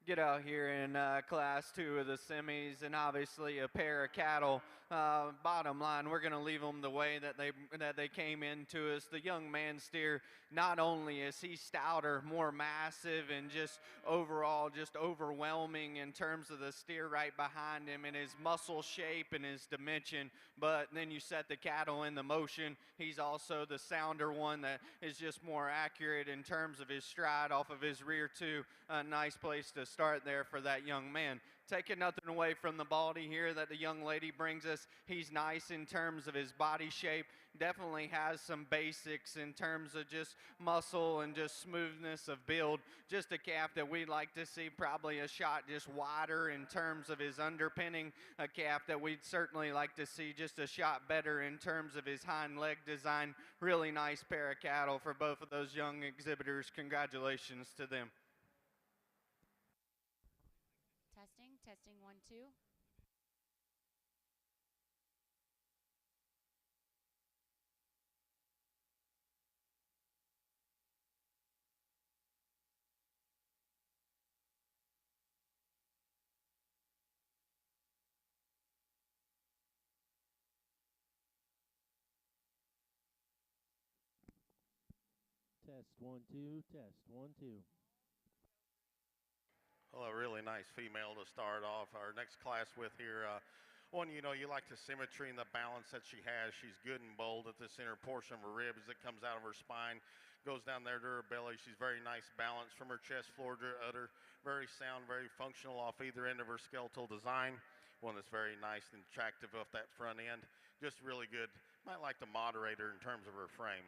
get out here in class 2 of the semis, and obviously a pair of cattle. Bottom line, we're going to leave them the way that they came into us. The young man steer, not only is he stouter, more massive, and just overall just overwhelming in terms of the steer right behind him and his muscle shape and his dimension, but then you set the cattle in the motion. He's also the sounder one that is just more accurate in terms of his stride off of his rear too. A nice place to start there for that young man. Taking nothing away from the baldy here that the young lady brings us. He's nice in terms of his body shape. Definitely has some basics in terms of just muscle and just smoothness of build. Just a calf that we'd like to see probably a shot just wider in terms of his underpinning. A calf that we'd certainly like to see just a shot better in terms of his hind leg design. Really nice pair of cattle for both of those young exhibitors. Congratulations to them. Testing 1 2. Test 1 2. Test 1 2. Well, a really nice female to start off our next class with here. One, you like the symmetry and the balance that she has. She's good and bold at the center portion of her ribs that comes out of her spine, goes down there to her belly. She's very nice balance from her chest floor to her udder. Very sound, very functional off either end of her skeletal design. One that's very nice and attractive off that front end. Just really good. Might like the moderator in terms of her frame.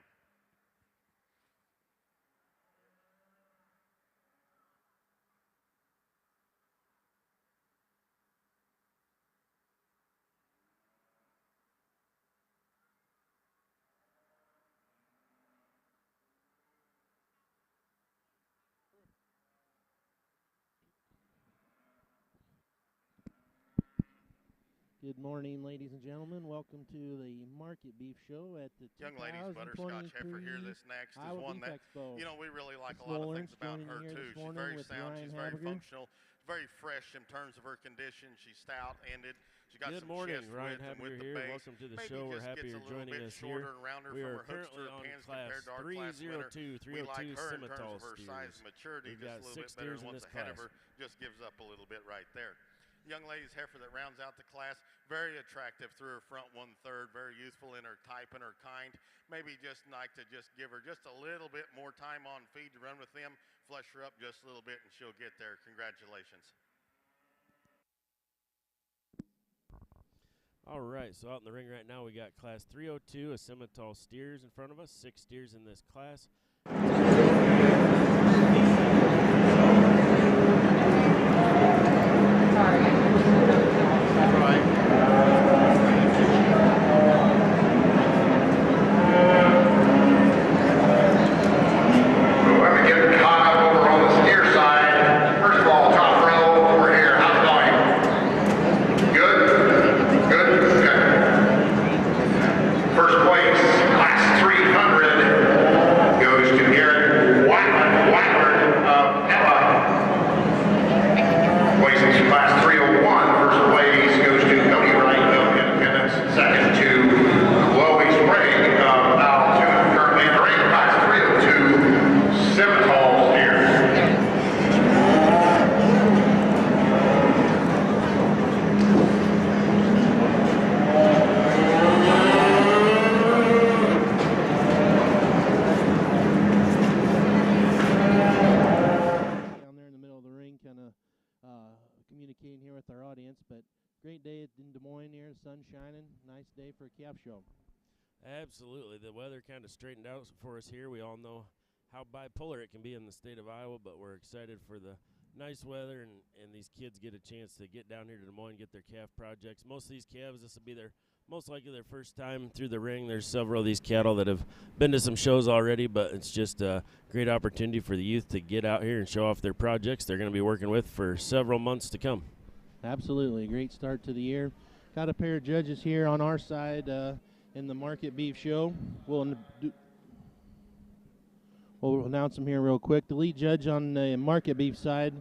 Good morning, ladies and gentlemen. Welcome to the Market Beef Show at the Young lady's butterscotch heifer here. This next is one that, Expo. We really like Ms. a lot of Lawrence things about her too. She's very sound, she's very functional, very fresh in terms of her condition. She's stout-ended. She got Good some morning, chest Ryan. width and Happy with you're the here. base. Welcome to the Maybe show. We're just happy gets a you're little joining bit us shorter here. and rounder We from are her hooks to currently her on pins class compared to our class winner. 302, We like 302 her in terms Simmental of her size steers. and maturity. We've just got a little 6 bit better steers than in what's this ahead of class. her. Just gives up a little bit right there. Young lady's heifer that rounds out the class, very attractive through her front 1/3, very youthful in her type and her kind. Maybe just like to just give her just a little bit more time on feed to run with them, flush her up just a little bit, and she'll get there. Congratulations. All right, so out in the ring right now, we got class 302, a Simmental steers in front of us, 6 steers in this class. Communicating here with our audience, but great day in Des Moines here, sun shining, nice day for a calf show. Absolutely. The weather kind of straightened out for us here. We all know how bipolar it can be in the state of Iowa, but we're excited for the nice weather and these kids get a chance to get down here to Des Moines, get their calf projects. Most of these calves, this will be their most likely their first time through the ring. There's several of these cattle that have been to some shows already, but it's just a great opportunity for the youth to get out here and show off their projects they're going to be working with for several months to come. Absolutely. Great start to the year. Got a pair of judges here on our side in the Market Beef Show. We'll announce them here real quick. The lead judge on the Market Beef side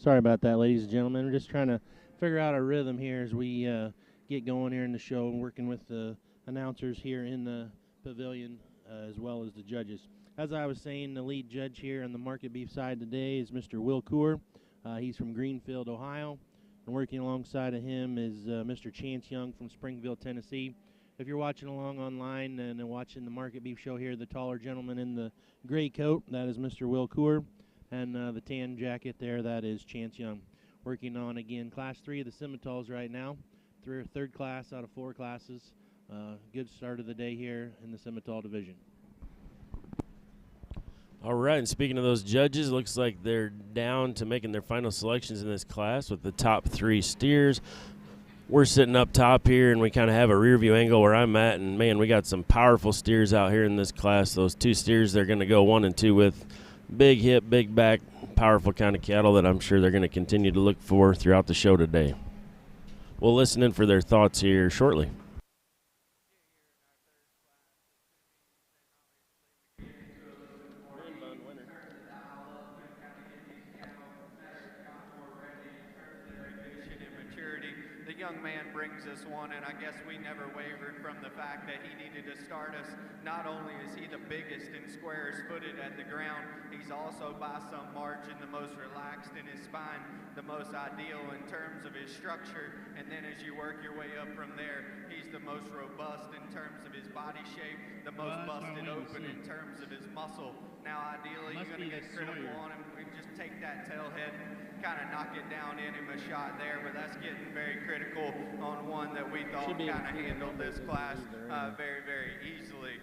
Sorry about that, ladies and gentlemen. We're just trying to figure out our rhythm here as we get going here in the show, and working with the announcers here in the pavilion as well as the judges. As I was saying, the lead judge here on the market beef side today is Mr. Will Coor. He's from Greenfield, Ohio. And working alongside of him is Mr. Chance Young from Springville, Tennessee. If you're watching along online and watching the market beef show here, the taller gentleman in the gray coat, that is Mr. Will Coor. And the tan jacket there, that is Chance Young. Working on, again, Class 3 of the Scimitals right now. Third class out of 4 classes. Good start of the day here in the Scimital division. All right, and speaking of those judges, looks like they're down to making their final selections in this class with the top 3 steers. We're sitting up top here, and we kind of have a rear view angle where I'm at, and, man, we got some powerful steers out here in this class. Those 2 steers they're going to go 1 and 2 with. Big hip, big back, powerful kind of cattle that I'm sure they're going to continue to look for throughout the show today. We'll listen in for their thoughts here shortly. The young man brings us one, and I guess we never wavered from the fact that he needed to start us. Not only is he the biggest and squarest footed at the ground, he's also by some margin the most relaxed in his spine, the most ideal in terms of his structure. And then as you work your way up from there, he's the most robust in terms of his body shape, the most busted open in terms of his muscle. Now ideally you're going to get critical on him. We just take that tail head, kind of knock it down in him a shot there, but that's getting very critical on one that we thought kind of handled this class very, very easily.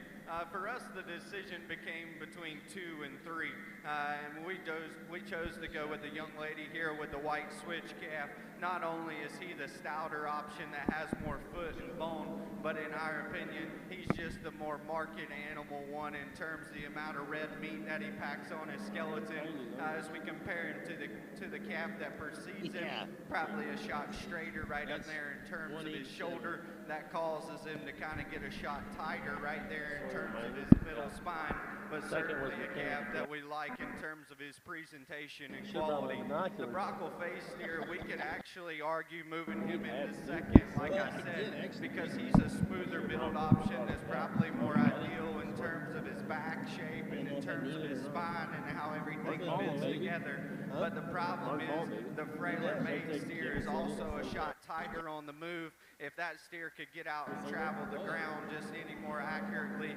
For us, the decision became between 2 and 3, and we chose to go with the young lady here with the white switch calf. Not only is he the stouter option that has more foot and bone, but in our opinion, he's just the more marked animal one in terms of the amount of red meat that he packs on his skeleton. As we compare him to the calf that precedes him, probably a shot straighter right up there in terms of his shoulder. That causes him to kind of get a shot tighter right there in terms of his middle spine, but certainly a calf that we like in terms of his presentation and quality. The Brockle face steer, we could actually argue moving him into second, like I said, because he's a smoother build option that's probably more ideal in terms of his back shape and in terms of his spine and how everything fits together. But the problem is the frailer made steer is also a shot tighter on the move. If that steer could get out and travel the ground just any more accurately,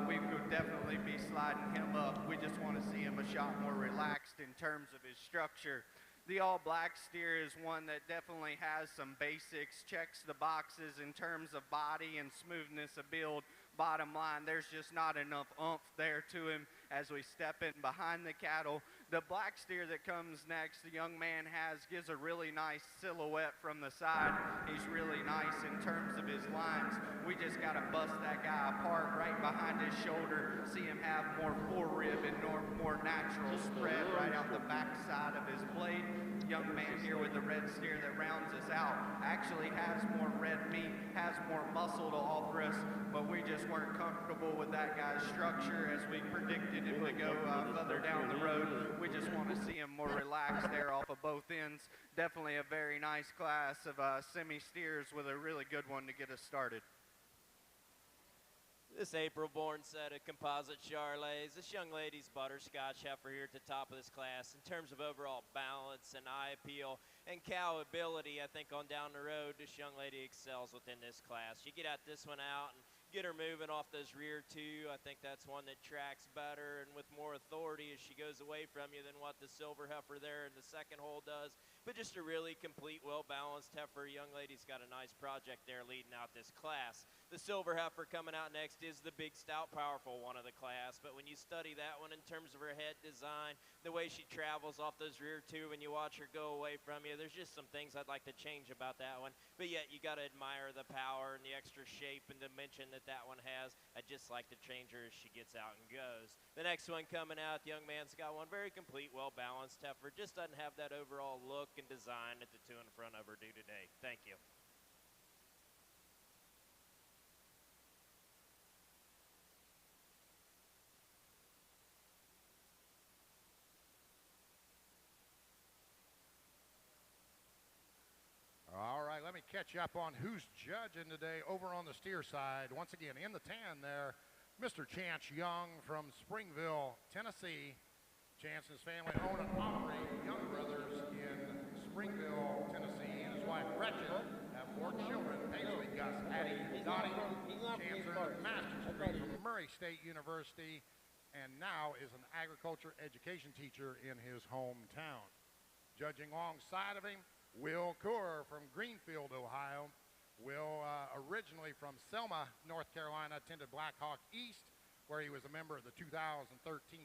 we could definitely be sliding him up. We just want to see him a shot more relaxed in terms of his structure. The all-black steer is one that definitely has some basics, checks the boxes in terms of body and smoothness of build. Bottom line, there's just not enough oomph there to him as we step in behind the cattle. The black steer that comes next, the young man gives a really nice silhouette from the side. He's really nice in terms of his lines. We just got to bust that guy apart right behind his shoulder, see him have more forerib and more natural spread right out the back side of his blade. Young man here with the red steer that rounds us out actually has more red meat, has more muscle to offer us, but we just weren't comfortable with that guy's structure as we predicted him to go further down the road. We just want to see him more relaxed there off of both ends. Definitely a very nice class of semi-steers with a really good one to get us started. This April-born set of composite Charolais, this young lady's butterscotch heifer here at the top of this class. In terms of overall balance and eye appeal and cow ability, I think on down the road, this young lady excels within this class. You get out this one out and get her moving off those rear 2. I think that's one that tracks better and with more authority as she goes away from you than what the silver heifer there in the second hole does. But just a really complete, well-balanced heifer. Young lady's got a nice project there leading out this class. The silver heifer coming out next is the big, stout, powerful one of the class. But when you study that one in terms of her head design, the way she travels off those rear 2 when you watch her go away from you, there's just some things I'd like to change about that one. But yet you got to admire the power and the extra shape and dimension that one has. I'd just like to change her as she gets out and goes. The next one coming out, the young man's got one very complete, well-balanced heifer. Just doesn't have that overall look and design that the 2 in front of her do today. Thank you. catch you up on who's judging today over on the steer side. Once again, in the tan there, Mr. Chance Young from Springville, Tennessee. Chance and his family own and operate Young Brothers in Springville, Tennessee. And his wife, Gretchen, have 4 children, Paisley, Gus, Addie, Dottie. Chance earned a master's degree from Murray State University and now is an agriculture education teacher in his hometown. Judging alongside of him, Will Coor from Greenfield, Ohio. Will, originally from Selma, North Carolina, attended Blackhawk East, where he was a member of the 2013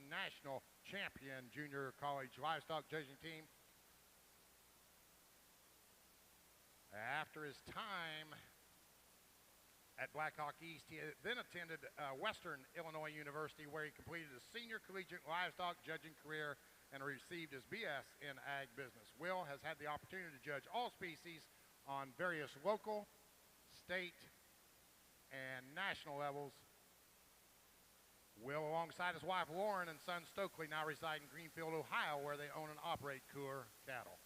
National Champion Junior College Livestock Judging Team. After his time at Blackhawk East, he then attended Western Illinois University, where he completed his senior collegiate livestock judging career and received his BS in ag business. Will has had the opportunity to judge all species on various local, state, and national levels. Will, alongside his wife Lauren and son Stokely, now reside in Greenfield, Ohio, where they own and operate Coor cattle.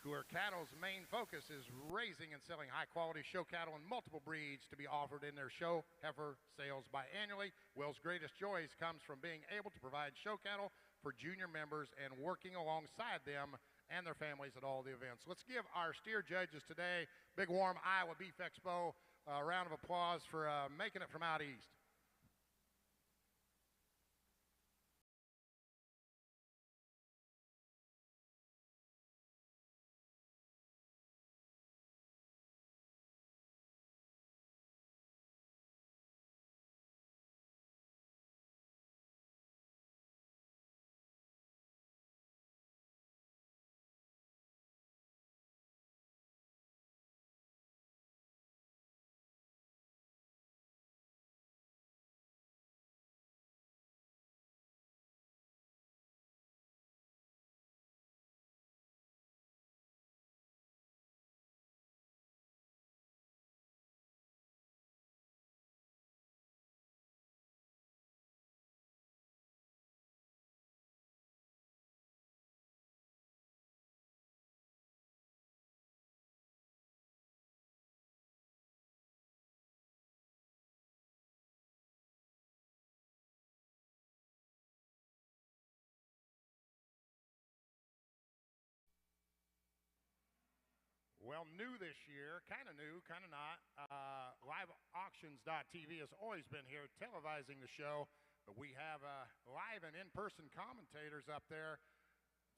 Coor Cattle's main focus is raising and selling high-quality show cattle in multiple breeds to be offered in their show heifer sales biannually. Will's greatest joys comes from being able to provide show cattle for junior members and working alongside them and their families at all the events. Let's give our steer judges today, big warm Iowa Beef Expo, a round of applause for making it from out east. Well, new this year, kind of new, kind of not. LiveAuctions.tv has always been here televising the show, but we have live and in-person commentators up there,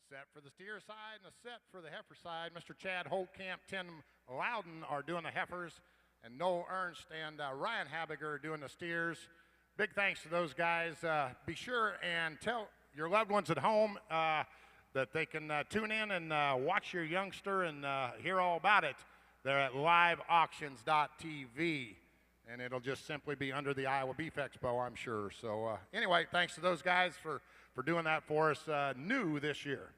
set for the steer side and a set for the heifer side. Mr. Chad Holtkamp, Tim Loudon are doing the heifers, and Noel Ernst and Ryan Habiger are doing the steers. Big thanks to those guys. Be sure and tell your loved ones at home that they can tune in and watch your youngster and hear all about it. They're at liveauctions.tv, and it'll just simply be under the Iowa Beef Expo, I'm sure. So anyway, thanks to those guys for doing that for us new this year.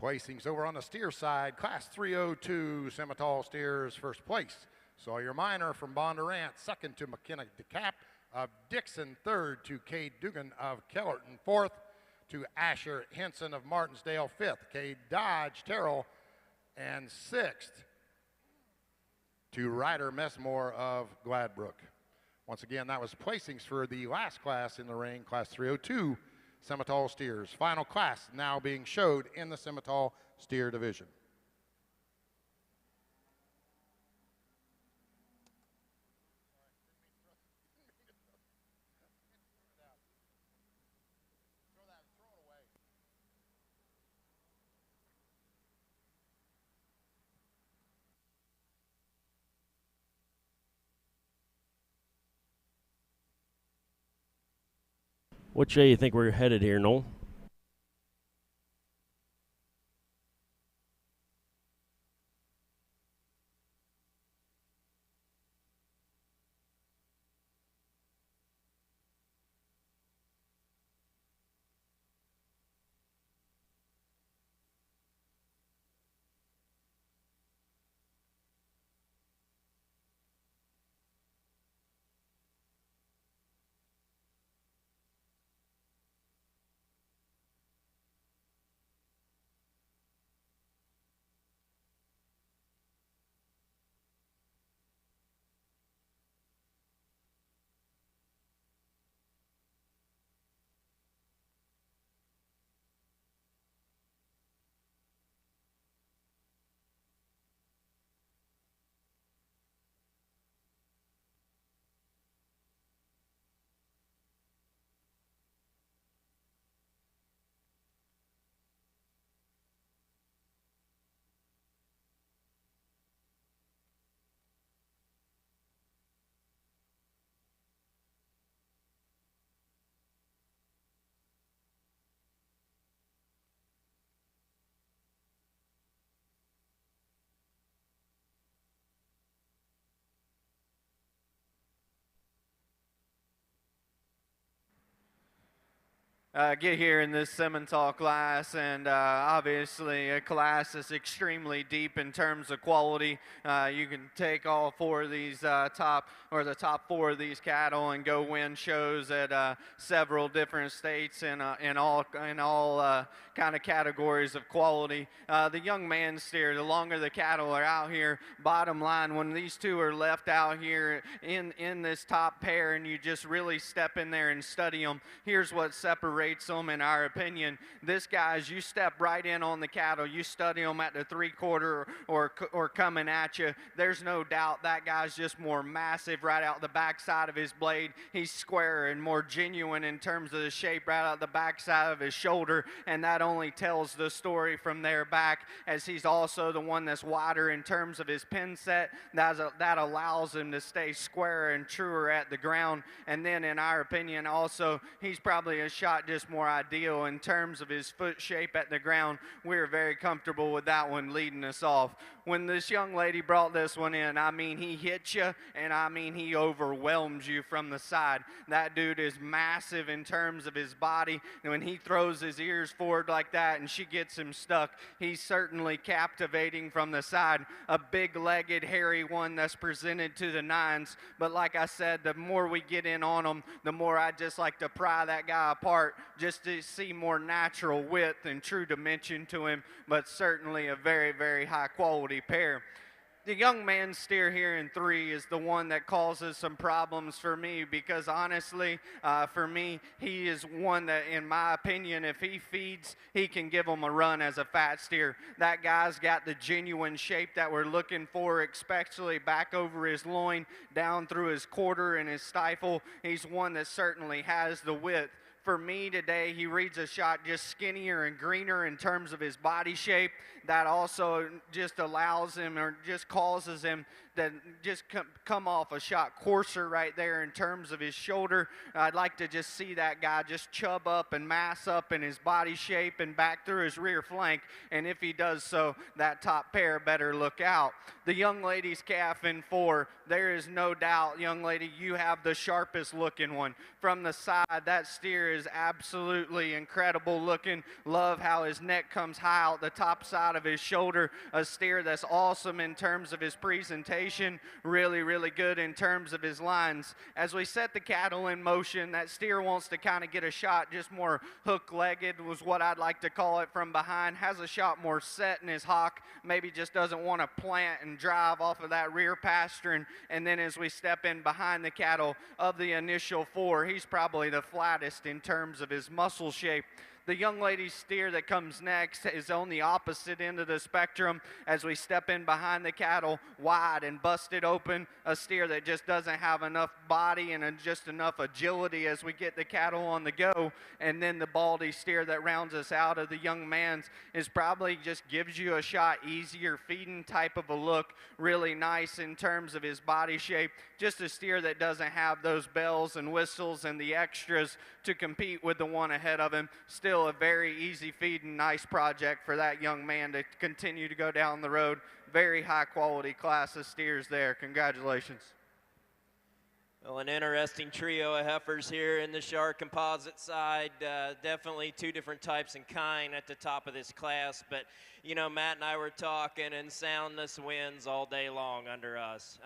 Placings over on the steer side, Class 302 Simmental Steers, first place. Sawyer Minor from Bondurant, second to McKenna DeCap of Dixon, third to Cade Dugan of Kellerton, fourth to Asher Henson of Martinsdale, fifth Cade Dodge Terrell, and sixth to Ryder Messmore of Gladbrook. Once again, that was placings for the last class in the ring, Class 302 Simmental Steers. Final class now being showed in the Simmental Steer division. Which way you think we're headed here, Noel? Get here in this Simmental class, and obviously a class that's extremely deep in terms of quality. You can take all four of these the top four of these cattle and go win shows at several different states in all kind of categories of quality. The young man steer, the longer the cattle are out here, bottom line, when these two are left out here in this top pair and you just really step in there and study them, here's what separates them in our opinion. This guys, you step right in on the cattle, you study them at the 3/4 or coming at you, there's no doubt that guy's just more massive right out the backside of his blade. He's squarer and more genuine in terms of the shape right out the backside of his shoulder, and that only tells the story from there back, as he's also the one that's wider in terms of his pin set. That allows him to stay squarer and truer at the ground. And then in our opinion also, he's probably a shot just more ideal in terms of his foot shape at the ground. We're very comfortable with that one leading us off. When this young lady brought this one in, I mean, he hits you, and I mean, he overwhelms you from the side. That dude is massive in terms of his body, and when he throws his ears forward like that and she gets him stuck, he's certainly captivating from the side. A big-legged, hairy one that's presented to the nines, but like I said, the more we get in on him, the more I just like to pry that guy apart just to see more natural width and true dimension to him, but certainly a very, very high-quality pair. The young man steer here in 3 is the one that causes some problems for me, because honestly, for me, he is one that, in my opinion, if he feeds, he can give them a run as a fat steer. That guy's got the genuine shape that we're looking for, especially back over his loin, down through his quarter and his stifle. He's one that certainly has the width. For me today, he reads a shot just skinnier and greener in terms of his body shape. That also just allows him, or just causes him, to just come off a shot coarser right there in terms of his shoulder. I'd like to just see that guy just chub up and mass up in his body shape and back through his rear flank, and if he does so, that top pair better look out. The young lady's calf in 4, there is no doubt, young lady, you have the sharpest looking one. From the side, that steer is absolutely incredible looking. Love how his neck comes high out the top side of his shoulder. A steer that's awesome in terms of his presentation, really, really good in terms of his lines. As we set the cattle in motion, that steer wants to kind of get a shot just more hook-legged, was what I'd like to call it, from behind. Has a shot more set in his hock, maybe just doesn't want to plant and drive off of that rear pastern. And then as we step in behind the cattle, of the initial 4, he's probably the flattest in terms of his muscle shape. The young lady steer that comes next is on the opposite end of the spectrum as we step in behind the cattle, wide and busted open, a steer that just doesn't have enough body and just enough agility as we get the cattle on the go. And then the baldy steer that rounds us out of the young man's is probably just gives you a shot easier feeding type of a look, really nice in terms of his body shape. Just a steer that doesn't have those bells and whistles and the extras to compete with the one ahead of him. Still a very easy feed and nice project for that young man to continue to go down the road. Very high quality class of steers there. Congratulations. Well, an interesting trio of heifers here in the Char composite side. Definitely two different types and kind at the top of this class. But, you know, Matt and I were talking, and Soundness wins all day long under us.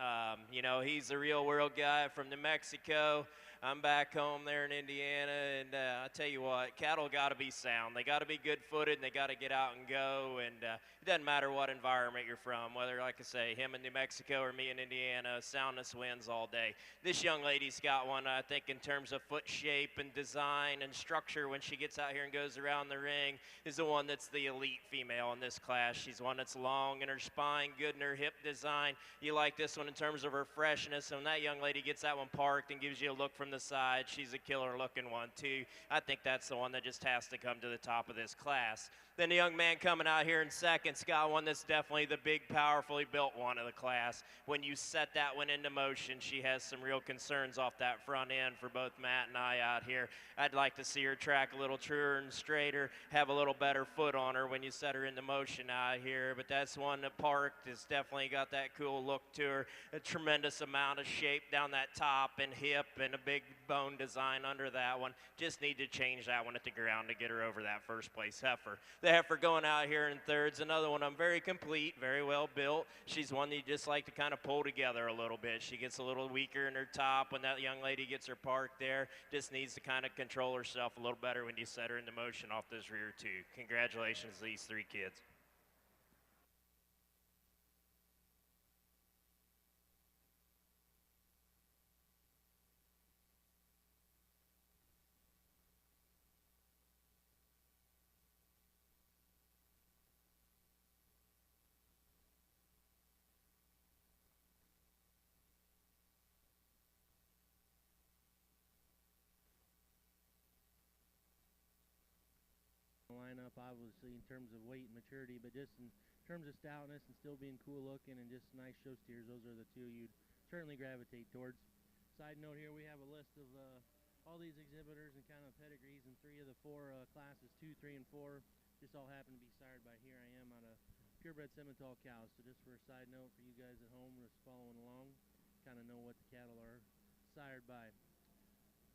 You know, he's the real world guy from New Mexico. I'm back home there in Indiana, and I tell you what, cattle got to be sound. They got to be good-footed, and they got to get out and go. And it doesn't matter what environment you're from, whether, like I say, him in New Mexico or me in Indiana, Soundness wins all day. This young lady's got one, I think, in terms of foot shape and design and structure when she gets out here and goes around the ring, is the one that's the elite female in this class. She's one that's long in her spine, good in her hip design. You like this one in terms of her freshness. And when that young lady gets that one parked and gives you a look from the side, she's a killer looking one too. I think that's the one that just has to come to the top of this class. Then the young man coming out here in second's got one that's definitely the big, powerfully built one of the class. When you set that one into motion, she has some real concerns off that front end for both Matt and I out here. I'd like to see her track a little truer and straighter, have a little better foot on her when you set her into motion out here. But that's one that parked has definitely got that cool look to her. A tremendous amount of shape down that top and hip and a big bone design under that one. Just need to change that one at the ground to get her over that first place heifer. The heifer going out here in third's another one. I'm very complete, very well built. She's one that you just like to kind of pull together a little bit. She gets a little weaker in her top when that young lady gets her parked there. Just needs to kind of control herself a little better when you set her into motion off this rear two. Congratulations to these three kids. Lineup obviously in terms of weight and maturity, but just in terms of stoutness and still being cool looking and just nice show steers, those are the two you'd certainly gravitate towards. Side note here, we have a list of all these exhibitors and kind of pedigrees, and 3 of the 4 classes, 2, 3, and 4, just all happen to be sired by Here I Am out of purebred Simmental cows. So just for a side note for you guys at home just following along, kind of know what the cattle are sired by.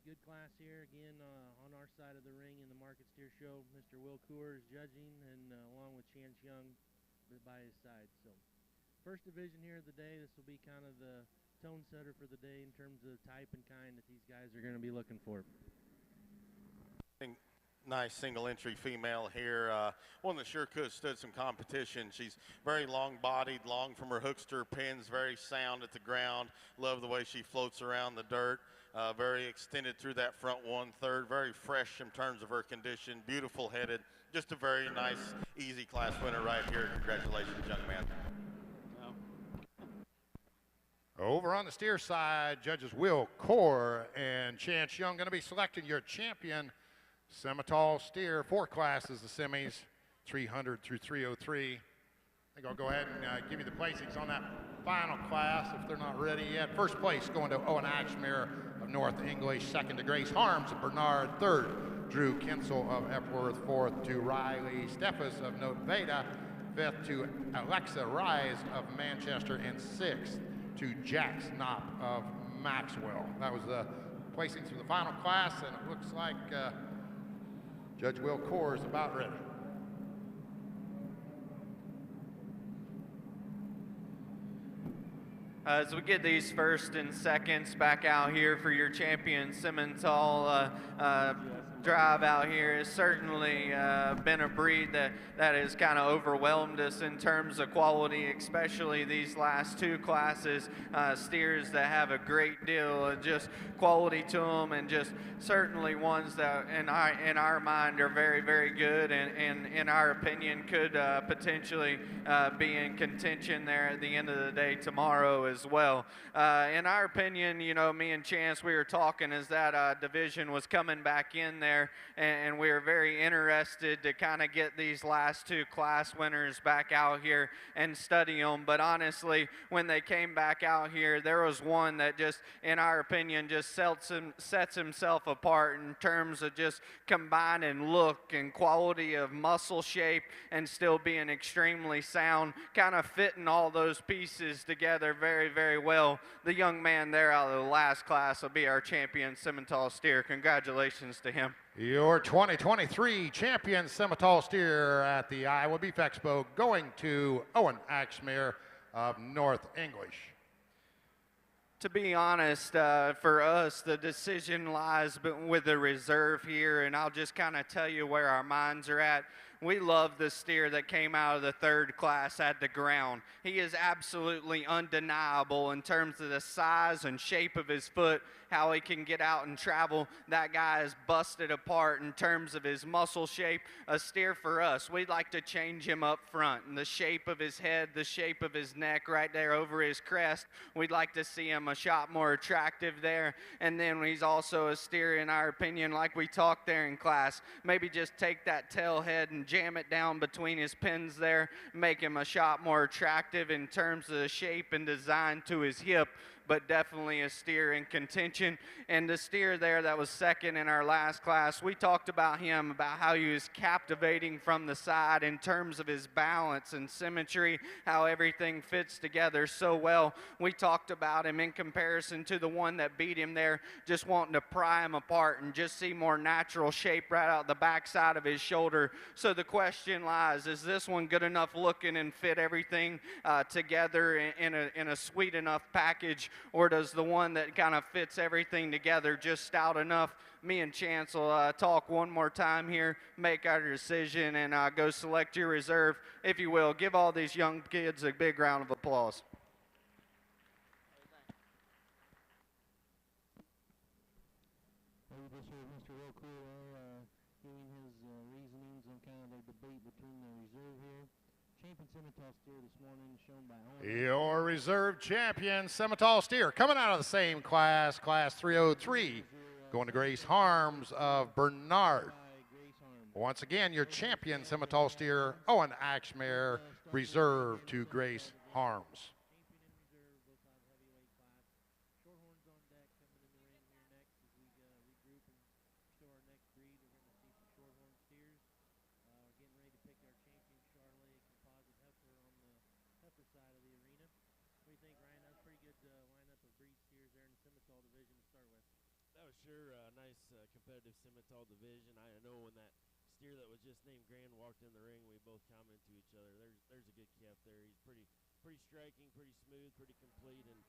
Good class here again on our side of the ring in the Market Steer Show. Mr. Will Coors judging, and along with Chance Young by his side. So first division here of the day. This will be kind of the tone setter for the day in terms of type and kind that these guys are going to be looking for. Nice single entry female here, one that sure could have stood some competition. She's very long bodied, long from her hooks to her pins, very sound at the ground. Love the way she floats around the dirt. Very extended through that front 1/3, very fresh in terms of her condition, beautiful headed, just a very nice, easy class winner right here. Congratulations, young man. Over on the steer side, judges Will Core and Chance Young going to be selecting your champion Simmental steer. 4 classes, the semis, 300 through 303. I think I'll go ahead and give you the placings on that final class if they're not ready yet. First place going to Owen Ashmere of North English. Second to Grace Harms of Bernard. Third, Drew Kinsel of Epworth. Fourth to Riley Steffes of Noveda. Fifth to Alexa Rise of Manchester. And sixth to Jack Snopp of Maxwell. That was the placings for the final class, and it looks like Judge Will Core is about ready. As we get these first and seconds back out here for your champion Simmental, drive out here has certainly been a breed that has kind of overwhelmed us in terms of quality, especially these last two classes. Steers that have a great deal of just quality to them, and just certainly ones that in our mind are very, very good, and in our opinion could potentially be in contention there at the end of the day tomorrow as well. In our opinion, you know, me and Chance, we were talking as that division was coming back in there, and we were very interested to kind of get these last two class winners back out here and study them. But honestly, when they came back out here, there was one that just, in our opinion, just sets himself apart in terms of just combining look and quality of muscle shape and still being extremely sound, kind of fitting all those pieces together very, very well. The young man there out of the last class will be our champion Simmental steer. Congratulations to him. Your 2023 champion Simmental steer at the Iowa Beef Expo going to Owen Axmere of North English. To be honest, for us, the decision lies with the reserve here, and I'll just kind of tell you where our minds are at. We love the steer that came out of the third class at the ground. He is absolutely undeniable in terms of the size and shape of his foot, how he can get out and travel. That guy is busted apart in terms of his muscle shape. A steer for us, we'd like to change him up front. And the shape of his head, the shape of his neck right there over his crest, we'd like to see him a shot more attractive there. And then he's also a steer, in our opinion, like we talked there in class. Maybe just take that tail head and jam it down between his pins there, make him a shot more attractive in terms of the shape and design to his hip, but definitely a steer in contention. And the steer there that was second in our last class, we talked about him, about how he was captivating from the side in terms of his balance and symmetry, how everything fits together so well. We talked about him in comparison to the one that beat him there, just wanting to pry him apart and just see more natural shape right out the backside of his shoulder. So the question lies, is this one good enough looking and fit everything together in a sweet enough package, or does the one that kind of fits everything together just stout enough? Me and Chance will talk one more time here, make our decision, and go select your reserve. If you will, give all these young kids a big round of applause. We just heard Mr. Rocour giving his reasonings on kind of the debate between the reserve here. Champion Simmental steer this morning shown by Owen. Your reserve champion Simmental steer coming out of the same class, class 303, going to Grace Harms of Bernard. Once again, your champion Simmental steer, Owen Axmere, reserve to Grace Harms. That was sure a nice competitive Simmental division. I know when that steer that was just named Grand walked in the ring, we both commented to each other, there's a good calf there. He's pretty striking, pretty smooth, pretty complete, and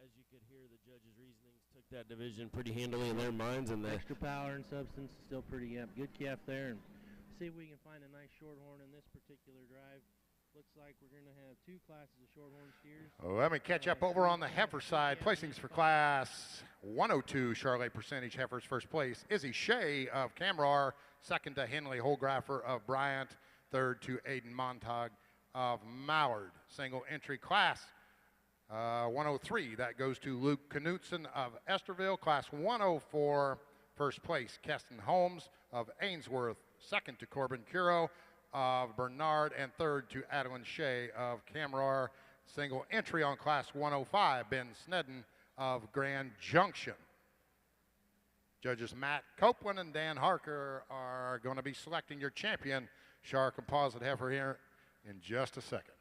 as you could hear, the judges' reasonings took that division pretty handily in their minds. And extra power and substance, still pretty good calf there. And see if we can find a nice shorthorn in this particular drive. Looks like we're going to have two classes of shorthorn steers. Let me catch up over on the heifer side. Placings for class 102 Charolais percentage heifers. First place, Izzy Shea of Camrar. Second to Henley Holgraffer of Bryant. Third to Aiden Montag of Mallard. Single entry class 103. That goes to Luke Knutson of Esterville. Class 104, first place, Keston Holmes of Ainsworth. Second to Corbin Curo of Bernard, and third to Adeline Shea of Camrar. Single entry on class 105, Ben Snedden of Grand Junction. Judges Matt Copeland and Dan Harker are going to be selecting your champion, Char Composite heifer, here in just a second.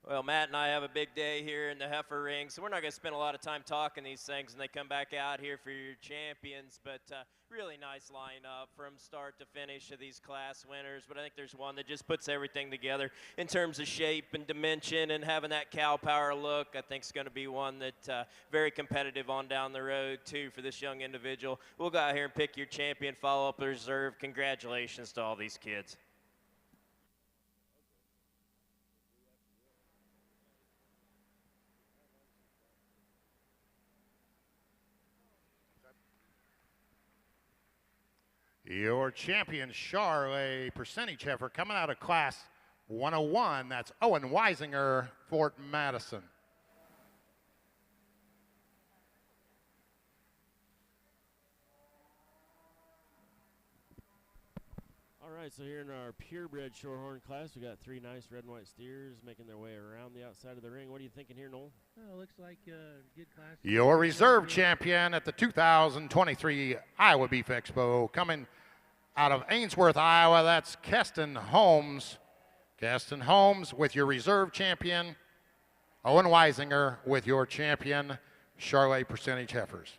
Well, Matt and I have a big day here in the heifer ring, so we're not going to spend a lot of time talking these things and they come back out here for your champions. But really nice lineup from start to finish of these class winners. But I think there's one that just puts everything together in terms of shape and dimension and having that cow power look. I think is going to be one that very competitive on down the road, too, for this young individual. We'll go out here and pick your champion, follow up the reserve. Congratulations to all these kids. Your champion, Charley percentage heifer, coming out of class 101. That's Owen Weisinger, Fort Madison. All right, so here in our purebred shorthorn class, we got 3 nice red and white steers making their way around the outside of the ring. What are you thinking here, Noel? Oh, looks like a good class. Your reserve champion at the 2023 Iowa Beef Expo, coming out of Ainsworth, Iowa, that's Keston Holmes. Keston Holmes with your reserve champion. Owen Weisinger with your champion, Charley percentage heifers.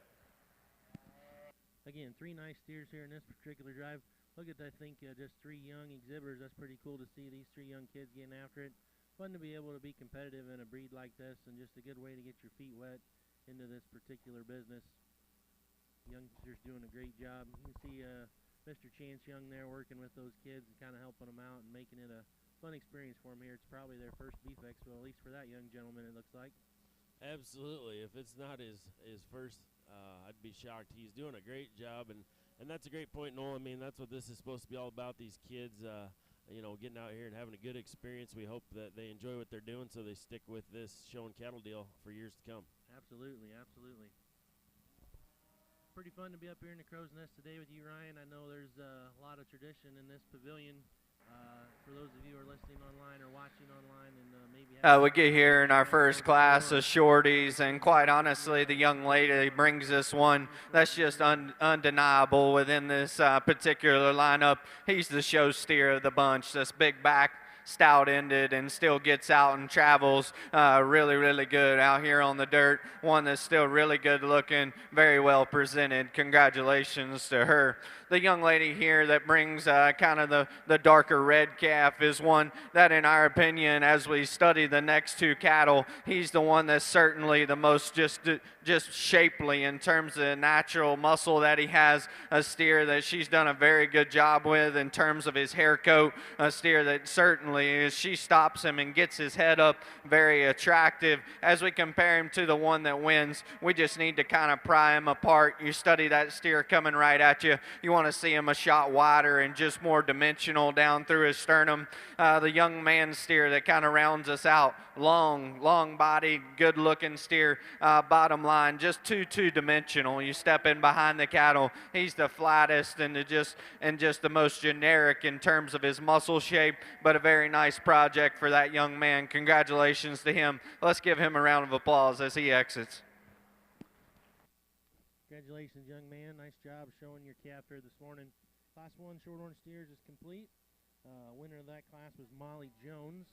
Again, 3 nice steers here in this particular drive. Look at, I think, just 3 young exhibitors. That's pretty cool to see these 3 young kids getting after it. Fun to be able to be competitive in a breed like this, and just a good way to get your feet wet into this particular business. Youngsters doing a great job. You can see Mr. Chance Young there working with those kids and kind of helping them out and making it a fun experience for them here. It's probably their first beef expo, at least for that young gentleman, it looks like. Absolutely. If it's not his first, I'd be shocked. He's doing a great job, and that's a great point, Noel. I mean, that's what this is supposed to be all about, these kids, you know, getting out here and having a good experience. We hope that they enjoy what they're doing so they stick with this show and cattle deal for years to come. Absolutely, absolutely. Pretty fun to be up here in the Crow's Nest today with you, Ryan. I know there's a lot of tradition in this pavilion. For those of you who are listening online or watching online, and maybe we get here in our first class of shorties, and quite honestly, the young lady brings us one that's just undeniable within this particular lineup. He's the show steer of the bunch. This big back, stout-ended, and still gets out and travels really, really good out here on the dirt. One that's still really good looking, very well presented. Congratulations to her. The young lady here that brings kind of the darker red calf is one that, in our opinion, as we study the next 2 cattle, he's the one that's certainly the most just shapely in terms of the natural muscle that he has. A steer that she's done a very good job with in terms of his hair coat. A steer that certainly, as she stops him and gets his head up, very attractive. As we compare him to the one that wins, we just need to kind of pry him apart. You study that steer coming right at you. You want to see him a shot wider and just more dimensional down through his sternum. The young man steer that kind of rounds us out. Long body, good looking steer. Bottom line, just two dimensional. You step in behind the cattle, he's the flattest and just the most generic in terms of his muscle shape, but a very nice project for that young man. Congratulations to him. Let's give him a round of applause as he exits. Congratulations, young man. Nice job showing your calf here this morning. Class 1 shorthorn steers is complete. Winner of that class was Molly Jones.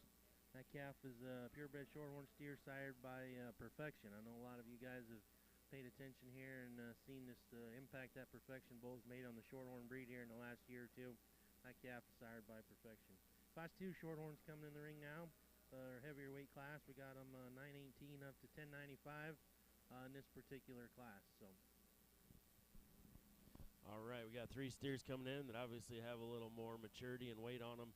That calf is a purebred shorthorn steer sired by Perfection. I know a lot of you guys have paid attention here and seen this impact that Perfection Bull's made on the shorthorn breed here in the last year or 2. That calf is sired by Perfection. Class 2 shorthorns coming in the ring now. Our heavier weight class, we got them 918 up to 1095 in this particular class. So. All right, we got 3 steers coming in that obviously have a little more maturity and weight on them.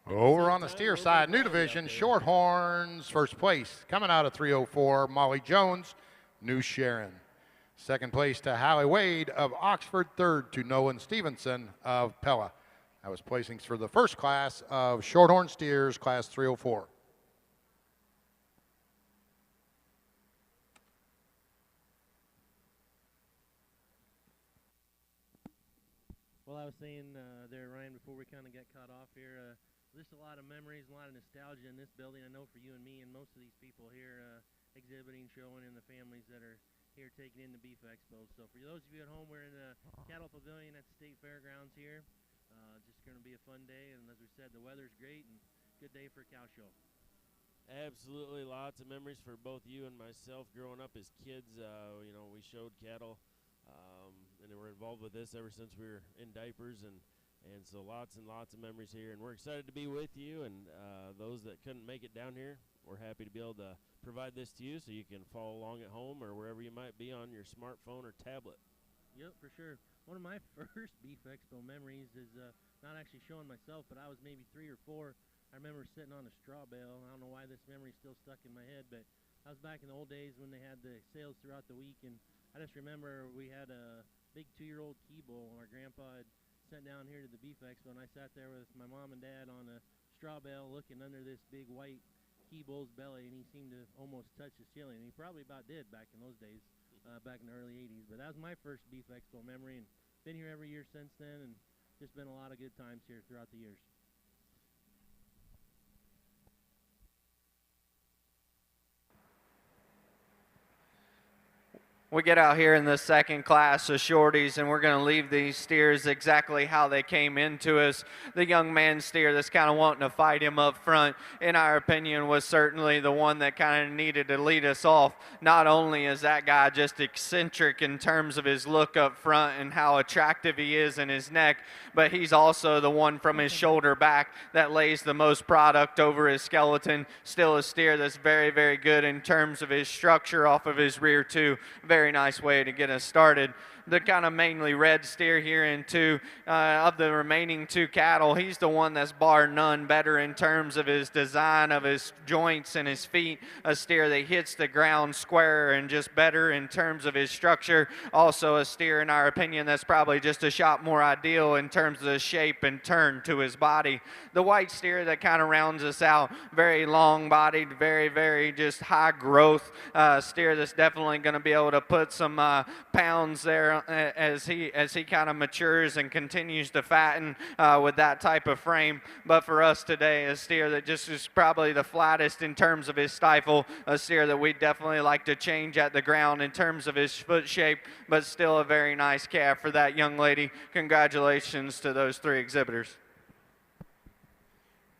Over on the steer side, new division, Shorthorns, first place. Coming out of 304, Molly Jones, New Sharon. Second place to Hallie Wade of Oxford. Third to Nolan Stevenson of Pella. That was placings for the first class of Shorthorn steers, class 304. Well, I was saying there, Ryan, before we kind of got cut off here, just a lot of memories, a lot of nostalgia in this building. I know for you and me and most of these people here exhibiting, showing, and the families that are here taking in the Beef Expo. So for those of you at home, we're in the Cattle Pavilion at the State Fairgrounds here. Just going to be a fun day, and as we said, the weather's great, and good day for a cow show. Absolutely, lots of memories for both you and myself growing up as kids. You know, we showed cattle, and we're involved with this ever since we were in diapers, and so lots and lots of memories here. And we're excited to be with you, and those that couldn't make it down here, we're happy to be able to provide this to you so you can follow along at home or wherever you might be on your smartphone or tablet. Yep, for sure. One of my first Beef Expo memories is not actually showing myself, but I was maybe 3 or 4. I remember sitting on a straw bale. I don't know why this memory's still stuck in my head, but I was back in the old days when they had the sales throughout the week, and I just remember we had a big 2-year-old key bull, and our grandpa had sent down here to the Beef Expo, and I sat there with my mom and dad on a straw bale looking under this big white key bull's belly, and he seemed to almost touch the ceiling. And he probably about did back in those days, back in the early 80s. But that was my first Beef Expo memory, and been here every year since then, and just been a lot of good times here throughout the years. We get out here in the second class of shorties, and we're going to leave these steers exactly how they came into us. The young man steer that's kind of wanting to fight him up front, in our opinion, was certainly the one that kind of needed to lead us off. Not only is that guy just eccentric in terms of his look up front and how attractive he is in his neck, but he's also the one from his shoulder back that lays the most product over his skeleton. Still a steer that's very, very good in terms of his structure off of his rear too. Very nice way to get us started. The kind of mainly red steer here in two of the remaining 2 cattle, he's the one that's bar none better in terms of his design of his joints and his feet. A steer that hits the ground square and just better in terms of his structure. Also a steer, in our opinion, that's probably just a shot more ideal in terms of the shape and turn to his body. The white steer that kind of rounds us out, very long bodied, very, very just high growth steer that's definitely going to be able to put some pounds there as he kind of matures and continues to fatten with that type of frame. But for us today, a steer that just is probably the flattest in terms of his stifle, a steer that we definitely like to change at the ground in terms of his foot shape, but still a very nice calf for that young lady. Congratulations to those 3 exhibitors.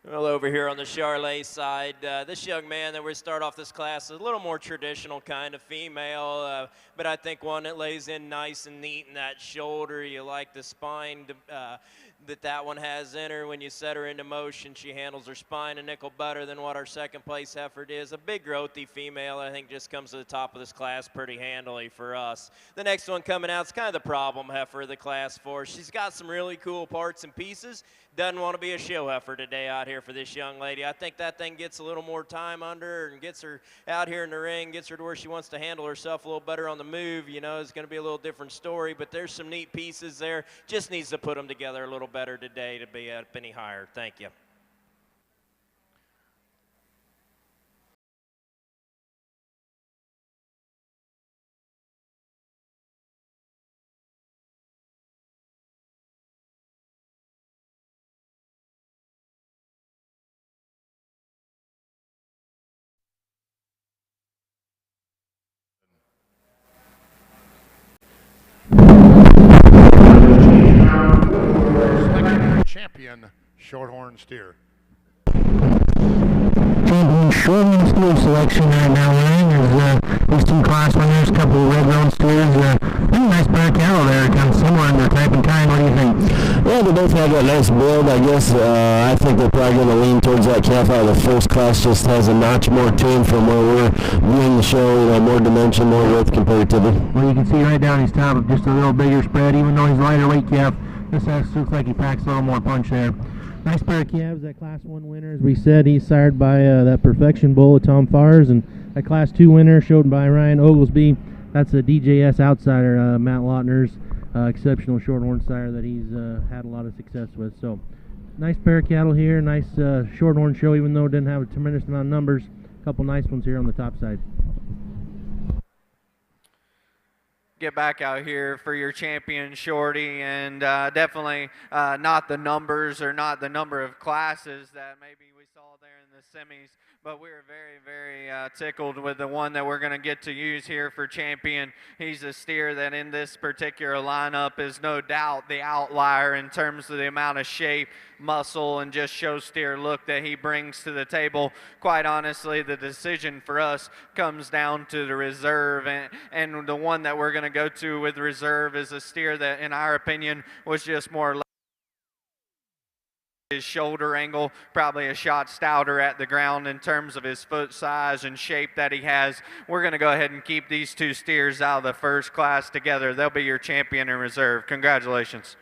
Well, over here on the Charlet side, this young man that we start off this class is a little more traditional kind of female, but I think one that lays in nice and neat in that shoulder. You like the spine that one has in her. When you set her into motion, she handles her spine a nickel better than what our second place effort is. A big growthy female, I think, just comes to the top of this class pretty handily for us. The next one coming out is kind of the problem heifer of the class for us. She's got some really cool parts and pieces. Doesn't want to be a show heifer today out here for this young lady. I think that thing gets a little more time under her and gets her out here in the ring, gets her to where she wants to handle herself a little better on the move. You know, it's going to be a little different story, but there's some neat pieces there. Just needs to put them together a little better today to be up any higher. Thank you. Champion Shorthorn steer. Champion Shorthorn steer selection right now, Ryan. There's these 2 class winners, a couple of red roan steers. Pretty nice pair of cattle there, kind of similar in their type and kind. What do you think? Well, they both have that nice build, I guess. I think they're probably going to lean towards that calf out of the first class. Just has a notch more to him from where we're viewing the show. You know, more dimension, more width comparatively. Well, you can see right down his top, just a little bigger spread, even though he's lighter weight calf. This looks like he packs a little more punch there. Nice pair of calves. That Class 1 winner, as we said, he's sired by that Perfection Bull of Tom Fars, and that Class 2 winner, showed by Ryan Oglesby, that's a DJS outsider, Matt Lautner's exceptional shorthorn sire that he's had a lot of success with. So, nice pair of cattle here, nice shorthorn show, even though it didn't have a tremendous amount of numbers. A couple nice ones here on the top side. Get back out here for your champion shorty, and definitely not the numbers or not the number of classes that maybe we saw there in the the semis, but we're very, very tickled with the one that we're going to get to use here for champion. He's a steer that in this particular lineup is no doubt the outlier in terms of the amount of shape, muscle, and just show steer look that he brings to the table. Quite honestly, the decision for us comes down to the reserve, and the one that we're going to go to with reserve is a steer that, in our opinion, was just more or less his shoulder angle, probably a shot stouter at the ground in terms of his foot size and shape that he has. We're going to go ahead and keep these two steers out of the first class together. They'll be your champion in reserve. Congratulations.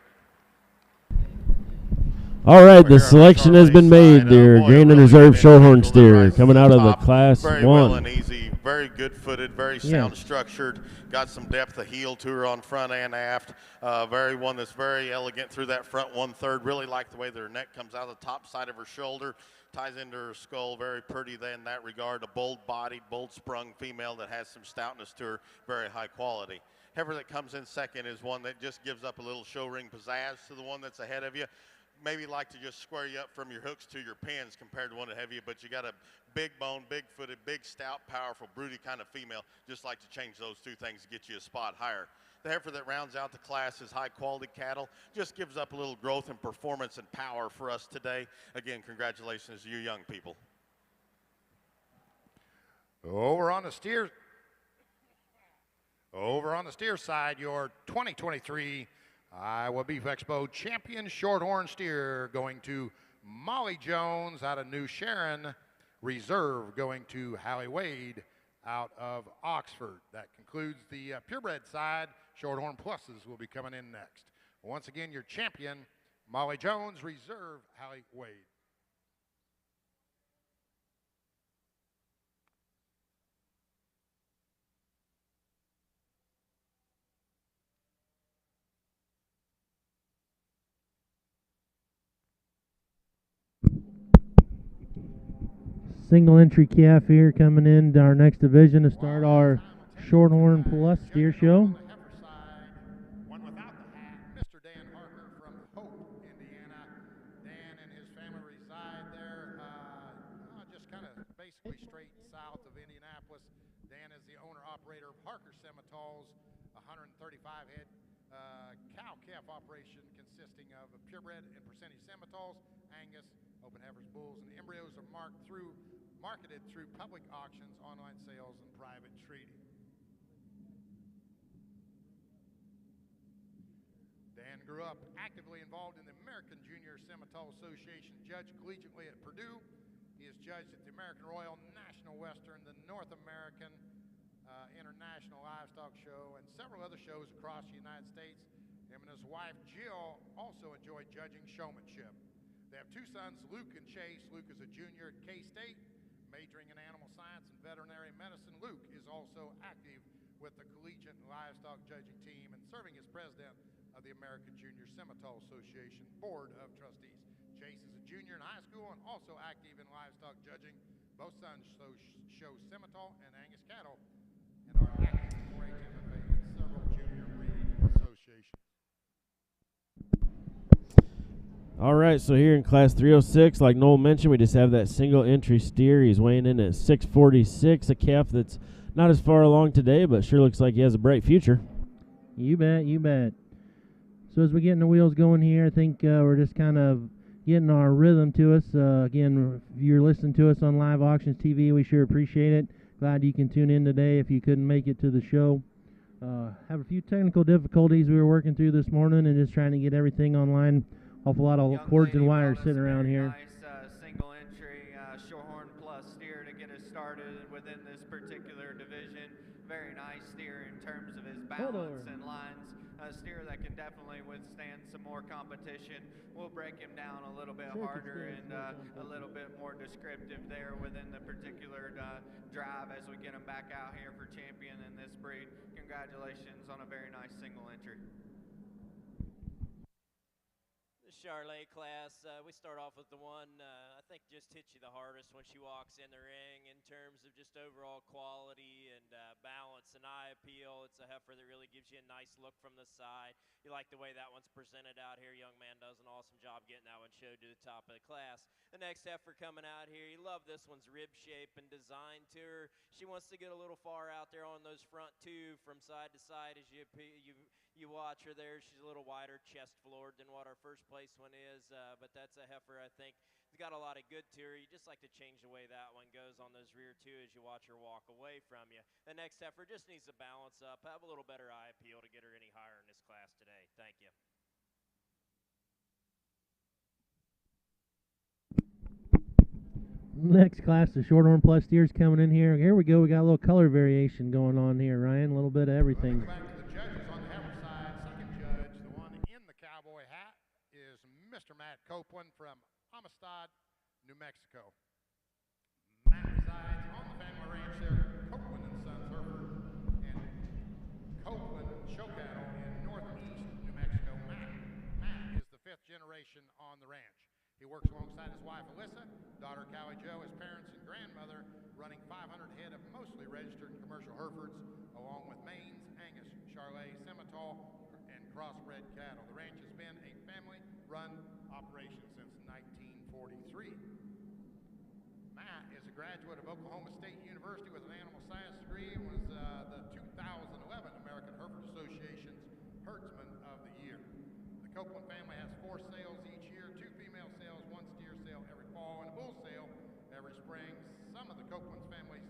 All right, the selection has been made. Their Grand and Reserve Shorthorn steer coming out of the Class 1. Very well and easy, very good-footed, very sound structured. Got some depth of heel to her on front and aft. One that's very elegant through that front 1/3. Really like the way their neck comes out of the top side of her shoulder, ties into her skull. Very pretty in that regard. A bold-bodied, bold-sprung female that has some stoutness to her. Very high quality. Heifer that comes in second is one that just gives up a little show ring pizzazz to the one that's ahead of you. Maybe like to just square you up from your hooks to your pins compared to one ahead of you, but you got a big bone, big footed, big stout, powerful, broody kind of female. Just like to change those two things to get you a spot higher. The heifer that rounds out the class is high quality cattle. Just gives up a little growth and performance and power for us today. Again, congratulations to you young people. Over on the steer side, your 2023 Iowa Beef Expo champion shorthorn steer going to Molly Jones out of New Sharon. Reserve going to Hallie Wade out of Oxford. That concludes the purebred side. Shorthorn pluses will be coming in next. Once again, your champion, Molly Jones. Reserve, Hallie Wade. Single entry calf here coming in our next division to start our Shorthorn Plus steer show. One without the hat, Mr. Dan Harker from Hope, Indiana. Dan and his family reside there, just kind of basically straight south of Indianapolis. Dan is the owner-operator of Harker Semitals, 135 head cow-calf operation consisting of a purebred and percentage Semitals, Angus, open heifers, bulls, and embryos are marketed through public auctions, online sales, and private treating. Dan grew up actively involved in the American Junior Semitol Association, judged collegiately at Purdue. He is judged at the American Royal, National Western, the North American International Livestock Show, and several other shows across the United States. Him and his wife, Jill, also enjoy judging showmanship. They have two sons, Luke and Chase. Luke is a junior at K-State, majoring in animal science and veterinary medicine. Luke is also active with the Collegiate Livestock Judging Team and serving as president of the American Junior Semitol Association Board of Trustees. Chase is a junior in high school and also active in livestock judging. Both sons show Semitol and Angus cattle and are active in 4-H MFA and several junior breeding associations. All right, so here in Class 306, like Noel mentioned, we just have that single entry steer. He's weighing in at 646, a calf that's not as far along today, but sure looks like he has a bright future. You bet, you bet. So as we get the wheels going here, I think we're just kind of getting our rhythm to us. Again, if you're listening to us on Live Auctions TV, we sure appreciate it. Glad you can tune in today if you couldn't make it to the show. Have a few technical difficulties we were working through this morning and just trying to get everything online. Awful lot of cords and wires sitting around here. Nice single entry Shorthorn Plus steer to get us started within this particular division. Very nice steer in terms of his balance and lines. A steer that can definitely withstand some more competition. We'll break him down a little bit harder and a little bit more descriptive there within the particular drive as we get him back out here for champion in this breed. Congratulations on a very nice single entry. The Charlotte class, we start off with the one I think just hits you the hardest when she walks in the ring in terms of just overall quality and balance and eye appeal. It's a heifer that really gives you a nice look from the side. You like the way that one's presented out here. Young man does an awesome job getting that one showed to the top of the class. The next heifer coming out here, you love this one's rib shape and design to her. She wants to get a little far out there on those front two from side to side as you watch her there. She's a little wider chest floored than what our first place one is, but that's a heifer I think has got a lot of good to her. You just like to change the way that one goes on those rear two as you watch her walk away from you. The next heifer just needs to balance up, have a little better eye appeal to get her any higher in this class today. Thank you. Next class, the Shorthorn Plus steers coming in here. Here we go. We got a little color variation going on here, Ryan. A little bit of everything. Back to the judges on the heifer side. Second judge, the one in the cowboy hat, is Mr. Matt Copeland from Amistad, New Mexico. Matt resides on the family ranch there, Copeland and Sons Hereford, and Copeland Show Cattle in northeast New Mexico. Matt is the fifth generation on the ranch. He works alongside his wife Alyssa, daughter Callie Jo, his parents and grandmother, running 500 head of mostly registered and commercial Herefords, along with Maines, Angus, Charolais, Simmental, and crossbred cattle. The ranch has been a family-run operation since 1943. Matt is a graduate of Oklahoma State University with an animal science degree and was the 2011 American Hereford Association's Herdsman of the Year. The Copeland family has 4 sales each year, 2 female sales, 1 steer sale every fall, and a bull sale every spring. Some of the Copeland family's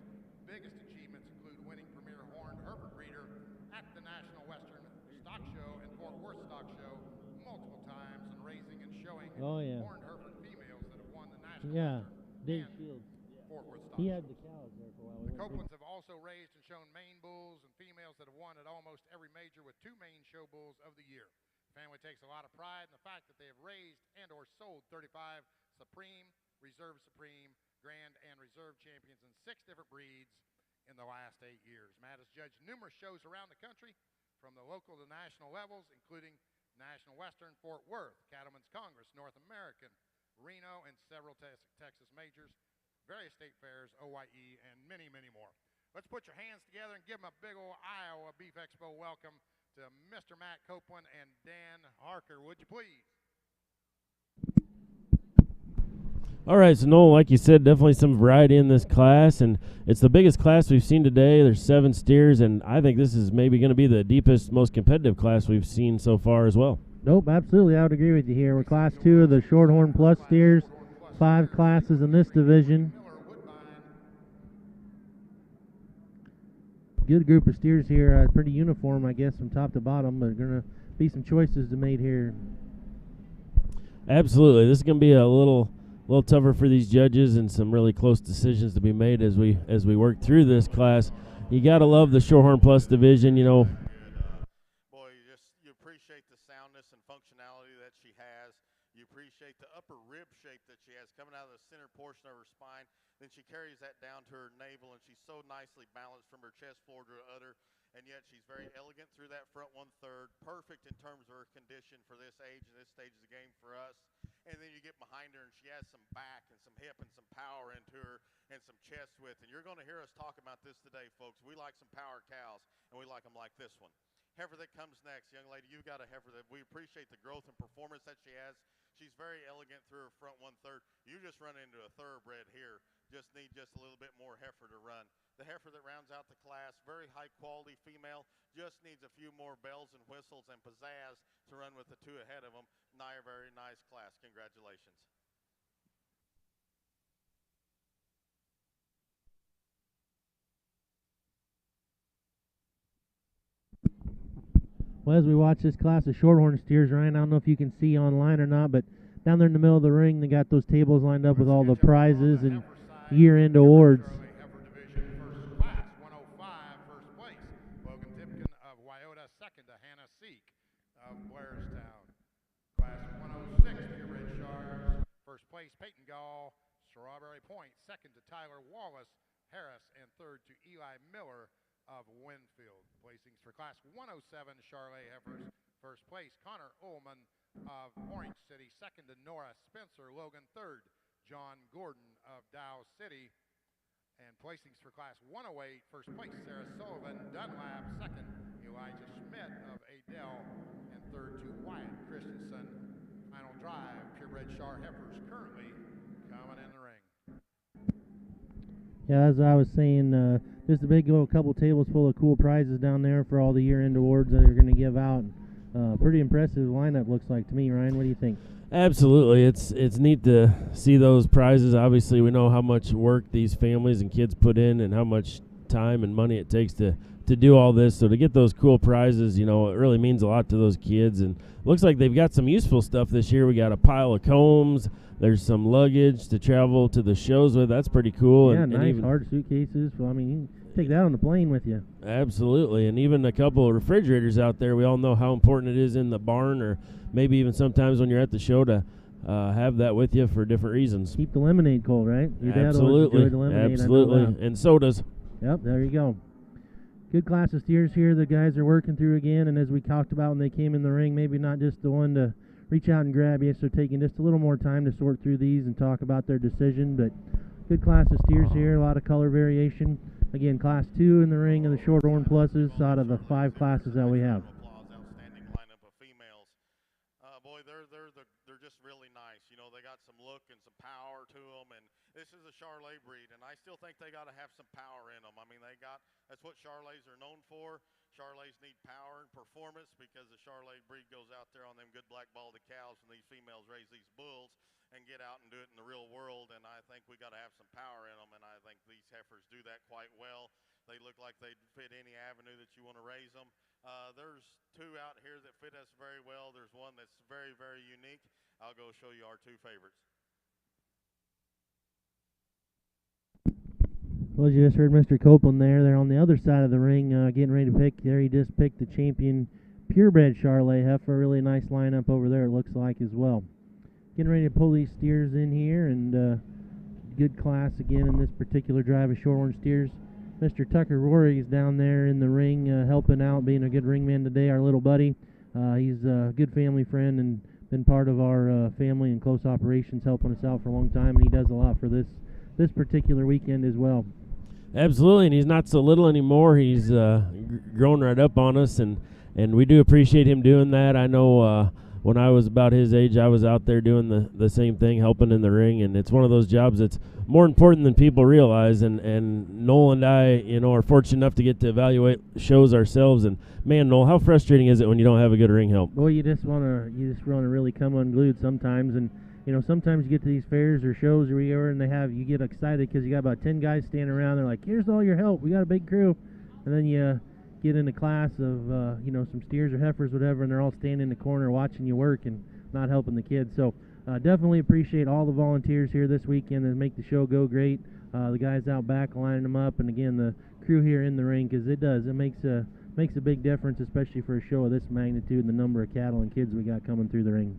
biggest achievements include winning Premier Horned Hereford Breeder at the National Western Stock Show and Fort Worth Stock Show multiple times, and raising and showing horned Hereford females that have won the National Western and Fort Worth Stock He Show. had the cows there for a while. The Copelands have also raised and shown Maine bulls and females that have won at almost every major, with 2 Maine show bulls of the year. The family takes a lot of pride in the fact that they have raised and or sold 35 Supreme, Reserve Supreme, Grand, and Reserve champions in 6 different breeds in the last 8 years. Matt has judged numerous shows around the country from the local to national levels, including National Western, Fort Worth, Cattlemen's Congress, North American, Reno, and several Texas majors, various state fairs, OYE, and many, many more. Let's put your hands together and give them a big old Iowa Beef Expo welcome to Mr. Matt Copeland and Dan Harker, would you please? All right, so Noel, like you said, definitely some variety in this class, and it's the biggest class we've seen today. There's 7 steers, and I think this is maybe going to be the deepest, most competitive class we've seen so far as well. Nope, absolutely. I would agree with you here. We're Class 2 of the Shorthorn Plus steers. 5 classes in this division. Good group of steers here. Pretty uniform, I guess, from top to bottom, but going to be some choices to made here. Absolutely. This is going to be a little tougher for these judges, and some really close decisions to be made as we work through this class. You got to love the Shorthorn Plus division, you know. Boy, you appreciate the soundness and functionality that she has. You appreciate the upper rib shape that she has coming out of the center portion of her spine. Then she carries that down to her navel, and she's so nicely balanced from her chest floor to her udder. And yet she's very elegant through that front 1/3, perfect in terms of her condition for this age and this stage of the game for us. And then you get behind her, and she has some back and some hip and some power into her and some chest width. And you're going to hear us talk about this today, folks. We like some power cows, and we like them like this one. Heifer that comes next, young lady, you've got a heifer that we appreciate the growth and performance that she has. She's very elegant through her front 1/3. You just run into a thoroughbred here. Just need just a little bit more heifer to run. The heifer that rounds out the class, very high quality female, just needs a few more bells and whistles and pizzazz to run with the 2 ahead of them. A very nice class. Congratulations. Well, as we watch this class of Shorthorn steers, Ryan, I don't know if you can see online or not, but down there in the middle of the ring, they got those tables lined up with all the prizes and year-end awards. Heifer division, first class, 105, first place. Logan Tipkin of Wyota, second to Hannah Seek of Blairstown. Class 106, purebred Shards, first place, Peyton Gall, Strawberry Point, second to Tyler Wallace Harris, and third to Eli Miller of Winfield. Placings for Class 107 Charolais heifers. First place place, Connor Ullman of Orange City. Second to Nora Spencer. Logan third. John Gordon of Dow City. And placings for Class 108, first place, Sarah Sullivan, Dunlap. Second, Elijah Schmidt of Adel. And third to Wyatt Christensen. Final drive, purebred Char heifers currently coming in the ring. Yeah, as I was saying, just a big couple tables full of cool prizes down there for all the year-end awards that are going to give out. Pretty impressive lineup looks like to me. Ryan, what do you think? Absolutely. It's neat to see those prizes. Obviously, we know how much work these families and kids put in and how much time and money it takes to do all this. So to get those cool prizes, you know, it really means a lot to those kids. And looks like they've got some useful stuff this year. We got a pile of combs. There's some luggage to travel to the shows with. That's pretty cool. Yeah, and nice even hard suitcases. Well, I mean, you can take that on the plane with you. Absolutely. And even a couple of refrigerators out there. We all know how important it is in the barn, or maybe even sometimes when you're at the show, to have that with you for different reasons. Keep the lemonade cold, right? Your dad Absolutely. always enjoyed the lemonade. Absolutely. I know that. And sodas. Yep, there you go. Good class of steers here the guys are working through again, and as we talked about when they came in the ring, maybe not just the one to reach out and grab you, so taking just a little more time to sort through these and talk about their decision, but good class of steers here, a lot of color variation. Again, Class 2 in the ring of the Shorthorn Pluses out of the 5 classes that we have. Outstanding lineup of females. Boy, they're just really nice. You know, they got some look and some power to them, and this is a Charolais breed, and I still think they got to have some power in them. I mean, that's what Charolais are known for. Charolais need power and performance because the Charolais breed goes out there on them good black balded cows, and these females raise these bulls and get out and do it in the real world, and I think we got to have some power in them, and I think these heifers do that quite well. They look like they'd fit any avenue that you want to raise them. There's 2 out here that fit us very well. There's one that's very, very unique. I'll go show you our 2 favorites. Well, as you just heard Mr. Copeland there, they're on the other side of the ring getting ready to pick. There he just picked the champion purebred Charolais heifer. Really nice lineup over there, it looks like, as well. Getting ready to pull these steers in here, and good class again in this particular drive of Shorthorn steers. Mr. Tucker Rory is down there in the ring helping out, being a good ringman today, our little buddy. He's a good family friend and been part of our family and close operations, helping us out for a long time, and he does a lot for this particular weekend as well. Absolutely, and he's not so little anymore. He's grown right up on us, and we do appreciate him doing that. I know when I was about his age, I was out there doing the same thing, helping in the ring, and it's one of those jobs that's more important than people realize. And Noel and I, you know, are fortunate enough to get to evaluate shows ourselves. And man, Noel, how frustrating is it when you don't have a good ring help? Well, you just want to really come unglued sometimes, and you know, sometimes you get to these fairs or shows or whatever, and you get excited because you got about 10 guys standing around. They're like, "Here's all your help. We got a big crew," and then you get in a class of some steers or heifers, whatever, and they're all standing in the corner watching you work and not helping the kids. So definitely appreciate all the volunteers here this weekend that make the show go great. The guys out back lining them up, and again the crew here in the ring, because it makes a big difference, especially for a show of this magnitude and the number of cattle and kids we got coming through the ring.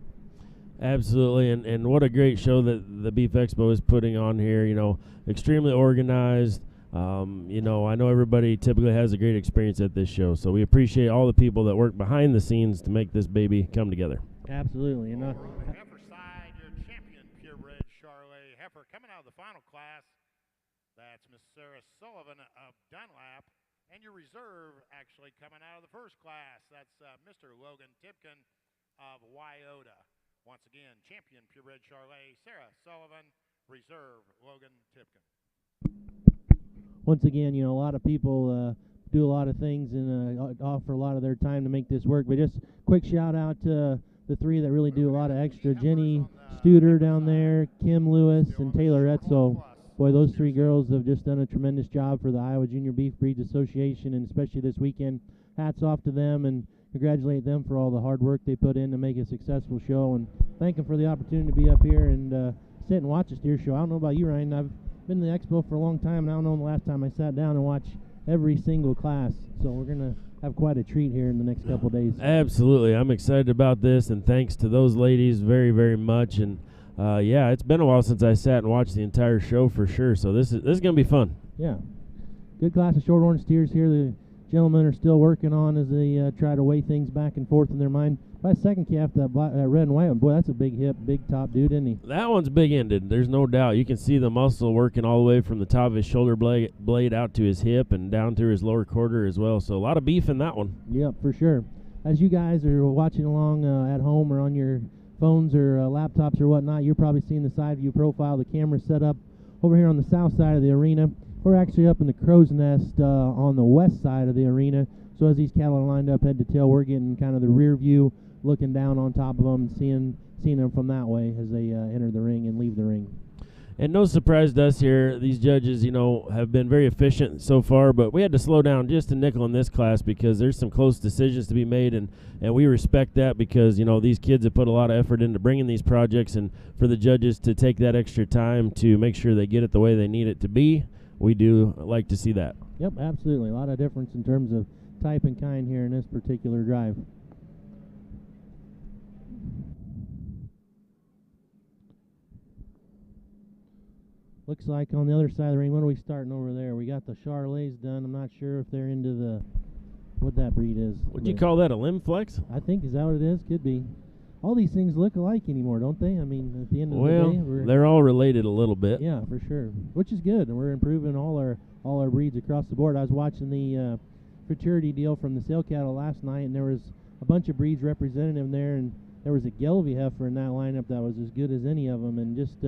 Absolutely, and what a great show that the Beef Expo is putting on here. You know, extremely organized. You know, I know everybody typically has a great experience at this show, so we appreciate all the people that work behind the scenes to make this baby come together. Absolutely. And over on the heifer side, your champion purebred Charolais heifer coming out of the final class. That's Miss Sarah Sullivan of Dunlap. And your reserve actually coming out of the first class. That's Mr. Logan Tipkin of Wyota. Once again, champion purebred Charolais, Sarah Sullivan, reserve Logan Tipkin. Once again, you know, a lot of people do a lot of things and offer a lot of their time to make this work. But just quick shout out to the 3 that really do a lot of extra. Jenny Studer down there, Kim Lewis, and Taylor Etzel. Boy, those 3 girls have just done a tremendous job for the Iowa Junior Beef Breeds Association, and especially this weekend. Hats off to them, and congratulate them for all the hard work they put in to make a successful show, and thank them for the opportunity to be up here and sit and watch a steer show. I don't know about you, Ryan. I've been to the Expo for a long time, and I don't know the last time I sat down and watched every single class. So we're going to have quite a treat here in the next couple of days. Absolutely. I'm excited about this, and thanks to those ladies very, very much. And, yeah, it's been a while since I sat and watched the entire show for sure, so this is going to be fun. Yeah. Good class of Shorthorn steers here. The gentlemen are still working on as they try to weigh things back and forth in their mind. By second calf, that red and white one, boy, that's a big hip, big top dude, isn't he? That one's big-ended. There's no doubt. You can see the muscle working all the way from the top of his shoulder blade out to his hip and down through his lower quarter as well. So a lot of beef in that one. Yep, for sure. As you guys are watching along at home or on your phones or laptops or whatnot, you're probably seeing the side view profile. The camera set up over here on the south side of the arena. We're actually up in the crow's nest on the west side of the arena. So as these cattle are lined up head to tail, we're getting kind of the rear view, looking down on top of them and seeing them from that way as they enter the ring and leave the ring. And no surprise to us here, these judges, have been very efficient so far, but we had to slow down just a nickel in this class because there's some close decisions to be made, and we respect that because, these kids have put a lot of effort into bringing these projects, and for the judges to take that extra time to make sure they get it the way they need it to be, we do like to see that. Yep, absolutely. A lot of difference in terms of type and kind here in this particular drive. Looks like on the other side of the ring, what are we starting over there? We got the Charolais done. I'm not sure if they're into what that breed is. Would you call that a limb flex? I think, is that what it is? Could be. All these things look alike anymore, don't they? I mean, at the end of the day, they're all related a little bit. Yeah, for sure, which is good, and we're improving all our breeds across the board. I was watching the futurity deal from the sale cattle last night, and there was a bunch of breeds represented in there, and there was a Gelbvieh heifer in that lineup that was as good as any of them, and just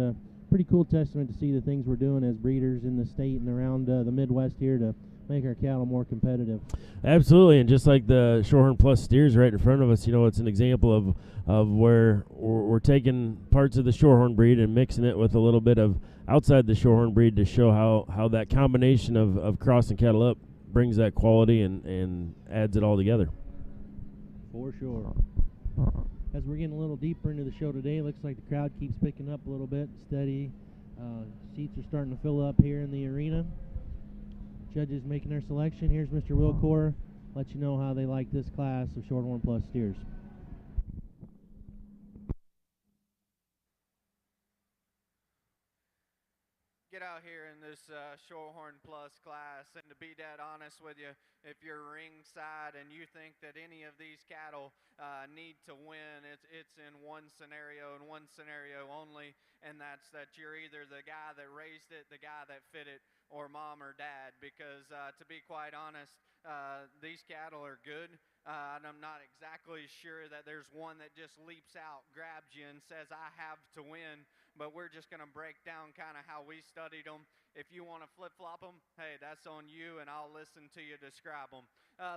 pretty cool testament to see the things we're doing as breeders in the state and around the Midwest here to make our cattle more competitive. Absolutely, and just like the Shorthorn Plus steers right in front of us, it's an example of where we're taking parts of the Shorthorn breed and mixing it with a little bit of outside the Shorthorn breed to show how that combination of crossing cattle up brings that quality and adds it all together. For sure. As we're getting a little deeper into the show today, looks like the crowd keeps picking up a little bit, steady. Seats are starting to fill up here in the arena. Judges making their selection. Here's Mr. Wilcor. Let you know how they like this class of Shorthorn Plus steers. Get out here in this Shorthorn Plus class, and to be dead honest with you, if you're ringside and you think that any of these cattle need to win, it's in one scenario and one scenario only, and that's that you're either the guy that raised it, the guy that fit it, or mom or dad, because to be quite honest, these cattle are good, and I'm not exactly sure that there's one that just leaps out, grabs you, and says, I have to win. But we're just going to break down kind of how we studied them. If you want to flip-flop them, hey, that's on you, and I'll listen to you describe them.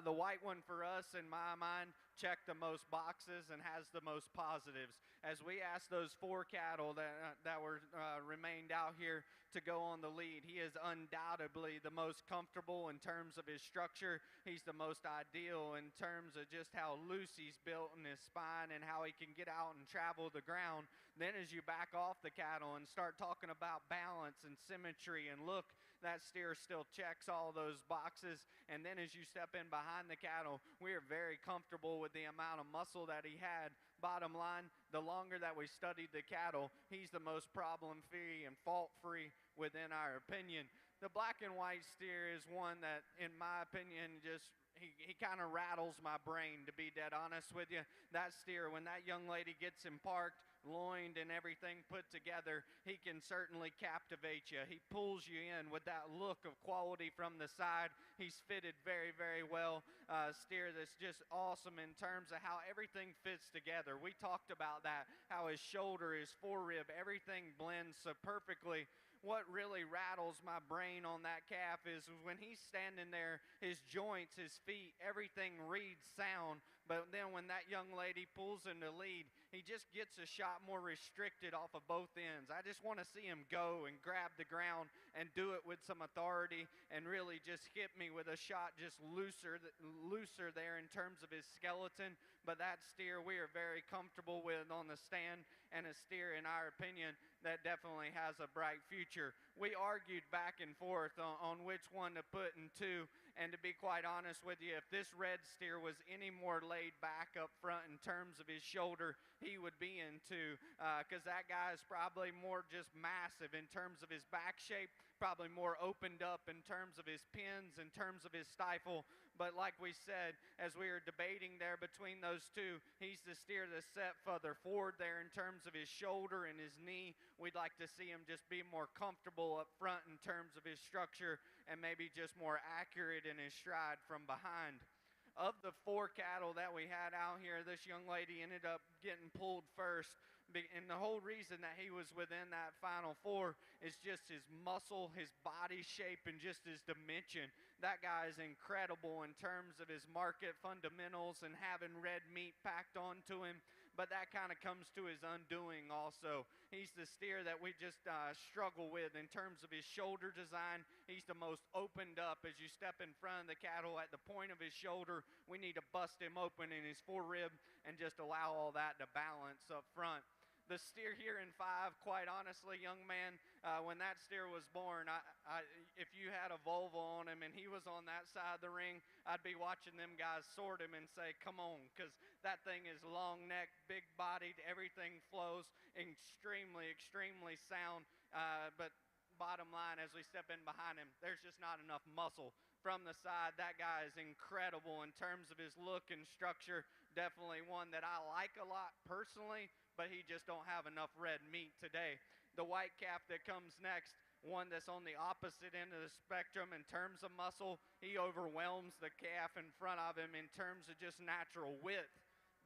The white one for us, in my mind, checked the most boxes and has the most positives. As we asked those 4 cattle that were remained out here to go on the lead, he is undoubtedly the most comfortable in terms of his structure. He's the most ideal in terms of just how loose he's built in his spine and how he can get out and travel the ground. Then as you back off the cattle and start talking about balance and symmetry and look, that steer still checks all those boxes. And then as you step in behind the cattle, we are very comfortable with the amount of muscle that he had. Bottom line, the longer that we studied the cattle, he's the most problem-free and fault-free within our opinion. The black and white steer is one that, in my opinion, just he kind of rattles my brain, to be dead honest with you. That steer, when that young lady gets him parked, loined and everything put together, he can certainly captivate you. He pulls you in with that look of quality from the side. He's fitted very, very well. Steer that's just awesome in terms of how everything fits together. We talked about that, how his shoulder, his forerib, everything blends so perfectly. What really rattles my brain on that calf is when he's standing there, his joints, his feet, everything reads sound. But then when that young lady pulls him to lead, he just gets a shot more restricted off of both ends. I just want to see him go and grab the ground and do it with some authority and really just hit me with a shot just looser there in terms of his skeleton. But that steer we are very comfortable with on the stand, and a steer, in our opinion, that definitely has a bright future. We argued back and forth on which one to put in 2. And to be quite honest with you, if this red steer was any more laid back up front in terms of his shoulder, he would be in 2, because that guy is probably more just massive in terms of his back shape, probably more opened up in terms of his pins, in terms of his stifle. But like we said, as we were debating there between those two, he's the steer that's set further forward there in terms of his shoulder and his knee. We'd like to see him just be more comfortable up front in terms of his structure and maybe just more accurate in his stride from behind. Of the 4 cattle that we had out here, this young lady ended up getting pulled first. And the whole reason that he was within that final 4 is just his muscle, his body shape, and just his dimension. That guy is incredible in terms of his market fundamentals and having red meat packed onto him. But that kind of comes to his undoing also. He's the steer that we just struggle with in terms of his shoulder design. He's the most opened up. As you step in front of the cattle at the point of his shoulder, we need to bust him open in his forerib and just allow all that to balance up front. The steer here in 5, quite honestly, young man, when that steer was born, if you had a Volvo on him and he was on that side of the ring, I'd be watching them guys sort him and say, come on, because that thing is long necked, big bodied, everything flows extremely, extremely sound. But bottom line, as we step in behind him, there's just not enough muscle. From the side, that guy is incredible in terms of his look and structure. Definitely one that I like a lot personally, but he just don't have enough red meat today. The white calf that comes next, one that's on the opposite end of the spectrum in terms of muscle, he overwhelms the calf in front of him in terms of just natural width.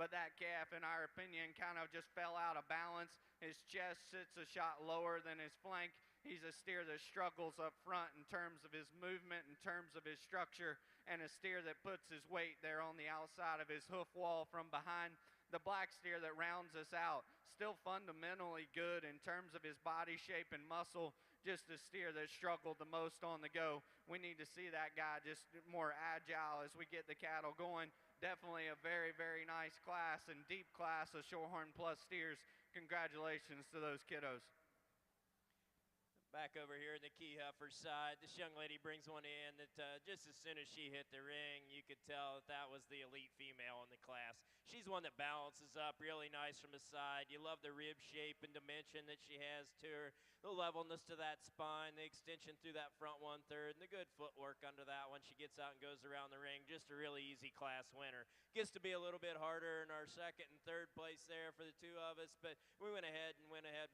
But that calf, in our opinion, kind of just fell out of balance. His chest sits a shot lower than his flank. He's a steer that struggles up front in terms of his movement, in terms of his structure, and a steer that puts his weight there on the outside of his hoof wall from behind. The black steer that rounds us out, still fundamentally good in terms of his body shape and muscle, just a steer that struggled the most on the go. We need to see that guy just more agile as we get the cattle going. Definitely a very, very nice class and deep class of Shorthorn Plus steers. Congratulations to those kiddos. Back over here in the key heifer side, this young lady brings one in that just as soon as she hit the ring, you could tell that that was the elite female in the class. She's one that balances up really nice from the side. You love the rib shape and dimension that she has to her, the levelness to that spine, the extension through that front 1/3, and the good footwork under that when she gets out and goes around the ring. Just a really easy class winner. Gets to be a little bit harder in our 2nd and 3rd place there for the 2 of us, but we went ahead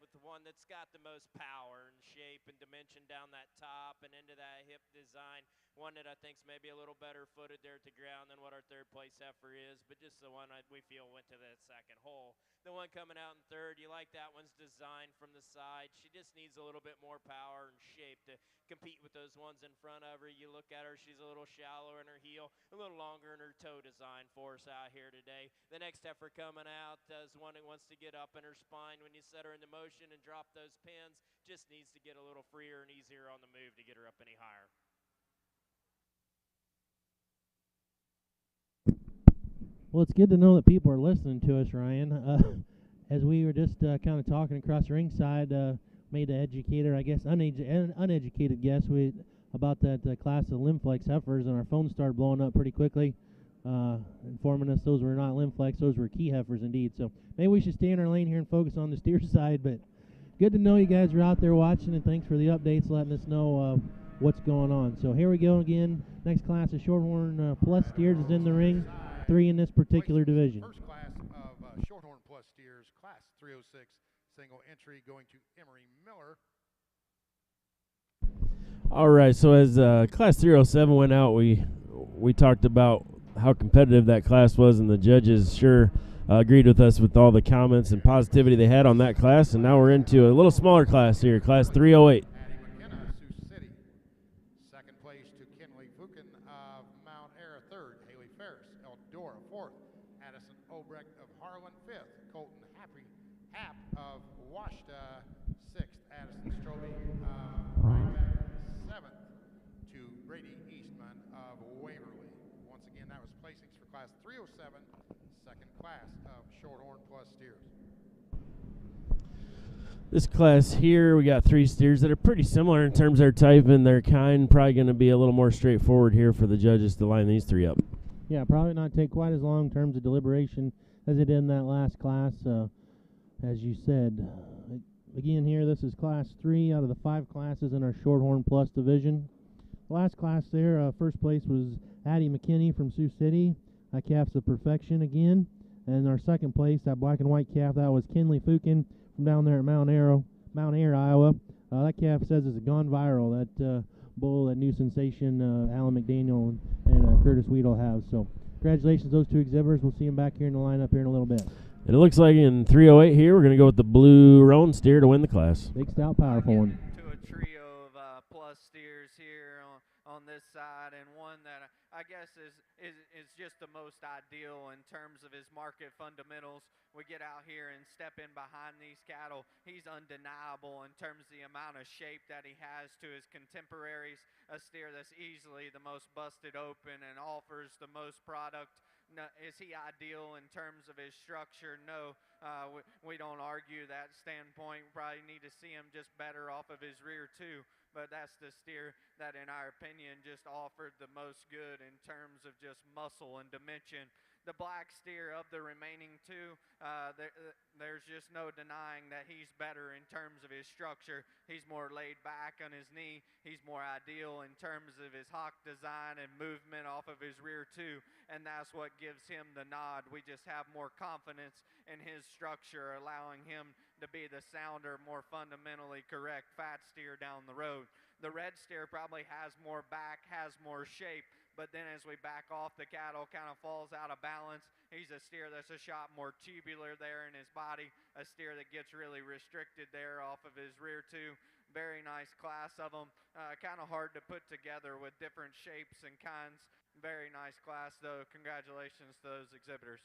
with the one that's got the most power and shape and dimension down that top and into that hip design. One that I think's maybe a little better footed there at the ground than what our 3rd place heifer is, but just the one we feel went to that 2nd hole. The one coming out in 3rd, you like that one's design from the side. She just needs a little bit more power and shape to compete with those ones in front of her. You look at her, she's a little shallower in her heel, a little longer in her toe design for us out here today. The next heifer coming out is one that wants to get up in her spine when you set her into motion and drop those pins. Just needs to get a little freer and easier on the move to get her up any higher. Well, it's good to know that people are listening to us, Ryan. As we were just kind of talking across the ringside, made an educated, I guess, uneducated guess about that class of Limflex heifers, and our phone started blowing up pretty quickly, informing us those were not Limflex, those were key heifers indeed. So maybe we should stay in our lane here and focus on the steer side, but good to know you guys are out there watching, and thanks for the updates, letting us know what's going on. So here we go again. Next class of Shorthorn Plus steers is in the ring. 3 in this particular division. First class of Shorthorn Plus steers, class 306, single entry going to Emery Miller. All right, so as class 307 went out, we talked about how competitive that class was, and the judges sure agreed with us with all the comments and positivity they had on that class. And now we're into a little smaller class here, class 308. Second place to Kenley Fukin of Mount Air, 3rd. Haley Ferris, Eldora, 4th. Addison Obrecht of Harlan, 5th. Colton Happ of Washta, 6th. Addison Strobe of Rhinebeck, 7th. To Brady Eastman of Waverly. Once again, that was placings for class 307, second class of Shorthorn Plus steers. This class here, we got 3 steers that are pretty similar in terms of their type and their kind. Probably going to be a little more straightforward here for the judges to line these 3 up. Yeah, probably not take quite as long in terms of deliberation as it did in that last class. As you said, again here, this is class 3 out of the 5 classes in our Shorthorn Plus division. last class there, first place was Addie McKinney from Sioux City. That calf's a perfection again. And our second place, that black and white calf, that was Kinley Fukin from down there at Mount Air, Iowa. That calf says it's gone viral. That bull, that new sensation, Alan McDaniel and Curtis Weedle have. So congratulations, those two exhibitors. We'll see them back here in the lineup here in a little bit. And it looks like in 308 here, we're going to go with the blue roan steer to win the class. Big, stout, powerful one. To a trio of plus steers here on this side, and one that I guess is just the most ideal in terms of his market fundamentals. We get out here and step in behind these cattle. He's undeniable in terms of the amount of shape that he has to his contemporaries. A steer that's easily the most busted open and offers the most product. No, is he ideal in terms of his structure? No, we don't argue that standpoint. We probably need to see him just better off of his rear too, but that's the steer that in our opinion just offered the most good in terms of just muscle and dimension. The black steer of the remaining two, there's just no denying that he's better in terms of his structure. He's more laid back on his knee. He's more ideal in terms of his hock design and movement off of his rear too, and that's what gives him the nod. We just have more confidence in his structure, allowing him to be the sounder, more fundamentally correct fat steer down the road. The red steer probably has more back, has more shape, but then as we back off, the cattle kind of falls out of balance. He's a steer that's a shot more tubular there in his body, a steer that gets really restricted there off of his rear too. Very nice class of them. Kind of hard to put together with different shapes and kinds. Very nice class though. Congratulations to those exhibitors.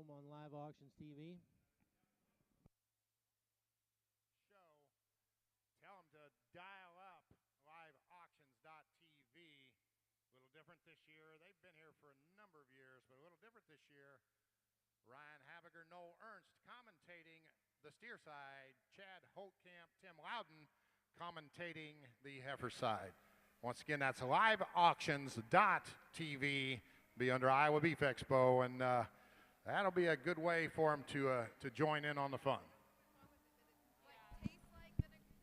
home on Live Auctions TV. Show. Tell them to dial up liveauctions.tv. A little different this year. They've been here for a number of years, but a little different this year. Ryan Habiger, Noel Ernst commentating the steer side. Chad Holtkamp, Tim Loudon commentating the heifer side. Once again, that's liveauctions.tv. Be under Iowa Beef Expo, and that'll be a good way for them to join in on the fun.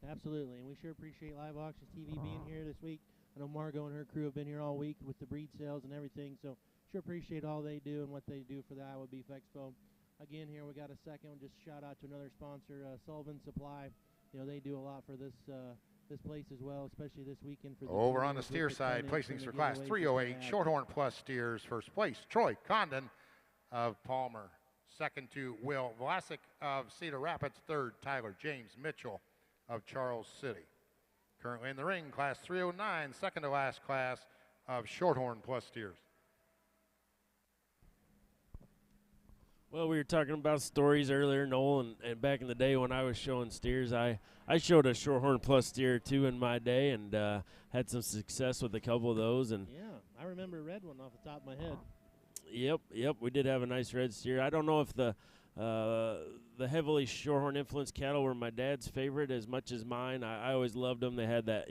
Absolutely, and we sure appreciate Live Auctions TV being here this week. I know Margot and her crew have been here all week with the breed sales and everything, so sure appreciate all they do and what they do for the Iowa Beef Expo. Again, here we got a second one. Just shout out to another sponsor, Sullivan Supply. You know, they do a lot for this this place as well, especially this weekend for the over on the steer side. Placings for class 308 Shorthorn Plus steers. First place, Troy Condon of Palmer. Second to Will Vlasic of Cedar Rapids. Third, Tyler James Mitchell of Charles City. Currently in the ring, class 309, second to last class of Shorthorn Plus steers. Well, we were talking about stories earlier, Noel, and back in the day when I was showing steers, I showed a Shorthorn Plus steer too in my day, and had some success with a couple of those. And yeah, I remember a red one off the top of my head. Yep, we did have a nice red steer. I don't know if the heavily Shorthorn influenced cattle were my dad's favorite as much as mine. I always loved them. They had that,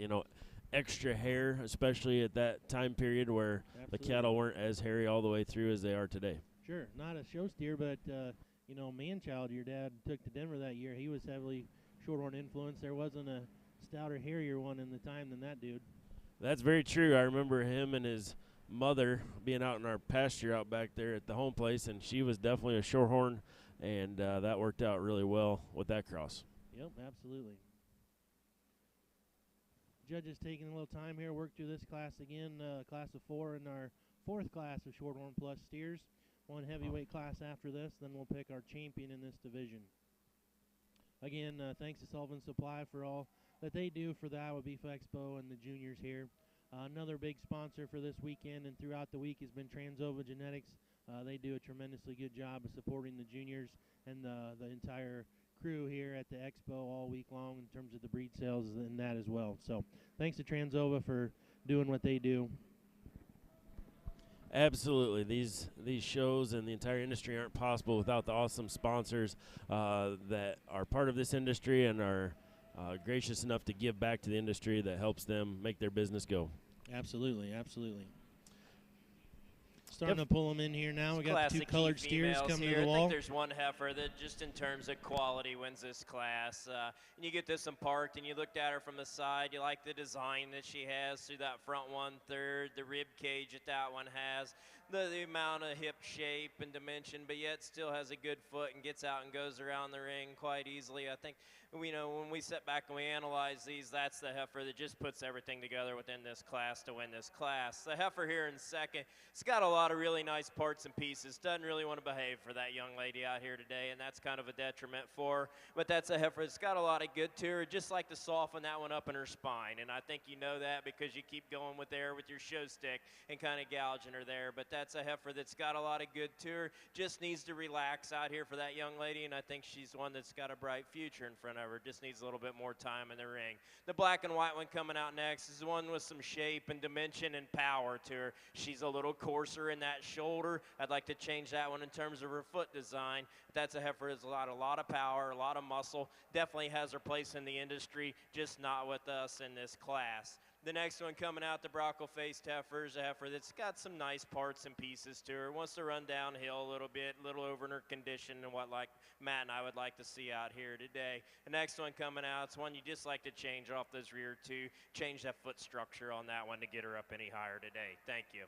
extra hair, especially at that time period where the cattle weren't as hairy all the way through as they are today. Sure, not a show steer, but, Manchild, your dad took to Denver that year. He was heavily Shorthorn influenced. There wasn't a stouter, hairier one in the time than that dude. That's very true. I remember him and his mother being out in our pasture out back there at the home place, and she was definitely a Shorthorn, and that worked out really well with that cross. Yep, absolutely. Judges taking a little time here, work through this class again, class of 4 in our 4th class of Shorthorn Plus steers. One heavyweight class after this, then we'll pick our champion in this division. Again, thanks to Sullivan Supply for all that they do for the Iowa Beef Expo and the juniors here. Another big sponsor for this weekend and throughout the week has been Transova Genetics. They do a tremendously good job of supporting the juniors and the entire crew here at the Expo all week long in terms of the breed sales and that as well. So thanks to Transova for doing what they do. Absolutely. These shows and the entire industry aren't possible without the awesome sponsors that are part of this industry and are gracious enough to give back to the industry that helps them make their business go. Absolutely, absolutely. Starting to pull them in here now. We got the 2 colored steers coming to the wall. I think there's one heifer that just in terms of quality wins this class. And you get this one parked and you looked at her from the side. You like the design that she has through that front 1/3, the rib cage that one has, the amount of hip shape and dimension, but yet still has a good foot and gets out and goes around the ring quite easily. I think when we sit back and we analyze these, that's the heifer that just puts everything together within this class to win this class. The heifer here in second, it's got a lot of really nice parts and pieces. Doesn't really want to behave for that young lady out here today, and that's kind of a detriment for her. But that's a heifer that's got a lot of good to her. Just like to soften that one up in her spine, and I think you know that because you keep going with your show stick and kind of gouging her there. But that's a heifer that's got a lot of good to her. Just needs to relax out here for that young lady, and I think she's one that's got a bright future in front of her. Just needs a little bit more time in the ring. The black and white one coming out next is one with some shape and dimension and power to her. She's a little coarser in that shoulder. I'd like to change that one in terms of her foot design. That's a heifer that's a lot of power, a lot of muscle. Definitely has her place in the industry, just not with us in this class. The next one coming out, the Brockle-faced heifer, is a heifer that's got some nice parts and pieces to her. Wants to run downhill a little bit, a little over in her condition and what like Matt and I would like to see out here today. The next one coming out, it's one you just like to change off those rear two, change that foot structure on that one to get her up any higher today. Thank you.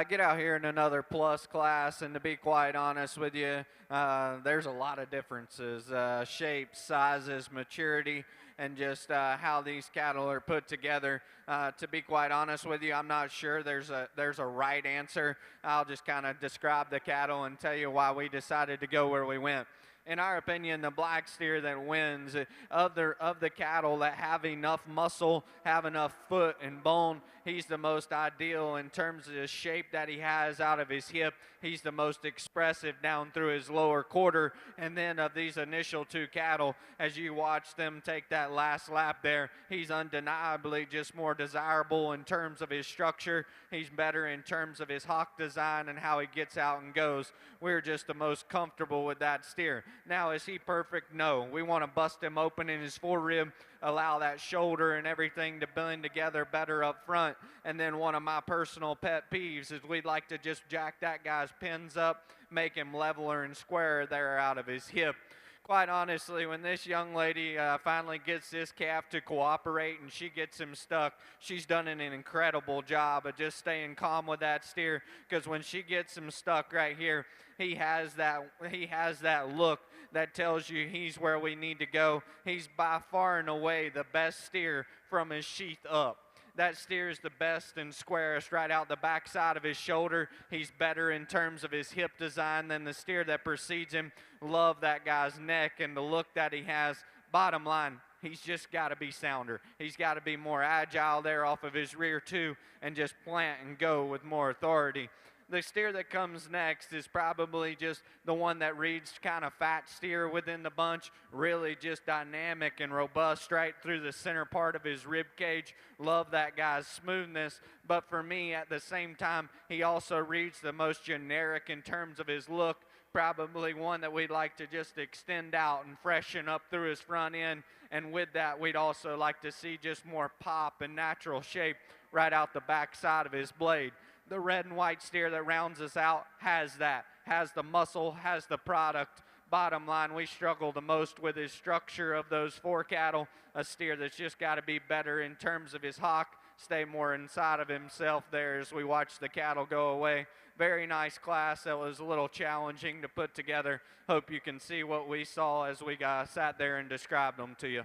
Get out here in another plus class, and to be quite honest with you, there's a lot of differences, shapes, sizes, maturity, and just how these cattle are put together. To be quite honest with you, I'm not sure there's a right answer. I'll just kind of describe the cattle and tell you why we decided to go where we went. in our opinion, the black steer that wins of the cattle that have enough muscle, have enough foot and bone. He's the most ideal in terms of the shape that he has out of his hip. He's the most expressive down through his lower quarter. And then of these initial two cattle, as you watch them take that last lap there, he's undeniably just more desirable in terms of his structure. He's better in terms of his hock design and how he gets out and goes. We're just the most comfortable with that steer. Now, is he perfect? No. We want to bust him open in his forerib, allow that shoulder and everything to blend together better up front. And then one of my personal pet peeves is we'd like to just jack that guy's pins up, make him leveler and squarer there out of his hip. Quite honestly, when this young lady finally gets this calf to cooperate and she gets him stuck, she's done an incredible job of just staying calm with that steer, because when she gets him stuck right here, he has that look that tells you he's where we need to go. He's by far and away the best steer from his sheath up. That steer is the best and squarest right out the backside of his shoulder. He's better in terms of his hip design than the steer that precedes him. Love that guy's neck and the look that he has. Bottom line, he's just got to be sounder. He's got to be more agile there off of his rear too, and just plant and go with more authority. The steer that comes next is probably just the one that reads kind of fat steer within the bunch, really just dynamic and robust right through the center part of his rib cage. Love that guy's smoothness, but for me at the same time, he also reads the most generic in terms of his look, probably one that we'd like to just extend out and freshen up through his front end, and with that, we'd also like to see just more pop and natural shape right out the back side of his blade. The red and white steer that rounds us out has that, has the muscle, has the product. Bottom line, we struggle the most with his structure of those four cattle. A steer that's just got to be better in terms of his hock, stay more inside of himself there as we watch the cattle go away. Very nice class that was a little challenging to put together. Hope you can see what we saw as we sat there and described them to you.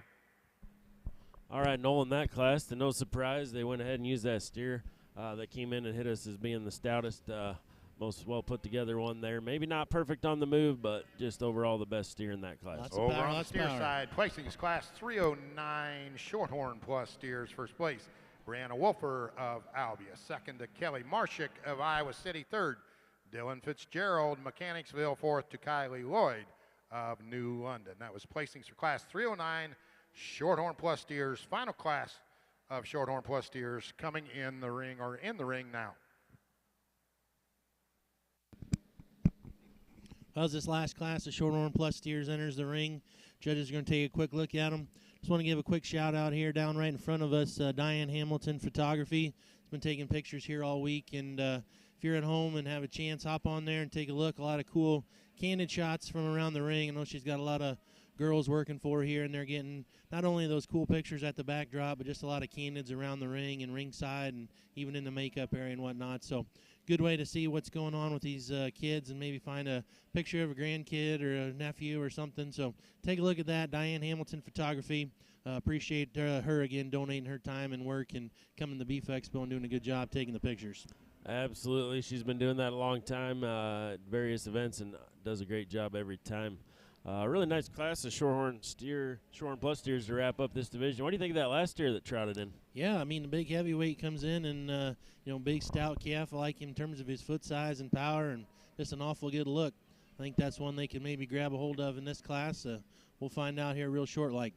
All right, Noel, in that class, to no surprise, they went ahead and used that steer that came in and hit us as being the stoutest, most well put together one there. Maybe not perfect on the move, but just overall the best steer in that class. Over on the steer side, placing his class 309 Shorthorn Plus steers. First place, Brianna Wolfer of Albia. Second to Kelly Marshik of Iowa City. Third, Dylan Fitzgerald, Mechanicsville. Fourth to Kylie Lloyd of New London. That was placings for class 309 Shorthorn Plus steers. Final class of Shorthorn Plus steers coming in the ring, or in the ring now. As this last class of Shorthorn Plus steers enters the ring, judges are going to take a quick look at them. Just want to give a quick shout out here down right in front of us, Diane Hamilton Photography. Has been taking pictures here all week, and if you're at home and have a chance, hop on there and take a look. A lot of cool candid shots from around the ring. I know she's got a lot of girls working for her here, and they're getting not only those cool pictures at the backdrop, but just a lot of candids around the ring and ringside and even in the makeup area and whatnot. So good way to see what's going on with these kids and maybe find a picture of a grandkid or a nephew or something. So take a look at that, Diane Hamilton Photography. Appreciate her again donating her time and work and coming to Beef Expo and doing a good job taking the pictures. Absolutely. She's been doing that a long time at various events and does a great job every time. Really nice class of Shorthorn Plus steers to wrap up this division. What do you think of that last steer that trotted in? Yeah, I mean, the big heavyweight comes in and, big stout calf. I like him in terms of his foot size and power and just an awful good look. I think that's one they can maybe grab a hold of in this class. We'll find out here real short like.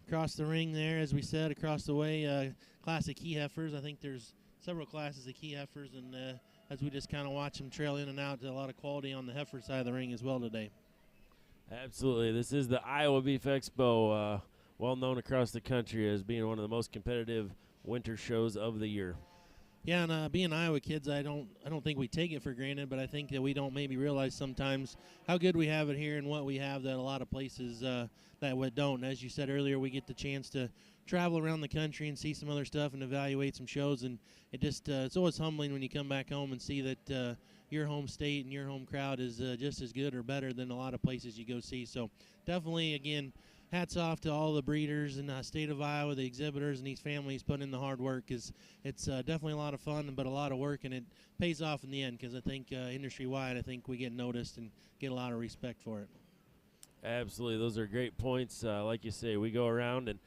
Across the ring there, as we said, across the way, class of key heifers. I think there's several classes of key heifers, and as we just kind of watch them trail in and out, a lot of quality on the heifer side of the ring as well today. Absolutely. This is the Iowa Beef Expo, well known across the country as being one of the most competitive winter shows of the year. Yeah, and being Iowa kids, I don't think we take it for granted, but I think that we don't maybe realize sometimes how good we have it here and what we have that a lot of places that we don't. And as you said earlier, we get the chance to travel around the country and see some other stuff and evaluate some shows, and it just it's always humbling when you come back home and see that your home state and your home crowd is just as good or better than a lot of places you go see. So definitely, again, hats off to all the breeders in the state of Iowa, the exhibitors, and these families putting in the hard work. Because it's definitely a lot of fun, but a lot of work, and it pays off in the end. Because I think industry-wide, I think we get noticed and get a lot of respect for it. Absolutely, those are great points. Like you say, we go around and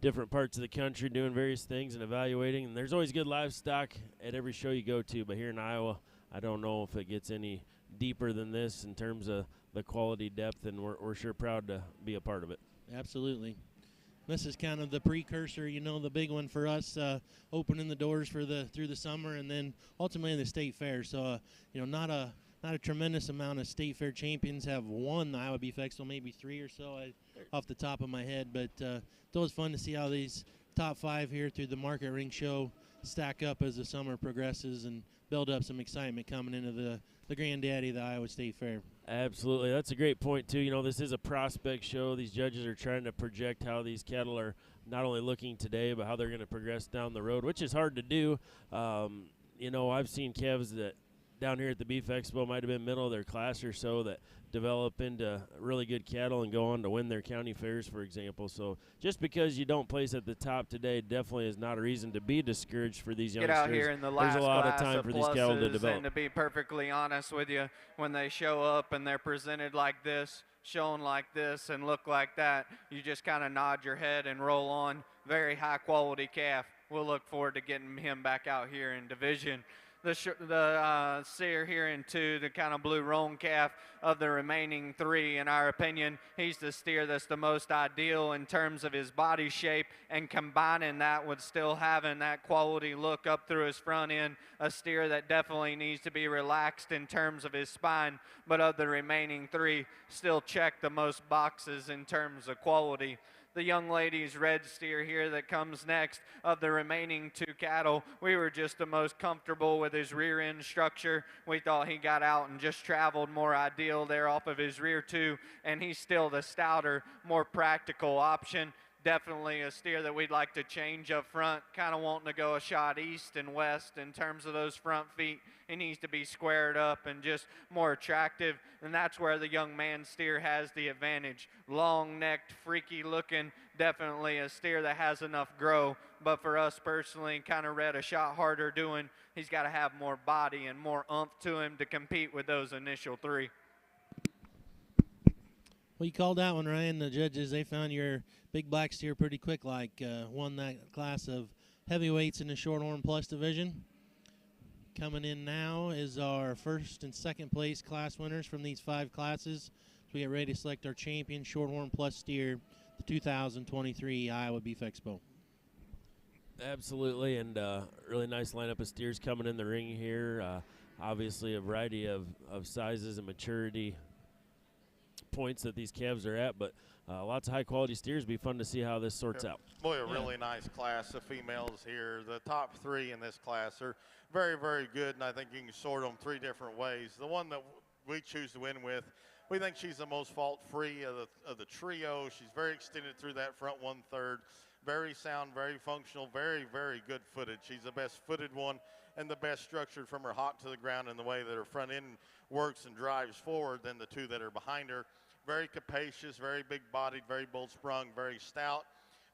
different parts of the country doing various things and evaluating, and there's always good livestock at every show you go to. But here in Iowa, I don't know if it gets any deeper than this in terms of the quality depth, and we're sure proud to be a part of it. Absolutely. This is kind of the precursor, the big one for us, opening the doors for through the summer, and then ultimately the state fair. So, not a tremendous amount of state fair champions have won the Iowa Beef Expo, maybe 3 or so off the top of my head. But it's always fun to see how these top 5 here through the Market Ring Show stack up as the summer progresses and build up some excitement coming into the granddaddy of the Iowa State Fair. Absolutely. That's a great point, too. This is a prospect show. These judges are trying to project how these cattle are not only looking today, but how they're going to progress down the road, which is hard to do. I've seen calves that down here at the Beef Expo might have been middle of their class or so that develop into really good cattle and go on to win their county fairs, for example. So just because you don't place at the top today definitely is not a reason to be discouraged for these youngsters. Get out here in the last There's a lot of class time for these cattle to develop. And to be perfectly honest with you, when they show up and they're presented like this, shown like this, and look like that, you just kind of nod your head and roll on. Very high quality calf. We'll look forward to getting him back out here in division. The steer here in 2, the kind of blue roan calf of the remaining 3, in our opinion, he's the steer that's the most ideal in terms of his body shape, and combining that with still having that quality look up through his front end, a steer that definitely needs to be relaxed in terms of his spine, but of the remaining 3, still check the most boxes in terms of quality. The young lady's red steer here that comes next of the remaining 2 cattle, we were just the most comfortable with his rear end structure. We thought he got out and just traveled more ideal there off of his rear 2, and he's still the stouter, more practical option. Definitely a steer that we'd like to change up front, kind of wanting to go a shot east and west in terms of those front feet. He needs to be squared up and just more attractive, and that's where the young man steer has the advantage. Long-necked, freaky looking, definitely a steer that has enough grow, but for us personally, kind of read a shot harder doing, he's got to have more body and more oomph to him to compete with those initial 3. Well, you called that one, Ryan. The judges, they found your big black steer pretty quick, won that class of heavyweights in the Shorthorn Plus division. Coming in now is our first and second place class winners from these 5 classes. So we get ready to select our champion Shorthorn Plus steer, the 2023 Iowa Beef Expo. Absolutely, and really nice lineup of steers coming in the ring here. Obviously a variety of sizes and maturity points that these calves are at, but lots of high quality steers. Be fun to see how this sorts out. Boy, a really nice class of females here. The top 3 in this class are very, very good, and I think you can sort them 3 different ways. The one that we choose to win with, we think she's the most fault-free of the trio. She's very extended through that front 1/3. Very sound, very functional, very, very good footed. She's the best footed one and the best structured from her hock to the ground in the way that her front end works and drives forward than the 2 that are behind her. Very capacious, very big-bodied, very bold-sprung, very stout.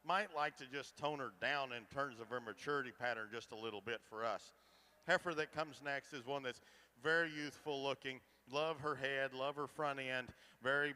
Might like to just tone her down in terms of her maturity pattern just a little bit for us. Heifer that comes next is one that's very youthful-looking. Love her head, love her front end. Very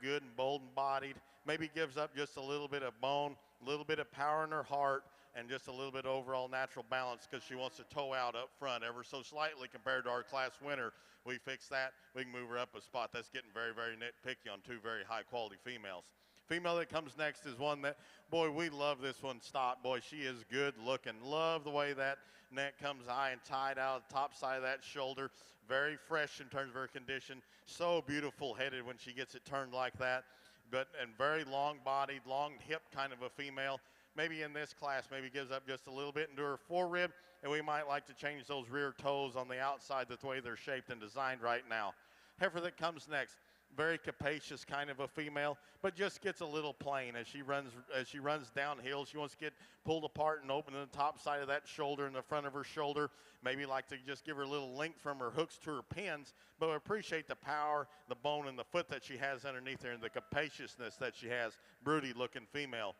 good and bold and bodied. Maybe gives up just a little bit of bone, a little bit of power in her heart, and just a little bit of overall natural balance because she wants to toe out up front ever so slightly compared to our class winner. We fix that, we can move her up a spot. That's getting very, very nitpicky on 2 very high quality females. Female that comes next is one that, boy, we love this one. Stop, boy, she is good looking. Love the way that neck comes high and tied out the top side of that shoulder. Very fresh in terms of her condition. So beautiful headed when she gets it turned like that. And very long bodied, long hip kind of a female. Maybe in this class, maybe gives up just a little bit into her forerib, and we might like to change those rear toes on the outside the way they're shaped and designed right now. Heifer that comes next, very capacious kind of a female, but just gets a little plain as she runs downhill. She wants to get pulled apart and open the top side of that shoulder and the front of her shoulder. Maybe like to just give her a little length from her hooks to her pins, but we appreciate the power, the bone, and the foot that she has underneath there and the capaciousness that she has. Broody looking female.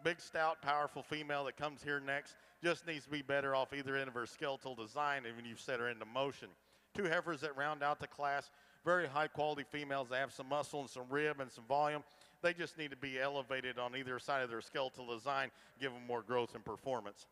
Big, stout, powerful female that comes here next. Just needs to be better off either end of her skeletal design and when you set her into motion. Two heifers that round out the class. Very high quality females that have some muscle and some rib and some volume. They just need to be elevated on either side of their skeletal design, give them more growth and performance.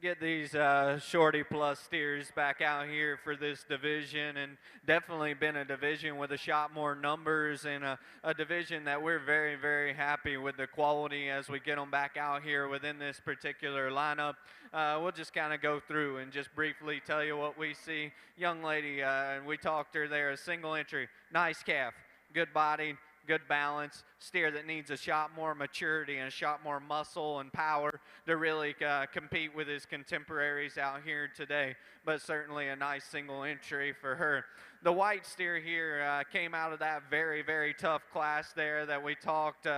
Get these shorty plus steers back out here for this division, and definitely been a division with a shot more numbers and a division that we're very, very happy with the quality as we get them back out here within this particular lineup. We'll just kind of go through and just briefly tell you what we see. Young lady, we talked her there, a single entry, nice calf, good body, good balance, steer that needs a shot more maturity and a shot more muscle and power to really compete with his contemporaries out here today, but certainly a nice single entry for her. The white steer here came out of that very, very tough class there that we talked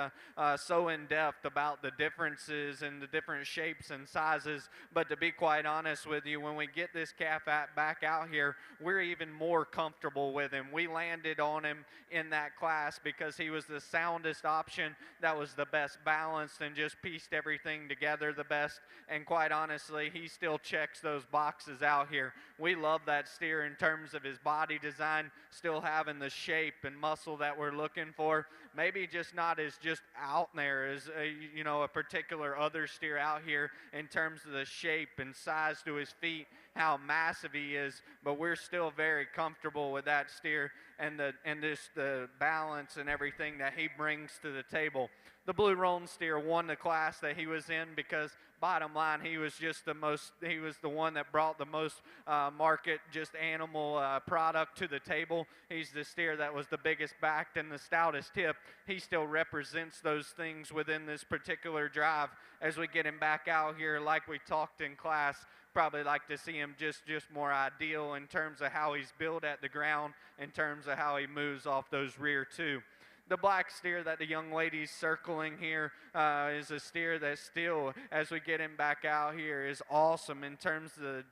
so in depth about the differences and the different shapes and sizes, but to be quite honest with you, when we get this calf back out here, we're even more comfortable with him. We landed on him in that class because he was the soundest option, that was the best balanced and just pieced everything together the best, and quite honestly, he still checks those boxes out here. We love that steer in terms of his body design, still having the shape and muscle that we're looking for. Maybe just not as just out there as a particular other steer out here in terms of the shape and size to his feet, how massive he is, but we're still very comfortable with that steer and the balance and everything that he brings to the table. The blue roan steer won the class that he was in because bottom line, he was the one that brought the most market just animal product to the table. He's the steer that was the biggest backed and the stoutest hip. He still represents those things within this particular drive. As we get him back out here like we talked in class, probably like to see him just more ideal in terms of how he's built at the ground, in terms of how he moves off those rear two. The black steer that the young lady's circling here is a steer that still, as we get him back out here, is awesome in terms of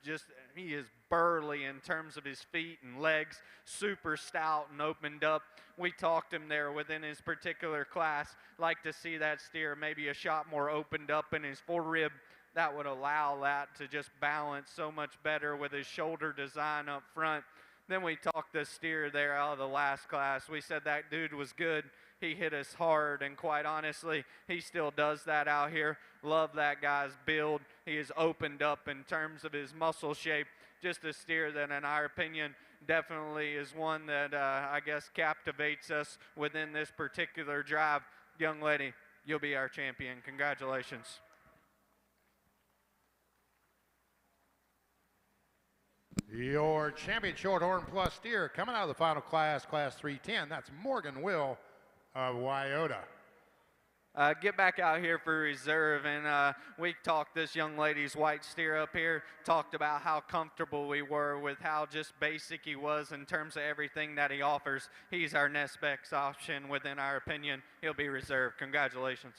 he is burly in terms of his feet and legs, super stout and opened up. We talked him there within his particular class. Like to see that steer maybe a shot more opened up in his forerib. That would allow that to just balance so much better with his shoulder design up front. Then we talked the steer there out of the last class. We said that dude was good. He hit us hard, and quite honestly, he still does that out here. Love that guy's build. He is opened up in terms of his muscle shape. Just a steer that, in our opinion, definitely is one that I guess captivates us within this particular drive. Young lady, you'll be our champion. Congratulations. Your champion Shorthorn plus steer coming out of the final class, class 310. That's Morgan Will of Wyota. Get back out here for reserve, and we talked this young lady's white steer up here, talked about how comfortable we were with how just basic he was in terms of everything that he offers. He's our next best option within our opinion. He'll be reserved. Congratulations.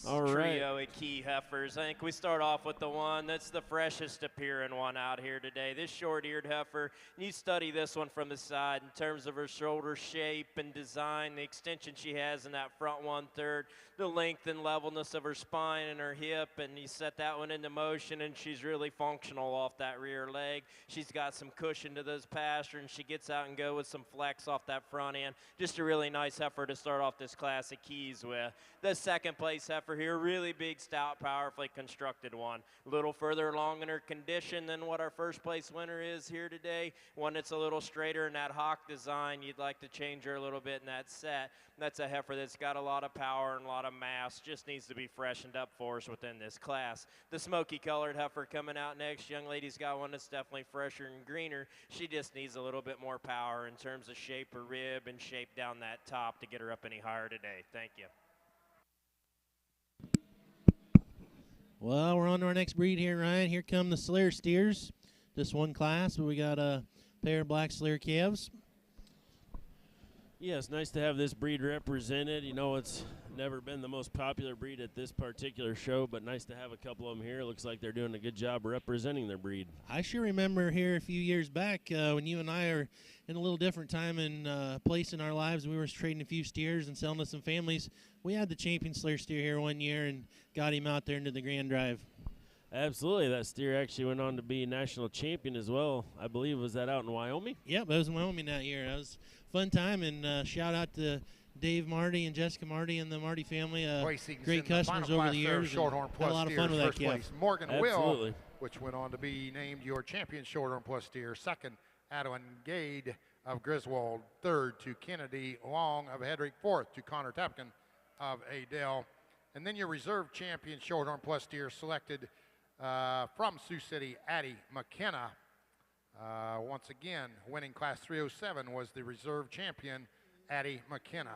All right. Trio of key heifers. I think we start off with the one that's the freshest appearing one out here today. This short-eared heifer, you study this one from the side in terms of her shoulder shape and design, the extension she has in that front 1/3, the length and levelness of her spine and her hip, and you set that one into motion, and she's really functional off that rear leg. She's got some cushion to those pastures, and she gets out and go with some flex off that front end. Just a really nice heifer to start off this class of keys with. The second place heifer here, really big, stout, powerfully constructed one. A little further along in her condition than what our first place winner is here today. One that's a little straighter in that hawk design. You'd like to change her a little bit in that set. That's a heifer that's got a lot of power and a lot of mass. Just needs to be freshened up for us within this class. The smoky colored heifer coming out next. Young lady's got one that's definitely fresher and greener. She just needs a little bit more power in terms of shape her rib and shape down that top to get her up any higher today. Thank you. Well, we're on to our next breed here, Ryan. Here come the Slayer steers. Just one class, but we got a pair of black Slayer calves. Yeah, it's nice to have this breed represented. You know, it's never been the most popular breed at this particular show, but nice to have a couple of them here. It looks like they're doing a good job representing their breed. I sure remember here a few years back when you and I are in a little different time and place in our lives. We were trading a few steers and selling to some families. We had the champion Slayer steer here one year and got him out there into the Grand Drive. Absolutely. That steer actually went on to be national champion as well. I believe, was that out in Wyoming? Yep, it was in Wyoming that year. That was a fun time, and shout out to Dave Marty and Jessica Marty and the Marty family. Great customers over the years. Shorthorn Had a lot of fun with that calf. Place, Morgan Absolutely. Will, which went on to be named your champion Shorthorn Plus steer. Second, Adwin Gade of Griswold. Third to Kennedy Long of Hedrick. Fourth to Connor Tapkin of Adel. And then your reserve champion Shorthorn Plus steer selected from Sioux City, Addie McKenna. Once again, winning class 307 was the reserve champion, Addie McKenna.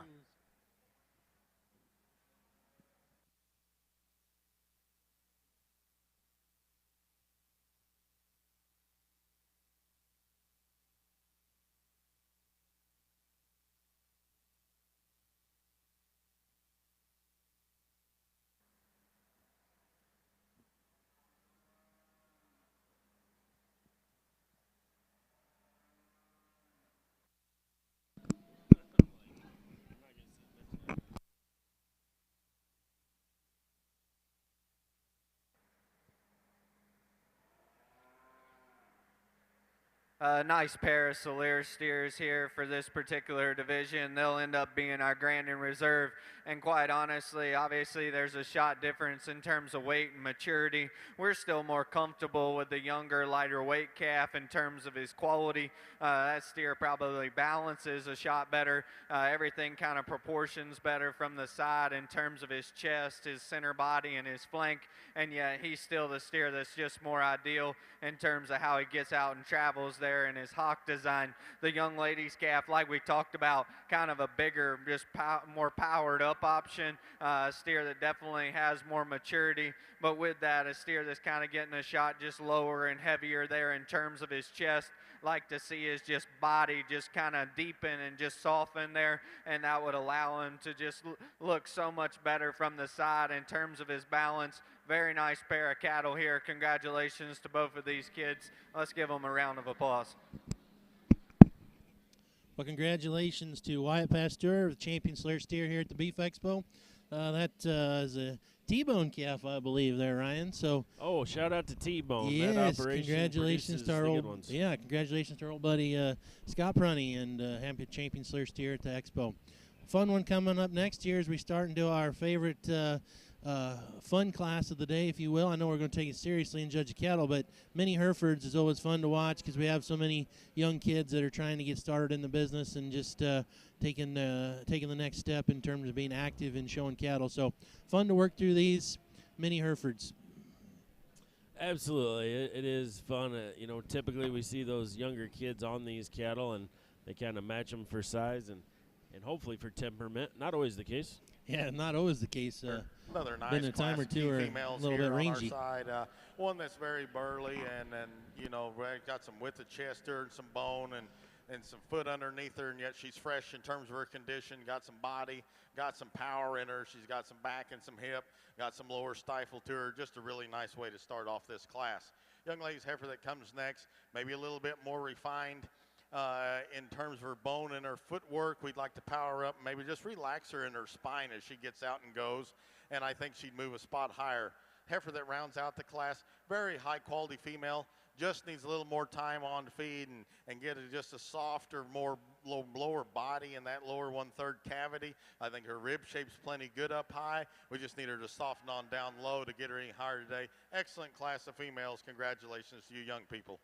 Nice pair of Solaire steers here for this particular division. They'll end up being our Grandin Reserve. And quite honestly, obviously, there's a shot difference in terms of weight and maturity. We're still more comfortable with the younger, lighter weight calf in terms of his quality. That steer probably balances a shot better. Everything kind of proportions better from the side in terms of his chest, his center body, and his flank. And yet he's still the steer that's just more ideal in terms of how he gets out and travels there in his hawk design. The young lady's calf, like we talked about, kind of a bigger, just more powered up option, a steer that definitely has more maturity, but with that, a steer that's kind of getting a shot just lower and heavier there in terms of his chest. Like to see his just body just kind of deepen and just soften there, and that would allow him to just look so much better from the side in terms of his balance. Very nice pair of cattle here. Congratulations to both of these kids. Let's give them a round of applause. Well, congratulations to Wyatt Pasteur, the champion Slayer steer here at the Beef Expo. That is a T-bone calf, I believe, there, Ryan. So, shout out to T-bone. Yes, that operation congratulations to our good old, ones. congratulations to our old buddy Scott Prunty and happy champion Slayer steer at the Expo. Fun one coming up next year as we start into our favorite fun class of the day, if you will. I know we're going to take it seriously and judge the cattle, but mini Herefords is always fun to watch because we have so many young kids that are trying to get started in the business and just taking the next step in terms of being active and showing cattle. So fun to work through these mini Herefords. Absolutely, it is fun. Typically we see those younger kids on these cattle, and they kind of match them for size and hopefully for temperament. Not always the case. Yeah, not always the case. Another nice been a time or two, or a little bit rangy. On our side. One that's very burly and got some width of chest to her and some bone and some foot underneath her, and yet she's fresh in terms of her condition. Got some body, got some power in her. She's got some back and some hip, got some lower stifle to her. Just a really nice way to start off this class. Young lady's heifer that comes next, maybe a little bit more refined. In terms of her bone and her footwork, we'd like to power her up, maybe just relax her in her spine as she gets out and goes, and I think she'd move a spot higher. Heifer that rounds out the class, very high quality female, just needs a little more time on feed and get just a softer, more lower body in that lower 1/3 cavity. I think her rib shape's plenty good up high. We just need her to soften on down low to get her any higher today. Excellent class of females. Congratulations to you young people.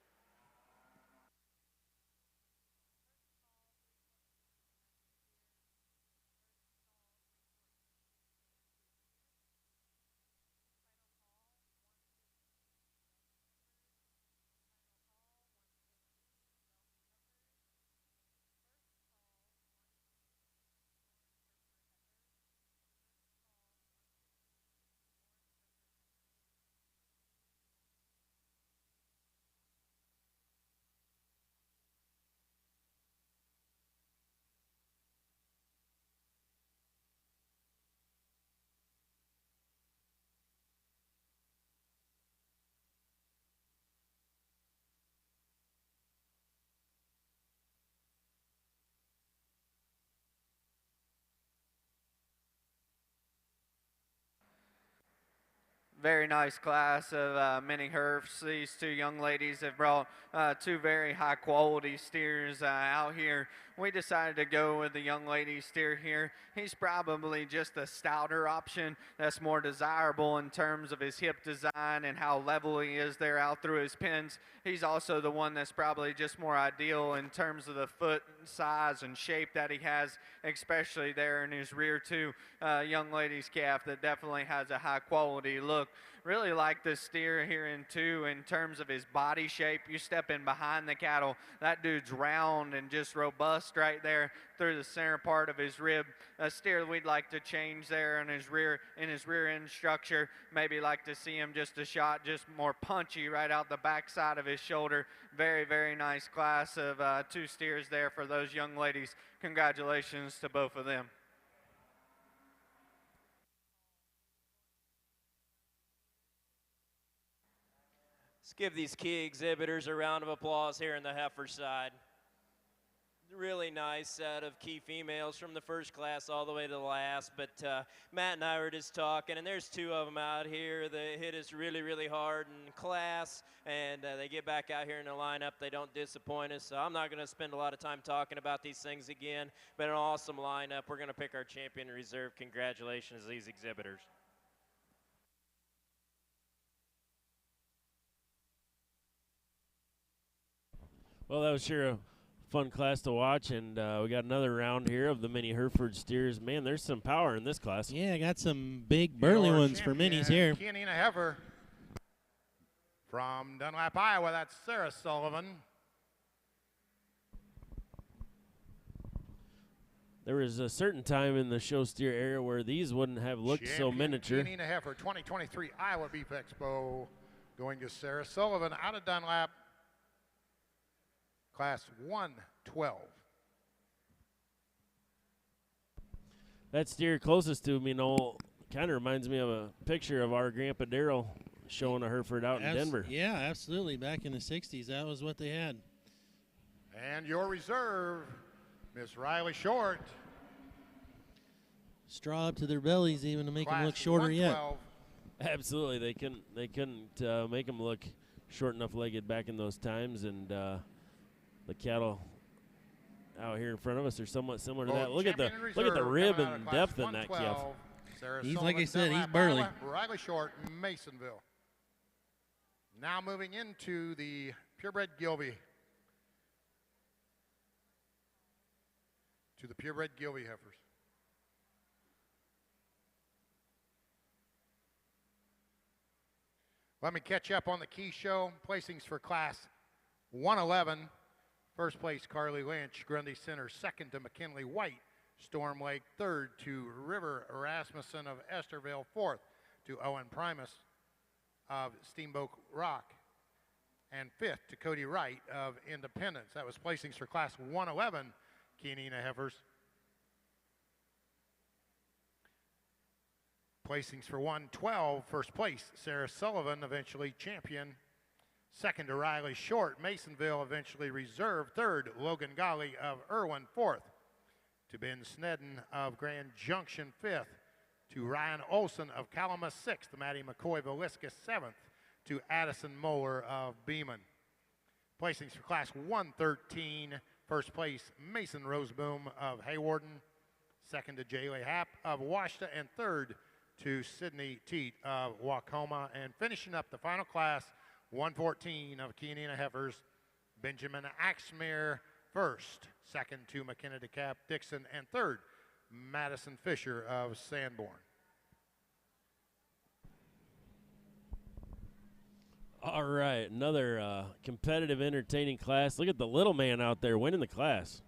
Very nice class of mini herfs. These two young ladies have brought two very high quality steers out here. We decided to go with the young lady steer here. He's probably just a stouter option that's more desirable in terms of his hip design and how level he is there out through his pins. He's also the one that's probably just more ideal in terms of the foot size and shape that he has, especially there in his rear two young lady's calf that definitely has a high quality look. Really like this steer here in two in terms of his body shape. You step in behind the cattle, that dude's round and just robust right there through the center part of his rib. A steer we'd like to change there in his rear end structure. Maybe like to see him just a shot just more punchy right out the backside of his shoulder. Very, very nice class of two steers there for those young ladies. Congratulations to both of them. Let's give these key exhibitors a round of applause here in the heifer side. Really nice set of key females from the first class all the way to the last. But Matt and I were just talking, and there's two of them out here that hit us really, really hard in class, and they get back out here in the lineup. They don't disappoint us. So I'm not going to spend a lot of time talking about these things again, but an awesome lineup. We're going to pick our champion in reserve. Congratulations to these exhibitors. Well, that was sure a fun class to watch, and we got another round here of the mini Hereford steers. Man, there's some power in this class. Yeah, I got some big burly ones for minis here. Kianina heifer from Dunlap, Iowa. That's Sarah Sullivan. There was a certain time in the show steer era where these wouldn't have looked so miniature. Kianina heifer 2023 Iowa Beef Expo going to Sarah Sullivan out of Dunlap. Class 112. That steer closest to me, Noel, kind of reminds me of a picture of our Grandpa Darrell showing a Hereford out in Denver. Yeah, absolutely. Back in the 60s, that was what they had. And your reserve, Miss Riley Short. Straw up to their bellies even to make Class them look shorter yet. Absolutely. They couldn't make them look short enough legged back in those times, and the cattle out here in front of us are somewhat similar to that. Look at the rib and depth in that calf. He's, like I said, he's burly. Riley Short, Masonville. Now moving into the purebred Gilby. To the purebred Gilby heifers. Let me catch up on the key show. Placings for class 111. First place, Carly Lynch, Grundy Center. Second to McKinley White, Storm Lake. Third to River Rasmussen of Esterville. Fourth to Owen Primus of Steamboat Rock. And fifth to Cody Wright of Independence. That was placings for class 111, Kianina heifers. Placings for 112, first place, Sarah Sullivan, eventually champion. Second to Riley Short, Masonville, eventually reserve. Third, Logan Golly of Irwin. Fourth to Ben Snedden of Grand Junction. Fifth to Ryan Olson of Kalama. Sixth to Maddie McCoy of Villisca. Seventh to Addison Moeller of Beeman. Placings for class 113, first place, Mason Roseboom of Haywarden. Second to Jaylee Happ of Washita. And third to Sydney Teat of Wacoma. And finishing up the final class, 114 of Kianina heifers, Benjamin Axmere first, second to McKenna DeKalb Dixon, and third, Madison Fisher of Sanborn. All right, another competitive, entertaining class. Look at the little man out there winning the class.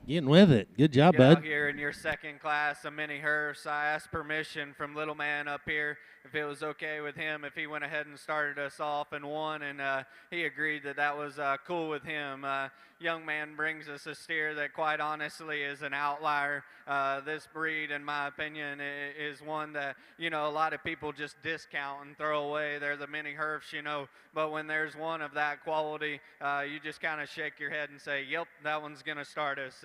Getting with it. Good job, Get bud. out here in your second class of mini herfs. I asked permission from little man up here if it was okay with him if he went ahead and started us off and won, and he agreed that that was cool with him. Young man brings us a steer that quite honestly is an outlier. This breed, in my opinion, is one that, you know, a lot of people just discount and throw away. They're the mini herfs, you know, but when there's one of that quality, you just kind of shake your head and say, yep, that one's going to start us.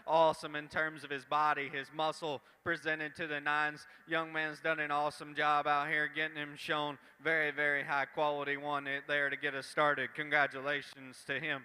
awesome in terms of his body, his muscle presented to the nines. Young man's done an awesome job out here getting him shown. Very, very high quality one there to get us started. Congratulations to him.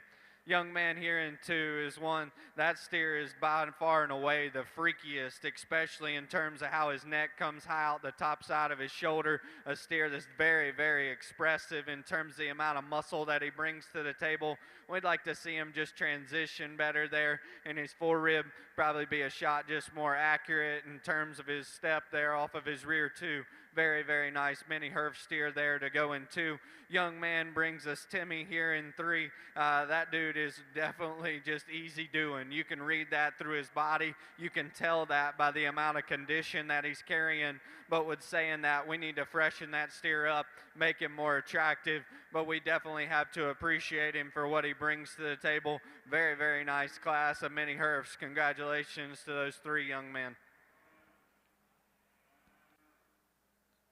Young man here in 2 is one. That steer is by far and away the freakiest, especially in terms of how his neck comes high out the top side of his shoulder. A steer that's very, very expressive in terms of the amount of muscle that he brings to the table. We'd like to see him just transition better there, and his forerib probably be a shot just more accurate in terms of his step there off of his rear too. Very, very nice mini Herf steer there to go in 2. Young man brings us Timmy here in 3. That dude is definitely just easy doing. You can read that through his body. You can tell that by the amount of condition that he's carrying. But with saying that, we need to freshen that steer up, make him more attractive. But we definitely have to appreciate him for what he brings to the table. Very, very nice class of mini Herfs. Congratulations to those 3 young men.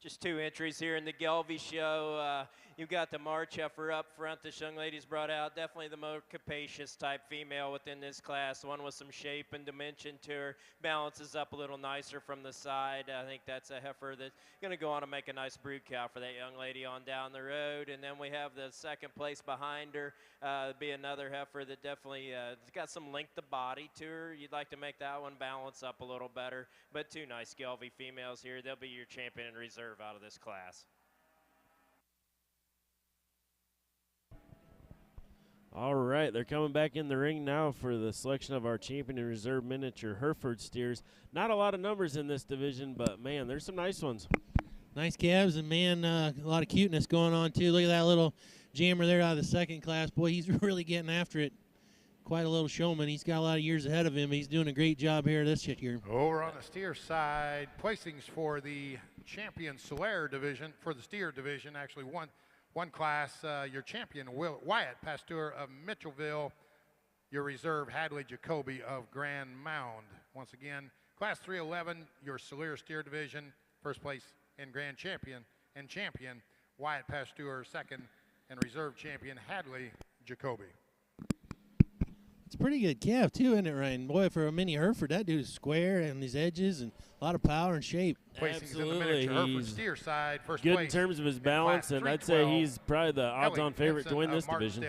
Just 2 entries here in the Gelby show. You've got the March heifer up front this young lady's brought out. Definitely the more capacious type female within this class. One with some shape and dimension to her. Balances up a little nicer from the side. I think that's a heifer that's going to go on and make a nice brood cow for that young lady on down the road. And then we have the second place behind her. Be another heifer that definitely has got some length of body to her. You'd like to make that one balance up a little better. But 2 nice Gelby females here. They'll be your champion and reserve out of this class. All right, they're coming back in the ring now for the selection of our champion and reserve miniature Hereford steers. Not a lot of numbers in this division, but, man, there's some nice ones. Nice calves, and, man, a lot of cuteness going on, too. Look at that little jammer there out of the second class. Boy, he's really getting after it. Quite a little showman. He's got a lot of years ahead of him. He's doing a great job here this year. Over on the steer side, placings for the champion Solaire division, for the steer division, actually one class, your champion Wyatt Pasteur of Mitchellville, your reserve Hadley Jacoby of Grand Mound. Once again, class 311, your Solaire steer division, first place and grand champion Wyatt Pasteur, second and reserve champion Hadley Jacoby. It's a pretty good calf, too, isn't it, Ryan? Boy, for a mini Hereford, that dude is square and these edges and a lot of power and shape. Absolutely. He's steer side, first good place in terms of his balance, and I'd say he's probably the odds-on favorite to win this division.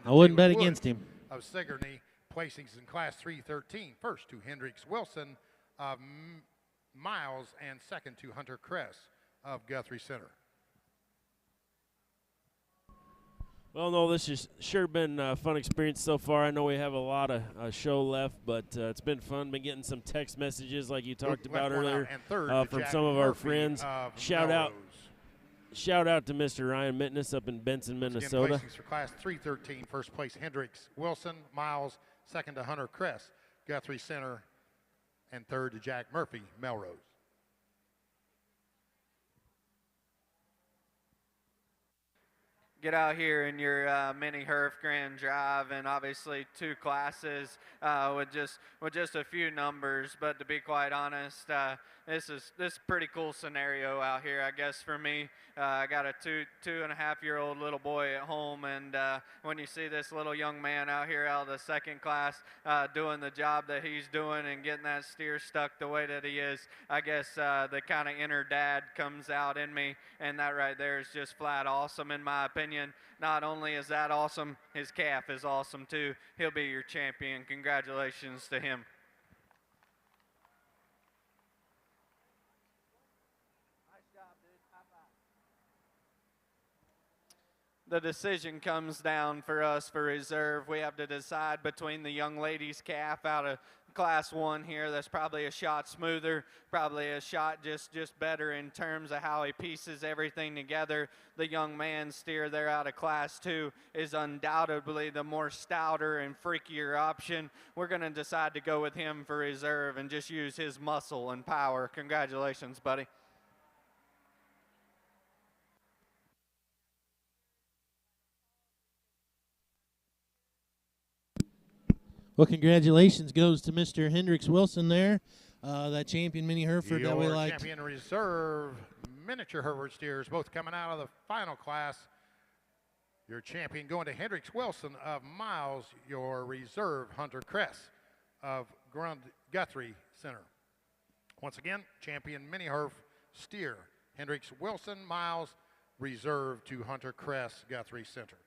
I wouldn't bet against him. Of Sigourney, placings in class 313. First to Hendricks Wilson of Miles, and second to Hunter Kress of Guthrie Center. Well, no, this has sure been a fun experience so far. I know we have a lot of show left, but it's been fun. Been getting some text messages like you talked about earlier from some of our friends. Shout out to Mr. Ryan Mitness up in Benson, Minnesota. Placings for class 313. First place Hendricks Wilson, Miles. Second to Hunter Kress, Guthrie Center, and third to Jack Murphy, Melrose. Get out here in your mini Herf Grand Drive, and obviously 2 classes with just a few numbers. But to be quite honest, this is pretty cool scenario out here, I guess, for me. I got a 2.5-year-old little boy at home, and when you see this little young man out here out of the second class doing the job that he's doing and getting that steer stuck the way that he is, I guess the kind of inner dad comes out in me, and that right there is just flat awesome in my opinion. Not only is that awesome, his calf is awesome too. He'll be your champion. Congratulations to him. The decision comes down for us for reserve. We have to decide between the young lady's calf out of class 1 here. That's probably a shot smoother, probably a shot just better in terms of how he pieces everything together. The young man steer there out of class 2 is undoubtedly the more stouter and freakier option. We're going to decide to go with him for reserve and just use his muscle and power. Congratulations, buddy. Well, congratulations goes to Mr. Hendricks Wilson there, that champion mini Hereford that we liked. Champion reserve miniature Hereford steers, both coming out of the final class. Your champion going to Hendricks Wilson of Miles, your reserve Hunter Kress of Guthrie Center. Once again, champion mini herf steer, Hendricks Wilson Miles, reserved to Hunter Cress, Guthrie Center.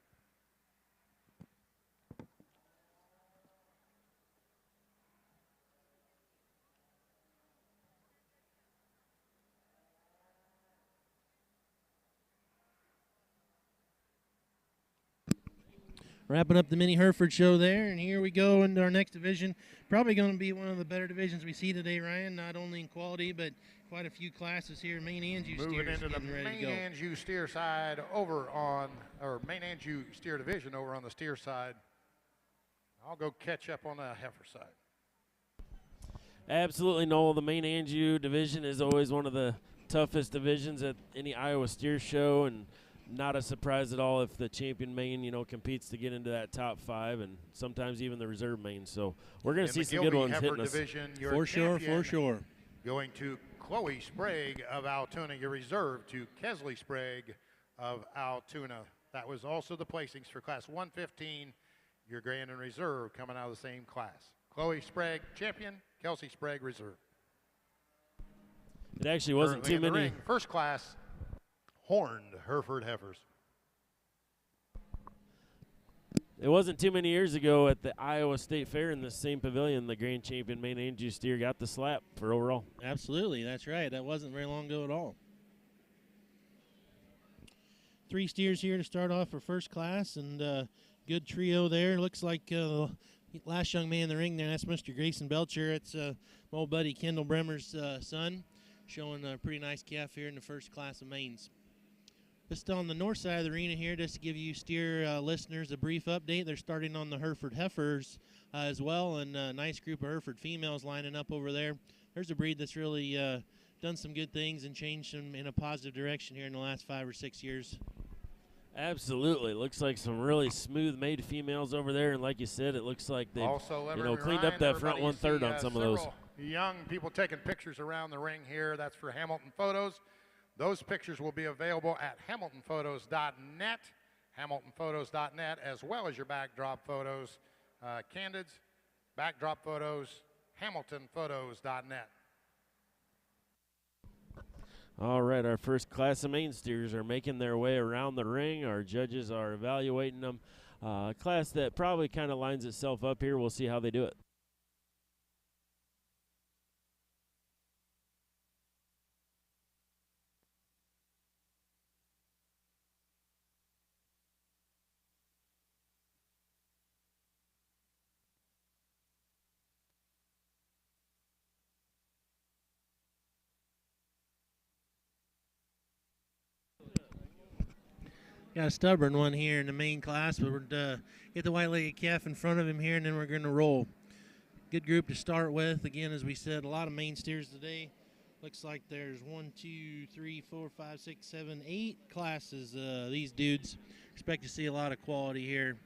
Wrapping up the mini Hereford show there, and here we go into our next division. Probably going to be one of the better divisions we see today, Ryan, not only in quality, but quite a few classes here. Main Anjou steers Moving into the ready main Anjou steer side over on, or main Anjou steer division over on the steer side. I'll go catch up on the heifer side. Absolutely, Noel. The main Anjou division is always one of the toughest divisions at any Iowa steer show, and not a surprise at all if the champion main, competes to get into that top 5, and sometimes even the reserve main. So we're going to see some good ones hitting us. Division, for sure. Going to Chloe Sprague of Altoona. Your reserve to Kesley Sprague of Altoona. That was also the placings for class 115. Your grand and reserve coming out of the same class. Chloe Sprague champion, Kelsey Sprague reserve. It actually wasn't too many. First class horned Hereford heifers. It wasn't too many years ago at the Iowa State Fair in the same pavilion, the grand champion main Anjou steer got the slap for overall. Absolutely, that's right. That wasn't very long ago at all. 3 steers here to start off for first class, and good trio there. Looks like last young man in the ring there, that's Mr. Grayson Belcher. It's my old buddy Kendall Bremer's son, showing a pretty nice calf here in the first class of mains. Just on the north side of the arena here, just to give you steer listeners a brief update. They're starting on the Hereford heifers as well, and a nice group of Hereford females lining up over there. There's a breed that's really done some good things and changed them in a positive direction here in the last 5 or 6 years. Absolutely. Looks like some really smooth-made females over there, and like you said, it looks like they've cleaned up that front 1/3 on some of those. Young people taking pictures around the ring here. That's for Hamilton Photos. Those pictures will be available at hamiltonphotos.net, hamiltonphotos.net, as well as your backdrop photos, candids, backdrop photos, hamiltonphotos.net. All right, our first class of main steers are making their way around the ring. Our judges are evaluating them. A class that probably kind of lines itself up here. We'll see how they do it. Got a stubborn one here in the main class, but we're get the white-legged calf in front of him here, and then we're going to roll. Good group to start with. Again, as we said, a lot of main steers today. Looks like there's 1, 2, 3, 4, 5, 6, 7, 8 classes. These dudes expect to see a lot of quality here.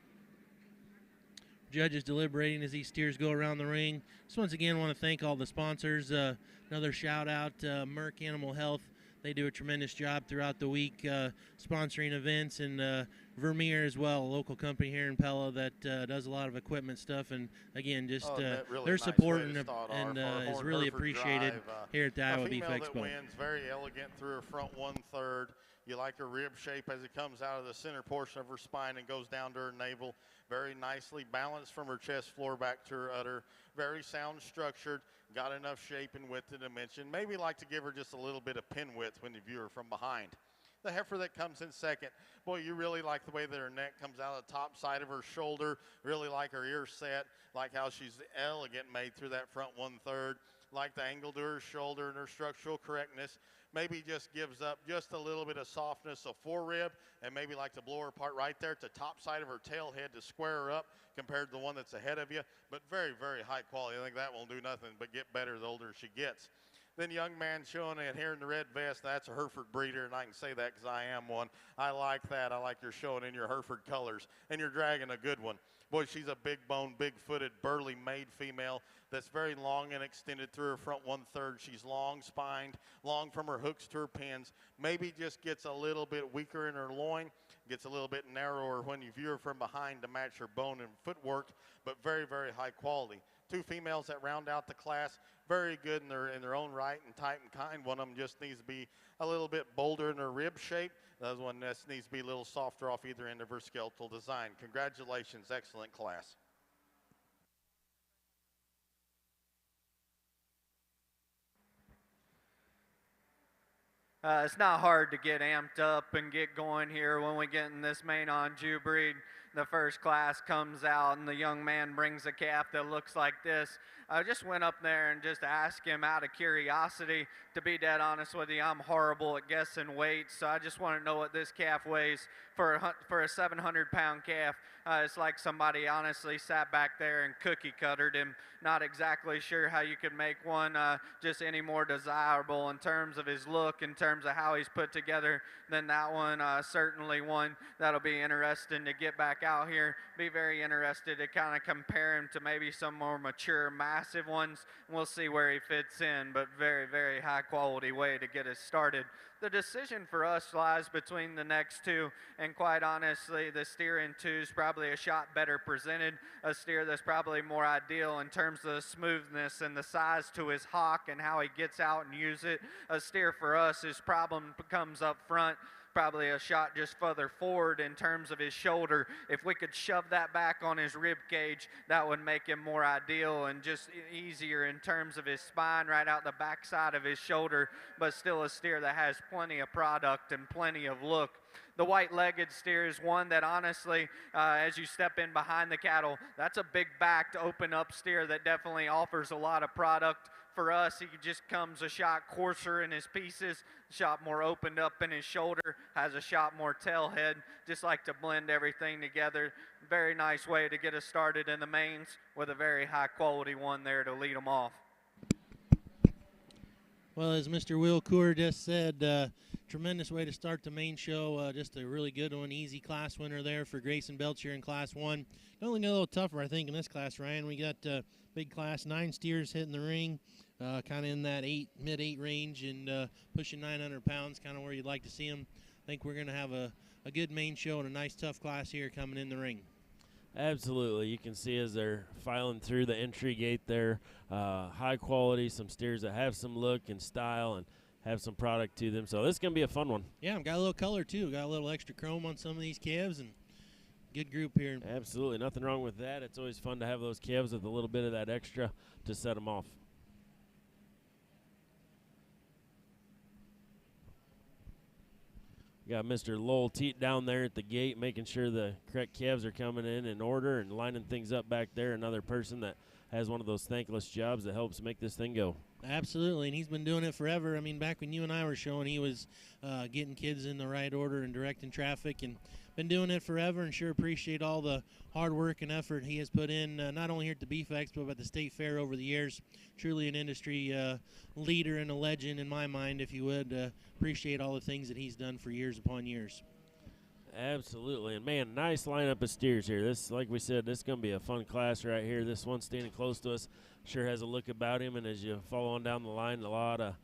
Judges deliberating as these steers go around the ring. Just once again want to thank all the sponsors. Another shout out to Merck Animal Health. They do a tremendous job throughout the week sponsoring events, and Vermeer as well, a local company here in Pella that does a lot of equipment stuff. And again, just really their nice support way to start and our is Horn really Hereford appreciated drive. here at the Iowa Beef Female Expo. that wins, very elegant through her front 1/3. You like her rib shape as it comes out of the center portion of her spine and goes down to her navel. Very nicely balanced from her chest floor back to her udder. Very sound structured. Got enough shape and width and dimension. Maybe like to give her just a little bit of pin width when you view her from behind. The heifer that comes in second, boy, you really like the way that her neck comes out of the top side of her shoulder. Really like her ear set, like how she's elegant made through that front 1/3. Like the angle to her shoulder and her structural correctness. Maybe just gives up just a little bit of softness of forerib, and maybe like to blow her apart right there at the top side of her tail head to square her up compared to the one that's ahead of you. But very, very high quality. I think that won't do nothing but get better the older she gets. Then young man showing it here in the red vest, that's a Hereford breeder, and I can say that because I am one. I like that. I like you're showing in your Hereford colors, and you're dragging a good one. Boy, she's a big bone, big footed, burly made female that's very long and extended through her front 1/3. She's long spined, long from her hooks to her pins. Maybe just gets a little bit weaker in her loin, gets a little bit narrower when you view her from behind to match her bone and footwork, but very, very high quality. two females that round out the class. Very good in their own right and type and kind. One of them just needs to be a little bit bolder in her rib shape. The other one just needs to be a little softer off either end of her skeletal design. Congratulations, excellent class. It's not hard to get amped up and get going here when we get in this main on Jew breed. The first class comes out and the young man brings a calf that looks like this. I just went up there and just asked him out of curiosity. To be dead honest with you, I'm horrible at guessing weight, so I just want to know what this calf weighs for a 700-pound calf. It's like somebody honestly sat back there and cookie cuttered him. Not exactly sure how you could make one just any more desirable in terms of his look, in terms of how he's put together than that one. Certainly one that'll be interesting to get back out here. Be very interested to kind of compare him to maybe some more mature, massive ones. We'll see where he fits in, but very, very high quality way to get us started. The decision for us lies between the next two, and quite honestly, the steer in 2 is probably a shot better presented, a steer that's probably more ideal in terms of the smoothness and the size to his hock and how he gets out and use it. A steer for us, his problem comes up front, probably a shot just further forward in terms of his shoulder. If we could shove that back on his rib cage, that would make him more ideal and just easier in terms of his spine right out the backside of his shoulder, but still a steer that has plenty of product and plenty of look. The white-legged steer is one that honestly, as you step in behind the cattle, that's a big backed open up steer that definitely offers a lot of product. For us, he just comes a shot coarser in his pieces, a shot more opened up in his shoulder, has a shot more tail head, just like to blend everything together. Very nice way to get us started in the mains with a very high quality one there to lead them off. Well, as Mr. Will Coor just said, tremendous way to start the main show. Just a really good one, easy class winner there for Grayson Belcher in Class 1. It only got a little tougher, I think, in this class, Ryan. We got big class, 9 steers hitting the ring, kind of in that mid-8 range and pushing 900 pounds, kind of where you'd like to see them. I think we're going to have a good main show and a nice, tough class here coming in the ring. Absolutely. You can see as they're filing through the entry gate there, high quality, some steers that have some look and style and have some product to them. So this is going to be a fun one. Yeah, I've got a little color too. Got a little extra chrome on some of these calves, and good group here. Absolutely. Nothing wrong with that. It's always fun to have those calves with a little bit of that extra to set them off. Got Mr. Lowell Teat down there at the gate, making sure the correct calves are coming in order and lining things up back there. Another person that has one of those thankless jobs that helps make this thing go. Absolutely, and he's been doing it forever. I mean, back when you and I were showing, he was getting kids in the right order and directing traffic, and been doing it forever, and sure appreciate all the hard work and effort he has put in, not only here at the Beef Expo, but at the State Fair over the years. Truly an industry leader and a legend in my mind, if you would. Appreciate all the things that he's done for years upon years. Absolutely, and man, nice lineup of steers here. This, like we said, this is going to be a fun class right here. This one standing close to us sure has a look about him, and as you follow on down the line, a lot of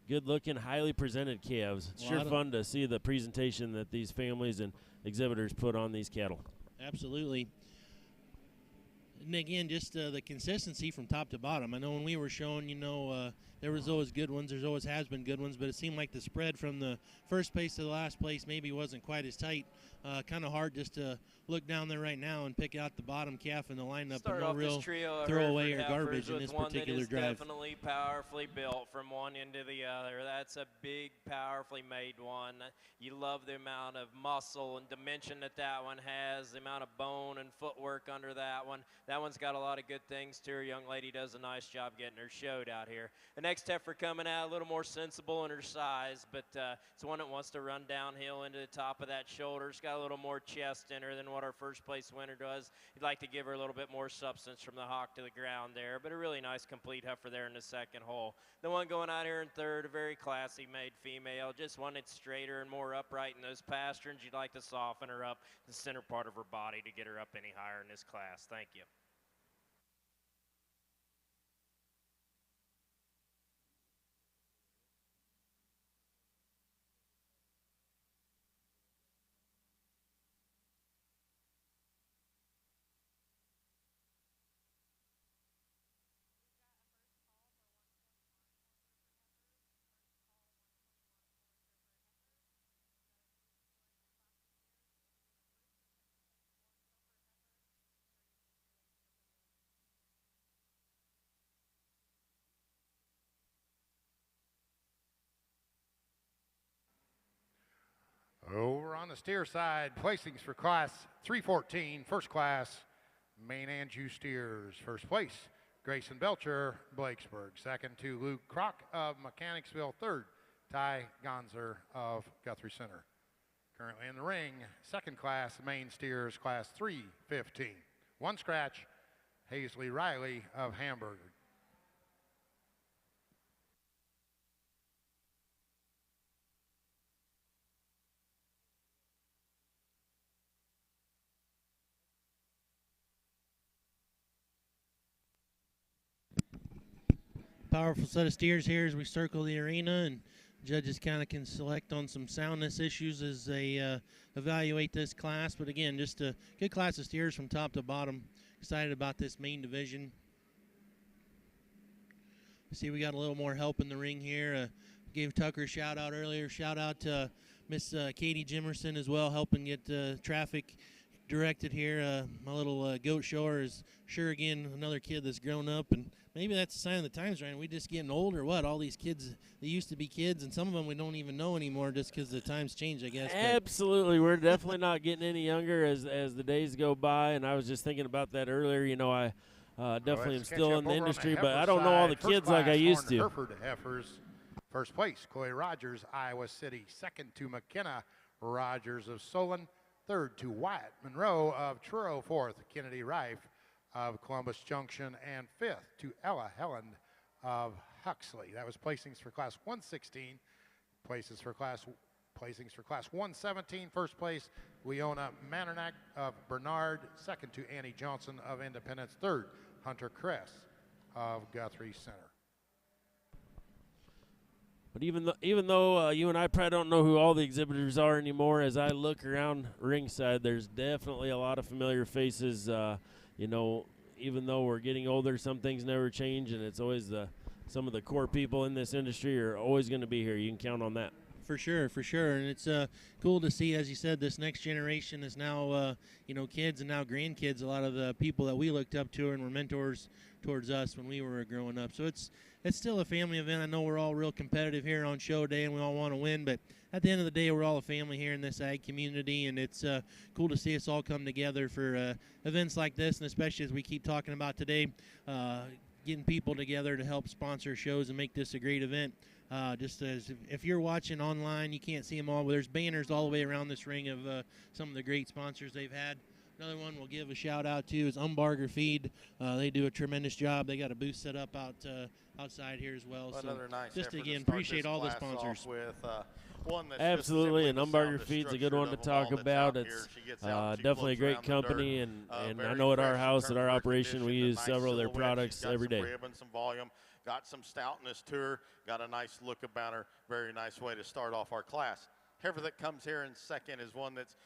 good-looking, highly presented calves. It's sure fun to see the presentation that these families and exhibitors put on these cattle. Absolutely. And again, just the consistency from top to bottom. I know when we were showing, there was always good ones. There's always has been good ones, but it seemed like the spread from the first place to the last place maybe wasn't quite as tight. Kind of hard just to look down there right now and pick out the bottom calf in the lineup. Start and no off real this trio throwaway or garbage in this one particular that is drive. Definitely powerfully built from one end to the other. That's a big, powerfully made one. You love the amount of muscle and dimension that one has, the amount of bone and footwork under that one. That one's got a lot of good things to her. Young lady does a nice job getting her showed out here. The next heifer coming out a little more sensible in her size, but it's one that wants to run downhill into the top of that shoulder. It's got a little more chest in her than what our first place winner does. You'd like to give her a little bit more substance from the hock to the ground there, but a really nice complete heifer there in the second hole. The one going out here in third, a very classy made female, just one that's straighter and more upright in those pasterns. You'd like to soften her up the center part of her body to get her up any higher in this class. Thank you. Over on the steer side, placings for class 314, first class, Main Anjou steers. First place, Grayson Belcher, Blakesburg. Second to Luke Kroc of Mechanicsville. Third, Ty Gonzer of Guthrie Center. Currently in the ring, second class, main steers, class 315. One scratch, Hazley Riley of Hamburg. Powerful set of steers here as we circle the arena, and judges kind of can select on some soundness issues as they evaluate this class. But again, just a good class of steers from top to bottom. Excited about this main division. See, we got a little more help in the ring here. Gave Tucker a shout out earlier. Shout out to Miss Katie Jimerson as well, helping get traffic directed here. My little goat shower is sure again another kid that's grown up, and maybe that's a sign of the times, Ryan. We just getting old or what? All these kids, they used to be kids, and some of them we don't even know anymore just because the times change, I guess. Absolutely. We're definitely not getting any younger as the days go by, and I was just thinking about that earlier. You know, I definitely am still in the industry, but I don't know all the kids like I used to. Hereford Heifers, first place, Chloe Rogers, Iowa City. Second to McKenna Rogers of Solon. Third to Wyatt Monroe of Truro. Fourth, Kennedy Rife of Columbus Junction. And fifth to Ella Helen of Huxley. That was placings for class 116. Placings for class 117. First place, Leona Mandernack of Bernard. Second to Annie Johnson of Independence. Third, Hunter Kress of Guthrie Center. But even though you and I probably don't know who all the exhibitors are anymore, as I look around ringside, there's definitely a lot of familiar faces. You know, even though we're getting older, some things never change, and it's always some of the core people in this industry are always going to be here. You can count on that. For sure, and it's cool to see, as you said, this next generation is now, kids and now grandkids. A lot of the people that we looked up to and were mentors towards us when we were growing up. So it's still a family event. I know we're all real competitive here on show day, and we all want to win, but at the end of the day, we're all a family here in this ag community, and it's cool to see us all come together for events like this, and especially as we keep talking about today, getting people together to help sponsor shows and make this a great event. Just as if you're watching online, you can't see them all, but there's banners all the way around this ring of some of the great sponsors they've had. Another one we'll give a shout out to is Umbarger Feed. They do a tremendous job. They got a booth set up outside here as well. Another so nice just effort again, to start appreciate this all the class sponsors. off with, one that's Absolutely, and just Umbarger Feed's a good one to talk about. It's definitely a great company, and I know at our house, at our operation, we use several of their products every day. Some volume, got some stoutness to her, got a nice look about her. Very nice way to start off our class. Heifer that comes here in second is one that's,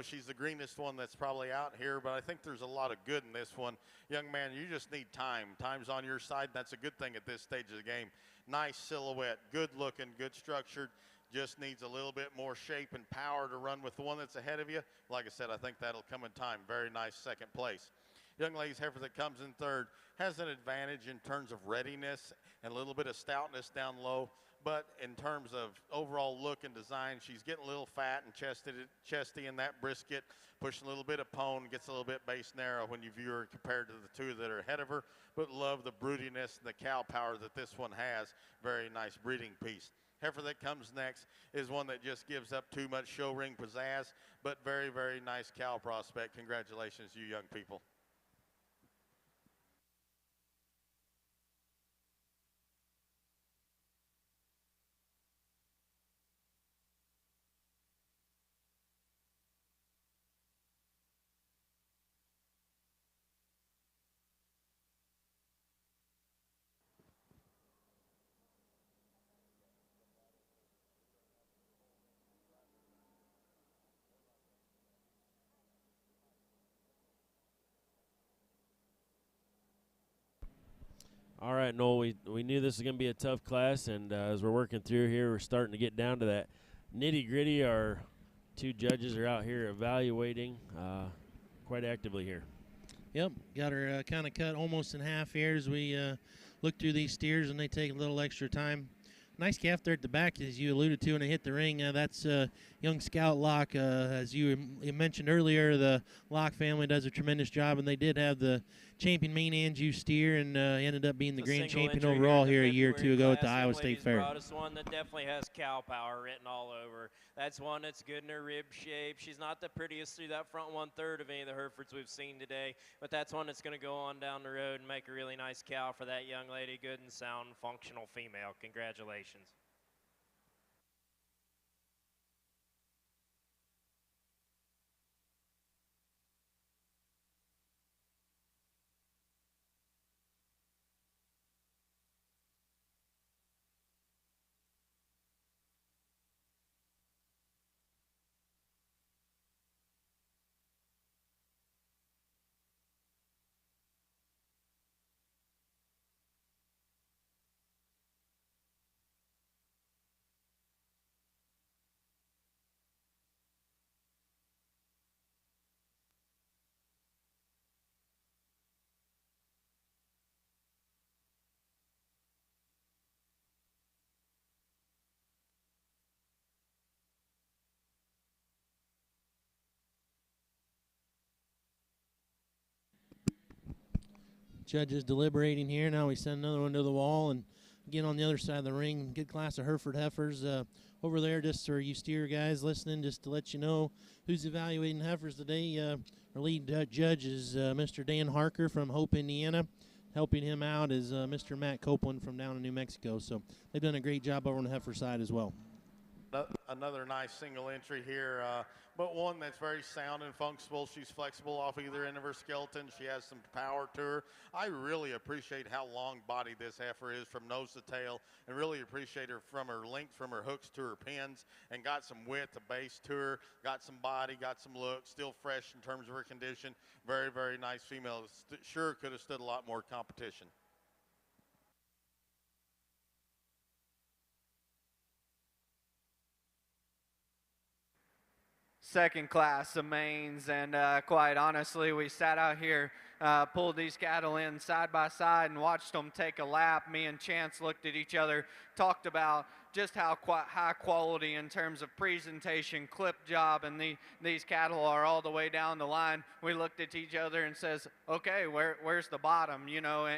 she's the greenest one that's probably out here, but I think there's a lot of good in this one. Young man, you just need time. Time's on your side. That's a good thing at this stage of the game. Nice silhouette, good looking, good structured. Just needs a little bit more shape and power to run with the one that's ahead of you. Like I said, I think that'll come in time. Very nice second place. Young lady's heifer that comes in third has an advantage in terms of readiness and a little bit of stoutness down low. But in terms of overall look and design, she's getting a little fat and chesty in that brisket, pushing a little bit of pone, gets a little bit base narrow when you view her compared to the two that are ahead of her. But love the broodiness and the cow power that this one has. Very nice breeding piece. Heifer that comes next is one that just gives up too much show ring pizzazz, but very, very nice cow prospect. Congratulations, you young people. All right, Noel, we knew this was going to be a tough class, and as we're working through here, we're starting to get down to that nitty-gritty. Our two judges are out here evaluating quite actively here. Yep, got her kind of cut almost in half here as we look through these steers, and they take a little extra time. nice calf there at the back, as you alluded to, and it hit the ring. That's young Scout Locke. As you mentioned earlier, the Locke family does a tremendous job, and they did have the champion main Anjou steer, and ended up being the grand champion overall here a year or two ago at the Iowa State Fair. Brought us one that definitely has cow power written all over. That's one that's good in her rib shape. She's not the prettiest through that front 1/3 of any of the Herefords we've seen today, but that's one that's going to go on down the road and make a really nice cow for that young lady. Good and sound, functional female. Congratulations. Judges deliberating here. Now we send another one to the wall, and again on the other side of the ring, good class of Hereford heifers over there. Just for you steer guys listening, just to let you know who's evaluating heifers today. Our lead judge is Mr. Dan Harker from Hope, Indiana. Helping him out is Mr. Matt Copeland from down in New Mexico. So they've done a great job over on the heifer side as well. Another nice single entry here, but one that's very sound and functional. She's flexible off either end of her skeleton. She has some power to her. I really appreciate how long-bodied this heifer is from nose to tail, and really appreciate her from her length from her hooks to her pins, and got some width, a base to her, got some body, got some look, still fresh in terms of her condition. Very, very nice female. Sure could have stood a lot more competition. Second class of mains, and quite honestly, we sat out here, pulled these cattle in side by side and watched them take a lap. Me and Chance looked at each other, talked about just how high quality in terms of presentation, clip job, and these cattle are all the way down the line. We looked at each other and says, okay, where's the bottom, you know,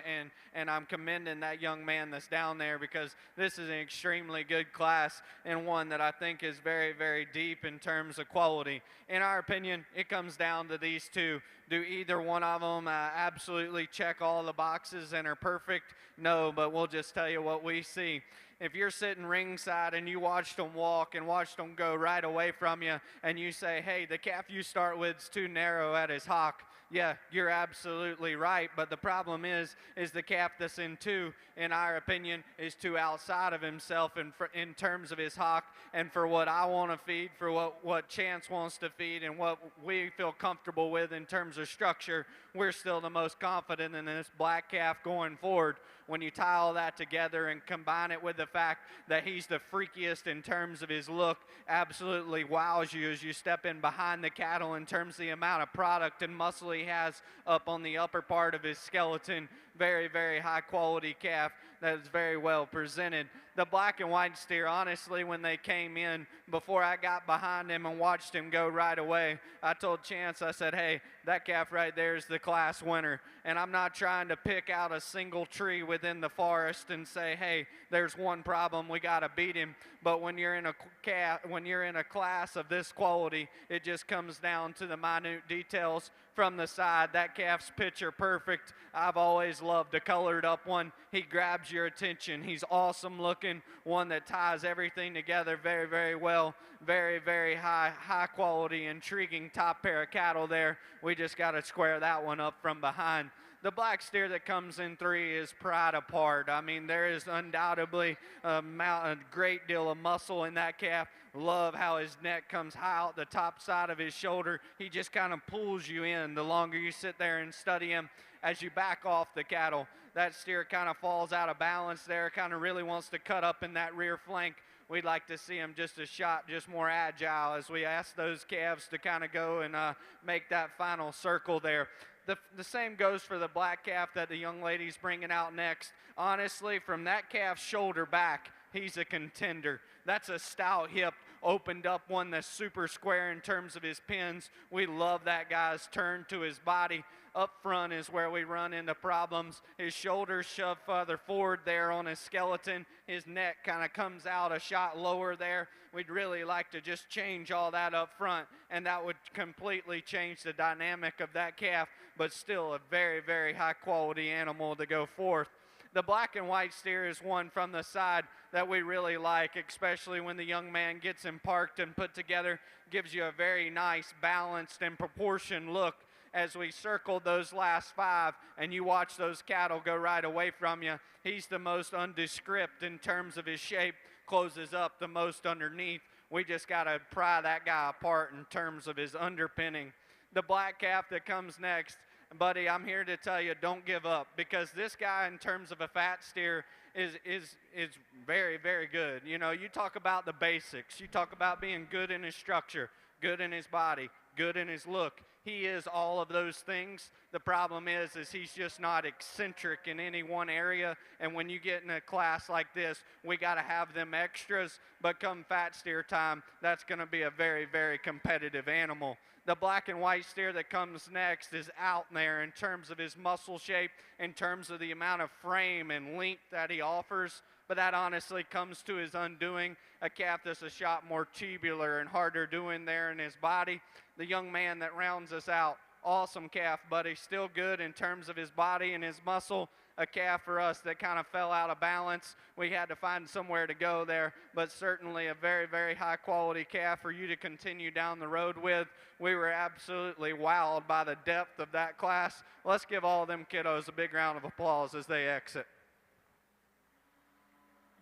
and I'm commending that young man that's down there, because this is an extremely good class, and one that I think is very, very deep in terms of quality. In our opinion, it comes down to these two. Do either one of them absolutely check all the boxes and are perfect? No, but we'll just tell you what we see. If you're sitting ringside and you watched them walk and watched them go right away from you, and you say, hey, the calf you start with is too narrow at his hock, yeah, you're absolutely right, but the problem is the calf that's in two, in our opinion, is too outside of himself in terms of his hock, and for what I want to feed, for what Chance wants to feed, and what we feel comfortable with in terms of structure, we're still the most confident in this black calf going forward. When you tie all that together and combine it with the fact that he's the freakiest in terms of his look, absolutely wows you as you step in behind the cattle in terms of the amount of product and muscle he has up on the upper part of his skeleton. Very, very high quality calf that is very well presented. The black and white steer, honestly, when they came in, before I got behind him and watched him go right away, I told Chance, I said, hey, that calf right there is the class winner. And I'm not trying to pick out a single tree within the forest and say, hey, there's one problem, we got to beat him. But when you're in a class of this quality, it just comes down to the minute details from the side. That calf's picture perfect. I've always loved a colored up one. He grabs your attention. He's awesome looking, one that ties everything together very, very well. Very, very high quality, intriguing top pair of cattle there. We just got to square that one up from behind. The black steer that comes in three is Pride Apart. I mean, there is undoubtedly a great deal of muscle in that calf. Love how his neck comes high out the top side of his shoulder. He just kind of pulls you in the longer you sit there and study him. As you back off the cattle, that steer kind of falls out of balance there, kind of really wants to cut up in that rear flank. We'd like to see him just a shot, just more agile, as we ask those calves to kind of go and make that final circle there. The same goes for the black calf that the young lady's bringing out next. Honestly, from that calf's shoulder back, he's a contender. That's a stout hip, opened up one that's super square in terms of his pins. We love that guy's turn to his body. Up front is where we run into problems. His shoulders shove further forward there on his skeleton. His neck kind of comes out a shot lower there. We'd really like to just change all that up front, and that would completely change the dynamic of that calf, but still a very, very high quality animal to go forth. The black and white steer is one from the side that we really like, especially when the young man gets him parked and put together. Gives you a very nice, balanced, and proportioned look as we circled those last 5 and you watch those cattle go right away from you. He's the most undescript in terms of his shape, closes up the most underneath. We just got to pry that guy apart in terms of his underpinning. The black calf that comes next, buddy, I'm here to tell you, don't give up, because this guy in terms of a fat steer is very, very good. You know, you talk about the basics. You talk about being good in his structure, good in his body, good in his look. He is all of those things. The problem is he's just not eccentric in any one area, and when you get in a class like this, we got to have them extras, but come fat steer time, that's going to be a very, very competitive animal. The black and white steer that comes next is out there in terms of his muscle shape, in terms of the amount of frame and length that he offers, but that honestly comes to his undoing. A calf that's a shot more tubular and harder doing there in his body. The young man that rounds us out, awesome calf, buddy, still good in terms of his body and his muscle. A calf for us that kind of fell out of balance. We had to find somewhere to go there, but certainly a very, very high quality calf for you to continue down the road with. We were absolutely wowed by the depth of that class. Let's give all of them kiddos a big round of applause as they exit.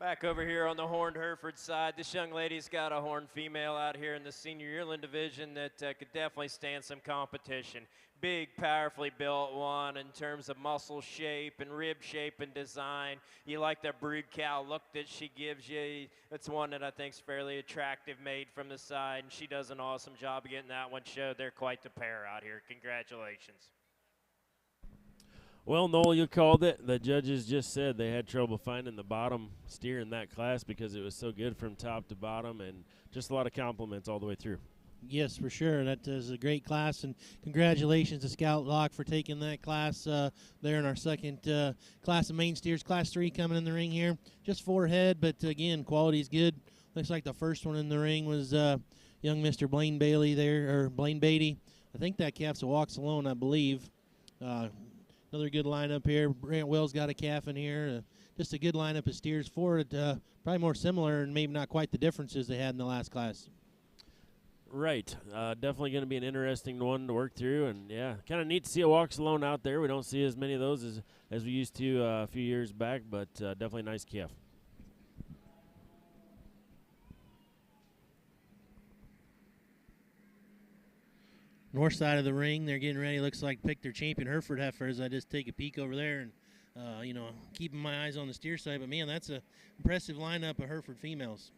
Back over here on the horned Hereford side, this young lady's got a horned female out here in the senior yearling division that could definitely stand some competition. Big, powerfully built one in terms of muscle shape and rib shape and design. You like that brood cow look that she gives you. It's one that I think is fairly attractive made from the side, and she does an awesome job of getting that one showed. They're quite the pair out here. Congratulations. Well, Noel, you called it. The judges just said they had trouble finding the bottom steer in that class because it was so good from top to bottom, and just a lot of compliments all the way through. Yes, for sure. That is a great class, and congratulations to Scout Locke for taking that class there in our second class of main steers. Class 3 coming in the ring here. Just 4 head, but again, quality's good. Looks like the first one in the ring was young Mr. Blaine Bailey there, or Blaine Beatty. I think that calf's a walks alone, I believe. Another good lineup here. Grant Wells got a calf in here. Just a good lineup of steers for it. Probably more similar and maybe not quite the differences they had in the last class. Right. Definitely going to be an interesting one to work through. And, yeah, kind of neat to see a walks alone out there. We don't see as many of those as we used to a few years back, but definitely a nice calf. North side of the ring, they're getting ready. Looks like pick their champion Hereford heifer as I just take a peek over there and, keeping my eyes on the steer side. But, man, that's an impressive lineup of Hereford females.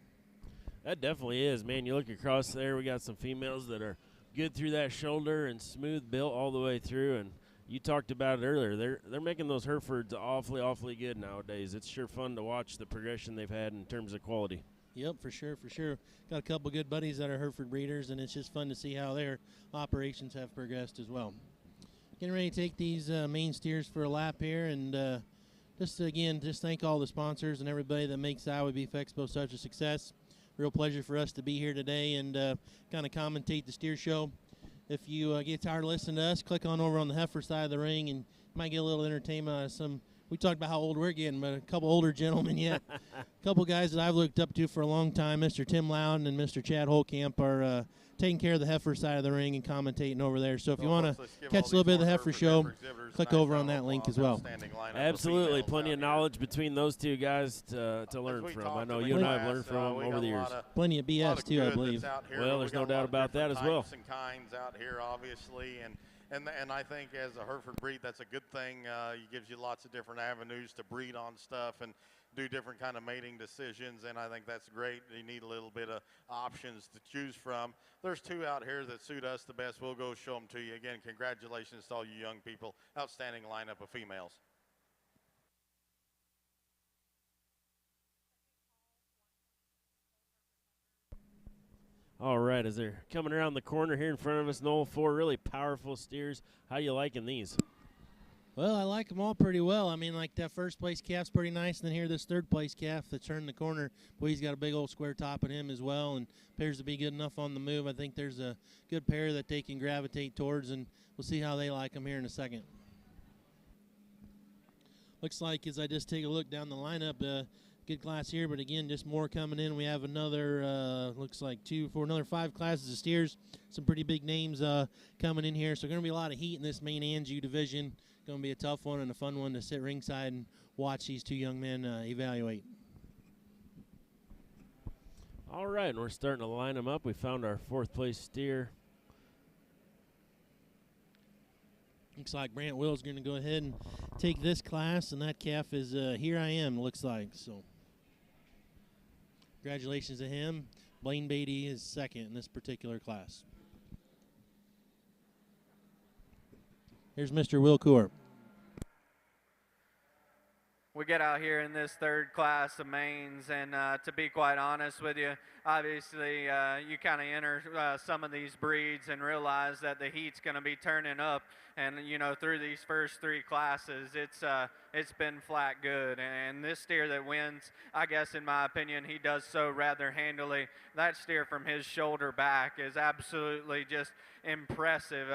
That definitely is, man. You look across there, we got some females that are good through that shoulder and smooth built all the way through. And you talked about it earlier. They're making those Herefords awfully, awfully good nowadays. It's sure fun to watch the progression they've had in terms of quality. Yep, for sure, for sure. Got a couple good buddies that are Hereford breeders, and it's just fun to see how their operations have progressed as well. Getting ready to take these main steers for a lap here, and just thank all the sponsors and everybody that makes Iowa Beef Expo such a success. Real pleasure for us to be here today and kind of commentate the steer show. If you get tired of listening to us, click on over on the heifer side of the ring, and you might get a little entertainment out of some. We talked about how old we're getting, but a couple older gentlemen yet. A couple guys that I've looked up to for a long time, Mr. Tim Loudon and Mr. Chad Holkamp, are taking care of the heifer side of the ring and commentating over there. So if you want to catch a little bit of the heifer show, click over on that link as well. Absolutely. Plenty of knowledge between those two guys to learn from. I know you and I have learned from them over the years. Plenty of BS, too, I believe. Well, there's no doubt about that as well. And kinds out here, obviously, and I think as a Hereford breed, that's a good thing. It gives you lots of different avenues to breed on stuff and do different kind of mating decisions, and I think that's great. You need a little bit of options to choose from. There's 2 out here that suit us the best. We'll go show them to you. Again, congratulations to all you young people. Outstanding lineup of females. All right, as they're coming around the corner here in front of us, Noel, 4 really powerful steers. How you liking these? Well, I like them all pretty well. I mean, like that first place calf's pretty nice, and then here this third place calf that turned the corner. Boy, he's got a big old square top in him as well, and appears to be good enough on the move. I think there's a good pair that they can gravitate towards, and we'll see how they like them here in a second. Looks like as I just take a look down the lineup, good class here, but again, just more coming in. We have another, looks like 2, 4, another 5 classes of steers. Some pretty big names coming in here, so going to be a lot of heat in this main Anjou division. Going to be a tough one and a fun one to sit ringside and watch these 2 young men evaluate. All right, and we're starting to line them up. We found our 4th place steer. Looks like Brant Will's going to go ahead and take this class, and that calf is Here I Am, looks like. So congratulations to him. Blaine Beatty is second in this particular class. Here's Mr. Will Coor. We get out here in this 3rd class of mains, and to be quite honest with you, obviously you kind of enter some of these breeds and realize that the heat's going to be turning up, and you know, through these first 3 classes, it's been flat good. And this steer that wins, I guess in my opinion, he does so rather handily. That steer from his shoulder back is absolutely just impressive.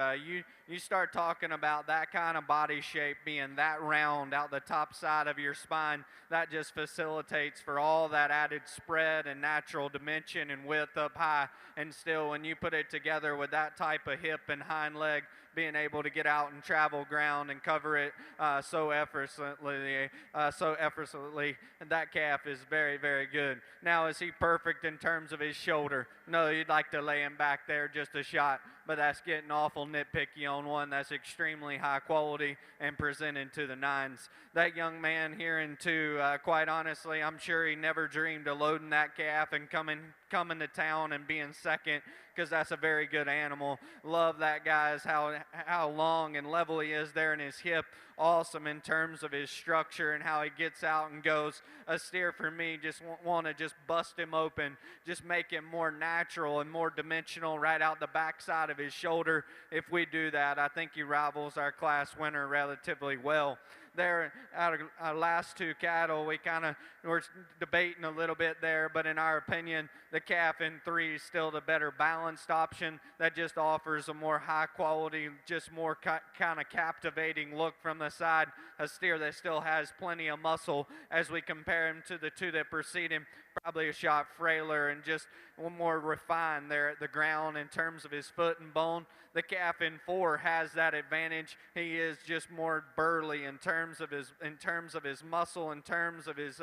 You start talking about that kind of body shape being that round out the top side of your spine, that just facilitates for all that added spread and natural dimension and width up high. And still, when you put it together with that type of hip and hind leg, being able to get out and travel ground and cover it so effortlessly, that calf is very, very good. Now, is he perfect in terms of his shoulder? No, you'd like to lay him back there just a shot, but that's getting awful nitpicky on one that's extremely high quality and presented to the 9s. That young man here in 2, quite honestly, I'm sure he never dreamed of loading that calf and coming to town and being second, because that's a very good animal. Love that guy's how long and level he is there in his hip. Awesome in terms of his structure and how he gets out and goes. A steer for me, just want to just bust him open, just make him more natural and more dimensional right out the backside of his shoulder. If we do that, I think he rivals our class winner relatively well. There, out of our last 2 cattle, we kind of were debating a little bit there, but in our opinion, the calf in 3 is still the better balanced option that just offers a more high quality, just more kind of captivating look from the side. A steer that still has plenty of muscle as we compare him to the 2 that precede him. Probably a shot frailer and just one more refined there at the ground in terms of his foot and bone. The calf in 4 has that advantage. He is just more burly in terms of his muscle, in terms of his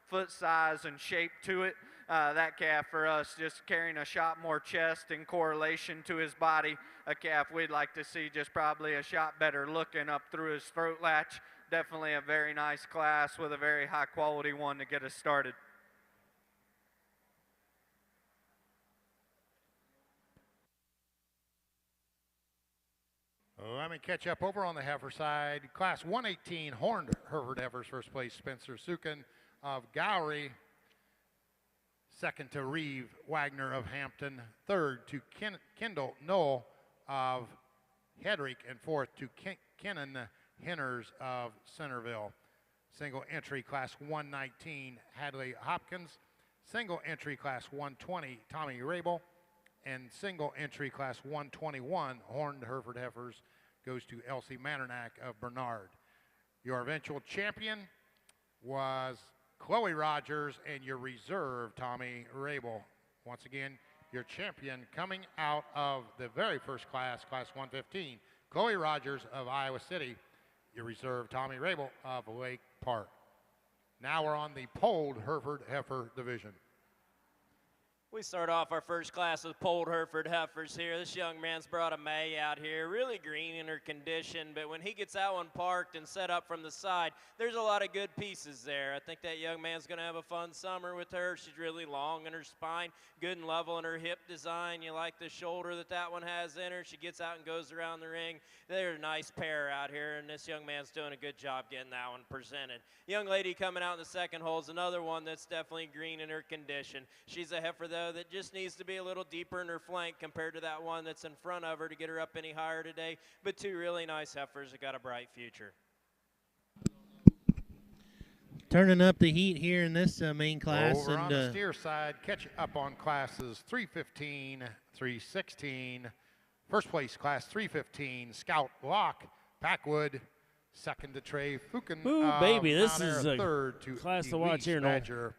foot size and shape to it. That calf for us just carrying a shot more chest in correlation to his body. A calf we'd like to see just probably a shot better looking up through his throat latch. Definitely a very nice class with a very high quality one to get us started. Let me catch up over on the heifer side. Class 118 horned Hereford heifers. First place Spencer Sukin of Gowrie. Second to Reeve Wagner of Hampton. Third to Kendall Knoll of Hedrick. And fourth to Kennan Henners of Centerville. Single entry class 119 Hadley Hopkins. Single entry class 120 Tommy Rabel. And single entry class 121 horned Hereford heifers goes to Elsie Mandernack of Bernard. Your eventual champion was Chloe Rogers, and your reserve, Tommy Rabel. Once again, your champion coming out of the very first class, class 115, Chloe Rogers of Iowa City. Your reserve, Tommy Rabel of Lake Park. Now we're on the polled Hereford heifer division. We start off our first class with polled Hereford heifers here. This young man's brought a May out here, really green in her condition, but when he gets that one parked and set up from the side, there's a lot of good pieces there. I think that young man's going to have a fun summer with her. She's really long in her spine, good and level in her hip design. You like the shoulder that one has in her. She gets out and goes around the ring. They're a nice pair out here, and this young man's doing a good job getting that one presented. Young lady coming out in the second holds another one that's definitely green in her condition. She's a heifer, though, though, that just needs to be a little deeper in her flank compared to that one that's in front of her to get her up any higher today. But two really nice heifers that got a bright future. Turning up the heat here in this main class. Over and on the steer side, catch up on classes 315, 316. First place, class 315, Scout Lock, Packwood. Second to Trey Fukin. Ooh, baby, this Mount is Air. a Third to class to watch here, Elise Badger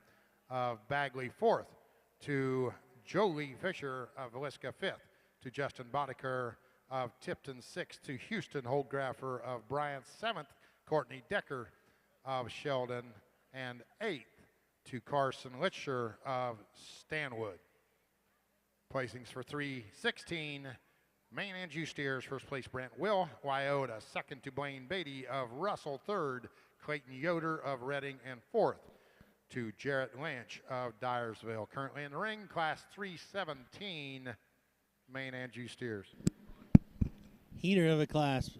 of Bagley. Fourth to Jolie Fisher of Villisca. Fifth to Justin Boddicker of Tipton. Sixth to Houston Holdgraffer of Bryant. Seventh, Courtney Decker of Sheldon. And eighth to Carson Litcher of Stanwood. Placings for 316. Main and Jew steers. First place, Brent Will, Wyota. Second to Blaine Beatty of Russell. Third, Clayton Yoder of Reading. And fourth to Jarrett Lynch of Dyersville. Currently in the ring, class 317, main and Jew steers. Heater of a class.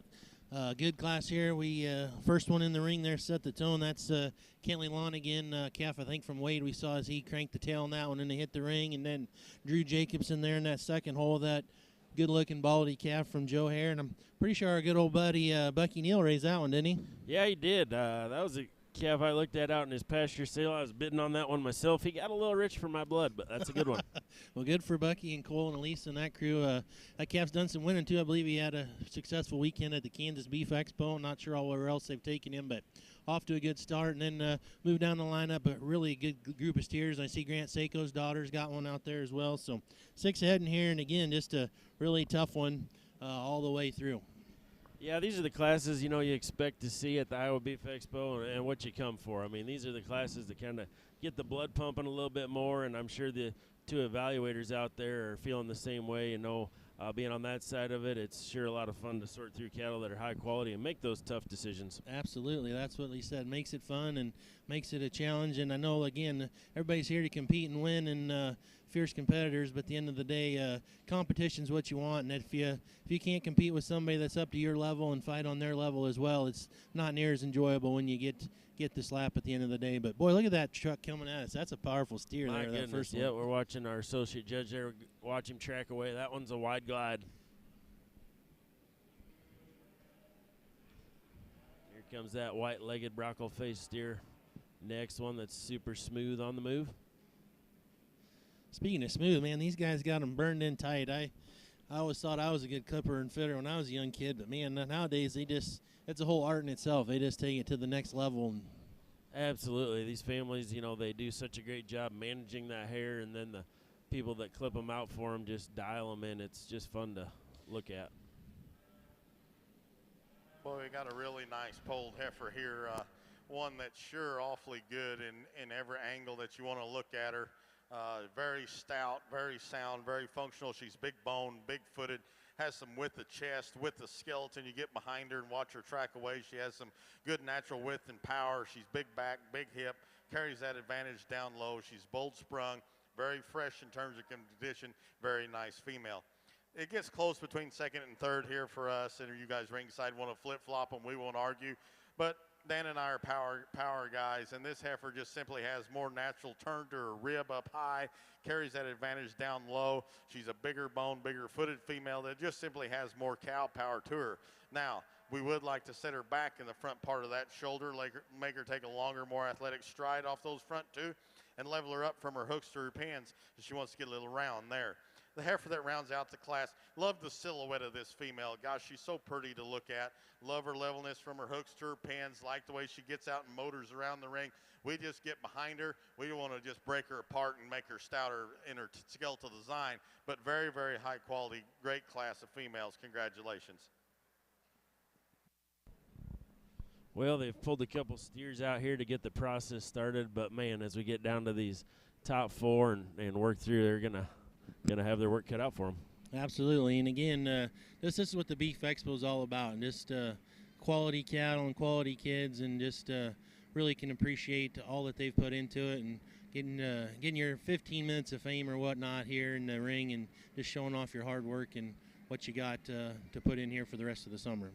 Good class here. We first one in the ring there set the tone. That's Kentley Lonigan, calf I think from Wade. We saw as he cranked the tail on that one and they hit the ring. And then Drew Jacobson there in that second hole. That good-looking baldy calf from Joe Hare, and I'm pretty sure our good old buddy Bucky Neal raised that one, didn't he? Yeah, he did. That was a calf I looked at out in his pasture sale. I was bidding on that one myself. He got a little rich for my blood, but that's a good one. Well, good for Bucky and Cole and Elise and that crew. That calf's done some winning, too. I believe he had a successful weekend at the Kansas Beef Expo. I'm not sure all where else they've taken him, but off to a good start. And then moved down the lineup, a really good group of steers. I see Grant Seiko's daughter's got one out there as well. So 6 heading here, and again, just a really tough one all the way through. Yeah, these are the classes, you expect to see at the Iowa Beef Expo and what you come for. I mean, these are the classes that kind of get the blood pumping a little bit more, and I'm sure the two evaluators out there are feeling the same way. Being on that side of it, it's sure a lot of fun to sort through cattle that are high quality and make those tough decisions. Absolutely. That's what he said. Makes it fun and makes it a challenge. And I know, again, everybody's here to compete and win and fierce competitors, but at the end of the day, competition's what you want. And if you can't compete with somebody that's up to your level and fight on their level as well, it's not near as enjoyable when you get the slap at the end of the day. But, boy, look at that truck coming at us. That's a powerful steer My there, goodness, that first one. Yeah, we're watching our associate judge there watch him track away. That one's a wide glide. Here comes that white-legged brockle-faced steer. Next one that's super smooth on the move. Speaking of smooth, man, these guys got them burned in tight. I always thought I was a good clipper and fitter when I was a young kid, but, man, nowadays it's a whole art in itself. They just take it to the next level. Absolutely. These families, they do such a great job managing that hair, and then the people that clip them out for them just dial them in. It's just fun to look at. Well, we got a really nice polled heifer here, one that's sure awfully good in every angle that you want to look at her. Very stout, very sound, very functional. She's big boned, big footed, has some width of chest, width of skeleton. You get behind her and watch her track away. She has some good natural width and power. She's big back, big hip, carries that advantage down low. She's bold sprung, very fresh in terms of condition, very nice female. It gets close between second and third here for us, and you guys ringside want to flip-flop them. We won't argue. But Dan and I are power guys, and this heifer just simply has more natural turn to her rib up high, carries that advantage down low. She's a bigger bone, bigger footed female that just simply has more cow power to her. Now, we would like to set her back in the front part of that shoulder, make her take a longer, more athletic stride off those front two, and level her up from her hooks to her pins if she wants to get a little round there. The heifer that rounds out the class, love the silhouette of this female. Gosh, she's so pretty to look at. Love her levelness from her hooks to her pins. Like the way she gets out and motors around the ring. We just get behind her. We don't want to just break her apart and make her stouter in her skeletal design. But very, very high quality, great class of females. Congratulations. Well, they've pulled a couple steers out here to get the process started. But, man, as we get down to these top four and work through, they're going to have their work cut out for them. Absolutely. And again, this is what the Beef Expo is all about, and just quality cattle and quality kids, and just really can appreciate all that they've put into it, and getting your 15 minutes of fame or whatnot here in the ring, and just showing off your hard work and what you got to put in here for the rest of the summer.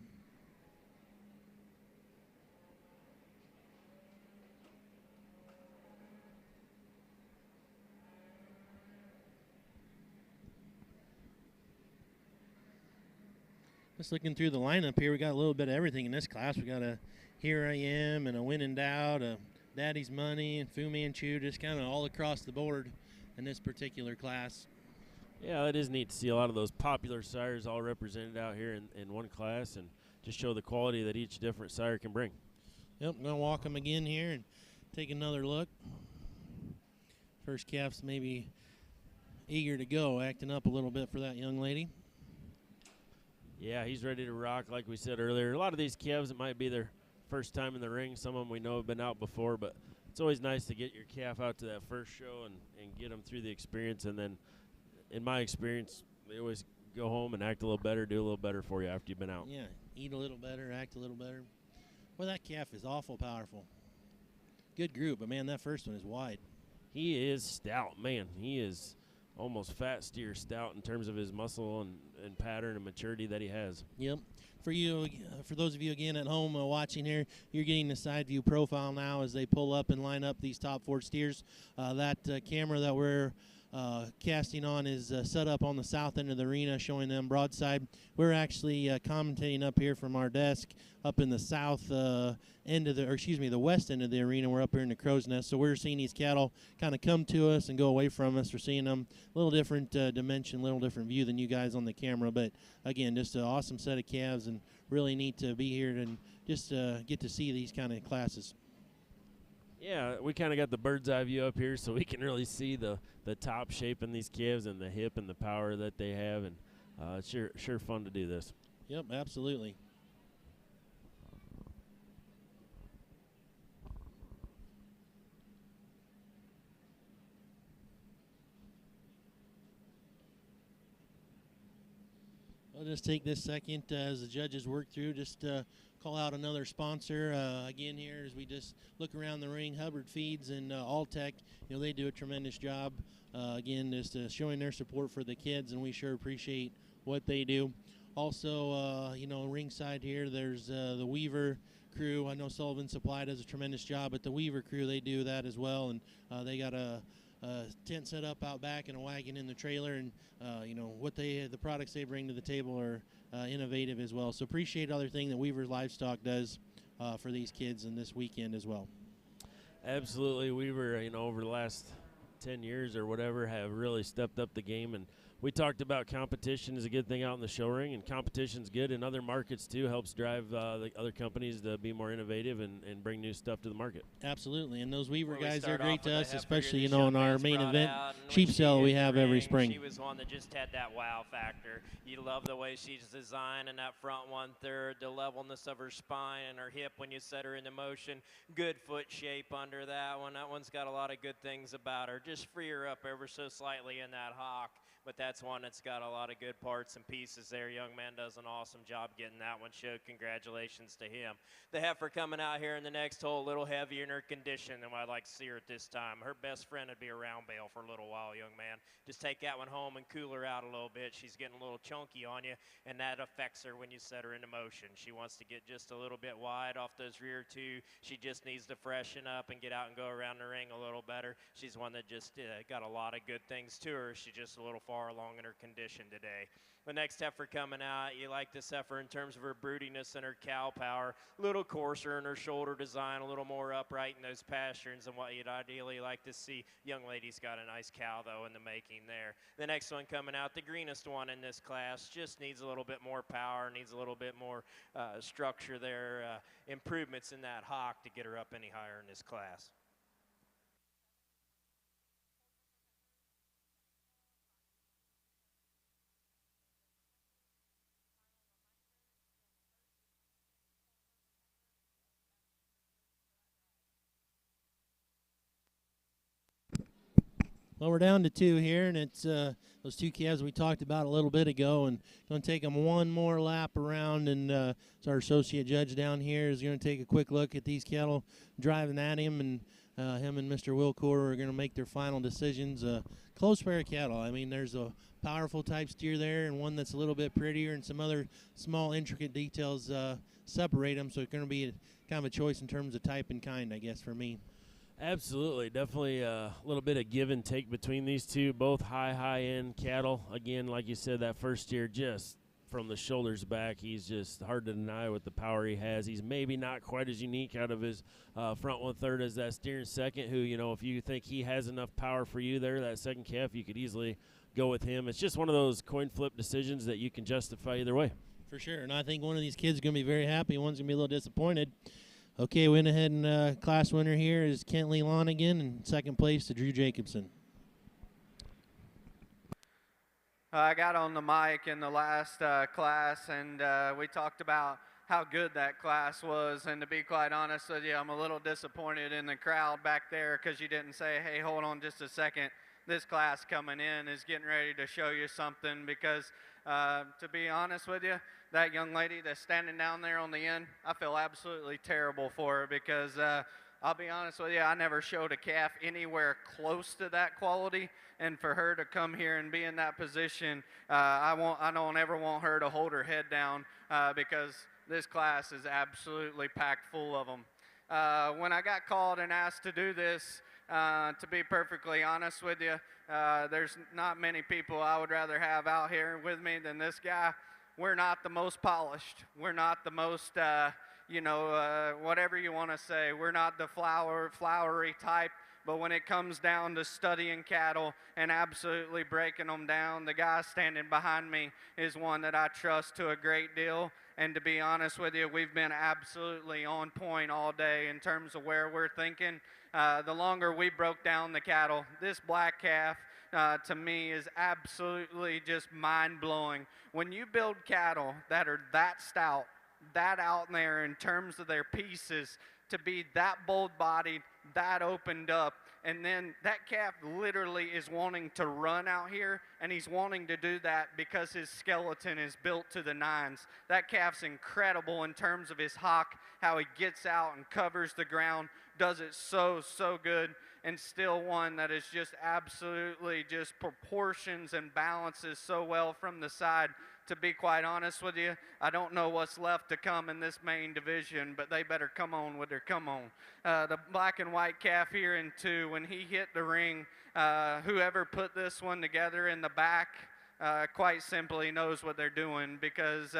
Just looking through the lineup here, we got a little bit of everything in this class. We got a Here I Am and a When in Doubt, a Daddy's Money, and Fu Manchu, just kind of all across the board in this particular class. Yeah, it is neat to see a lot of those popular sires all represented out here in one class and just show the quality that each different sire can bring. Yep, I'm going to walk them again here and take another look. First calf's maybe eager to go, acting up a little bit for that young lady. Yeah, he's ready to rock, like we said earlier. A lot of these calves, it might be their first time in the ring. Some of them we know have been out before, but it's always nice to get your calf out to that first show and get them through the experience. And then, in my experience, they always go home and act a little better, do a little better for you after you've been out. Yeah, eat a little better, act a little better. Well, that calf is awful powerful. Good group, but, man, that first one is wide. He is stout, man. He is almost fat steer stout in terms of his muscle and pattern and maturity that he has. Yep. For you, for those of you again at home watching here, you're getting the side view profile now as they pull up and line up these top 4 steers. That camera that we're casting on is set up on the south end of the arena, showing them broadside. We're actually commentating up here from our desk up in the south end of the west end of the arena. We're up here in the Crow's Nest, so we're seeing these cattle kind of come to us and go away from us. We're seeing them a little different dimension, a little different view than you guys on the camera, but again, just an awesome set of calves and really neat to be here and just get to see these kind of classes. Yeah, we kind of got the bird's eye view up here, so we can really see the top shape in these calves and the hip and the power that they have, and it's sure fun to do this. Yep, absolutely. I'll just take this second as the judges work through, just call out another sponsor again here as we just look around the ring. Hubbard Feeds and Alltech, they do a tremendous job. Again, just showing their support for the kids, and we sure appreciate what they do. Also, ringside here, there's the Weaver crew. I know Sullivan Supply does a tremendous job, but the Weaver crew, they do that as well, and they got a tent set up out back and a wagon in the trailer, and the products they bring to the table are innovative as well. So appreciate other thing that Weaver Livestock does for these kids and this weekend as well. Absolutely, Weaver, over the last 10 years or whatever, have really stepped up the game, and we talked about competition is a good thing out in the show ring, and competition's good in other markets too, helps drive the other companies to be more innovative and bring new stuff to the market. Absolutely, and those Weaver guys are great to us, especially in our main event sheep sale we have every spring. She was one that just had that wow factor. You love the way she's designed in that front 1/3, the levelness of her spine and her hip when you set her into motion. Good foot shape under that one. That one's got a lot of good things about her. Just free her up ever so slightly in that hock. But that's one that's got a lot of good parts and pieces there. Young man does an awesome job getting that one showed. Congratulations to him. The heifer coming out here in the next hole, a little heavier in her condition than I'd like to see her at this time. Her best friend would be a round bale for a little while, young man. Just take that one home and cool her out a little bit. She's getting a little chunky on you, and that affects her when you set her into motion. She wants to get just a little bit wide off those rear 2. She just needs to freshen up and get out and go around the ring a little better. She's one that just got a lot of good things to her. She's just a little far along in her condition today. The next heifer coming out, you like this heifer in terms of her broodiness and her cow power. A little coarser in her shoulder design, a little more upright in those pasterns than what you'd ideally like to see. Young lady's got a nice cow, though, in the making there. The next one coming out, the greenest one in this class, just needs a little bit more power, needs a little bit more structure there, improvements in that hock to get her up any higher in this class. Well, we're down to 2 here, and it's those 2 calves we talked about a little bit ago, and going to take them one more lap around, and so our associate judge down here is going to take a quick look at these cattle driving at him, and him and Mr. Wilcor are going to make their final decisions. Close pair of cattle. I mean, there's a powerful type steer there and one that's a little bit prettier, and some other small intricate details separate them, so it's going to be kind of a choice in terms of type and kind, I guess, for me. Absolutely. Definitely a little bit of give and take between these two. Both high-end cattle. Again, like you said, that first year just from the shoulders back, he's just hard to deny with the power he has. He's maybe not quite as unique out of his front 1/3 as that steering second, who, you know, if you think he has enough power for you there, that second calf, you could easily go with him. It's just one of those coin flip decisions that you can justify either way. For sure, and I think one of these kids is going to be very happy. One's going to be a little disappointed. Okay, went ahead and class winner here is Kentley Lonigan, and second place to Drew Jacobson. I got on the mic in the last class, and we talked about how good that class was. And to be quite honest with you, I'm a little disappointed in the crowd back there because you didn't say, hey, hold on just a second. This class coming in is getting ready to show you something, because to be honest with you, that young lady that's standing down there on the end, I feel absolutely terrible for her, because I'll be honest with you, I never showed a calf anywhere close to that quality, and for her to come here and be in that position, I don't ever want her to hold her head down, because this class is absolutely packed full of them. When I got called and asked to do this, to be perfectly honest with you, there's not many people I would rather have out here with me than this guy. We're not the most polished. We're not the most, whatever you want to say. We're not the flowery type. But when it comes down to studying cattle and absolutely breaking them down, the guy standing behind me is one that I trust to a great deal. And to be honest with you, we've been absolutely on point all day in terms of where we're thinking. The longer we broke down the cattle, this black calf, to me, is absolutely just mind-blowing. When you build cattle that are that stout, that out there in terms of their pieces, to be that bold-bodied, that opened up, and then that calf literally is wanting to run out here, and he's wanting to do that because his skeleton is built to the nines. That calf's incredible in terms of his hock, how he gets out and covers the ground, does it so good, and still one that is just absolutely just proportions and balances so well from the side. To be quite honest with you, I don't know what's left to come in this main division, but they better come on with their come on. The black and white calf here in 2, when he hit the ring, whoever put this one together in the back, quite simply knows what they're doing, because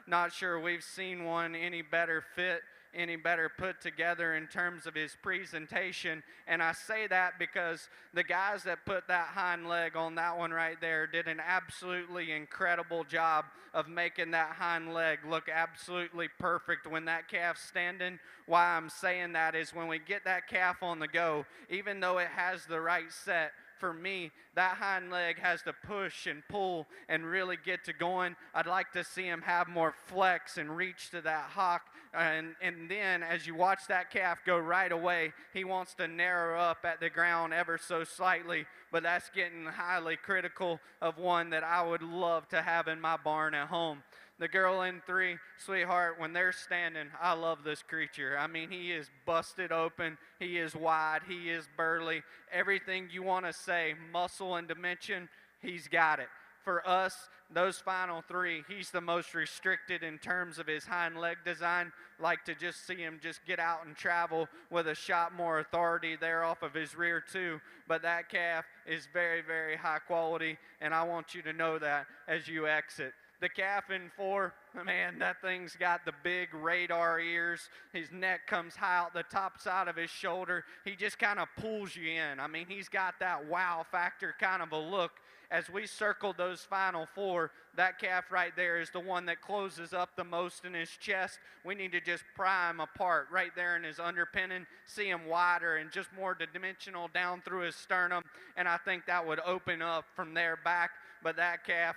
not sure we've seen one any better fit, any better put together in terms of his presentation. And I say that because the guys that put that hind leg on that one right there did an absolutely incredible job of making that hind leg look absolutely perfect when that calf's standing. Why I'm saying that is when we get that calf on the go, even though it has the right set, for me, that hind leg has to push and pull and really get to going. I'd like to see him have more flex and reach to that hock. And then as you watch that calf go right away, he wants to narrow up at the ground ever so slightly. But that's getting highly critical of one that I would love to have in my barn at home. The girl in 3, Sweetheart, when they're standing, I love this creature. I mean, he is busted open. He is wide. He is burly. Everything you want to say, muscle and dimension, he's got it. For us, those final 3, he's the most restricted in terms of his hind leg design. Like to just see him just get out and travel with a shot more authority there off of his rear too. But that calf is very, very high quality, and I want you to know that as you exit. The calf in 4, man, that thing's got the big radar ears. His neck comes high out the top side of his shoulder. He just kind of pulls you in. I mean, he's got that wow factor kind of a look. As we circled those final 4, that calf right there is the one that closes up the most in his chest. We need to just pry him apart right there in his underpinning, see him wider and just more dimensional down through his sternum, and I think that would open up from there back. But that calf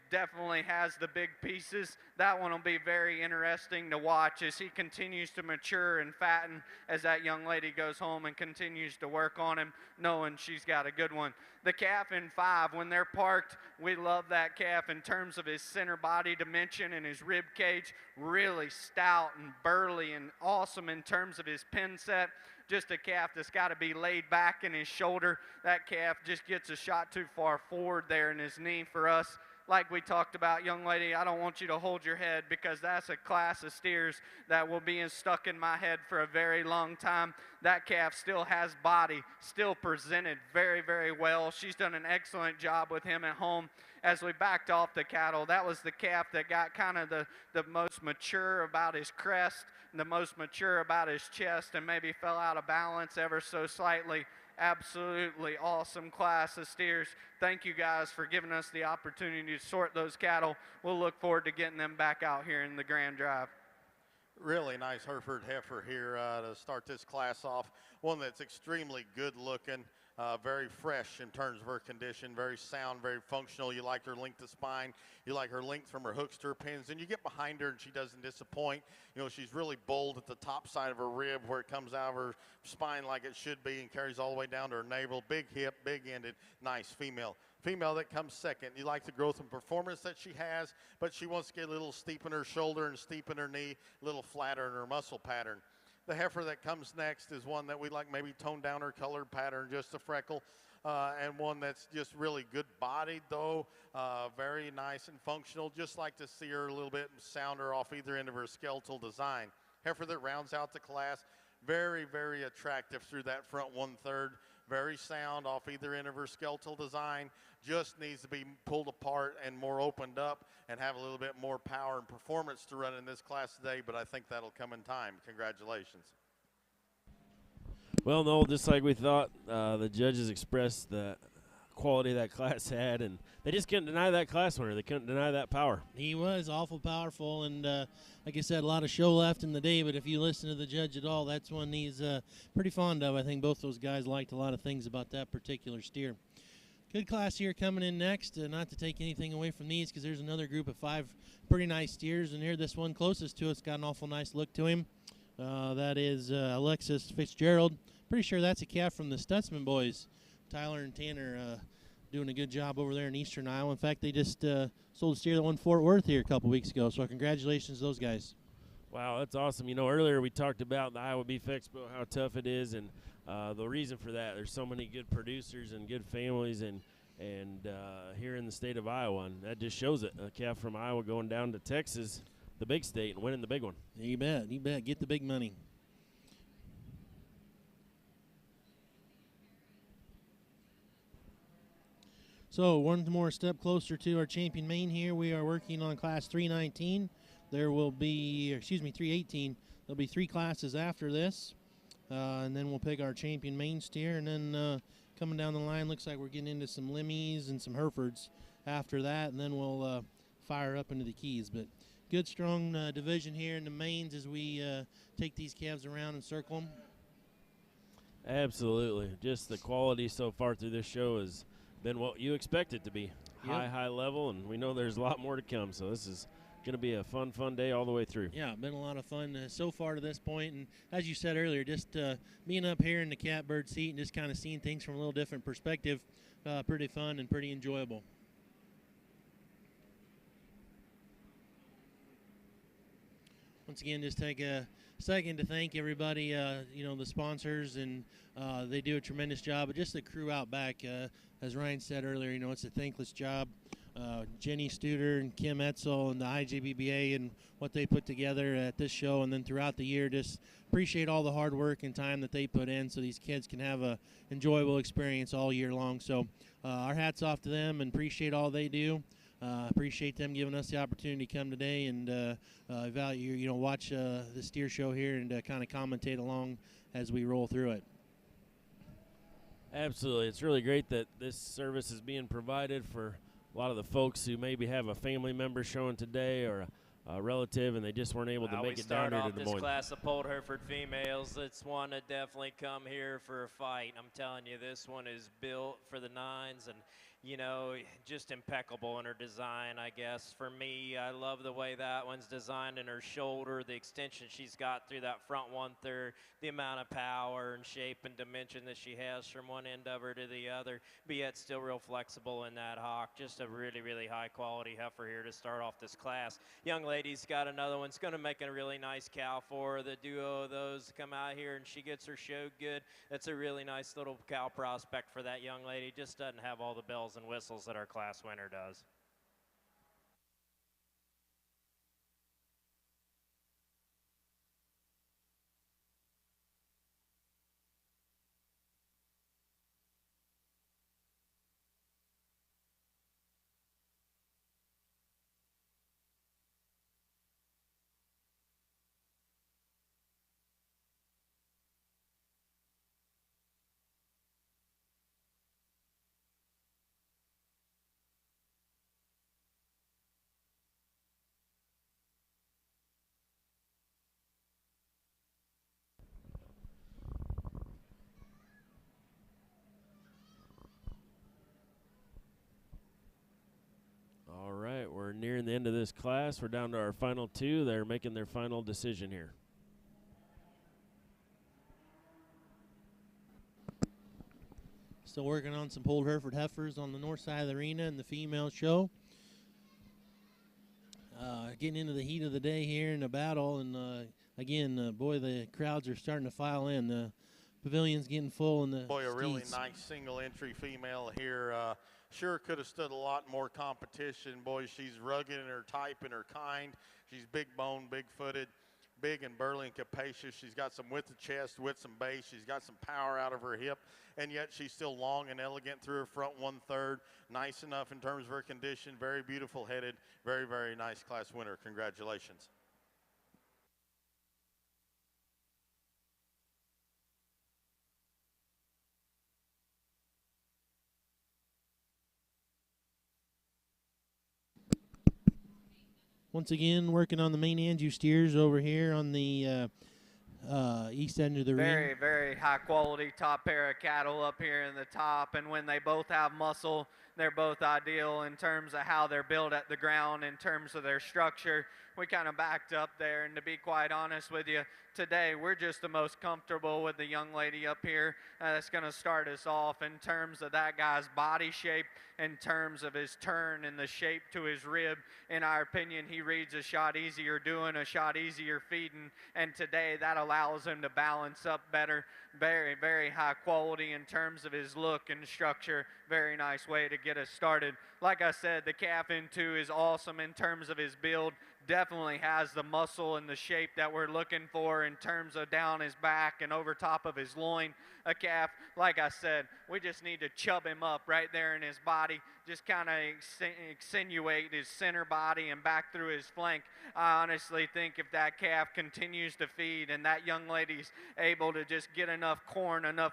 definitely has the big pieces. That one will be very interesting to watch as he continues to mature and fatten as that young lady goes home and continues to work on him, knowing she's got a good one. The calf in 5, when they're parked, we love that calf in terms of his center body dimension and his rib cage. Really stout and burly and awesome in terms of his pin set. Just a calf that's got to be laid back in his shoulder. That calf just gets a shot too far forward there in his knee for us. like we talked about, young lady, I don't want you to hold your head because that's a class of steers that will be stuck in my head for a very long time. That calf still has body, still presented very, very well. She's done an excellent job with him at home. As we backed off the cattle, that was the calf that got kind of the most mature about his crest, the most mature about his chest, and maybe fell out of balance ever so slightly. Absolutely awesome class of steers. Thank you guys for giving us the opportunity to sort those cattle. We'll look forward to getting them back out here in the Grand Drive. Really nice Hereford heifer here to start this class off. One that's extremely good looking, very fresh in terms of her condition, very sound, very functional. You like her length of spine, you like her length from her hooks to her pins, and you get behind her and she doesn't disappoint. You know, she's really bold at the top side of her rib where it comes out of her spine like it should be and carries all the way down to her navel. Big hip, big ended, nice female. Female that comes second. You like the growth and performance that she has, but she wants to get a little steep in her shoulder and steep in her knee, a little flatter in her muscle pattern. The heifer that comes next is one that we like maybe tone down her color pattern just a freckle, and one that's just really good bodied though, very nice and functional. Just like to see her a little bit sounder off either end of her skeletal design. Heifer that rounds out the class, very, very attractive through that front 1/3. Very sound off either end of her skeletal design. Just needs to be pulled apart and more opened up and have a little bit more power and performance to run in this class today, but I think that'll come in time. Congratulations. Well, no, just like we thought, the judges expressed the quality that class had, and they just couldn't deny that class winner. They couldn't deny that power. He was awful powerful, and like I said, a lot of show left in the day, but if you listen to the judge at all, that's one he's pretty fond of. I think both those guys liked a lot of things about that particular steer. Good class here coming in next, not to take anything away from these because there's another group of 5 pretty nice steers, and here this one closest to us got an awful nice look to him. That is Alexis Fitzgerald. Pretty sure that's a calf from the Stutzman boys. Tyler and Tanner doing a good job over there in eastern Iowa. In fact, they just sold a steer that won Fort Worth here a couple weeks ago, so congratulations to those guys. Wow, that's awesome. You know, earlier we talked about the Iowa Beef Expo, how tough it is, and the reason for that, there's so many good producers and good families and here in the state of Iowa, and that just shows it. A calf from Iowa going down to Texas, the big state, and winning the big one. You bet, you bet. Get the big money. So one more step closer to our champion main here. We are working on class 319. There will be, 318. There'll be 3 classes after this, and then we'll pick our champion main steer. And then coming down the line, looks like we're getting into some Limmies and some Herefords after that, and then we'll fire up into the Keys. But good, strong division here in the mains as we take these calves around and circle them. Absolutely. Just the quality so far through this show has been what you expect it to be. Yep. High level, and we know there's a lot more to come. So this is going to be a fun day all the way through. Yeah, been a lot of fun so far to this point. And as you said earlier, just being up here in the catbird seat and just kind of seeing things from a little different perspective, pretty fun and pretty enjoyable. Once again, just take a second to thank everybody, the sponsors, and they do a tremendous job. But just the crew out back, as Ryan said earlier, it's a thankless job. Jenny Studer and Kim Etzel and the IJBBA and what they put together at this show and then throughout the year. Just appreciate all the hard work and time that they put in so these kids can have a enjoyable experience all year long. So our hats off to them and appreciate all they do. Appreciate them giving us the opportunity to come today and watch the steer show here and kind of commentate along as we roll through it. Absolutely. It's really great that this service is being provided for a lot of the folks who maybe have a family member showing today or a relative and they just weren't able to make it down here to Des Moines. We start off this class of polled Hereford females. It's one to definitely come here for a fight. I'm telling you, this one is built for the 9s and just impeccable in her design, I guess. For me, I love the way that one's designed in her shoulder, the extension she's got through that front 1/3, the amount of power and shape and dimension that she has from one end of her to the other, but yet still real flexible in that hock. Just a really, really high-quality heifer here to start off this class. Young lady's got another one. It's going to make a really nice cow for her. The duo of those come out here, and she gets her showed good. That's a really nice little cow prospect for that young lady. Just doesn't have all the bells and whistles that our class winner does. the end of this class. We're down to our final two. They're making their final decision here. Still working on some Polled Hereford heifers on the north side of the arena in the female show. Getting into the heat of the day here in the battle, and again, boy, the crowds are starting to file in. The pavilion's getting full, and the Boy, a really steeds. nice single entry female here. Sure could have stood a lot more competition. Boy, she's rugged in her type and her kind. She's big boned, big footed, big and burly and capacious. She's got some width of chest, width some base. She's got some power out of her hip, and yet she's still long and elegant through her front 1/3. Nice enough in terms of her condition. Very beautiful headed. Very, very nice class winner. Congratulations. Once again, working on the main Anju steers over here on the east end of the ring. Very, very high quality top pair of cattle up here in the top, and when they both have muscle, they're both ideal in terms of how they're built at the ground, in terms of their structure. We kind of backed up there, and to be quite honest with you, today we're just the most comfortable with the young lady up here that's going to start us off in terms of that guy's body shape, in terms of his turn and the shape to his rib. In our opinion, he reads a shot easier doing, a shot easier feeding, and today that allows him to balance up better. Very, very high quality in terms of his look and structure. Very nice way to get us started. Like I said, the calf N2 is awesome in terms of his build. Definitely has the muscle and the shape that we're looking for in terms of down his back and over top of his loin. A calf, like I said, we just need to chub him up right there in his body, just kind of extenuate his center body and back through his flank. I honestly think if that calf continues to feed and that young lady's able to just get enough corn, enough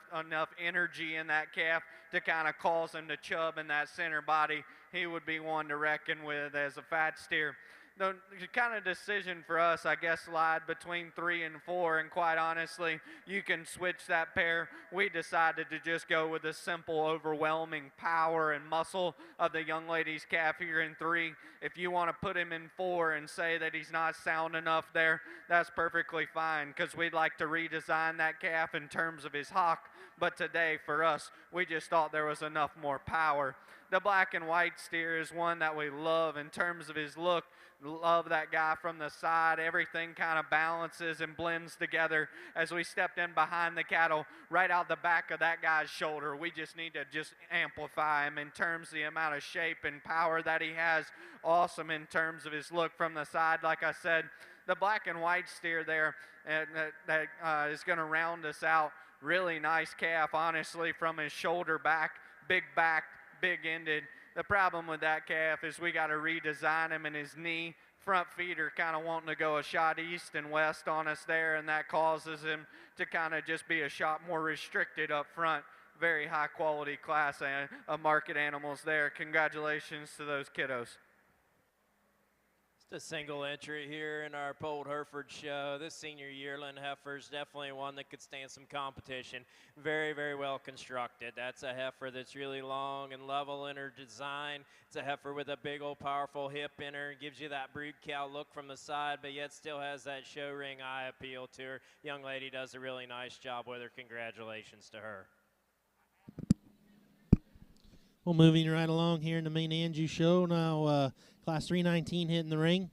energy in that calf to kind of cause him to chub in that center body, he would be one to reckon with as a fat steer. The kind of decision for us, I guess, lied between 3 and 4, and quite honestly, you can switch that pair. We decided to just go with the simple, overwhelming power and muscle of the young lady's calf here in 3. If you want to put him in 4 and say that he's not sound enough there, that's perfectly fine, because we'd like to redesign that calf in terms of his hock. But today, for us, we just thought there was enough more power. The black and white steer is one that we love in terms of his look. Love that guy from the side. Everything kind of balances and blends together. As we stepped in behind the cattle, right out the back of that guy's shoulder, we just need to just amplify him in terms of the amount of shape and power that he has. Awesome in terms of his look from the side. Like I said, the black and white steer there that is going to round us out. Really nice calf, honestly, from his shoulder back, big ended. The problem with that calf is we got to redesign him, and his knee front feet are kind of wanting to go a shot east and west on us there, and that causes him to kind of just be a shot more restricted up front. Very high quality class of market animals there. Congratulations to those kiddos. Just a single entry here in our Polled Hereford show. This senior yearling heifer is definitely one that could stand some competition. Very, very well constructed. That's a heifer that's really long and level in her design. It's a heifer with a big old powerful hip in her. Gives you that brood cow look from the side, but yet still has that show ring eye appeal to her. Young lady does a really nice job with her. Congratulations to her. Well, moving right along here in the main Anju show now, class 319 hitting the ring.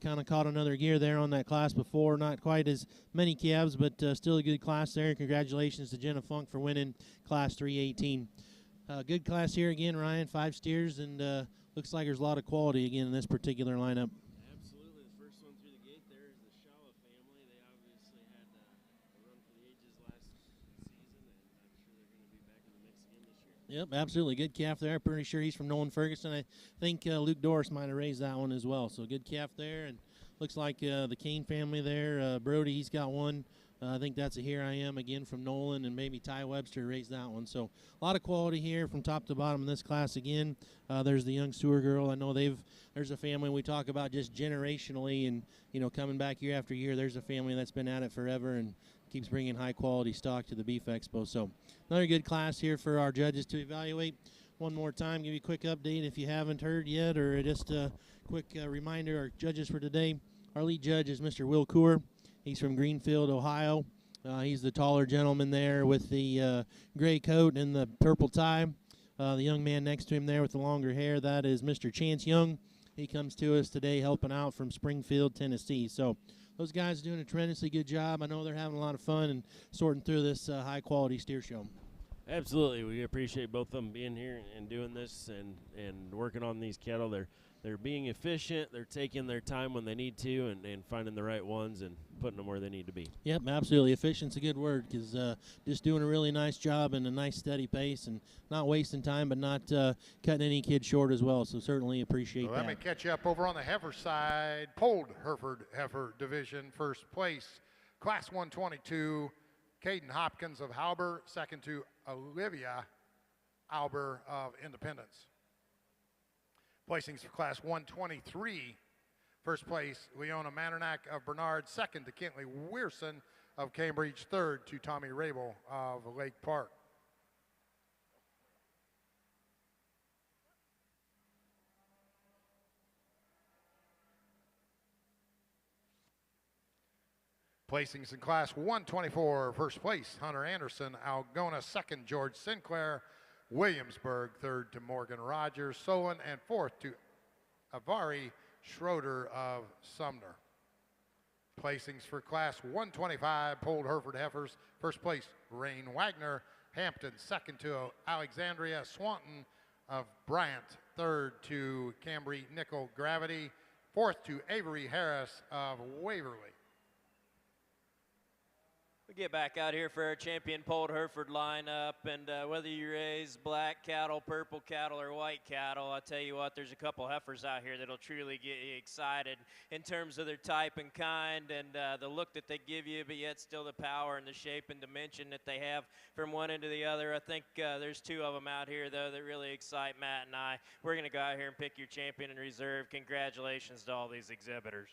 Kind of caught another gear there on that class before. Not quite as many calves, but still a good class there. Congratulations to Jenna Funk for winning class 318. Good class here again, Ryan. 5 steers, and looks like there's a lot of quality again in this particular lineup. Absolutely. The first one through the gate there is the Shaw family. They obviously had a run for the ages last season, and I'm sure they're going to be back in the mix again this year. Yep, absolutely. Good calf there. Pretty sure he's from Nolan Ferguson. I think Luke Doris might have raised that one as well. So good calf there. And looks like the Kane family there. Brody, he's got one. I think that's a Here I Am again from Nolan, and maybe Ty Webster raised that one. So a lot of quality here from top to bottom in this class again. There's the young Stewart girl. I know there's a family we talk about just generationally, and coming back year after year. There's a family that's been at it forever and keeps bringing high quality stock to the Beef Expo. So another good class here for our judges to evaluate. one more time, give you a quick update if you haven't heard yet, or just a quick reminder. Our judges for today, our lead judge is Mr. Will Coor. He's from Greenfield, Ohio. He's the taller gentleman there with the gray coat and the purple tie. The young man next to him there with the longer hair, that is Mr. Chance Young. He comes to us today helping out from Springfield, Tennessee. So those guys are doing a tremendously good job. I know they're having a lot of fun and sorting through this high-quality steer show. Absolutely. We appreciate both of them being here and doing this and working on these cattle. They're being efficient. They're taking their time when they need to and finding the right ones and putting them where they need to be. Yep, absolutely. Efficient's a good word because just doing a really nice job and a nice steady pace and not wasting time but not cutting any kid short as well. So certainly appreciate that. Let me catch you up over on the heifer side. Polled Hereford Heifer Division, first place, Class 122, Caden Hopkins of Halber, second to Olivia Alber of Independence. Placings for Class 123, first place, Leona Mandernack of Bernard, second to Kentley Weirson of Cambridge, third to Tommy Rabel of Lake Park. Placings in Class 124, first place, Hunter Anderson, Algona, second, George Sinclair, Williamsburg, third to Morgan Rogers, Solon, and fourth to Avari Schroeder of Sumner. Placings for Class 125, Polled Hereford Heifers, first place, Rain Wagner, Hampton, second to Alexandria Swanton of Bryant, third to Cambry Nickel Gravity, fourth to Avery Harris of Waverly. We get back out here for our champion Polled Hereford lineup, and whether you raise black cattle, purple cattle, or white cattle, I tell you what, there's a couple heifers out here that'll truly get you excited in terms of their type and kind and the look that they give you, but yet still the power and the shape and dimension that they have from one end to the other. I think there's two of them out here, though, that really excite Matt and I. We're going to go out here and pick your champion and reserve. Congratulations to all these exhibitors.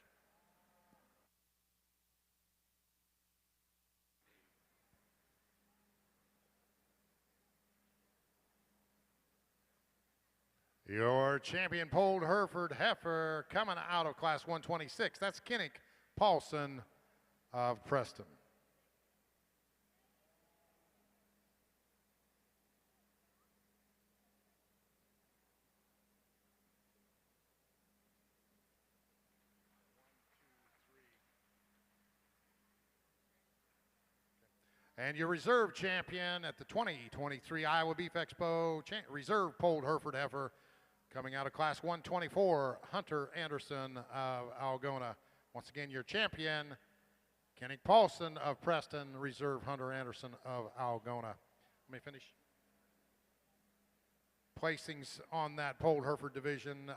Your champion Polled Hereford Heifer coming out of Class 126. That's Kinnick Paulson of Preston. And your reserve champion at the 2023 Iowa Beef Expo, reserve Polled Hereford Heifer, coming out of Class 124, Hunter Anderson of Algona. Once again, your champion, Kenny Paulson of Preston, reserve Hunter Anderson of Algona. Let me finish. Placings on that Polled Hereford division.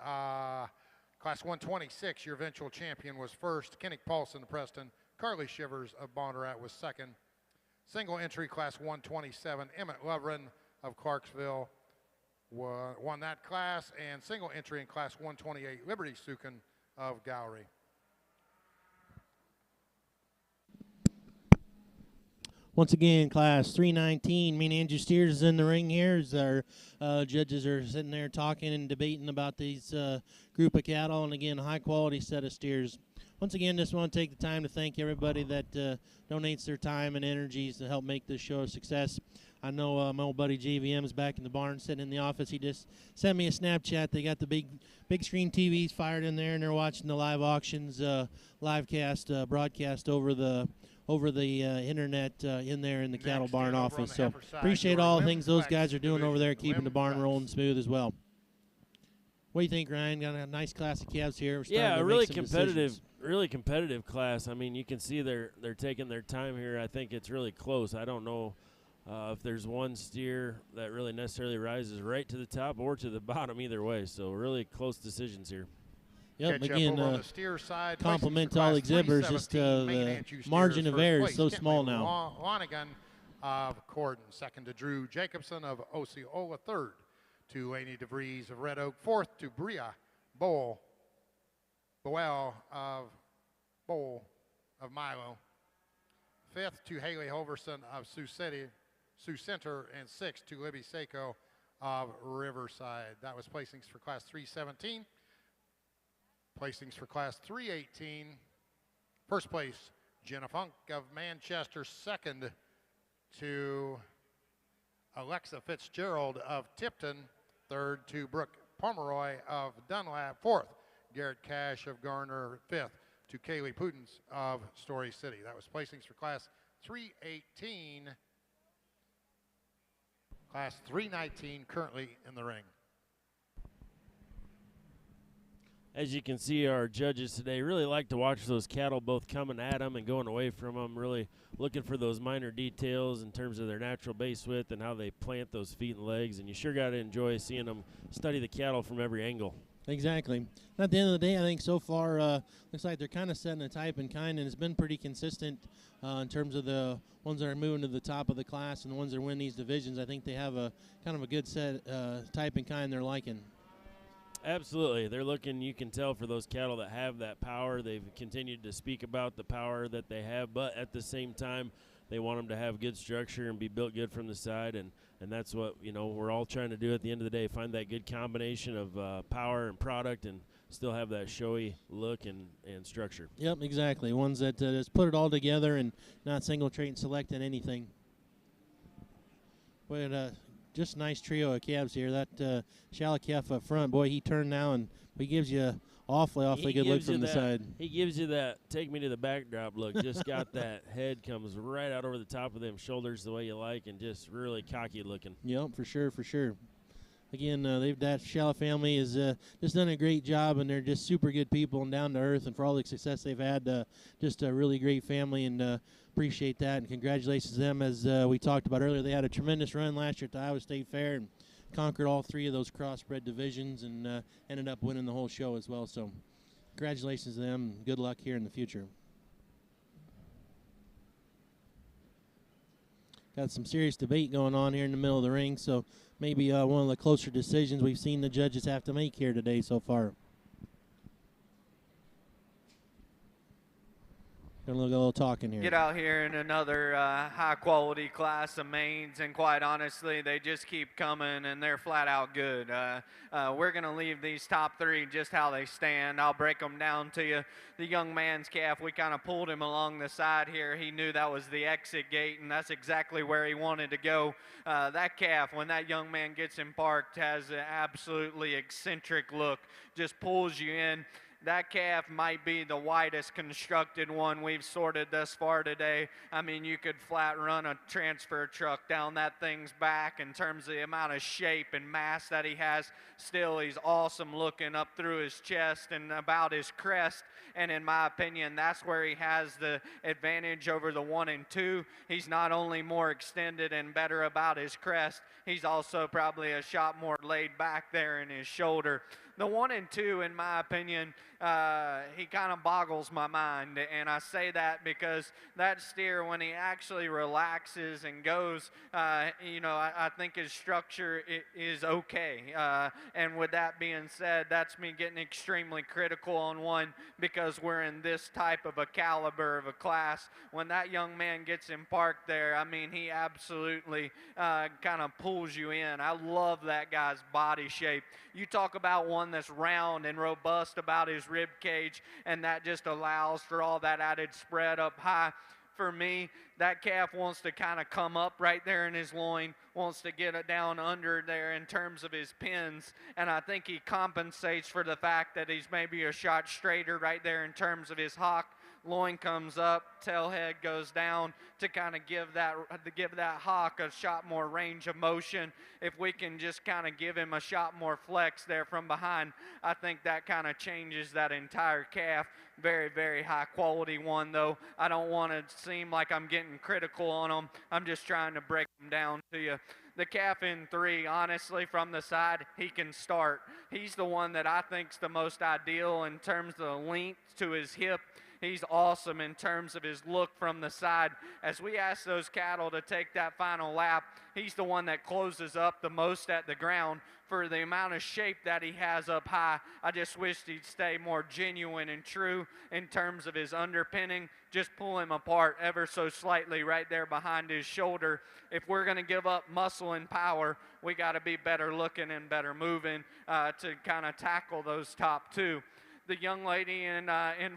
Class 126, your eventual champion was first, Kenny Paulson of Preston. Carly Shivers of Bondurant was second. Single entry Class 127, Emmett Lovren of Clarksville won that class, and single entry in Class 128, Liberty Sukin of Gowrie. Once again, Class 319, me and Andrew Steers is in the ring here as our judges are sitting there talking and debating about these group of cattle, and again, a high-quality set of steers. Once again, just want to take the time to thank everybody that donates their time and energies to help make this show a success. I know my old buddy JVM is back in the barn sitting in the office. He just sent me a Snapchat. They got the big screen TVs fired in there, and they're watching the live auctions, broadcast over the internet in there in the cattle barn office. So appreciate all the things those guys are doing over there, keeping the barn rolling smooth as well. What do you think, Ryan? Got a nice class of calves here. Yeah, a really competitive class. I mean, you can see they're taking their time here. I think it's really close. I don't know if there's one steer that really necessarily rises right to the top or to the bottom either way. So really close decisions here. Yep, again, compliment to all exhibitors. Just the margin of error is so small now. Lonigan of Corden, second to Drew Jacobson of Osceola, third to Laney DeVries of Red Oak, fourth to Bria Bowl of Milo, fifth to Haley Hoverson of Sioux Center, and sixth to Libby Seiko of Riverside. That was placings for Class 317. Placings for Class 318. First place, Jenna Funk of Manchester. Second to Alexa Fitzgerald of Tipton. Third to Brooke Pomeroy of Dunlap. Fourth, Garrett Cash of Garner. Fifth to Kaylee Pudens of Story City. That was placings for Class 318. Class 319 currently in the ring. As you can see, our judges today really like to watch those cattle both coming at them and going away from them, really looking for those minor details in terms of their natural base width and how they plant those feet and legs. And you sure got to enjoy seeing them study the cattle from every angle. Exactly. And at the end of the day, I think so far looks like they're kind of setting a type and kind, and it's been pretty consistent in terms of the ones that are moving to the top of the class and the ones that win these divisions. I think they have a kind of a good set type and kind they're liking. Absolutely. They're looking, you can tell, for those cattle that have that power. They've continued to speak about the power that they have, but at the same time, they want them to have good structure and be built good from the side, and that's what, you know, we're all trying to do at the end of the day, find that good combination of power and product and still have that showy look and structure. Yep, exactly. Ones that just put it all together and not single trait and select in anything. But just a nice trio of calves here. That Shalakef up front, boy, he turned now and he gives you awfully good look from the side. He gives you that take me to the backdrop look. Just got that head comes right out over the top of them shoulders the way you like, and just really cocky looking. Yep, for sure. Again, that Shala family has just done a great job, and they're just super good people and down to earth. And for all the success they've had, just a really great family, and appreciate that. And congratulations to them. As we talked about earlier, they had a tremendous run last year at the Iowa State Fair and conquered all three of those crossbred divisions and ended up winning the whole show as well. So congratulations to them. And good luck here in the future. Got some serious debate going on here in the middle of the ring, so maybe one of the closer decisions we've seen the judges have to make here today so far. Gonna look a little talking here. Get out here in another high-quality class of mains, and quite honestly, they just keep coming, and they're flat-out good. We're going to leave these top three just how they stand. I'll break them down to you. The young man's calf, we kind of pulled him along the side here. He knew that was the exit gate, and that's exactly where he wanted to go. That calf, when that young man gets him parked, has an absolutely eccentric look, just pulls you in. That calf might be the widest constructed one we've sorted thus far today. I mean, you could flat run a transfer truck down that thing's back in terms of the amount of shape and mass that he has. Still, he's awesome looking up through his chest and about his crest. And in my opinion, that's where he has the advantage over the 1 and 2. He's not only more extended and better about his crest, he's also probably a shot more laid back there in his shoulder. The 1 and 2, in my opinion, he kind of boggles my mind, and I say that because that steer, when he actually relaxes and goes, I think his structure is okay. And with that being said, that's me getting extremely critical on one because we're in this type of a caliber of a class. When that young man gets him parked there, I mean, he absolutely kind of pulls you in. I love that guy's body shape. You talk about one that's round and robust about his rib cage, and that just allows for all that added spread up high. For me, that calf wants to kind of come up right there in his loin, wants to get it down under there in terms of his pins, and I think he compensates for the fact that he's maybe a shot straighter right there in terms of his hock. Loin comes up, tail head goes down to kind of give that hock a shot more range of motion. If we can just kind of give him a shot more flex there from behind, I think that kind of changes that entire calf. Very, very high quality one, though. I don't want to seem like I'm getting critical on him. I'm just trying to break them down to you. The calf in 3, honestly, from the side, he can start. He's the one that I think's the most ideal in terms of the length to his hip. He's awesome in terms of his look from the side. As we ask those cattle to take that final lap, he's the one that closes up the most at the ground for the amount of shape that he has up high. I just wished he'd stay more genuine and true in terms of his underpinning. Just pull him apart ever so slightly right there behind his shoulder. If we're going to give up muscle and power, we got to be better looking and better moving to kind of tackle those top two. The young lady in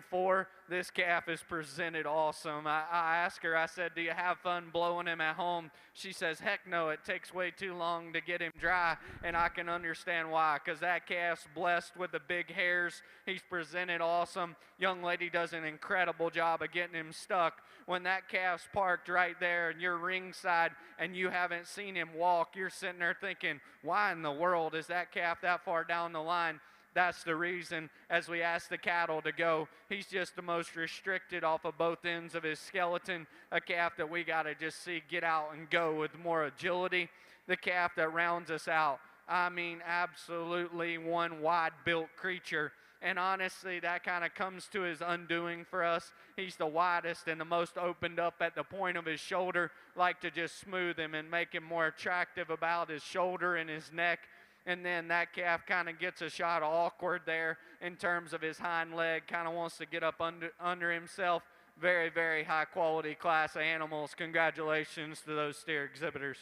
4, this calf is presented awesome. I asked her, I said, do you have fun blowing him at home? She says, heck no, it takes way too long to get him dry, and I can understand why, because that calf's blessed with the big hairs. He's presented awesome. Young lady does an incredible job of getting him stuck. When that calf's parked right there and you're ringside and you haven't seen him walk, you're sitting there thinking, why in the world is that calf that far down the line? That's the reason, as we ask the cattle to go, he's just the most restricted off of both ends of his skeleton, a calf that we got to just see get out and go with more agility. The calf that rounds us out, I mean, absolutely one wide-built creature. And honestly, that kind of comes to his undoing for us. He's the widest and the most opened up at the point of his shoulder. Like to just smooth him and make him more attractive about his shoulder and his neck. And then that calf kind of gets a shot of awkward there in terms of his hind leg, kind of wants to get up under himself. Very, very high quality class of animals. Congratulations to those steer exhibitors.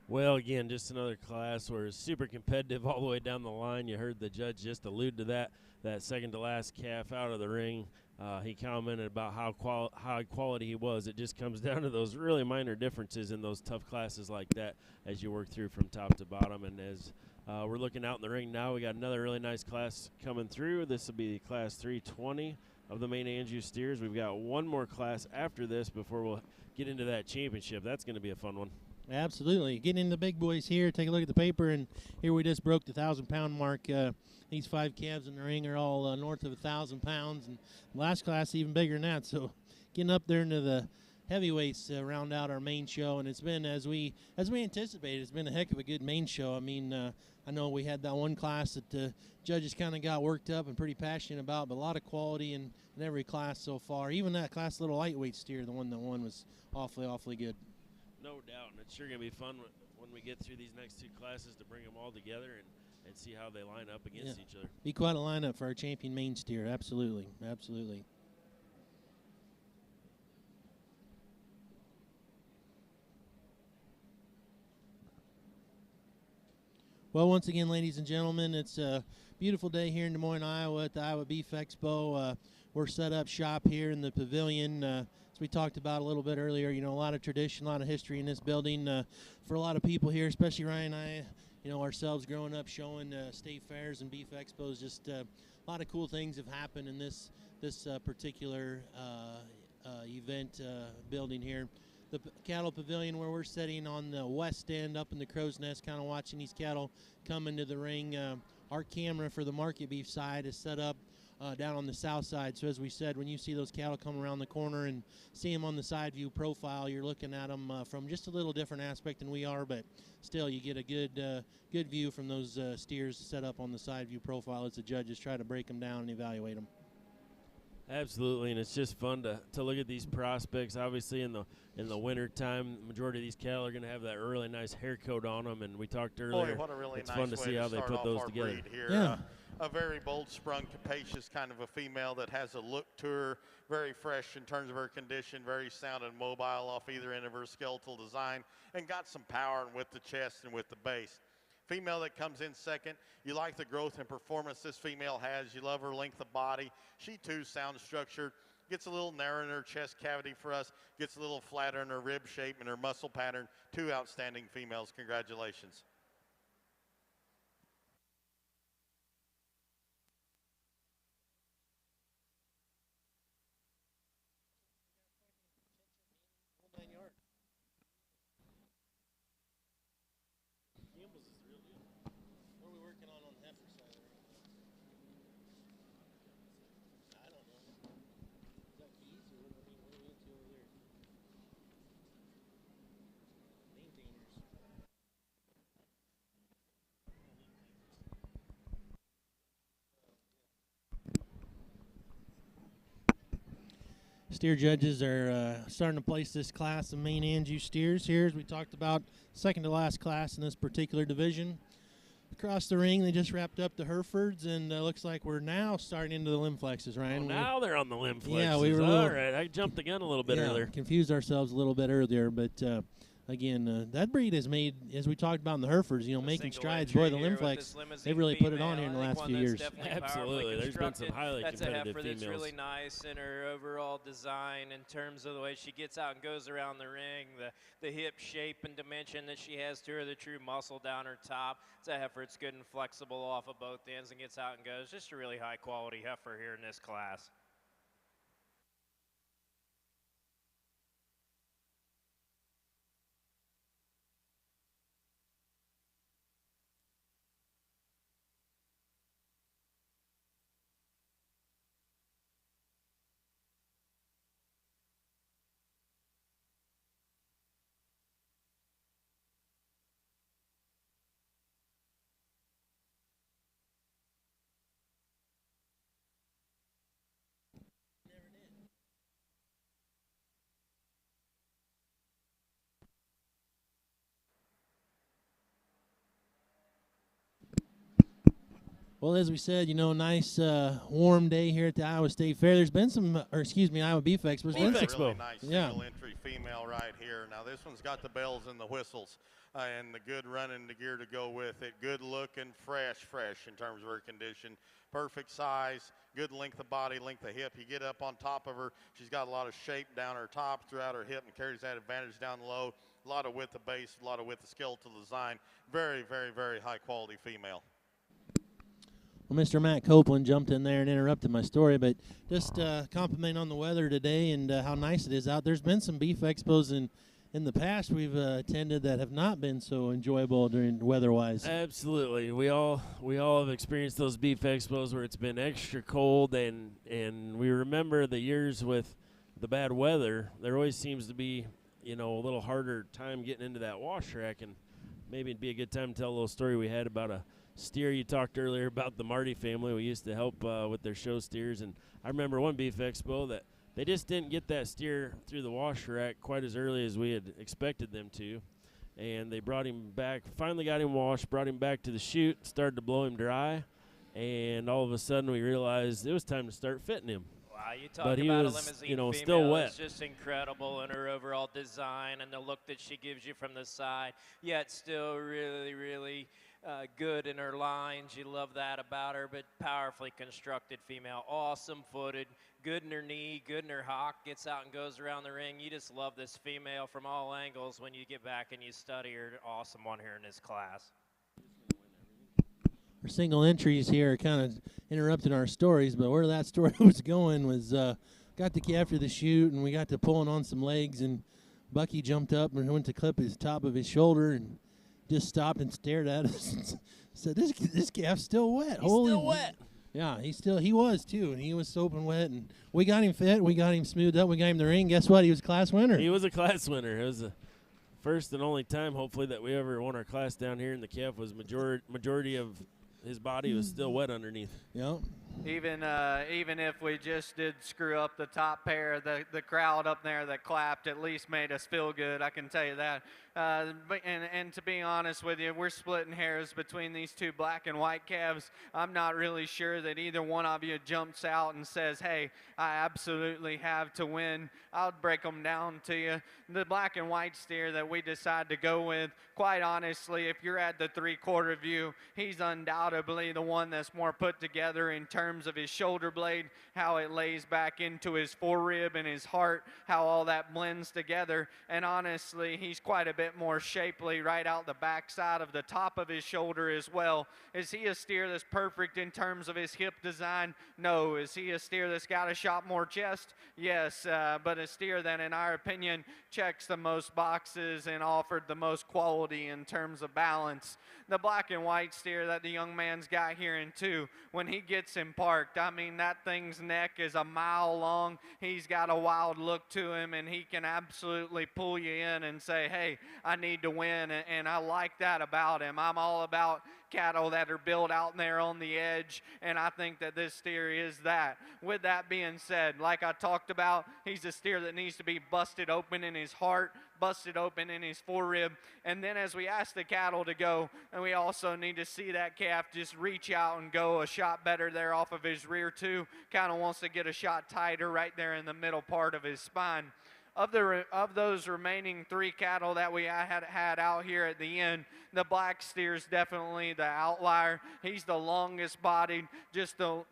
Well, again, just another class where it's super competitive all the way down the line. You heard the judge just allude to that second to last calf out of the ring. He commented about how high quality he was. It just comes down to those really minor differences in those tough classes like that as you work through from top to bottom. And as we're looking out in the ring now, we got another really nice class coming through. This will be class 320 of the main Anjou steers. We've got one more class after this before we'll get into that championship. That's going to be a fun one. Absolutely. Getting into the big boys here. Take a look at the paper, and here we just broke the 1,000-pound mark. These 5 calves in the ring are all north of 1,000 pounds, and last class even bigger than that. So getting up there into the heavyweights round out our main show, and it's been, as we anticipated, it's been a heck of a good main show. I mean, I know we had that one class that the judges kind of got worked up and pretty passionate about, but a lot of quality in every class so far. Even that class little lightweight steer, the one that won, was awfully good. No doubt, and it's sure going to be fun when we get through these next 2 classes to bring them all together and see how they line up against each other. Be quite a lineup for our champion main steer, absolutely. Well, once again, ladies and gentlemen, it's a beautiful day here in Des Moines, Iowa at the Iowa Beef Expo. We're set up shop here in the pavilion. As we talked about a little bit earlier, you know, a lot of tradition, a lot of history in this building. For a lot of people here, especially Ryan and I, you know, ourselves growing up showing state fairs and beef expos, just a lot of cool things have happened in this particular event building here. The cattle pavilion where we're sitting on the west end up in the crow's nest, kind of watching these cattle come into the ring. Our camera for the market beef side is set up down on the south side. So as we said, when you see those cattle come around the corner and see them on the side view profile, you're looking at them from just a little different aspect than we are, but still you get a good view from those steers set up on the side view profile as the judges try to break them down and evaluate them. Absolutely, and it's just fun to look at these prospects. Obviously, in the winter time, the majority of these cattle are going to have that really nice hair coat on them. And we talked earlier. Boy, what a really it's nice fun to way see how they start put off those our together. breed here. Yeah. A very bold, sprung, capacious kind of a female that has a look to her, very fresh in terms of her condition, very sound and mobile off either end of her skeletal design, and got some power with the chest and with the base. Female that comes in second, you like the growth and performance this female has. You love her length of body. She too sound structured. Gets a little narrow in her chest cavity for us, gets a little flatter in her rib shape and her muscle pattern. 2 outstanding females. Congratulations. What are we working on the heifer side of the ring? I don't know. Is that keys or what? I mean, what are we into over there? Maintainers. Steer judges are starting to place this class of main Anjou steers here, as we talked about, second to last class in this particular division. Across the ring, they just wrapped up the Herefords, and looks like we're now starting into the limb flexes, Ryan. Oh, now they're on the limb flexes. Yeah, we were all right. I jumped the gun a little bit earlier. Confused ourselves a little bit earlier, but again, that breed has made, as we talked about in the Herefords, making strides. Boy, the limb flex, they've really put it on here in the last few years. Absolutely. There's been some highly competitive females. That's a heifer that's really nice in her overall design in terms of the way she gets out and goes around the ring, the hip shape and dimension that she has to her, the true muscle down her top. It's a heifer that's good and flexible off of both ends and gets out and goes. Just a really high quality heifer here in this class. Well, as we said, nice warm day here at the Iowa State Fair. There's been some, Iowa Beef Expo. Beef Expo. Really nice single entry female right here. Now this one's got the bells and the whistles and the good running, the gear to go with it. Good looking, fresh in terms of her condition. Perfect size, good length of body, length of hip. You get up on top of her, she's got a lot of shape down her top, throughout her hip, and carries that advantage down low. A lot of width of base, a lot of width of skeletal design. Very, very, very high quality female. Well, Mr. Matt Copeland jumped in there and interrupted my story, but just complimenting on the weather today and how nice it is out. There's been some beef expos in the past we've attended that have not been so enjoyable during weather-wise. Absolutely, we all have experienced those beef expos where it's been extra cold, and we remember the years with the bad weather. There always seems to be a little harder time getting into that wash rack, and maybe it'd be a good time to tell a little story we had about a steer. You talked earlier about the Marty family. We used to help with their show steers, and I remember one beef expo that they just didn't get that steer through the wash rack quite as early as we had expected them to, and they brought him back, finally got him washed, brought him back to the chute, started to blow him dry, and all of a sudden we realized it was time to start fitting him. Wow, you talk about a limousine female, still wet. It's just incredible in her overall design and the look that she gives you from the side, yet still really, really good in her lines. You love that about her, but powerfully constructed female, awesome footed, good in her knee, good in her hock, gets out and goes around the ring. You just love this female from all angles when you get back and you study her. Awesome one here in this class. Our single entries here are kind of interrupting our stories, but where that story was going was got the calf to the chute, and we got to pulling on some legs, and Bucky jumped up and went to clip his top of his shoulder and just stopped and stared at us and said, this calf's still wet. He's still wet. Yeah, he was too, and he was soaping wet, and we got him fit, we got him smoothed up, we got him the ring. Guess what? He was a class winner. He was a class winner. It was the first and only time, hopefully, that we ever won our class down here, and the calf was majority of his body was still wet underneath. Yep. Even if we just did screw up the top pair, the crowd up there that clapped at least made us feel good. I can tell you that. And to be honest with you, we're splitting hairs between these two black and white calves. I'm not really sure that either one of you jumps out and says, hey, I absolutely have to win. I'll break them down to you. The black and white steer that we decide to go with, quite honestly, if you're at the three-quarter view, he's undoubtedly the one that's more put together in terms of his shoulder blade, how it lays back into his forerib and his heart, how all that blends together. And honestly, he's quite a bit more shapely right out the backside of the top of his shoulder as well. Is he a steer that's perfect in terms of his hip design? No. Is he a steer that's got a shot more chest? Yes, but a steer that, in our opinion, checks the most boxes and offered the most quality in terms of balance. The black and white steer that the young man's got here in two, when he gets him parked, I mean, that thing's neck is a mile long. He's got a wild look to him, and he can absolutely pull you in and say, hey, I need to win, and I like that about him. I'm all about cattle that are built out there on the edge, and I think that this steer is that. With that being said, like I talked about, he's a steer that needs to be busted open in his heart, busted open in his forerib, and then as we ask the cattle to go, and we also need to see that calf just reach out and go a shot better there off of his rear too. Kind of wants to get a shot tighter right there in the middle part of his spine. Of those remaining 3 cattle that we had out here at the end, the black steer is definitely the outlier. He's the longest bodied, just the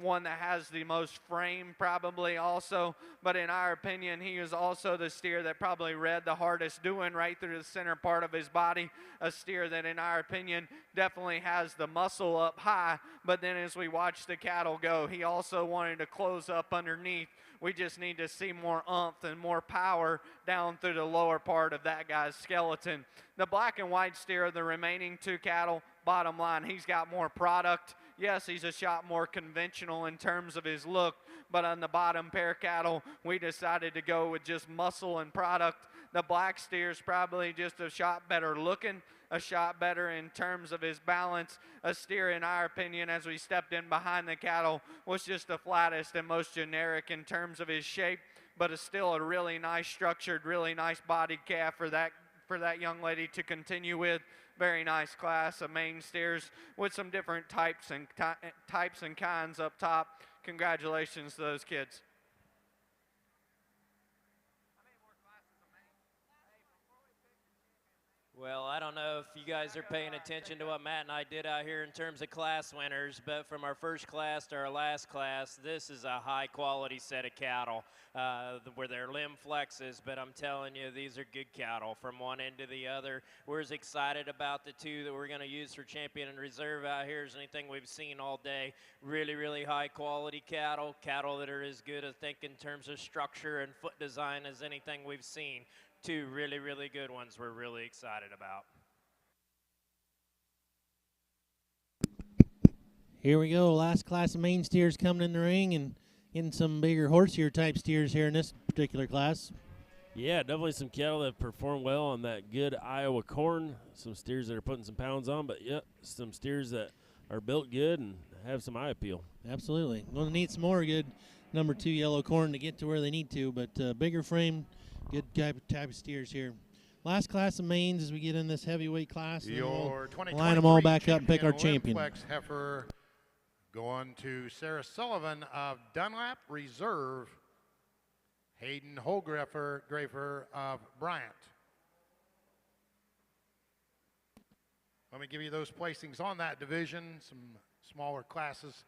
one that has the most frame probably also. But in our opinion, he is also the steer that probably read the hardest doing right through the center part of his body. A steer that in our opinion definitely has the muscle up high, but then as we watch the cattle go, he also wanted to close up underneath. We just need to see more oomph and more power down through the lower part of that guy's skeleton. The black and white steer of the remaining 2 cattle, bottom line, he's got more product. Yes, he's a shot more conventional in terms of his look, but on the bottom pair cattle, we decided to go with just muscle and product. The black steer's probably just a shot better looking, a shot better in terms of his balance. A steer, in our opinion, as we stepped in behind the cattle, was just the flattest and most generic in terms of his shape, but is still a really nice structured, really nice bodied calf for that young lady to continue with. Very nice class of main steers with some different types and kinds up top. Congratulations to those kids. Well, I don't know if you guys are paying attention to what Matt and I did out here in terms of class winners, but from our first class to our last class, this is a high quality set of cattle where their limb flexes, but I'm telling you, these are good cattle from one end to the other. We're as excited about the 2 that we're going to use for champion and reserve out here as anything we've seen all day. Really, really high quality cattle that are as good, I think, in terms of structure and foot design as anything we've seen. 2 really, really good ones we're really excited about. Here we go. Last class of main steers coming in the ring and getting some bigger horseier type steers here in this particular class. Yeah, definitely some cattle that perform well on that good Iowa corn. Some steers that are putting some pounds on, but yeah, some steers that are built good and have some eye appeal. Absolutely. Going to need some more good number 2 yellow corn to get to where they need to, but bigger frame, good type of steers here. Last class of mains as we get in this heavyweight class. Your we'll line them all back up and pick our champion. Flex heifer going to Sarah Sullivan of Dunlap Reserve. Hayden Holgrafer of Bryant. Let me give you those placings on that division. Some smaller classes.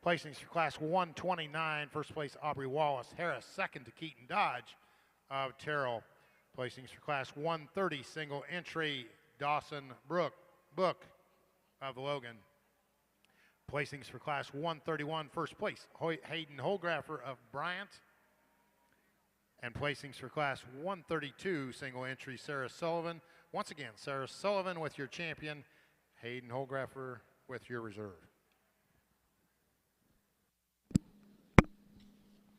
Placings for class 129. First place Aubrey Wallace Harris. Second to Keaton Dodge of Terrell. Placings for class 130 single entry Dawson Book of Logan. Placings for class 131 first place Hayden Holgrafer of Bryant. And placings for class 132 single entry Sarah Sullivan. Once again, Sarah Sullivan with your champion, Hayden Holgrafer with your reserve.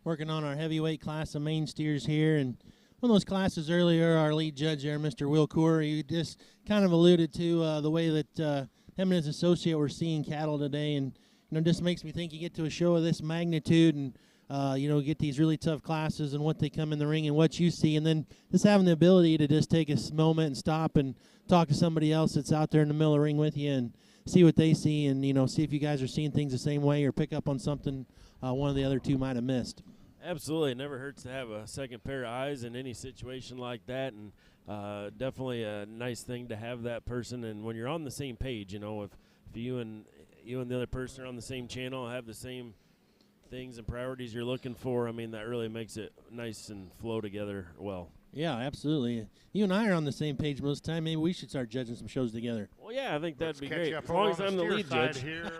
Working on our heavyweight class of main steers here, and one of those classes earlier, our lead judge there, Mr. Will Coor, he just kind of alluded to the way that him and his associate were seeing cattle today, and just makes me think you get to a show of this magnitude and get these really tough classes and what they come in the ring and what you see, and then just having the ability to just take a moment and stop and talk to somebody else that's out there in the middle of the ring with you and see what they see, and see if you guys are seeing things the same way or pick up on something one of the other 2 might have missed. Absolutely. It never hurts to have a second pair of eyes in any situation like that, and definitely a nice thing to have that person. And when you're on the same page, if you and the other person are on the same channel, have the same things and priorities you're looking for, that really makes it nice and flow together well. Yeah, absolutely. You and I are on the same page most of the time. Maybe we should start judging some shows together. Well, yeah, I think that'd be great. As long as I'm the lead judge. Here.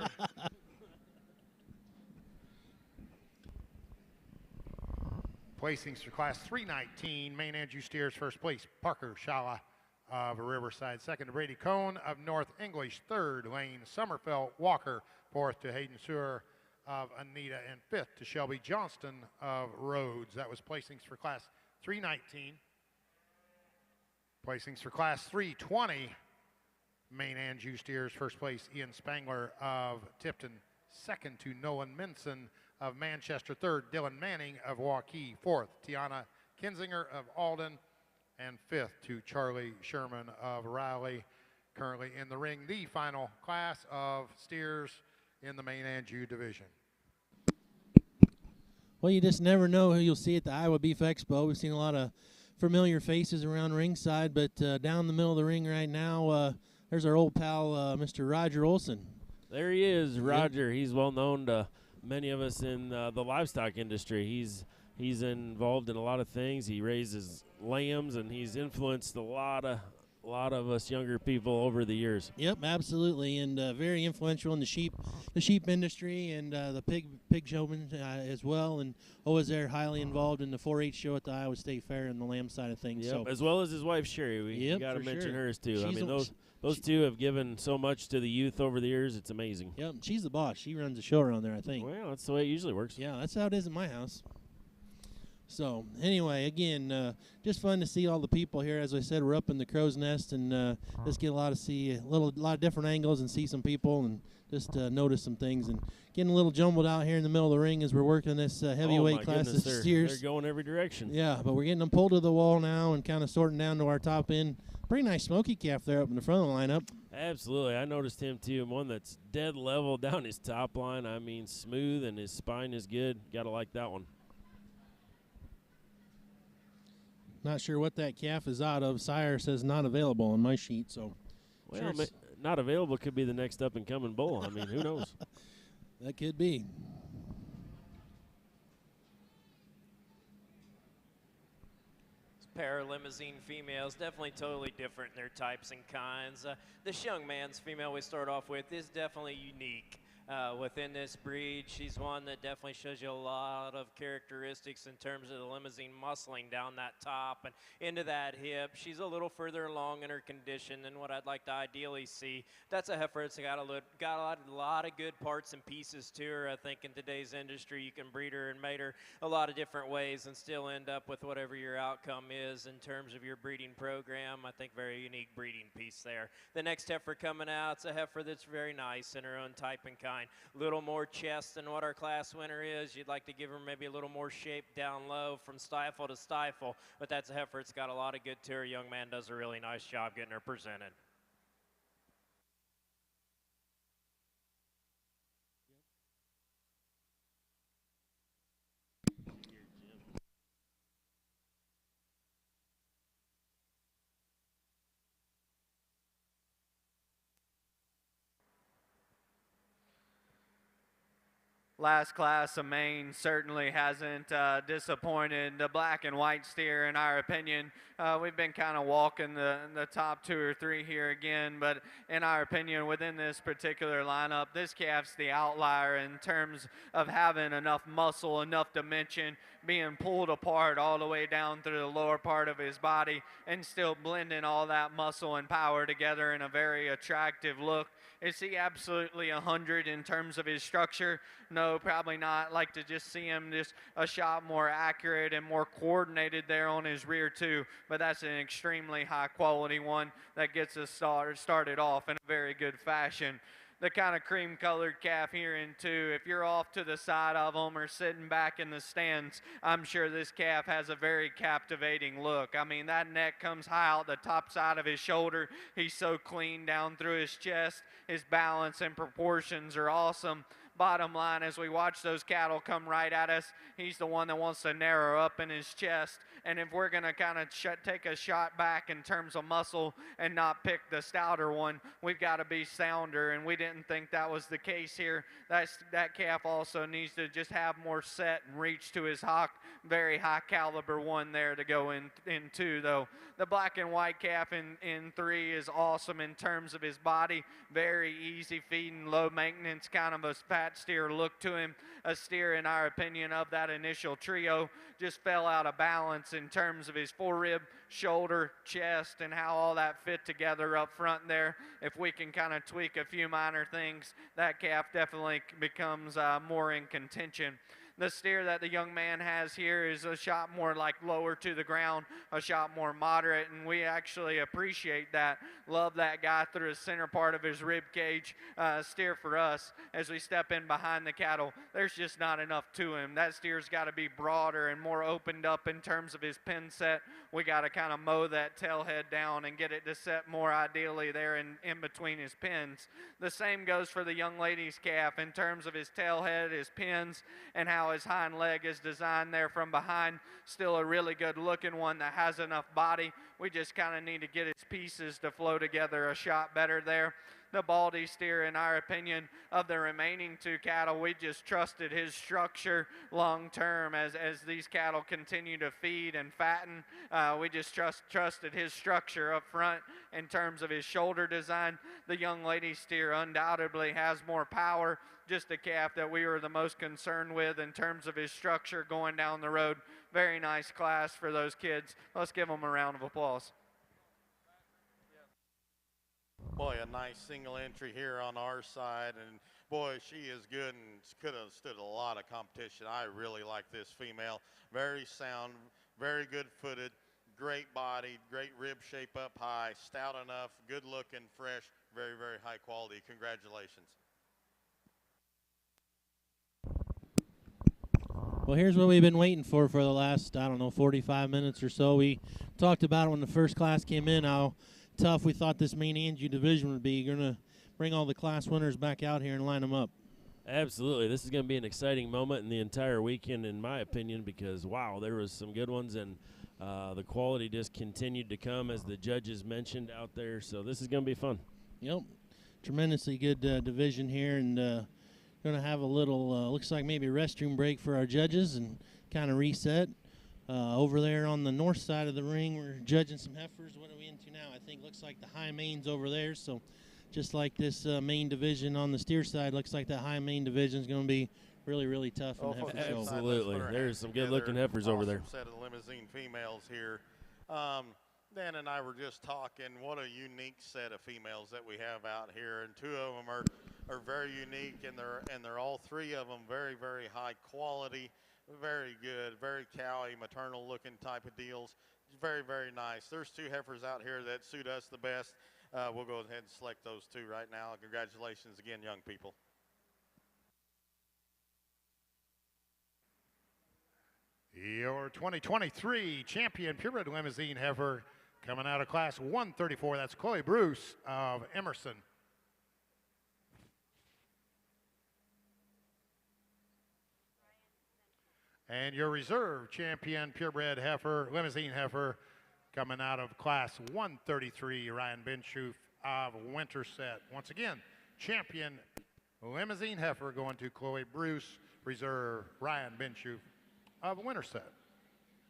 Placings for class 319, main Andrew Steers, first place, Parker Shala of Riverside. Second to Brady Cohn of North English. Third, Lane Summerfeld Walker. Fourth to Hayden Sewer of Anita. And fifth to Shelby Johnston of Rhodes. That was placings for class 319. Placings for Class 320, main and Jew steers. First place, Ian Spangler of Tipton. Second to Nolan Minson of Manchester. Third, Dylan Manning of Waukee. Fourth, Tiana Kinzinger of Alden. And fifth to Charlie Sherman of Raleigh. Currently in the ring, the final class of steers in the main and Jew division. Well, you just never know who you'll see at the Iowa Beef Expo. We've seen a lot of familiar faces around ringside, but down the middle of the ring right now, there's our old pal, Mr. Roger Olson. There he is, Roger. He's well known to many of us in the livestock industry. He's involved in a lot of things. He raises lambs, and he's influenced a lot of us younger people over the years. Yep, absolutely, and very influential in the sheep industry and the pig showman as well, and always there highly involved in the 4-H show at the Iowa State Fair and the lamb side of things. Yep, so as well as his wife Sherry. We got to mention sure. hers too. She's those two have given so much to the youth over the years. It's amazing. Yep, she's the boss. She runs the show around there, I think. Well, that's the way it usually works. Yeah, that's how it is in my house. So anyway, again, just fun to see all the people here. As I said, we're up in the crow's nest, and just get a lot of different angles and see some people and just notice some things, and getting a little jumbled out here in the middle of the ring as we're working this heavyweight class of steers. They're going every direction. Yeah, but we're getting them pulled to the wall now and kind of sorting down to our top end. Pretty nice smoky calf there up in the front of the lineup. Absolutely. I noticed him too. One that's dead level down his top line. I mean, smooth, and his spine is good. Got to like that one. Not sure what that calf is out of. Sire says not available on my sheet, so. Well, sure not available could be the next up-and-coming bull. I mean, who knows? That could be. Pair of limousine females, definitely totally different in their types and kinds. This young man's female we start off with is definitely unique. Within this breed, she's one that definitely shows you a lot of characteristics in terms of the limousine muscling down that top and into that hip. She's a little further along in her condition than what I'd like to ideally see. That's a heifer that's got a lot of good parts and pieces to her. I think in today's industry, you can breed her and mate her a lot of different ways and still end up with whatever your outcome is in terms of your breeding program. I think very unique breeding piece there. The next heifer coming out, it's a heifer that's very nice in her own type and kind. A little more chest than what our class winner is. You'd like to give her maybe a little more shape down low from stifle to stifle, but that's a heifer. It's got a lot of good to her. Young man does a really nice job getting her presented. Last class of Maine certainly hasn't disappointed. The black and white steer, in our opinion, we've been kind of walking the top 2 or 3 here again, but in our opinion, within this particular lineup, this calf's the outlier in terms of having enough muscle, enough dimension, being pulled apart all the way down through the lower part of his body, and still blending all that muscle and power together in a very attractive look. Is he absolutely 100 in terms of his structure? No, probably not. Like to just see him just a shot more accurate and more coordinated there on his rear too. But that's an extremely high quality one that gets us started off in a very good fashion. The kind of cream colored calf here in two, if you're off to the side of them or sitting back in the stands, I'm sure this calf has a very captivating look. I mean, that neck comes high out the top side of his shoulder. He's so clean down through his chest. His balance and proportions are awesome. Bottom line, as we watch those cattle come right at us, he's the one that wants to narrow up in his chest. And if we're going to kind of take a shot back in terms of muscle and not pick the stouter one, we've got to be sounder, and we didn't think that was the case here. That calf also needs to just have more set and reach to his hock. Very high caliber one there to go in two, though. The black and white calf in 3 is awesome in terms of his body. Very easy feeding, low maintenance, kind of a fat steer look to him. A steer, in our opinion, of that initial trio just fell out of balance in terms of his forerib, shoulder, chest, and how all that fit together up front there. If we can kind of tweak a few minor things, that calf definitely becomes more in contention. The steer that the young man has here is a shot more like lower to the ground, a shot more moderate, and we actually appreciate that. Love that guy through the center part of his rib cage. Steer for us as we step in behind the cattle. There's just not enough to him. That steer's got to be broader and more opened up in terms of his pin set. We got to kind of mow that tail head down and get it to set more ideally there in between his pins. The same goes for the young lady's calf in terms of his tail head, his pins, and how his hind leg is designed there from behind. Still a really good looking one that has enough body. We just kind of need to get its pieces to flow together a shot better there. The Baldy steer, in our opinion, of the remaining two cattle, we just trusted his structure long term as these cattle continue to feed and fatten. We just trusted his structure up front in terms of his shoulder design. The young lady steer undoubtedly has more power, just a calf that we were the most concerned with in terms of his structure going down the road. Very nice class for those kids. Let's give them a round of applause. Boy, a nice single entry here on our side, and boy, she is good and could have stood a lot of competition. I really like this female. Very sound, very good footed, great body, great rib shape up high, stout enough, good looking, fresh, very, very high quality. Congratulations. Well, here's what we've been waiting for the last, 45 minutes or so. We talked about it when the first class came in, how tough we thought this main Angie division would be. You're going to bring all the class winners back out here and line them up. Absolutely. This is going to be an exciting moment in the entire weekend, in my opinion, because, wow, there was some good ones, and the quality just continued to come, as the judges mentioned out there. So this is going to be fun. Yep. Tremendously good division here, and going to have a little, looks like maybe a restroom break for our judges and kind of reset. Over there on the north side of the ring, we're judging some heifers. What are we into now? I think looks like the high mains over there. So just like this main division on the steer side, looks like that high main division is going to be really, really tough in the heifer show. Absolutely. There's some good-looking heifers over there. Set of limousine females here. Dan and I were just talking, what a unique set of females that we have out here, and two of them are very unique, and they're all three of them very, very high quality. Very good, very cowy, maternal looking type of deals. Very, very nice. There's two heifers out here that suit us the best. We'll go ahead and select those two right now. Congratulations again, young people. Your 2023 champion purebred limousine heifer coming out of class 134. That's Chloe Bruce of Emerson. And your reserve champion purebred heifer, limousine heifer, coming out of class 133, Ryan Benschoof of Winterset. Once again, champion limousine heifer going to Chloe Bruce, reserve Ryan Benschoof of Winterset.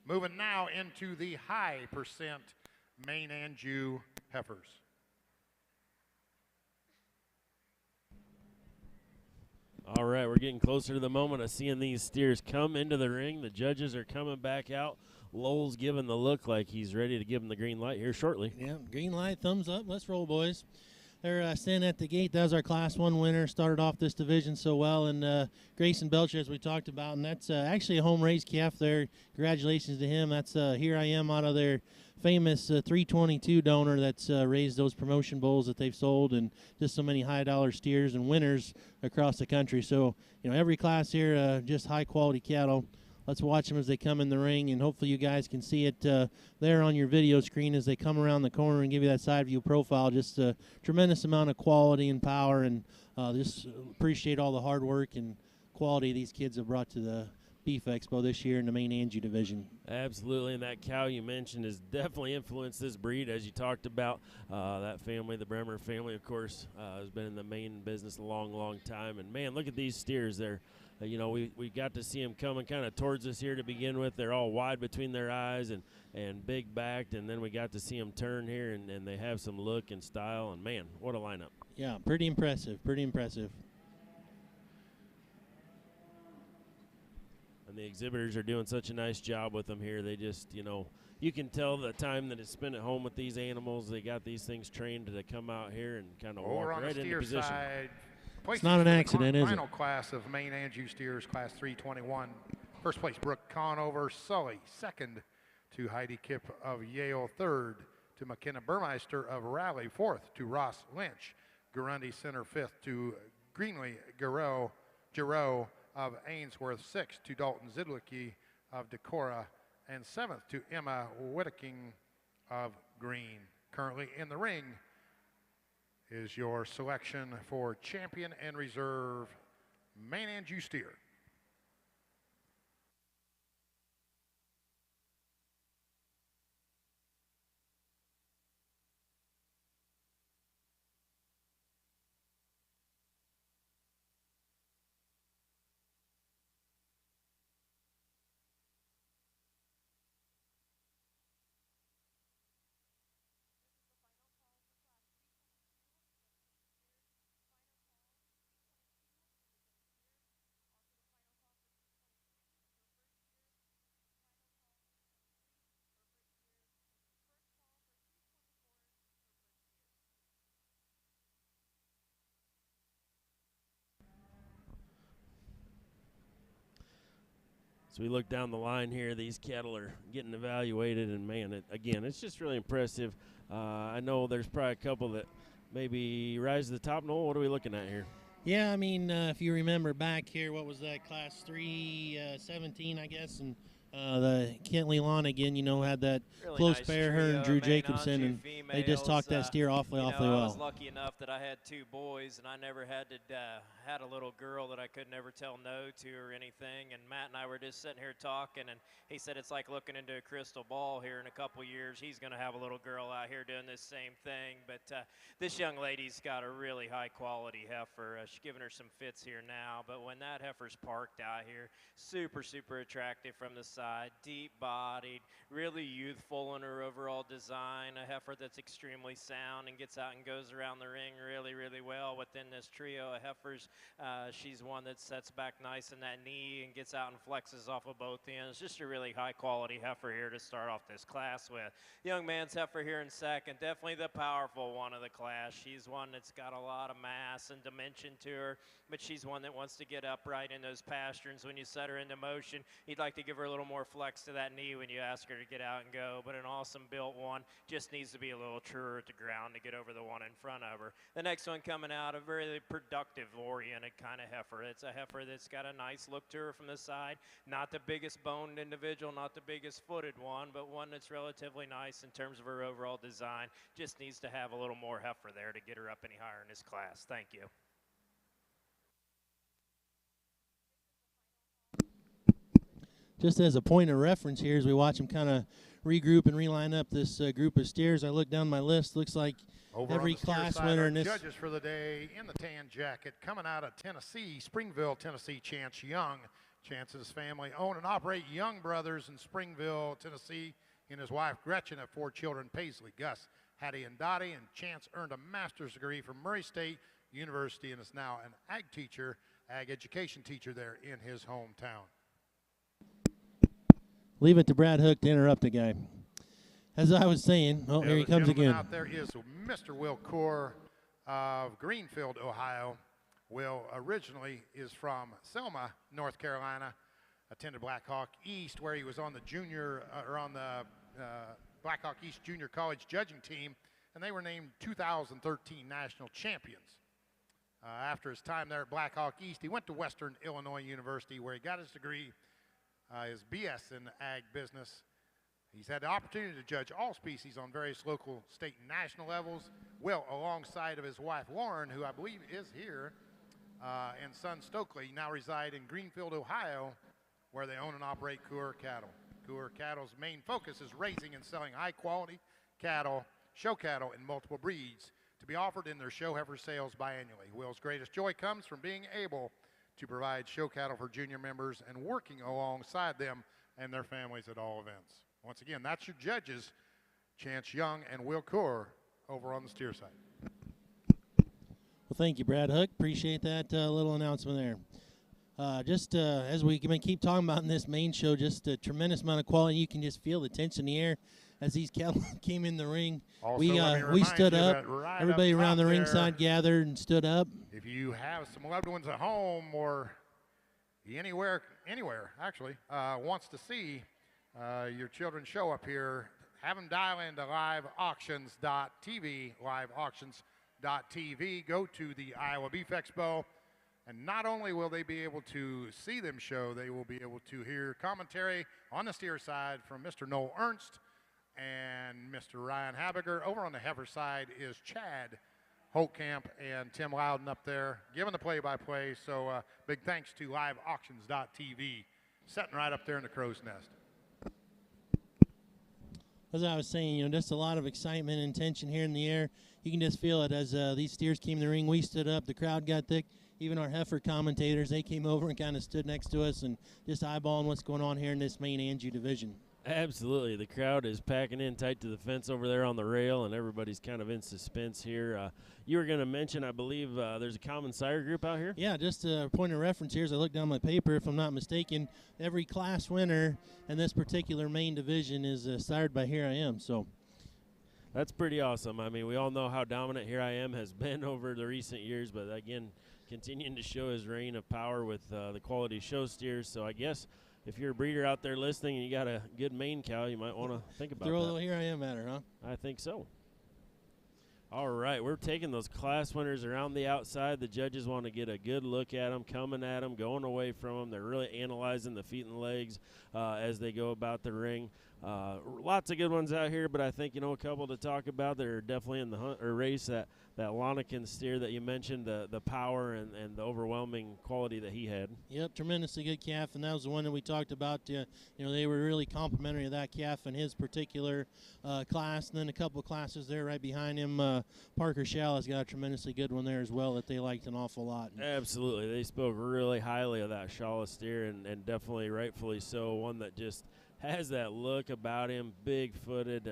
Moving now into the high percent main Anjou heifers. All right, we're getting closer to the moment of seeing these steers come into the ring. The judges are coming back out. Lowell's giving the look like he's ready to give them the green light here shortly. Yeah, green light, thumbs up. Let's roll, boys. They're standing at the gate. That was our Class 1 winner. Started off this division so well. And Grayson Belcher, as we talked about, and that's actually a home-raised calf there. Congratulations to him. That's Here I Am out of their famous 322 donor that's raised those promotion bulls that they've sold, and just so many high-dollar steers and winners across the country. So, every class here, just high-quality cattle. Let's watch them as they come in the ring, and hopefully you guys can see it there on your video screen as they come around the corner and give you that side view profile. Just a tremendous amount of quality and power, and just appreciate all the hard work and quality these kids have brought to the Beef Expo this year in the main Anjou division. Absolutely, and that cow you mentioned has definitely influenced this breed, as you talked about. That family, the Bremer family, of course, has been in the main business a long, long time. And, man, look at these steers there. We got to see them coming kind of towards us here to begin with. They're all wide between their eyes and big-backed, and then we got to see them turn here, and they have some look and style. And, man, what a lineup. Yeah, pretty impressive, pretty impressive. And the exhibitors are doing such a nice job with them here. They just, you can tell the time that is spent at home with these animals. They got these things trained to come out here and kind of walk right into position. Side. Places not an for the accident, is it? final class of main and juice steers, class 321. First place, Brooke Conover Sully. Second to Heidi Kipp of Yale. Third to McKenna Burmeister of Raleigh. Fourth to Ross Lynch. Gurundi Center. Fifth to Greenlee Giroux of Ainsworth. Sixth to Dalton Zidlicki of Decorah. And seventh to Emma Whittaking of Green. Currently in the ring is your selection for champion and reserve main and juice steer. So we look down the line here. These cattle are getting evaluated, and man, again, it's just really impressive. I know there's probably a couple that maybe rise to the top. Noel, what are we looking at here? Yeah, I mean, if you remember back here, what was that, class 317, I guess, and the Kentley Lawn again, had that Really close nice pair, her and trio, Drew main Jacobson, Anjou and they just talked that females. steer awfully I was well. lucky enough that I had two boys, and I never had a little girl that I could never tell no to or anything. And Matt and I were just sitting here talking, and he said it's like looking into a crystal ball here. In a couple years, he's going to have a little girl out here doing this same thing. But this young lady's got a really high-quality heifer. She's giving her some fits here now. But when that heifer's parked out here, super, super attractive from the side, deep-bodied, really youthful in her overall design, a heifer that's extremely sound and gets out and goes around the ring really, really well within this trio of heifers. She's one that sets back nice in that knee and gets out and flexes off of both ends. Just a really high-quality heifer here to start off this class with. Young man's heifer here in second, definitely the powerful one of the class. She's one that's got a lot of mass and dimension to her, but she's one that wants to get upright in those pasterns. When you set her into motion, you'd like to give her a little more flex to that knee when you ask her to get out and go, but an awesome built one, just needs to be a little truer at the ground to get over the one in front of her. The next one coming out, a very productive oriented kind of heifer. It's a heifer that's got a nice look to her from the side, not the biggest boned individual, not the biggest footed one, but one that's relatively nice in terms of her overall design. Just needs to have a little more heifer there to get her up any higher in this class. Thank you. Just as a point of reference here, as we watch them kind of regroup and reline up this group of steers, I look down my list. Looks like Over every on the steer class side, winner our in this. judges for the day in the tan jacket, coming out of Tennessee, Springville, Tennessee, Chance Young. Chance's family own and operate Young Brothers in Springville, Tennessee, and his wife Gretchen have 4 children, Paisley, Gus, Hattie, and Dottie. And Chance earned a master's degree from Murray State University and is now an ag education teacher there in his hometown. Leave it to Brad Hook to interrupt the guy. As I was saying, oh, here he comes again. Out there is Mr. Will Core of Greenfield, Ohio. Will originally is from Selma, North Carolina. Attended Blackhawk East, where he was on the Blackhawk East Junior College judging team, and they were named 2013 national champions. After his time there at Blackhawk East, he went to Western Illinois University, where he got his degree, his BS in ag business. He's had the opportunity to judge all species on various local, state, and national levels. Will, alongside of his wife Lauren, who I believe is here, and son Stokely, now reside in Greenfield, Ohio, where they own and operate Coeur cattle. Coeur cattle's main focus is raising and selling high-quality cattle, show cattle in multiple breeds, to be offered in their show heifer sales biannually. Will's greatest joy comes from being able to provide show cattle for junior members and working alongside them and their families at all events. Once again, that's your judges, Chance Young and Will Coeur, over on the steer side. Well, thank you, Brad Hook. Appreciate that little announcement there. As we keep talking about in this main show, just a tremendous amount of quality. You can just feel the tension in the air as these cattle came in the ring, Also, we let me we remind stood you up. that right Everybody up around top the there, ringside gathered and stood up. If you have some loved ones at home or anywhere actually, wants to see your children show up here, have them dial into liveauctions.tv, liveauctions.tv. Go to the Iowa Beef Expo, and not only will they be able to see them show, they will be able to hear commentary on the steer side from Mr. Noel Ernst and Mr. Ryan Habiger. Over on the heifer side is Chad Holtkamp and Tim Loudon up there giving the play-by-play. So big thanks to liveauctions.tv, sitting right up there in the crow's nest. As I was saying, just a lot of excitement and tension here in the air. You can just feel it as these steers came in the ring. We stood up, the crowd got thick. Even our heifer commentators, they came over and kind of stood next to us and just eyeballing what's going on here in this main Anjou division. Absolutely. The crowd is packing in tight to the fence over there on the rail, and everybody's kind of in suspense here. You were going to mention, I believe, there's a common sire group out here? Yeah, just a point of reference here as I look down my paper, if I'm not mistaken, every class winner in this particular main division is sired by Here I Am. So that's pretty awesome. I mean, we all know how dominant Here I Am has been over the recent years, but again, continuing to show his reign of power with the quality show steers. So I guess if you're a breeder out there listening and you got a good main cow, you might want to think about throw a that. little Here I Am at her, huh? I think so. All right, we're taking those class winners around the outside. The judges want to get a good look at them, coming at them, going away from them. They're really analyzing the feet and legs as they go about the ring. Lots of good ones out here, but I think, a couple to talk about that are definitely in the hunt or race. That Lonican steer that you mentioned, the power and the overwhelming quality that he had. Yep, tremendously good calf, and that was the one that we talked about. They were really complimentary of that calf in his particular class, and then a couple of classes there right behind him. Parker Schall has got a tremendously good one there as well that they liked an awful lot. Absolutely. They spoke really highly of that Schall steer, and definitely rightfully so. One that just has that look about him, big-footed,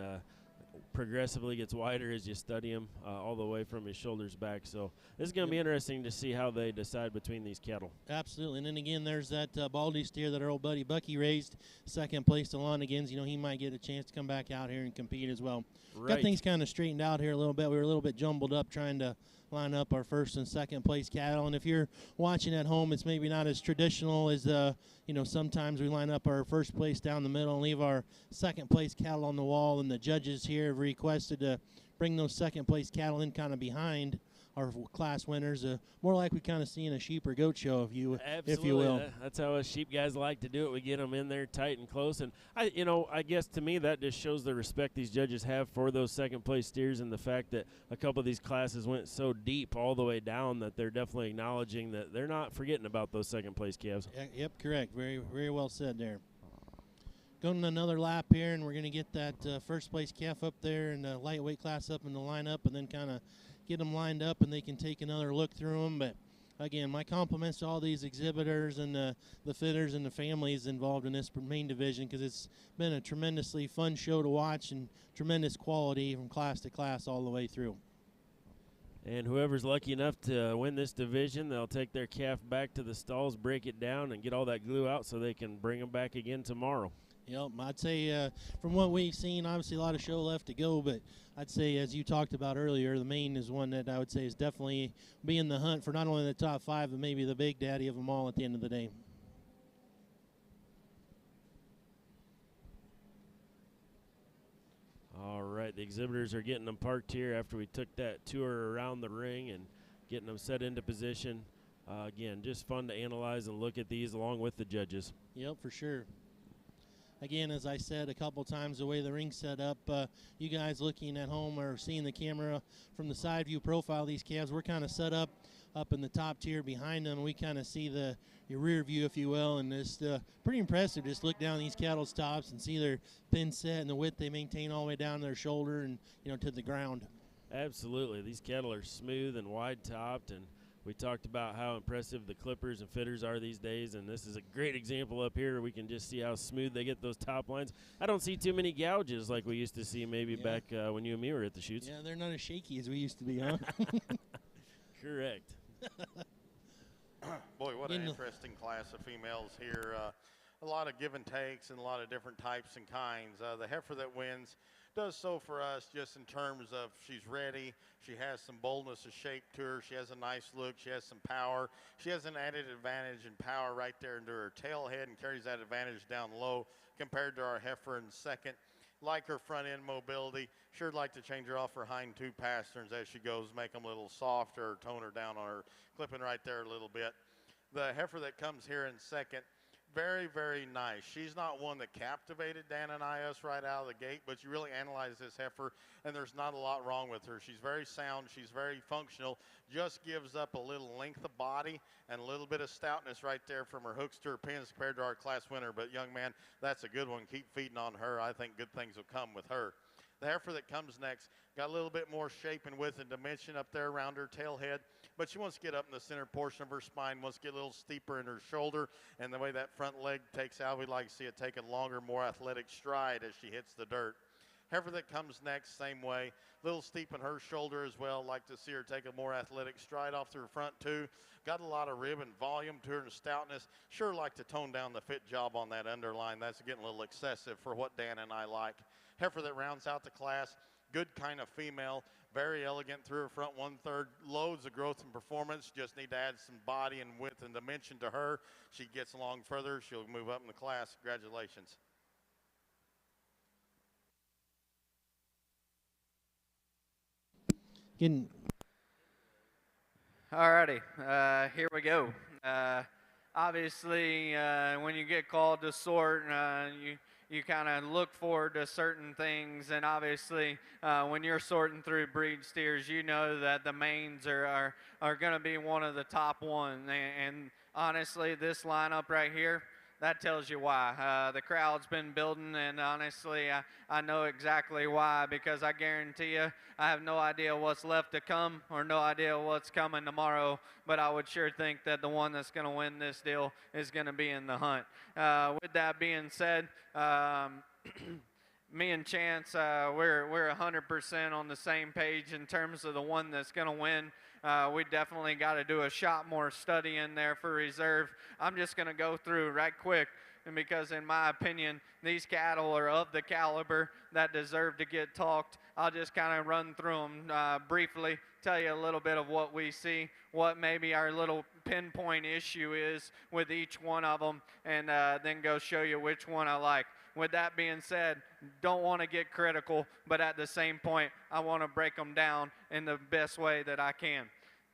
progressively gets wider as you study him all the way from his shoulders back. So this is going to be interesting to see how they decide between these cattle. Absolutely. And then again, there's that Baldy steer that our old buddy Bucky raised, second place to Lonigans. He might get a chance to come back out here and compete as well. Right. Got things kind of straightened out here a little bit. We were a little bit jumbled up trying to line up our first and second place cattle. And if you're watching at home, it's maybe not as traditional as, sometimes we line up our first place down the middle and leave our second place cattle on the wall. And the judges here have requested to bring those second place cattle in kind of behind our class winners, more like we kind of see in a sheep or goat show, if you will. That's how us sheep guys like to do it. We get them in there tight and close, and I guess to me that just shows the respect these judges have for those second place steers, and the fact that a couple of these classes went so deep all the way down that they're definitely acknowledging that they're not forgetting about those second place calves. Yep, correct. Very, very well said there. Going another lap here, and we're going to get that first place calf up there in the lightweight class up in the lineup, and then kind of get them lined up, and they can take another look through them. But again, my compliments to all these exhibitors and the fitters and the families involved in this main division, because it's been a tremendously fun show to watch and tremendous quality from class to class all the way through. And whoever's lucky enough to win this division, they'll take their calf back to the stalls, break it down, and get all that glue out so they can bring them back again tomorrow. Yep, I'd say from what we've seen, obviously a lot of show left to go, but I'd say, as you talked about earlier, the main is one that I would say is definitely be in the hunt for not only the top five, but maybe the big daddy of them all at the end of the day. All right, the exhibitors are getting them parked here after we took that tour around the ring and getting them set into position. Again, just fun to analyze and look at these along with the judges. Yep, for sure. Again, as I said a couple times, the way the ring's set up, you guys looking at home or seeing the camera from the side view profile of these calves, we're kind of set up in the top tier behind them. We kind of see the rear view, if you will, and it's pretty impressive. Just look down these cattle's tops and see their thin set and the width they maintain all the way down their shoulder and to the ground. Absolutely. These cattle are smooth and wide-topped, and we talked about how impressive the clippers and fitters are these days, and this is a great example up here. We can just see how smooth they get those top lines. I don't see too many gouges like we used to see maybe back when you and me were at the shoots. Yeah, they're not as shaky as we used to be, huh? Correct. Boy, what an interesting class of females here. A lot of give and takes and a lot of different types and kinds. The heifer that wins does so for us just in terms of she's ready. She has some boldness of shape to her. She has a nice look. She has some power. She has an added advantage in power right there into her tail head and carries that advantage down low compared to our heifer in second. Like her front end mobility, sure like to change her off her hind two pasterns as she goes, make them a little softer, tone her down on her clipping right there a little bit. The heifer that comes here in second, very, very nice. She's not one that captivated Dan and us right out of the gate, but you really analyze this heifer, and there's not a lot wrong with her. She's very sound. She's very functional. Just gives up a little length of body and a little bit of stoutness right there from her hooks to her pins compared to our class winner. But, young man, that's a good one. Keep feeding on her. I think good things will come with her. The heifer that comes next got a little bit more shape and width and dimension up there around her tail head, but she wants to get up in the center portion of her spine, wants to get a little steeper in her shoulder, and the way that front leg takes out, we'd like to see it take a longer, more athletic stride as she hits the dirt. Heifer that comes next, same way, a little steep in her shoulder as well, like to see her take a more athletic stride off to her front too. Got a lot of rib and volume to her and stoutness. Sure like to tone down the fit job on that underline. That's getting a little excessive for what Dan and I like. Heifer that rounds out the class, good kind of female, very elegant through her front 1/3, loads of growth and performance, just need to add some body and width and dimension to her. She gets along further, she'll move up in the class. Congratulations. Getting Alrighty, here we go. Obviously, when you get called to sort, you kind of look forward to certain things, and obviously, when you're sorting through breed steers, you know that the mains are going to be one of the top ones. And honestly, this lineup right here, that tells you why. The crowd's been building, and honestly, I know exactly why, because I guarantee you, I have no idea what's left to come or no idea what's coming tomorrow, but I would sure think that the one that's going to win this deal is going to be in the hunt. With that being said, me and Chance, we're 100% on the same page in terms of the one that's going to win. We definitely got to do a shot more study in there for reserve. I'm just going to go through right quick, and because in my opinion, these cattle are of the caliber that deserve to get talked. I'll just kind of run through them briefly, tell you a little bit of what we see, what maybe our little pinpoint issue is with each one of them, and then go show you which one I like. With that being said, don't want to get critical, but at the same point, I want to break them down in the best way that I can.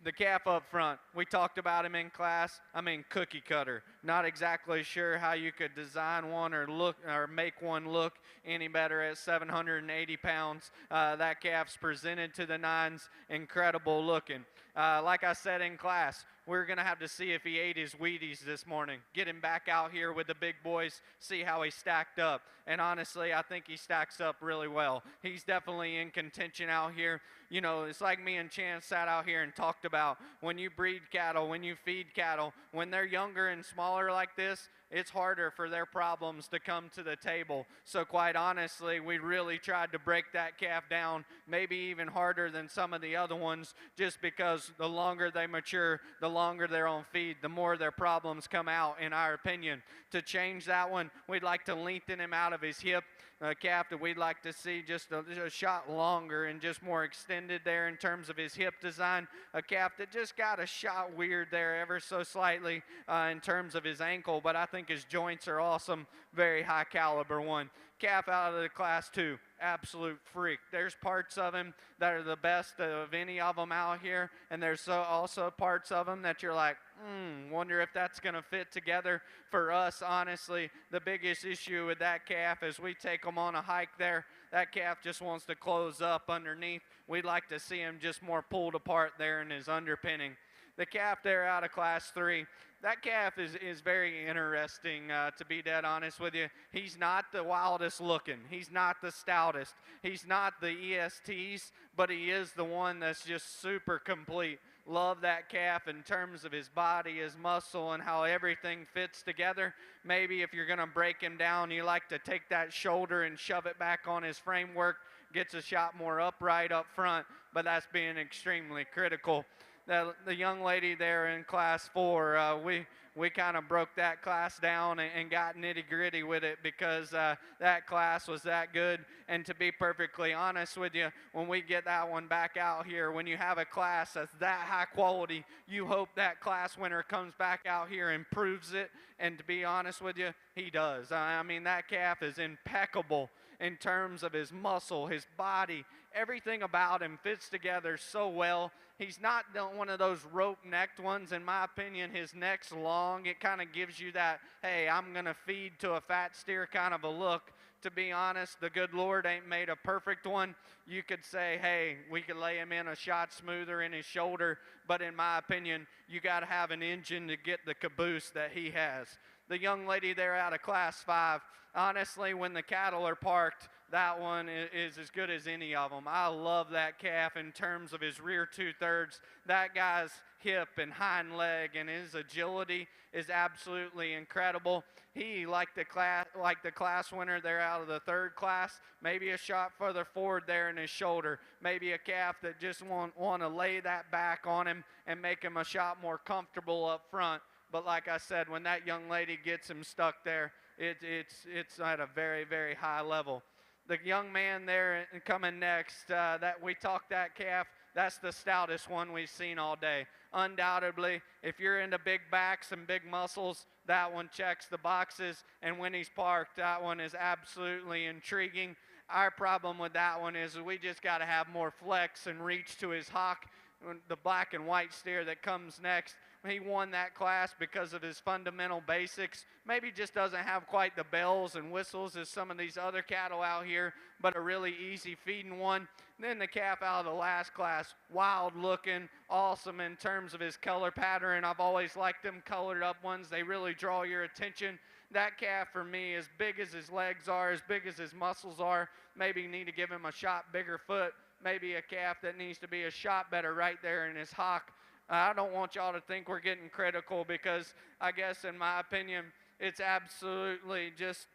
The calf up front, we talked about him in class. I mean, cookie cutter. Not exactly sure how you could design one or make one look any better at 780 pounds. That calf's presented to the nines, incredible looking. Like I said in class, we're going to have to see if he ate his Wheaties this morning. Get him back out here with the big boys, see how he stacked up. And honestly, I think he stacks up really well. He's definitely in contention out here. You know, it's like me and Chance sat out here and talked about when you breed cattle, when you feed cattle, when they're younger and smaller like this, it's harder for their problems to come to the table. So quite honestly, we really tried to break that calf down, maybe even harder than some of the other ones, just because the longer they mature, the longer they're on feed, the more their problems come out, in our opinion. To change that one, we'd like to lengthen him out of his hip. A calf that we'd like to see just a shot longer and just more extended there in terms of his hip design. A calf that just got a shot weird there ever so slightly in terms of his ankle, but I think his joints are awesome. Very high caliber one. Calf out of the class 2, absolute freak. There's parts of him that are the best of any of them out here, and there's also parts of him that you're like, wonder if that's going to fit together. For us, honestly, the biggest issue with that calf is we take him on a hike there, that calf just wants to close up underneath. We'd like to see him just more pulled apart there in his underpinning. The calf there out of class 3, that calf is very interesting, to be dead honest with you. He's not the wildest looking. He's not the stoutest. He's not the ESTs, but he is the one that's just super complete. Love that calf in terms of his body, his muscle, and how everything fits together. Maybe if you're going to break him down, you like to take that shoulder and shove it back on his framework. Gets a shot more upright up front, but that's being extremely critical. The young lady there in class 4, we kind of broke that class down and got nitty-gritty with it because that class was that good. And to be perfectly honest with you, when we get that one back out here, when you have a class that's that high quality, you hope that class winner comes back out here and proves it. And to be honest with you, he does. I mean, that calf is impeccable in terms of his muscle, his body, everything about him fits together so well. He's not one of those rope-necked ones. In my opinion, his neck's long. It kind of gives you that, hey, I'm going to feed to a fat steer kind of a look. To be honest, the good Lord ain't made a perfect one. You could say, hey, we could lay him in a shot smoother in his shoulder, but in my opinion, you got to have an engine to get the caboose that he has. The young lady there out of Class 5, honestly, when the cattle are parked, that one is as good as any of them. I love that calf in terms of his rear two-thirds. That guy's hip and hind leg and his agility is absolutely incredible. He, like the class winner there out of the third class, maybe a shot further forward there in his shoulder, maybe a calf that just want to lay that back on him and make him a shot more comfortable up front. But like I said, when that young lady gets him stuck there, it's at a very, very high level. The young man there coming next, that we talked that calf, that's the stoutest one we've seen all day. Undoubtedly, if you're into big backs and big muscles, that one checks the boxes. And when he's parked, that one is absolutely intriguing. Our problem with that one is we just got to have more flex and reach to his hock. The black and white steer that comes next, he won that class because of his fundamental basics. Maybe just doesn't have quite the bells and whistles as some of these other cattle out here, but a really easy feeding one. Then the calf out of the last class, wild looking, awesome in terms of his color pattern. I've always liked them colored up ones. They really draw your attention. That calf for me, as big as his legs are, as big as his muscles are, maybe you need to give him a shot bigger foot. Maybe a calf that needs to be a shot better right there in his hock. I don't want y'all to think we're getting critical because I guess in my opinion, it's absolutely just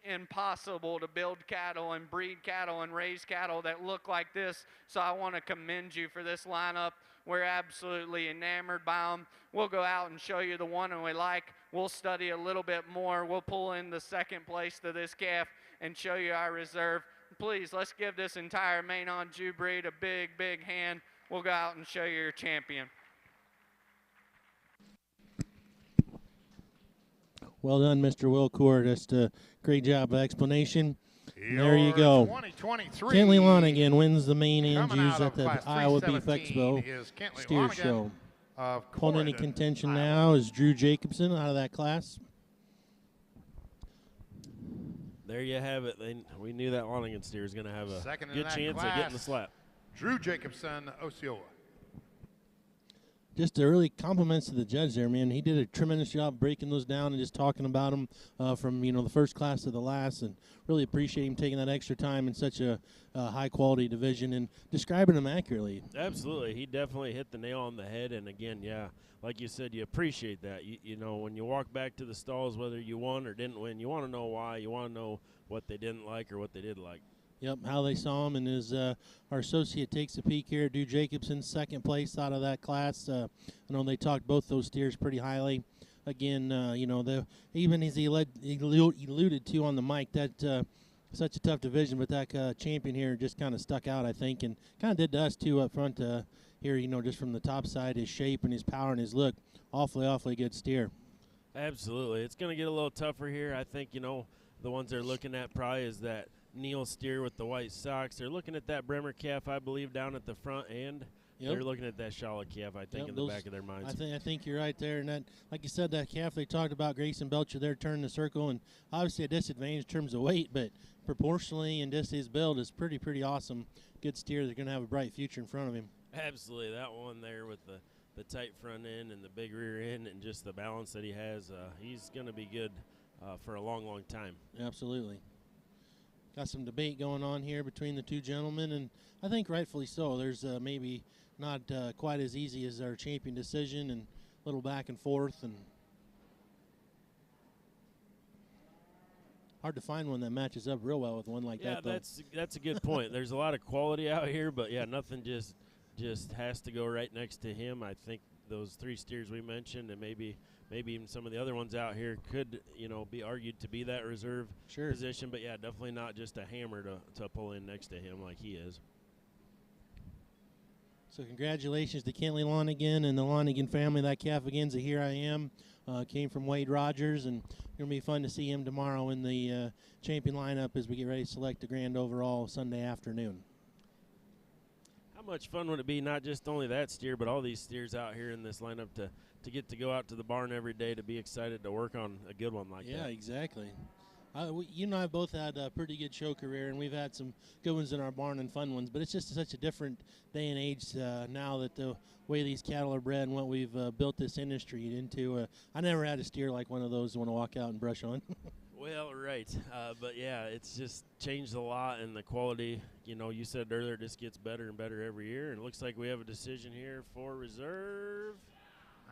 impossible to build cattle and breed cattle and raise cattle that look like this. So I want to commend you for this lineup. We're absolutely enamored by them. We'll go out and show you the one that we like. We'll study a little bit more. We'll pull in the second place to this calf and show you our reserve. Please, let's give this entire Mainon Jew breed a big, big hand. We'll go out and show you your champion. Well done, Mr. Wilcourt. Just a great job of explanation. There you go. 2023 Kentley Lonigan wins the main coming Andrews out at of the Class Iowa Beef 317 Expo is Kentley Steer Lonigan Show. of Opponent in Corydon, contention Iowa. now is Drew Jacobson out of that class. There you have it. We knew that Lonigan steer was going to have a Second in good that chance class, of getting the slap. Drew Jacobson, Osceola. Just a really compliments to the judge there, man. He did a tremendous job breaking those down and just talking about them from the first class to the last, and really appreciate him taking that extra time in such a high quality division and describing them accurately. Absolutely, he definitely hit the nail on the head. And again, yeah, like you said, you appreciate that. You know, when you walk back to the stalls, whether you won or didn't win, you want to know why. You want to know what they didn't like or what they did like. Yep, how they saw him, and his our associate takes a peek here. Drew Jacobson, second place out of that class. I know they talked both those steers pretty highly. Again, even as he alluded to on the mic, that such a tough division, but that champion here just kind of stuck out, I think, and kind of did to us too up front here. Just from the top side, his shape and his power and his look, awfully good steer. Absolutely, it's going to get a little tougher here. I think the ones they're looking at probably is that Neil steer with the white socks. They're looking at that Bremer calf, I believe, down at the front end. Yep. They're looking at that Shala calf, I think, in the back of their minds. I think you're right there. And that, like you said, that calf they talked about, Grayson Belcher there turning the circle, and obviously a disadvantage in terms of weight, but proportionally and just his build is pretty awesome. Good steer. They're going to have a bright future in front of him. Absolutely. That one there with the tight front end and the big rear end and just the balance that he has, he's going to be good for a long time. Absolutely. Got some debate going on here between the two gentlemen, and I think rightfully so. There's maybe not quite as easy as our champion decision, and a little back and forth, and hard to find one that matches up real well with one like that. Yeah, that's a good point. There's a lot of quality out here, but yeah, nothing just has to go right next to him. I think those three steers we mentioned, and maybe maybe even some of the other ones out here could, be argued to be that reserve position. But, yeah, definitely not just a hammer to pull in next to him like he is. So congratulations to Kentley Lonigan and the Lonigan family. That calf again's a Here I Am. Came from Wade Rogers, and it's going to be fun to see him tomorrow in the champion lineup as we get ready to select the grand overall Sunday afternoon. How much fun would it be, not just only that steer, but all these steers out here in this lineup to get to go out to the barn every day to be excited to work on a good one like that? Yeah, exactly. You and I both had a pretty good show career, and we've had some good ones in our barn and fun ones, but it's just such a different day and age now that the way these cattle are bred and what we've built this industry into. I never had a steer like one of those to want to walk out and brush on. Well, right. But, yeah, it's just changed a lot, and the quality, you said earlier, just gets better and better every year. And it looks like we have a decision here for reserve.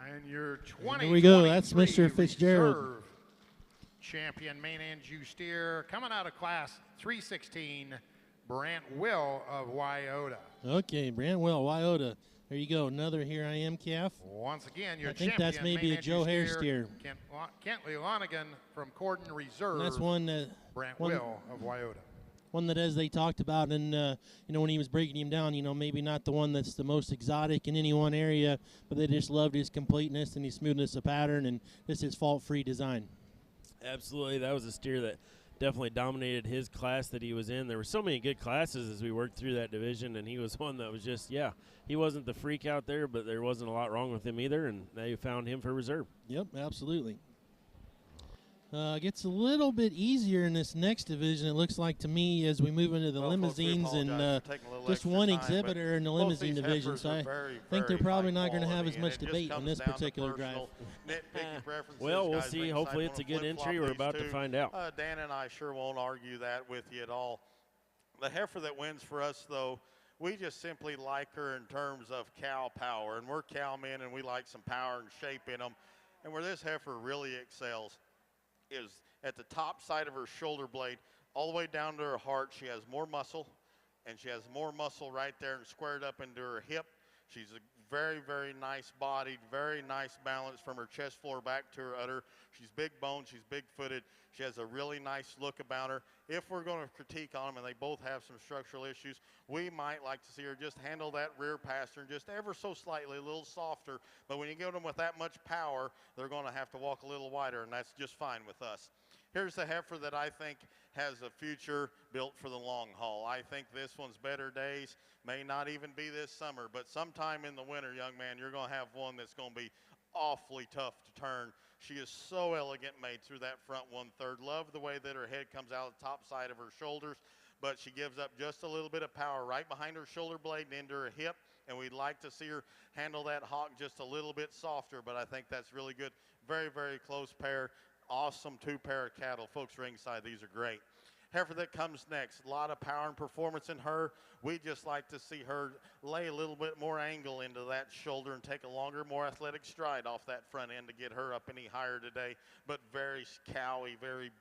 And your 20. Here we go. That's Mr. Fitzgerald. Reserve champion main end Jew steer coming out of class 316, Brant Will of Wyota. Okay, Brant Will, Wyota. There you go, another Here I Am calf. Once again, your I think champion, that's maybe main a Joe Hare steer. Kentley Lonigan from Corden Reserve. And that's one that Brant Will of Wyota. One that, as they talked about, and when he was breaking him down, maybe not the one that's the most exotic in any one area, but they just loved his completeness and his smoothness of pattern and just his fault-free design. Absolutely, that was a steer that definitely dominated his class that he was in. There were so many good classes as we worked through that division, and he was one that was just, he wasn't the freak out there, but there wasn't a lot wrong with him either, and they found him for reserve. Yep, absolutely. Gets a little bit easier in this next division, it looks like to me, as we move into the limousines, and just one exhibitor in the limousine division. So I think they're probably not going to have as much debate in this particular drive. Well, we'll see. Hopefully it's a good entry. We're about to find out. Dan and I sure won't argue that with you at all. The heifer that wins for us, though, we just simply like her in terms of cow power. And we're cowmen, and we like some power and shape in them. And where this heifer really excels is at the top side of her shoulder blade all the way down to her heart. She has more muscle, and she has more muscle right there and squared up into her hip. She's a very, very nice bodied, very nice balance from her chest floor back to her udder. She's big boned, she's big footed. She has a really nice look about her. If we're going to critique on them, and they both have some structural issues, we might like to see her just handle that rear pastern just ever so slightly, a little softer. But when you get them with that much power, they're going to have to walk a little wider, and that's just fine with us. Here's the heifer that I think has a future built for the long haul. I think this one's better days, may not even be this summer, but sometime in the winter, young man, you're going to have one that's going to be awfully tough to turn. She is so elegant made through that front 1/3. Love the way that her head comes out the top side of her shoulders, but she gives up just a little bit of power right behind her shoulder blade and into her hip, and we'd like to see her handle that hawk just a little bit softer, but I think that's really good. Very, very close pair. Awesome two pair of cattle. Folks ringside, these are great. Heifer that comes next, a lot of power and performance in her. We just like to see her lay a little bit more angle into that shoulder and take a longer, more athletic stride off that front end to get her up any higher today. But very cowy, very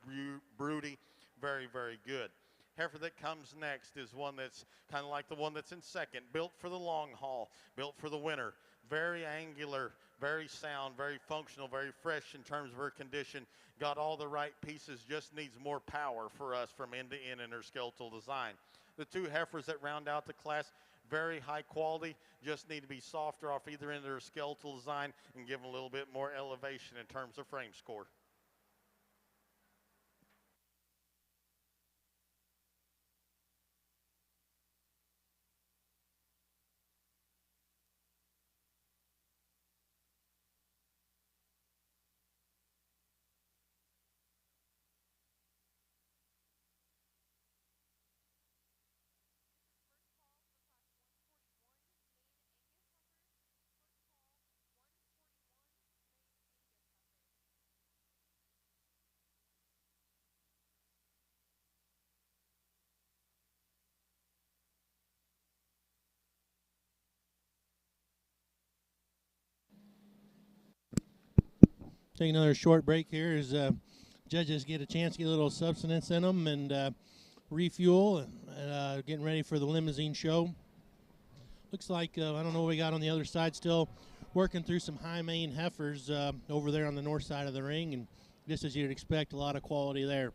broody, very, very good. Heifer that comes next is one that's kind of like the one that's in second, built for the long haul, built for the winter. Very angular, very sound, very functional, very fresh in terms of her condition. Got all the right pieces, just needs more power for us from end to end in her skeletal design. The two heifers that round out the class, very high quality, just need to be softer off either end of her skeletal design and give them a little bit more elevation in terms of frame score. Take another short break here as judges get a chance to get a little substance in them and refuel and getting ready for the limousine show. Looks like, I don't know what we got on the other side still. working through some high main heifers over there on the north side of the ring, and just as you'd expect, a lot of quality there.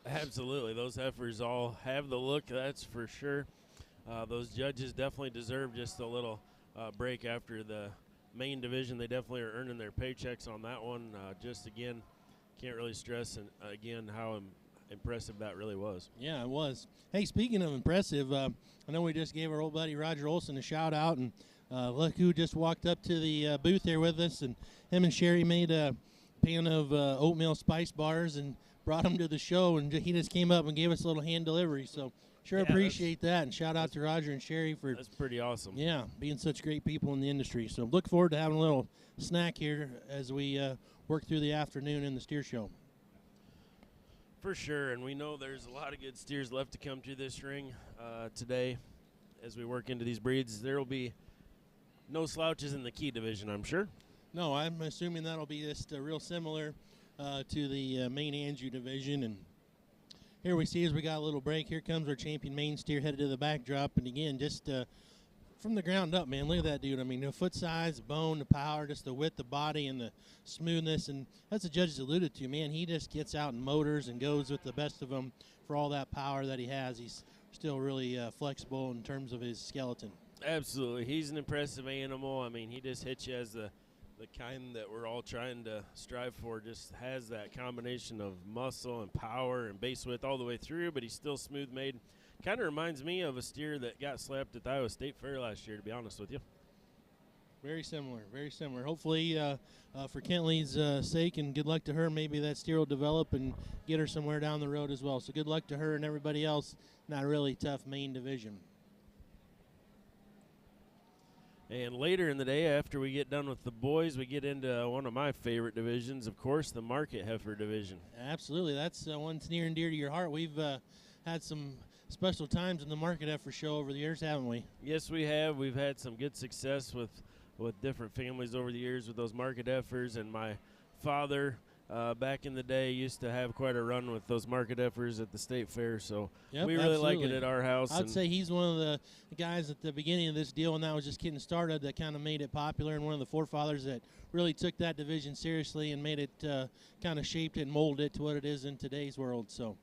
Absolutely. Those heifers all have the look, that's for sure. Those judges definitely deserve just a little break after the main division. They definitely are earning their paychecks on that one. Just again, can't really stress again how impressive that really was. Yeah, it was. Hey, speaking of impressive, I know we just gave our old buddy Roger Olson a shout out, and look who just walked up to the booth here with us, and him and Sherry made a pan of oatmeal spice bars and brought them to the show, and he just came up and gave us a little hand delivery. So sure appreciate that, and shout out to Roger and Sherry for that's pretty awesome. Yeah, being such great people in the industry. So look forward to having a little snack here as we work through the afternoon in the steer show. For sure, and we know there's a lot of good steers left to come to this ring today as we work into these breeds. There will be no slouches in the key division, I'm sure. No, I'm assuming that'll be just real similar to the main Anjou division. And here we see as we got a little break, here comes our champion main steer headed to the backdrop. And again, just from the ground up, man, look at that dude. I mean, the foot size, the bone, the power, just the width, the body, and the smoothness. And as the judges alluded to, man, he just gets out and motors and goes with the best of them for all that power that he has. He's still really flexible in terms of his skeleton. Absolutely. He's an impressive animal. I mean, he just hits you as the kind that we're all trying to strive for. Just has that combination of muscle and power and base width all the way through, but he's still smooth made. Kind of reminds me of a steer that got slapped at the Iowa State Fair last year, to be honest with you. Very similar, very similar. Hopefully, for Kentley's sake, and good luck to her, maybe that steer will develop and get her somewhere down the road as well. So good luck to her and everybody else in that really tough main division. And later in the day, after we get done with the boys, we get into one of my favorite divisions, of course, the market heifer division. Absolutely. That's one that's near and dear to your heart. We've had some special times in the market heifer show over the years, haven't we? Yes, we have. We've had some good success with different families over the years with those market heifers, and my father back in the day used to have quite a run with those market heifers at the state fair, so we really like it at our house. I'd say he's one of the guys at the beginning of this deal, and that was just getting started, that kind of made it popular, and one of the forefathers that really took that division seriously and made it kind of shaped it and molded it to what it is in today's world. So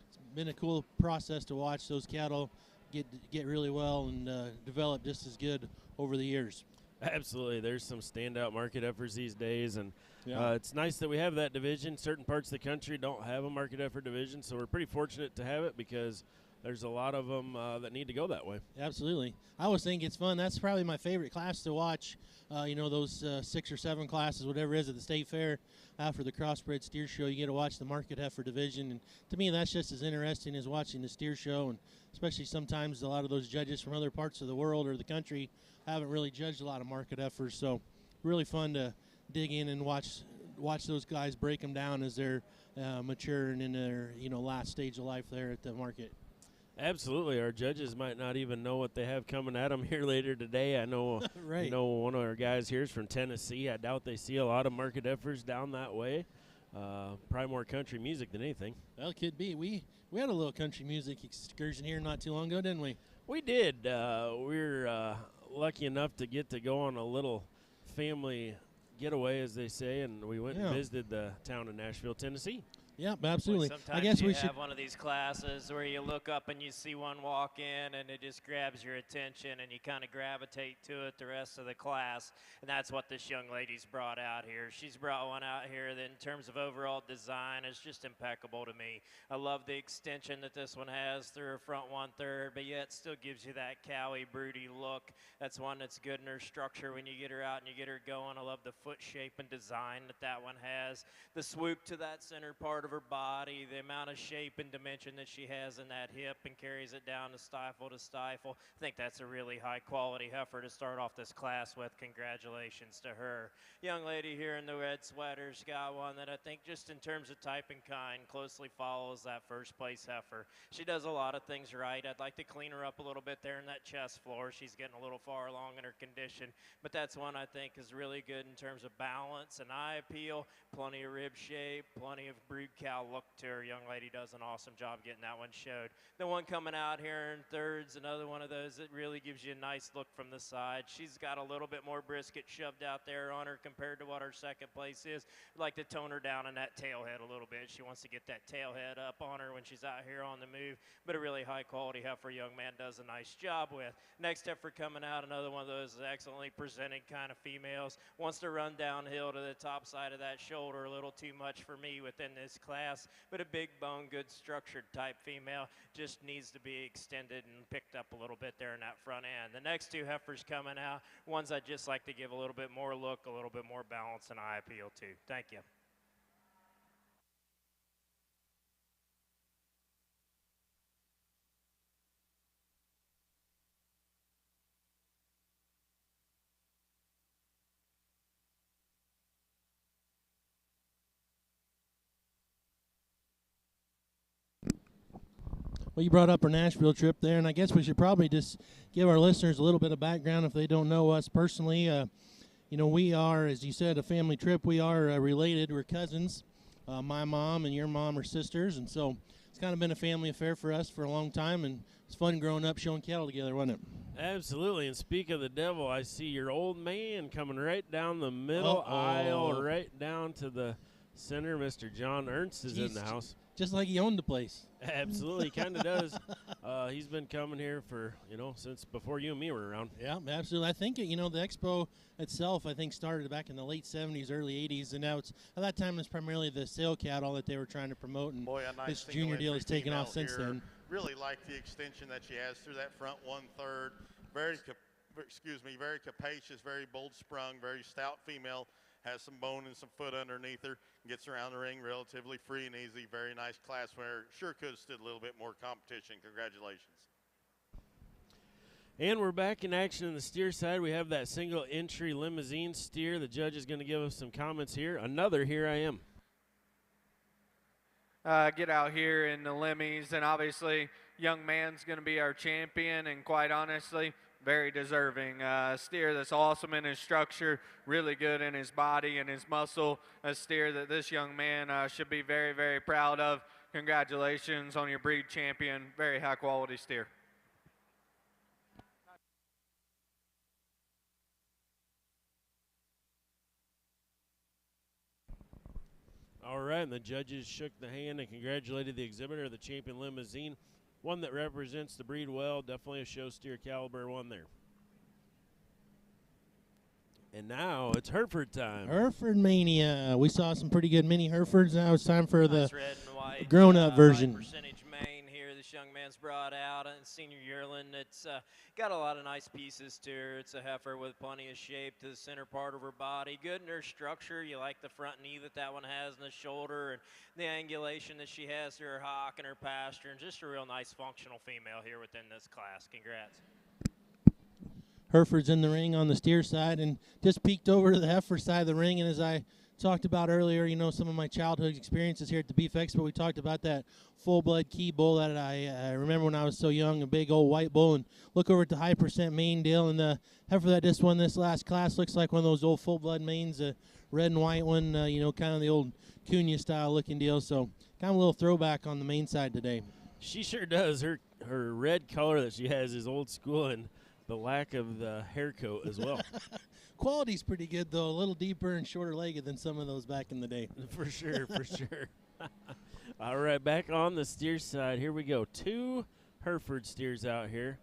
it's been a cool process to watch those cattle get really well and develop just as good over the years. Absolutely. There's some standout market heifers these days, and it's nice that we have that division. Certain parts of the country don't have a market heifer division, so we're pretty fortunate to have it because there's a lot of them that need to go that way. Absolutely. I always think it's fun. That's probably my favorite class to watch, those 6 or 7 classes, whatever it is, at the state fair. After the crossbred steer show, you get to watch the market heifer division, and to me that's just as interesting as watching the steer show, and especially sometimes a lot of those judges from other parts of the world or the country haven't really judged a lot of market heifers, so really fun to dig in and watch those guys break them down as they're maturing in their last stage of life there at the market. Absolutely. Our judges might not even know what they have coming at them here later today. I know right. One of our guys here is from Tennessee. I doubt they see a lot of market heifers down that way. Probably more country music than anything. Well, it could be. We had a little country music excursion here not too long ago, didn't we? We did. We're lucky enough to get to go on a little family getaway, as they say, and we went and visited the town of Nashville, Tennessee. Yep, absolutely. Sometimes I guess you we should have one of these classes where you look up and you see one walk in and it just grabs your attention and you kind of gravitate to it the rest of the class. And that's what this young lady's brought out here. She's brought one out here that in terms of overall design is just impeccable to me. I love the extension that this one has through her front 1/3, but yet still gives you that cowy, broody look. That's one that's good in her structure when you get her out and you get her going. I love the foot shape and design that one has. The swoop to that center part of her body, the amount of shape and dimension that she has in that hip and carries it down to stifle. I think that's a really high quality heifer to start off this class with. Congratulations to her. Young lady here in the red sweater's got one that I think just in terms of type and kind closely follows that first place heifer. She does a lot of things right. I'd like to clean her up a little bit there in that chest floor. She's getting a little far along in her condition, but that's one I think is really good in terms of balance and eye appeal, plenty of rib shape, plenty of brood Cal look to her. Young lady does an awesome job getting that one showed. The one coming out here in third's another one of those that really gives you a nice look from the side. She's got a little bit more brisket shoved out there on her compared to what her second place is. I'd like to tone her down in that tail head a little bit. She wants to get that tail head up on her when she's out here on the move, but a really high quality heifer young man does a nice job with. Next heifer coming out, another one of those excellently presented kind of females. Wants to run downhill to the top side of that shoulder, a little too much for me within this class, but a big bone, good structured type female, just needs to be extended and picked up a little bit there in that front end. The next two heifers coming out, ones I'd just like to give a little bit more look, a little bit more balance and eye appeal to. Thank you. Well, you brought up our Nashville trip there, and I guess we should probably just give our listeners a little bit of background if they don't know us personally. You know, we are, as you said, a family trip. We are related. We're cousins. My mom and your mom are sisters, and so it's kind of been a family affair for us for a long time, and it's fun growing up showing cattle together, wasn't it? Absolutely. And speak of the devil, I see your old man coming right down the middle aisle, right down to the center. Mr. John Ernst is in the house. Just like he owned the place. Absolutely, kind of does. He's been coming here for, since before you and me were around. Yeah, absolutely. I think, the Expo itself, I think, started back in the late 70s, early 80s, and now it's, at that time, it's primarily the sale cattle that they were trying to promote, and Boy, a nice this junior deal has taken off since here. then. Really like the extension that she has through that front 1/3. Very capacious, very bold sprung, very stout female. Has some bone and some foot underneath her. Gets around the ring relatively free and easy. Very nice class winner. Sure could have stood a little bit more competition. Congratulations. And we're back in action on the steer side. We have that single entry limousine steer. The judge is going to give us some comments here. Another Here I Am. Get out here in the limmies, and obviously young man's going to be our champion, and quite honestly, very deserving. Steer that's awesome in his structure, really good in his body and his muscle. A steer that this young man should be very, very proud of. Congratulations on your breed champion. Very high quality steer. All right, and the judges shook the hand and congratulated the exhibitor of the champion limousine. One that represents the breed well, definitely a show steer caliber one there. And now it's Hereford time. Hereford Mania. We saw some pretty good mini Herefords. Now it's time for Nice the red and white, grown-up version. Percentage mane here. This young man's brought out in senior yearling. It's got a lot of nice pieces to her. It's a heifer with plenty of shape to the center part of her body. Good in her structure. You like the front knee that one has and the shoulder and the angulation that she has to her hock and her pasture. And just a real nice functional female here within this class. Congrats. Hereford's in the ring on the steer side and just peeked over to the heifer side of the ring. And as I talked about earlier, some of my childhood experiences here at the Beef Expo, we talked about that full-blood key bull that I remember when I was so young, a big old white bull. And look over at the high percent mane deal, and the heifer that just won this last class looks like one of those old full-blood manes, a red and white one, kind of the old Cunha style looking deal. So kind of a little throwback on the main side today. She sure does. Her red color that she has is old school, and the lack of the hair coat as well. Quality's pretty good, though. A little deeper and shorter legged than some of those back in the day. For sure, for sure. All right, back on the steer side. Here we go. 2 Hereford steers out here.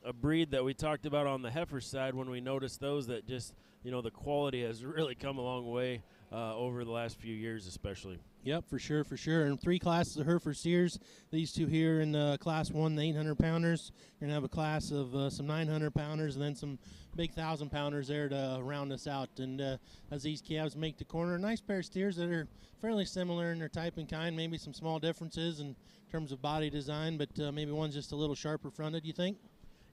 A breed that we talked about on the heifer side when we noticed those that just, the quality has really come a long way over the last few years especially. Yep, for sure, for sure. And 3 classes of Hereford steers. These 2 here in Class 1, the 800-pounders. You're going to have a class of some 900-pounders and then some big 1,000-pounders there to round us out. And as these calves make the corner, a nice pair of steers that are fairly similar in their type and kind, maybe some small differences in terms of body design, but maybe one's just a little sharper fronted, you think?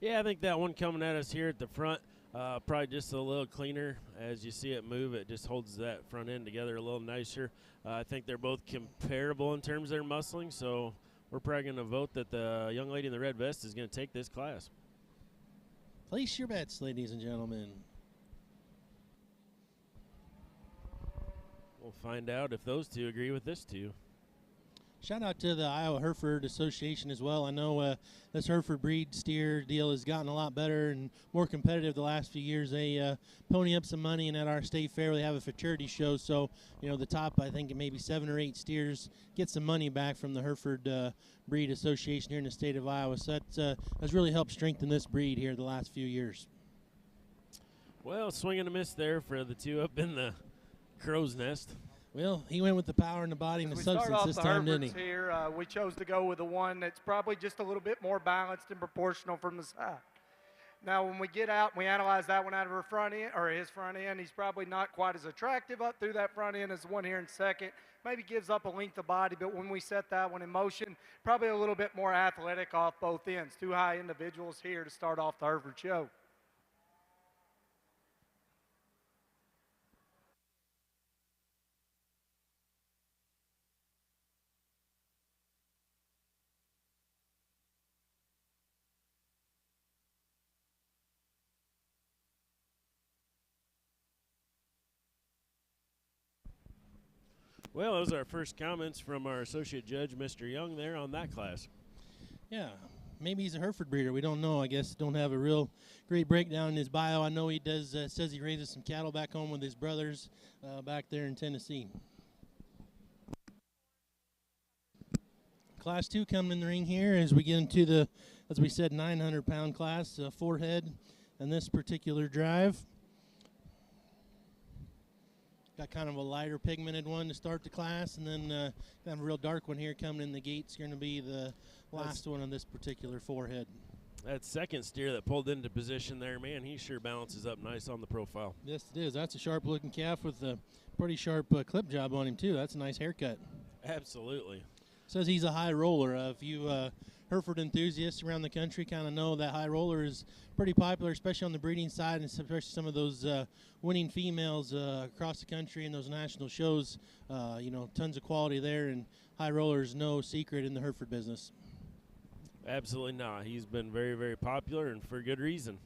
Yeah, I think that one coming at us here at the front, probably just a little cleaner. As you see it move, it just holds that front end together a little nicer. I think they're both comparable in terms of their muscling, so we're probably going to vote that the young lady in the red vest is going to take this class. Place your bets, ladies and gentlemen. We'll find out if those two agree with this two. Shout out to the Iowa Hereford Association as well. I know this Hereford breed steer deal has gotten a lot better and more competitive the last few years. They pony up some money, and at our state fair they have a futurity show. So, you know, the top, I think, maybe 7 or 8 steers get some money back from the Hereford Breed Association here in the state of Iowa. So that has really helped strengthen this breed here the last few years. Well, swing and a miss there for the two up in the crow's nest. Well, he went with the power in the body and the substance this time, didn't he? Here, we chose to go with the one that's probably just a little bit more balanced and proportional from the side. Now, when we get out and we analyze that one out of her front end, or his front end, he's probably not quite as attractive up through that front end as the one here in second. Maybe gives up a length of body, but when we set that one in motion, probably a little bit more athletic off both ends. 2 high individuals here to start off the Hereford show. Well, those are our first comments from our associate judge, Mr. Young, there on that class. Yeah, maybe he's a Hereford breeder. We don't know. I guess don't have a real great breakdown in his bio. I know he does. Says he raises some cattle back home with his brothers back there in Tennessee. Class 2 coming in the ring here as we get into the, as we said, 900-pound class, 4 head in this particular drive. Got kind of a lighter pigmented one to start the class, and then have a real dark one here coming in the gate. It's going to be the last one on this particular 4 head. That second steer that pulled into position there, man, he sure balances up nice on the profile. Yes, it is. That's a sharp-looking calf with a pretty sharp clip job on him, too. That's a nice haircut. Absolutely. Says he's a high roller. If you Hereford enthusiasts around the country kind of know that high roller is pretty popular, especially on the breeding side, and especially some of those winning females across the country in those national shows. You know, tons of quality there, and high roller is no secret in the Hereford business. Absolutely not. He's been very, very popular, and for good reason.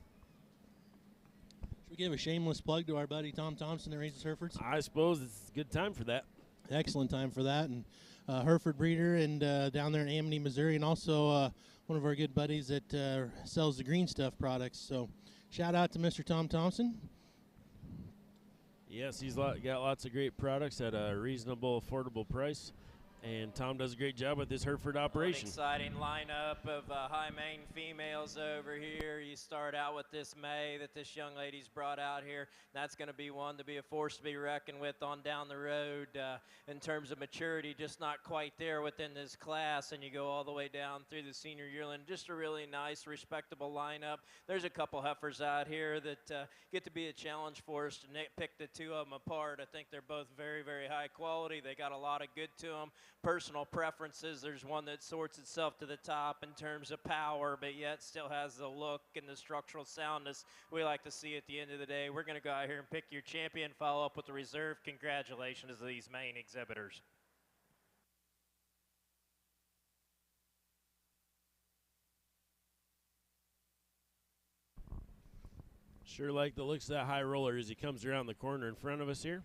Should we give a shameless plug to our buddy Tom Thompson that raises Herefords? I suppose it's a good time for that. Excellent time for that, and Hereford breeder, and down there in Amity, Missouri, and also one of our good buddies that sells the green stuff products. So shout out to Mr. Tom Thompson. Yes, he's got lots of great products at a reasonable, affordable price. And Tom does a great job with this Hereford operation. An exciting lineup of high main females over here. You start out with this May that this young lady's brought out here. That's going to be one to be a force to be reckoned with on down the road in terms of maturity, just not quite there within this class. And you go all the way down through the senior yearling. Just a really nice, respectable lineup. There's a couple heifers out here that get to be a challenge for us to pick the two of them apart. I think they're both very, very high quality. They got a lot of good to them. Personal preferences, there's one that sorts itself to the top in terms of power, but yet still has the look and the structural soundness we like to see at the end of the day. We're going to go out here and pick your champion, follow up with the reserve. Congratulations to these main exhibitors. Sure like the looks of that high roller as he comes around the corner in front of us here.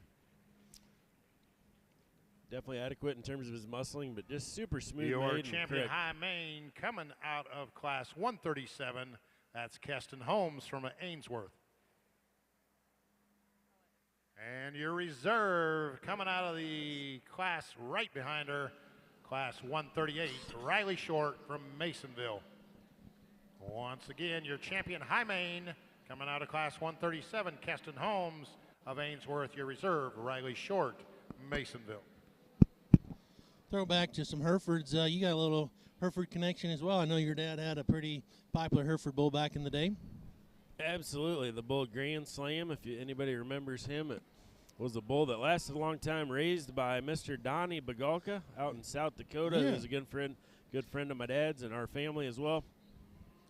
Definitely adequate in terms of his muscling, but just super smooth. Your champion high main coming out of class 137. That's Keston Holmes from Ainsworth. And your reserve coming out of the class right behind her, class 138, Riley Short from Masonville. Once again, your champion high main coming out of class 137, Keston Holmes of Ainsworth. Your reserve, Riley Short, Masonville. Throwback to some Herefords. You got a little Hereford connection as well. I know your dad had a pretty popular Hereford bull back in the day. Absolutely. The bull Grand Slam, if anybody remembers him, it was a bull that lasted a long time, raised by Mr. Donnie Bagalka out in South Dakota. Yeah. He was a good friend of my dad's and our family as well.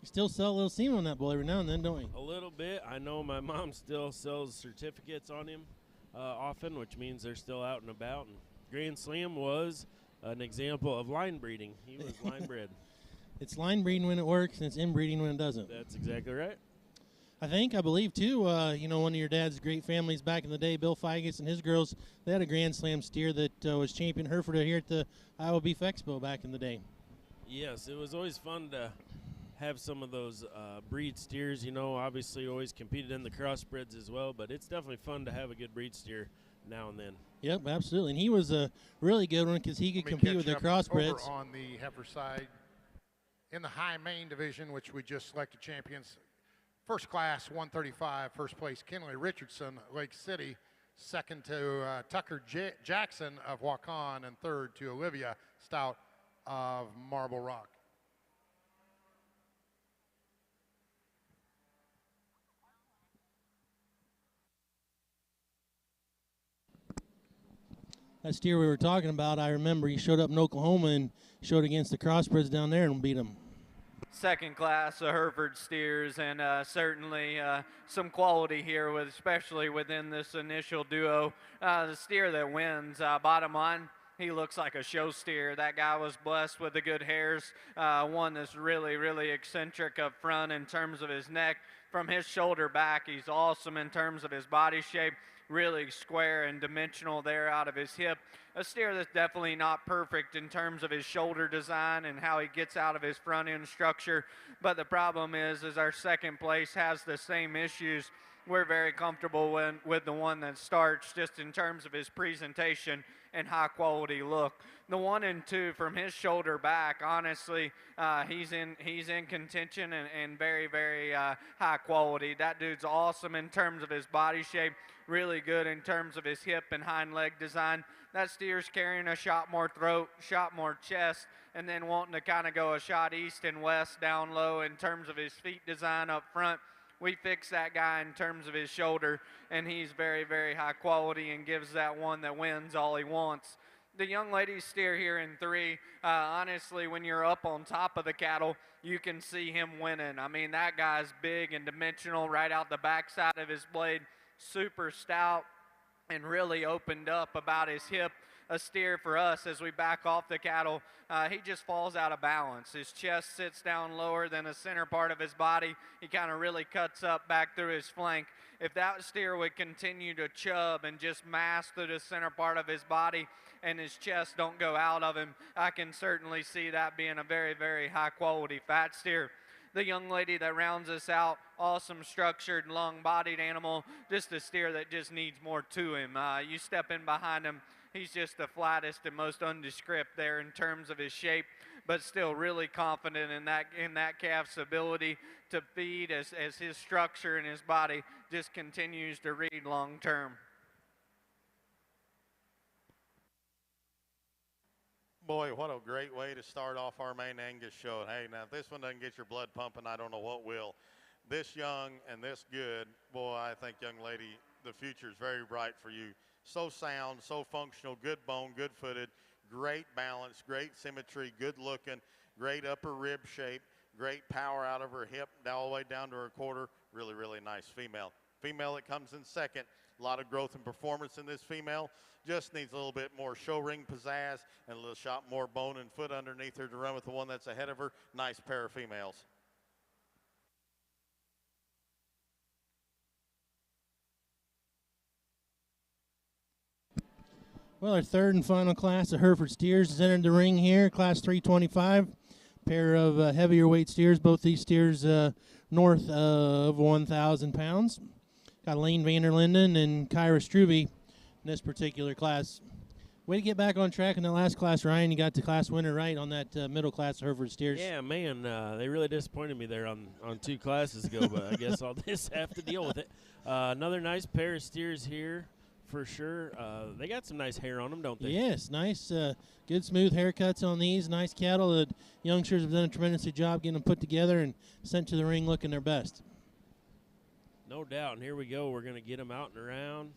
You still sell a little semen on that bull every now and then, don't you? A little bit. I know my mom still sells certificates on him often, which means they're still out and about. And Grand Slam was an example of line breeding. He was line bred. It's line breeding when it works, and it's inbreeding when it doesn't. That's exactly right. I believe too. One of your dad's great families back in the day, Bill Figus and his girls, they had a Grand Slam steer that was champion Hereford here at the Iowa Beef Expo back in the day. Yes, it was always fun to have some of those breed steers. Obviously always competed in the crossbreds as well, but it's definitely fun to have a good breed steer now and then. Yep, absolutely. And he was a really good one because he could compete with the crossbreds. Over on the heifer side, in the high main division, which we just selected champions, first class 135, first place Kinley Richardson, Lake City, second to Tucker Jackson of Waukon, and third to Olivia Stout of Marble Rock. That steer we were talking about, I remember he showed up in Oklahoma and showed against the crossbreds down there and beat them. Second class of Hereford steers, and certainly some quality here, especially within this initial duo. The steer that wins, bottom line, he looks like a show steer. That guy was blessed with the good hairs, one that's really, really eccentric up front in terms of his neck. From his shoulder back, he's awesome in terms of his body shape. Really square and dimensional there out of his hip. A steer that's definitely not perfect in terms of his shoulder design and how he gets out of his front end structure. But the problem is our second place has the same issues. We're very comfortable with the one that starts just in terms of his presentation and high quality look. The 1 and 2 from his shoulder back, honestly, he's in contention and very, very high quality. That dude's awesome in terms of his body shape, really good in terms of his hip and hind leg design. That steer's carrying a shot more throat, shot more chest, and then wanting to kind of go a shot east and west down low in terms of his feet design up front. We fix that guy in terms of his shoulder, and he's very, very high quality and gives that one that wins all he wants. The young ladies steer here in 3. Honestly, when you're up on top of the cattle, you can see him winning. I mean, that guy's big and dimensional right out the backside of his blade, super stout, and really opened up about his hip. A steer for us as we back off the cattle, he just falls out of balance. His chest sits down lower than the center part of his body. He kind of really cuts up back through his flank. If that steer would continue to chub and just mass through the center part of his body and his chest don't go out of him, I can certainly see that being a very, very high quality fat steer. The young lady that rounds us out, awesome structured, long-bodied animal, just a steer that just needs more to him. You step in behind him, he's just the flattest and most undescript there in terms of his shape, but still really confident in that calf's ability to feed as his structure and his body just continues to read long term. Boy, what a great way to start off our main Angus show. Hey, now if this one doesn't get your blood pumping, I don't know what will. This young and this good, boy, I think, young lady, the future is very bright for you. So sound, so functional, good bone, good footed, great balance, great symmetry, good looking, great upper rib shape, great power out of her hip all the way down to her quarter. Really, really nice female. Female that comes in second. A lot of growth and performance in this female. Just needs a little bit more show ring pizzazz and a little shot more bone and foot underneath her to run with the one that's ahead of her. Nice pair of females. Well, our third and final class of Hereford steers has entered the ring here, class 325. Pair of heavier weight steers, both these steers north of 1,000 pounds. Got Lane Vanderlinden and Kyra Struve in this particular class. Way to get back on track in that last class, Ryan. You got the class winner right on that middle class of Hereford steers. Yeah, man, they really disappointed me there on 2 classes ago, but I guess I'll just have to deal with it. Another nice pair of steers here for sure. They got some nice hair on them, don't they? Yes, nice, good smooth haircuts on these. Nice cattle. The youngsters have done a tremendous job getting them put together and sent to the ring looking their best. No doubt, and here we go. We're going to get them out and around.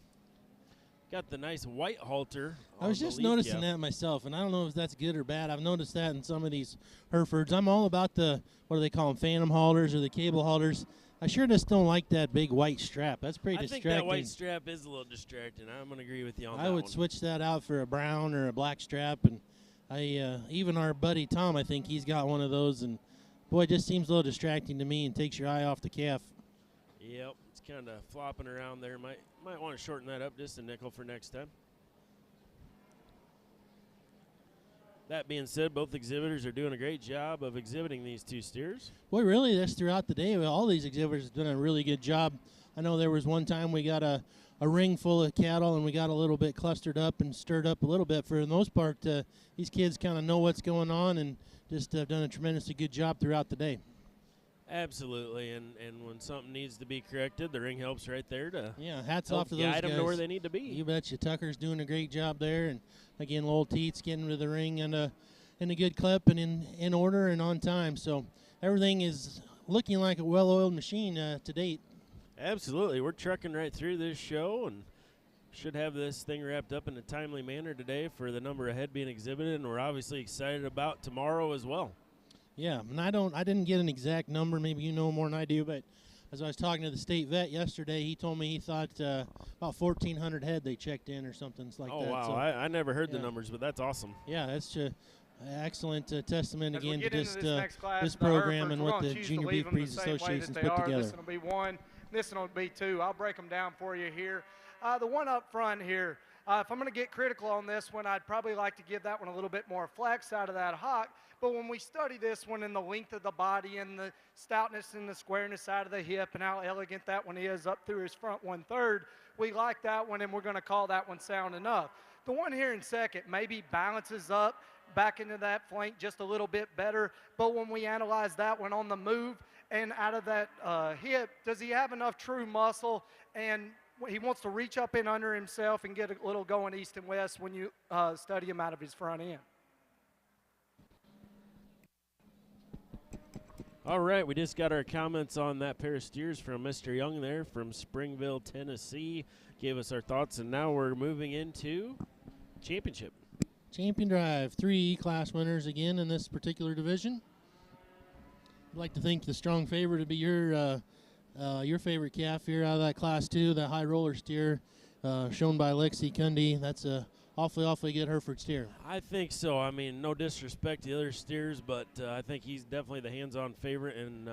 Got the nice white halter. I was just noticing that myself, and I don't know if that's good or bad. I've noticed that in some of these Herefords. I'm all about the, what do they call them, phantom halters or the cable halters. I sure just don't like that big white strap. That's pretty distracting. I think that white strap is a little distracting. I'm going to agree with you on that one. I would switch that out for a brown or a black strap, and even our buddy Tom, I think he's got one of those, and boy, it just seems a little distracting to me and takes your eye off the calf. Yep, it's kind of flopping around there. Might want to shorten that up just a nickel for next time. That being said, both exhibitors are doing a great job of exhibiting these two steers. Boy, really, that's throughout the day. All these exhibitors have done a really good job. I know there was one time we got a ring full of cattle and we got a little bit clustered up and stirred up a little bit. For the most part, these kids kind of know what's going on and just have done a tremendously good job throughout the day. Absolutely, and when something needs to be corrected, the ring helps right there to hats off to those guide guys. them to where they need to be. You betcha. Tucker's doing a great job there, and again, Lowell Teets getting to the ring in a good clip and in order and on time. So everything is looking like a well-oiled machine to date. Absolutely, we're trucking right through this show and should have this thing wrapped up in a timely manner today for the number ahead being exhibited, and we're obviously excited about tomorrow as well. Yeah, and I didn't get an exact number. Maybe you know more than I do, but as I was talking to the state vet yesterday, he told me he thought about 1,400 head they checked in or something like that. Oh, wow. So, I never heard the numbers, but that's awesome. Yeah, that's excellent testament As again we to get into this next class, this the program Herefords, and we're what gonna the choose Junior to Beef leave them Breeds the same way Association's that they put are. together. This one will be 1. This one will be 2. I'll break them down for you here. The one up front here, if I'm going to get critical on this one, I'd probably like to give that one a little bit more flex out of that hock. But when we study this one and the length of the body and the stoutness and the squareness out of the hip and how elegant that one is up through his front 1/3, we like that one and we're going to call that one sound enough. The one here in second maybe balances up back into that flank just a little bit better. But when we analyze that one on the move and out of that hip, does he have enough true muscle? And he wants to reach up in under himself and get a little going east and west when you study him out of his front end. All right, we just got our comments on that pair of steers from Mr. Young there from Springville, Tennessee. Gave us our thoughts, and now we're moving into championship. Champion Drive, 3 class winners again in this particular division. I'd like to think the strong favorite would be your favorite calf here out of that class 2, that high roller steer shown by Lexi Cundy. That's a awfully good Hereford steer. I think so. I mean, no disrespect to the other steers, but I think he's definitely the hands-on favorite in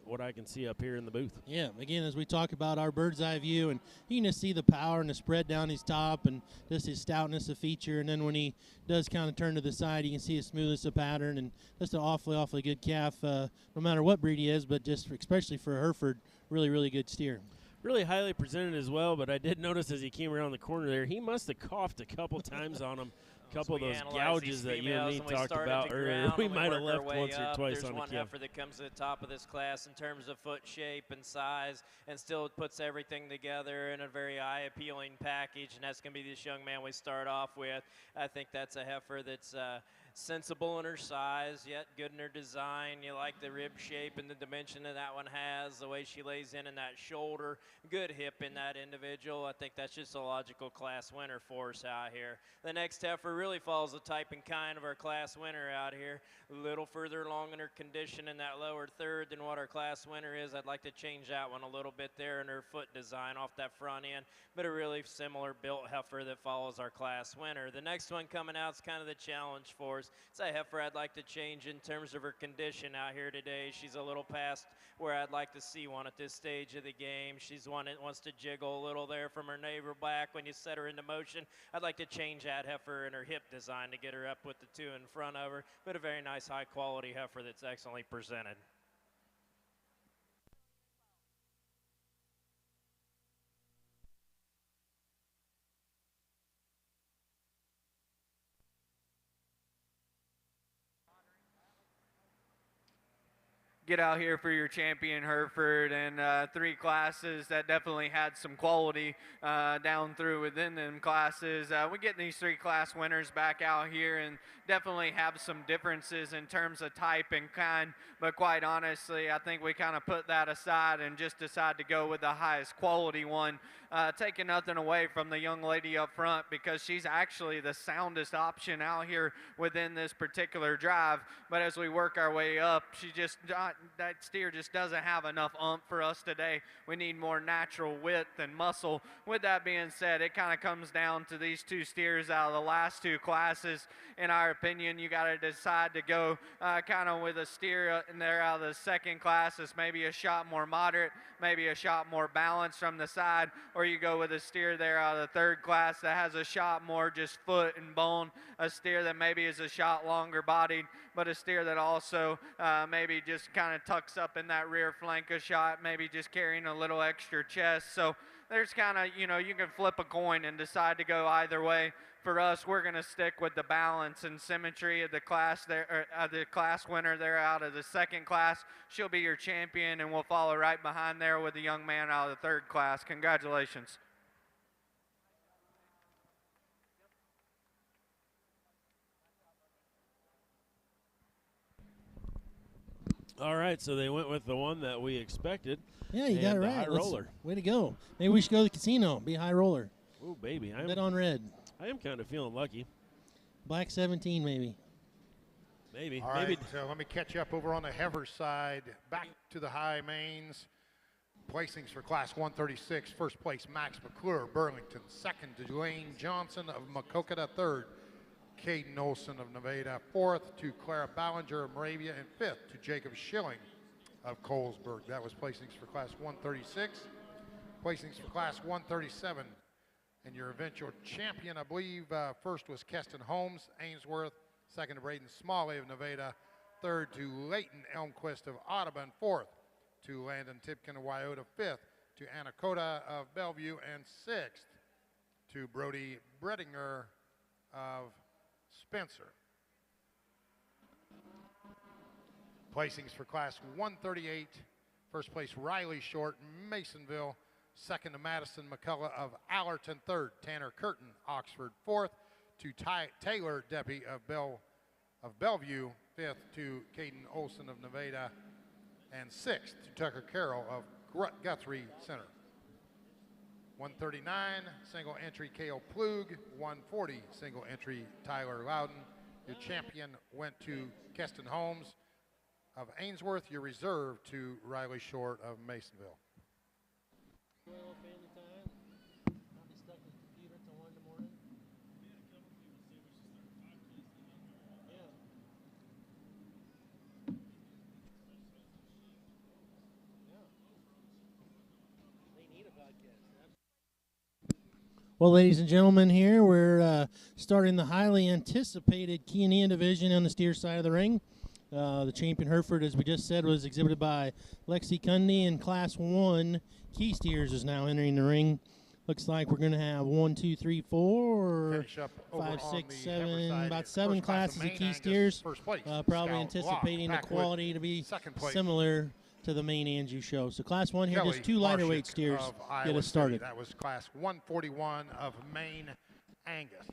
what I can see up here in the booth. Yeah, again, as we talk about our bird's eye view, and you can just see the power and the spread down his top and just his stoutness of feature, and then when he does kind of turn to the side, you can see his smoothness of pattern, and just an awfully good calf, no matter what breed he is, but just especially for Hereford, really good steer. Really highly presented as well, but I did notice as he came around the corner there, he must have coughed a couple times on him. A couple of those gouges that you and me talked about earlier. We might have left once or twice on the calf. There's one heifer that comes to the top of this class in terms of foot shape and size and still puts everything together in a very eye-appealing package, and that's going to be this young man we start off with. I think that's a heifer that's sensible in her size, yet good in her design. You like the rib shape and the dimension that one has, the way she lays in that shoulder, good hip in that individual. I think that's just a logical class winner for us out here. The next heifer really follows the type and kind of our class winner out here. A little further along in her condition in that lower third than what our class winner is. I'd like to change that one a little bit there in her foot design off that front end, but a really similar built heifer that follows our class winner. The next one coming out is kind of the challenge for us. It's a heifer I'd like to change in terms of her condition out here today. She's a little past where I'd like to see one at this stage of the game. She's one that wants to jiggle a little there from her neighbor back when you set her into motion. I'd like to change that heifer in her hip design to get her up with the 2 in front of her, but a very nice high quality heifer that's excellently presented. Get out here for your champion Hereford, and 3 classes that definitely had some quality down through within them classes. We get these 3 class winners back out here and definitely have some differences in terms of type and kind, but quite honestly, I think we kind of put that aside and just decide to go with the highest quality one, taking nothing away from the young lady up front because she's actually the soundest option out here within this particular drive, but as we work our way up, she just that steer just doesn't have enough oomph for us today. We need more natural width and muscle. With that being said, it kind of comes down to these two steers out of the last two classes. In our opinion, you got to decide to go kind of with a steer in there out of the second class that's maybe a shot more moderate, maybe a shot more balanced from the side, or you go with a steer there out of the third class that has a shot more just foot and bone, a steer that maybe is a shot longer bodied, but a steer that also maybe just kind of tucks up in that rear flank a shot, maybe just carrying a little extra chest. So there's kind of, you can flip a coin and decide to go either way. For us, we're going to stick with the balance and symmetry of the class there, the class winner there out of the second class. She'll be your champion, and we'll follow right behind there with the young man out of the third class. Congratulations. All right, so they went with the one that we expected. Yeah, you got it right. High roller. Way to go. Maybe we should go to the casino. Be high roller. Oh, baby. Bet on red. I am kind of feeling lucky. Black 17, maybe. Maybe. All right, so let me catch you up over on the Hever side. Back to the high mains. Placings for Class 136. First place, Max McClure, Burlington. Second, Dwayne Johnson of Makokata. Third, Caden Olson of Nevada. Fourth to Clara Ballinger of Moravia. And fifth to Jacob Schilling of Colesburg. That was placings for Class 136. Placings for Class 137. And your eventual champion, I believe, first was Keston Holmes, Ainsworth. Second to Braden Smalley of Nevada. Third to Leighton Elmquist of Audubon. Fourth to Landon Tipkin of Wyoto. Fifth to Anacota of Bellevue. And sixth to Brody Bredinger of Spencer. Placings for Class 138. First place, Riley Short, Masonville. Second to Madison McCullough of Allerton. Third, Tanner Curtin, Oxford. Fourth to Taylor Deppy of Bellevue. Fifth to Caden Olson of Nevada. And sixth to Tucker Carroll of Guthrie Center. 139, single entry Cale Plug. 140, single entry Tyler Loudon. Your champion went to Keston Holmes of Ainsworth. Your reserve to Riley Short of Masonville. Family time. I'll be stuck with the computer till 1 in the morning. They need a podcast. Well, ladies and gentlemen, here we're starting the highly anticipated Key and Ian division on the steer side of the ring. The champion Hereford, as we just said, was exhibited by Lexi Cundy, and Class 1 Key Steers is now entering the ring. Looks like we're going to have 1, 2, 3, 4, 5, 6, 7, about 7 classes of Key Steers. Probably anticipating the quality to be similar to the main Angie show. So Class 1 here, just 2 lighter weight steers get us started. That was Class 141 of Maine Angus.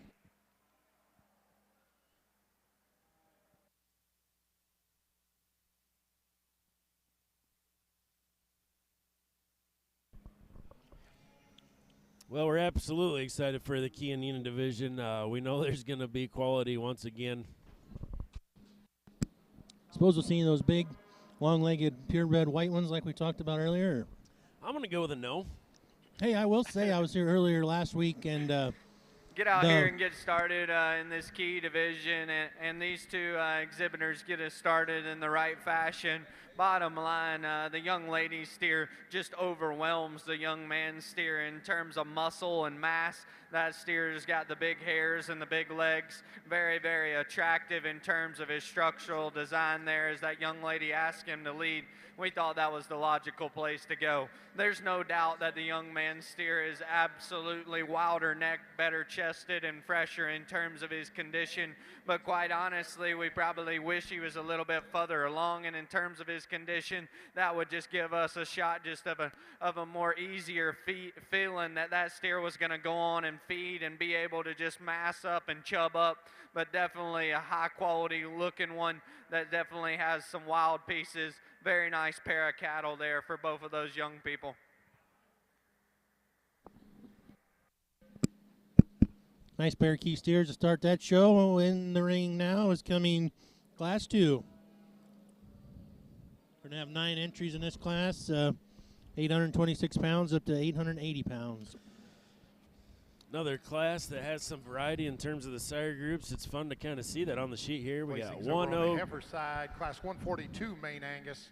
Well, we're absolutely excited for the Key and Neenah division. We know there's going to be quality once again. Suppose we'll see those big, long-legged, purebred white ones like we talked about earlier. I'm going to go with a no. Hey, I will say I was here earlier last week, and get out here and get started in this Key division, and these two exhibitors get us started in the right fashion. Bottom line, the young lady steer just overwhelms the young man steer in terms of muscle and mass. That steer's got the big hairs and the big legs. Very, very attractive in terms of his structural design there as that young lady asked him to lead. We thought that was the logical place to go. There's no doubt that the young man steer is absolutely wilder neck, better chested, and fresher in terms of his condition. But quite honestly, we probably wish he was a little bit further along, and in terms of his condition, that would just give us a shot just of a more easier feeling that steer was going to go on and feed and be able to just mass up and chub up. But definitely a high quality looking one that definitely has some wild pieces. Very nice pair of cattle there for both of those young people. Nice pair of Key steers to start that show. In the ring now is coming Class 2. We're going to have 9 entries in this class, 826 pounds up to 880 pounds. Another class that has some variety in terms of the sire groups. It's fun to kind of see that on the sheet here. We got Placings over 1 on the oak. heifer side, class 142, main Angus.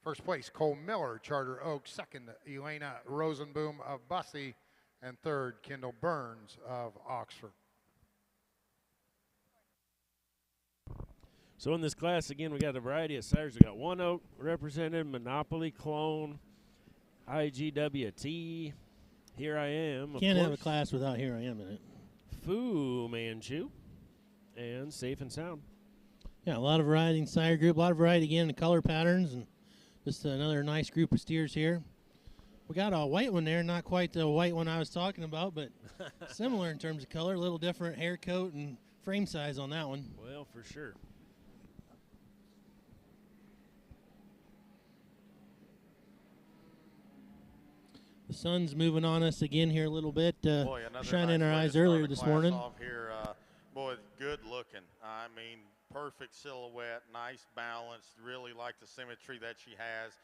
First place, Cole Miller, Charter Oak. Second, Elena Rosenboom of Bussy. And third, Kendall Burns of Oxford. So in this class, again, we got a variety of sires. We got 1 oak represented, Monopoly Clone, IGWT. Here I Am. Can't have a class without Here I Am in it. Fu Manchu, and Safe and Sound. Yeah, a lot of variety in sire group, a lot of variety again in the color patterns, and just another nice group of steers here. We got a white one there, not quite the white one I was talking about, but similar in terms of color, a little different hair coat and frame size on that one. Well, for sure. The sun's moving on us again here a little bit, Boy, shining nice our way to eyes start earlier a this class morning. Off here, boy, good looking. I mean, perfect silhouette, nice balance. Really like the symmetry that she has,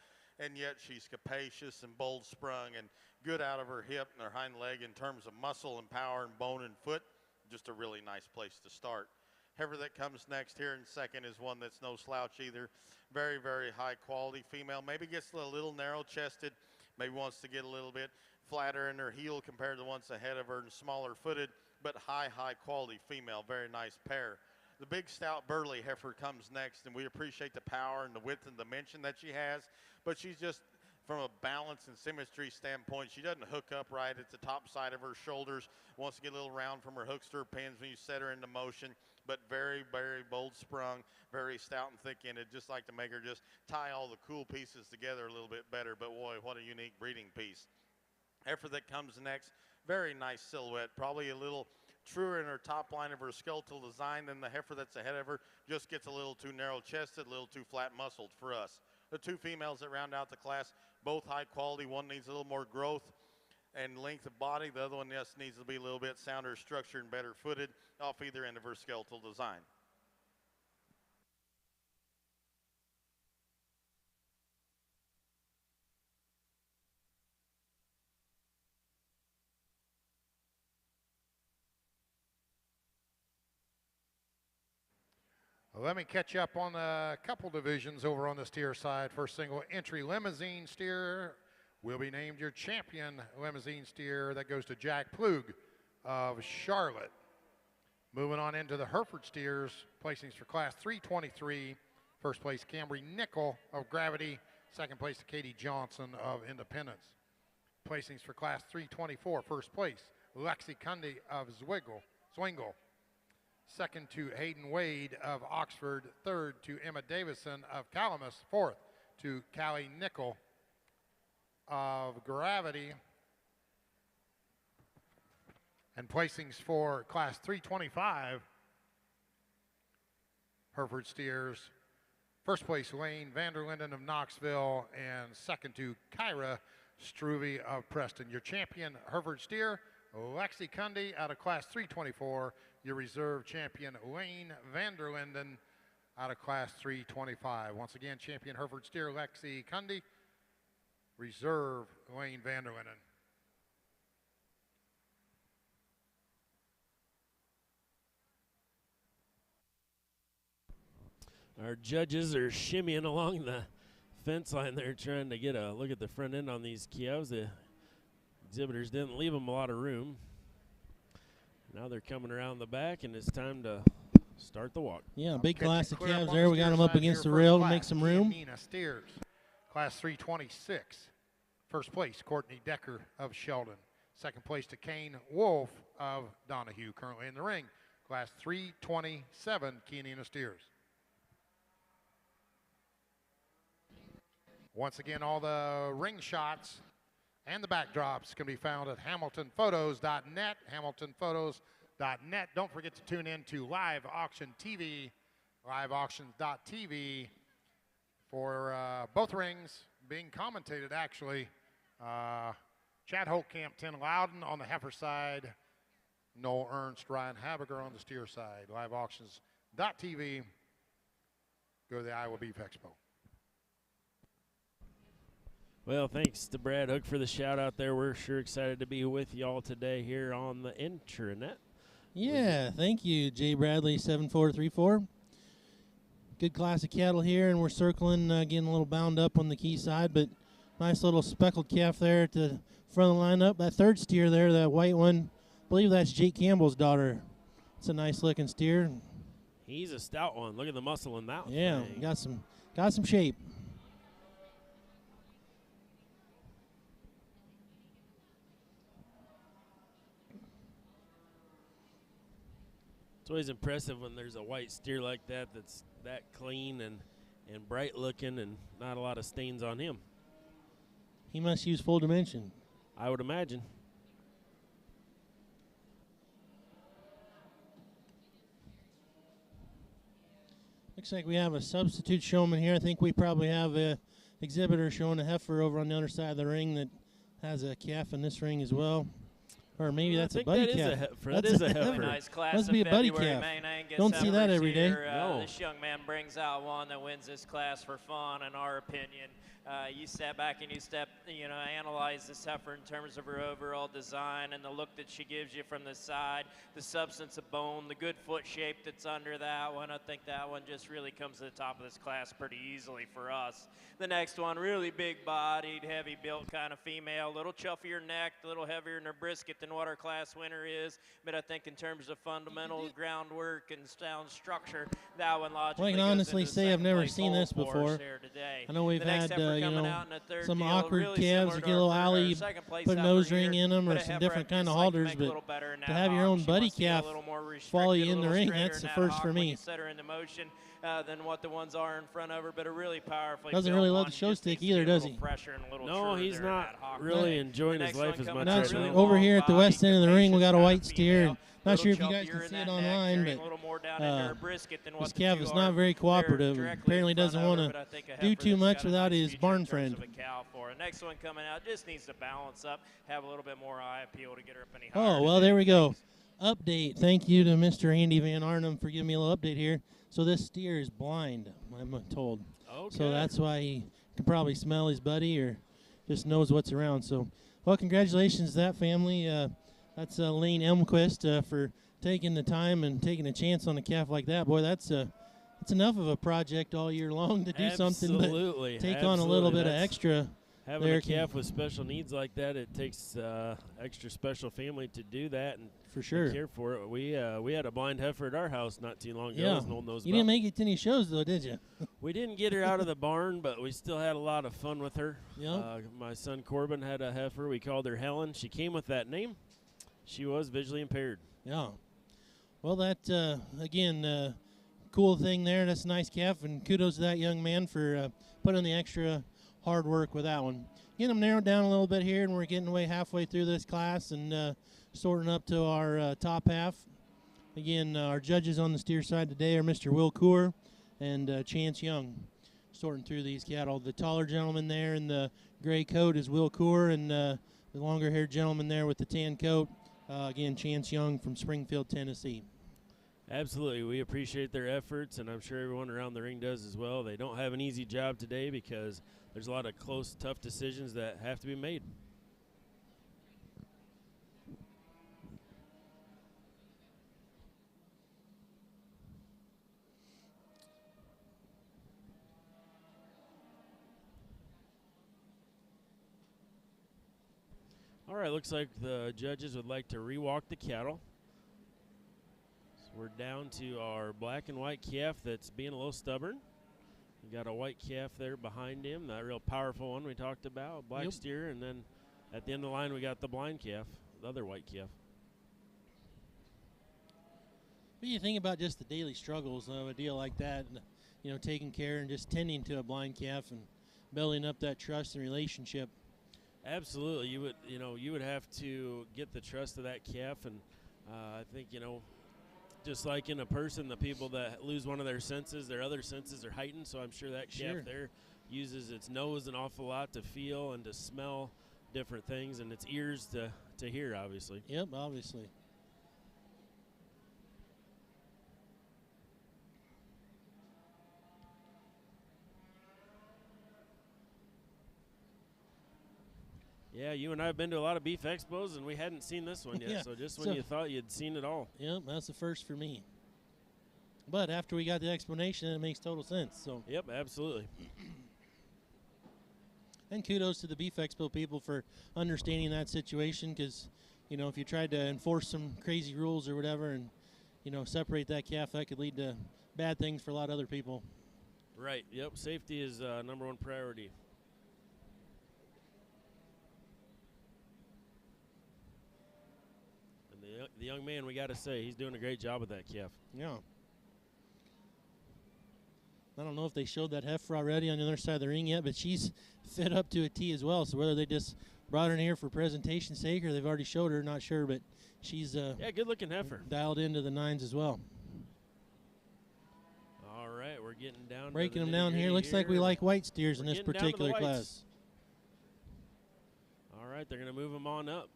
and yet she's capacious and bold sprung and good out of her hip and her hind leg in terms of muscle and power and bone and foot. Just a really nice place to start. Heifer that comes next here in second is one that's no slouch either. Very, very high quality female. Maybe gets a little narrow chested. Maybe wants to get a little bit flatter in her heel compared to the ones ahead of her and smaller footed, but high quality female. Very nice pair. The big stout burly heifer comes next, and we appreciate the power and the width and dimension that she has, but she's just, from a balance and symmetry standpoint, she doesn't hook up right at the top side of her shoulders, wants to get a little round from her hooks to her pins when you set her into motion, but very, very bold sprung, very stout and thick-ended, just like to make her just tie all the cool pieces together a little bit better. But boy, what a unique breeding piece. Heifer that comes next, very nice silhouette, probably a little truer in her top line of her skeletal design than the heifer that's ahead of her. Just gets a little too narrow chested, a little too flat muscled for us. The 2 females that round out the class, both high quality. One needs a little more growth and length of body. The other one just needs to be a little bit sounder structured and better footed off either end of her skeletal design. Let me catch up on a couple divisions over on the steer side. First single entry limousine steer will be named your champion limousine steer. That goes to Jack Plug of Charlotte. Moving on into the Hereford steers, placings for class 323. First place, Cambry Nickel of Gravity. Second place to Katie Johnson of Independence. Placings for class 324. First place, Lexi Cundy of Zwingle. Second to Hayden Wade of Oxford. Third to Emma Davison of Calamus. Fourth to Callie Nickel of Gravity. And placings for class 325, Hereford steers. First place, Lane Vanderlinden of Knoxville, and second to Kyra Struve of Preston. Your champion, Hereford steer, Lexi Cundy out of class 324. Your reserve champion, Lane Vanderlinden out of class 325. Once again, champion Hereford steer, Lexi Cundy. Reserve, Lane Vanderlinden. Our judges are shimmying along the fence line there trying to get a look at the front end on these cows. The exhibitors didn't leave them a lot of room. Now they're coming around the back, and it's time to start the walk. Yeah, big class of calves there. We got them up against the rail to make some room. Nina steers, class 326. First place, Courtney Decker of Sheldon. Second place to Kane Wolf of Donahue, currently in the ring. Class 327, Kenina steers. Once again, all the ring shots and the backdrops can be found at hamiltonphotos.net, hamiltonphotos.net. Don't forget to tune in to Live Auction TV, liveauctions.tv, for both rings being commentated, actually. Chad Holtkamp, 10 Loudon on the heifer side, Noel Ernst, Ryan Habiger on the steer side. Liveauctions.tv. Go to the Iowa Beef Expo. Well, thanks to Brad Hook for the shout out there. We're sure excited to be with y'all today here on the intranet. Yeah, thank you, Jay Bradley, 7434. Good class of cattle here, and we're circling, getting a little bound up on the key side, but nice little speckled calf there at the front of the lineup. That third steer there, that white one, I believe that's Jake Campbell's daughter. It's a nice looking steer. He's a stout one. Look at the muscle in that Yeah, thing. got some shape. It's always impressive when there's a white steer like that that's that clean and bright looking and not a lot of stains on him. He must use full dimension. I would imagine. Looks like we have a substitute showman here. I think we probably have a exhibitor showing a heifer over on the other side of the ring that has a calf in this ring as well. Or maybe that's a buddy calf. That is a heifer. Nice class Must of be a buddy February calf. main Angus Don't see that heifers every day. here. No. This young man brings out one that wins this class for fun, in our opinion. You step back and analyze this heifer in terms of her overall design and the look that she gives you from the side, the substance of bone, the good foot shape that's under that one. I think that one just really comes to the top of this class pretty easily for us. The next one, really big-bodied, heavy-built kind of female, a little chuffier neck, a little heavier in her brisket than what our class winner is. But I think in terms of fundamental groundwork and sound structure, that one logically Well, I can goes honestly into the say I've second never place seen hole this for us before. here today. I know we've The next had, heifer coming out in a third some deal, awkward really calves similar that to get a our little our alley, second place put a heifer nose ring here, in them but or a some heifer different I kind of just like to halters, make a but little better in to that have your hock. own She buddy wants to be a calf little more follow restricted, you a in the little ring, straighter that's in the that first hock for when me. you set her into motion than what the ones are in front of her, but a really powerfully Doesn't built really one. love the show Just stick needs to either, get a does little he? pressure and a little No, truer he's there in not that hock. really The enjoying his next life one as coming much out right really now. Over long here at the body, west end of the ring, we got a capacious white kind of steer. female, Not little sure if you guys chubbier can in see that it neck, online, carrying but a little more down into her brisket than what this the calf two is are. not very They're cooperative. directly Apparently in front doesn't of her, want but I to think a do heifer too that's much got a without nice his future barn in terms friend. of a cow for her. Next one coming out just needs to balance up, have a little bit more eye appeal to get her up any higher. Oh, well, today. there we go. Thanks. Update. Thank you to Mr. Andy Van Arnhem for giving me a little update here. So this steer is blind, I'm told. Okay. So that's why he can probably smell his buddy or just knows what's around. So, well, congratulations to that family. That's Lane Elmquist for taking the time and taking a chance on a calf like that. Boy, that's enough of a project all year long to do something, Absolutely. but take on a little bit of That's- extra. Having there a calf with special needs like that, it takes extra special family to do that and For sure. care for it. We had a blind heifer at our house not too long ago. Yeah. As an old nose You buck. didn't make it to any shows, though, did you? We didn't get her out of the barn, but we still had a lot of fun with her. Yep. My son Corbin had a heifer. We called her Helen. She came with that name. She was visually impaired. Yeah. Well, that, again, cool thing there. That's a nice calf, and kudos to that young man for putting the extra hard work with that one. Getting them narrowed down a little bit here, and we're getting away halfway through this class and sorting up to our top half. Again, our judges on the steer side today are Mr. Will Coor and Chance Young, sorting through these cattle. The taller gentleman there in the gray coat is Will Coor, and the longer-haired gentleman there with the tan coat, again, Chance Young from Springfield, Tennessee. Absolutely. We appreciate their efforts, and I'm sure everyone around the ring does as well. They don't have an easy job today because there's a lot of close, tough decisions that have to be made. All right, looks like the judges would like to rewalk the cattle. So we're down to our black and white calf that's being a little stubborn. We got a white calf there behind him, that real powerful one we talked about, black Yep. steer, and then at the end of the line we got the blind calf, the other white calf. What do you think about just the daily struggles of a deal like that? And, you know, taking care and just tending to a blind calf and building up that trust and relationship. Absolutely, you would have to get the trust of that calf, and I think just like in a person, the people that lose one of their senses, their other senses are heightened. So I'm sure that calf Sure. there uses its nose an awful lot to feel and to smell different things, and its ears to hear, obviously. Yep, obviously. Yeah, you and I have been to a lot of beef expos, and we hadn't seen this one yet. Yeah, So just when you thought you'd seen it all. Yep, that's the first for me. But after we got the explanation, it makes total sense. So. Yep, absolutely. And kudos to the Beef Expo people for understanding that situation, because, you know, if you tried to enforce some crazy rules or whatever and, you know, separate that calf, that could lead to bad things for a lot of other people. Right, yep, safety is number one priority. And the young man, we got to say, he's doing a great job with that calf. Yeah. I don't know if they showed that heifer already on the other side of the ring yet, but she's fit up to a T as well. So whether they just brought her in here for presentation's sake or they've already showed her, not sure, but she's yeah, good-looking heifer. Dialed into the nines as well. All right, we're getting down. Breaking them down here. Looks like we like white steers in this particular class. All right, they're going to move them on up.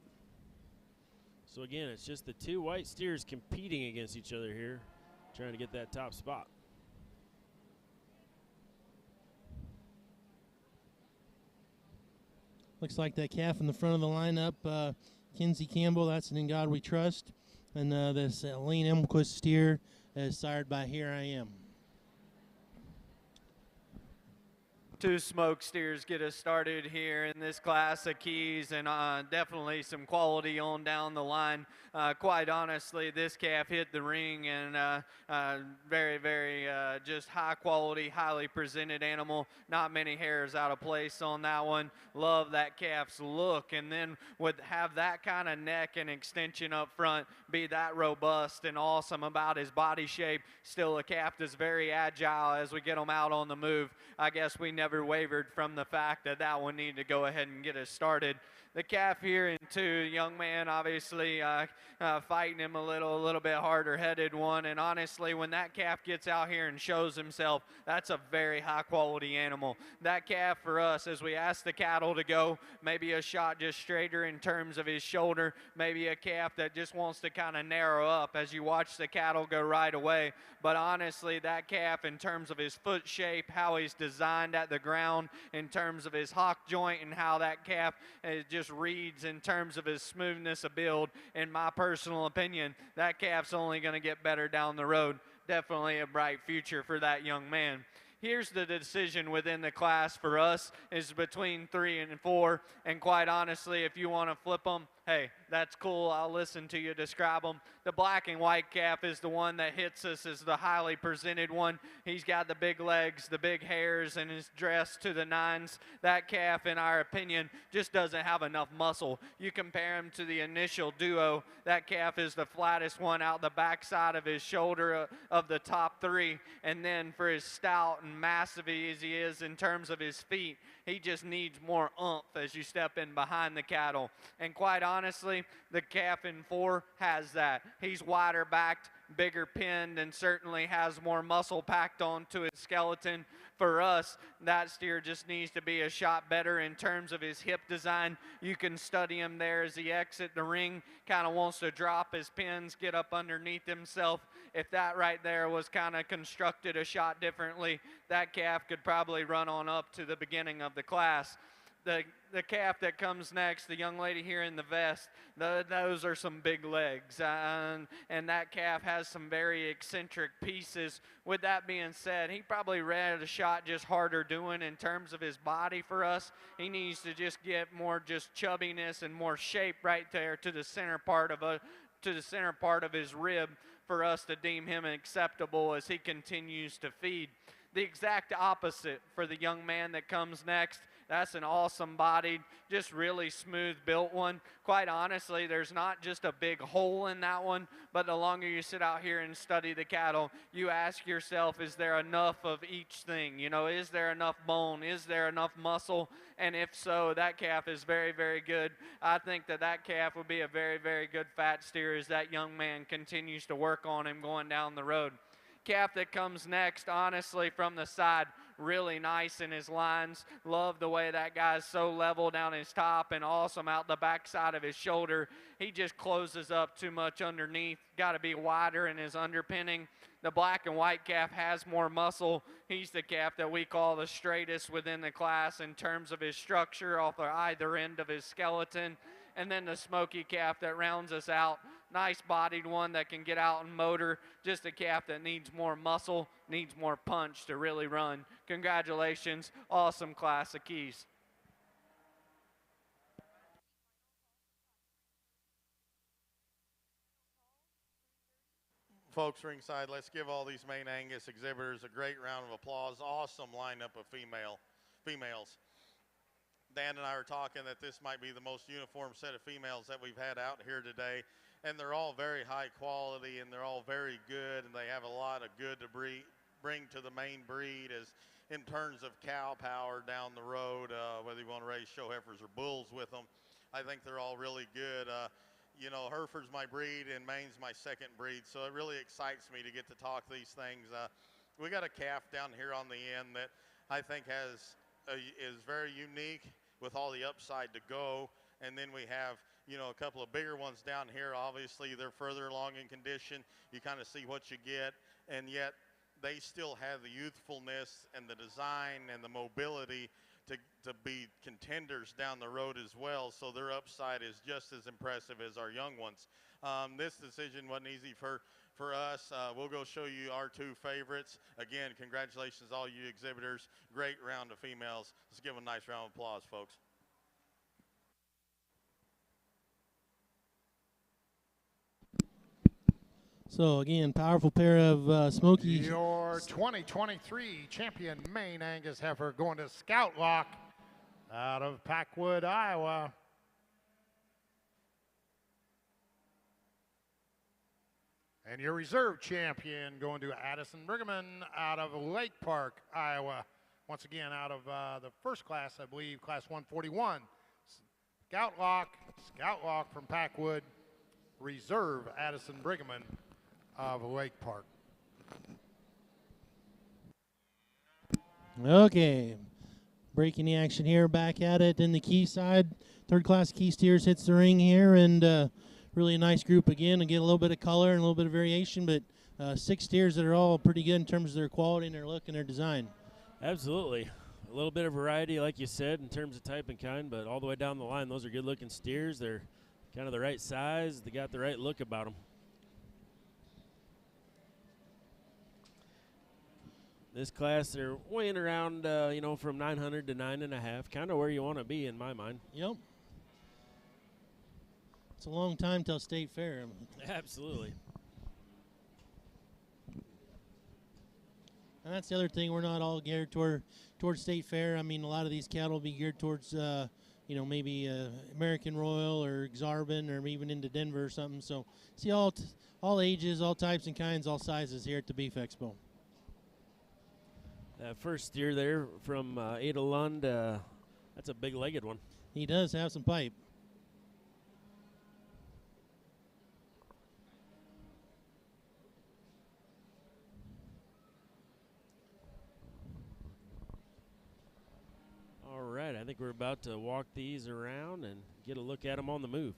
So again, it's just the two white steers competing against each other here, trying to get that top spot. Looks like that calf in the front of the lineup, Kinsey Campbell, that's an In God We Trust. And this Lane Elmquist steer is sired by Here I Am. Two smoke steers get us started here in this class of keys, and definitely some quality on down the line. Quite honestly, this calf hit the ring, and very, very just high quality, highly presented animal. Not many hairs out of place on that one. Love that calf's look, and then would have that kind of neck and extension up front, be that robust and awesome about his body shape. Still a calf that's very agile as we get him out on the move. I guess we never wavered from the fact that that one needed to go ahead and get us started. The calf here in two, young man obviously fighting him a little bit harder headed one, and honestly when that calf gets out here and shows himself, that's a very high quality animal. That calf for us, as we ask the cattle to go, maybe a shot just straighter in terms of his shoulder, maybe a calf that just wants to kind of narrow up as you watch the cattle go right away. But honestly, that calf in terms of his foot shape, how he's designed at the ground, in terms of his hock joint, and how that calf just reads in terms of his smoothness of build, in my personal opinion, that calf's only going to get better down the road. Definitely a bright future for that young man. Here's the decision within the class for us is between 3 and 4, and quite honestly, if you want to flip them, hey, that's cool. I'll listen to you describe them. The black and white calf is the one that hits us as the highly presented one. He's got the big legs, the big hairs, and is dressed to the nines. That calf, in our opinion, just doesn't have enough muscle. You compare him to the initial duo, that calf is the flattest one out the backside of his shoulder of the top three. And then for as stout and massive as he is in terms of his feet, he just needs more oomph as you step in behind the cattle. And quite honestly, the calf in 4 has that. He's wider backed, bigger pinned, and certainly has more muscle packed onto his skeleton. For us, that steer just needs to be a shot better in terms of his hip design. You can study him there as he exits the ring, kind of wants to drop his pins, get up underneath himself. If that right there was kind of constructed a shot differently, that calf could probably run on up to the beginning of the class. The calf that comes next, the young lady here in the vest, those are some big legs, and that calf has some very eccentric pieces. With that being said, he probably ran a shot just harder doing in terms of his body for us. He needs to just get more just chubbiness and more shape right there to the center part of his rib for us to deem him acceptable as he continues to feed. The exact opposite for the young man that comes next. That's an awesome bodied, just really smooth built one. Quite honestly, there's not just a big hole in that one, but the longer you sit out here and study the cattle, you ask yourself, is there enough of each thing? You know, is there enough bone? Is there enough muscle? And if so, that calf is very, very good. I think that calf would be a very, very good fat steer as that young man continues to work on him going down the road. Calf that comes next, honestly, from the side, really nice in his lines. Love the way that guy's so level down his top and awesome out the backside of his shoulder. He just closes up too much underneath. Got to be wider in his underpinning. The black and white calf has more muscle. He's the calf that we call the straightest within the class in terms of his structure off either end of his skeleton. And then the smoky calf that rounds us out. Nice bodied one that can get out and motor. Just a calf that needs more muscle, needs more punch to really run. Congratulations, awesome class of keys. Folks ringside, let's give all these main Angus exhibitors a great round of applause. Awesome lineup of females. Dan and I were talking that this might be the most uniform set of females that we've had out here today, and they're all very high quality and they're all very good, and they have a lot of good to bring to the main breed as in terms of cow power down the road, whether you want to raise show heifers or bulls with them. I think they're all really good. You know, Herefords my breed and Maine's my second breed, so it really excites me to get to talk these things. We got a calf down here on the end that I think is very unique with all the upside to go, and then we have, you know, a couple of bigger ones down here. Obviously, they're further along in condition. You kind of see what you get, and yet they still have the youthfulness and the design and the mobility to be contenders down the road as well. So their upside is just as impressive as our young ones. This decision wasn't easy for us. We'll go show you our two favorites. Again, congratulations all you exhibitors. Great round of females. Let's give them a nice round of applause, folks. So again, powerful pair of smoky. Your 2023 champion Maine Angus heifer going to Scout Lock out of Packwood, Iowa. And your reserve champion going to Addison Brigham out of Lake Park, Iowa. Once again, out of the first class, I believe, class 141. Scout Lock from Packwood, reserve Addison Brigham of Lake Park. Okay, breaking the action here, back at it in the key side. Third class key steers hits the ring here, and really a nice group again, and get a little bit of color and a little bit of variation, but 6 steers that are all pretty good in terms of their quality and their look and their design. Absolutely. A little bit of variety, like you said, in terms of type and kind, but all the way down the line, those are good-looking steers. They're kind of the right size. They got the right look about them. This class, they're weighing around, you know, from 900 to 9.5, kind of where you want to be in my mind. Yep. It's a long time till State Fair. Absolutely. And that's the other thing. We're not all geared towards State Fair. I mean, a lot of these cattle will be geared towards, you know, maybe American Royal or Exarban or even into Denver or something. So see all ages, all types and kinds, all sizes here at the Beef Expo. That first steer there from Ada Lund, that's a big-legged one. He does have some pipe. All right, I think we're about to walk these around and get a look at them on the move.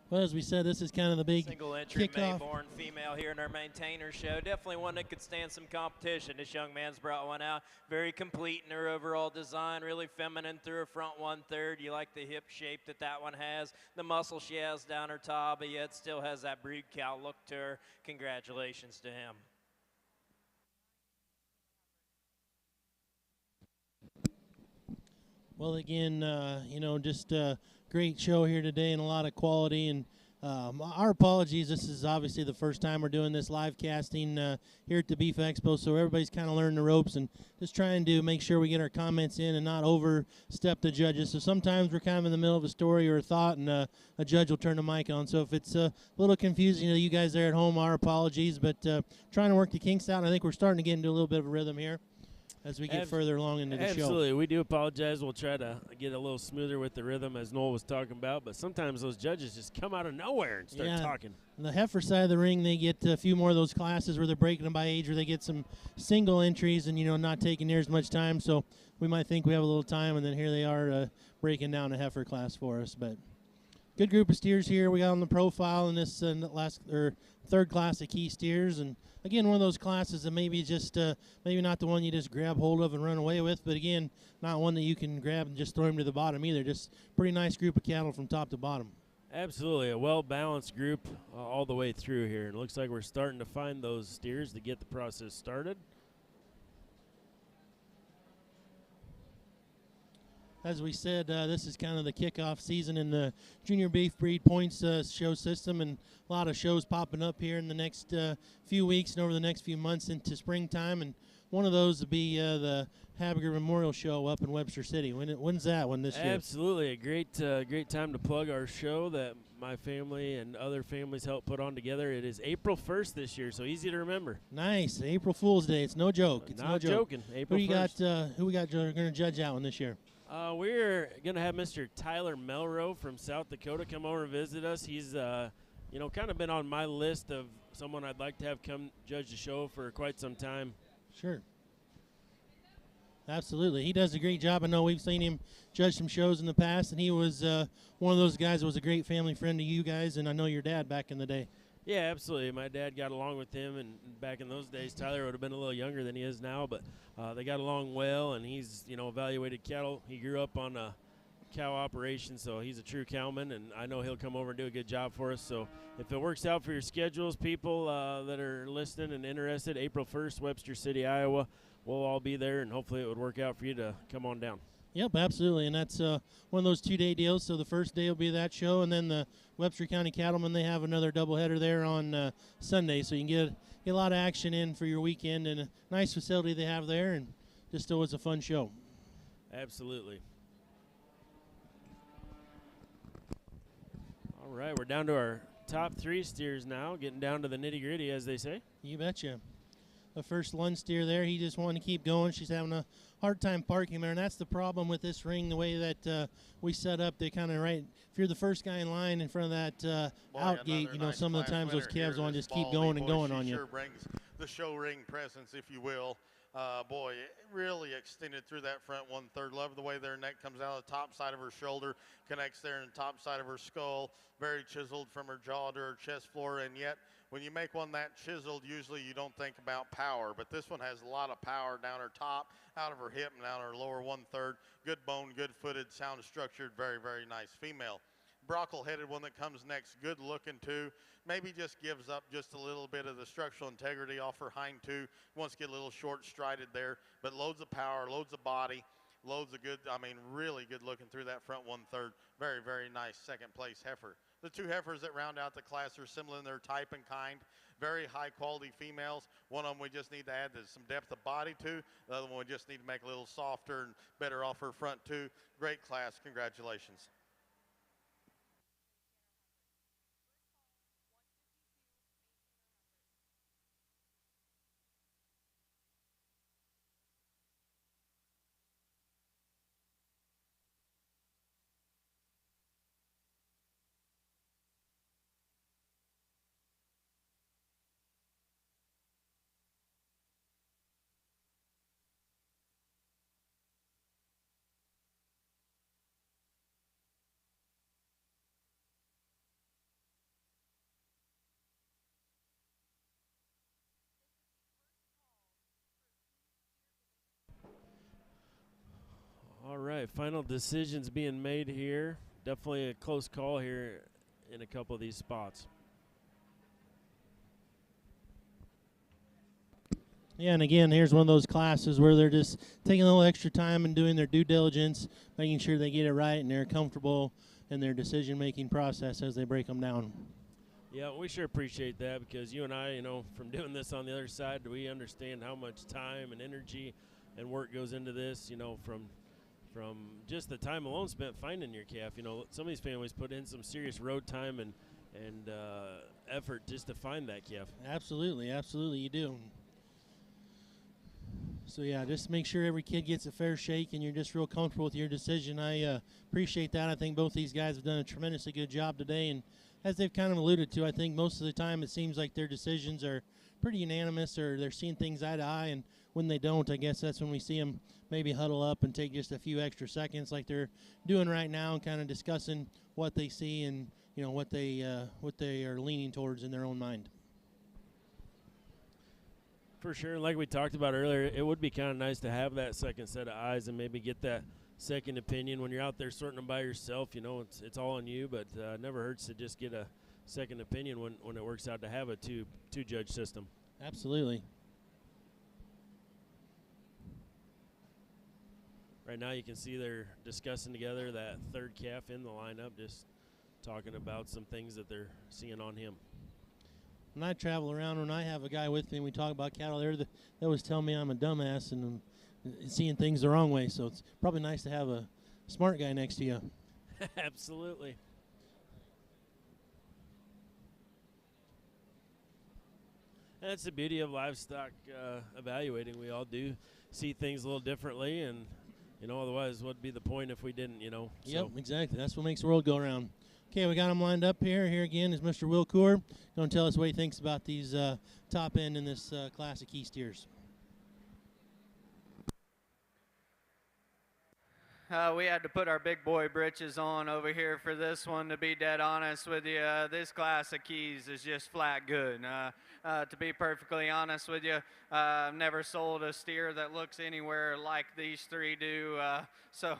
Well, as we said, this is kind of the big single entry kickoff. Mayborn female here in our maintainer show. Definitely one that could stand some competition. This young man's brought one out. Very complete in her overall design. Really feminine through her front 1/3. You like the hip shape that one has. The muscle she has down her top, but yet still has that breed cow look to her. Congratulations to him. Well, again, you know, just a great show here today and a lot of quality. And our apologies. This is obviously the first time we're doing this live casting here at the Beef Expo, so everybody's kind of learning the ropes and just trying to make sure we get our comments in and not overstep the judges. So sometimes we're kind of in the middle of a story or a thought, and a judge will turn the mic on. So if it's a little confusing to you guys there at home, our apologies, but trying to work the kinks out. And I think we're starting to get into a little bit of a rhythm here. as we get further along into the show. Absolutely. We do apologize. We'll try to get a little smoother with the rhythm, as Noel was talking about. But sometimes those judges just come out of nowhere and start talking. On the heifer side of the ring, they get a few more of those classes where they're breaking them by age, where they get some single entries and, not taking near as much time. So we might think we have a little time, and then here they are breaking down a heifer class for us. But good group of steers here we got on the profile in this third class of key steers. And again, one of those classes that maybe maybe not the one you just grab hold of and run away with, but again, not one that you can grab and just throw him to the bottom either. Just pretty nice group of cattle from top to bottom. Absolutely, a well-balanced group all the way through here. And it looks like we're starting to find those steers to get the process started. As we said, this is kind of the kickoff season in the Junior Beef Breed Points show system, and a lot of shows popping up here in the next few weeks and over the next few months into springtime. And one of those will be the Habiger Memorial Show up in Webster City. When's that one this year? Absolutely, a great time to plug our show that my family and other families help put on together. It is April 1st this year, so easy to remember. Nice, April Fool's Day. It's no joke. It's Not no joke. joking. April 1st. Who we got going to judge that one this year? We're going to have Mr. Tyler Melrow from South Dakota come over and visit us. He's, kind of been on my list of someone I'd like to have come judge the show for quite some time. Sure. Absolutely. He does a great job. I know we've seen him judge some shows in the past, and he was one of those guys that was a great family friend to you guys, and I know your dad back in the day. Yeah, absolutely. My dad got along with him, and back in those days, Tyler would have been a little younger than he is now, but they got along well, and he's, evaluated cattle. He grew up on a cow operation, so he's a true cowman, and I know he'll come over and do a good job for us. So if it works out for your schedules, people that are listening and interested, April 1st, Webster City, Iowa, we'll all be there, and hopefully it would work out for you to come on down. Yep, absolutely, and that's one of those 2-day deals. So the first day will be that show, and then the Webster County Cattlemen, they have another doubleheader there on Sunday, so you can get a lot of action in for your weekend, and a nice facility they have there, and just always a fun show. Absolutely. All right, we're down to our top 3 steers now, getting down to the nitty-gritty, as they say. You betcha. The first Lund steer there, he just wanted to keep going. She's having a hard time parking there, and that's the problem with this ring, the way that we set up. They kind of if you're the first guy in line in front of that out gate, nice some of the times those calves want to just keep fall. going and going on She you. sure brings the show ring presence, if you will. It really extended through that front 1/3. Love the way their neck comes out of the top side of her shoulder, connects there in the top side of her skull, very chiseled from her jaw to her chest floor, and yet when you make one that chiseled, usually you don't think about power, but this one has a lot of power down her top, out of her hip, and down her lower 1/3. Good bone, good footed, sound structured, very, very nice female. Brockle-headed one that comes next, good looking too. Maybe just gives up just a little bit of the structural integrity off her hind two. Wants to get a little short strided there, but loads of power, loads of body, loads of good, really good looking through that front 1/3. Very, very nice second place heifer. The 2 heifers that round out the class are similar in their type and kind. Very high quality females. One of them we just need to add some depth of body to. The other one we just need to make a little softer and better off her front too. Great class, congratulations. All right, final decisions being made here. Definitely a close call here in a couple of these spots. Yeah, and again, here's one of those classes where they're just taking a little extra time and doing their due diligence, making sure they get it right and they're comfortable in their decision-making process as they break them down. Yeah, we sure appreciate that, because you and I, from doing this on the other side, we understand how much time and energy and work goes into this, from just the time alone spent finding your calf. Some of these families put in some serious road time and effort just to find that calf. Absolutely, absolutely, you do. So yeah, just make sure every kid gets a fair shake and you're just real comfortable with your decision. I appreciate that. I think both these guys have done a tremendously good job today, and as they've kind of alluded to, I think most of the time it seems like their decisions are pretty unanimous, or they're seeing things eye to eye, and when they don't, I guess that's when we see them maybe huddle up and take just a few extra seconds like they're doing right now and kind of discussing what they see and what they are leaning towards in their own mind. For sure, like we talked about earlier, it would be kind of nice to have that second set of eyes and maybe get that second opinion when you're out there sorting them by yourself. It's all on you, but it never hurts to just get a second opinion when it works out to have a two judge system. Absolutely. Right now you can see they're discussing together that third calf in the lineup, just talking about some things that they're seeing on him. When I travel around, when I have a guy with me and we talk about cattle, they always tell me I'm a dumbass and I'm seeing things the wrong way. So it's probably nice to have a smart guy next to you. Absolutely. And that's the beauty of livestock evaluating. We all do see things a little differently, and otherwise what'd be the point if we didn't, Yep, exactly. That's what makes the world go around. Okay, we got him lined up here. Here again is Mr. Will Coor. Going to tell us what he thinks about these top end in this class of key steers. We had to put our big boy britches on over here for this one, to be dead honest with you. This class of keys is just flat good. To be perfectly honest with you, I've never sold a steer that looks anywhere like these three do. So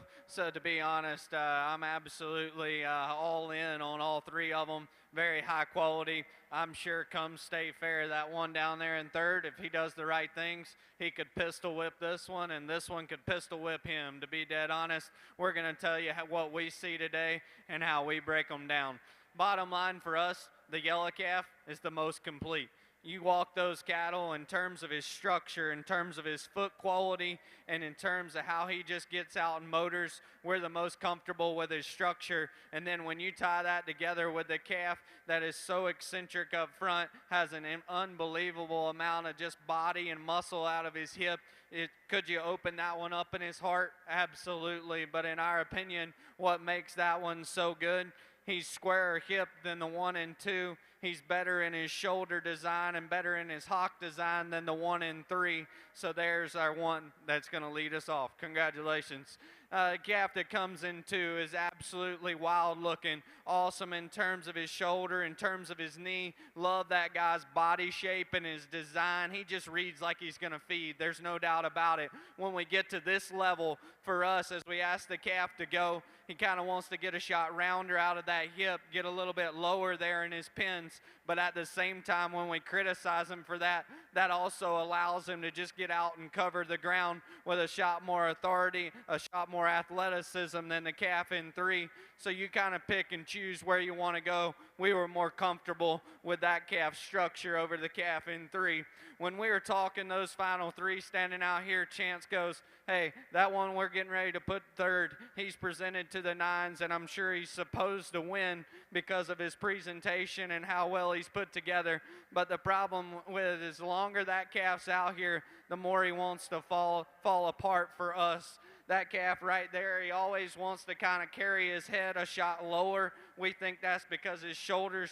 to be honest, I'm absolutely all in on all three of them. Very high quality. I'm sure come State Fair, that one down there in third, if he does the right things, he could pistol whip this one, and this one could pistol whip him. To be dead honest, we're going to tell you what we see today and how we break them down. Bottom line for us, the yellow calf is the most complete. You walk those cattle in terms of his structure, in terms of his foot quality, and in terms of how he just gets out in motors, we're the most comfortable with his structure. And then when you tie that together with the calf that is so eccentric up front, has an unbelievable amount of just body and muscle out of his hip, could you open that one up in his heart? Absolutely. But in our opinion, what makes that one so good, he's squarer hip than the 1 and 2. He's better in his shoulder design and better in his hock design than the 1 and 3. So there's our one that's going to lead us off. Congratulations. The calf that comes in 2 is absolutely wild looking. Awesome in terms of his shoulder, in terms of his knee. Love that guy's body shape and his design. He just reads like he's going to feed. There's no doubt about it. When we get to this level, for us, as we ask the calf to go, he kind of wants to get a shot rounder out of that hip, get a little bit lower there in his pins. But at the same time, when we criticize him for that, that also allows him to just get out and cover the ground with a shot more authority, a shot more athleticism than the calf in 3. So you kind of pick and choose where you want to go. We were more comfortable with that calf structure over the calf in 3. When we were talking those final 3 standing out here, Chance goes, hey, that one we're getting ready to put third, he's presented to the 9s, and I'm sure he's supposed to win because of his presentation and how well he's put together. But the problem with it is the longer that calf's out here, the more he wants to fall apart for us. That calf right there, he always wants to kind of carry his head a shot lower. We think that's because his shoulders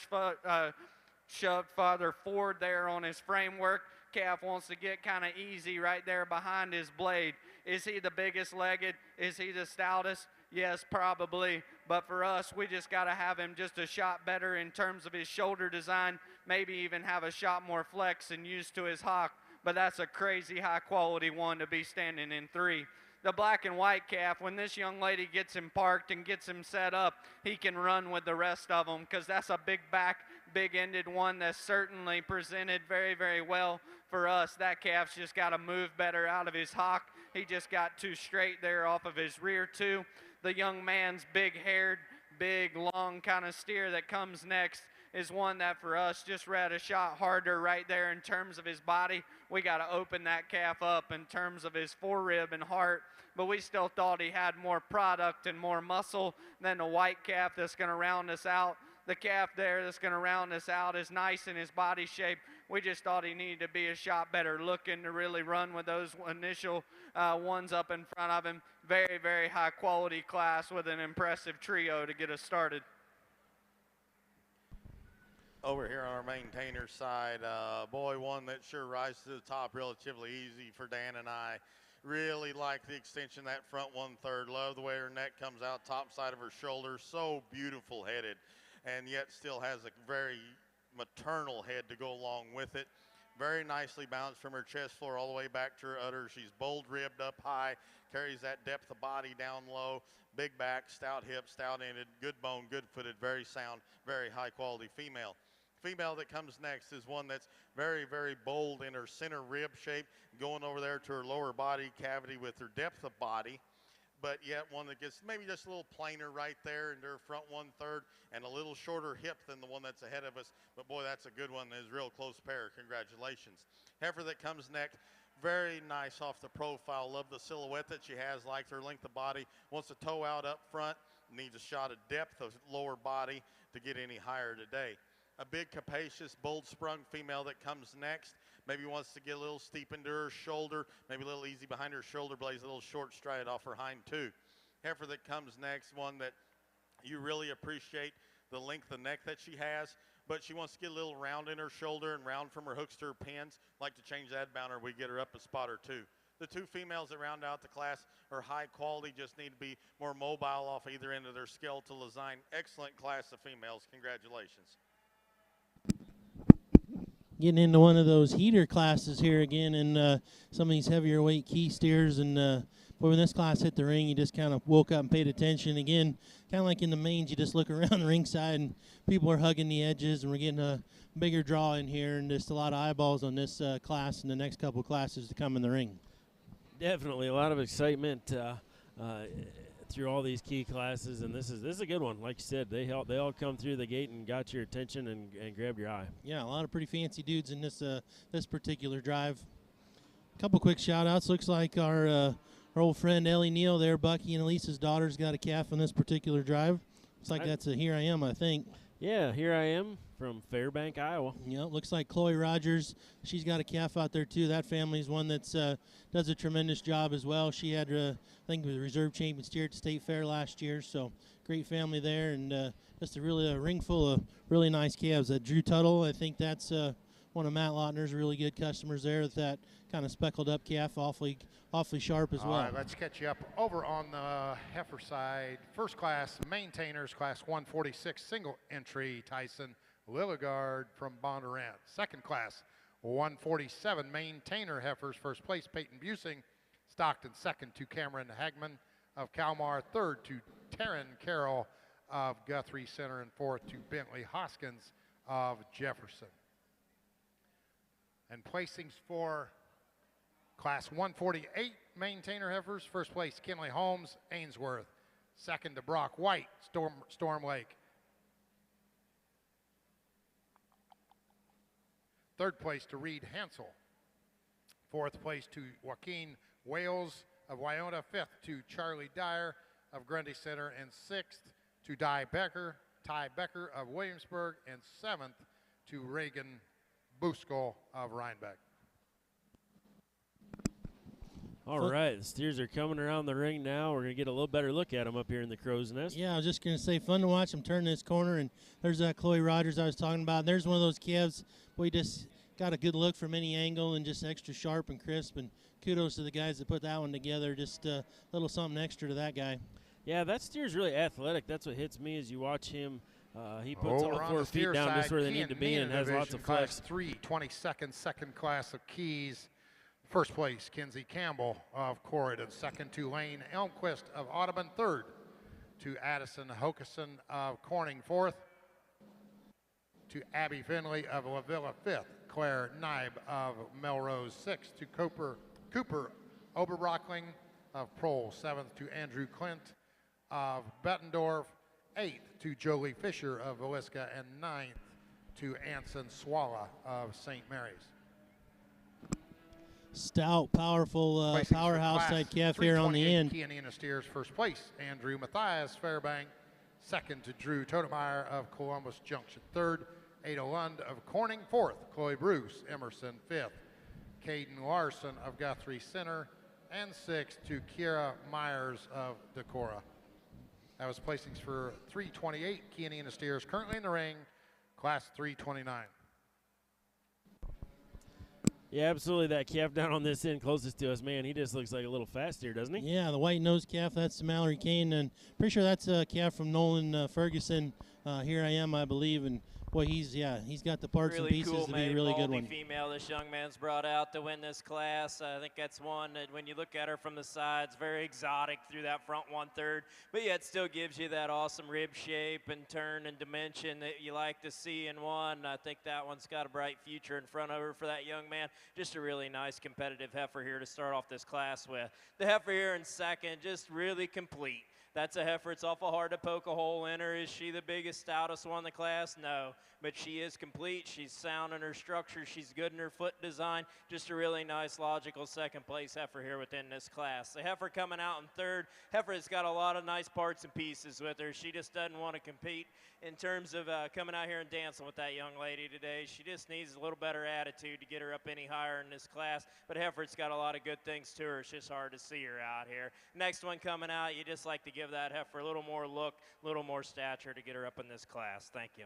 shoved farther forward there on his framework. Calf wants to get kind of easy right there behind his blade. Is he the biggest legged? Is he the stoutest? Yes, probably. But for us, we just got to have him just a shot better in terms of his shoulder design, maybe even have a shot more flex and used to his hock. But that's a crazy high quality one to be standing in 3. The black and white calf, when this young lady gets him parked and gets him set up, he can run with the rest of them, because that's a big back, big-ended one that's certainly presented very, very well for us. That calf's just got to move better out of his hock. He just got too straight there off of his rear too. The young man's big-haired, big, long kind of steer that comes next is one that for us just read a shot harder right there in terms of his body. We got to open that calf up in terms of his forerib and heart, but we still thought he had more product and more muscle than the white calf that's going to round us out. The calf there that's going to round us out is nice in his body shape, We just thought he needed to be a shot better looking to really run with those initial ones up in front of him. Very, very high quality class with an impressive trio to get us started. Over here on our maintainer side, boy, one that sure rises to the top relatively easy for Dan and I. Really like the extension of that front 1/3. Love the way her neck comes out, top side of her shoulder. So beautiful headed, and yet still has a very maternal head to go along with it. Very nicely balanced from her chest floor all the way back to her udder. She's bold ribbed up high, carries that depth of body down low, big back, stout hips, stout ended, good bone, good footed, very sound, very high quality female. Female that comes next is one that's very, very bold in her center rib shape, going over there to her lower body cavity with her depth of body, but yet one that gets maybe just a little plainer right there into her front 1/3 and a little shorter hip than the one that's ahead of us. But boy, that's a good one. It's a real close pair. Congratulations. Heifer that comes next, very nice off the profile. Love the silhouette that she has, likes her length of body. Wants to toe out up front, needs a shot of depth of lower body to get any higher today. A big, capacious, bold-sprung female that comes next. Maybe wants to get a little steep into her shoulder, maybe a little easy behind her shoulder blades, a little short stride off her hind too. Heifer that comes next, one that you really appreciate the length of neck that she has, but she wants to get a little round in her shoulder and round from her hooks to her pins. Like to change that boundary, we get her up a spot or two. The two females that round out the class are high quality, just need to be more mobile off either end of their skeletal design. Excellent class of females. Congratulations. Getting into one of those heater classes here again, and some of these heavier weight key steers. And boy, when this class hit the ring, you just kind of woke up and paid attention. Again, kind of like in the mains, you just look around the ringside and people are hugging the edges, and we're getting a bigger draw in here, and just a lot of eyeballs on this class and the next couple of classes to come in the ring. Definitely a lot of excitement through all these key classes, and this is a good one. Like you said, they all come through the gate and got your attention and grabbed your eye. Yeah, a lot of pretty fancy dudes in this particular drive. A couple quick shout outs. Looks like our old friend Ellie Neal there, Bucky and Elisa's daughter's got a calf on this particular drive. Looks like that's a Here I Am, I think. Yeah, Here I Am from Fairbank, Iowa. Yeah, looks like Chloe Rogers, she's got a calf out there too. That family's one that's does a tremendous job as well. She had, I think, was a reserve champion steer at the state fair last year, so great family there, and just a ring full of really nice calves. Drew Tuttle, I think that's one of Matt Lautner's really good customers there with that kind of speckled up calf, awfully sharp as well. All right, let's catch you up over on the heifer side. First class maintainers, class 146, single entry, Tyson Lilligard from Bondurant. Second class 147 maintainer heifers, first place Peyton Busing, Stockton. Second to Cameron Hagman of Kalmar. Third to Taryn Carroll of Guthrie Center, and fourth to Bentley Hoskins of Jefferson. And placings for class 148 maintainer heifers, first place Kinley Holmes, Ainsworth. Second to Brock White, Storm Lake. Third place to Reed Hansel. Fourth place to Joaquin Wales of Wyona. Fifth to Charlie Dyer of Grundy Center. And sixth to Ty Becker of Williamsburg. And seventh to Reagan Buskell of Rhinebeck. All right, the steers are coming around the ring now. We're going to get a little better look at them up here in the crow's nest. Yeah, I was just going to say, fun to watch them turn this corner, and there's that Chloe Rogers I was talking about. And there's one of those calves, boy, just got a good look from any angle and just extra sharp and crisp, and kudos to the guys that put that one together. Just a little something extra to that guy. Yeah, that steer's really athletic. That's what hits me as you watch him. He puts Over all 4 feet down just where they need to be and has lots of flex. Class 3, 22nd, second class of keys. First place, Kinsey Campbell of Corridon. Second to Lane Elmquist of Audubon. Third to Addison Hokeson of Corning. Fourth to Abby Finley of La Villa. Fifth, Claire Nibe of Melrose. Sixth to Cooper Oberbrockling of Prohl. Seventh to Andrew Clint of Bettendorf. Eighth to Jolie Fisher of Villisca. And ninth to Anson Swalla of St. Mary's. Stout, powerful powerhouse type calf here on the end. Kianina Steers first place. Andrew Matthias Fairbank. Second to Drew Totemeyer of Columbus Junction. Third, Ada Lund of Corning, fourth. Chloe Bruce, Emerson, fifth. Caden Larson of Guthrie Center, and sixth to Kiera Myers of Decorah. That was placings for 328. Keanina steers currently in the ring, class 329. Yeah, absolutely. That calf down on this end closest to us, man, he just looks like a little fast here, doesn't he? Yeah, the white nose calf, that's Mallory Kane, and pretty sure that's a calf from Nolan Ferguson. Here I am, I believe, and boy, he's got the parts Really and pieces cool to be a really good one. female this young man's brought out to win this class. I think that's one that when you look at her from the sides, very exotic through that front 1/3, but yet still gives you that awesome rib shape and turn and dimension that you like to see in one. I think that one's got a bright future in front of her for that young man. Just a really nice competitive heifer here to start off this class with. The heifer here in second, just really complete. That's a heifer. It's awful hard to poke a hole in her. Is she the biggest, stoutest one in the class? No, but she is complete. She's sound in her structure. She's good in her foot design. Just a really nice, logical second place heifer here within this class. The heifer coming out in third. Heifer has got a lot of nice parts and pieces with her. She just doesn't want to compete in terms of coming out here and dancing with that young lady today. She just needs a little better attitude to get her up any higher in this class. But heifer's got a lot of good things to her. It's just hard to see her out here. Next one coming out, you just like to give that heifer a little more look, a little more stature to get her up in this class. Thank you.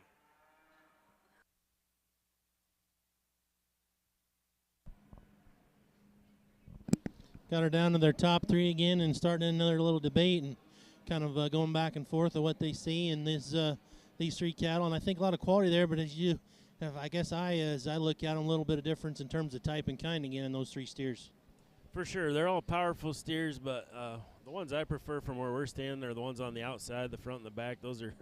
Got her down to their top three again and starting another little debate and kind of going back and forth of what they see in these three cattle. And I think a lot of quality there, but as I look at them, a little bit of difference in terms of type and kind again in those three steers. For sure. They're all powerful steers, but the ones I prefer from where we're standing are the ones on the outside, the front and the back. Those are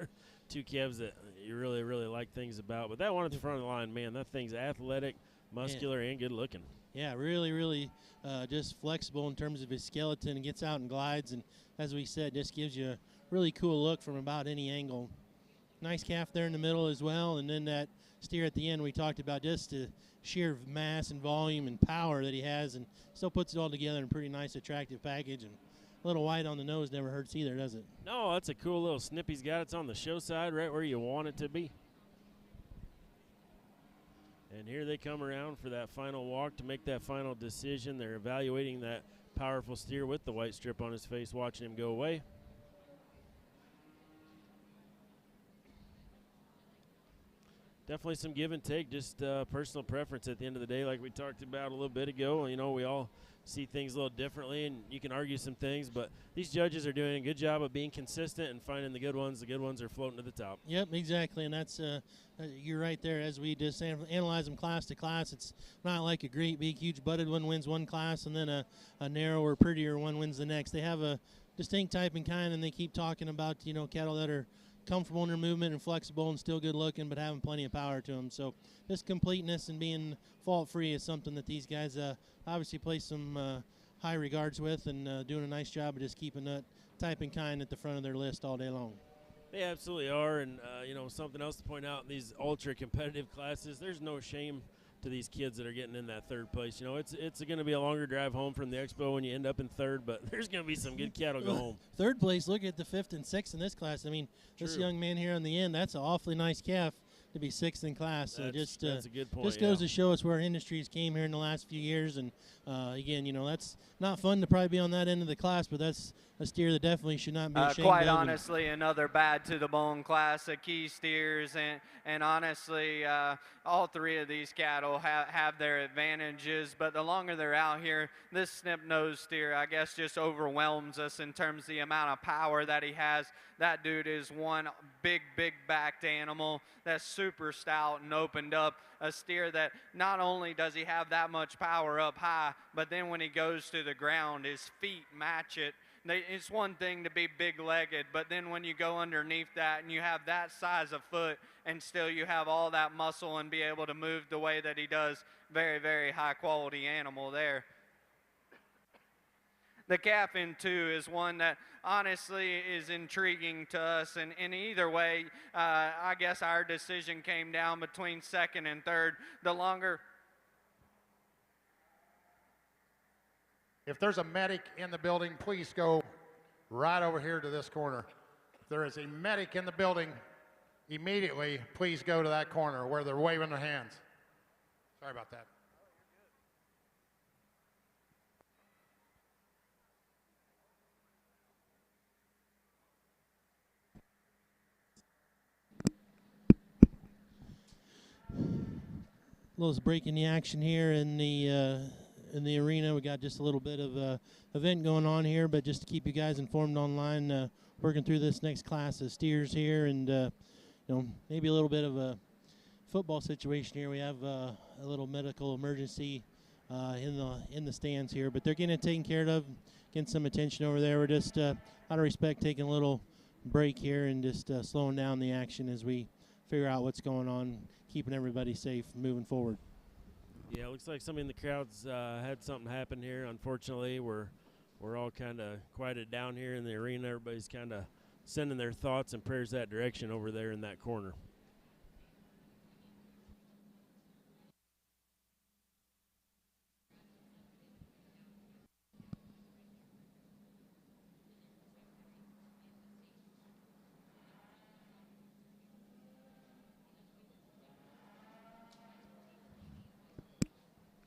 two calves that you really, really like things about. But that one at the front of the line, man, that thing's athletic, muscular, and good looking. Yeah, really, really just flexible in terms of his skeleton and gets out and glides. And as we said, just gives you a really cool look from about any angle. Nice calf there in the middle as well. And then that steer at the end we talked about, just the sheer mass and volume and power that he has, and still puts it all together in a pretty nice, attractive package. And a little white on the nose never hurts either, does it? No, that's a cool little snip he's got. It's on the show side right where you want it to be. And here they come around for that final walk to make that final decision. They're evaluating that powerful steer with the white strip on his face, watching him go away. Definitely some give and take, just personal preference at the end of the day, like we talked about a little bit ago. You know, we all see things a little differently, and you can argue some things, but these judges are doing a good job of being consistent and finding the good ones. The good ones are floating to the top. Yep, exactly, and that's you're right there. As we just analyze them class to class, it's not like a great big huge butted one wins one class and then a narrower, prettier one wins the next. They have a distinct type and kind, and they keep talking about, you know, cattle that are comfortable in their movement and flexible and still good looking, but having plenty of power to them. So this completeness and being fault free is something that these guys obviously place some high regards with, and doing a nice job of just keeping that type and kind at the front of their list all day long. They absolutely are, and you know, something else to point out in these ultra competitive classes, there's no shame to these kids that are getting in that third place. You know, it's going to be a longer drive home from the Expo when you end up in third, but there's going to be some good cattle go home. Third place, look at the fifth and sixth in this class. I mean, True. This young man here on the end, that's an awfully nice calf to be sixth in class. So that's a good point. Just goes to show us where our industries came here in the last few years. And again, you know, that's not fun to probably be on that end of the class, but that's a steer that definitely should not be ashamed quite of. honestly, another bad to the bone class of key steers, and honestly, all three of these cattle have their advantages, but the longer they're out here, this snip nose steer, I guess, just overwhelms us in terms of the amount of power that he has. That dude is one big backed animal that's super stout and opened up. A steer that not only does he have that much power up high, but then when he goes to the ground, his feet match it. It's one thing to be big-legged, but then when you go underneath that and you have that size of foot and still you have all that muscle and be able to move the way that he does, very high-quality animal there. The calf in two is one that honestly is intriguing to us, and in either way, I guess our decision came down between second and third. The longer... If there's a medic in the building, please go right over here to this corner. If there is a medic in the building, immediately please go to that corner where they're waving their hands. Sorry about that. Little break in the action here in the arena. We got just a little bit of event going on here, but just to keep you guys informed online, working through this next class of steers here, and maybe a little bit of a football situation here. We have a little medical emergency in the stands here, but they're getting it taken care of, getting some attention over there. We're just out of respect taking a little break here and just slowing down the action as we figure out what's going on, keeping everybody safe moving forward. Yeah, it looks like somebody in the crowd's had something happen here. Unfortunately, we're all kind of quieted down here in the arena. Everybody's kind of sending their thoughts and prayers that direction over there in that corner.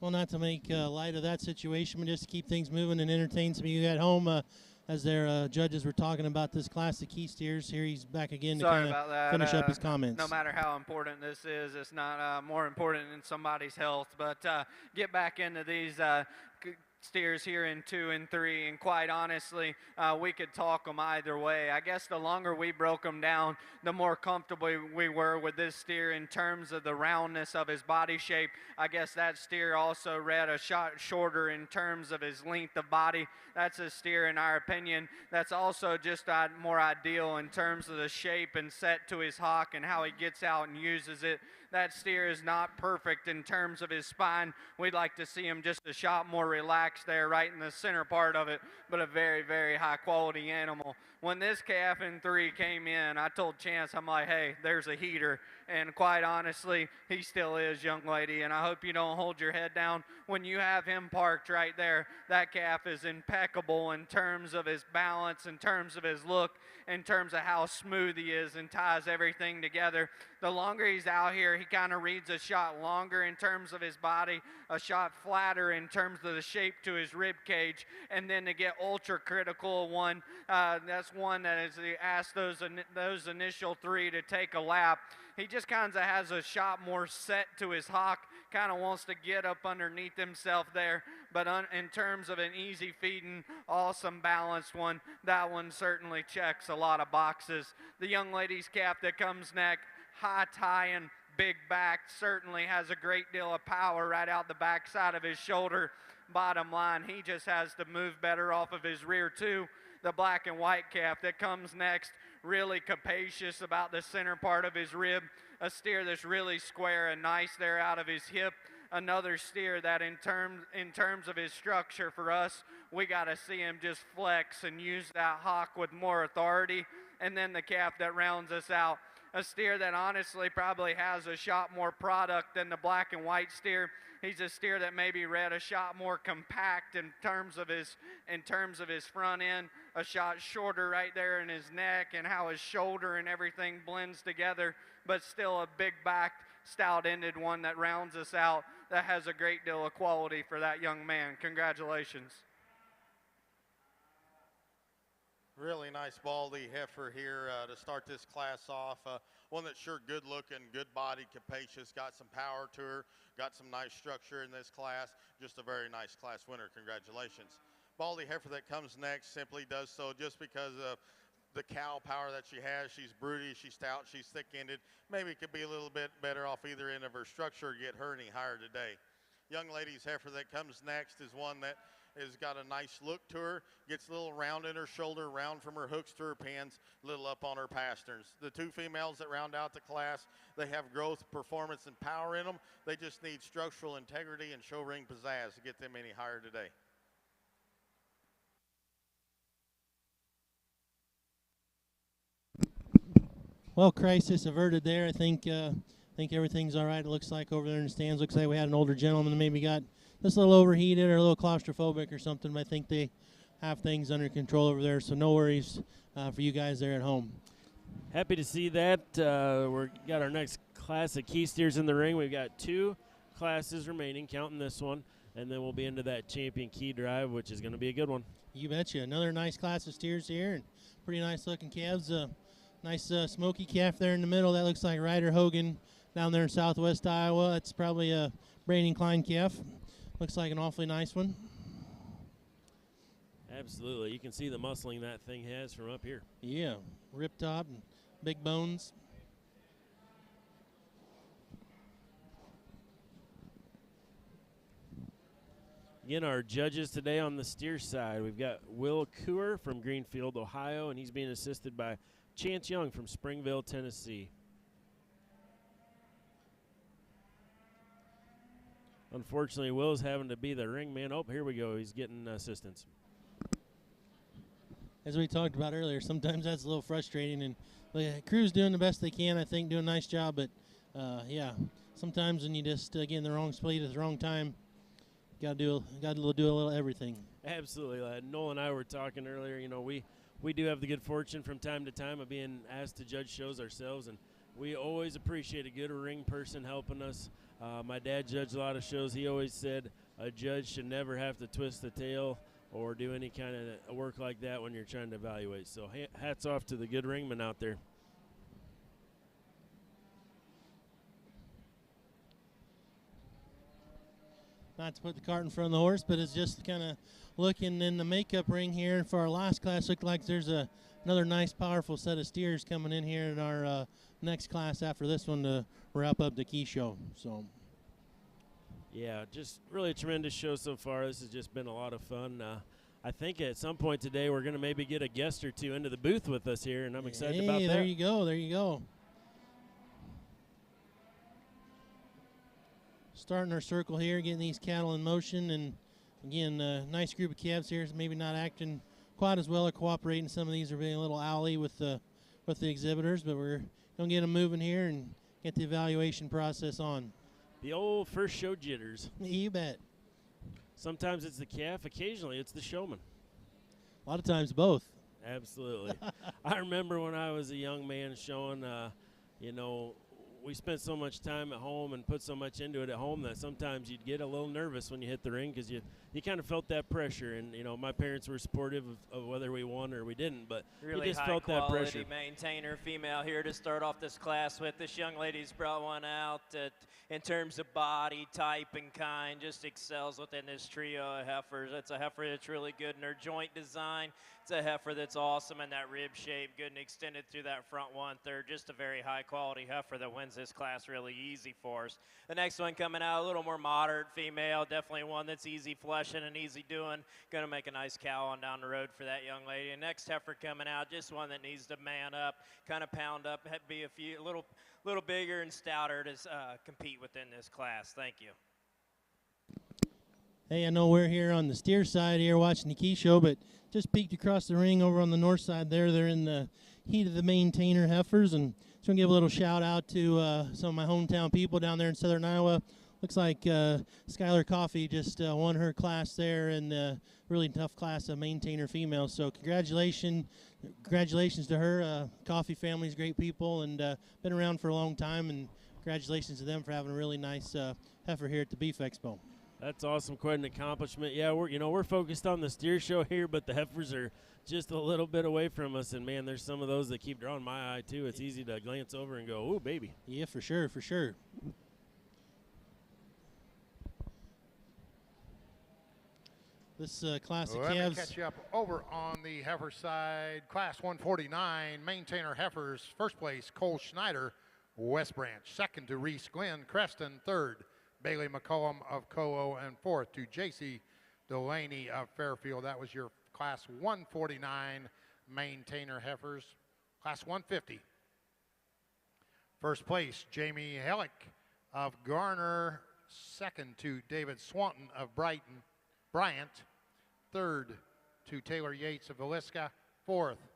Well, not to make light of that situation, but just to keep things moving and entertain some of you at home as their judges were talking about this class of key steers. Here he's back again to kind of finish up his comments. No matter how important this is, it's not more important than somebody's health. But get back into these steers here in 2 and 3, and quite honestly, we could talk them either way. I guess the longer we broke them down, the more comfortable we were with this steer in terms of the roundness of his body shape. I guess that steer also read a shot shorter in terms of his length of body. That's a steer, in our opinion, that's also just more ideal in terms of the shape and set to his hock and how he gets out and uses it. That steer is not perfect in terms of his spine. We'd like to see him just a shot more relaxed there right in the center part of it, but a very, very high quality animal. When this calf in 3 came in, I told Chance, I'm like, hey, there's a heater. And quite honestly, he still is, young lady, and I hope you don't hold your head down. When you have him parked right there, that calf is impeccable in terms of his balance, in terms of his look, in terms of how smooth he is and ties everything together. The longer he's out here, he kind of reads a shot longer in terms of his body, a shot flatter in terms of the shape to his rib cage, and then to get ultra critical one, that's one that is asked those initial 3 to take a lap. He just kind of has a shot more set to his hock, kind of wants to get up underneath himself there. But in terms of an easy feeding, awesome balanced one, that one certainly checks a lot of boxes. The young lady's calf that comes next, high tying, big back, certainly has a great deal of power right out the backside of his shoulder. Bottom line, he just has to move better off of his rear too. The black and white calf that comes next, really capacious about the center part of his rib, a steer that's really square and nice there out of his hip. Another steer that in terms of his structure for us, we got to see him just flex and use that hock with more authority. And then the calf that rounds us out, a steer that honestly probably has a shot more product than the black and white steer. He's a steer that maybe read a shot more compact in terms of his front end, a shot shorter right there in his neck and how his shoulder and everything blends together, but still a big backed, stout-ended one that rounds us out, that has a great deal of quality for that young man. Congratulations. Really nice baldy heifer here to start this class off. One that's sure good looking, good body, capacious, got some power to her, got some nice structure in this class. Just a very nice class winner. Congratulations. Baldy heifer that comes next simply does so just because of the cow power that she has. She's broody, she's stout, she's thick-ended. Maybe could be a little bit better off either end of her structure or get her any higher today. Young lady's heifer that comes next is one that has got a nice look to her, gets a little round in her shoulder, round from her hooks to her pins, little up on her pasterns. The 2 females that round out the class, they have growth, performance, and power in them. They just need structural integrity and show ring pizzazz to get them any higher today. Well, crisis averted there. I think everything's all right. It looks like over there in the stands, looks like we had an older gentleman that maybe got just a little overheated or a little claustrophobic or something. But I think they have things under control over there, so no worries for you guys there at home. Happy to see that. We've got our next class of key steers in the ring. We've got 2 classes remaining, counting this one, and then we'll be into that champion key drive, which is going to be a good one. You betcha. Another nice class of steers here, and pretty nice looking calves. Nice smoky calf there in the middle. That looks like Ryder Hogan down there in southwest Iowa. That's probably a Brandon Klein calf. Looks like an awfully nice one. Absolutely. You can see the muscling that thing has from up here. Yeah, rip top and big bones. Again, our judges today on the steer side, we've got Will Cooer from Greenfield, Ohio, and he's being assisted by Chance Young from Springville, Tennessee. Unfortunately, Will's having to be the ring man. Oh, here we go. He's getting assistance. As we talked about earlier, sometimes that's a little frustrating, and the crew's doing the best they can, I think, doing a nice job, but yeah, sometimes when you just get in the wrong spot at the wrong time, got to do a little everything. Absolutely. Noel and I were talking earlier, you know, we do have the good fortune from time to time of being asked to judge shows ourselves, and we always appreciate a good ring person helping us. My dad judged a lot of shows. He always said a judge should never have to twist the tail or do any kind of work like that when you're trying to evaluate. So hats off to the good ringmen out there. Not to put the cart in front of the horse, but it's just kind of looking in the makeup ring here for our last class. Looked like there's another nice, powerful set of steers coming in here in our next class after this one to wrap up the key show. So, yeah, just really a tremendous show so far. This has just been a lot of fun. I think at some point today we're going to maybe get a guest or two into the booth with us here, and I'm excited about that. There you go. There you go. Starting our circle here, getting these cattle in motion, and again, a nice group of calves here. Maybe not acting quite as well or cooperating. Some of these are being a little owly with the exhibitors, but we're gonna get them moving here and get the evaluation process on. The old first show jitters. You bet. Sometimes it's the calf, occasionally it's the showman. A lot of times both. Absolutely. I remember when I was a young man showing, you know, we spent so much time at home and put so much into it at home that sometimes you'd get a little nervous when you hit the ring because you kind of felt that pressure. And, you know, my parents were supportive of whether we won or we didn't, but really you just felt that pressure. Really high-quality maintainer female here to start off this class with. This young lady's brought one out that, in terms of body type and kind, just excels within this trio of heifers. It's a heifer that's really good in her joint design. It's a heifer that's awesome in that rib shape, good and extended through that front 1/3. Just a very high-quality heifer that wins this class really easy for us. The next one coming out, a little more moderate female, definitely one that's easy flushing and easy doing. Going to make a nice cow on down the road for that young lady. And next heifer coming out, just one that needs to man up, kind of pound up, be a little bigger and stouter to compete within this class. Thank you. Hey, I know we're here on the steer side here watching the key show, but just peeked across the ring over on the north side there. They're in the heat of the maintainer heifers, and just going to give a little shout out to some of my hometown people down there in southern Iowa. Looks like Skylar Coffey just won her class there in the really tough class of maintainer females. So congratulations to her. Coffey family's great people and been around for a long time, and congratulations to them for having a really nice heifer here at the Beef Expo. That's awesome, quite an accomplishment. Yeah, we're focused on the steer show here, but the heifers are just a little bit away from us, and man, there's some of those that keep drawing my eye too. It's easy to glance over and go, "Ooh, baby." Yeah, for sure, for sure. This class of calves. Let me catch you up over on the heifer side. Class 149, maintainer heifers. First place, Cole Schneider, West Branch. Second to Reese Glenn Creston. Third, Bailey McCollum of Colo. And fourth to J.C. Delaney of Fairfield. That was your class 149 maintainer heifers. Class 150. First place, Jamie Hellick of Garner. Second to David Swanton of Bryant. Third to Taylor Yates of Villisca. Fourth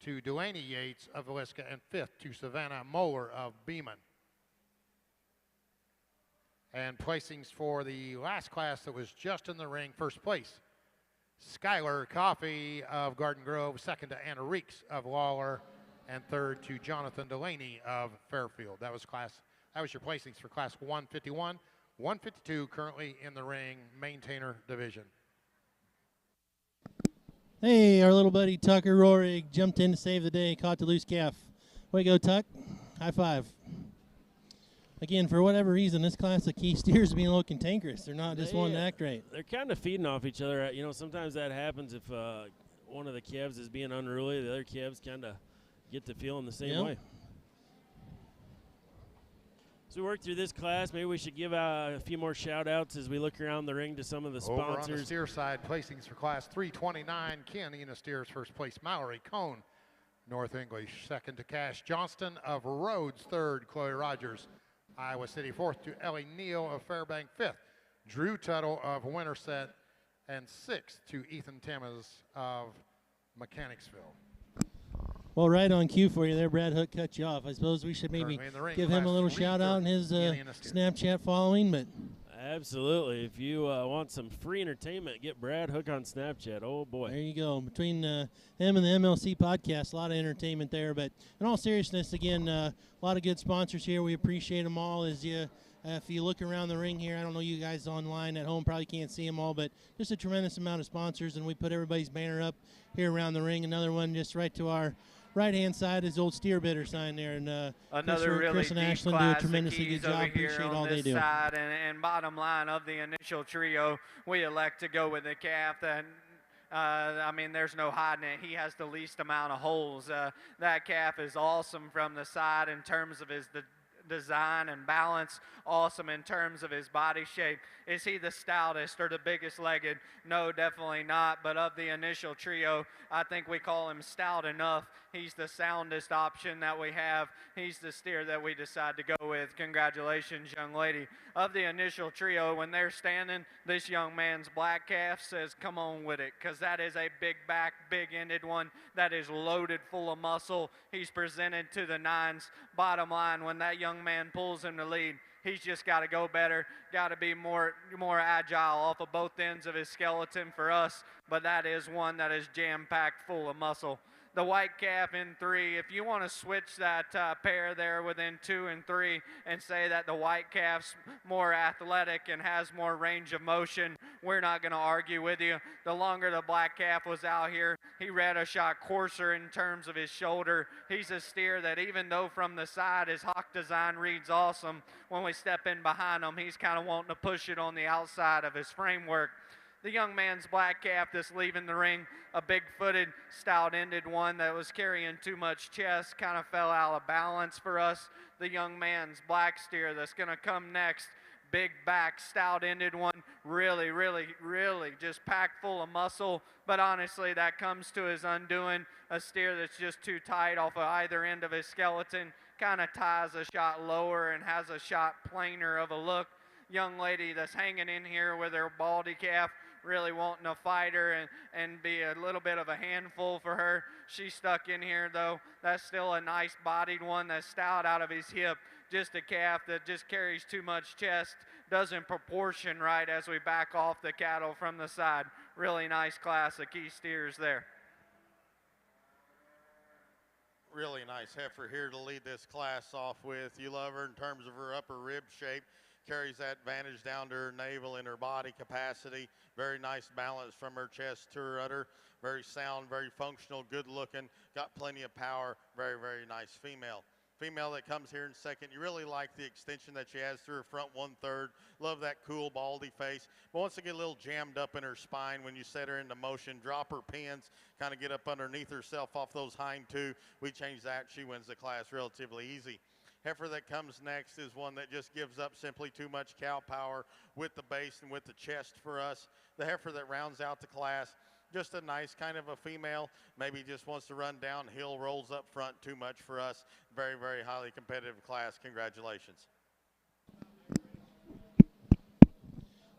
to Delaney Yates of Villisca. And fifth to Savannah Moeller of Beeman. And placings for the last class that was just in the ring. First place, Skylar Coffey of Garden Grove. Second to Anna Reeks of Lawler. and third to Jonathan Delaney of Fairfield. That was your placings for class 151. 152 currently in the ring, maintainer division. Hey, our little buddy Tucker Rohrig jumped in to save the day, caught the loose calf. Way to go, Tuck. High five. Again, for whatever reason, this class of key steers being a little cantankerous. They're not just wanting to act right. They're kind of feeding off each other. You know, sometimes that happens if one of the calves is being unruly. The other calves kind of get to feeling the same way. As we work through this class, maybe we should give a few more shout-outs as we look around the ring to some of the sponsors. Over on the steer side, placings for class 329, Ken Enos steers first place, Mallory Cohn, North English. Second to Cash Johnston of Rhodes. Third, Chloe Rogers, Iowa City. Fourth to Ellie Neal of Fairbank. Fifth, Drew Tuttle of Winterset. And sixth to Ethan Timmons of Mechanicsville. Well, right on cue for you there, Brad Hook cut you off. I suppose we should maybe give him a little shout-out in his Snapchat following, but absolutely. If you want some free entertainment, get Brad Hook on Snapchat. Oh, boy. There you go. Between him and the MLC podcast, a lot of entertainment there. But in all seriousness, again, a lot of good sponsors here. We appreciate them all. As you, if you look around the ring here, I don't know, you guys online at home probably can't see them all, but just a tremendous amount of sponsors, and we put everybody's banner up here around the ring. Another one just right to our right-hand side is old steer bidder sign there, and another really Chris and deep Ashland do a tremendously good job. Appreciate all they do. Side, and bottom line of the initial trio, we elect to go with the calf that. I mean, there's no hiding it. He has the least amount of holes. That calf is awesome from the side in terms of his design and balance, awesome in terms of his body shape. Is he the stoutest or the biggest legged? No, definitely not. But of the initial trio, I think we call him stout enough. He's the soundest option that we have. He's the steer that we decide to go with. Congratulations, young lady. Of the initial trio, when they're standing, this young man's black calf says, come on with it, because that is a big back, big-ended one that is loaded full of muscle. He's presented to the nines. Bottom line, when that young man pulls him to lead, he's just got to go better, got to be more agile off of both ends of his skeleton for us, but that is one that is jam-packed full of muscle. The white calf in 3, if you want to switch that pair there within 2 and 3 and say that the white calf's more athletic and has more range of motion, we're not going to argue with you. The longer the black calf was out here, he ran a shot coarser in terms of his shoulder. He's a steer that even though from the side his hock design reads awesome, when we step in behind him, he's kind of wanting to push it on the outside of his framework. The young man's black calf that's leaving the ring, a big-footed, stout-ended one that was carrying too much chest, kind of fell out of balance for us. The young man's black steer that's going to come next, big back, stout-ended one, really just packed full of muscle. But honestly, that comes to his undoing. A steer that's just too tight off of either end of his skeleton, kind of ties a shot lower and has a shot plainer of a look. Young lady that's hanging in here with her baldy calf, really wanting to fight her and be a little bit of a handful for her. She's stuck in here, though. That's still a nice bodied one that's stout out of his hip. Just a calf that just carries too much chest, doesn't proportion right as we back off the cattle from the side. Really nice class of key steers there. Really nice heifer here to lead this class off with. You love her in terms of her upper rib shape. Carries that advantage down to her navel and her body capacity. Very nice balance from her chest to her udder. Very sound, very functional, good looking. Got plenty of power. Very nice female. Female that comes here in second. You really like the extension that she has through her front 1/3. Love that cool baldy face. But once they get a little jammed up in her spine when you set her into motion, drop her pins, kind of get up underneath herself off those hind two. We change that. She wins the class relatively easy. Heifer that comes next is one that just gives up simply too much cow power with the base and with the chest for us. The heifer that rounds out the class, just a nice kind of a female, maybe just wants to run downhill, rolls up front, too much for us. Very highly competitive class. Congratulations.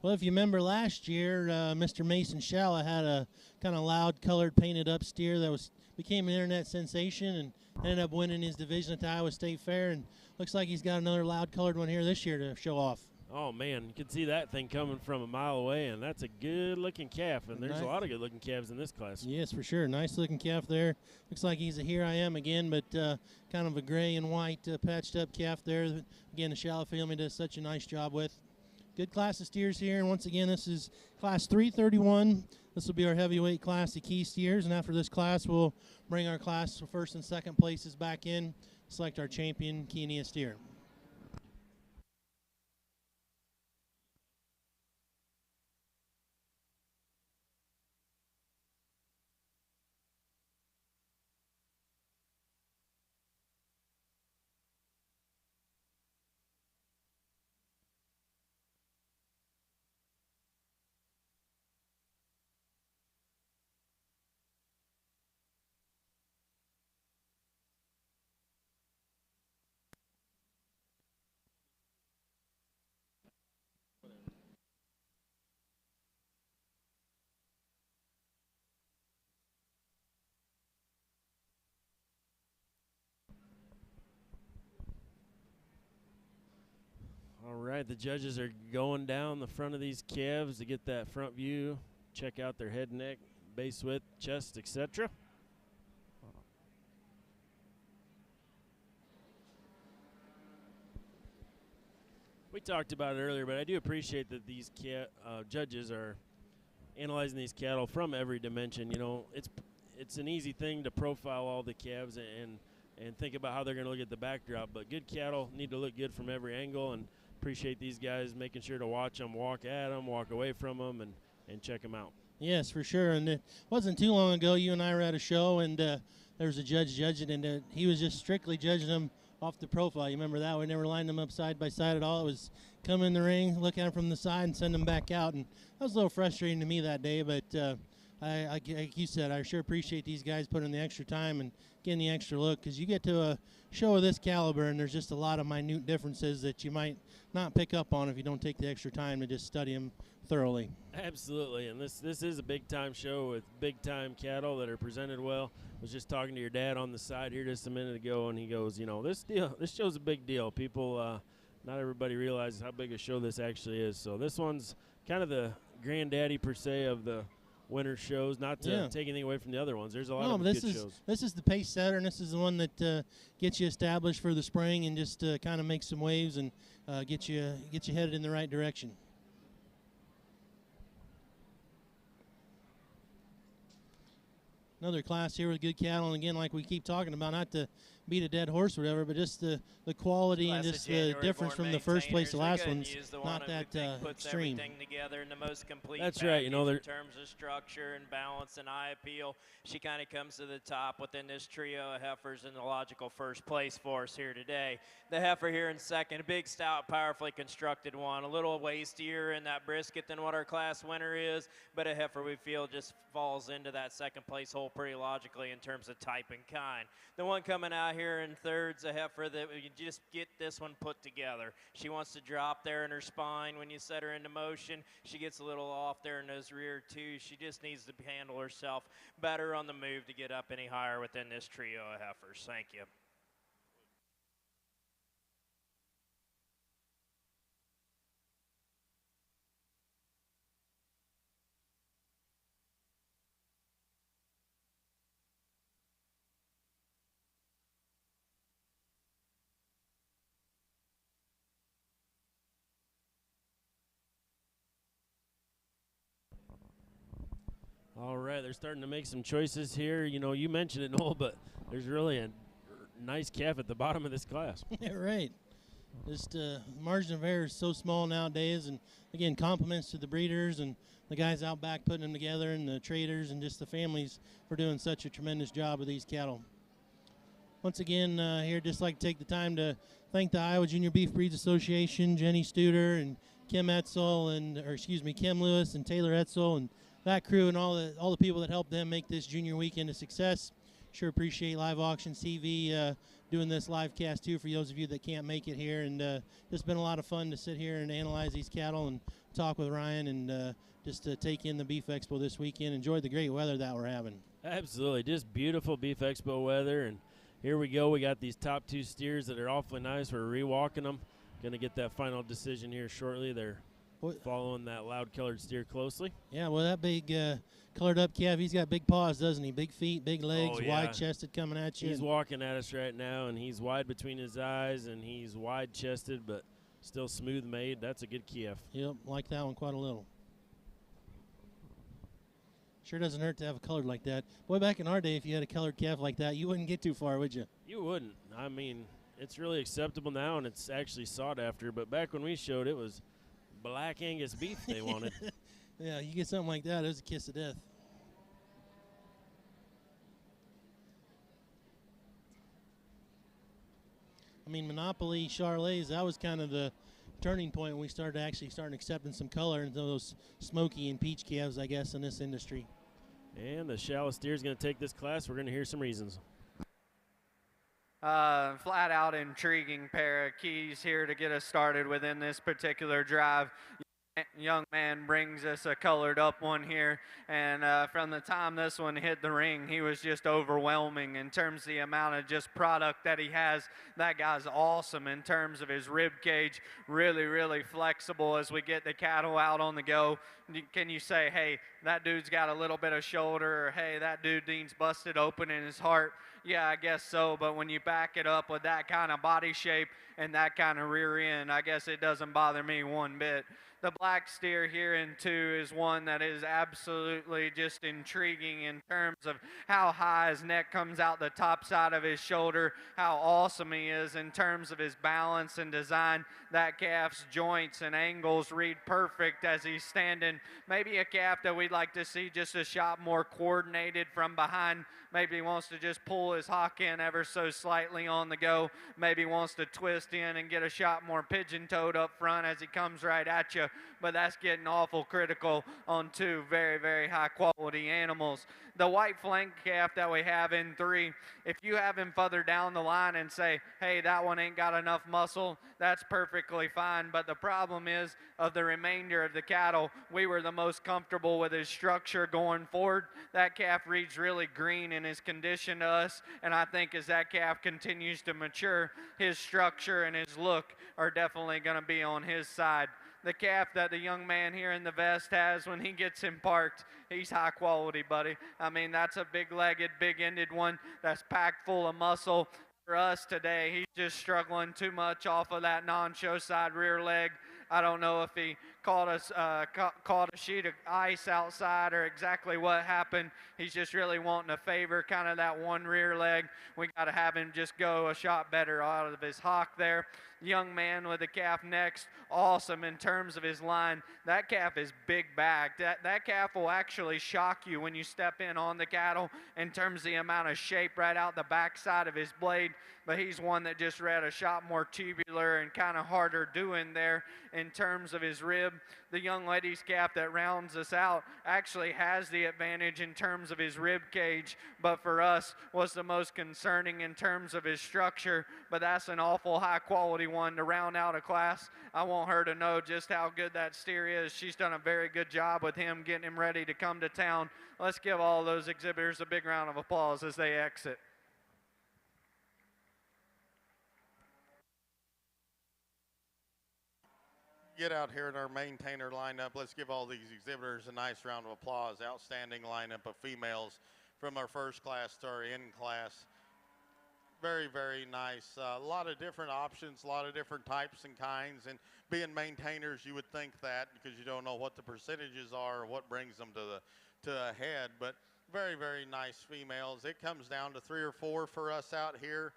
Well, if you remember last year, Mr. Mason Shalla had a kind of loud colored painted up steer that became an internet sensation and ended up winning his division at the Iowa State Fair, and looks like he's got another loud colored one here this year to show off. Oh, man, you can see that thing coming from a mile away, and that's a good-looking calf, and there's a lot of good-looking calves in this class. Yes, for sure. Nice-looking calf there. Looks like he's a Here I Am again, but kind of a gray and white patched-up calf there. Again, the Shallow family does such a nice job with. Good class of steers here, and once again, this is Class 331. This will be our heavyweight class of key steers, and after this class, we'll bring our class first and second places back in, select our champion Kenia steer. All right, the judges are going down the front of these calves to get that front view, check out their head, neck, base width, chest, etc. We talked about it earlier, but I do appreciate that these judges are analyzing these cattle from every dimension. You know, it's an easy thing to profile all the calves and think about how they're going to look at the backdrop, but good cattle need to look good from every angle, and appreciate these guys making sure to watch them, walk at them, walk away from them, and check them out. Yes, for sure. And it wasn't too long ago, you and I were at a show, and there was a judge judging, and he was just strictly judging them off the profile. You remember that? We never lined them up side by side at all. It was come in the ring, look at them from the side, and send them back out. And that was a little frustrating to me that day, but like you said, I sure appreciate these guys putting in the extra time and getting the extra look, because you get to a show of this caliber, and there's just a lot of minute differences that you might not pick up on if you don't take the extra time to just study them thoroughly. Absolutely, and this is a big-time show with big-time cattle that are presented well. I was just talking to your dad on the side here just a minute ago, and he goes, you know, this show's a big deal. People, not everybody realizes how big a show this actually is. So this one's kind of the granddaddy, per se, of the winter shows, not to take anything away from the other ones. There's a lot of good shows. This is the pace setter, and this is the one that gets you established for the spring and just kind of makes some waves and get you headed in the right direction. Another class here with good cattle, and again, like we keep talking about, not to beat a dead horse or whatever, but just the quality and just the difference from the first place to last one's not that extreme. Together in the most complete That's right. You know, in terms of structure and balance and eye appeal, she kind of comes to the top within this trio of heifers in the logical first place for us here today. The heifer here in second, a big, stout, powerfully constructed one, a little wastier in that brisket than what our class winner is, but a heifer we feel just falls into that second place hole pretty logically in terms of type and kind. The one coming out here in third's a heifer that you just get this one put together. She wants to drop there in her spine when you set her into motion. She gets a little off there in those rear two. She just needs to handle herself better on the move to get up any higher within this trio of heifers. Thank you. All right, they're starting to make some choices here. You know, you mentioned it, Noel, but there's really a nice calf at the bottom of this class. Yeah, right. Just margin of error is so small nowadays, and again, compliments to the breeders and the guys out back putting them together, and the traders and just the families for doing such a tremendous job with these cattle. Once again, here, just like to take the time to thank the Iowa Junior Beef Breeds Association, Jenny Studer and Kim Etzel, Kim Lewis and Taylor Etzel, and that crew and all the people that helped them make this junior weekend a success. Sure appreciate Live Auctions TV doing this live cast too for those of you that can't make it here, and it's been a lot of fun to sit here and analyze these cattle and talk with Ryan and just to take in the Beef Expo this weekend. Enjoy the great weather that we're having. Absolutely, just beautiful Beef Expo weather, and here we go. We got these top two steers that are awfully nice. We're rewalking them. going to get that final decision here shortly. They're following that loud-colored steer closely. Yeah, well, that big colored-up calf, he's got big paws, doesn't he? Big feet, big legs, Oh, yeah. wide-chested coming at you. He's walking at us right now, and he's wide between his eyes, and he's wide-chested, but still smooth-made. That's a good calf. Yep, like that one quite a little. Sure doesn't hurt to have a colored like that. Boy, back in our day, if you had a colored calf like that, you wouldn't get too far, would you? You wouldn't. I mean, it's really acceptable now, and it's actually sought after. But back when we showed, it was Black Angus beef they wanted. Yeah, you get something like that, it was a kiss of death. I mean, Monopoly Charolais, that was kind of the turning point when we started accepting some color into those smoky and peach calves, I guess, in this industry. And the shallow steer is going to take this class. We're going to hear some reasons. Flat out intriguing pair of keys here to get us started within this particular drive. Young man brings us a colored up one here, and from the time this one hit the ring, he was just overwhelming in terms of the amount of just product that he has. That guy's awesome in terms of his rib cage, really flexible as we get the cattle out on the go. Can you say, hey, that dude's got a little bit of shoulder, or hey, that dude needs busted open in his heart? Yeah, I guess so, but when you back it up with that kind of body shape and that kind of rear end, I guess it doesn't bother me one bit. The black steer here in 2 is one that is absolutely just intriguing in terms of how high his neck comes out the top side of his shoulder, how awesome he is in terms of his balance and design. That calf's joints and angles read perfect as he's standing. Maybe a calf that we'd like to see just a shot more coordinated from behind. Maybe he wants to just pull his hock in ever so slightly on the go. Maybe wants to twist in and get a shot more pigeon-toed up front as he comes right at you. But that's getting awful critical on 2 very high-quality animals. The white flank calf that we have in 3, if you have him further down the line and say, hey, that one ain't got enough muscle, that's perfectly fine. But the problem is, of the remainder of the cattle, we were the most comfortable with his structure going forward. That calf reads really green in his condition to us, and I think as that calf continues to mature, his structure and his look are definitely going to be on his side. The calf that the young man here in the vest has when he gets him parked, he's high quality, buddy. I mean, that's a big-legged, big-ended one that's packed full of muscle. For us today, he's just struggling too much off of that non-show side rear leg. I don't know if he caught a sheet of ice outside or exactly what happened. He's just really wanting to favor kind of that one rear leg. We got to have him just go a shot better out of his hock there. Young man with the calf next, awesome in terms of his line. That calf is big backed. That calf will actually shock you when you step in on the cattle in terms of the amount of shape right out the backside of his blade. But he's one that just read a shot more tubular and kind of harder doing there in terms of his rib. The young lady's calf that rounds us out actually has the advantage in terms of his rib cage, but for us was the most concerning in terms of his structure. But that's an awful high quality one to round out a class. I want her to know just how good that steer is. She's done a very good job with him, getting him ready to come to town. Let's give all those exhibitors a big round of applause as they exit. Get out here in our maintainer lineup. Let's give all these exhibitors a nice round of applause. Outstanding lineup of females from our first class to our end class. Very nice. A lot of different options, a lot of different types and kinds. And being maintainers, you would think that because you don't know what the percentages are or what brings them to a head. But very nice females. It comes down to 3 or 4 for us out here.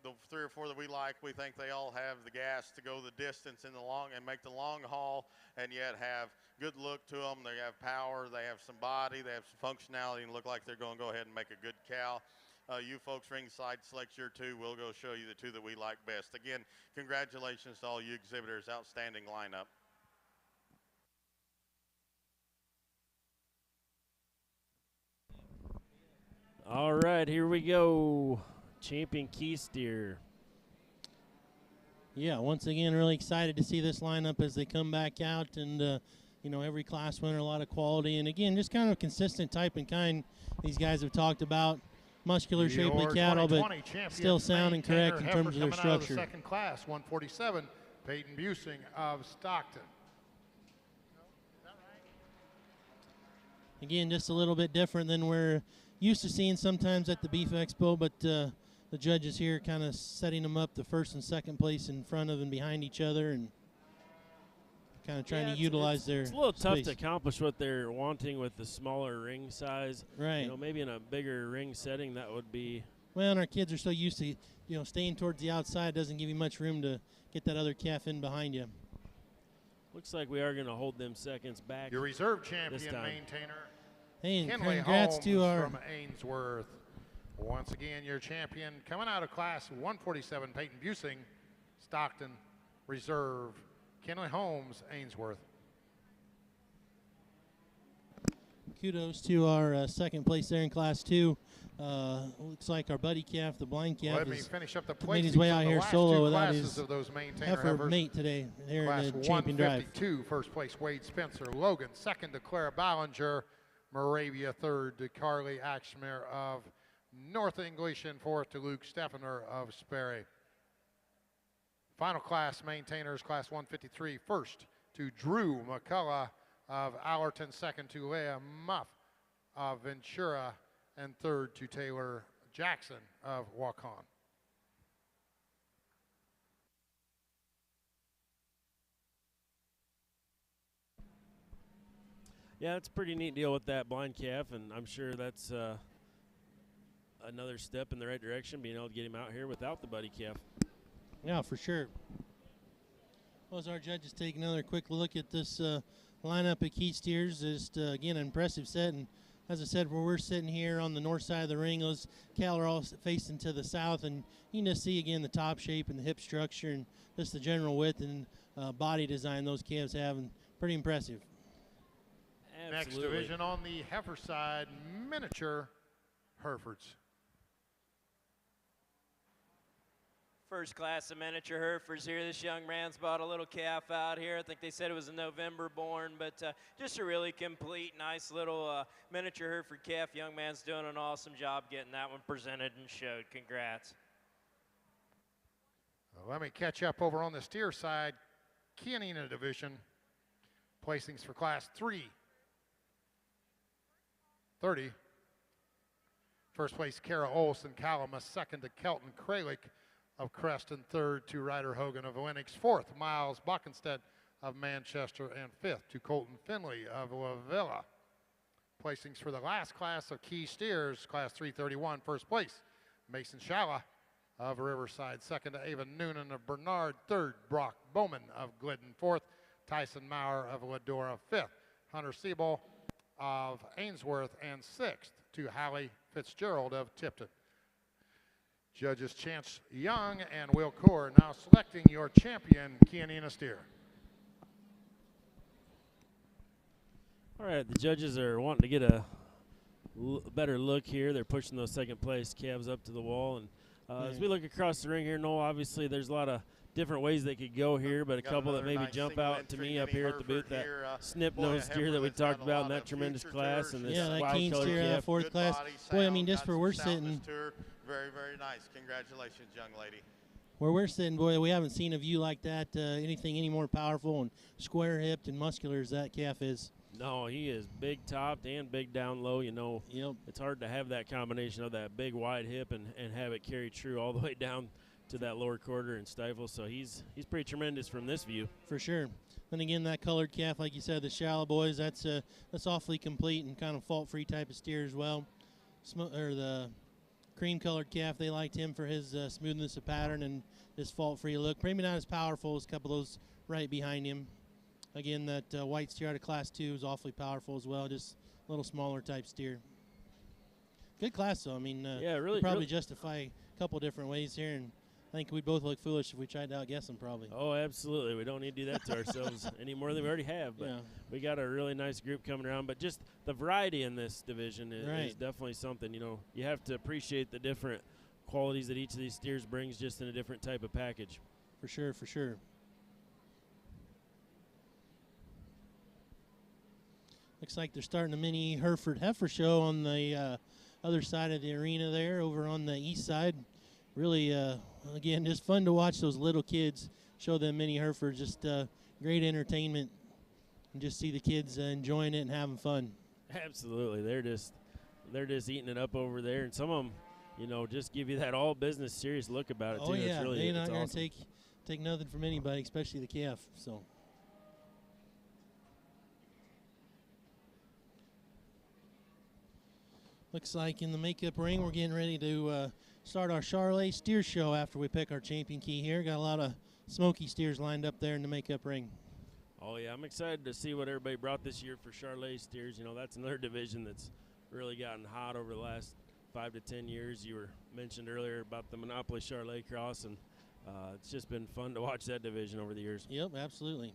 The 3 or 4 that we like, we think they all have the gas to go the distance in the long and make the long haul, and yet have good look to them. They have power, they have some body, they have some functionality, and look like they're going to go ahead and make a good cow. You folks ringside, select your 2. We'll go show you the 2 that we like best. Again, congratulations to all you exhibitors. Outstanding lineup. All right, here we go. Champion key steer. Yeah, once again, really excited to see this lineup as they come back out, and every class winner, a lot of quality, and again, just kind of consistent type and kind these guys have talked about. muscular, shapely Your cattle, but 2020 champion still sound and maintainer correct in heifer terms of their coming out structure. the second class, 147, Peyton Busing of Stockton. Again, just a little bit different than we're used to seeing sometimes at the Beef Expo, but the judges here kind of setting them up the first and second place in front of and behind each other, and kind of trying to utilize their It's a little tough space. to accomplish what they're wanting with the smaller ring size. Right. You know, maybe in a bigger ring setting that would be. Well, and our kids are so used to, staying towards the outside doesn't give you much room to get that other calf in behind you. Looks like we are going to hold them seconds back. Your reserve champion this time. maintainer, Hey, and Kinley congrats Holmes to our from Ainsworth. Once again, your champion coming out of class 147, Peyton Busing, Stockton, reserve, Kinley Holmes, Ainsworth. kudos to our second place there in Class 2. Looks like our buddy calf, the blind calf, Let me has finish up the made his placings way of out the here last solo two without classes his of those maintainer heifer heifers. mate today here Class in the champion drive. 152, first place Wade Spencer, Logan. Second to Clara Ballinger, Moravia. Third to Carly Axmer of North English, and fourth to Luke Steffener of Sperry. Final class maintainers, class 153. First to Drew McCullough of Allerton. Second to Leah Muff of Ventura, and third to Taylor Jackson of Waukon. Yeah, it's a pretty neat deal with that blind calf, and I'm sure that's another step in the right direction, being able to get him out here without the buddy calf. Yeah, for sure. Well, as our judges take another quick look at this lineup of key steers, just again, an impressive set. And as I said, where we're sitting here on the north side of the ring, those cattle are all facing to the south, and you can just see again the top shape and the hip structure and just the general width and body design those calves have, and pretty impressive. Next Absolutely. division on the heifer side, miniature Herefords. First class of miniature Herefords here. This young man's bought a little calf out here. I think they said it was a November born, but just a really complete, nice little miniature Hereford calf. Young man's doing an awesome job getting that one presented and showed. Congrats. Let me catch up over on the steer side. Kianina division. Placings for class 330. First place, Kara Olson, Calamus. Second to Kelton Kralik of Creston. Third to Ryder Hogan of Lennox. Fourth, Miles Buckenstead of Manchester. And fifth to Colton Finley of La Villa. Placings for the last class of key steers, class 331. First place, Mason Shala of Riverside. Second to Ava Noonan of Bernard. Third, Brock Bowman of Glidden. Fourth, Tyson Maurer of Ladora. Fifth, Hunter Siebel of Ainsworth. And sixth to Hallie Fitzgerald of Tipton. Judges Chance Young and Will Core now selecting your champion, Kianina steer. All right, the judges are wanting to get a better look here. They're pushing those second place calves up to the wall. And as we look across the ring here, Noel, obviously there's a lot of different ways they could go here, but a couple that maybe jump out to me up here at the booth. That snip nose steer that we talked about in that tremendous class, and this that wild keen color steer, calf. fourth class. Boy, I mean, just where we're sitting, Very, very nice. Congratulations, young lady. where we're sitting, boy, we haven't seen a view like that. Anything any more powerful and square hipped and muscular as that calf is. No, he is big topped and big down low. You know, it's hard to have that combination of that big wide hip and have it carry true all the way down to that lower quarter and stifle. So he's pretty tremendous from this view. For sure. Then again, that colored calf, like you said, the shallow boys, that's awfully complete and kind of fault-free type of steer as well. The cream-colored calf, they liked him for his smoothness of pattern and this fault-free look. Maybe not as powerful as a couple of those right behind him. Again, that white steer out of Class 2 is awfully powerful as well, just a little smaller type steer. Good class, though. I mean, really, probably justify a couple different ways here, and I think we'd both look foolish if we tried to outguess them, probably. Oh, absolutely. We don't need to do that to ourselves any more than we already have. But we got a really nice group coming around. But just the variety in this division is definitely something. You know, you have to appreciate the different qualities that each of these steers brings just in a different type of package. For sure, for sure. Looks like they're starting a mini Hereford heifer show on the other side of the arena there, over on the east side. Really, again, just fun to watch those little kids show them mini Herefords. Just great entertainment, and just see the kids enjoying it and having fun. Absolutely, they're just eating it up over there, and some of them, just give you that all business serious look about it too. Oh yeah, it's really, they're not it's going awesome. to take nothing from anybody, especially the calf. So. Looks like in the makeup ring, we're getting ready to start our Charolais steer show after we pick our champion key here. Got a lot of smoky steers lined up there in the makeup ring. Oh yeah, I'm excited to see what everybody brought this year for Charolais steers. That's another division that's really gotten hot over the last 5 to 10 years. You were mentioned earlier about the Monopoly Charolais Cross, and it's just been fun to watch that division over the years. Yep, absolutely.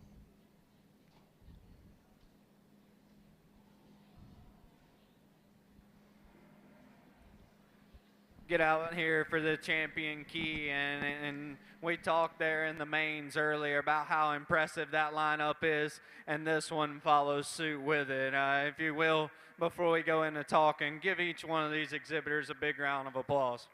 Get out here for the champion key, and we talked there in the mains earlier about how impressive that lineup is, and this one follows suit with it. If you will, before we go into talking, give each one of these exhibitors a big round of applause.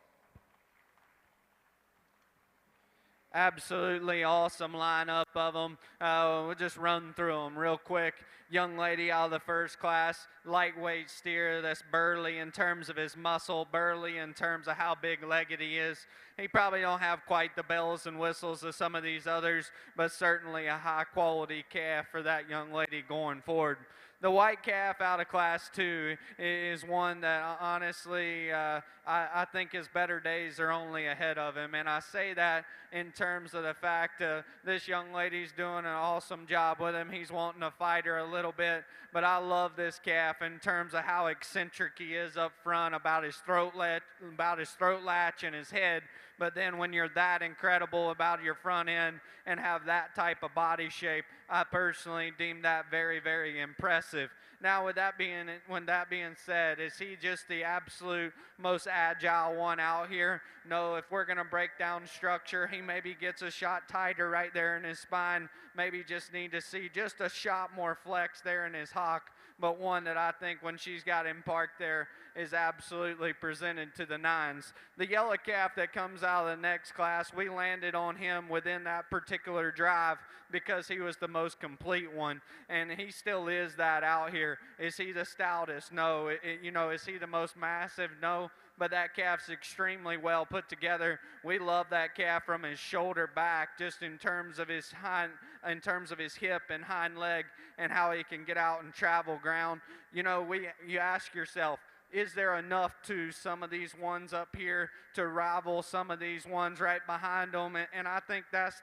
Absolutely awesome lineup of them. We'll just run through them real quick. Young lady out of the first class, lightweight steer that's burly in terms of his muscle, burly in terms of how big-legged he is. He probably don't have quite the bells and whistles of some of these others, but certainly a high-quality calf for that young lady going forward. The white calf out of Class 2 is one that honestly I think his better days are only ahead of him. And I say that in terms of the fact this young lady's doing an awesome job with him. He's wanting to fight her a little bit. But I love this calf in terms of how eccentric he is up front about his throat latch and his head. But then when you're that incredible about your front end and have that type of body shape, I personally deem that very, very impressive. Now, with that being said, is he just the absolute most agile one out here? No, if we're going to break down structure, he maybe gets a shot tighter right there in his spine. Maybe just need to see just a shot more flex there in his hock. But one that I think when she's got him parked there is absolutely presented to the nines. The yellow calf that comes out of the next class, we landed on him within that particular drive because he was the most complete one, and he still is that out here. Is he the stoutest? No. Is he the most massive? No. But that calf's extremely well put together. We love that calf from his shoulder back, just in terms of his hip and hind leg, and how he can get out and travel ground. You ask yourself, is there enough to some of these ones up here to rival some of these ones right behind them? And I think that's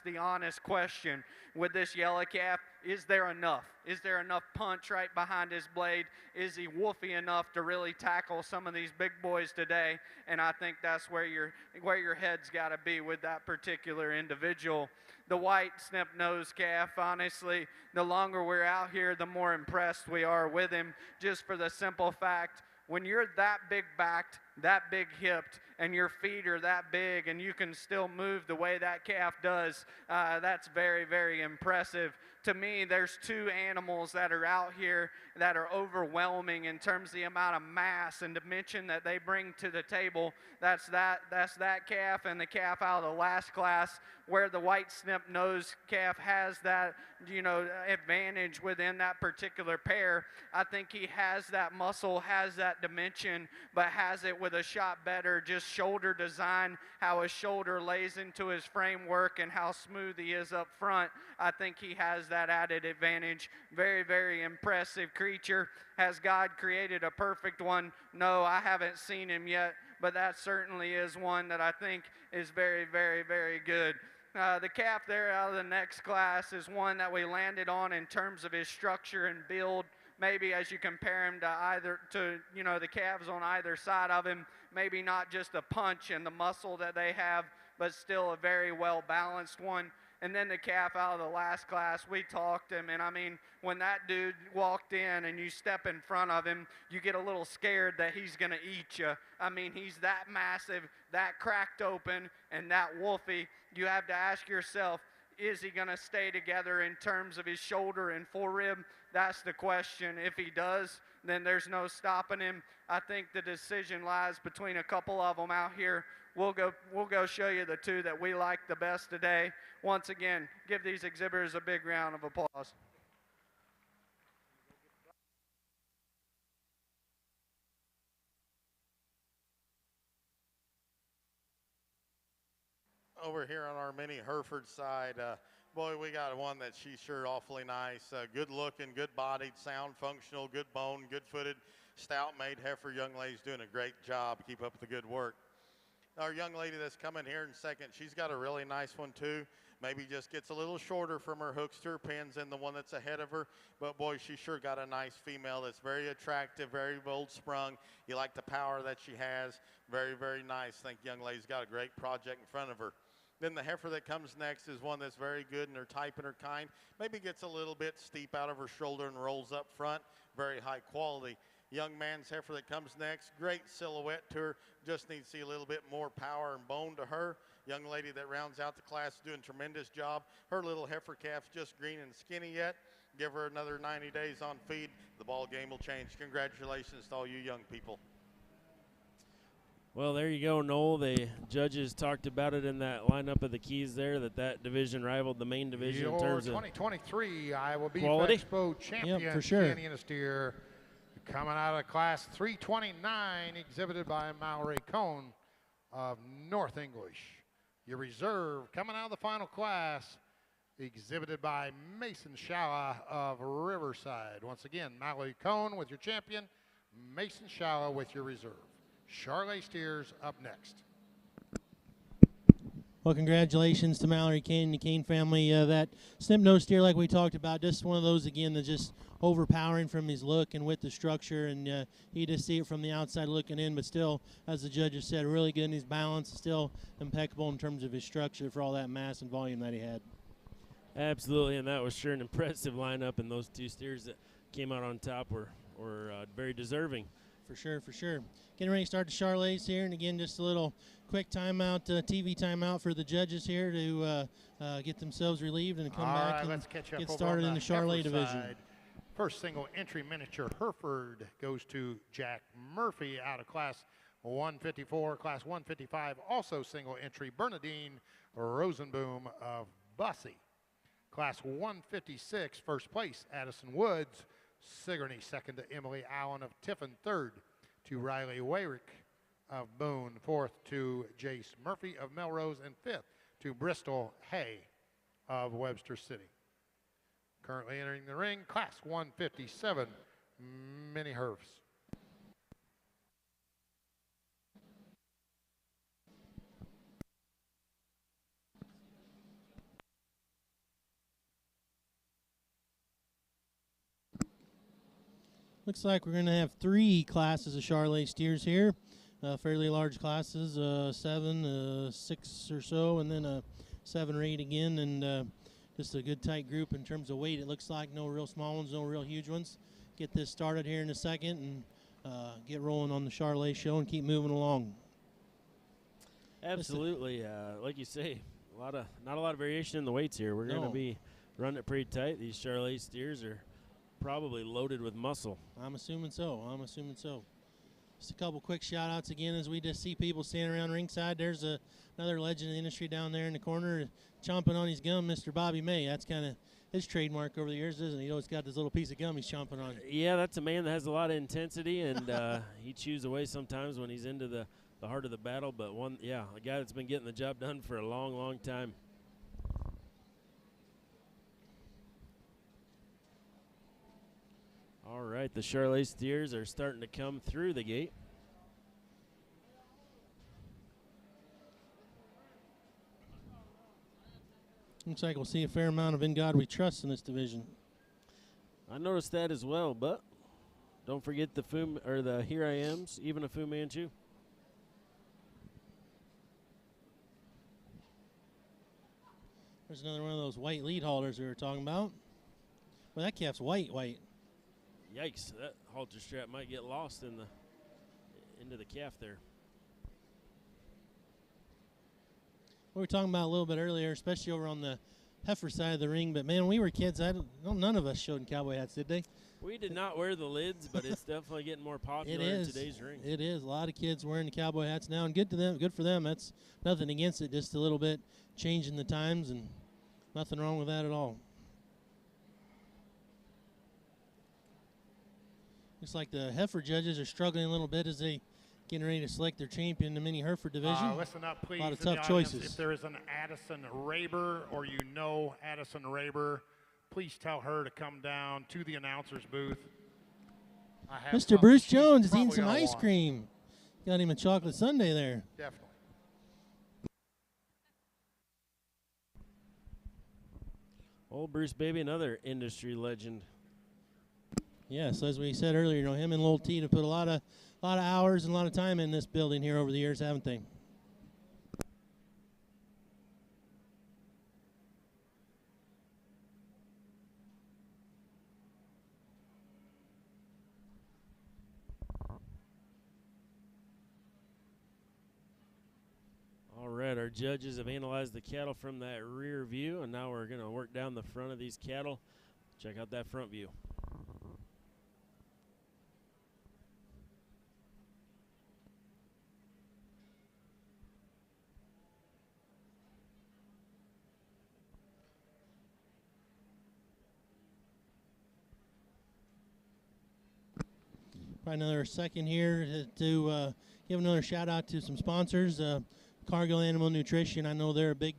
the honest question with this yellow calf. Is there enough? Is there enough punch right behind his blade? Is he woofy enough to really tackle some of these big boys today? And I think that's where your head's got to be with that particular individual. The white snip-nosed calf, honestly, the longer we're out here, the more impressed we are with him, just for the simple fact, when you're that big backed, that big hipped, and your feet are that big and you can still move the way that calf does, that's very, very impressive. To me, there's two animals that are out here that are overwhelming in terms of the amount of mass and dimension that they bring to the table. That's that calf and the calf out of the last class, where the white snip-nosed calf has that, advantage within that particular pair. I think he has that muscle, has that dimension, but has it with a shot better, just shoulder design, how his shoulder lays into his framework and how smooth he is up front. I think he has that added advantage. Very, very impressive creature. Has God created a perfect one? No, I haven't seen him yet, but that certainly is one that I think is very, very, very good. The calf there out of the next class is one that we landed on in terms of his structure and build. Maybe as you compare him to the calves on either side of him, maybe not just the punch and the muscle that they have, but still a very well balanced one. And then the calf out of the last class, we talked him, and I mean, when that dude walked in and you step in front of him, you get a little scared that he's going to eat you. I mean, he's that massive, that cracked open, and that wolfy. You have to ask yourself, is he going to stay together in terms of his shoulder and forerib? That's the question. If he does, then there's no stopping him. I think the decision lies between a couple of them out here. We'll go show you the two that we like the best today. Once again, give these exhibitors a big round of applause. Over here on our mini Hereford side, boy, we got one that she's sure awfully nice. Good looking, good bodied, sound functional, good bone, good footed, stout made heifer. Young lady's doing a great job. Keep up the good work. Our young lady that's coming here in second, she's got a really nice one too. Maybe just gets a little shorter from her hooks to her pins than the one that's ahead of her. But boy, she sure got a nice female that's very attractive, very bold sprung. You like the power that she has. Very, very nice. Think young lady's got a great project in front of her. Then the heifer that comes next is one that's very good in her type and her kind. Maybe gets a little bit steep out of her shoulder and rolls up front. Very high quality. Young man's heifer that comes next, great silhouette to her. Just needs to see a little bit more power and bone to her. Young lady that rounds out the class doing a tremendous job. Her little heifer calf's just green and skinny yet. Give her another 90 days on feed. The ball game will change. Congratulations to all you young people. Well, there you go, Noel. The judges talked about it in that lineup of the keys there, that division rivaled the main division Your in terms 2023 Iowa Beef quality. Expo champion, Yep, for sure. Canyon steer, coming out of class 329, exhibited by Mallory Cohn of North English. Your reserve, coming out of the final class, exhibited by Mason Shalla of Riverside. Once again, Mallory Cohn with your champion, Mason Shalla with your reserve. Charlet steers up next. Well, congratulations to Mallory Kane and the Kane family. That snip nose steer, like we talked about, just one of those again that's just overpowering from his look and with the structure, and you just see it from the outside looking in, but still, as the judges said, really good in his balance, still impeccable in terms of his structure for all that mass and volume that he had. Absolutely, and that was sure an impressive lineup, and those two steers that came out on top were very deserving. For sure, for sure. Getting ready to start the Charlets here, and again, just a little quick timeout, TV timeout for the judges here to get themselves relieved and come back and let's catch up get over started on in the Charlet division. side. First single entry miniature Hereford goes to Jack Murphy out of class 154. Class 155 also single entry Bernadine Rosenboom of Bussy. Class 156 first place Addison Woods. Sigourney second to Emily Allen of Tiffin, third to Riley Wayrick of Boone, fourth to Jace Murphy of Melrose, and fifth to Bristol Hay of Webster City. Currently entering the ring, class 157, mini Herfs. Looks like we're going to have 3 classes of Charlet steers here, fairly large classes, 7, 6 or so, and then 7 or 8 again, and just a good tight group in terms of weight. It looks like no real small ones, no real huge ones. Get this started here in a second and get rolling on the Charlet show and keep moving along. Absolutely, like you say, not a lot of variation in the weights here. We're going to be running it pretty tight. These Charlet steers are probably loaded with muscle. I'm assuming so. Just a couple quick shout outs again as we just see people standing around ringside. There's another legend of the industry down there in the corner chomping on his gum, Mr. Bobby May. That's kind of his trademark over the years, isn't it? You know, he's got this little piece of gum he's chomping on. Yeah, that's a man that has a lot of intensity, and he chews away sometimes when he's into the heart of the battle. But a guy that's been getting the job done for a long, long time. All right, the Charlet steers are starting to come through the gate. Looks like we'll see a fair amount of In God We Trust in this division. I noticed that as well, but don't forget the Here I Am's, even a Fu Manchu. There's another one of those white lead holders we were talking about. Well, that calf's white. Yikes, that halter strap might get lost into the calf there. We were talking about a little bit earlier, especially over on the heifer side of the ring, but man, when we were kids, none of us showed in cowboy hats, did they? We did not wear the lids, but it's definitely getting more popular It in is. today's ring. It is. A lot of kids wearing the cowboy hats now, and good to them. Good for them. That's nothing against it. Just a little bit changing the times, and nothing wrong with that at all. Looks like the heifer judges are struggling a little bit as they getting ready to select their champion in the mini Hereford division. Listen up, please. A lot of in the tough audience. choices. If there is an Addison Raber or you know Addison Raber, please tell her to come down to the announcer's booth. Mr. Bruce she's Jones is eating probably some gonna ice want. cream. Got him a chocolate sundae there. Definitely. Old Bruce Baby, another industry legend. Yes, as we said earlier, him and Lil T have put a lot of hours and a lot of time in this building here over the years, haven't they? All right, our judges have analyzed the cattle from that rear view, and now we're going to work down the front of these cattle. Check out that front view. Probably another second here to give another shout out to some sponsors. Cargill Animal Nutrition. I know they're a big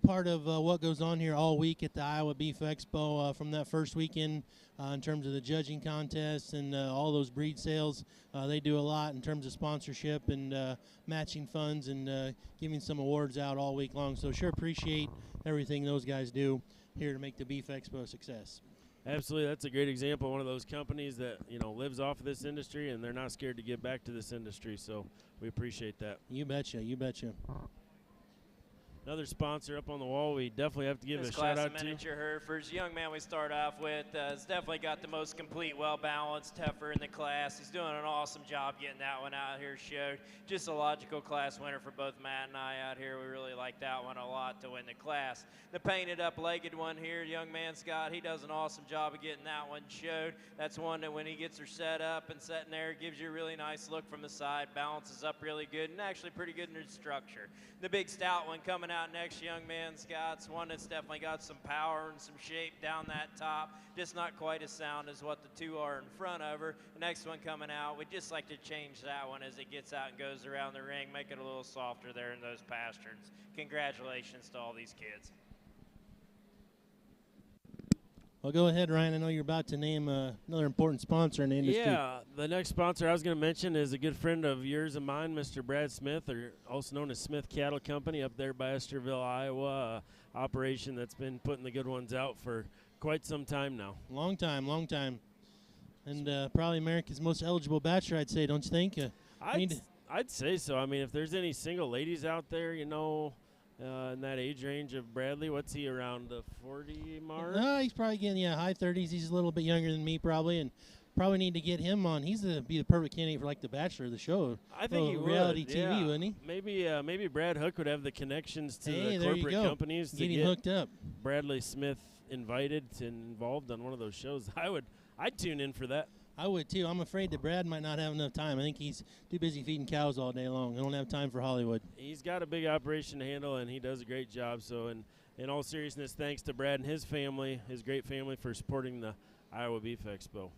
part of what goes on here all week at the Iowa Beef Expo from that first weekend in terms of the judging contests and all those breed sales. They do a lot in terms of sponsorship and matching funds and giving some awards out all week long. So sure appreciate everything those guys do here to make the Beef Expo a success. Absolutely, that's a great example. One of those companies that lives off of this industry, and they're not scared to give back to this industry. So we appreciate that. You betcha. You betcha. Another sponsor up on the wall we definitely have to give This a class shout of out to. miniature Herefords, young man we start off with has definitely got the most complete, well-balanced heifer in the class. He's doing an awesome job getting that one out here showed. Just a logical class winner for both Matt and I out here. We really like that one a lot to win the class. The painted up legged one here, young man Scott, he does an awesome job of getting that one showed. That's one that when he gets her set up and setting there, gives you a really nice look from the side, balances up really good, and actually pretty good in its structure. The big stout one coming out next, young man Scott's one that's definitely got some power and some shape down that top, just not quite as sound as what the two are in front of her. The next one coming out, we'd just like to change that one as it gets out and goes around the ring, make it a little softer there in those pasterns. Congratulations to all these kids. Well, go ahead, Ryan. I know you're about to name another important sponsor in the industry. Yeah, the next sponsor I was going to mention is a good friend of yours and mine, Mr. Brad Smith, or also known as Smith Cattle Company up there by Esterville, Iowa. Operation that's been putting the good ones out for quite some time now. Long time. And probably America's most eligible bachelor, I'd say, don't you think? I'd say so. I mean, if there's any single ladies out there, in that age range of Bradley, what's he, around the 40 mark? No, he's probably getting high 30s. He's a little bit younger than me probably, and probably need to get him on. He's be the perfect candidate for like the Bachelor of the show. I think he would. Reality TV, yeah. wouldn't he? Maybe Brad Hook would have the connections to the there you corporate go. companies to Get him get hooked up. Bradley Smith invited and involved on one of those shows. I'd tune in for that. I would too. I'm afraid that Brad might not have enough time. I think he's too busy feeding cows all day long. I don't have time for Hollywood. He's got a big operation to handle, and he does a great job. So, in all seriousness, thanks to Brad and his family, his great family, for supporting the Iowa Beef Expo.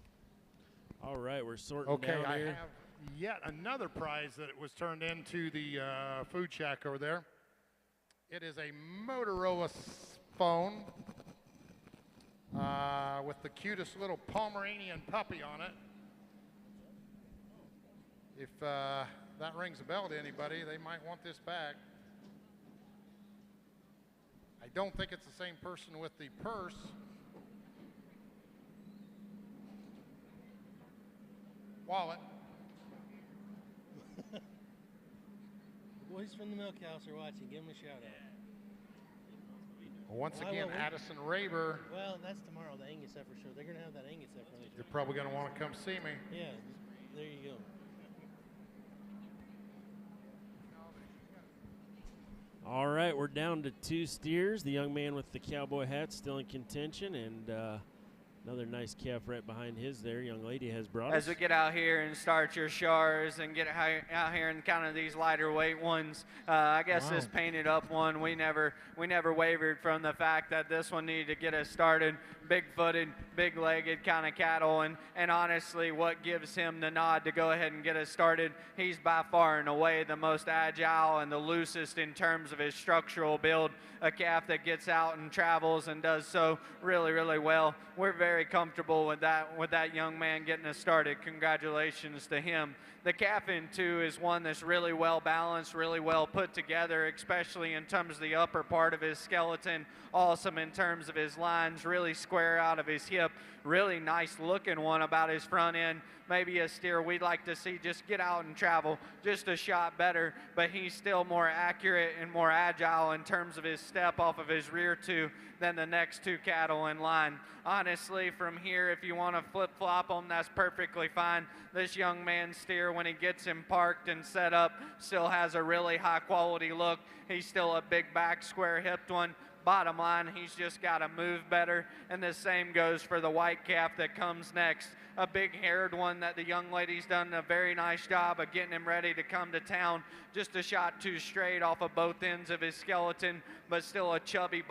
All right, we're sorting down I here. have yet another prize that was turned into the food shack over there. It is a Motorola phone with the cutest little Pomeranian puppy on it. If that rings a bell to anybody, they might want this back. I don't think it's the same person with the purse. Wallet. Boys from the milk house are watching. Give them a shout out. Once again, Addison Raber. Well, that's tomorrow, the Angus heifer show. They're going to have that Angus heifer on the show. You're probably going to want to come see me. Yeah, there you go. All right, we're down to two steers. The young man with the cowboy hat still in contention, and Another nice calf right behind his there. Young lady has brought As us. we get out here and start your shars and get out here and kind of these lighter weight ones, I guess this painted up one, we never wavered from the fact that this one needed to get us started. Big-footed, big-legged kind of cattle, and honestly, what gives him the nod to go ahead and get us started, he's by far and away the most agile and the loosest in terms of his structural build. A calf that gets out and travels and does so really, really well. We're very comfortable with that young man getting us started. Congratulations to him. The calf in two is one that's really well balanced, really well put together, especially in terms of the upper part of his skeleton. Awesome in terms of his lines, really square out of his hip. Really nice looking one about his front end. Maybe a steer we'd like to see just get out and travel just a shot better, but he's still more accurate and more agile in terms of his step off of his rear two than the next two cattle in line. Honestly, from here, if you want to flip-flop them, that's perfectly fine. This young man's steer, when he gets him parked and set up, still has a really high-quality look. He's still a big back, square-hipped one. Bottom line, he's just got to move better, and the same goes for the white calf that comes next. A big-haired one that the young lady's done a very nice job of getting him ready to come to town. Just a shot too straight off of both ends of his skeleton, but still a chubby,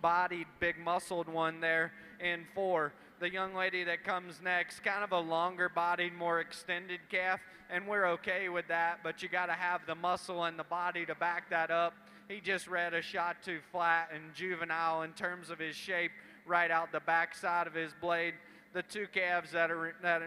bodied, big-muscled one there in 4. The young lady that comes next, kind of a longer-bodied, more extended calf, and we're okay with that, but you got to have the muscle and the body to back that up. He just read a shot too flat and juvenile in terms of his shape right out the backside of his blade. The two calves that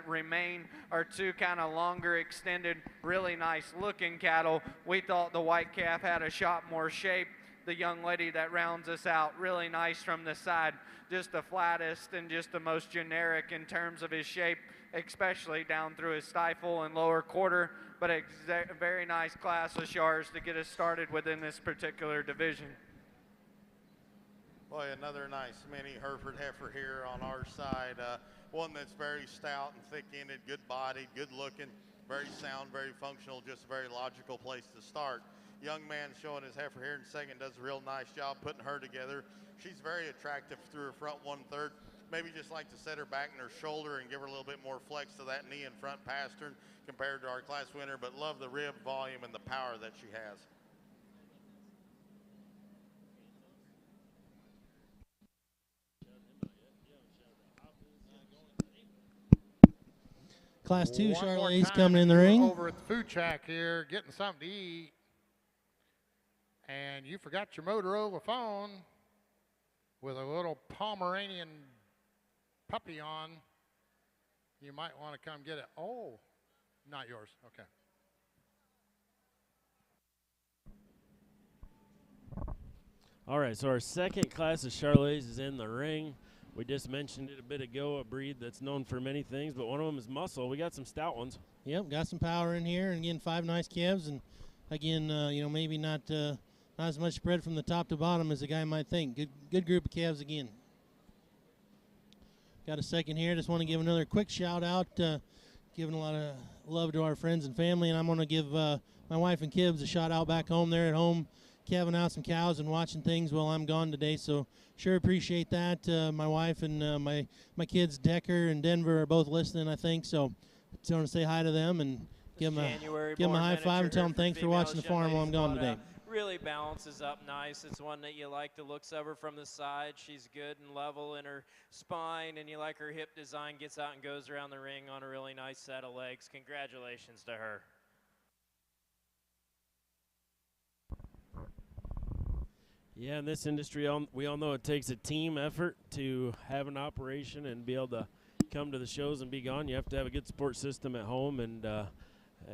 remain are two kind of longer extended, really nice looking cattle. We thought the white calf had a shot more shape. The young lady that rounds us out, really nice from the side. Just the flattest and just the most generic in terms of his shape, especially down through his stifle and lower quarter, but a very nice class of shars to get us started within this particular division. Boy, another nice mini Hereford heifer here on our side. One that's very stout and thick-ended, good-bodied, good-looking, very sound, very functional, just a very logical place to start. Young man showing his heifer here in second, does a real nice job putting her together. She's very attractive through her front 1/3. Maybe just like to set her back in her shoulder and give her a little bit more flex to that knee and front pastern compared to our class winner, but love the rib volume and the power that she has. Class 2 One more Charolais time, coming in the if you were ring. Over at the food shack here, getting something to eat, and you forgot your Motorola phone with a little Pomeranian puppy on, you might want to come get it. Oh, not yours. Okay. All right, so our second class of Charolais is in the ring. We just mentioned it a bit ago, a breed that's known for many things, but one of them is muscle. We got some stout ones. Yep, got some power in here, and again, 5 nice calves, and again, maybe not as much spread from the top to bottom as a guy might think. Good group of calves again. Got a second here. Just want to give another quick shout out, giving a lot of love to our friends and family, and I'm going to give my wife and kids a shout out back home. They're at home calving out some cows and watching things while I'm gone today, so sure appreciate that. My wife and my kids, Decker and Denver, are both listening, I think, so just want to say hi to them and give them a high five and tell them thanks for watching the farm while I'm gone today. Really balances up nice. It's one that you like the looks of her from the side. She's good and level in her spine, and you like her hip design. Gets out and goes around the ring on a really nice set of legs. Congratulations to her. Yeah, in this industry, we all know it takes a team effort to have an operation and be able to come to the shows and be gone. You have to have a good support system at home and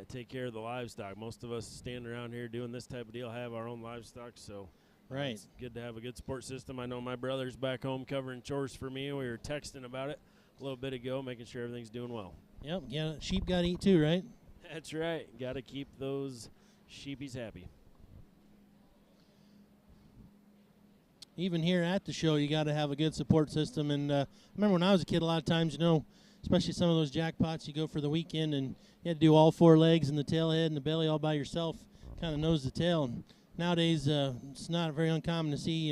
take care of the livestock. Most of us standing around here doing this type of deal have our own livestock, so right. It's good to have a good support system. I know my brother's back home covering chores for me. We were texting about it a little bit ago, making sure everything's doing well. Yep, yeah, sheep got to eat too, right? That's right. Got to keep those sheepies happy. Even here at the show, you got to have a good support system. And I remember when I was a kid, a lot of times, especially some of those jackpots, you go for the weekend and you had to do all 4 legs and the tail head and the belly all by yourself, kind of nose to tail. And nowadays, it's not very uncommon to see,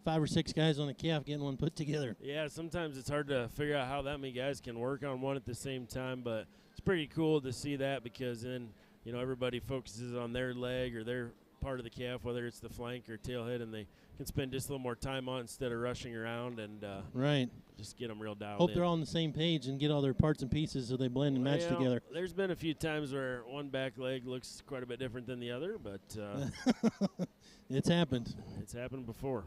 5 or 6 guys on a calf getting one put together. Yeah, sometimes it's hard to figure out how that many guys can work on one at the same time, but it's pretty cool to see that because then, you know, everybody focuses on their leg or their part of the calf, whether it's the flank or tailhead, and they can spend just a little more time on it instead of rushing around and right. just get them real dialed Hope in. they're all on the same page and get all their parts and pieces so they blend and match together. There's been a few times where one back leg looks quite a bit different than the other, but it's happened. It's happened before.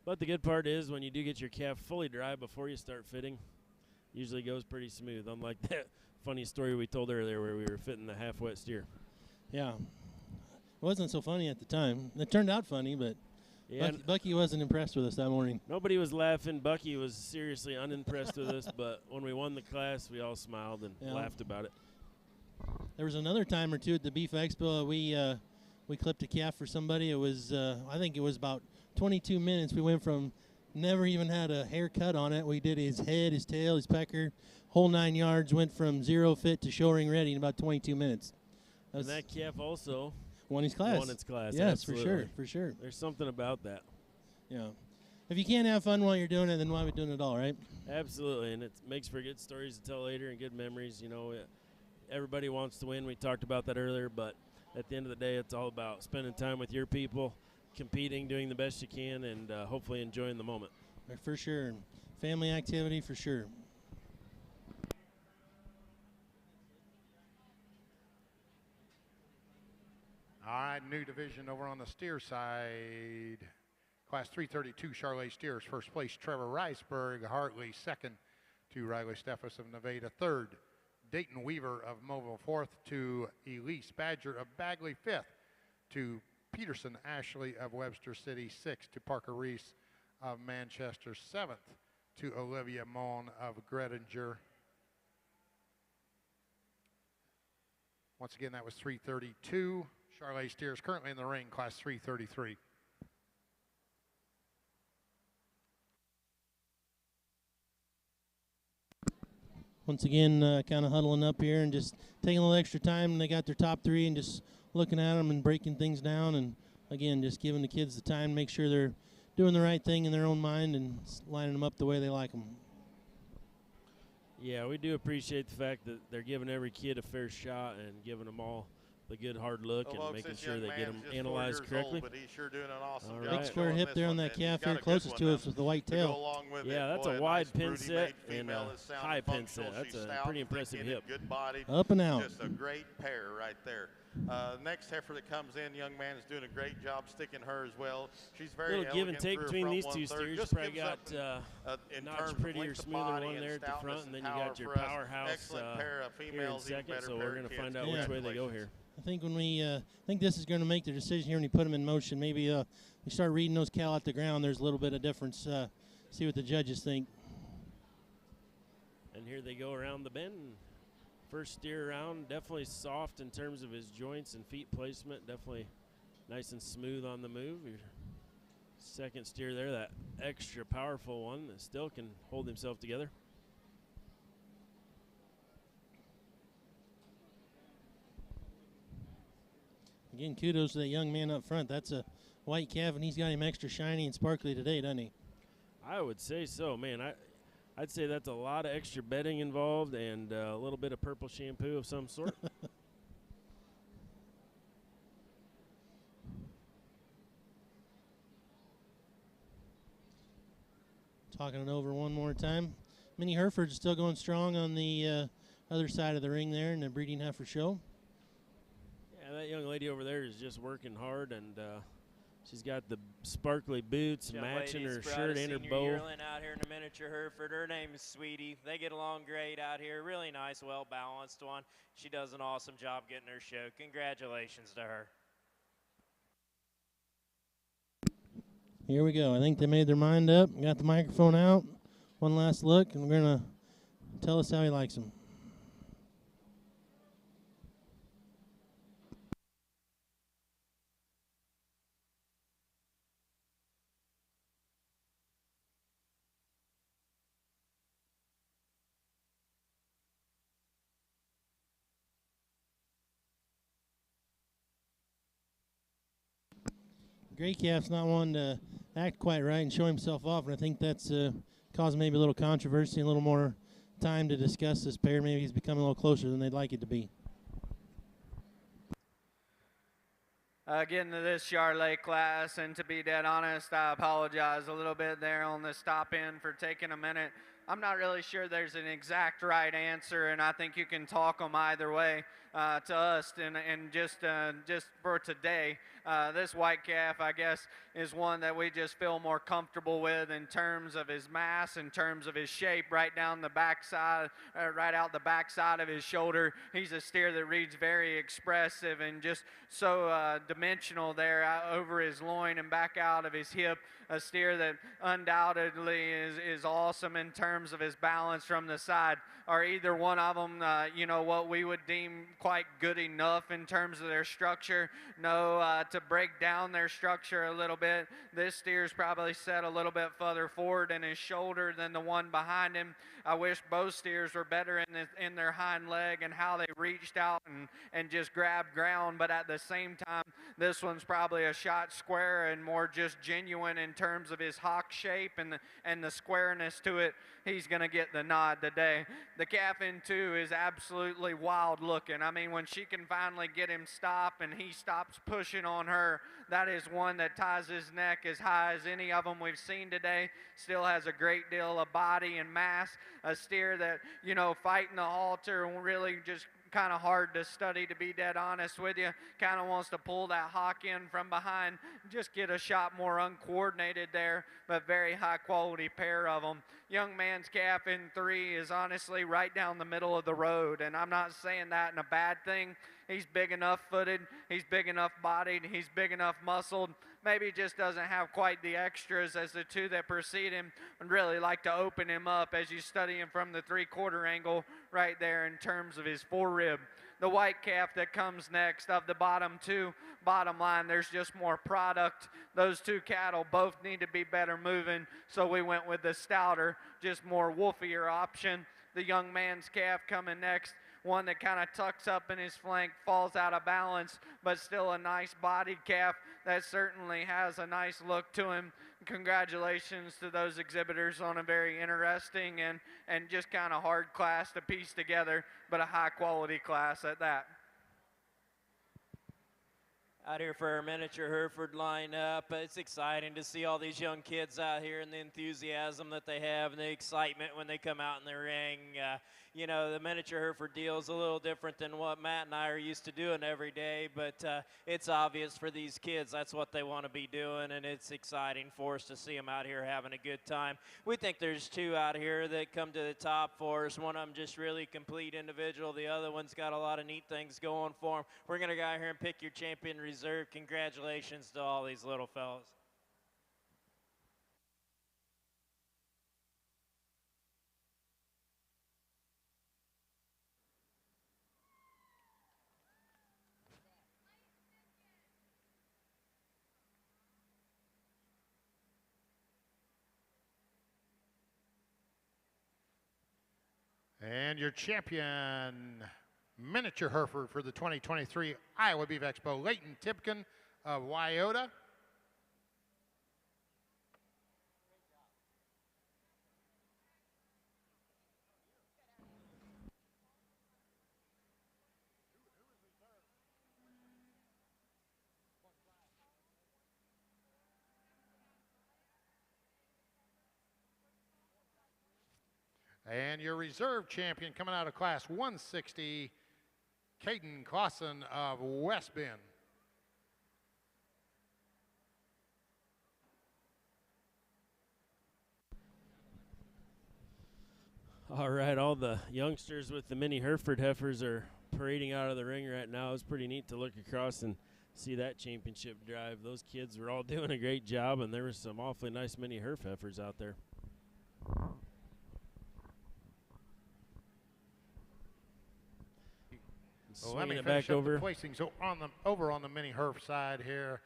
But the good part is when you do get your calf fully dry before you start fitting, usually goes pretty smooth, unlike that funny story we told earlier where we were fitting the half-wet steer. Yeah. It wasn't so funny at the time. It turned out funny, but yeah, Bucky wasn't impressed with us that morning. Nobody was laughing. Bucky was seriously unimpressed with us, but when we won the class, we all smiled and laughed about it. There was another time or two at the Beef Expo. We clipped a calf for somebody. It was, I think it was about 22 minutes. We went from never even had a haircut on it. We did his head, his tail, his pecker, whole 9 yards. Went from 0 fit to show ring ready in about 22 minutes. And that calf also won his class. Won its class. Yes, absolutely. for sure. There's something about that. Yeah. If you can't have fun while you're doing it, then why are we doing it all, right? Absolutely, and it makes for good stories to tell later and good memories. You know, everybody wants to win. We talked about that earlier, but at the end of the day, it's all about spending time with your people, competing, doing the best you can, and hopefully enjoying the moment. For sure. Family activity for sure. All right, new division over on the steer side. Class 332 Charlet Steers. First place, Trevor Riceberg. Hartley second to Riley Steffes of Nevada. Third, Dayton Weaver of Mobile. Fourth to Elise Badger of Bagley. Fifth to Peterson Ashley of Webster City. Sixth to Parker Reese of Manchester. Seventh to Olivia Mon of Gredinger. Once again, that was 332. Charlet Steers currently in the ring, class 333. Once again, kind of huddling up here and just taking a little extra time. And they got their top three and just looking at them and breaking things down. And, again, just giving the kids the time to make sure they're doing the right thing in their own mind and lining them up the way they like them. Yeah, we do appreciate the fact that they're giving every kid a fair shot and giving them all the good hard look and making sure they get them analyzed correctly. But he's sure doing an awesome job. Big square hip there on that calf here closest to us with the white tail. Yeah, that's a wide pin set and a high pin set. That's a pretty impressive hip. Good body. Up and out. Just a great pair right there. Next heifer that comes in, young man, is doing a great job sticking her as well. She's very little give and take between these two steers. Just Probably got notch prettier, smoother one there at the front, and then you got your powerhouse here in second. So we're going to find out which way they go here. I think when I think this is going to make the decision here when you put them in motion. Maybe we start reading those cow at the ground. There's a little bit of difference. See what the judges think. And here they go around the bend. First steer around, definitely soft in terms of his joints and feet placement. Definitely nice and smooth on the move. Your second steer there, that extra powerful one that still can hold himself together. Again, kudos to that young man up front. That's a white calf, and he's got him extra shiny and sparkly today, doesn't he? I would say so, man. I'd say that's a lot of extra bedding involved and a little bit of purple shampoo of some sort. Talking it over one more time. Minnie Hereford's still going strong on the other side of the ring there in the breeding heifer show. Yeah, that young lady over there is just working hard, and she's got the sparkly boots matching her shirt and her bow. Yearling out here in a miniature Hereford. Her name is Sweetie. They get along great out here. Really nice, well-balanced one. She does an awesome job getting her show. Congratulations to her. Here we go. I think they made their mind up. Got the microphone out. One last look, and we're going to tell us how he likes them. Gray Calf's not one to act quite right and show himself off, and I think that's caused maybe a little controversy, a little more time to discuss this pair. Maybe he's becoming a little closer than they'd like it to be. Getting to this Charlotte class, and to be dead honest, I apologize a little bit there on the stop in for taking a minute. I'm not really sure there's an exact right answer, and I think you can talk them either way to us. And just for today, this white calf, I guess, is one that we just feel more comfortable with in terms of his mass, in terms of his shape, right down the backside, right out the backside of his shoulder. He's a steer that reads very expressive and just so dimensional there over his loin and back out of his hip. A steer that undoubtedly is awesome in terms of his balance from the side. Are either one of them, what we would deem quite good enough in terms of their structure? No, to break down their structure a little bit, this steer's probably set a little bit further forward in his shoulder than the one behind him. I wish both steers were better in their hind leg and how they reached out and just grabbed ground, but at the same time, this one's probably a shot square and more just genuine in terms of his hock shape and the squareness to it. He's going to get the nod today. The calf in two is absolutely wild looking. I mean, when she can finally get him stopped and he stops pushing on her, that is one that ties his neck as high as any of them we've seen today. Still has a great deal of body and mass. A steer that, fighting the halter and really just kind of hard to study, to be dead honest with you. Kind of wants to pull that hawk in from behind, just get a shot more uncoordinated there, but very high quality pair of them. Young man's calf in three is honestly right down the middle of the road, and I'm not saying that in a bad thing. He's big enough footed, he's big enough bodied, he's big enough muscled. Maybe he just doesn't have quite the extras as the two that precede him. I'd really like to open him up as you study him from the 3/4 angle right there in terms of his forerib. The white calf that comes next of the bottom two, bottom line, there's just more product. Those two cattle both need to be better moving, so we went with the stouter, just more wolfier option. The young man's calf coming next, one that kind of tucks up in his flank, falls out of balance, but still a nice bodied calf that certainly has a nice look to him. Congratulations to those exhibitors on a very interesting and just kind of hard class to piece together, but a high quality class at that. Out here for our miniature Hereford lineup. It's exciting to see all these young kids out here and the enthusiasm that they have and the excitement when they come out in the ring. The miniature Hereford deal is a little different than what Matt and I are used to doing every day, but it's obvious for these kids that's what they want to be doing, and it's exciting for us to see them out here having a good time. We think there's two out here that come to the top for us. One of them just really complete individual. The other one's got a lot of neat things going for him. We're going to go out here and pick your champion reserve. Congratulations to all these little fellas. And your champion, miniature Hereford for the 2023 Iowa Beef Expo, Leighton Tipkin of Wyota. And your reserve champion coming out of class 160, Caden Clausen of West Bend. All right, all the youngsters with the mini Hereford heifers are parading out of the ring right now. It's pretty neat to look across and see that championship drive. Those kids were all doing a great job, and there were some awfully nice mini Herf heifers out there. Well, let me it finish back up over. the placing. So over on the mini Herf side here,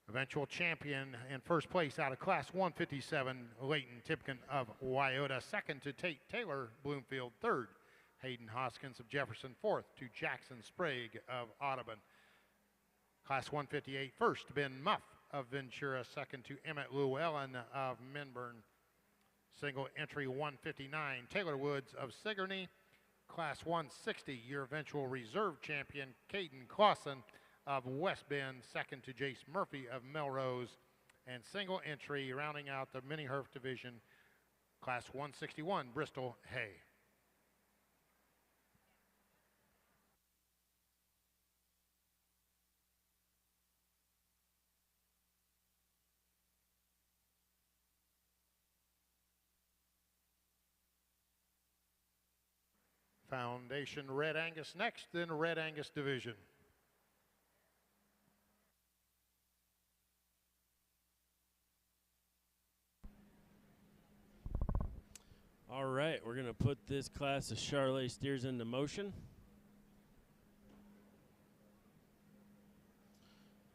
eventual champion in first place out of class 157, Leighton Tipkin of Wyota. Second to Tate Taylor Bloomfield. Third, Hayden Hoskins of Jefferson. Fourth to Jackson Sprague of Audubon. Class 158, first, Ben Muff of Ventura, second to Emmett Llewellyn of Minburn. Single entry 159, Taylor Woods of Sigourney. Class 160, your eventual reserve champion, Caden Clausen of West Bend, second to Jace Murphy of Melrose. And single entry, rounding out the mini herf division, Class 161, Bristol Hay. Foundation Red Angus next in Red Angus division. All right, we're going to put this class of Charolais steers into motion.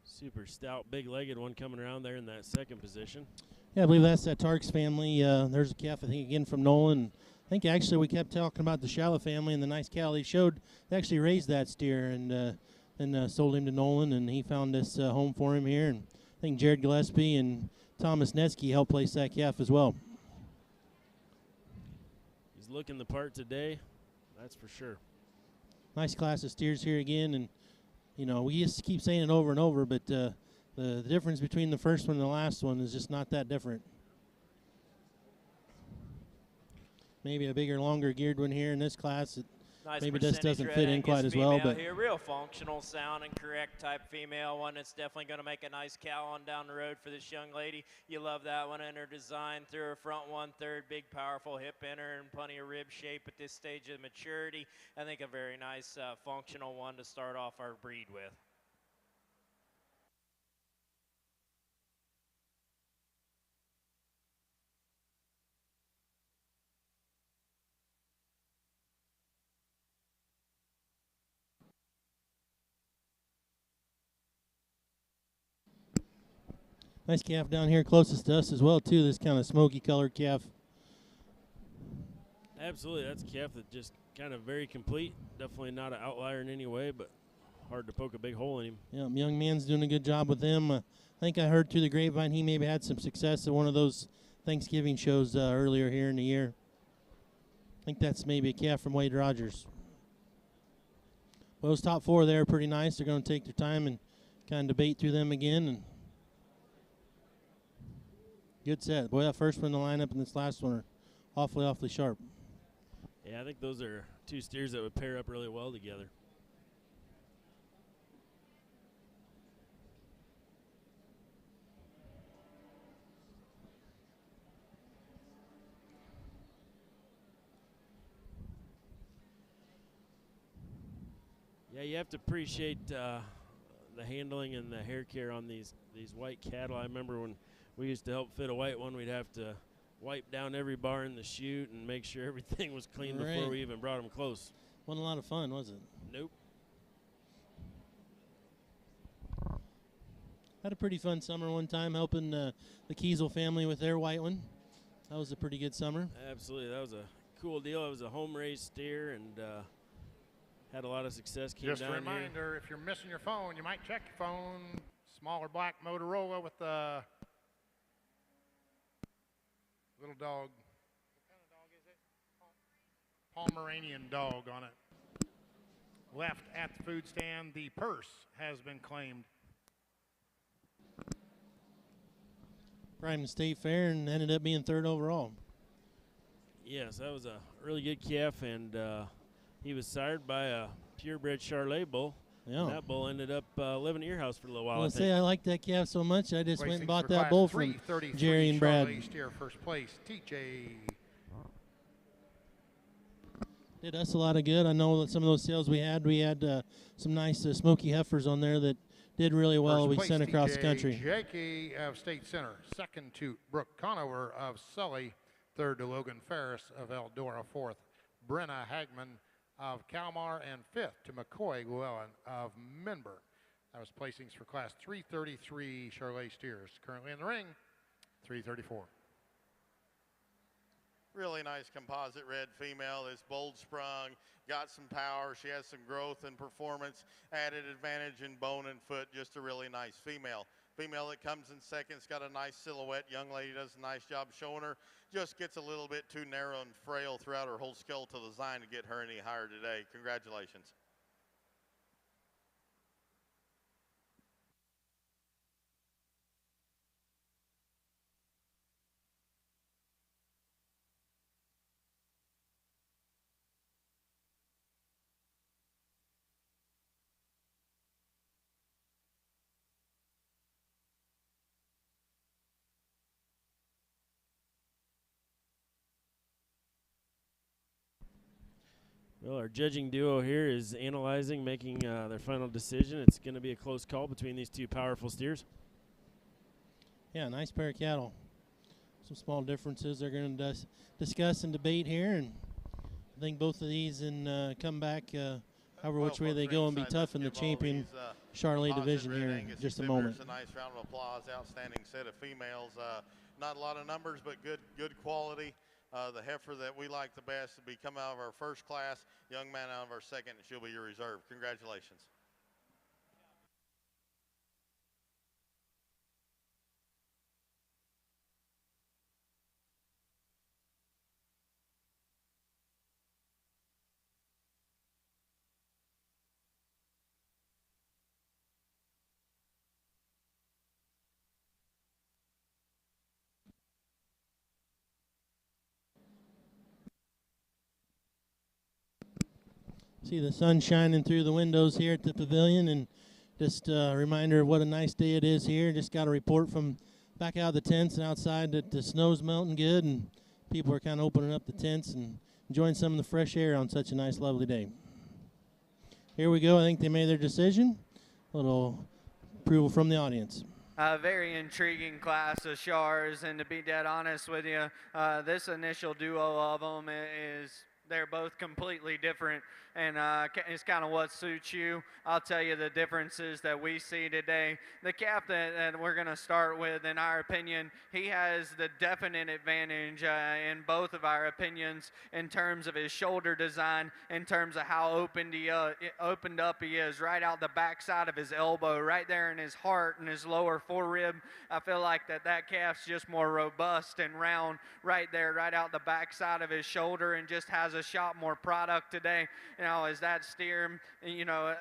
Super stout, big-legged one coming around there in that second position. Yeah, I believe that's that Tarks family. There's a calf, I think, again from Nolan. I think actually we kept talking about the Shallow family and the nice cow they showed. They actually raised that steer and sold him to Nolan, and he found this home for him here. And I think Jared Gillespie and Thomas Netsky helped place that calf as well. He's looking the part today, that's for sure. Nice class of steers here again, and you know we just keep saying it over and over, but the difference between the first one and the last one is just not that different. Maybe a bigger, longer geared one here in this class. Nice maybe this doesn't Red fit in Angus quite as well, but here, real functional, sound, and correct type female one. It's definitely going to make a nice cow on down the road for this young lady. You love that one in her design through her front 1/3, big, powerful hip inner, and plenty of rib shape at this stage of maturity. I think a very nice, functional one to start off our breed with. nice calf down here closest to us as well, too, this kind of smoky colored calf. Absolutely, that's a calf that just kind of very complete. Definitely not an outlier in any way, but hard to poke a big hole in him. Yeah, young man's doing a good job with him. I think I heard through the grapevine he maybe had some success at one of those Thanksgiving shows earlier here in the year. I think that's maybe a calf from Wade Rogers. Well, those top four there are pretty nice. They're going to take their time and kind of debate through them again. And good set. Boy, that first one in the lineup and this last one are awfully sharp. Yeah, I think those are two steers that would pair up really well together. Yeah, you have to appreciate the handling and the hair care on these white cattle. I remember when we used to help fit a white one, we'd have to wipe down every bar in the chute and make sure everything was clean before we even brought them close. Wasn't a lot of fun, was it? Nope. Had a pretty fun summer one time helping the Kiesel family with their white one. That was a pretty good summer. Absolutely. That was a cool deal. It was a home-raised steer and had a lot of success. Just a reminder, if you're missing your phone, you might check your phone. Smaller black Motorola with the little dog. What kind of dog is it? Pomeranian dog on it. Left at the food stand. The purse has been claimed. Prime State Fair and ended up being third overall. Yes, that was a really good calf, and he was sired by a purebred Charolais bull. Yeah. That bull ended up living at your house for a little while. I like that calf so much, I just went and bought that bull from Jerry and Brad. Steer first place, TJ. Did us a lot of good. I know that some of those sales we had some nice smoky heifers on there that did really well. We sent across the country. Jakey of State Center, second to Brooke Conover of Sully, third to Logan Ferris of Eldora, fourth Brenna Hagman of Kalmar, and fifth to McCoy Llewellyn of Minburn. That was placings for class 333 Charolais steers. Currently in the ring, 334. Really nice composite red female. This bold sprung, got some power. She has some growth and performance, added advantage in bone and foot. Just a really nice female. Female that comes in second's got a nice silhouette. Young lady does a nice job showing her. Just gets a little bit too narrow and frail throughout her whole skeletal design to get her any higher today. Congratulations. Well, our judging duo here is analyzing, making their final decision. It's going to be a close call between these two powerful steers. Yeah, nice pair of cattle. Some small differences they're going to discuss and debate here, and I think both of these and come back however which way they go and be tough in the champion Charolais division here in just a moment. A nice round of applause. Outstanding set of females. Not a lot of numbers, but good quality. The heifer that we like the best will be coming out of our first class, young man out of our second, and she'll be your reserve. Congratulations. See the sun shining through the windows here at the pavilion, and just a reminder of what a nice day it is here. Just got a report from back out of the tents and outside that the snow's melting good, and people are kind of opening up the tents and enjoying some of the fresh air on such a nice, lovely day. Here we go. I think they made their decision. A little approval from the audience. A very intriguing class of Shars, and to be dead honest with you, this initial duo of them they're both completely different, and it's kind of what suits you. I'll tell you the differences that we see today. The calf that we're going to start with, in our opinion, he has the definite advantage in both of our opinions in terms of his shoulder design, in terms of how opened up he is right out the backside of his elbow, right there in his heart and his lower forerib. I feel like that calf's just more robust and round right there, right out the backside of his shoulder, and just has a shot more product today. You know, as that steer, you know,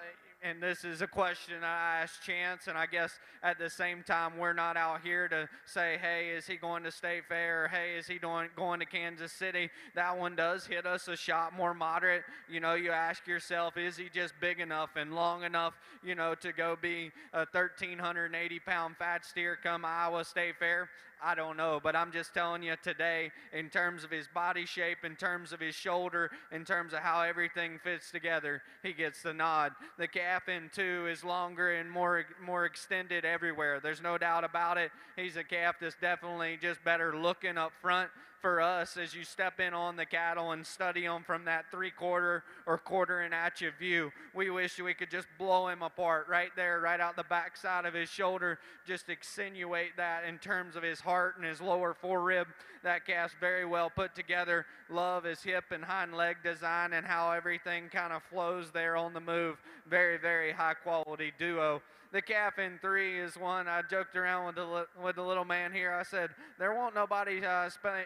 and this is a question I asked Chance, and I guess at the same time, we're not out here to say, hey, is he going to State Fair? Or, hey, is he going to Kansas City? That one does hit us a shot more moderate. You know, you ask yourself, is he just big enough and long enough, you know, to go be a 1,380-pound fat steer come Iowa State Fair? I don't know, but I'm just telling you today, in terms of his body shape, in terms of his shoulder, in terms of how everything fits together, he gets the nod. The calf in two is longer and more extended everywhere. There's no doubt about it. He's a calf that's definitely just better looking up front for us as you step in on the cattle and study them from that 3/4 or quarter-inch view. We wish we could just blow him apart right there, right out the backside of his shoulder, just accentuate that in terms of his heart and his lower forerib. That calf's very well put together. Love his hip and hind leg design and how everything kind of flows there on the move. Very, very high-quality duo. The calf in three is one I joked around with the little man here. I said, there won't nobody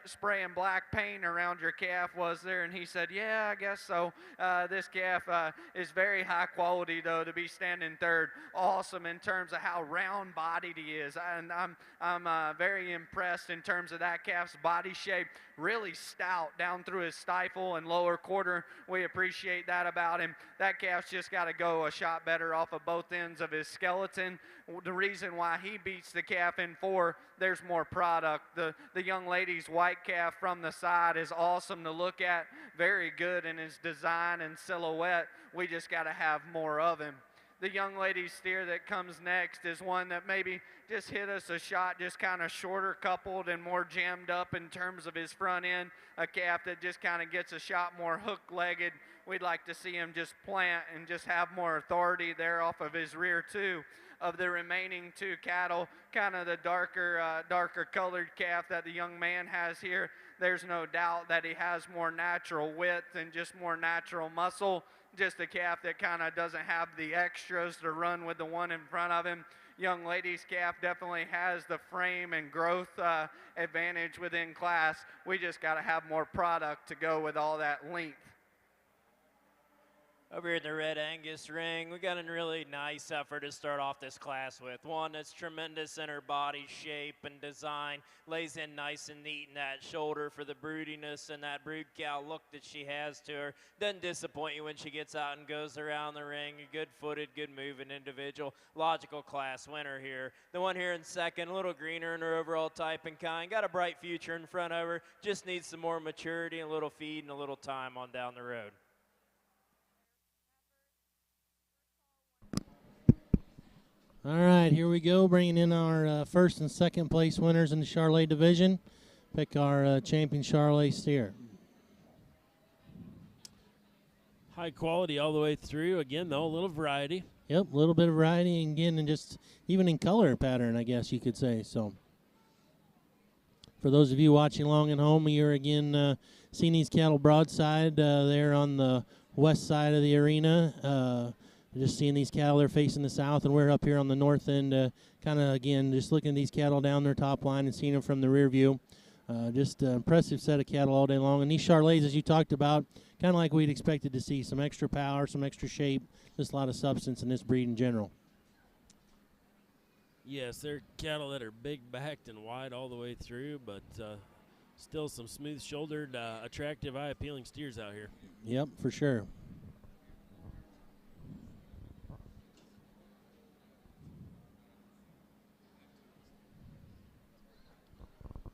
spraying black paint around your calf, was there? And he said, yeah, I guess so. This calf is very high quality, though, to be standing third. Awesome in terms of how round-bodied he is. And I'm very impressed in terms of that calf's body shape. Really stout down through his stifle and lower quarter. We appreciate that about him. That calf's just got to go a shot better off of both ends of his skeleton. The reason why he beats the calf in four, there's more product. The young lady's white calf from the side is awesome to look at. Very good in his design and silhouette. We just got to have more of him. The young lady steer that comes next is one that maybe just hit us a shot, just kind of shorter coupled and more jammed up in terms of his front end. A calf that just kind of gets a shot more hook-legged. We'd like to see him just plant and just have more authority there off of his rear too. of the remaining 2 cattle, kind of the darker colored calf that the young man has here, there's no doubt that he has more natural width and just more natural muscle. Just a calf that kind of doesn't have the extras to run with the one in front of him. Young lady's calf definitely has the frame and growth advantage within class. We just got to have more product to go with all that length. Over here in the Red Angus ring, we got a really nice effort to start off this class with. One that's tremendous in her body shape and design, lays in nice and neat in that shoulder for the broodiness and that brood cow look that she has to her. Doesn't disappoint you when she gets out and goes around the ring. A good-footed, good-moving individual. Logical class winner here. The one here in second, a little greener in her overall type and kind. Got a bright future in front of her. Just needs some more maturity, a little feed, and a little time on down the road. All right, here we go, bringing in our first and second place winners in the Charolais division. Pick our champion Charolais steer. High quality all the way through. Again, though, a little variety. Yep, a little bit of variety, and again, and just even in color pattern, I guess you could say. So, for those of you watching along at home, you're again seeing these cattle broadside there on the west side of the arena. Just seeing these cattle, they're facing the south, and we're up here on the north end, kind of, again, just looking at these cattle down their top line and seeing them from the rear view. Just an impressive set of cattle all day long. And these Charolais, as you talked about, kind of like we'd expected to see, some extra power, some extra shape, just a lot of substance in this breed in general. Yes, they're cattle that are big-backed and wide all the way through, but still some smooth-shouldered, attractive, eye-appealing steers out here. Yep, for sure.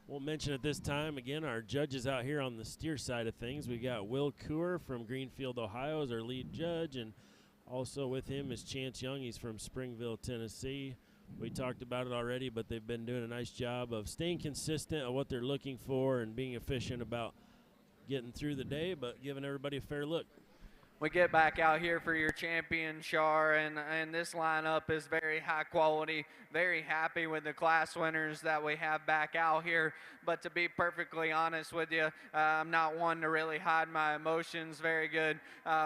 We'll mention at this time, again, our judges out here on the steer side of things. We got Will Coor from Greenfield, Ohio as our lead judge, and also with him is Chance Young. He's from Springville, Tennessee. We talked about it already, but they've been doing a nice job of staying consistent of what they're looking for and being efficient about getting through the day, but giving everybody a fair look. We get back out here for your champion, Char, and this lineup is very high quality. Very happy with the class winners that we have back out here. But to be perfectly honest with you, I'm not one to really hide my emotions very good.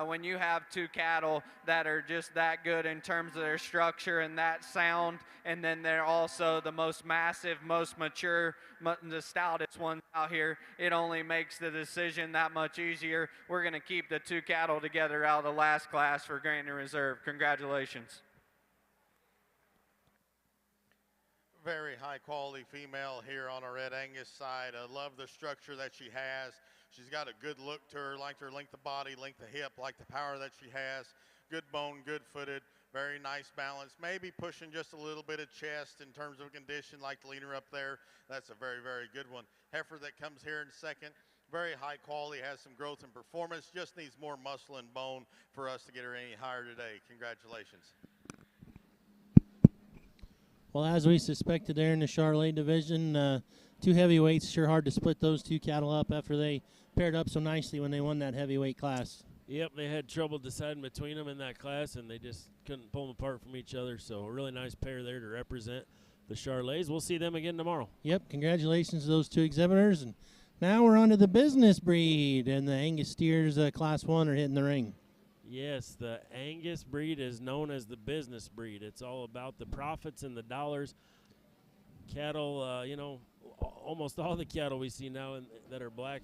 When you have 2 cattle that are just that good in terms of their structure and that sound, and then they're also the most massive, most mature, the stoutest ones out here, it only makes the decision that much easier. We're going to keep the 2 cattle together out of the last class for Grant and Reserve. Congratulations. Very high quality female here on our Red Angus side. I love the structure that she has. She's got a good look to her, like her length of body, length of hip, like the power that she has. Good bone, good footed, very nice balance. Maybe pushing just a little bit of chest in terms of condition, like the leader up there. That's a very, very good one. Heifer that comes here in second. Very high quality, has some growth and performance, just needs more muscle and bone for us to get her any higher today. Congratulations. Well, as we suspected there in the Charolais division, 2 heavyweights, sure hard to split those 2 cattle up after they paired up so nicely when they won that heavyweight class. Yep, they had trouble deciding between them in that class, and they just couldn't pull them apart from each other. So a really nice pair there to represent the Charolais. We'll see them again tomorrow. Yep, congratulations to those 2 exhibitors. And now we're on to the business breed, and the Angus steers Class 1 are hitting the ring. Yes, the Angus breed is known as the business breed. It's all about the profits and the dollars. Cattle, almost all the cattle we see now that are black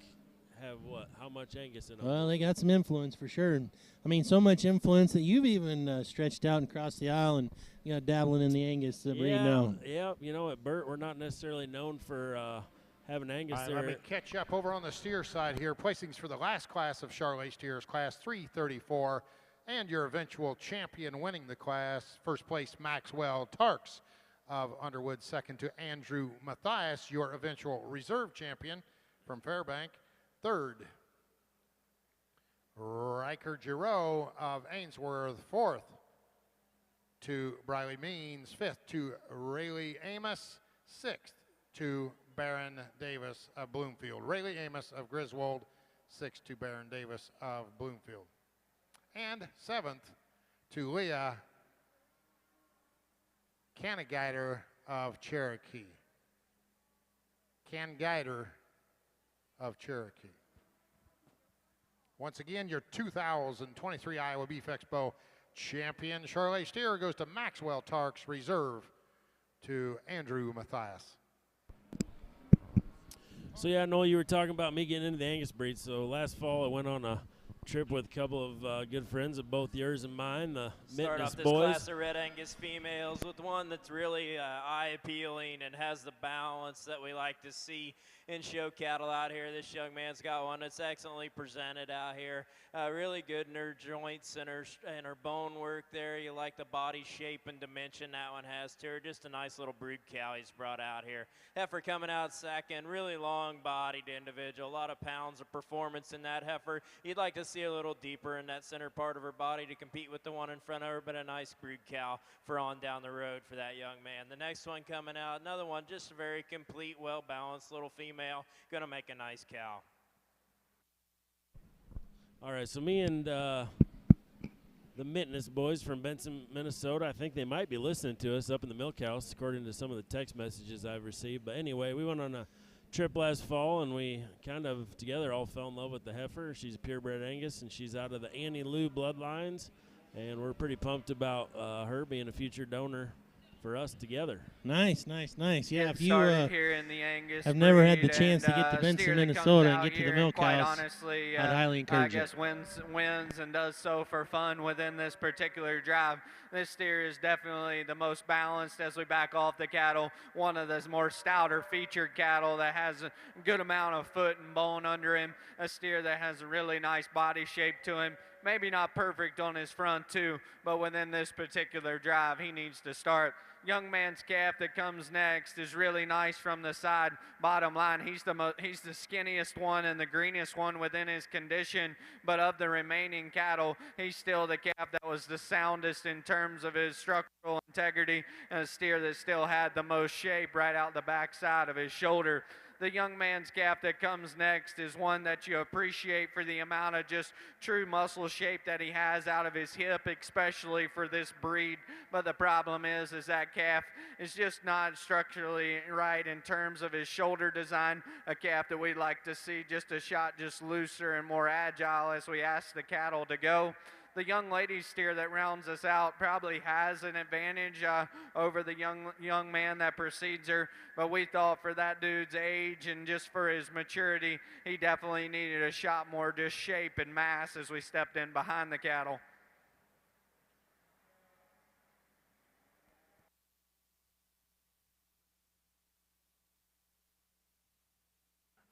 have what? How much Angus in them? Well, they got some influence for sure. I mean, so much influence that you've even stretched out and crossed the aisle and dabbling in the Angus breed now. Yeah, at Burt, we're not necessarily known for having Angus there. Let me catch up over on the steer side here. Placings for the last class of Charolais steers, class 334, and your eventual champion winning the class. First place, Maxwell Tarks of Underwood. Second to Andrew Mathias, your eventual reserve champion from Fairbank. Third, Riker Giroux of Ainsworth. Fourth to Briley Means. Fifth to Rayleigh Amos. Sixth to Baron Davis of Bloomfield. Rayleigh Amos of Griswold. Sixth to Baron Davis of Bloomfield. And seventh to Leah Canagaiter of Cherokee. Canagaiter of Cherokee. Once again, your 2023 Iowa Beef Expo champion, Charolais steer, goes to Maxwell Tarks, reserve to Andrew Mathias. So yeah, Noel, you were talking about me getting into the Angus breed. So last fall I went on a trip with a couple of good friends of both yours and mine, the Start Mitness off this boys. class of Red Angus females with one that's really eye-appealing and has the balance that we like to see in show cattle out here. This young man's got one that's excellently presented out here. Really good in her joints and her bone work there. You like the body shape and dimension that one has to her. Just a nice little brood cow he's brought out here. Heifer coming out second, really long-bodied individual. A lot of pounds of performance in that heifer. You'd like to see a little deeper in that center part of her body to compete with the one in front of her, but a nice brood cow for on down the road for that young man. The next one coming out, another one, just a very complete, well-balanced little female. Gonna make a nice cow. All right, so me and the Mitness boys from Benson, Minnesota, I think they might be listening to us up in the milk house, according to some of the text messages I've received. But anyway, we went on a trip last fall, and we kind of together all fell in love with the heifer. She's a purebred Angus, and she's out of the Annie Lou bloodlines, and we're pretty pumped about her being a future donor for us together. Nice, nice, nice. Yeah, if you started here in the Angus have never had the breed chance to and, get to Benson, steer that comes Minnesota, and out get to the here milk quite house, honestly, I'd highly encourage I guess wins and does so for fun within this particular drive. This steer is definitely the most balanced as we back off the cattle. One of the more stouter featured cattle that has a good amount of foot and bone under him. A steer that has a really nice body shape to him. Maybe not perfect on his front too, but within this particular drive, he needs to start. Young man's calf that comes next is really nice from the side. Bottom line, he's the skinniest one and the greenest one within his condition, but of the remaining cattle, he's still the calf that was the soundest in terms of his structural integrity, and a steer that still had the most shape right out the back side of his shoulder. The young man's calf that comes next is one that you appreciate for the amount of just true muscle shape that he has out of his hip, especially for this breed. But the problem is that calf is just not structurally right in terms of his shoulder design. A calf that we'd like to see just a shot just looser and more agile as we ask the cattle to go. The young lady steer that rounds us out probably has an advantage over the young man that precedes her, but we thought for that dude's age and just for his maturity, he definitely needed a shot more just shape and mass as we stepped in behind the cattle.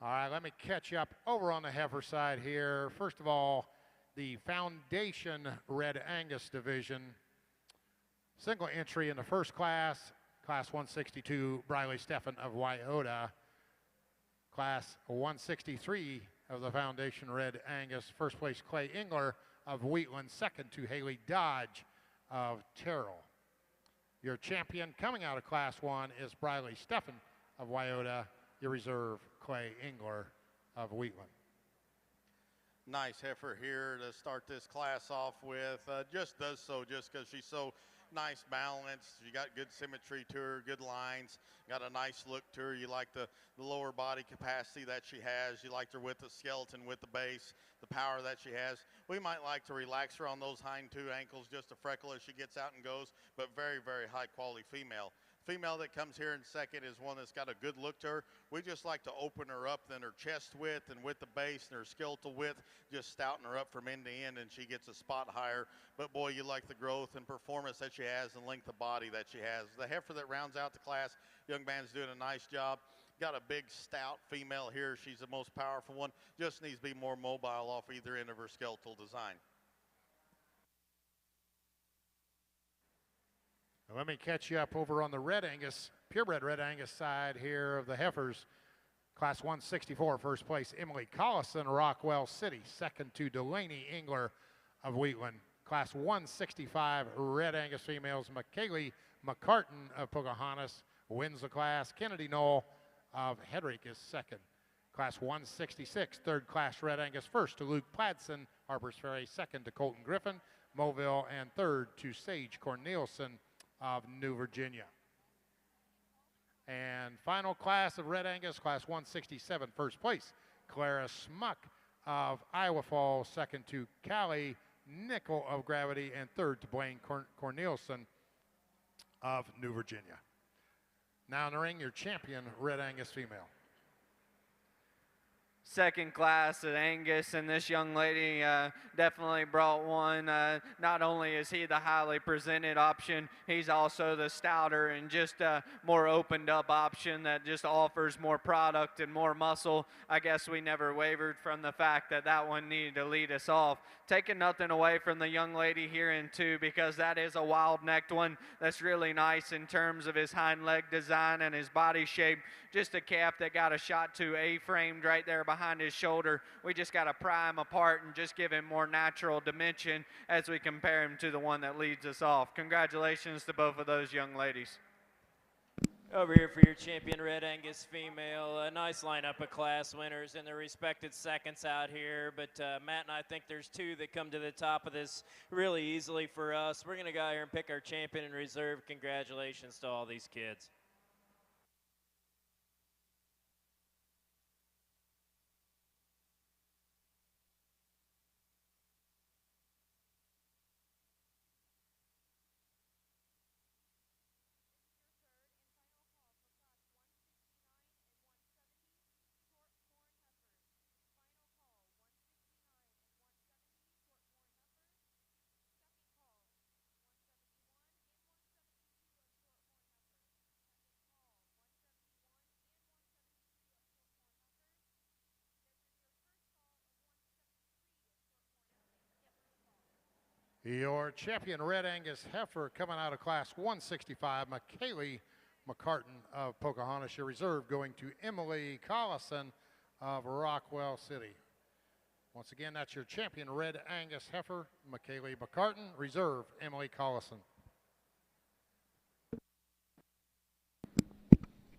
All right, let me catch you up over on the heifer side here. First of all, the Foundation Red Angus division. Single entry in the first class, Class 162, Briley Steffen of Wyota. Class 163 of the Foundation Red Angus, first place Clay Engler of Wheatland, second to Haley Dodge of Terrell. Your champion coming out of Class 1 is Briley Steffen of Wyota, your reserve Clay Engler of Wheatland. Nice heifer here to start this class off with. Just does so just because she's so nice balanced. She got good symmetry to her, good lines, got a nice look to her. You like the lower body capacity that she has. You liked her with the skeleton, with the base, the power that she has. We might like to relax her on those hind two ankles just a freckle as she gets out and goes, but very, very high quality female. Female that comes here in second is one that's got a good look to her. We just like to open her up, then her chest width and with the base and her skeletal width, just stouten her up from end to end, and she gets a spot higher. But boy, you like the growth and performance that she has and length of body that she has. The heifer that rounds out the class, young man's doing a nice job. Got a big stout female here. She's the most powerful one. Just needs to be more mobile off either end of her skeletal design. Let me catch you up over on the Red Angus, purebred Red Angus side here of the heifers. Class 164, first place, Emily Collison, Rockwell City. Second to Delaney Engler of Wheatland. Class 165, Red Angus females, McKaylee McCartan of Pocahontas wins the class. Kennedy Knoll of Hedrick is second. Class 166, third class Red Angus, first to Luke Pladson, Harpers Ferry. Second to Colton Griffin, Mobile, and third to Sage Cornelison of New Virginia. And final class of Red Angus, class 167, first place, Clara Smuck of Iowa Falls, second to Callie Nickel of Gravity, and third to Blaine Cornelison of New Virginia. Now in the ring, your champion, Red Angus female. Second class at Angus, and this young lady definitely brought one. Not only is he the highly presented option, he's also the stouter and just more opened up option that just offers more product and more muscle. I guess we never wavered from the fact that that one needed to lead us off. Taking nothing away from the young lady here in two, because that is a wild-necked one that's really nice in terms of his hind leg design and his body shape. Just a calf that got a shot to A-framed right there behind his shoulder. We just got to pry him apart and just give him more natural dimension as we compare him to the one that leads us off. Congratulations to both of those young ladies. Over here for your champion, Red Angus female. A nice lineup of class winners in their respected seconds out here. But Matt and I think there's two that come to the top of this really easily for us. We're going to go out here and pick our champion in reserve. Congratulations to all these kids. Your champion, Red Angus heifer, coming out of class 165, McKaylee McCartan of Pocahontas. Your reserve going to Emily Collison of Rockwell City. Once again, that's your champion, Red Angus heifer, McKaylee McCartan. Reserve, Emily Collison.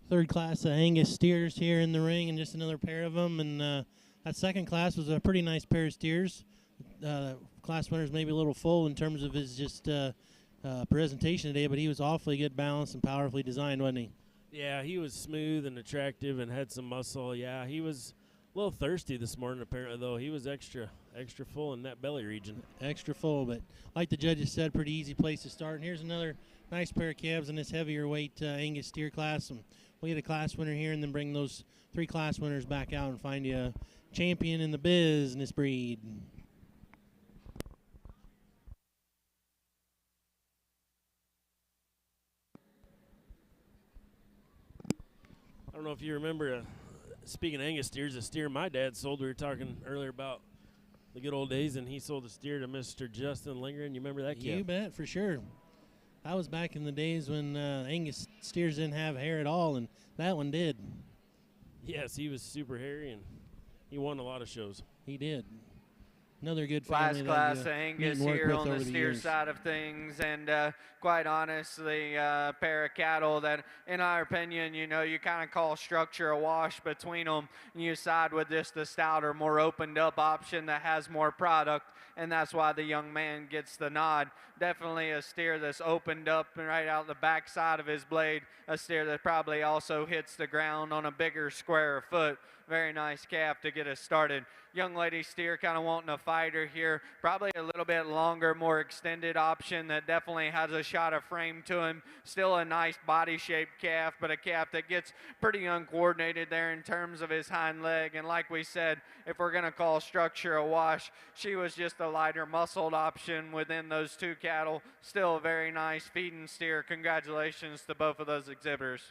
Third class of Angus steers here in the ring, and just another pair of them. And that second class was a pretty nice pair of steers. Class winner's maybe a little full in terms of his just presentation today, but he was awfully good balanced and powerfully designed, wasn't he? Yeah, he was smooth and attractive and had some muscle. Yeah, he was a little thirsty this morning apparently, though. He was extra full in that belly region. Extra full, but like the judges said, pretty easy place to start. And here's another nice pair of calves in this heavier weight Angus steer class. And we'll get a class winner here and then bring those three class winners back out and find you a champion in the business breed. I don't know if you remember, speaking of Angus steers, a steer my dad sold. We were talking earlier about the good old days, and he sold a steer to Mr. Justin Lingren. You remember that kid? You bet, for sure. That was back in the days when Angus steers didn't have hair at all, and that one did. Yes, he was super hairy, and he won a lot of shows. He did. Another good family. Last class Angus here on the steer side of things, and quite honestly, a pair of cattle that, in our opinion, you know, you kind of call structure a wash between them. You side with just the stouter, more opened up option that has more product, and that's why the young man gets the nod. Definitely a steer that's opened up right out the back side of his blade, a steer that probably also hits the ground on a bigger, squarer foot. Very nice calf to get us started. Young lady steer kind of wanting a fighter here. Probably a little bit longer, more extended option that definitely has a shot of frame to him. Still a nice body-shaped calf, but a calf that gets pretty uncoordinated there in terms of his hind leg. And like we said, if we're going to call structure a wash, she was just a lighter muscled option within those two cattle. Still a very nice feeding steer. Congratulations to both of those exhibitors.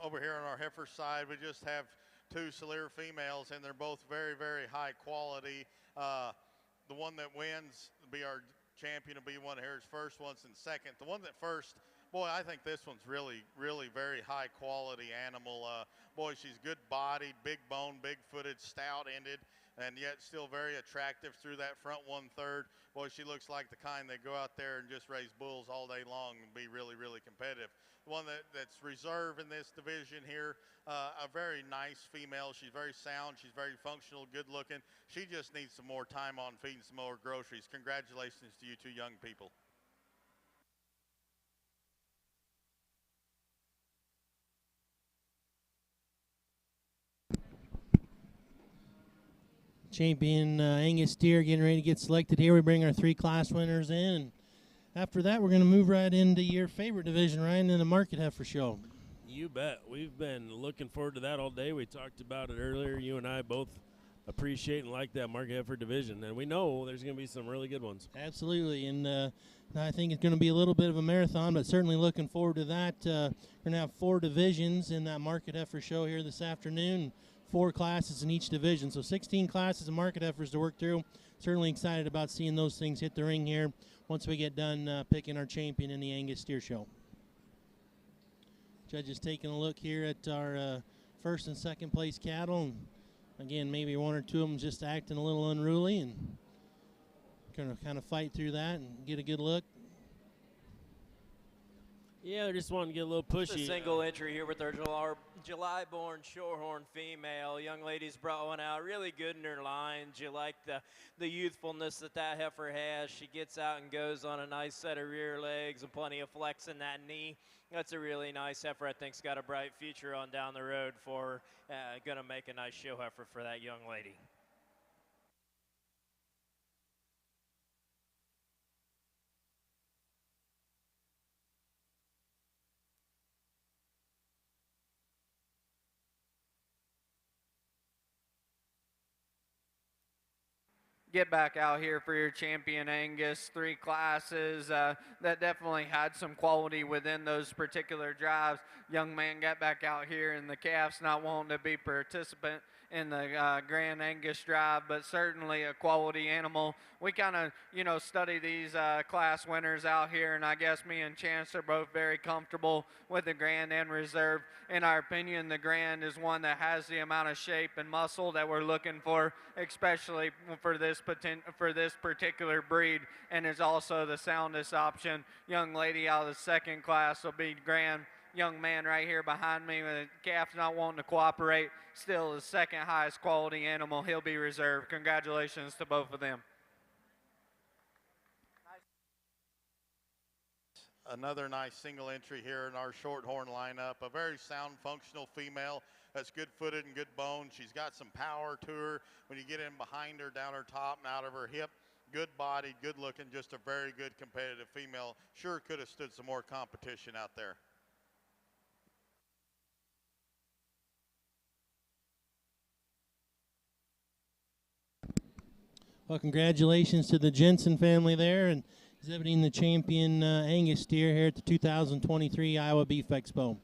Over here on our heifer side, we just have two Solir females, and they're both very, very high quality. The one that wins will be our champion, will be one of here's first ones, and second. The one that first Boy, I think this one's really, really very high quality animal. Boy, she's good bodied, big bone, big footed, stout ended, and yet still very attractive through that front 1/3. Boy, she looks like the kind that go out there and just raise bulls all day long and be really, really competitive. The one that's reserved in this division here, a very nice female. She's very sound. She's very functional, good looking. She just needs some more time on feeding some more groceries. Congratulations to you two young people. Champion Angus steer getting ready to get selected here. We bring our 3 class winners in. And after that, we're going to move right into your favorite division, Ryan, in the Market Heifer Show. You bet. We've been looking forward to that all day. We talked about it earlier. You and I both appreciate and like that Market Heifer division, and we know there's going to be some really good ones. Absolutely, and I think it's going to be a little bit of a marathon, but certainly looking forward to that. We're going to have 4 divisions in that Market Heifer Show here this afternoon. 4 classes in each division, so 16 classes of market heifers to work through. Certainly excited about seeing those things hit the ring here once we get done picking our champion in the Angus Steer Show. Judges taking a look here at our first and second place cattle. And again, maybe 1 or 2 of them just acting a little unruly, and going to kind of fight through that and get a good look. Yeah, I just wanted to get a little pushy. Just a single entry here with our July-born Shorthorn female. Young lady's brought one out really good in her lines. You like the youthfulness that heifer has. She gets out and goes on a nice set of rear legs and plenty of flex in that knee. That's a really nice heifer. I think's got a bright future on down the road for her. Going to make a nice show heifer for that young lady. Get back out here for your champion Angus. 3 classes that definitely had some quality within those particular drives. Young man got back out here, and the calf's not wanting to be participant in the Grand Angus drive, but certainly a quality animal. We kind of, study these class winners out here, and I guess me and Chance are both very comfortable with the Grand and Reserve. In our opinion, the Grand is one that has the amount of shape and muscle that we're looking for, especially for this particular breed, and is also the soundest option. Young lady out of the second class will be Grand. Young man right here behind me, the calf's not wanting to cooperate, still the second highest quality animal. He'll be reserved. Congratulations to both of them. Another nice single entry here in our Shorthorn lineup. A very sound, functional female that's good-footed and good bone. She's got some power to her when you get in behind her, down her top and out of her hip. Good body, good looking, just a very good competitive female. Sure could have stood some more competition out there. Well, congratulations to the Jensen family there, and exhibiting the champion Angus steer here at the 2023 Iowa Beef Expo.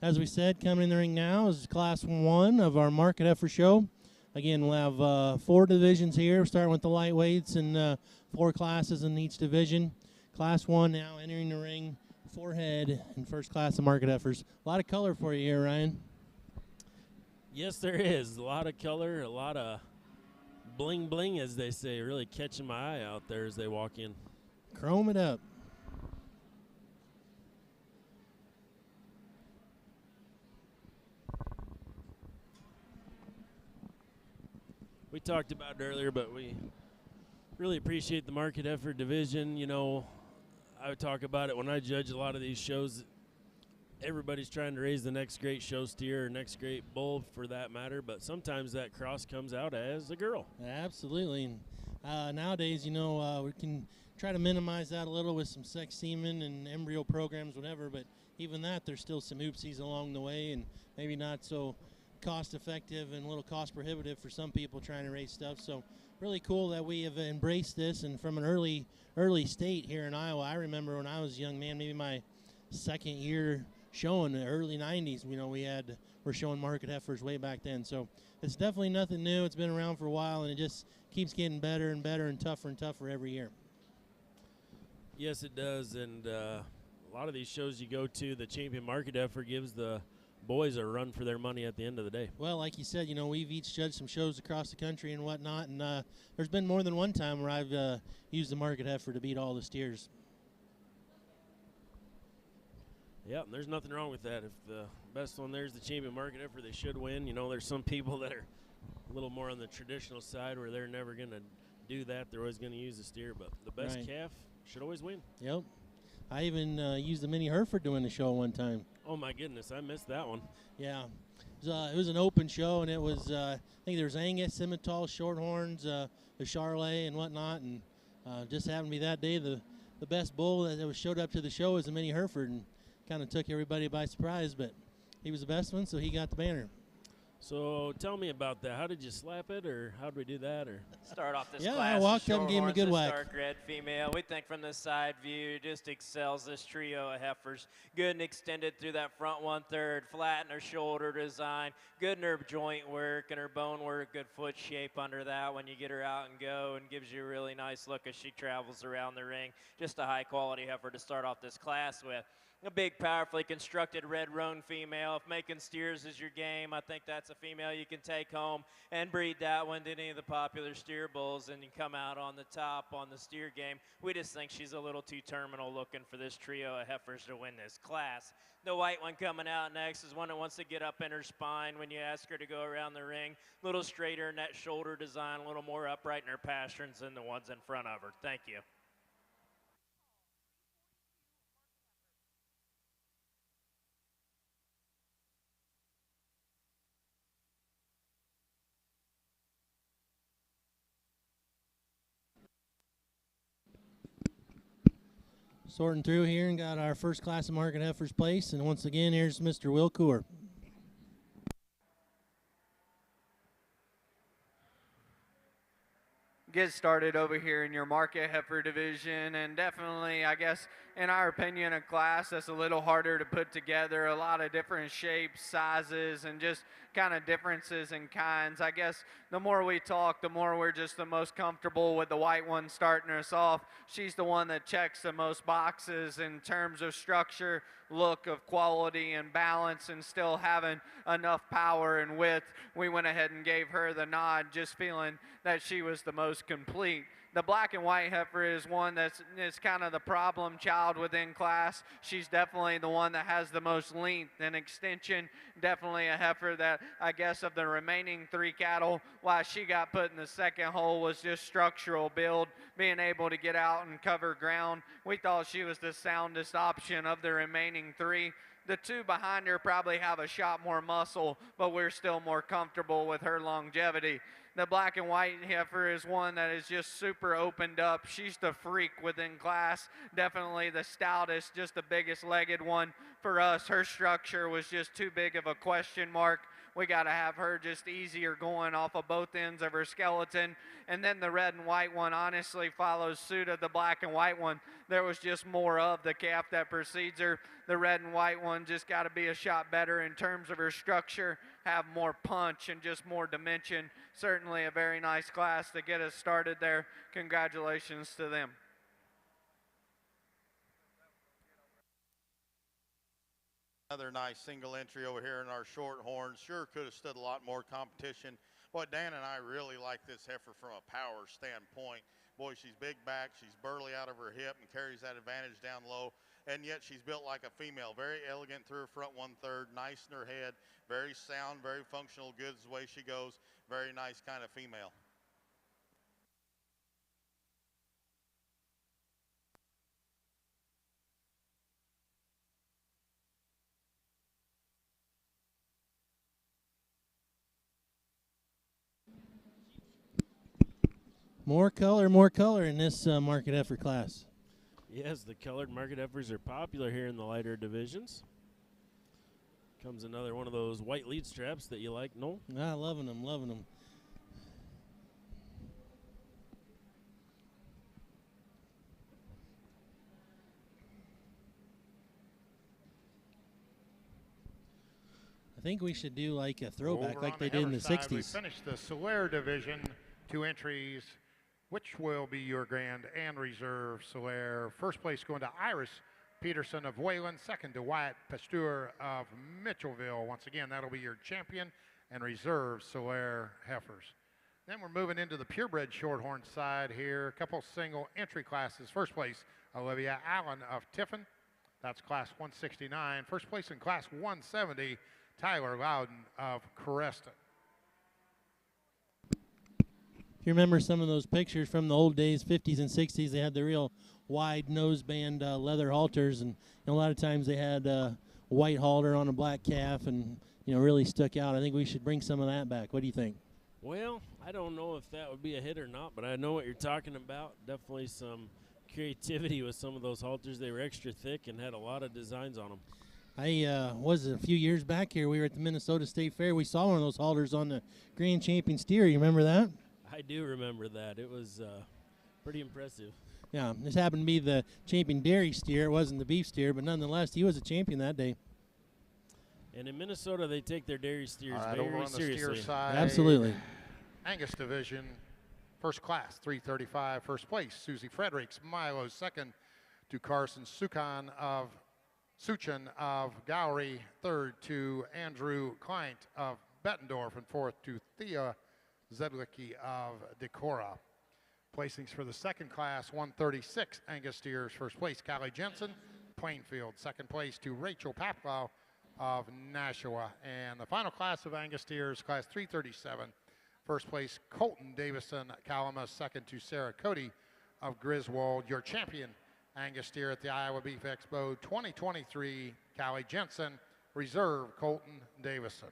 As we said, coming in the ring now is Class 1 of our Market Heifer Show. Again, we'll have 4 divisions here, starting with the lightweights and 4 classes in each division. Class 1 now entering the ring, 4 head in first class of Market Heifers. A lot of color for you here, Ryan. Yes, there is. A lot of color, a lot of bling bling, as they say, really catching my eye out there as they walk in. Chrome it up. We talked about it earlier, but we really appreciate the Market Heifer division. You know, I would talk about it when I judge a lot of these shows. Everybody's trying to raise the next great show steer or next great bull for that matter, but sometimes that cross comes out as a girl. Absolutely. Nowadays, we can try to minimize that a little with some sex semen and embryo programs, whatever, but even that, there's still some oopsies along the way and maybe not so cost effective and a little cost prohibitive for some people trying to raise stuff. So really cool that we have embraced this, and from an early state here in Iowa. I remember when I was a young man, maybe my second year showing the early 90s, we're showing market heifers way back then. So it's definitely nothing new. It's been around for a while, and it just keeps getting better and better and tougher every year. Yes, it does, and A lot of these shows you go to, the champion market effort gives the boys a run for their money at the end of the day. Well, like you said, you know, we've each judged some shows across the country and whatnot, and there's been more than one time where I've used the market heifer to beat all the steers. Yeah, and there's nothing wrong with that. If the best one there's the champion market effort, they should win. You know, there's some people that are a little more on the traditional side where they're never going to do that. They're always going to use the steer, but the best calf should always win. Yep. I even used the mini Hereford to win the show one time. Oh, my goodness. I missed that one. Yeah. It was an open show, and it was, I think there was Angus, Simmental, Shorthorns, the Charlet, and whatnot, and just happened to be that day the best bull that was showed up to the show was the mini Hereford, and kind of took everybody by surprise, but he was the best one, so he got the banner. So tell me about that. How did you slap it, or how did we do that? Or start off this yeah, class. I walked up and gave him a good whack. Dark red female. We think from the side view, just excels this trio of heifers. Good and extended through that front 1/3, flat in her shoulder design, good in her joint work and her bone work, good foot shape under that when you get her out and go, and gives you a really nice look as she travels around the ring. Just a high quality heifer to start off this class with. A big, powerfully constructed red roan female. If making steers is your game, I think that's a female you can take home and breed that one to any of the popular steer bulls, and you come out on the top on the steer game. We just think she's a little too terminal looking for this trio of heifers to win this class. The white one coming out next is one that wants to get up in her spine when you ask her to go around the ring. A little straighter in that shoulder design, a little more upright in her pasterns than the ones in front of her. Thank you. Sorting through here and got our first class of market heifers placed, and once again, here's Mr. Will Coor. Get started over here in your market heifer division, and definitely, I guess, in our opinion, a class that's a little harder to put together. A lot of different shapes, sizes, and just kind of differences in kinds. I guess the more we talk, the more we're just the most comfortable with the white one starting us off. She's the one that checks the most boxes in terms of structure, look, of quality and balance, and still having enough power and width. We went ahead and gave her the nod, just feeling that she was the most complete. The black and white heifer is one that's kind of the problem child within class. She's definitely the one that has the most length and extension. Definitely a heifer that, I guess, of the remaining 3 cattle, why she got put in the second hole was just structural build, being able to get out and cover ground. We thought she was the soundest option of the remaining 3. The 2 behind her probably have a shot more muscle, but we're still more comfortable with her longevity. The black and white heifer is one that is just super opened up. She's the freak within class, definitely the stoutest, just the biggest legged one for us. Her structure was just too big of a question mark. We got to have her just easier going off of both ends of her skeleton. And then the red and white one honestly follows suit of the black and white one. There was just more of the calf that precedes her. The red and white one just got to be a shot better in terms of her structure, have more punch and just more dimension. Certainly a very nice class to get us started there. Congratulations to them. Another nice single entry over here in our short horns. Sure could have stood a lot more competition. Boy, Dan and I really like this heifer from a power standpoint. Boy, she's big back, she's burly out of her hip and carries that advantage down low. And yet she's built like a female, very elegant through her front 1/3, nice in her head, very sound, very functional, good the way she goes. Very nice kind of female. More color in this market heifer class. Yes, the colored market heifers are popular here in the lighter divisions. Comes another one of those white lead straps that you like, no? Ah, loving them. I think we should do like a throwback like they did in the 60s. We finished the Solaire division, 2 entries. Which will be your grand and reserve Solaire? First place going to Iris Peterson of Wayland. Second to Wyatt Pasteur of Mitchellville. Once again, that'll be your champion and reserve Solaire heifers. Then we're moving into the purebred shorthorn side here. A couple single entry classes. First place, Olivia Allen of Tiffin. That's class 169. First place in class 170, Tyler Loudon of Creston. If you remember some of those pictures from the old days, 50s and 60s, they had the real wide noseband leather halters, and a lot of times they had a white halter on a black calf, and really stuck out. I think we should bring some of that back. What do you think? Well, I don't know if that would be a hit or not, but I know what you're talking about. Definitely some creativity with some of those halters. They were extra thick and had a lot of designs on them. I was a few years back here. We were at the Minnesota State Fair. We saw one of those halters on the Grand Champion steer. You remember that? I do remember that. It was pretty impressive. Yeah, this happened to be the champion dairy steer. It wasn't the beef steer, but nonetheless, he was a champion that day. And in Minnesota, they take their dairy steers Over very on the seriously. steer side, Absolutely. Angus division, first class, 335, first place, Susie Fredericks, Milo, second to Carson Suchan of Gowrie, third to Andrew Kleint of Bettendorf, and fourth to Thea Zedlicki of Decorah. Placings for the second class, 136 Angus steers, first place, Callie Jensen, Plainfield, second place to Rachel Paplow of Nashua, and the final class of Angus steers, class 337, first place Colton Davison Calamus, second to Sarah Cody of Griswold. Your champion Angus steer at the Iowa Beef Expo 2023, Callie Jensen, reserve Colton Davison.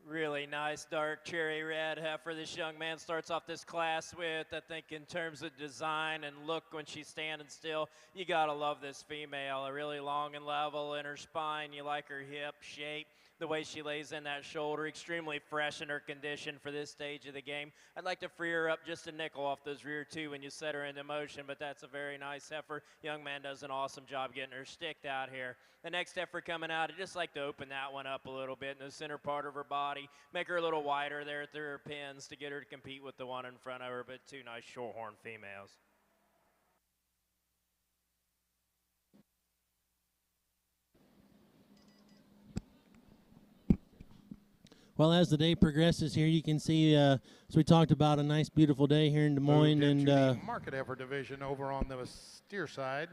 Really nice dark cherry red heifer this young man starts off this class with. I think in terms of design and look when she's standing still, you gotta love this female. A really long and level in her spine. You like her hip shape, the way she lays in that shoulder, extremely fresh in her condition for this stage of the game. I'd like to free her up just a nickel off those rear two when you set her into motion, but that's a very nice heifer. Young man does an awesome job getting her sticked out here. The next heifer coming out, I'd just like to open that one up a little bit in the center part of her body, make her a little wider there through her pins to get her to compete with the one in front of her, but two nice shorthorn females. Well, as the day progresses here, you can see, as we talked about, a nice, beautiful day here in Des Moines. Moved into And the market heifer division over on the steer side.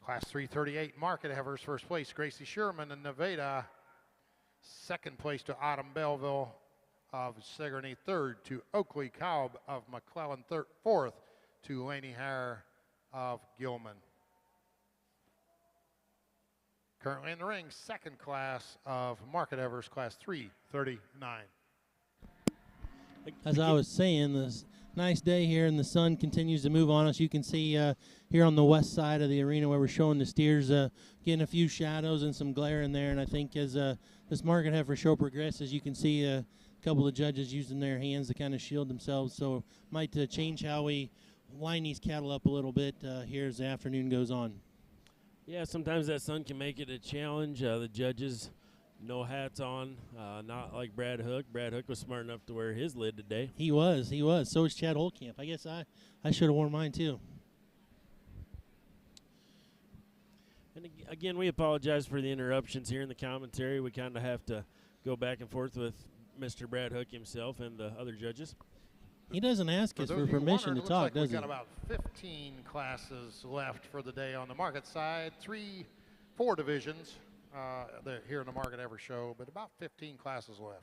Class 338 market heifers, first place Gracie Sherman in Nevada. Second place to Autumn Belleville of Sigourney. Third to Oakley Cobb of McClellan. Fourth to Laney Hare of Gilman. Currently in the ring, second class of market heifers, class 339. as I was saying, this nice day here, and the sun continues to move on us. You can see here on the west side of the arena where we're showing the steers getting a few shadows and some glare in there. And I think as this market heifer show progresses, you can see a couple of judges using their hands to kind of shield themselves. So might change how we line these cattle up a little bit here as the afternoon goes on. Yeah, sometimes that sun can make it a challenge. The judges, no hats on, not like Brad Hook. Brad Hook was smart enough to wear his lid today. He was. So was Chad Holtkamp. I guess I should have worn mine too. And again, we apologize for the interruptions here in the commentary. We kind of have to go back and forth with Mr. Brad Hook himself and the other judges. He doesn't ask us for permission to talk, does he? We've got about 15 classes left for the day on the market side. 4 divisions here in the Market Ever Show, but about 15 classes left.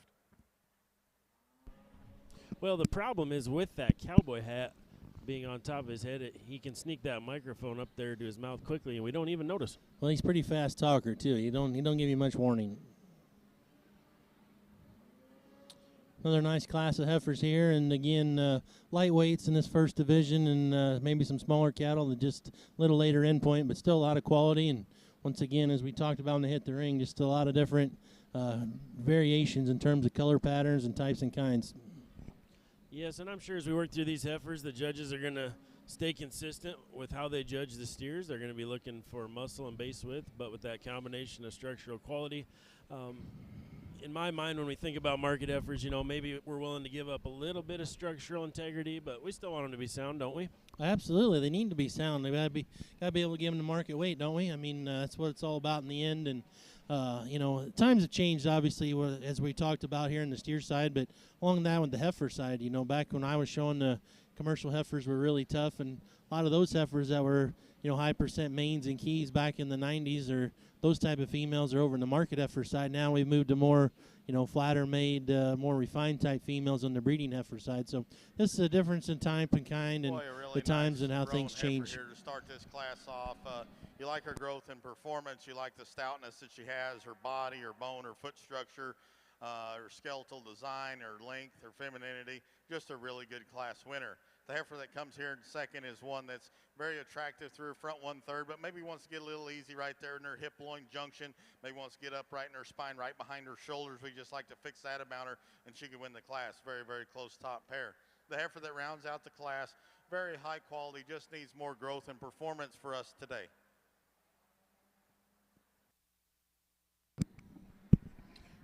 Well, the problem is with that cowboy hat being on top of his head, he can sneak that microphone up there to his mouth quickly, and we don't even notice. Well, he's a pretty fast talker too. He don't give you much warning. Another nice class of heifers here, and again, lightweights in this first division, and maybe some smaller cattle that just a little later endpoint, but still a lot of quality. And once again, as we talked about in the Hit the Ring, just a lot of different variations in terms of color patterns and types and kinds. Yes, and I'm sure as we work through these heifers, the judges are going to stay consistent with how they judge the steers. They're going to be looking for muscle and base width, but with that combination of structural quality. in my mind, when we think about market efforts, you know, maybe we're willing to give up a little bit of structural integrity, but we still want them to be sound, don't we? Absolutely, they need to be sound. They gotta be able to give them the market weight, don't we? I mean, that's what it's all about in the end. And you know, times have changed, obviously, as we talked about here in the steer side, but along that with the heifer side, you know, back when I was showing the commercial heifers were really tough, and a lot of those heifers that were, you know, high percent mains and keys back in the 90s, or those type of females are over in the market heifer side. Now we've moved to more, you know, flatter made, more refined type females on the breeding heifer side. So this is a difference in type and kind, and really the times nice and how grown things heifer change. Here to start this class off. You like her growth and performance. You like the stoutness that she has, her body, her bone, her foot structure, her skeletal design, her length, her femininity. Just a really good class winner. The heifer that comes here in second is one that's very attractive through her front 1/3, but maybe wants to get a little easy right there in her hip loin junction. Maybe wants to get upright in her spine right behind her shoulders. We just like to fix that about her, and she can win the class. Very, very close top pair. The heifer that rounds out the class, very high quality, just needs more growth and performance for us today.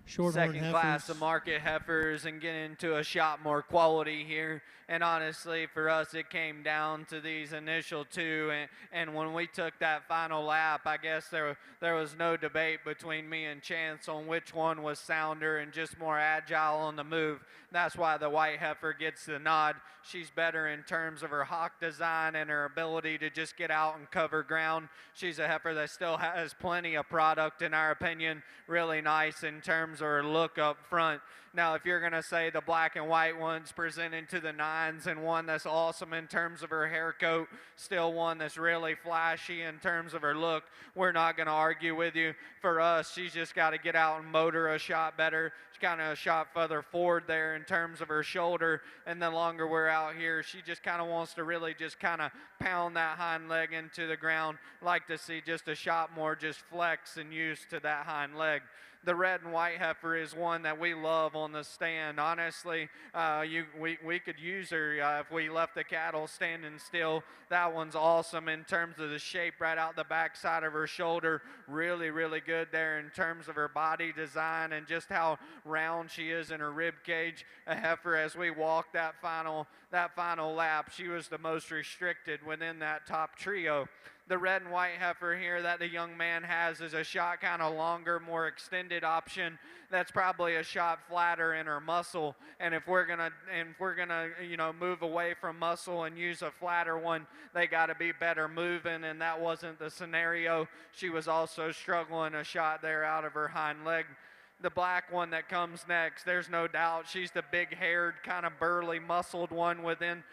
Second class of market heifers and get into a shot more quality here. And honestly, for us, it came down to these initial two. And when we took that final lap, I guess there was no debate between me and Chance on which one was sounder and just more agile on the move. That's why the white heifer gets the nod. She's better in terms of her hock design and her ability to just get out and cover ground. She's a heifer that still has plenty of product, in our opinion. Really nice in terms of her look up front. Now, if you're going to say the black and white one's presented to the nines, and one that's awesome in terms of her hair coat, still one that's really flashy in terms of her look, we're not going to argue with you. For us, she's just got to get out and motor a shot better. She's kind of a shot further forward there in terms of her shoulder, and the longer we're out here, she just kind of wants to really just kind of pound that hind leg into the ground. Like to see just a shot more just flex and use to that hind leg. The red and white heifer is one that we love on the stand. Honestly, we could use her if we left the cattle standing still. That one's awesome in terms of the shape right out the back side of her shoulder. Really, really good there in terms of her body design and just how round she is in her rib cage. A heifer, as we walked that final lap, she was the most restricted within that top trio. The red and white heifer here that the young man has is a shot kind of longer, more extended option. That's probably a shot flatter in her muscle. And if we're gonna you know, move away from muscle and use a flatter one, they got to be better moving. And that wasn't the scenario. She was also struggling a shot there out of her hind leg. The black one that comes next, there's no doubt she's the big-haired, kind of burly, muscled one within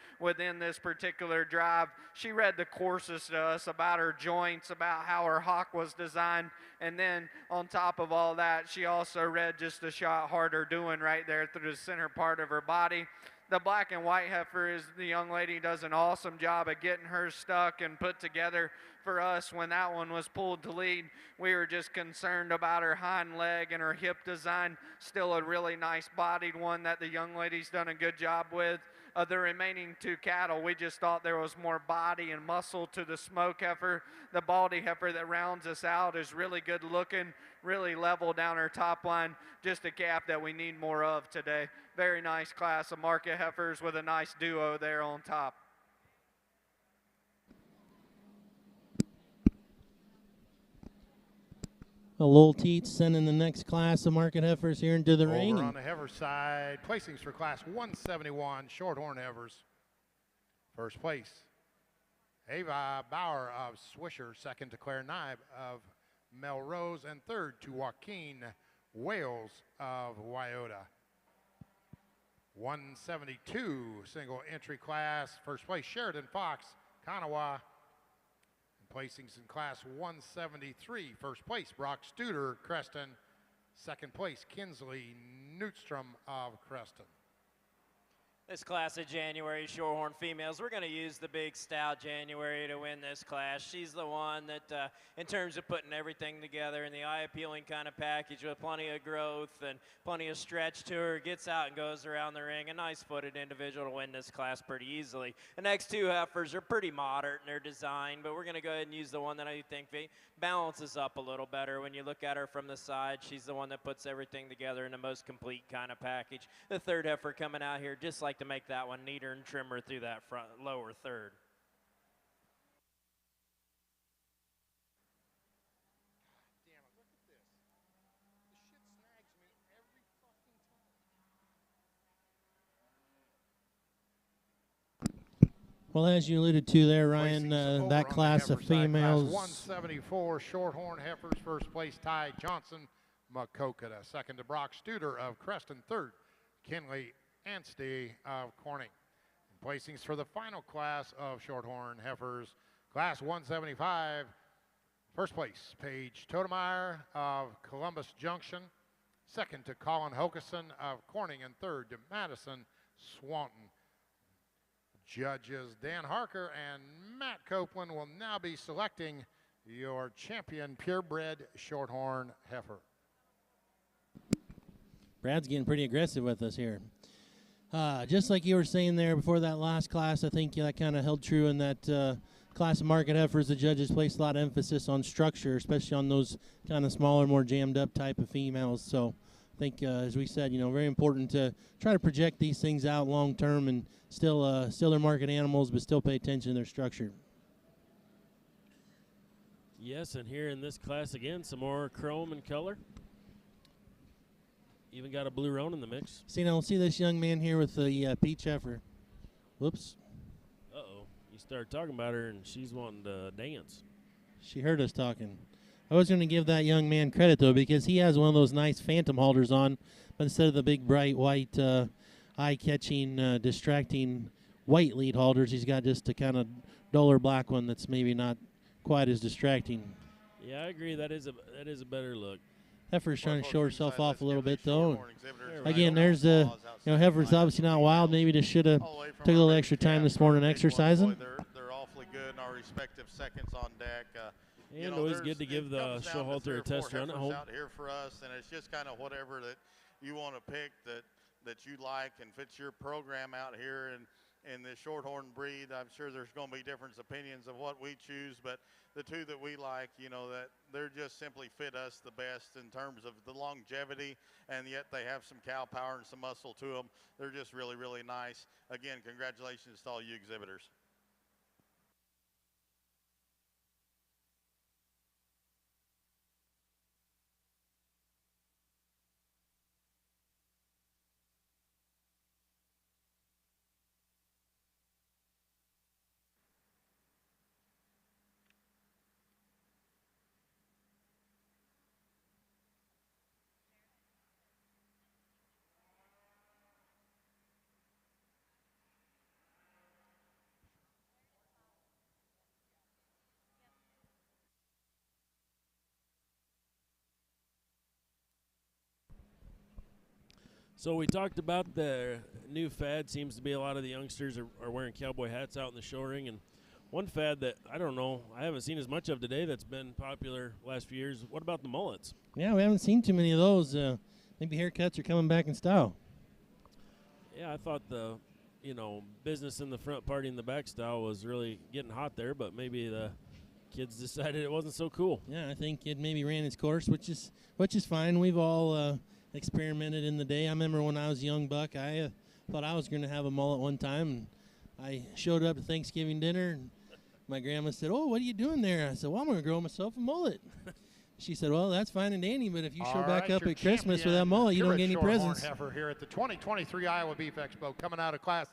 this particular drive. She read the courses to us about her joints, about how her hock was designed, and then on top of all that, she also read just a shot harder doing right there through the center part of her body. The black and white heifer is the young lady does an awesome job of getting her stuck and put together. For us, when that one was pulled to lead, we were just concerned about her hind leg and her hip design. Still a really nice bodied one that the young lady's done a good job with. Of the remaining two cattle, we just thought there was more body and muscle to the smoke heifer. The baldy heifer that rounds us out is really good looking, really level down her top line. Just a calf that we need more of today. Very nice class of market heifers with a nice duo there on top. Lowell Teets sending the next class of market heifers here into the ring. Over on the heifer side, placings for class 171, shorthorn heifers. First place, Ava Bauer of Swisher. Second to Claire Knibe of Melrose. And third to Joaquin Wales of Wyota. 172 single entry class. First place, Sheridan Fox, Kanawha. Placings in class 173. First place, Brock Studer, Creston. Second place, Kinsley Newtstrom of Creston. This class of January Shorthorn females, we're going to use the big stout January to win this class. She's the one that, in terms of putting everything together in the eye-appealing kind of package with plenty of growth and plenty of stretch to her, gets out and goes around the ring. A nice-footed individual to win this class pretty easily. The next two heifers are pretty moderate in their design, but we're going to go ahead and use the one that I think balances up a little better. When you look at her from the side, she's the one that puts everything together in the most complete kind of package. The third heifer coming out here just like to make that one neater and trimmer through that front lower third. Damn it, look at this. The shit snags me every fucking time. Well, as you alluded to there, Ryan, Placings over that on the class heifer of side, class females. 174 Shorthorn heifers. First place Ty Johnson, Makokata. Second to Brock Studer of Creston. Third, Kinley Anstey of Corning. Placings for the final class of Shorthorn heifers, class 175. First place, Paige Totemeyer of Columbus Junction. Second to Colin Hokeson of Corning, and third to Madison Swanton. Judges Dan Harker and Matt Copeland will now be selecting your champion purebred Shorthorn heifer. Brad's getting pretty aggressive with us here. Just like you were saying there before that last class, I think that kind of held true in that class of market heifers. The judges placed a lot of emphasis on structure, especially on those kind of smaller, more jammed up type of females. So I think, as we said, very important to try to project these things out long term and still they're market animals, but still pay attention to their structure. Yes, and here in this class again, some more chrome and color. Even got a blue roan in the mix. See, now see this young man here with the peach heifer. Whoops. Uh-oh. You started talking about her, and she's wanting to dance. She heard us talking. I was going to give that young man credit, though, because he has one of those nice phantom halters on, but instead of the big, bright, white, eye-catching, distracting white lead halters, he's got just a kind of duller black one that's maybe not quite as distracting. Yeah, I agree. That is a better look. Heifer's trying to show herself off a little bit, though. Again, there's the, Heifer's obviously not wild. Maybe just should have took a little extra time this morning exercising. They're awfully good in our respective seconds on deck. And always good to give the show halter a test run at home. Out here for us, and it's just kind of whatever that you want to pick that you like and fits your program out here. And in this Shorthorn breed, I'm sure there's going to be different opinions of what we choose, but the two that we like, that they're just simply fit us the best in terms of the longevity, and yet they have some cow power and some muscle to them. They're just really, really nice. Again, congratulations to all you exhibitors. So we talked about the new fad. Seems to be a lot of the youngsters are wearing cowboy hats out in the show ring. And one fad that, I don't know, I haven't seen as much of today that's been popular last few years. What about the mullets? Yeah, we haven't seen too many of those. Maybe haircuts are coming back in style. Yeah, I thought the, business in the front, party in the back style was really getting hot there, but maybe the kids decided it wasn't so cool. Yeah, I think it maybe ran its course, which is fine. We've all experimented in the day. I remember when I was a young buck, I thought I was going to have a mullet one time, and I showed up to Thanksgiving dinner, and my grandma said, "Oh, what are you doing there?" I said, "Well, I'm going to grow myself a mullet." She said, "Well, that's fine and dandy, but if you show back up at Christmas with that mullet, you don't get any presents." Heifer here at the 2023 Iowa Beef Expo, coming out of class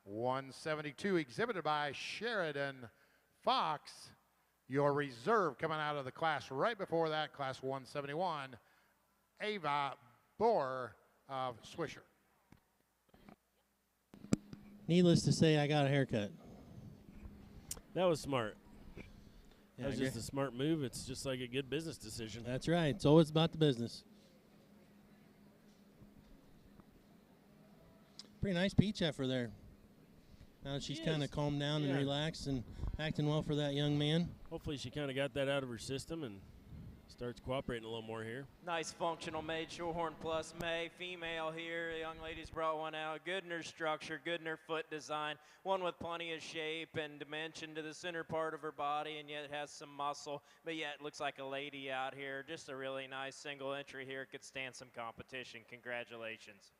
172, exhibited by Sheridan Fox. Your reserve coming out of the class right before that, class 171, Ava Bohr of Swisher. Needless to say, I got a haircut. That was smart. Yeah, That was just a smart move. It's just like a good business decision. That's right. It's always about the business. Pretty nice peach heifer there. Now she's She kind is. of calmed down and Yeah. relaxed and acting well for that young man. Hopefully she kind of got that out of her system and starts cooperating a little more here. Nice functional maid, Shorthorn Plus May, female here. The young lady's brought one out. Good in her structure, good in her foot design. One with plenty of shape and dimension to the center part of her body, and yet it has some muscle. But yet it looks like a lady out here. Just a really nice single entry here. Could stand some competition. Congratulations.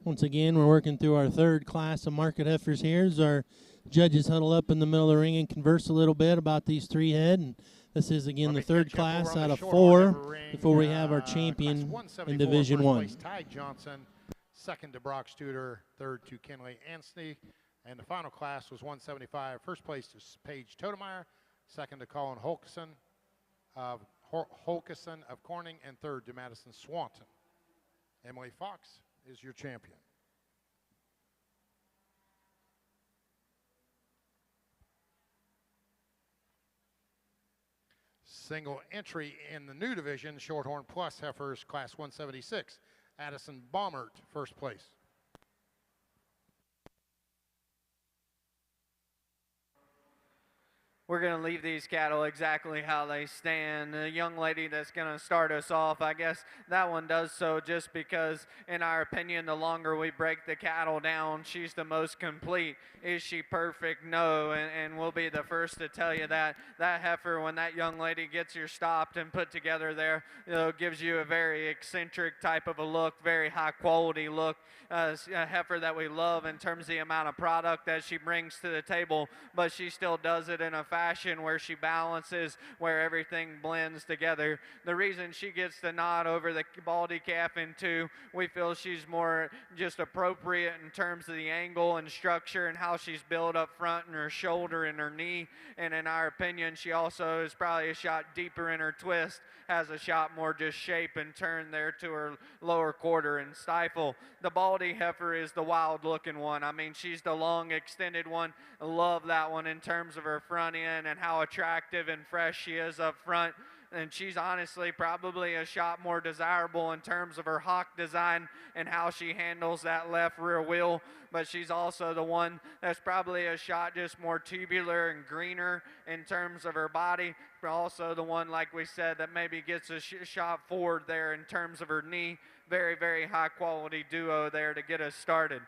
Once again, we're working through our third class of market heifers here as our judges huddle up in the middle of the ring and converse a little bit about these three head. And this is, again, the third class out of four before we have our champion in Division I. Ty Johnson, second to Brock Studer, third to Kenley Anstey. And the final class was 175. First place to Paige Totemeyer, second to Colin Holkeson of Corning, and third to Madison Swanton. Emily Fox is your champion. Single entry in the new division, Shorthorn Plus Heifers, Class 176. Addison Baumert, first place. We're going to leave these cattle exactly how they stand. The young lady that's going to start us off, I guess that one does so just because, in our opinion, the longer we break the cattle down, she's the most complete. Is she perfect? No, and we'll be the first to tell you that. That heifer, when that young lady gets her stopped and put together there, gives you a very eccentric type of a look, very high quality look. A heifer that we love in terms of the amount of product that she brings to the table, but she still does it in a fashion where she balances, where everything blends together. The reason she gets the nod over the Baldy calf in two, we feel she's more just appropriate in terms of the angle and structure and how she's built up front in her shoulder and her knee. And in our opinion, she also is probably a shot deeper in her twist, has a shot more just shape and turn there to her lower quarter and stifle. The Baldy heifer is the wild looking one. I mean, she's the long extended one. I love that one in terms of her front end and how attractive and fresh she is up front. And she's honestly probably a shot more desirable in terms of her hock design and how she handles that left rear wheel. But she's also the one that's probably a shot just more tubular and greener in terms of her body. But also the one, like we said, that maybe gets a shot forward there in terms of her knee. Very, very high quality duo there to get us started.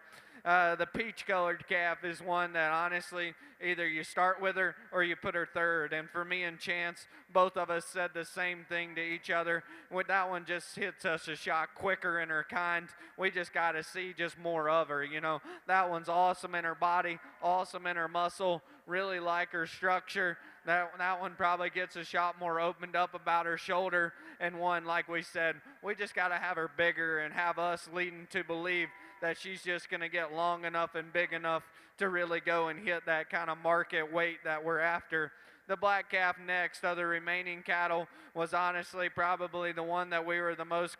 The peach-colored calf is one that honestly either you start with her or you put her third. And for me and Chance, both of us said the same thing to each other. When that one just hits us a shot quicker in her kind, we just got to see just more of her. You know, that one's awesome in her body, awesome in her muscle, really like her structure. That one probably gets a shot more opened up about her shoulder. And one, like we said, we just got to have her bigger and have us leading to believe that she's just going to get long enough and big enough to really go and hit that kind of market weight that we're after. The black calf next of the remaining cattle was honestly probably the one that we were the most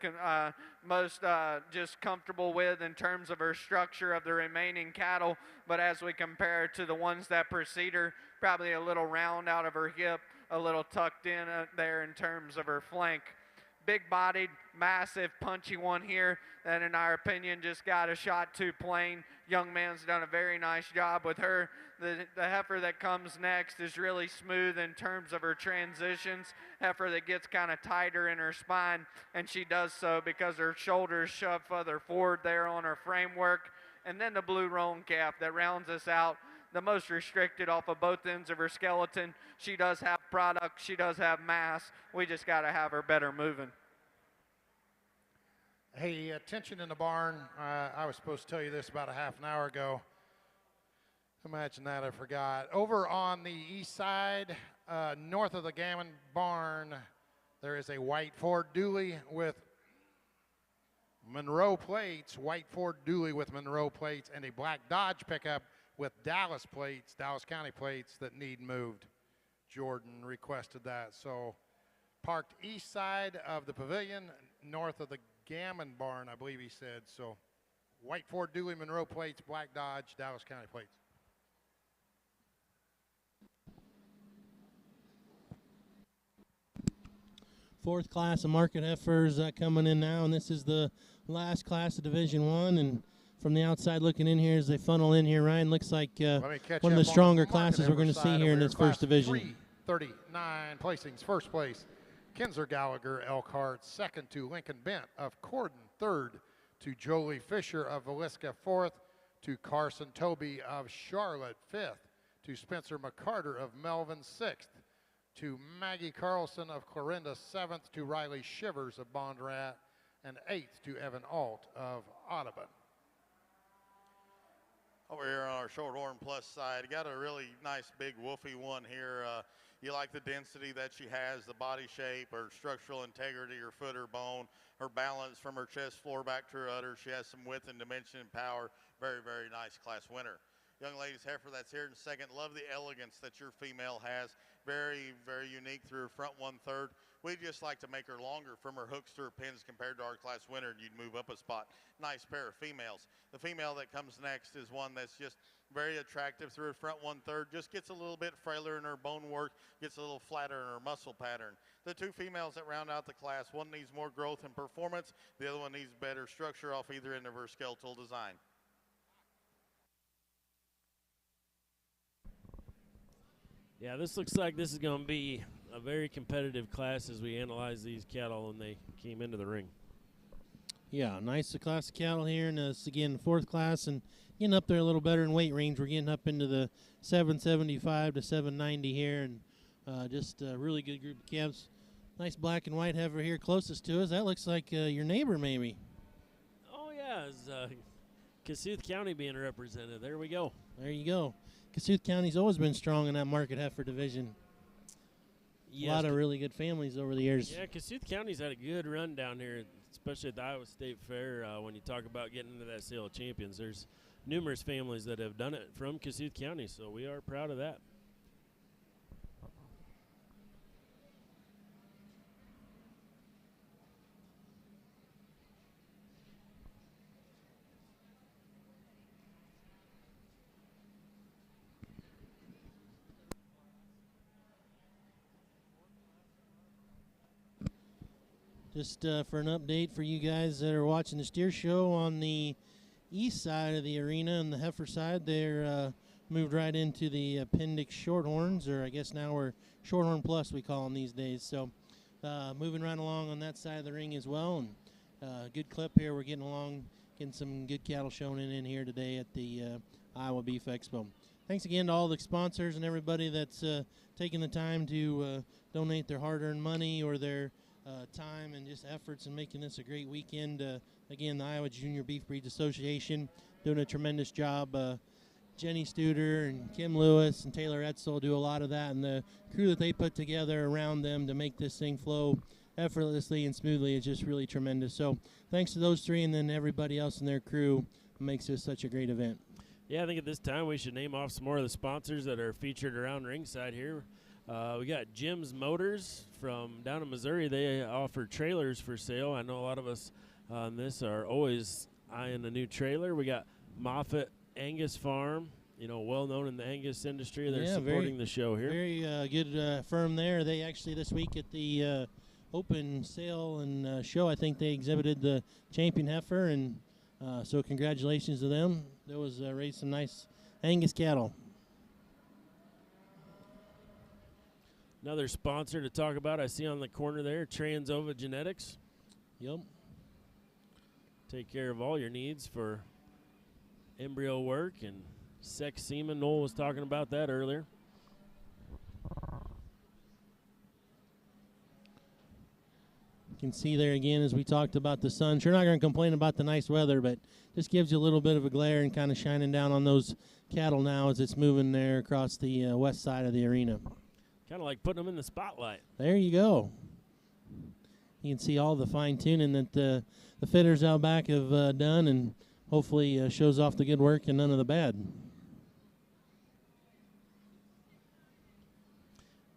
just comfortable with in terms of her structure of the remaining cattle. But as we compare it to the ones that precede her, probably a little round out of her hip, a little tucked in there in terms of her flank. Big-bodied, massive, punchy one here that, in our opinion, just got a shot too plain. Young man's done a very nice job with her. The heifer that comes next is really smooth in terms of her transitions. Heifer that gets kind of tighter in her spine, and she does so because her shoulders shove further forward there on her framework. And then the blue roan calf that rounds us out, the most restricted off of both ends of her skeleton. She does have product, she does have mass. We just got to have her better moving. Hey, attention in the barn. I was supposed to tell you this about a half an hour ago. Imagine that, I forgot. Over on the east side, north of the Gammon barn, there is a white Ford Dually with Monroe plates, white Ford Dually with Monroe plates, and a black Dodge pickup with Dallas plates, Dallas County plates that need moved. Jordan requested that. So parked east side of the pavilion, north of the Gammon barn, I believe he said. So white Ford Dually, Monroe plates, black Dodge, Dallas County plates. fourth class of market heifers coming in now, and this is the last class of Division One. And from the outside looking in here, as they funnel in here, Ryan, looks like one of the stronger classes we're going to see here in this first division. 339 placings. First place, Kinzer Gallagher Elkhart. Second to Lincoln Bent of Corden. Third to Jolie Fisher of Villisca. Fourth to Carson Toby of Charlotte. Fifth to Spencer McCarter of Melvin. Sixth to Maggie Carlson of Clarinda. Seventh to Riley Shivers of Bondrat. And eighth to Evan Alt of Audubon. Over here on our Shorthorn Plus side, got a really nice big woofy one here. You like the density that she has, the body shape, her structural integrity, her foot, her bone, her balance from her chest floor back to her udder. She has some width and dimension and power. Very, very nice class winner. Young ladies heifer that's here in second. Love the elegance that your female has. Very, very unique through her front 1/3. We just like to make her longer from her hooks to her pins compared to our class winner, and you'd move up a spot. Nice pair of females. The female that comes next is one that's just very attractive through her front 1/3. Just gets a little bit frailer in her bone work, gets a little flatter in her muscle pattern. The two females that round out the class, one needs more growth and performance. The other one needs better structure off either end of her skeletal design. Yeah, this looks like this is going to be a very competitive class as we analyze these cattle when they came into the ring. Yeah, nice class of cattle here, and it's again fourth class and getting up there a little better in weight range. We're getting up into the 775 to 790 here, and just a really good group of calves. Nice black and white heifer here closest to us. That looks like your neighbor, maybe. Oh yeah, it's Kasuth County being represented. There we go. There you go. Kasuth County's always been strong in that market heifer division. Yes, a lot of really good families over the years. Yeah, Kasuth County's had a good run down here, especially at the Iowa State Fair. When you talk about getting into that sale of champions, there's numerous families that have done it from Kasuth County, so we are proud of that. Just for an update for you guys that are watching the steer show, on the east side of the arena and the heifer side, they're moved right into the appendix shorthorns, or I guess now we're Shorthorn Plus we call them these days. So moving right along on that side of the ring as well, and good clip here. We're getting along, getting some good cattle shown in here today at the Iowa Beef Expo. Thanks again to all the sponsors and everybody that's taking the time to donate their hard-earned money or their time and just efforts in making this a great weekend. Again, the Iowa Junior Beef Breeds Association doing a tremendous job. Jenny Studer and Kim Lewis and Taylor Etzel do a lot of that, and the crew that they put together around them to make this thing flow effortlessly and smoothly is just really tremendous. So thanks to those three and then everybody else in their crew who makes this such a great event. Yeah, I think at this time we should name off some more of the sponsors that are featured around ringside here. We got Jim's Motors from down in Missouri. They offer trailers for sale. I know a lot of us on this are always eyeing a new trailer. We got Moffett Angus Farm, well known in the Angus industry. They're supporting the show here. Very good firm there. They actually this week at the open sale and show, I think they exhibited the champion heifer, and so congratulations to them. Those raised some nice Angus cattle. Another sponsor to talk about, I see on the corner there, Transova Genetics. Yep. Take care of all your needs for embryo work and sex semen. Noel was talking about that earlier. You can see there again, as we talked about the sun. Sure, not going to complain about the nice weather, but just gives you a little bit of a glare and kind of shining down on those cattle now as it's moving there across the west side of the arena. Kind of like putting them in the spotlight. There you go. You can see all the fine-tuning that the fitters out back have done, and hopefully shows off the good work and none of the bad.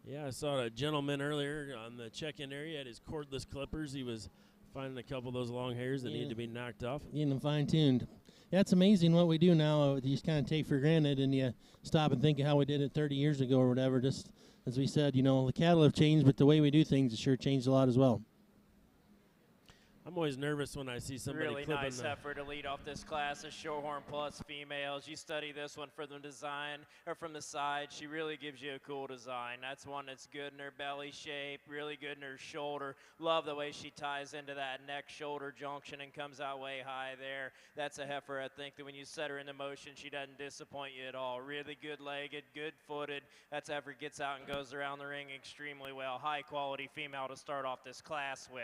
Yeah, I saw a gentleman earlier on the check-in area at his cordless clippers. He was finding a couple of those long hairs that need to be knocked off. Getting them fine-tuned. Yeah, it's amazing what we do now. You just kind of take for granted, and you stop and think of how we did it 30 years ago or whatever. Just as we said, the cattle have changed, but the way we do things has sure changed a lot as well. I'm always nervous when I see somebody Really clipping nice the effort to lead off this class of Shorthorn Plus females. You study this one from the design or from the side. She really gives you a cool design. That's one that's good in her belly shape, really good in her shoulder. Love the way she ties into that neck-shoulder junction and comes out way high there. That's a heifer, I think, that when you set her into motion, she doesn't disappoint you at all. Really good-legged, good-footed. That's a heifer gets out and goes around the ring extremely well. High-quality female to start off this class with.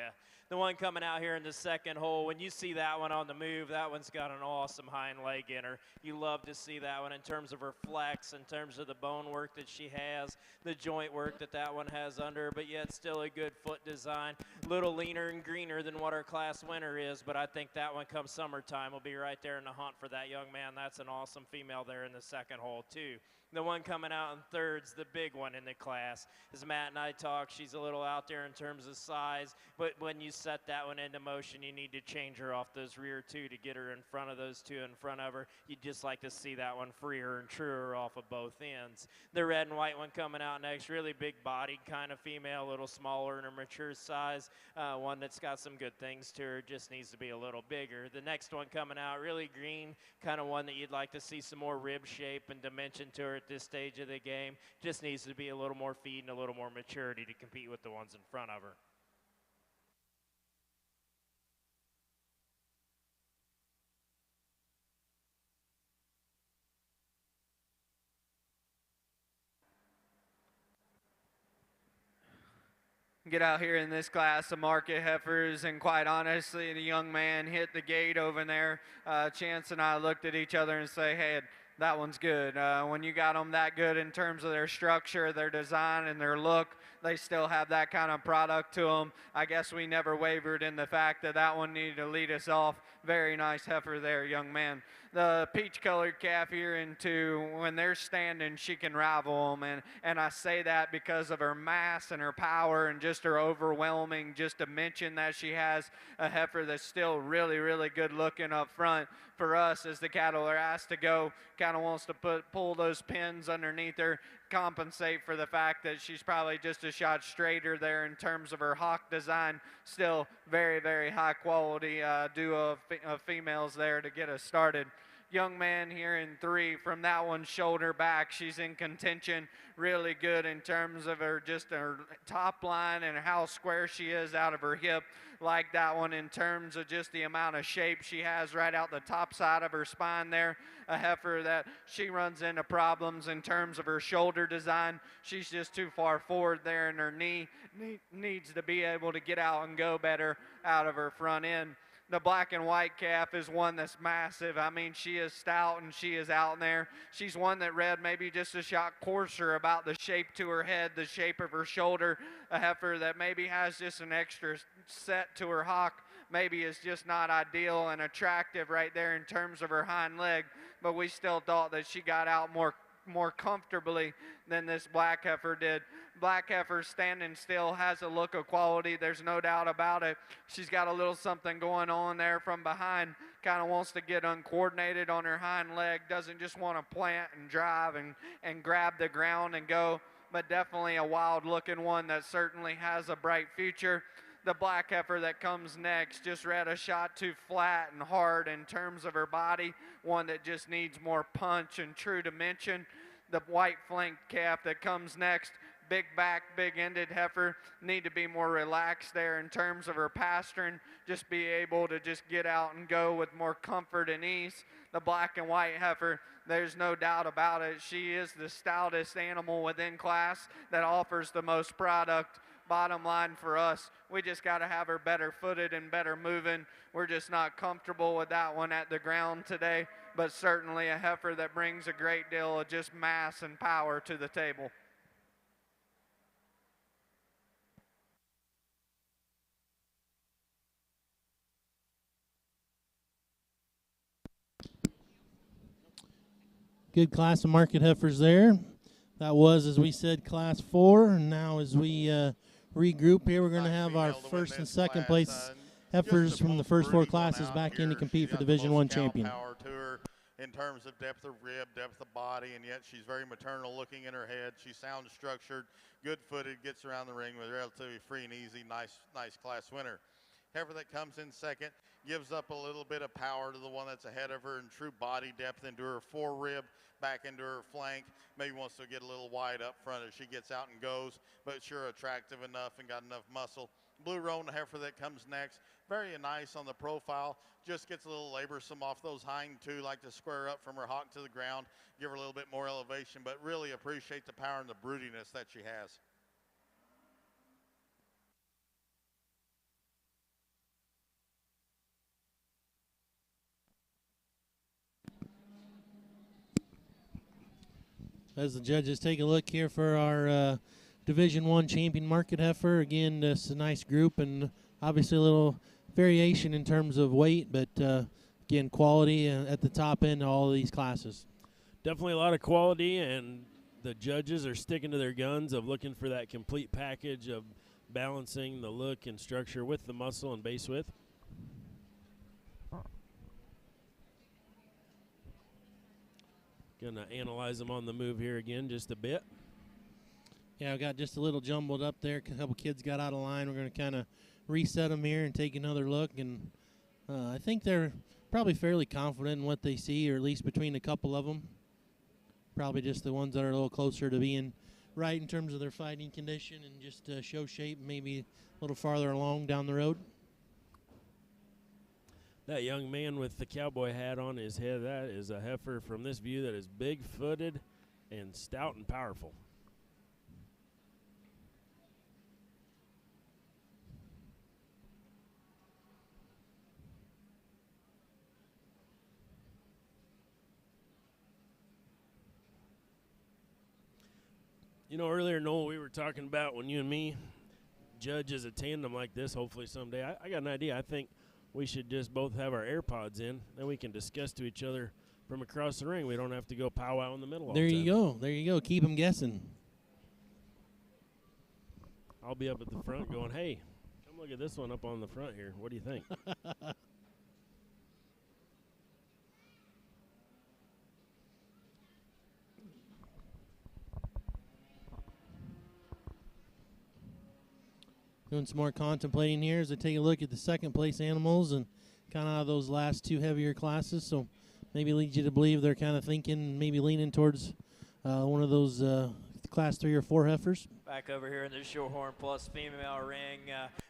The one coming out here in the second hole, when you see that one on the move, that one's got an awesome hind leg in her. You love to see that one in terms of her flex, in terms of the bone work that she has, the joint work that one has under her, but yet still a good foot design. A little leaner and greener than what our class winner is, but I think that one come summertime will be right there in the hunt for that young man. That's an awesome female there in the second hole too. The one coming out in third's the big one in the class. As Matt and I talk, she's a little out there in terms of size, but when you set that one into motion, you need to change her off those rear two to get her in front of those two in front of her. You'd just like to see that one freer and truer off of both ends. The red and white one coming out next, really big bodied kind of female, a little smaller in her mature size, one that's got some good things to her, just needs to be a little bigger. The next one coming out, really green, kind of one that you'd like to see some more rib shape and dimension to her at this stage of the game. Just needs to be a little more feed and a little more maturity to compete with the ones in front of her. Get out here in this class of market heifers, and quite honestly, the young man hit the gate over there. Chance and I looked at each other and say, hey, that one's good. When you got them that good in terms of their structure, their design, and their look, they still have that kind of product to them. I guess we never wavered in the fact that one needed to lead us off. Very nice heifer there, young man. The peach-colored calf here into when they're standing, she can rival them, and I say that because of her mass and her power and just her overwhelming just dimension that she has. A heifer that's still really, really good looking up front. For us, as the cattle are asked to go, kind of wants to pull those pins underneath her, compensate for the fact that she's probably just a shot straighter there in terms of her hock design. Still very, very high quality duo of females there to get us started. Young man here in 3 from that one shoulder back. She's in contention, really good in terms of her top line and how square she is out of her hip. Like that one in terms of just the amount of shape she has right out the top side of her spine there. A heifer that she runs into problems in terms of her shoulder design. She's just too far forward there, and her knee needs to be able to get out and go better out of her front end. The black and white calf is one that's massive. I mean, she is stout and she is out there. She's one that read maybe just a shot coarser about the shape to her head, the shape of her shoulder. A heifer that maybe has just an extra set to her hock, maybe is just not ideal and attractive right there in terms of her hind leg. But we still thought that she got out more comfortably than this black heifer did. Black heifer standing still has a look of quality. There's no doubt about it. She's got a little something going on there from behind. Kind of wants to get uncoordinated on her hind leg. Doesn't just want to plant and drive and grab the ground and go. But definitely a wild looking one that certainly has a bright future. The black heifer that comes next just read a shot too flat and hard in terms of her body. One that just needs more punch and true dimension. The white flanked calf that comes next, big back, big ended heifer, need to be more relaxed there in terms of her pasturing, just be able to just get out and go with more comfort and ease. The black and white heifer, there's no doubt about it, she is the stoutest animal within class that offers the most product. Bottom line for us, we just got to have her better footed and better moving. We're just not comfortable with that one at the ground today, but certainly a heifer that brings a great deal of just mass and power to the table. Good class of market heifers there. That was, as we said, class 4. And now as we regroup here, we're going to have our first and second place heifers from the first 4 classes back in to compete for Division I champion. in terms of depth of rib, depth of body, and yet she's very maternal looking in her head. She's sound structured, good-footed, gets around the ring with relatively free and easy, nice class winner. Heifer that comes in second gives up a little bit of power to the one that's ahead of her in true body depth into her fore rib, back into her flank. Maybe wants to get a little wide up front as she gets out and goes, but sure attractive enough and got enough muscle. Blue Roan heifer that comes next, very nice on the profile, just gets a little laborsome off those hind two, like to square up from her hock to the ground, give her a little bit more elevation, but really appreciate the power and the broodiness that she has. As the judges take a look here for our Division I champion market heifer, again, it's a nice group and obviously a little variation in terms of weight, but again, quality at the top end of all of these classes. Definitely a lot of quality, and the judges are sticking to their guns of looking for that complete package of balancing the look and structure with the muscle and base width. Gonna analyze them on the move here again just a bit. Yeah, I got just a little jumbled up there. A couple kids got out of line. We're going to kind of reset them here and take another look. And I think they're probably fairly confident in what they see, or at least between a couple of them. Probably just the ones that are a little closer to being right in terms of their fighting condition and just show shape, maybe a little farther along down the road. That young man with the cowboy hat on his head, that is a heifer from this view that is big-footed and stout and powerful. You know, earlier, Noel, we were talking about when you and me judge as a tandem like this, hopefully someday. I got an idea. I think we should just both have our AirPods in. Then we can discuss to each other from across the ring. We don't have to go powwow in the middle all the time. There you go. Keep them guessing. I'll be up at the front going, hey, come look at this one up on the front here. What do you think? Doing some more contemplating here as I take a look at the second place animals and kind of those last two heavier classes. So maybe leads you to believe they're kind of thinking, maybe leaning towards one of those class 3 or 4 heifers. Back over here in the Shorthorn Plus female ring,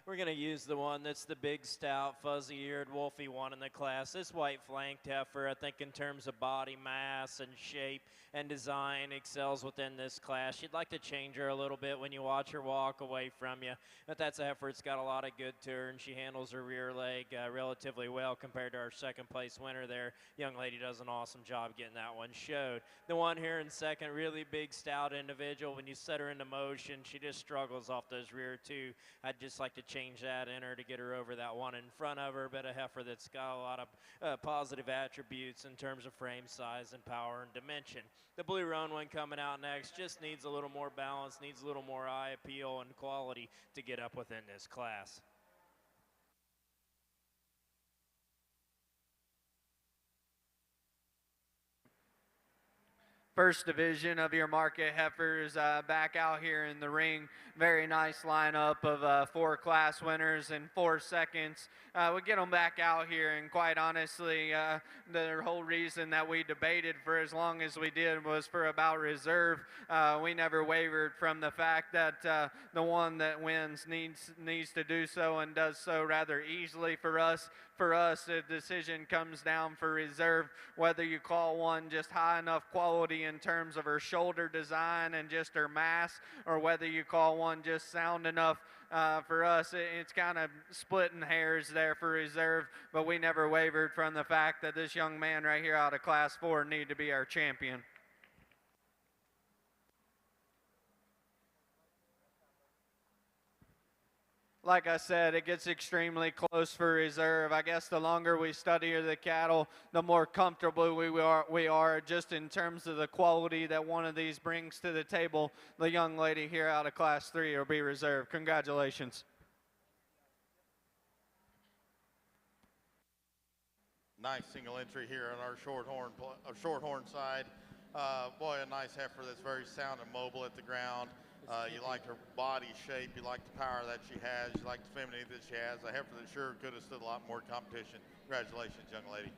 we're going to use the one that's the big, stout, fuzzy-eared, wolfy one in the class. This white-flanked heifer, I think in terms of body mass and shape and design, excels within this class. You'd like to change her a little bit when you watch her walk away from you, but that's a heifer that's got a lot of good to her, and she handles her rear leg relatively well compared to our second-place winner there. Young lady does an awesome job getting that one showed. The one here in second, really big, stout individual. When you set her into motion, she just struggles off those rear two. I'd just like to change that in her to get her over that one in front of her, but a heifer that's got a lot of positive attributes in terms of frame size and power and dimension. The Blue Roan one coming out next just needs a little more balance, needs a little more eye appeal and quality to get up within this class. First division of your market heifers back out here in the ring. Very nice lineup of 4 class winners and 4 seconds. We get them back out here, and quite honestly, the whole reason that we debated for as long as we did was for about reserve. We never wavered from the fact that the one that wins needs to do so and does so rather easily for us. For us, the decision comes down for reserve, whether you call one just high enough quality in terms of her shoulder design and just her mass, or whether you call one just sound enough. For us, it's kind of splitting hairs there for reserve, but we never wavered from the fact that this young man right here out of class 4 needed to be our champion. Like I said, it gets extremely close for reserve. I guess the longer we study the cattle, the more comfortable we are just in terms of the quality that one of these brings to the table. The young lady here out of class 3 will be reserve. Congratulations. Nice single entry here on our shorthorn side. Boy, a nice heifer that's very sound and mobile at the ground. You like her body shape. You like the power that she has. You like the femininity that she has. A heifer that sure could have stood a lot more competition. Congratulations, young lady.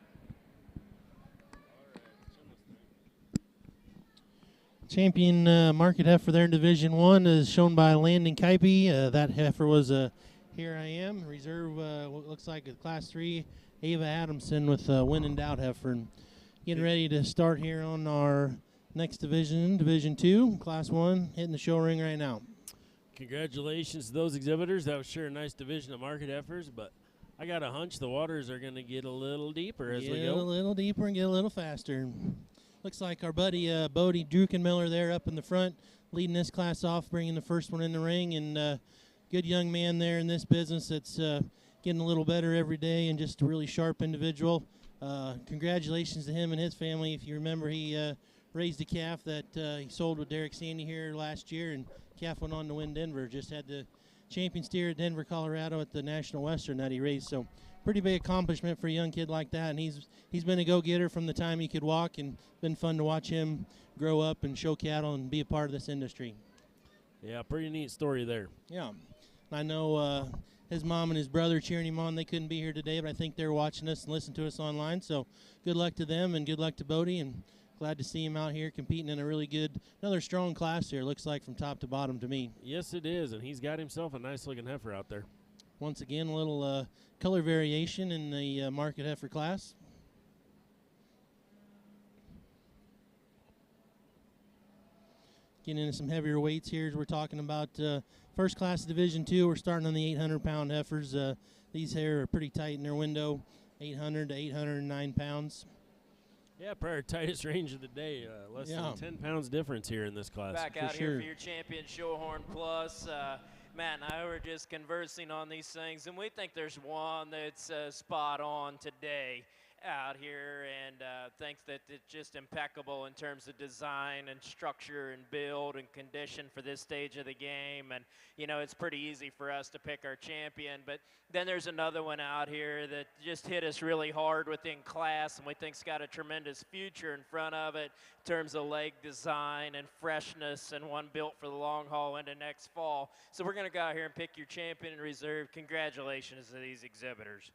Champion market heifer there in Division 1 is shown by Landon Kaipe. That heifer was Here I Am. Reserve what looks like a Class 3 Ava Adamson with Win and Doubt heifer. And getting ready to start here on our next division, Division 2, Class 1, hitting the show ring right now. Congratulations to those exhibitors. That was sure a nice division of market heifers, but I got a hunch the waters are going to get a little deeper as we go. Get a little deeper and get a little faster. Looks like our buddy Bodie Drukenmiller there up in the front, leading this class off, bringing the first one in the ring. And good young man there in this business that's getting a little better every day and just a really sharp individual. Congratulations to him and his family. If you remember, he raised a calf that he sold with Derek Sandy here last year, and calf went on to win Denver. Just had the champion steer at Denver, Colorado at the National Western that he raised. So pretty big accomplishment for a young kid like that, and he's been a go-getter from the time he could walk, and been fun to watch him grow up and show cattle and be a part of this industry. Yeah, pretty neat story there. Yeah, I know his mom and his brother cheering him on. They couldn't be here today, but I think they're watching us and listening to us online, so good luck to them and good luck to Bodie, and glad to see him out here competing in a really good, another strong class here, looks like from top to bottom to me. Yes, it is, and he's got himself a nice-looking heifer out there. Once again, a little color variation in the market heifer class. Getting into some heavier weights here as we're talking about first class Division 2. We're starting on the 800-pound heifers. These here are pretty tight in their window, 800 to 809 pounds. Yeah, probably our tightest range of the day. Less than 10 pounds difference here in this class. Back out here for your champion Shorehorn Plus. Matt and I were just conversing on these things, and we think there's one that's spot on today out here, and thinks that it's just impeccable in terms of design and structure and build and condition for this stage of the game. And you know, it's pretty easy for us to pick our champion, but then there's another one out here that just hit us really hard within class, and we think's got a tremendous future in front of it in terms of leg design and freshness, and one built for the long haul into next fall. So we're going to go out here and pick your champion in reserve. Congratulations to these exhibitors.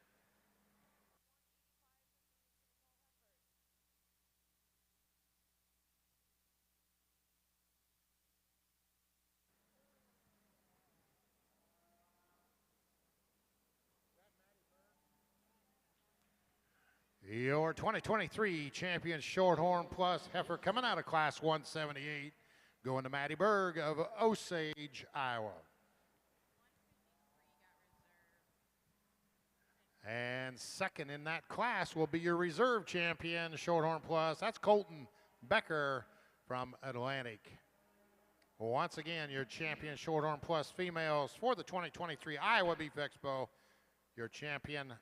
Your 2023 champion Shorthorn Plus heifer coming out of Class 178, going to Maddie Berg of Osage, Iowa. And second in that class will be your reserve champion Shorthorn Plus. That's Colton Becker from Atlantic. Once again, your champion Shorthorn Plus females for the 2023 Iowa Beef Expo. Your champion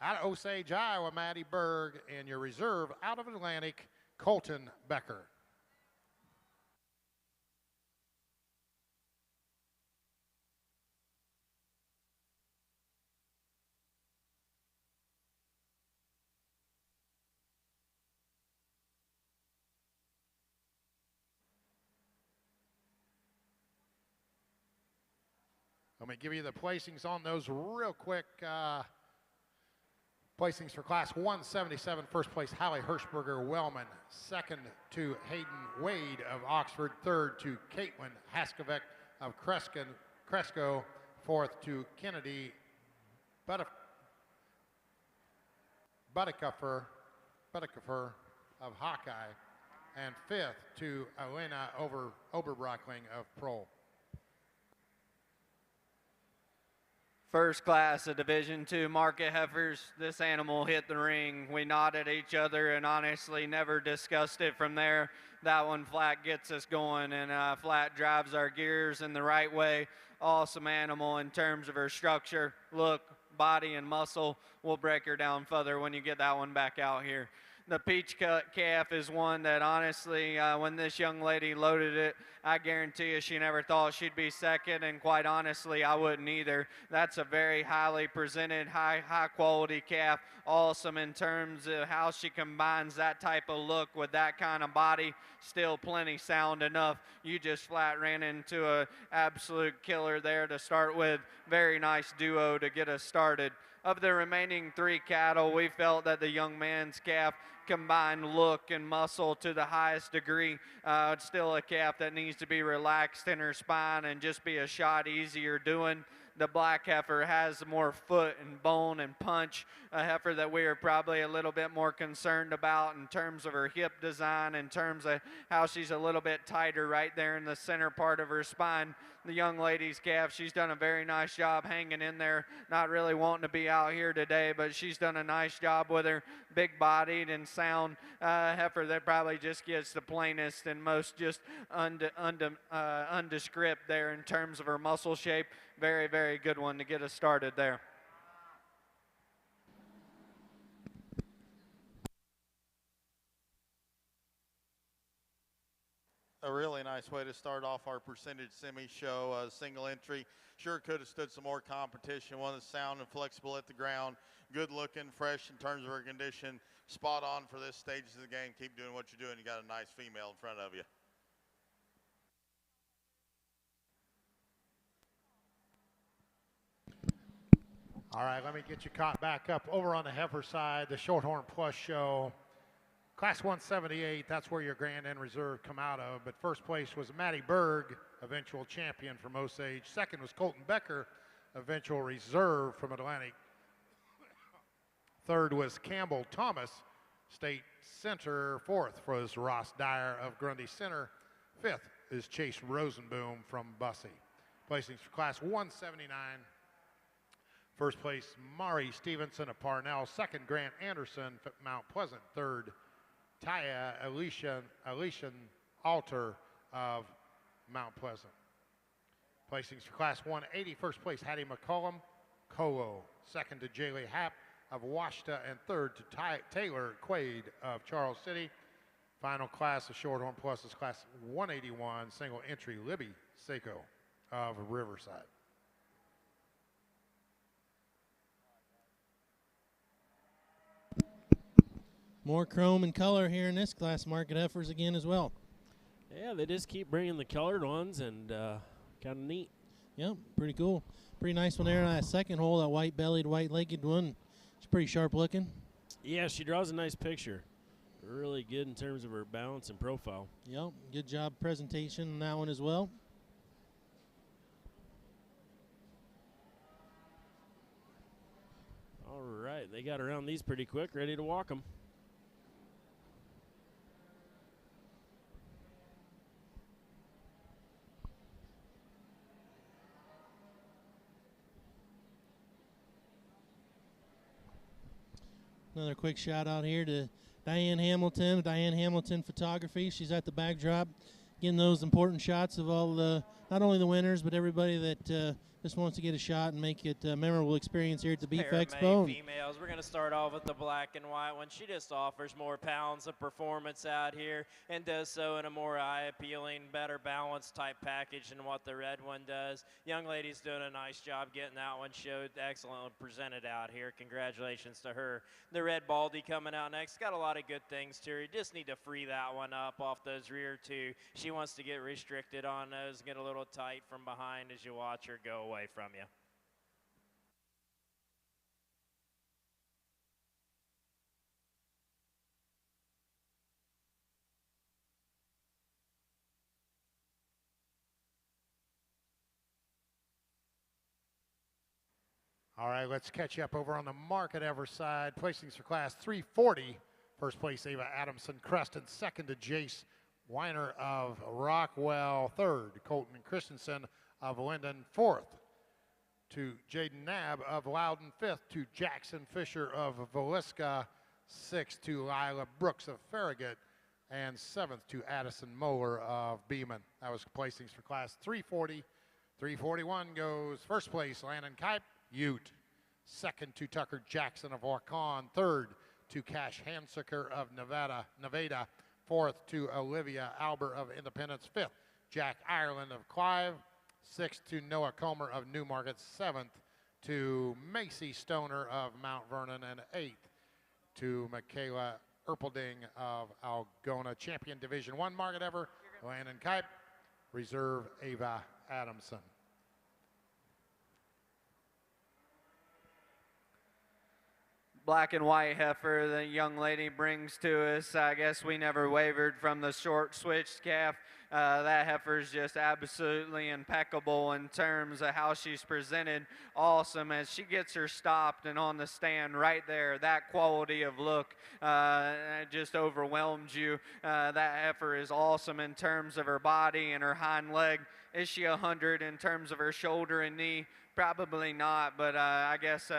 out of Osage, Iowa, Maddie Berg, and your reserve out of Atlantic, Colton Becker. Let me give you the placings on those real quick. Placings for Class 177, first place, Hallie Hirschberger Wellman. Second to Hayden Wade of Oxford. Third to Caitlin Haskovic of Cresco. Fourth to Kennedy Budikofer of Hawkeye. And fifth to Elena Oberbrockling of Prol. First class of Division II market heifers. This animal hit the ring. We nodded at each other and honestly never discussed it from there. That one flat gets us going, and flat drives our gears in the right way. Awesome animal in terms of her structure, look, body, and muscle. We'll break her down further when you get that one back out here. The peach cut calf is one that honestly, when this young lady loaded it, I guarantee you she never thought she'd be second, and quite honestly, I wouldn't either. That's a very highly presented, high quality calf. Awesome in terms of how she combines that type of look with that kind of body. Still plenty sound enough. You just flat ran into a absolute killer there to start with. Very nice duo to get us started. Of the remaining 3 cattle, we felt that the young man's calf combined look and muscle to the highest degree. It's still a calf that needs to be relaxed in her spine and just be a shot easier doing. The black heifer has more foot and bone and punch, a heifer that we are probably a little bit more concerned about in terms of her hip design, in terms of how she's a little bit tighter right there in the center part of her spine. The young lady's calf, she's done a very nice job hanging in there, not really wanting to be out here today, but she's done a nice job with her big-bodied and sound heifer that probably just gets the plainest and most just undescript there in terms of her muscle shape. Very, very good one to get us started there. A really nice way to start off our percentage semi show. Single entry. Sure could have stood some more competition. One that's sound and flexible at the ground. Good looking, fresh in terms of her condition. Spot on for this stage of the game. Keep doing what you're doing. You got a nice female in front of you. All right, let me get you caught back up over on the heifer side, the Shorthorn Plus show. Class 178, that's where your Grand End Reserve come out of. But first place was Matty Berg, eventual champion from Osage. Second was Colton Becker, eventual reserve from Atlantic. Third was Campbell Thomas, state center. Fourth was Ross Dyer of Grundy Center. Fifth is Chase Rosenboom from Bussey. Placings for Class 179. First place, Mari Stevenson of Parnell. Second, Grant Anderson, Mount Pleasant. Third, Taya Alician Alter of Mount Pleasant. Placings for Class 180. First place, Hattie McCollum, Colo. Second to Jaylee Happ of Washita. And third to Taylor Quaid of Charles City. Final class of Shorthorn Plus is Class 181, single entry, Libby Seiko of Riverside. More chrome and color here in this class. Market heifers again as well. Yeah, they just keep bringing the colored ones, and kind of neat. Yep, pretty cool. Pretty nice one there on that second hole, that white-bellied, white-legged one. It's pretty sharp looking. Yeah, she draws a nice picture. Really good in terms of her balance and profile. Yep, good job presentation on that one as well. All right, they got around these pretty quick, ready to walk them. Another quick shout out here to Diane Hamilton Photography. She's at the backdrop getting those important shots of all the, not only the winners, but everybody that just wants to get a shot and make it a memorable experience here at the Beef Expo. Females. We're going to start off with the black and white one. She just offers more pounds of performance out here and does so in a more eye-appealing, better balanced type package than what the red one does. Young lady's doing a nice job getting that one showed excellently presented out here. Congratulations to her. The red Baldy coming out next. Got a lot of good things to her. You just need to free that one up off those rear two. She wants to get restricted on those, get a little tight from behind as you watch her go away from you. All right, let's catch up over on the market ever side. Placings for Class 340. First place, Ava Adamson Creston. Second to Jace Weiner of Rockwell. Third, Colton Christensen of Linden. Fourth to Jaden Knabb of Loudon. Fifth to Jackson Fisher of Villisca. Sixth to Lila Brooks of Farragut. And seventh to Addison Moeller of Beeman. That was placings for Class 340. 341 goes first place, Landon Kipe, Ute. Second to Tucker Jackson of Waukon. Third to Cash Hansucker of Nevada. Fourth to Olivia Albert of Independence. Fifth, Jack Ireland of Clive. Sixth to Noah Comer of Newmarket. Seventh to Macy Stoner of Mount Vernon. And eighth to Michaela Erpelding of Algona. Champion Division I market ever, Landon Kipe. Reserve, Ava Adamson. Black and white heifer the young lady brings to us. I guess we never wavered from the short switch calf. That heifer is just absolutely impeccable in terms of how she's presented. Awesome as she gets her stopped and on the stand right there. That quality of look just overwhelms you. That heifer is awesome in terms of her body and her hind leg. Is she 100 in terms of her shoulder and knee? Probably not, but I guess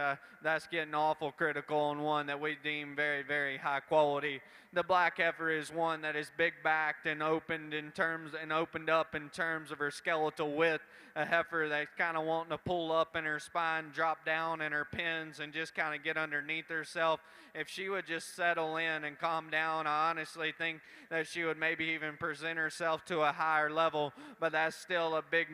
that's getting awful critical on one that we deem very, very high quality. The black heifer is one that is big backed and opened up in terms of her skeletal width. A heifer that's kind of wanting to pull up in her spine, drop down in her pins, and just kind of get underneath herself. If she would just settle in and calm down, I honestly think that she would maybe even present herself to a higher level, but that's still a big,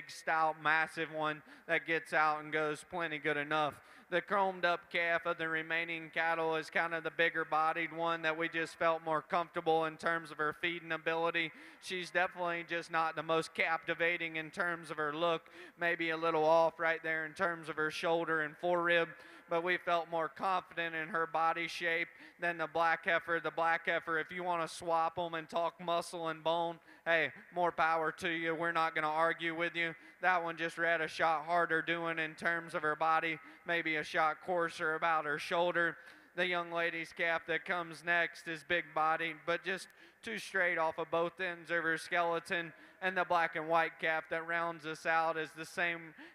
stout, massive one that gets out and goes plenty good enough. The chromed up calf of the remaining cattle is kind of the bigger bodied one that we just felt more comfortable in terms of her feeding ability. She's definitely just not the most captivating in terms of her look, maybe a little off right there in terms of her shoulder and forerib, but we felt more confident in her body shape than the black heifer. The black heifer, if you want to swap them and talk muscle and bone, hey, more power to you. We're not going to argue with you. That one just read a shot harder doing in terms of her body, maybe a shot coarser about her shoulder. The young lady's calf that comes next is big bodied, but just too straight off of both ends of her skeleton. And the black and white calf that rounds us out is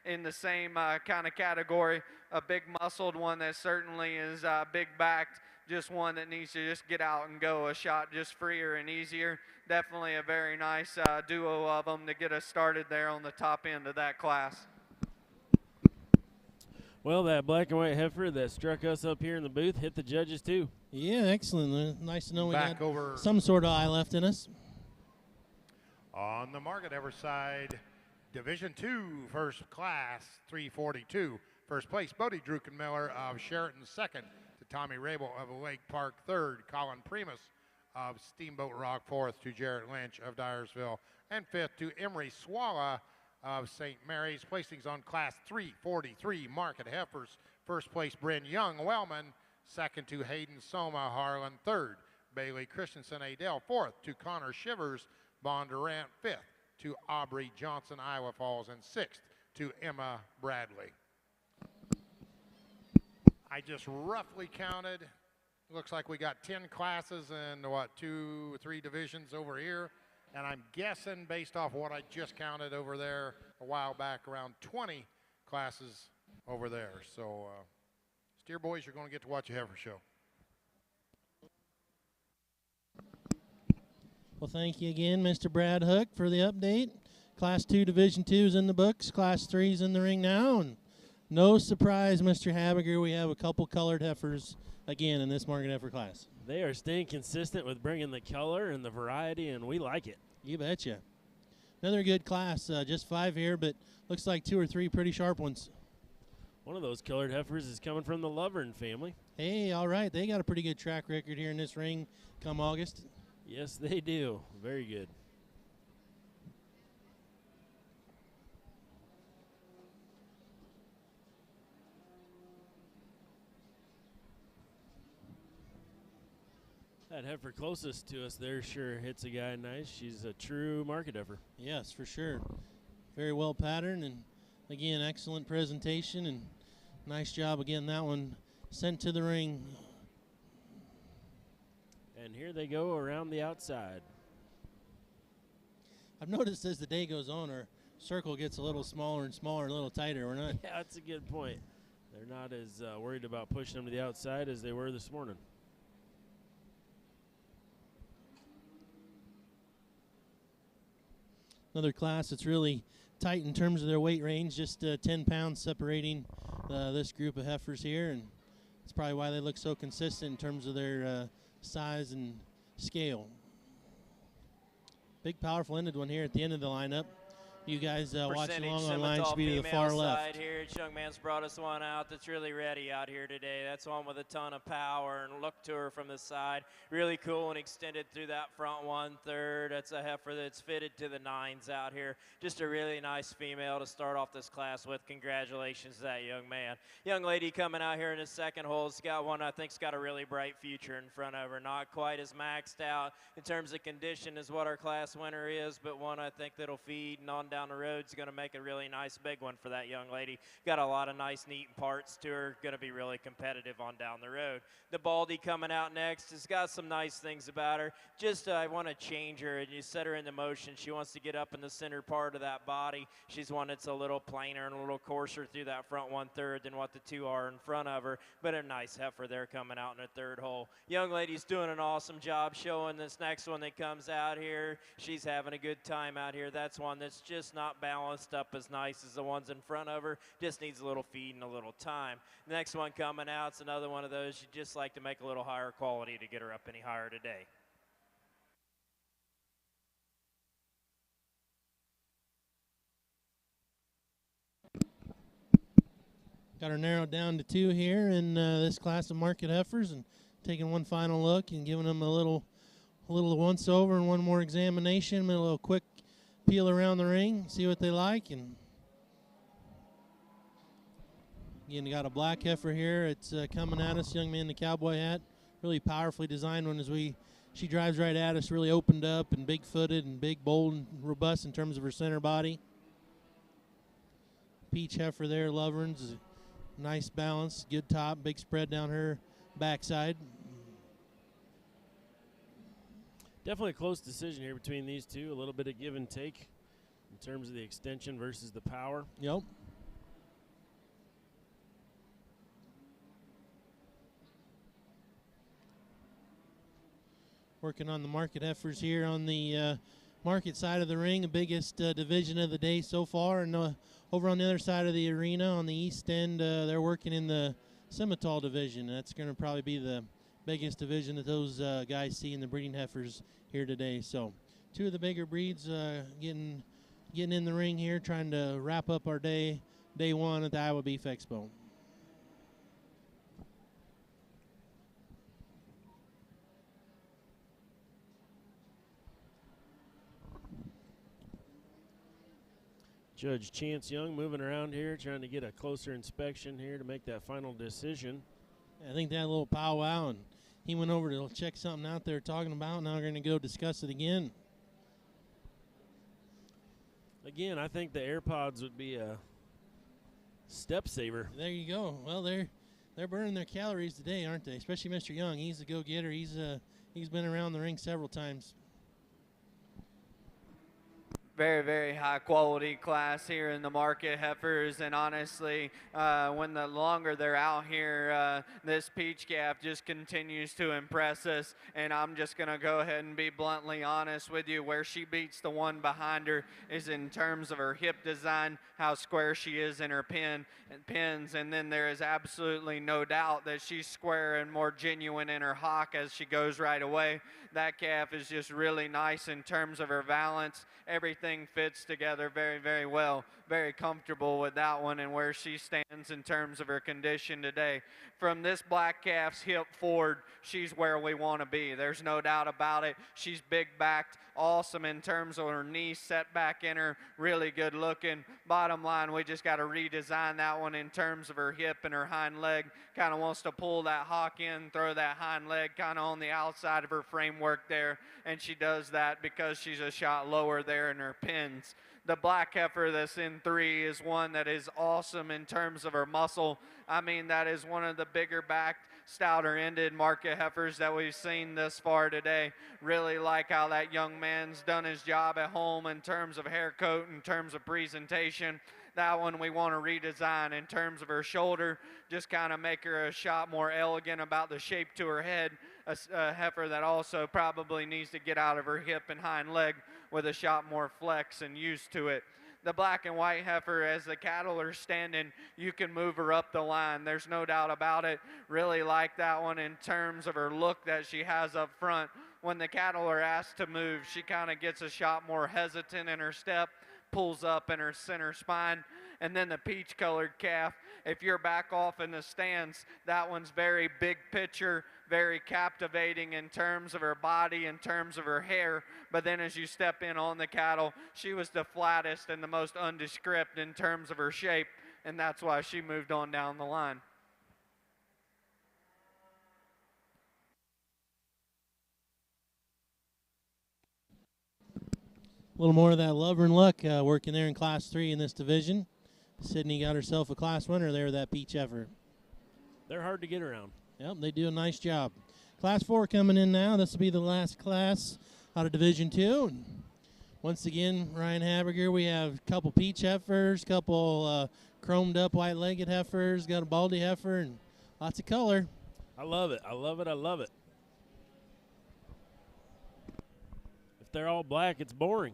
in the same kind of category. A big muscled one that certainly is big backed, just one that needs to just get out and go a shot just freer and easier. Definitely a very nice duo of them to get us started there on the top end of that class. Well, that black and white heifer that struck us up here in the booth hit the judges too. Yeah, excellent. Nice to know we Back got over some sort of eye left in us. on the market ever side, Division II, first class, 342. First place, Bodie Druckenmiller of Sheraton. Second to Tommy Rabel of Lake Park. Third, Colin Primus of Steamboat Rock. Fourth to Jarrett Lynch of Dyersville. And fifth to Emery Swalla of St. Mary's. Placings on class 343 market heifers. First place, Bryn Young Wellman. Second to Hayden Soma Harlan. Third, Bailey Christensen Adele. Fourth to Connor Shivers Bondurant. Fifth to Aubrey Johnson Iowa Falls. And sixth to Emma Bradley. I just roughly counted. Looks like we got 10 classes and what, 2 or 3 divisions over here. And I'm guessing based off what I just counted over there a while back, around 20 classes over there. So steer boys, you're going to get to watch a heifer show. Well, thank you again, Mr. Brad Hook, for the update. Class 2 Division 2 is in the books. Class 3 is in the ring now. And no surprise, Mr. Habiger, we have a couple colored heifers again in this market heifer class. They are staying consistent with bringing the color and the variety, and we like it. You betcha. Another good class, just 5 here, but looks like 2 or 3 pretty sharp ones. One of those colored heifers is coming from the Lovern family. Hey, all right. They got a pretty good track record here in this ring come August. Yes, they do. Very good. That heifer closest to us there sure hits a guy nice. She's a true market heifer. Yes, for sure. Very well patterned, and again, excellent presentation, and nice job again. That one sent to the ring. And here they go around the outside. I've noticed as the day goes on, our circle gets a little smaller and smaller, a little tighter. We're not. Yeah, that's a good point. They're not as worried about pushing them to the outside as they were this morning. Another class that's really tight in terms of their weight range, just 10 pounds separating this group of heifers here, and That's probably why they look so consistent in terms of their size and scale. Big, powerful ended one here at the end of the lineup. You guys watching along online should be to the far left. Here, this young man's brought us one out that's really ready out here today. That's one with a ton of power, and look to her from the side. Really cool and extended through that front 1/3. That's a heifer that's fitted to the 9s out here. Just a really nice female to start off this class with. Congratulations to that young man. Young lady coming out here in the second hole has got one I think's got a really bright future in front of her. Not quite as maxed out in terms of condition as what our class winner is, but one I think that'll feed and on down the road is going to make a really nice big one for that young lady. Got a lot of nice neat parts to her, going to be really competitive on down the road. The Baldy coming out next has got some nice things about her. Just I want to change her, and you set her into motion. She wants to get up in the center part of that body. She's one that's a little plainer and a little coarser through that front 1/3 than what the 2 are in front of her, but a nice heifer there coming out in the third hole. Young lady's doing an awesome job showing this next one that comes out here. She's having a good time out here. That's one that's just not balanced up as nice as the ones in front of her. Just needs a little feed and a little time. The next one coming out is another one of those you just like to make a little higher quality to get her up any higher today. Got her narrowed down to 2 here in this class of market heifers, and taking one final look and giving them a little once over and one more examination, a little quick peel around the ring, see what they like. And again, you got a black heifer here. It's coming at us, young man in the cowboy hat. Really powerfully designed one she drives right at us, really opened up and big-footed and big, bold, and robust in terms of her center body. Peach heifer there, Loverns, nice balance, good top, big spread down her backside. Definitely a close decision here between these two. A little bit of give and take in terms of the extension versus the power. Yep. Working on the market heifers here on the market side of the ring, the biggest division of the day so far. And over on the other side of the arena on the east end, they're working in the Simmental division. That's going to probably be the biggest division that those guys see in the breeding heifers here today. So 2 of the bigger breeds getting in the ring here, trying to wrap up our day 1 at the Iowa Beef Expo. Judge Chance Young moving around here, trying to get a closer inspection here to make that final decision. I think that little powwow, and he went over to check something out they're talking about. Now we're going to go discuss it again. Again, I think the AirPods would be a step saver. There you go. Well, they're burning their calories today, aren't they? Especially Mr. Young. He's a go-getter. He's been around the ring several times. Very, very high quality class here in the market heifers, and honestly, when the longer they're out here, this peach calf just continues to impress us. And I'm just gonna go ahead and be bluntly honest with you. Where she beats the one behind her is in terms of her hip design, how square she is in her pins, and then there is absolutely no doubt that she's square and more genuine in her hock as she goes right away. That calf is just really nice in terms of her balance. Everything fits together very, very well. Very comfortable with that one and where she stands in terms of her condition today. From this black calf's hip forward, she's where we want to be. There's no doubt about it. She's big backed, awesome in terms of her knee set back in her, really good looking. Bottom line, we just got to redesign that one in terms of her hip and her hind leg. Kind of wants to pull that hock in, throw that hind leg kind of on the outside of her framework there, and she does that because she's a shot lower there in her pins. The black heifer that's in 3 is one that is awesome in terms of her muscle. I mean, that is one of the bigger backed, stouter ended market heifers that we've seen thus far today. Really like how that young man's done his job at home in terms of hair coat, in terms of presentation. That one we want to redesign in terms of her shoulder, just kind of make her a shot more elegant about the shape to her head. A heifer that also probably needs to get out of her hip and hind leg with a shot more flex and used to it. the black and white heifer, as the cattle are standing, you can move her up the line. There's no doubt about it. Really like that one in terms of her look that she has up front. When the cattle are asked to move, she kind of gets a shot more hesitant in her step, pulls up in her center spine. And then the peach colored calf, if you're back off in the stands, that one's very big picture, very captivating in terms of her body, in terms of her hair. But then as you step in on the cattle, she was the flattest and the most undescript in terms of her shape, and that's why she moved on down the line. A little more of that Lover and Luck working there in Class 3 in this division. Sydney got herself a Class winner there with that peach heifer. They're hard to get around. Yep, they do a nice job. Class 4 coming in now. This will be the last class out of Division 2. And once again, Ryan Haberger, we have a couple peach heifers, couple chromed up white-legged heifers, got a baldy heifer, and lots of color. I love it. I love it. I love it. If they're all black, it's boring.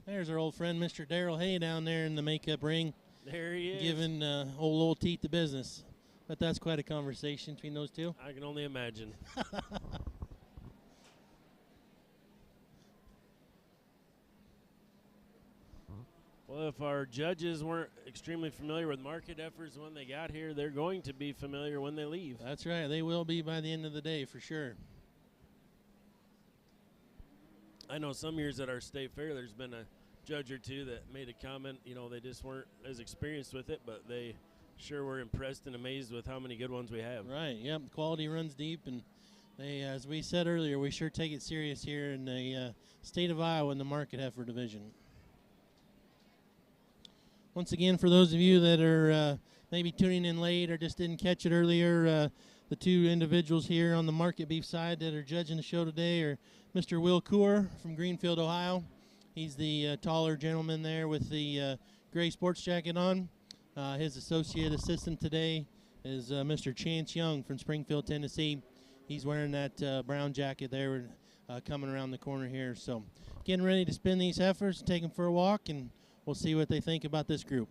There's our old friend, Mr. Darrell Hay, down there in the makeup ring. There he is. Giving old Teeth the business. But that's quite a conversation between those two. I can only imagine. Well, if our judges weren't extremely familiar with market heifers when they got here, they're going to be familiar when they leave. That's right. They will be by the end of the day for sure. I know some years at our state fair, there's been a judge or two that made a comment, they just weren't as experienced with it, but they sure were impressed and amazed with how many good ones we have. Right, yep, quality runs deep, and they, as we said earlier, we sure take it serious here in the state of Iowa in the market heifer division. Once again, for those of you that are maybe tuning in late or just didn't catch it earlier, the two individuals here on the market beef side that are judging the show today are Mr. Will Coor from Greenfield, Ohio. He's the taller gentleman there with the gray sports jacket on. His associate assistant today is Mr. Chance Young from Springfield, Tennessee. He's wearing that brown jacket there coming around the corner here. So getting ready to spin these heifers, take them for a walk, and we'll see what they think about this group.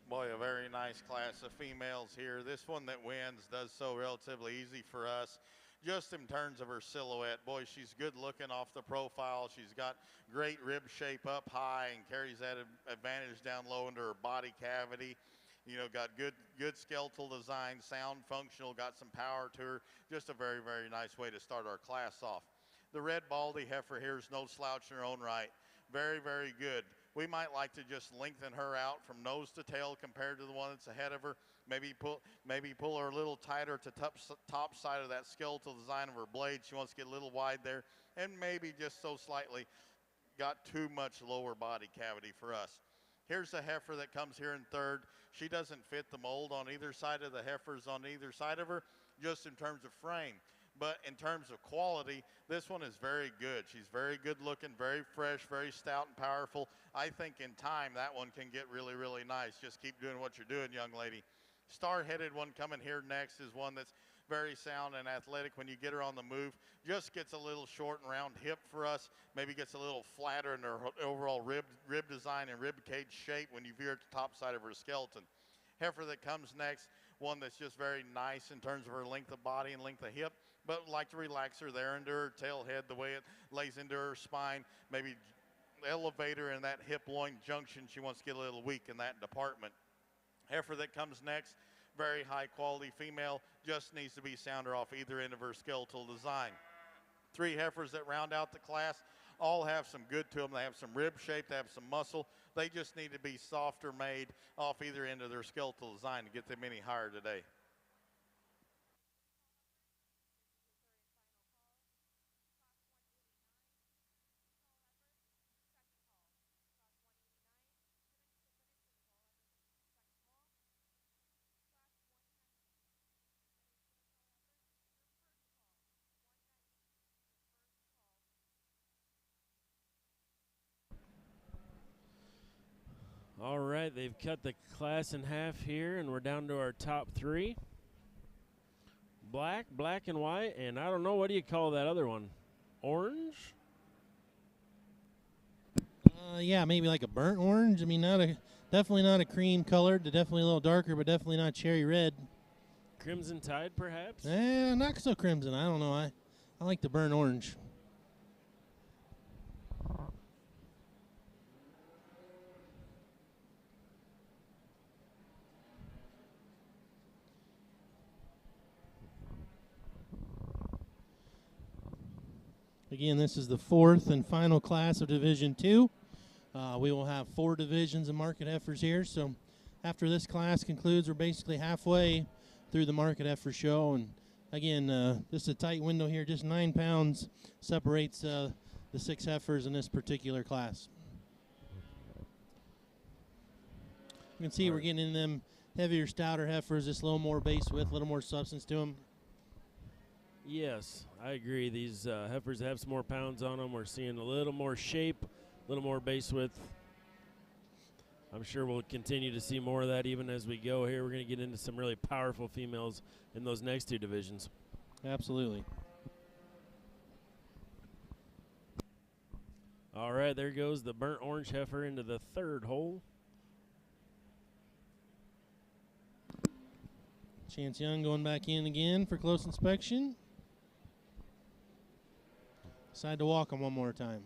Boy, a very nice class of females here. This one that wins does so relatively easy for us. Just in terms of her silhouette, boy, she's good looking off the profile. She's got great rib shape up high and carries that advantage down low into her body cavity. Got good skeletal design, sound functional, got some power to her. Just a very, very nice way to start our class off. The red baldy heifer here is no slouch in her own right. Very, very good. We might like to just lengthen her out from nose to tail compared to the one that's ahead of her. Maybe pull her a little tighter to top side of that skeletal design of her blade. She wants to get a little wide there, and maybe just so slightly got too much lower body cavity for us. Here's a heifer that comes here in third. She doesn't fit the mold on either side of the heifers on either side of her, just in terms of frame. But in terms of quality, this one is very good. She's very good looking, very fresh, very stout and powerful. I think in time that one can get really, really nice. Just keep doing what you're doing, young lady. Star-headed one coming here next is one that's very sound and athletic when you get her on the move. Just gets a little short and round hip for us. Maybe gets a little flatter in her overall rib design and rib cage shape when you veer at the top side of her skeleton. Heifer that comes next, one that's just very nice in terms of her length of body and length of hip, but like to relax her there into her tail head, the way it lays into her spine, maybe elevate her in that hip-loin junction. She wants to get a little weak in that department. Heifer that comes next, very high-quality female, just needs to be sounder off either end of her skeletal design. Three heifers that round out the class all have some good to them. They have some rib shape, they have some muscle. They just need to be softer made off either end of their skeletal design to get them any higher today. All right, they've cut the class in half here, and we're down to our top 3. Black, black and white, and I don't know, what do you call that other one? Orange? Yeah, maybe like a burnt orange. I mean, definitely not a cream colored. Definitely a little darker, but definitely not cherry red. Crimson Tide, perhaps? Not so crimson. I don't know. I like the burnt orange. Again, this is the 4th and final class of Division 2. We will have 4 divisions of market heifers here. So after this class concludes, we're basically halfway through the market heifer show. And again, just a tight window here. Just 9 pounds separates the 6 heifers in this particular class. You can see we're getting in them heavier, stouter heifers, just a little more base width, a little more substance to them. Yes, I agree. These heifers have some more pounds on them. We're seeing a little more shape, a little more base width. I'm sure we'll continue to see more of that even as we go here. We're going to get into some really powerful females in those next 2 divisions. Absolutely. All right, there goes the burnt orange heifer into the 3rd hole. Chance Young going back in again for close inspection. Decide to walk him one more time.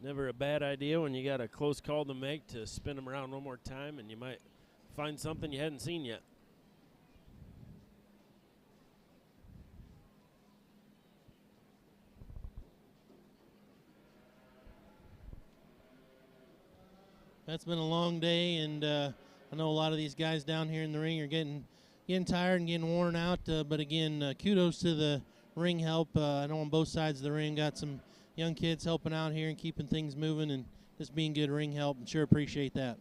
Never a bad idea when you got a close call to make to spin them around one more time, and you might find something you hadn't seen yet. That's been a long day, and I know a lot of these guys down here in the ring are getting tired and getting worn out. But again, kudos to the ring help. I know on both sides of the ring got some young kids helping out here and keeping things moving and just being good ring help, and sure appreciate that.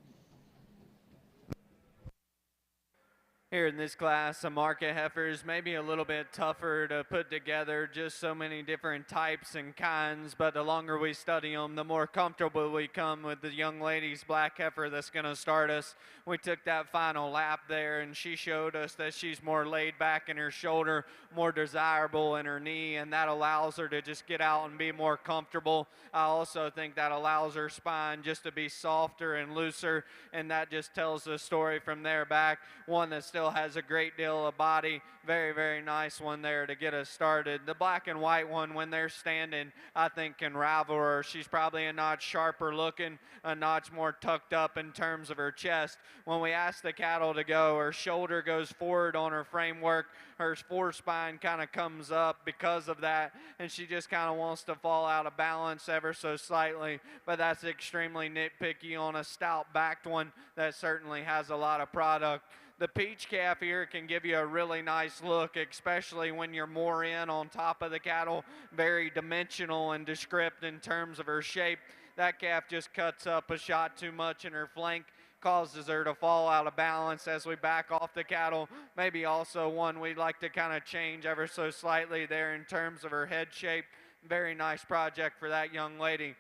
Here in this class, some market heifers may be a little bit tougher to put together, just so many different types and kinds, but the longer we study them, the more comfortable we come with the young lady's black heifer that's going to start us. We took that final lap there, and she showed us that she's more laid back in her shoulder, more desirable in her knee, and that allows her to just get out and be more comfortable. I also think that allows her spine just to be softer and looser, and that just tells the story from there back. One that still has a great deal of body. Very, very nice one there to get us started. The black and white one, when they're standing, I think can rival her. She's probably a notch sharper looking, a notch more tucked up in terms of her chest. When we ask the cattle to go, her shoulder goes forward on her framework. Her forespine kind of comes up because of that, and she just kind of wants to fall out of balance ever so slightly, but that's extremely nitpicky on a stout-backed one that certainly has a lot of product. The peach calf here can give you a really nice look, especially when you're more in on top of the cattle. Very dimensional and descript in terms of her shape. That calf just cuts up a shot too much in her flank, causes her to fall out of balance as we back off the cattle. Maybe also one we'd like to kind of change ever so slightly there in terms of her head shape. Very nice project for that young lady.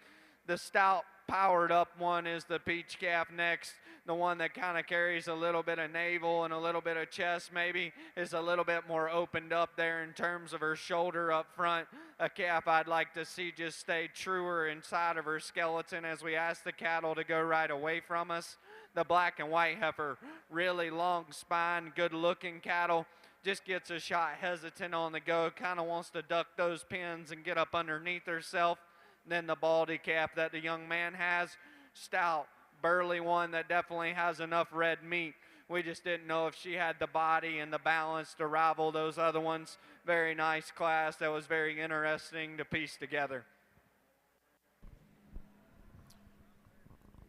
The stout powered up one is the peach calf next. The one that kind of carries a little bit of navel and a little bit of chest maybe is a little bit more opened up there in terms of her shoulder up front. A calf I'd like to see just stay truer inside of her skeleton as we ask the cattle to go right away from us. The black and white heifer, really long spine, good looking cattle. Just gets a shot hesitant on the go, kind of wants to duck those pins and get up underneath herself. Then the baldy calf that the young man has, stout, burly one that definitely has enough red meat. We just didn't know if she had the body and the balance to rival those other ones. Very nice class that was very interesting to piece together.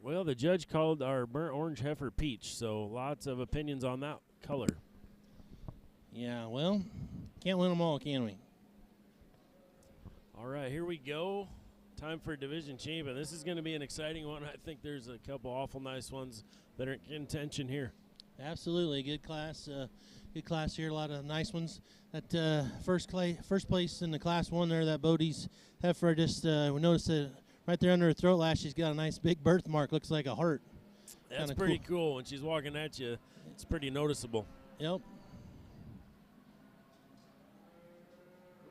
Well, the judge called our burnt orange heifer peach, so lots of opinions on that color. Yeah, well, can't win them all, can we? All right, here we go. Time for a division champion. This is going to be an exciting one. I think there's a couple awful nice ones that are in contention here. Absolutely, good class here. A lot of nice ones. That first place in the class 1 there, that Bodie's heifer. Just we noticed that right there under her throat lash, she's got a nice big birthmark. Looks like a heart. That's Kinda pretty cool. When she's walking at you, it's pretty noticeable. Yep.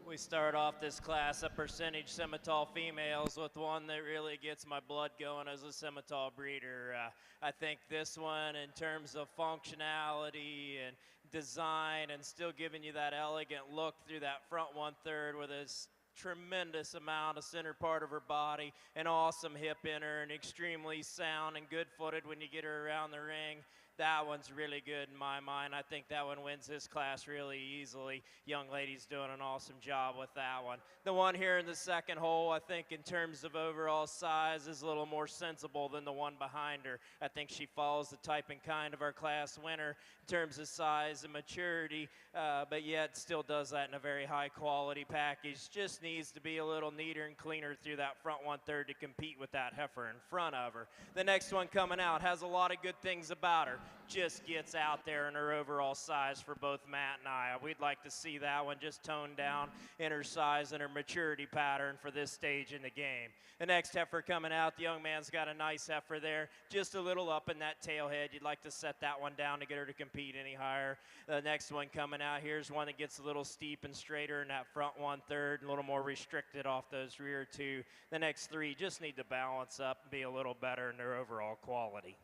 We start off this class of percentage Simmental females with one that really gets my blood going as a Simmental breeder. I think this one, in terms of functionality and design and still giving you that elegant look through that front 1/3 with this tremendous amount of center part of her body, an awesome hip in her, and extremely sound and good-footed when you get her around the ring. That one's really good in my mind. I think that one wins this class really easily. Young lady's doing an awesome job with that one. The one here in the second hole, I think in terms of overall size, is a little more sensible than the one behind her. I think she follows the type and kind of our class winner in terms of size and maturity, but yet still does that in a very high quality package. Just needs to be a little neater and cleaner through that front 1/3 to compete with that heifer in front of her. The next one coming out has a lot of good things about her. Just gets out there in her overall size for both Matt and I. We'd like to see that one just toned down in her size and her maturity pattern for this stage in the game. The next heifer coming out, the young man's got a nice heifer there, just a little up in that tail head. You'd like to set that one down to get her to compete any higher. The next one coming out, here's one that gets a little steep and straighter in that front 1/3, a little more restricted off those rear two. The next three just need to balance up and be a little better in their overall quality.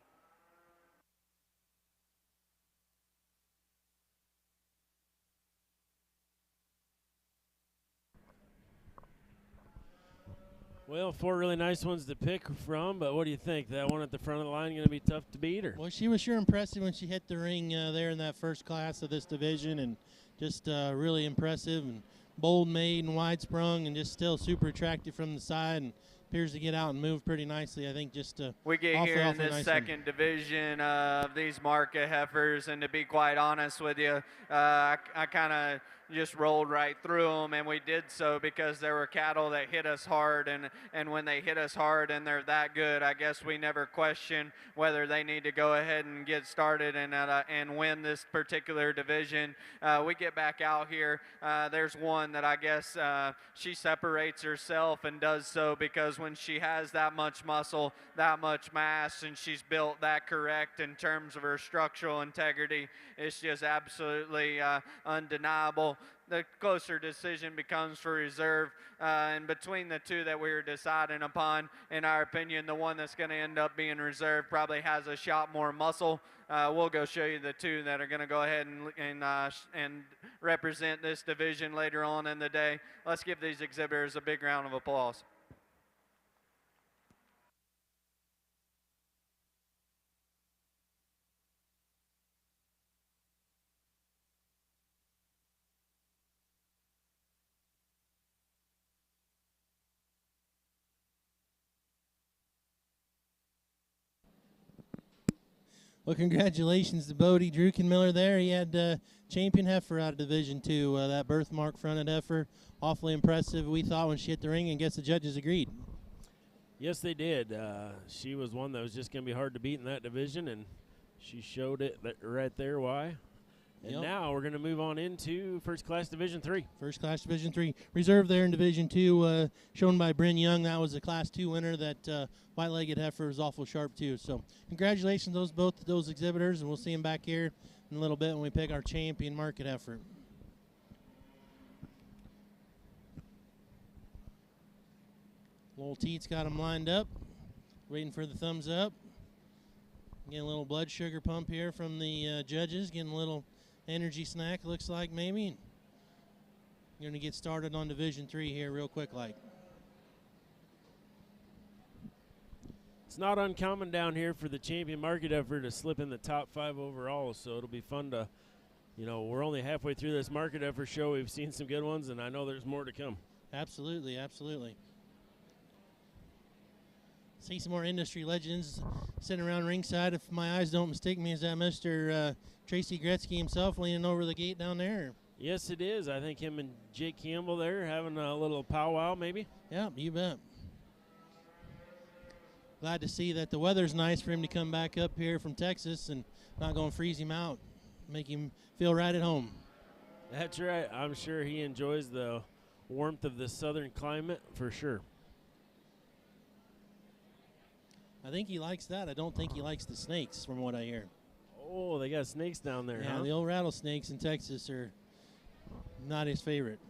Well, 4 really nice ones to pick from, but what do you think? That one at the front of the line going to be tough to beat? Or? Well, she was sure impressive when she hit the ring there in that first class of this division, and just really impressive and bold made and wide sprung and just still super attractive from the side and appears to get out and move pretty nicely. I think just we get awfully, here in awfully this nice second division of these market heifers, and to be quite honest with you, I kind of just rolled right through them, and we did so because there were cattle that hit us hard, and when they hit us hard and they're that good, I guess we never question whether they need to go ahead and get started and win this particular division. We get back out here. There's one that I guess she separates herself and does so because when she has that much muscle, that much mass, and she's built that correct in terms of her structural integrity, it's just absolutely undeniable. The closer decision becomes for reserve, and between the two that we were deciding upon, in our opinion, the one that's going to end up being reserved probably has a shot more muscle. We'll go show you the two that are going to go ahead and represent this division later on in the day. Let's give these exhibitors a big round of applause. Well, congratulations to Bodie Drukenmiller there. He had champion heifer out of Division 2. That birthmark fronted heifer, awfully impressive, we thought, when she hit the ring, and guess the judges agreed. Yes, they did. She was one that was just going to be hard to beat in that division, and she showed it right there why. And now we're going to move on into First Class Division 3. First Class Division 3. Reserve there in Division 2, shown by Bryn Young. That was a Class 2 winner. That white-legged heifer was awful sharp, too. So congratulations to both those exhibitors, and we'll see them back here in a little bit when we pick our champion market heifer. Lowell Teet's got them lined up, waiting for the thumbs up. Getting a little blood sugar pump here from the judges, getting a little energy snack, looks like maybe. Going to get started on Division 3 here real quick like. It's not uncommon down here for the champion market effort to slip in the top 5 overall, so it'll be fun to, we're only halfway through this market effort show. We've seen some good ones, and I know there's more to come. Absolutely, absolutely. See some more industry legends sitting around ringside. If my eyes don't mistake me, is that Mr. Tracy Gretzky himself leaning over the gate down there? Yes, it is. I think him and Jake Campbell there having a little powwow maybe. Yeah, you bet. Glad to see that the weather's nice for him to come back up here from Texas and not going to freeze him out, make him feel right at home. That's right. I'm sure he enjoys the warmth of the southern climate for sure. I think he likes that. I don't think he likes the snakes, from what I hear. Oh, they got snakes down there, Yeah, huh? the old rattlesnakes in Texas are not his favorite.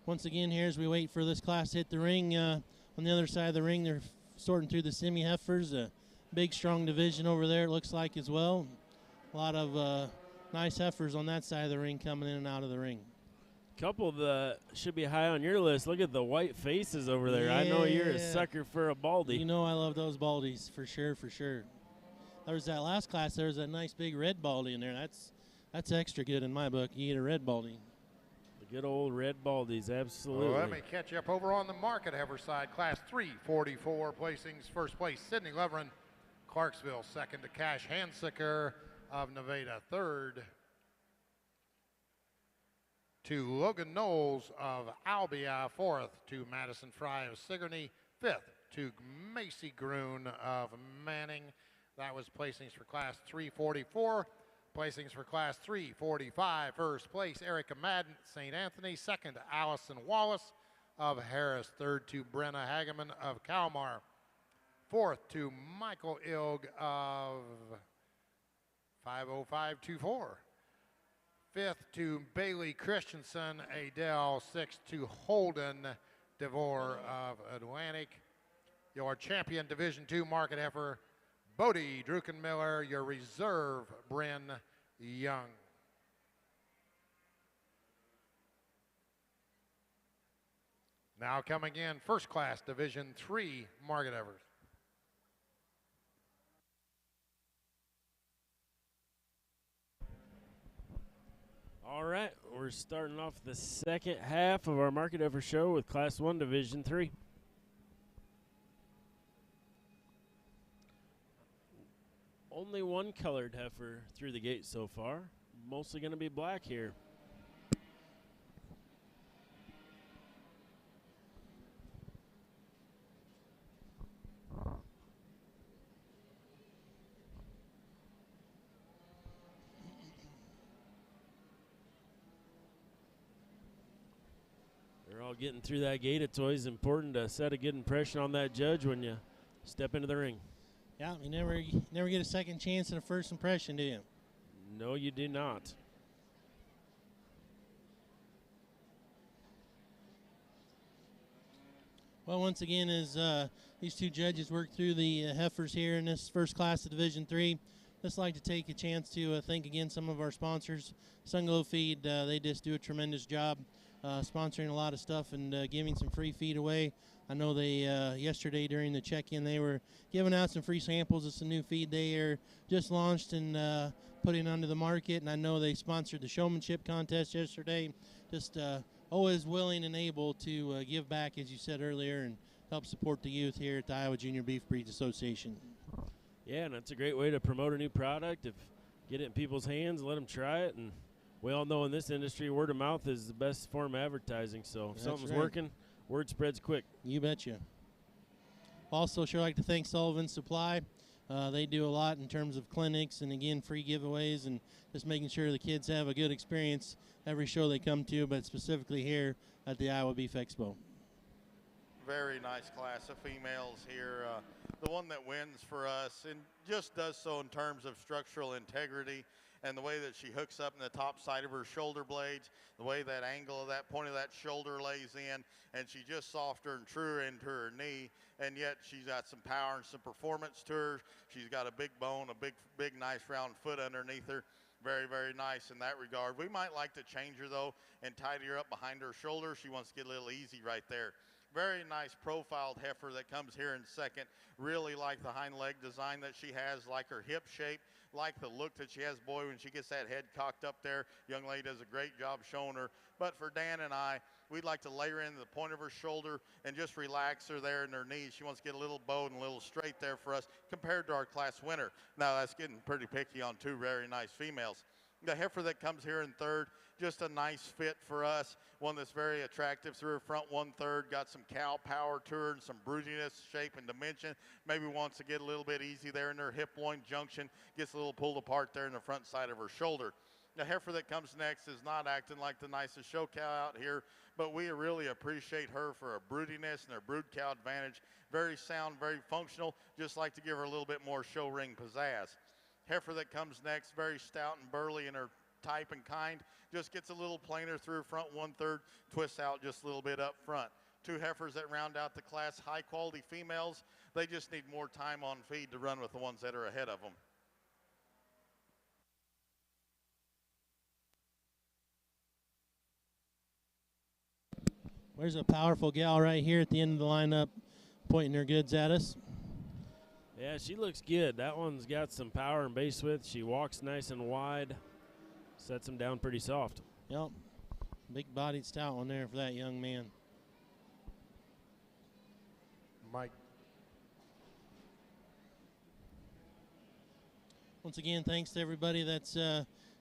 Once again, here as we wait for this class to hit the ring, on the other side of the ring, they're sorting through the semi-heifers. A big, strong division over there, it looks like, as well. A lot of nice heifers on that side of the ring coming in and out of the ring. Couple that should be high on your list. Look at the white faces over there. I know you're a Yeah. sucker for a baldy. You know I love those baldies, for sure, for sure. There was that last class, there was that nice big red baldy in there. That's extra good in my book. You get a red baldy. The good old red baldies, absolutely. Well, let me catch you up over on the market heifer side. Class 344 placings. First place, Sidney Leverin, Clarksville. Second to Cash Hansicker of Nevada. Third to Logan Knowles of Albia. Fourth to Madison Fry of Sigourney. Fifth to Macy Groon of Manning. That was placings for class 344. Placings for class 345. First place, Erica Madden, St. Anthony. Second, Allison Wallace of Harris. Third to Brenna Hageman of Kalmar. Fourth to Michael Ilg of 50524. Fifth to Bailey Christensen, Adele. Sixth to Holden DeVore of Atlantic. Your champion Division II market heifer, Bodie Druckenmiller. Your reserve, Bryn Young. Now coming in, first class Division III market heifers. All right, we're starting off the second half of our market heifer show with Class 1 Division 3. Only one colored heifer through the gate so far. Mostly going to be black here. They're all getting through that gate. It's always important to set a good impression on that judge when you step into the ring. Yeah, you never get a second chance at a first impression, do you? No, you do not. Well, once again, as these two judges work through the heifers here in this first class of Division III, just like to take a chance to thank again some of our sponsors. Sunglow Feed, they just do a tremendous job sponsoring a lot of stuff and giving some free feed away. I know they yesterday during the check-in they were giving out some free samples of some new feed they are just launched and putting onto the market. And I know they sponsored the showmanship contest yesterday. Just always willing and able to give back, as you said earlier, and help support the youth here at the Iowa Junior Beef Breeds Association. Yeah, and that's a great way to promote a new product. If get it in people's hands, let them try it. And we all know in this industry, word of mouth is the best form of advertising. So if something's working, word spreads quick. You betcha. Also, sure like to thank Sullivan Supply. They do a lot in terms of clinics and, again, free giveaways and just making sure the kids have a good experience every show they come to, but specifically here at the Iowa Beef Expo. Very nice class of females here. The one that wins for us and just does so in terms of structural integrity and the way that she hooks up in the top side of her shoulder blades, the way that angle of that point of that shoulder lays in, and she's just softer and truer into her knee, and yet she's got some power and some performance to her. She's got a big bone, a big nice round foot underneath her. Very, very nice in that regard. We might like to change her though and tidy her up behind her shoulder. She wants to get a little easy right there. Very nice profiled heifer that comes here in second. Really like the hind leg design that she has, like her hip shape, like the look that she has. Boy, when she gets that head cocked up there, young lady does a great job showing her. But for Dan and I, we'd like to lay her into the point of her shoulder and just relax her there in her knees. She wants to get a little bowed and a little straight there for us compared to our class winner. Now that's getting pretty picky on two very nice females. The heifer that comes here in third, just a nice fit for us. One that's very attractive through her front 1/3, got some cow power to her and some broodiness, shape, and dimension. Maybe wants to get a little bit easy there in her hip-loin junction, gets a little pulled apart there in the front side of her shoulder. The heifer that comes next is not acting like the nicest show cow out here, but we really appreciate her for her broodiness and her brood cow advantage. Very sound, very functional. Just like to give her a little bit more show ring pizzazz. Heifer that comes next, very stout and burly in her type and kind, just gets a little plainer through her front 1/3, twists out just a little bit up front. Two heifers that round out the class, high quality females. They just need more time on feed to run with the ones that are ahead of them. There's a powerful gal right here at the end of the lineup pointing her goods at us. Yeah, she looks good. That one's got some power and base width. She walks nice and wide, sets them down pretty soft. Yep, big-bodied stout one there for that young man. Mike. Once again, thanks to everybody that's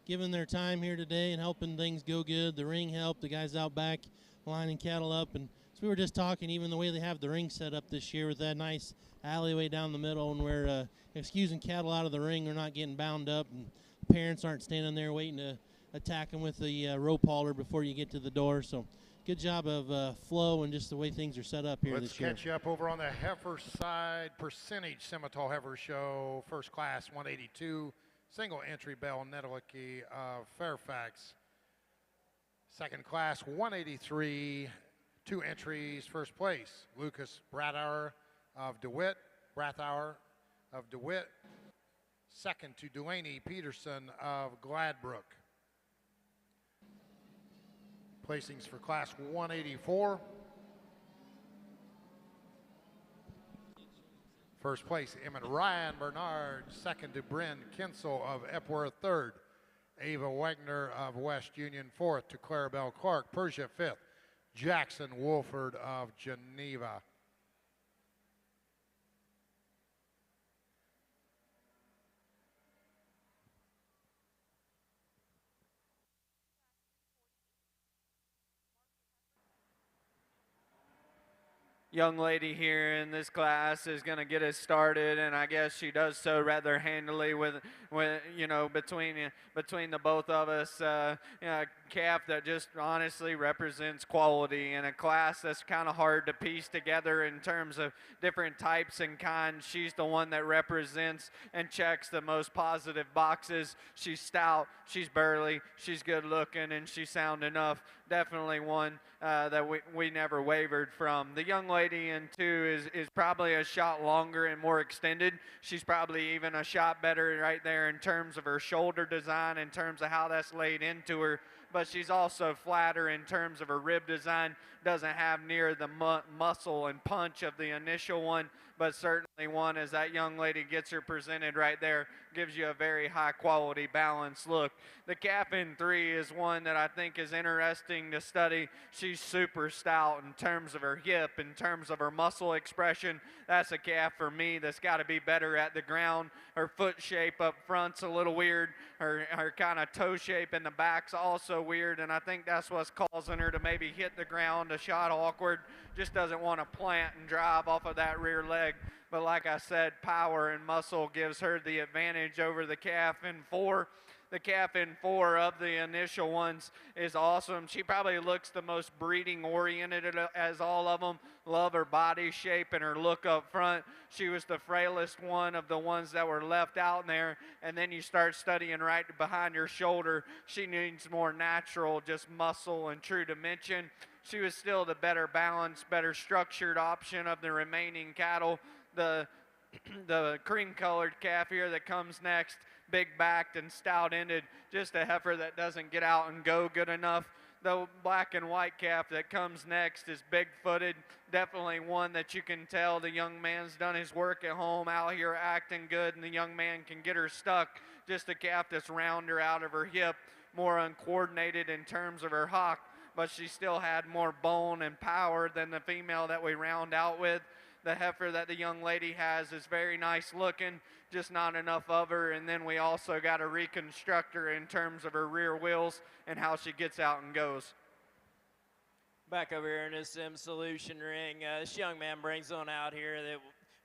giving their time here today and helping things go good. The ring helped, the guys out back lining cattle up. And as we were just talking, even the way they have the ring set up this year with that nice alleyway down the middle, and we're excusing cattle out of the ring, they're not getting bound up, and parents aren't standing there waiting to attack them with the rope hauler before you get to the door. So good job of flow and just the way things are set up here this year. Let's catch you up over on the heifer side. Percentage Simmental Heifer Show. First class 182. Single entry Bell Nedelicki of Fairfax. Second class 183. 2 entries. First place Lucas Brathauer of DeWitt. Second to Delaney Peterson of Gladbrook. Placings for class 184. First place, Emmett Ryan Bernard. Second to Bryn Kinsel of Epworth. Third, Ava Wagner of West Union. Fourth to Clarabelle Clark. Persia. Fifth, Jackson Wolford of Geneva. Young lady here in this class is going to get us started, and I guess she does so rather handily with you know, between the both of us. You know, a calf that just honestly represents quality in a class that's kind of hard to piece together in terms of different types and kinds. She's the one that represents and checks the most positive boxes. She's stout, she's burly, she's good looking, and she's sound enough. Definitely one that we never wavered from. The young lady in 2 is probably a shot longer and more extended. She's probably even a shot better right there in terms of her shoulder design, in terms of how that's laid into her. But she's also flatter in terms of her rib design. Doesn't have near the muscle and punch of the initial one, but certainly one, as that young lady gets her presented right there, gives you a very high quality balanced look. The calf in 3 is one that I think is interesting to study. She's super stout in terms of her hip, in terms of her muscle expression. That's a calf for me that's got to be better at the ground. Her foot shape up front's a little weird. Her kind of toe shape in the back's also weird, and I think that's what's causing her to maybe hit the ground a shot awkward. Just doesn't want to plant and drive off of that rear leg. But like I said, power and muscle gives her the advantage over the calf in 4. The calf in 4 of the initial ones is awesome. She probably looks the most breeding oriented as all of them. Love her body shape and her look up front. She was the frailest one of the ones that were left out there. And then you start studying right behind her shoulder. She needs more natural, just muscle and true dimension. She was still the better balanced, better structured option of the remaining cattle. The cream-colored calf here that comes next, big-backed and stout-ended, just a heifer that doesn't get out and go good enough. The black and white calf that comes next is big-footed, definitely one that you can tell the young man's done his work at home, out here acting good, and the young man can get her stuck. Just a calf that's rounder out of her hip, more uncoordinated in terms of her hock, but she still had more bone and power than the female that we round out with. The heifer that the young lady has is very nice looking, just not enough of her. And then we also got to reconstruct her in terms of her rear wheels and how she gets out and goes. Back over here in this Sim Solution ring, this young man brings on out here that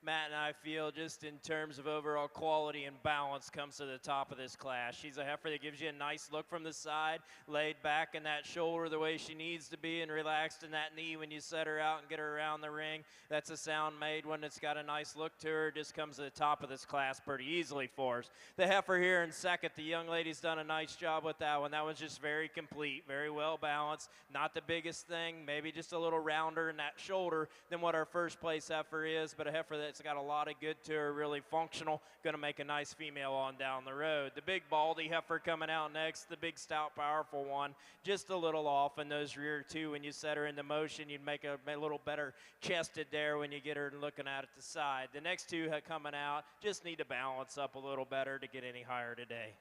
Matt and I feel just in terms of overall quality and balance comes to the top of this class. She's a heifer that gives you a nice look from the side, laid back in that shoulder the way she needs to be and relaxed in that knee when you set her out and get her around the ring. That's a sound made one that's got a nice look to her. Just comes to the top of this class pretty easily for us. The heifer here in second, the young lady's done a nice job with that one. That one's just very complete, very well balanced. Not the biggest thing, maybe just a little rounder in that shoulder than what our first place heifer is, but a heifer that's got a lot of good to her, really functional, going to make a nice female on down the road. The big baldy heifer coming out next, the big stout powerful one, just a little off in those rear two. When you set her into motion, you'd make a little better chested there when you get her looking at the side. The next two coming out just need to balance up a little better to get any higher today.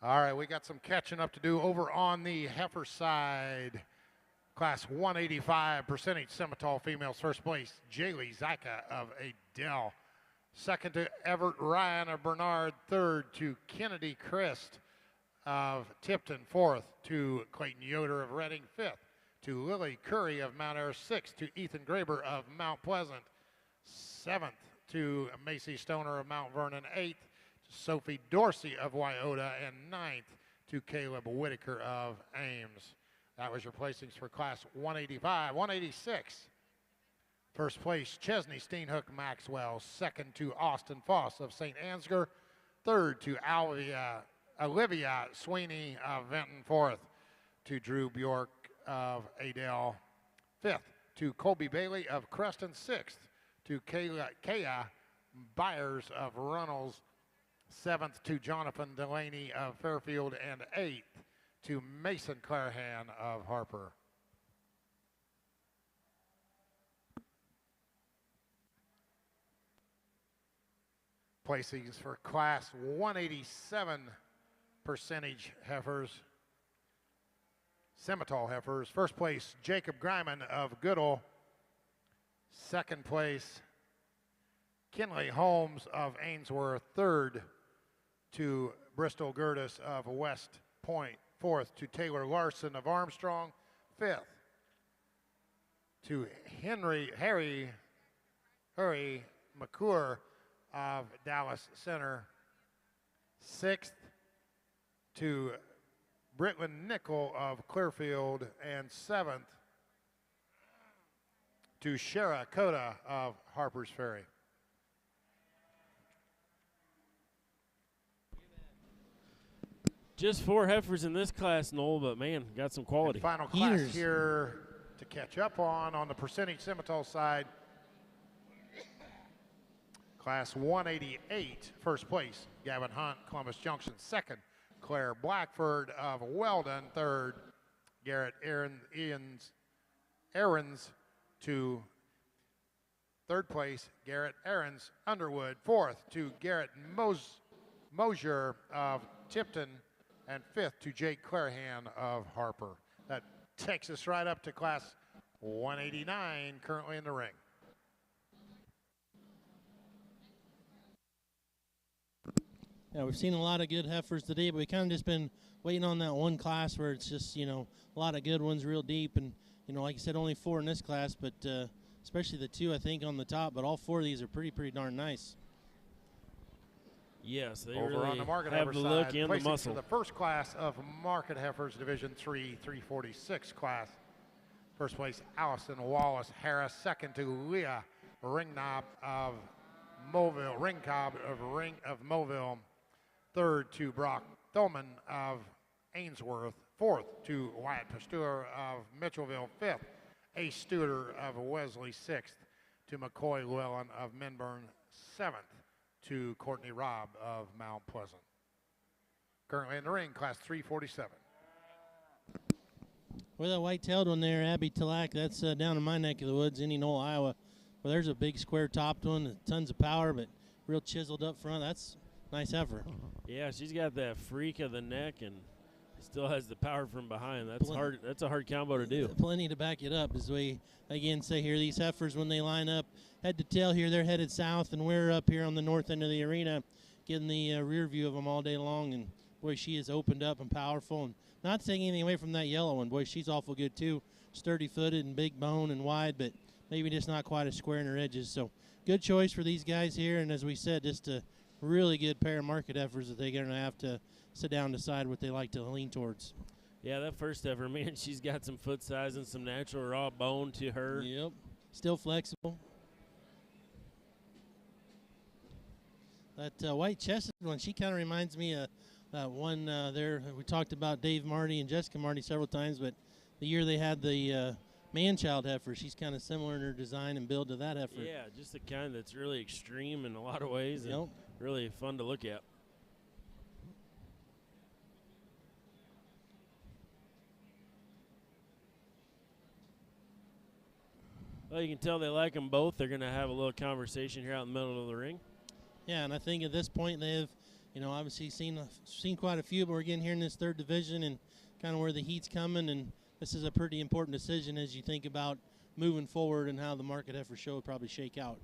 All right, we got some catching up to do over on the heifer side. Class 185 percentage Simmental females. First place, Jaylee Zyka of Adele. Second to Everett Ryan of Bernard. Third to Kennedy Christ of Tipton. Fourth to Clayton Yoder of Reading. Fifth to Lily Curry of Mount Ayr. Sixth to Ethan Graber of Mount Pleasant. Seventh to Macy Stoner of Mount Vernon. Eighth to Sophie Dorsey of Wyota. And ninth to Caleb Whitaker of Ames. That was your placings for class 185. 186. First place, Chesney Steenhook Maxwell. Second to Austin Foss of St. Ansgar. Third to Olivia Sweeney of Vinton. Fourth to Drew Bjork of Adele. Fifth to Colby Bailey of Creston. Sixth to Kaya Byers of Runnels. Seventh to Jonathan Delaney of Fairfield. And eighth to Mason Clarahan of Harper. Placings for class 187 percentage heifers, Simmental heifers. First place, Jacob Greiman of Goodall. Second place, Kinley Holmes of Ainsworth. Third to Bristol Gertis of West Point. Fourth to Taylor Larson of Armstrong. Fifth to Harry McClure of Dallas Center. Sixth to Britland Nickel of Clearfield. And seventh to Shara Coda of Harper's Ferry. Just 4 heifers in this class, Noel, but man, got some quality. And final class here to catch up on the percentage Simmental side. Class 188, first place, Gavin Hunt, Columbus Junction. Second, Claire Blackford of Weldon. Third, Garrett Aarons to third place, Garrett Aarons, Underwood. Fourth to Garrett Mosier of Tipton. And fifth to Jake Clarahan of Harper. That takes us right up to class 189 currently in the ring. Yeah, we've seen a lot of good heifers today, but we kind of just been waiting on that one class where it's just, a lot of good ones real deep. And, like you said, only 4 in this class, but especially the 2, I think, on the top. But all 4 of these are pretty darn nice. Yes, they Over really on the market have heifer the look side, and the placing muscle. for the first class of market heifers, Division 3, 346 class. First place, Allison Wallace Harris. Second to Leah Ringknob of Mobile. Third to Brock Thoman of Ainsworth. Fourth to Wyatt Pasteur of Mitchellville. Fifth, Ace Studer of Wesley. Sixth to McCoy Llewellyn of Minburn. Seventh to Courtney Robb of Mount Pleasant. Currently in the ring, class 347. Well, that white-tailed one there, Abby Talak, that's down in my neck of the woods, Indian Knoll, Iowa. Well, there's a big square-topped one, tons of power, but real chiseled up front. That's a nice heifer. Yeah, she's got that freak of the neck and still has the power from behind. That's hard. That's a hard combo to do. Plenty to back it up, as we again say here. These heifers, when they line up head to tail here, they're headed south, and we're up here on the north end of the arena, getting the rear view of them all day long. And boy, she is opened up and powerful. And not taking anything away from that yellow one. Boy, she's awful good too. sturdy-footed and big bone and wide, but maybe just not quite as square in her edges. So good choice for these guys here, and as we said, just a really good pair of market heifers that they're going to have to sit down and decide what they like to lean towards. Yeah, that first heifer, man, she's got some foot size and some natural raw bone to her. Yep, still flexible. That white-chested one, she kind of reminds me of one there. We talked about Dave Marty and Jessica Marty several times, but the year they had the man-child heifer, she's kind of similar in her design and build to that heifer. Yeah, just the kind that's really extreme in a lot of ways and really fun to look at. Well, you can tell they like them both. They're going to have a little conversation here out in the middle of the ring. Yeah, and I think at this point they've, obviously seen quite a few, but we're getting here in this third division and kind of where the heat's coming, and this is a pretty important decision as you think about moving forward and how the market heifer show will probably shake out.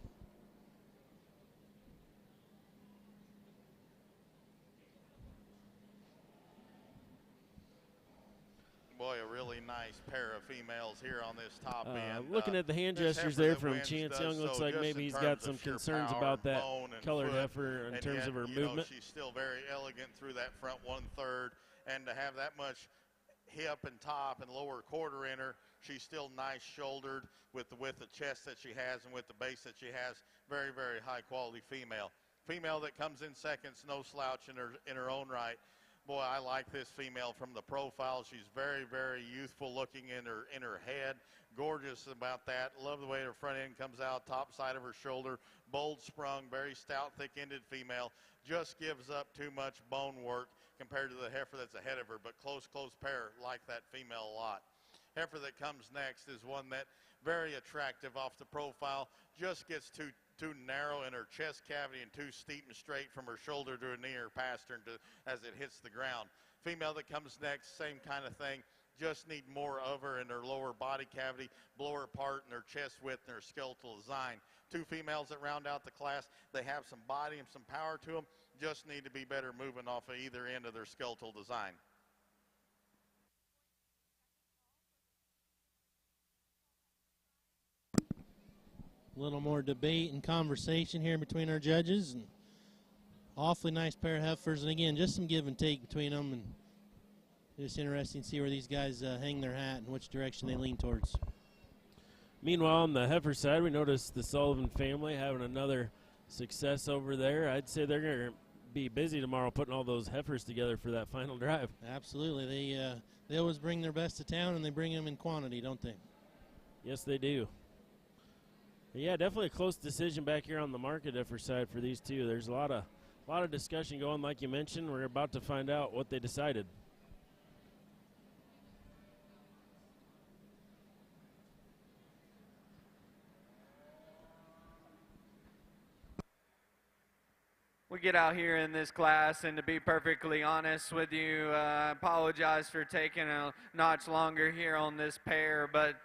Boy, a really nice pair of females here on this top end. Looking at the hand gestures there from Chance Young, looks like maybe he's got some concerns about that colored heifer in terms of her movement. She's still very elegant through that front 1/3, and to have that much hip and top and lower quarter in her, she's still nice shouldered with the width of chest that she has and with the base that she has. Very, very high quality female. Female that comes in seconds, no slouch in her own right. Boy, I like this female from the profile. She's very, very youthful looking in her head. Gorgeous about that. Love the way her front end comes out, top side of her shoulder. Bold sprung, very stout, thick-ended female. Just gives up too much bone work compared to the heifer that's ahead of her. But close pair, like that female a lot. Heifer that comes next is one that very attractive off the profile. Just gets too narrow in her chest cavity and too steep and straight from her shoulder to her knee or pastern as it hits the ground. Female that comes next, same kind of thing. Just need more of her in her lower body cavity, blow her apart in her chest width and her skeletal design. Two females that round out the class. They have some body and some power to them. Just need to be better moving off of either end of their skeletal design. A little more debate and conversation here between our judges, and awfully nice pair of heifers, and again, just some give and take between them, and just interesting to see where these guys hang their hat and which direction they lean towards. Meanwhile, on the heifer side, we noticed the Sullivan family having another success over there. I'd say they're going to be busy tomorrow putting all those heifers together for that final drive. Absolutely. They always bring their best to town, and they bring them in quantity, don't they? Yes, they do. Yeah, definitely a close decision back here on the market heifer side for these two. There's a lot of discussion going, like you mentioned. We're about to find out what they decided. We get out here in this class, and to be perfectly honest with you, I apologize for taking a notch longer here on this pair, but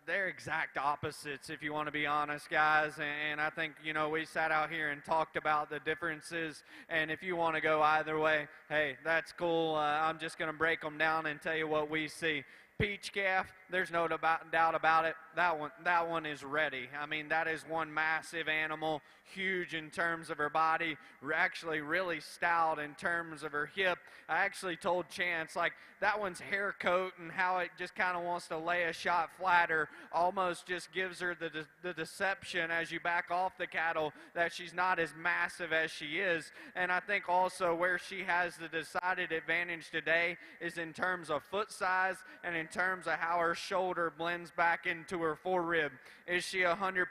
they're exact opposites, if you want to be honest, guys. And I think, we sat out here and talked about the differences, and if you want to go either way, hey, that's cool. I'm just going to break them down and tell you what we see. Peach calf, there's no doubt about it. That one is ready. I mean, that is one massive animal, huge in terms of her body, actually really stout in terms of her hip. I actually told Chance, that one's hair coat and how it just kind of wants to lay a shot flatter almost just gives her the deception as you back off the cattle that she's not as massive as she is. And I think also where she has the decided advantage today is in terms of foot size and in terms of how her shoulder blends back into her forerib. Is she 100%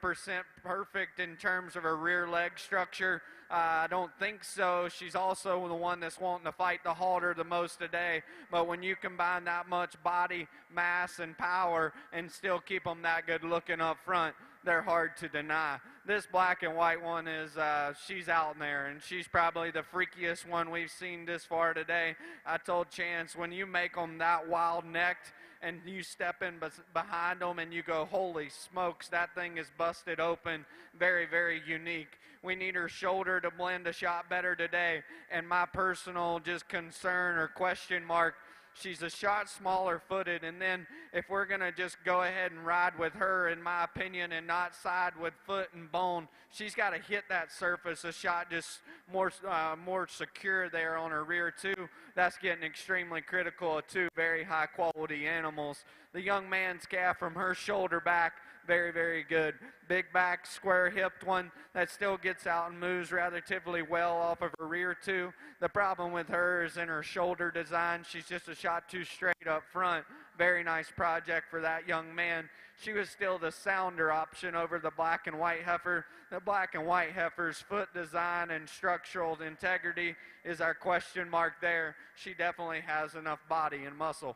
perfect in terms of her rear leg structure? I don't think so. She's also the one that's wanting to fight the halter the most today. But when you combine that much body mass and power and still keep them that good looking up front, they're hard to deny. This black and white one is, she's out there, and she's probably the freakiest one we've seen this far today. I told Chance, when you make them that wild-necked and you step in behind them and you go, holy smokes, that thing is busted open. Very, very unique. We need her shoulder to blend a shot better today. And my personal just concern or question mark, She's a shot smaller footed, and then if we're going to just go ahead and ride with her, in my opinion, and not side with foot and bone, she's got to hit that surface a shot just more secure there on her rear too. That's getting extremely critical of two very high quality animals. The young man's calf from her shoulder back, very, very good. Big back, square hipped one that still gets out and moves relatively well off of her rear too. The problem with her is in her shoulder design. She's just a shot too straight up front. Very nice project for that young man. She was still the sounder option over the black and white heifer. The black and white heifer's foot design and structural integrity is our question mark there. She definitely has enough body and muscle.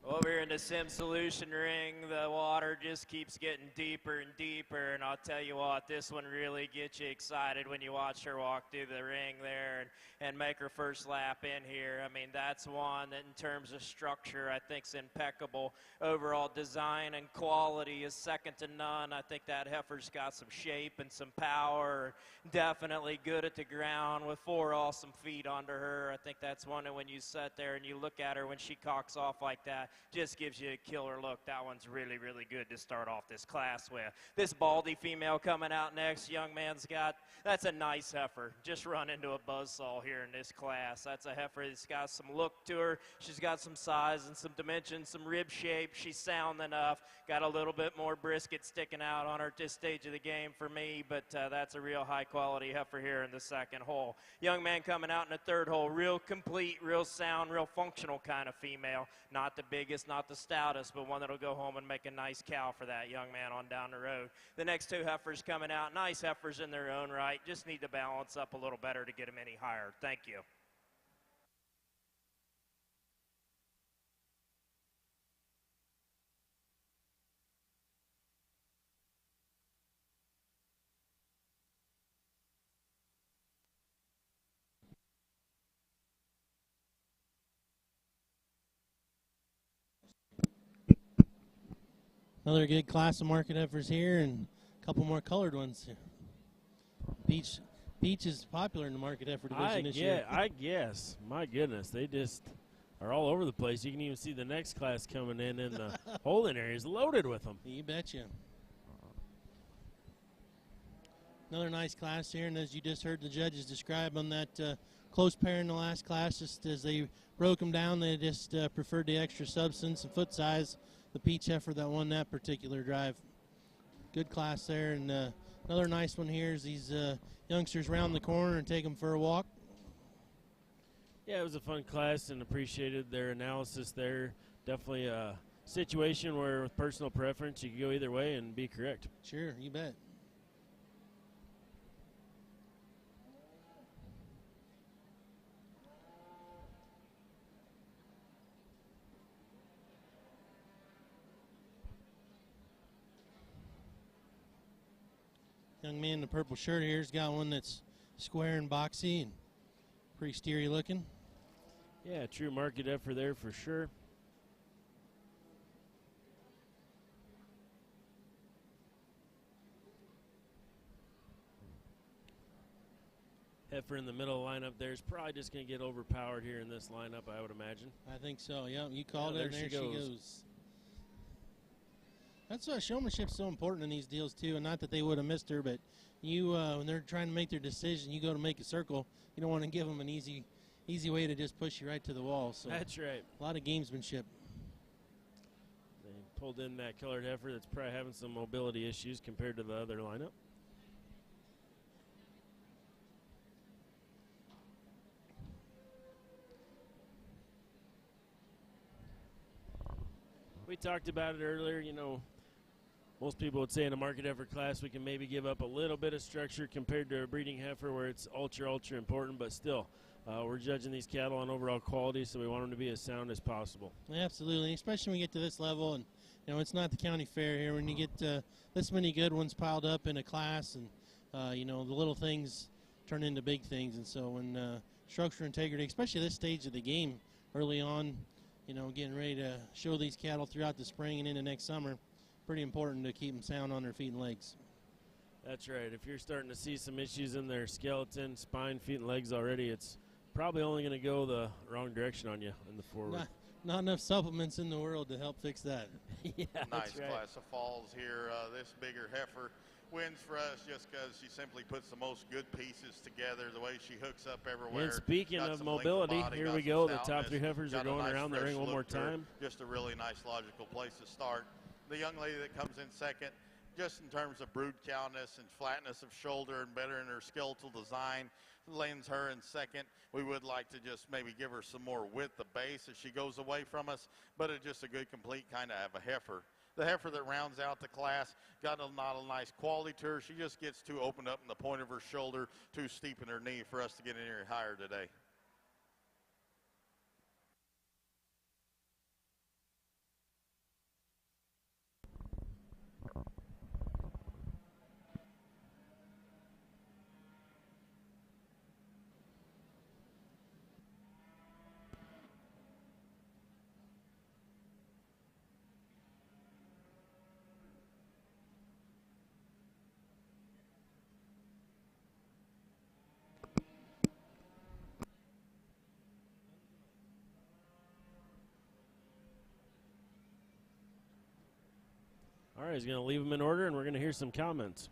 Over here in the Sim Solution ring, the water just keeps getting deeper and deeper, and I'll tell you what, this one really gets you excited when you watch her walk through the ring there and make her first lap in here. I mean, that's one that in terms of structure, I think is impeccable. Overall design and quality is second to none. I think that heifer's got some shape and some power, definitely good at the ground with 4 awesome feet under her. I think that's one that when you sit there and you look at her when she cocks off like that, just gives you a killer look. That one's really, really good to start off this class with. This baldy female coming out next, young man's got, that's a nice heifer. Just run into a buzzsaw here in this class. That's a heifer that's got some look to her. She's got some size and some dimension, some rib shape. She's sound enough. Got a little bit more brisket sticking out on her at this stage of the game for me, but that's a real high quality heifer here in the second hole. Young man coming out in the third hole, real complete, real sound, real functional kind of female. Not the biggest, not the stoutest, but one that'll go home and make a nice cow for that young man on down the road. The next 2 heifers coming out, nice heifers in their own right, just need to balance up a little better to get them any higher. Thank you. Another good class of market heifers here, and a couple more colored ones. Peach is popular in the market heifer division this year. I guess. My goodness, they just are all over the place. You can even see the next class coming in the holding area is loaded with them. You betcha. Another nice class here, and as you just heard the judges describe on that close pair in the last class, just as they broke them down, they just preferred the extra substance and foot size. The peach heifer that won that particular drive. Good class there, and another nice one here is these youngsters round the corner and take them for a walk. Yeah, it was a fun class and appreciated their analysis there. Definitely a situation where with personal preference you can go either way and be correct. Sure, you bet. Young man in the purple shirt here's got one that's square and boxy and pretty steery looking. Yeah, true market effort there for sure. Heifer in the middle lineup there is probably just going to get overpowered here in this lineup, I would imagine. I think so, yeah. You called it, and there she goes. That's why showmanship's so important in these deals, too, and not that they would have missed her, but you, when they're trying to make their decision, you go to make a circle, you don't want to give them an easy way to just push you right to the wall. So that's right. A lot of gamesmanship. They pulled in that colored heifer that's probably having some mobility issues compared to the other lineup. We talked about it earlier, you know, most people would say in a market heifer class we can maybe give up a little bit of structure compared to a breeding heifer where it's ultra important, but still we're judging these cattle on overall quality, so we want them to be as sound as possible. Absolutely, especially when we get to this level, and you know it's not the county fair here. When you get this many good ones piled up in a class, and you know the little things turn into big things, and so when structure integrity, especially this stage of the game, early on, you know, getting ready to show these cattle throughout the spring and into next summer, pretty important to keep them sound on their feet and legs. That's right. If you're starting to see some issues in their skeleton, spine, feet, and legs already, it's probably only going to go the wrong direction on you in the forward. Not enough supplements in the world to help fix that. Yeah, nice that's right. class of falls here. This bigger heifer wins for us just because she simply puts the most good pieces together, the way she hooks up everywhere. And speaking got of some mobility, body, here got we some go. The top stoutness, 3 heifers are got a going nice around the fresh ring one more look to her. time. Just a really nice, logical place to start. The young lady that comes in second, just in terms of brood cowness and flatness of shoulder and better in her skeletal design, lands her in second. We would like to just maybe give her some more width of base as she goes away from us, but it's just a good, complete kind of a heifer. The heifer that rounds out the class got not a nice quality to her. She just gets too opened up in the point of her shoulder, too steep in her knee for us to get any higher today. All right, he's going to leave them in order, and we're going to hear some comments.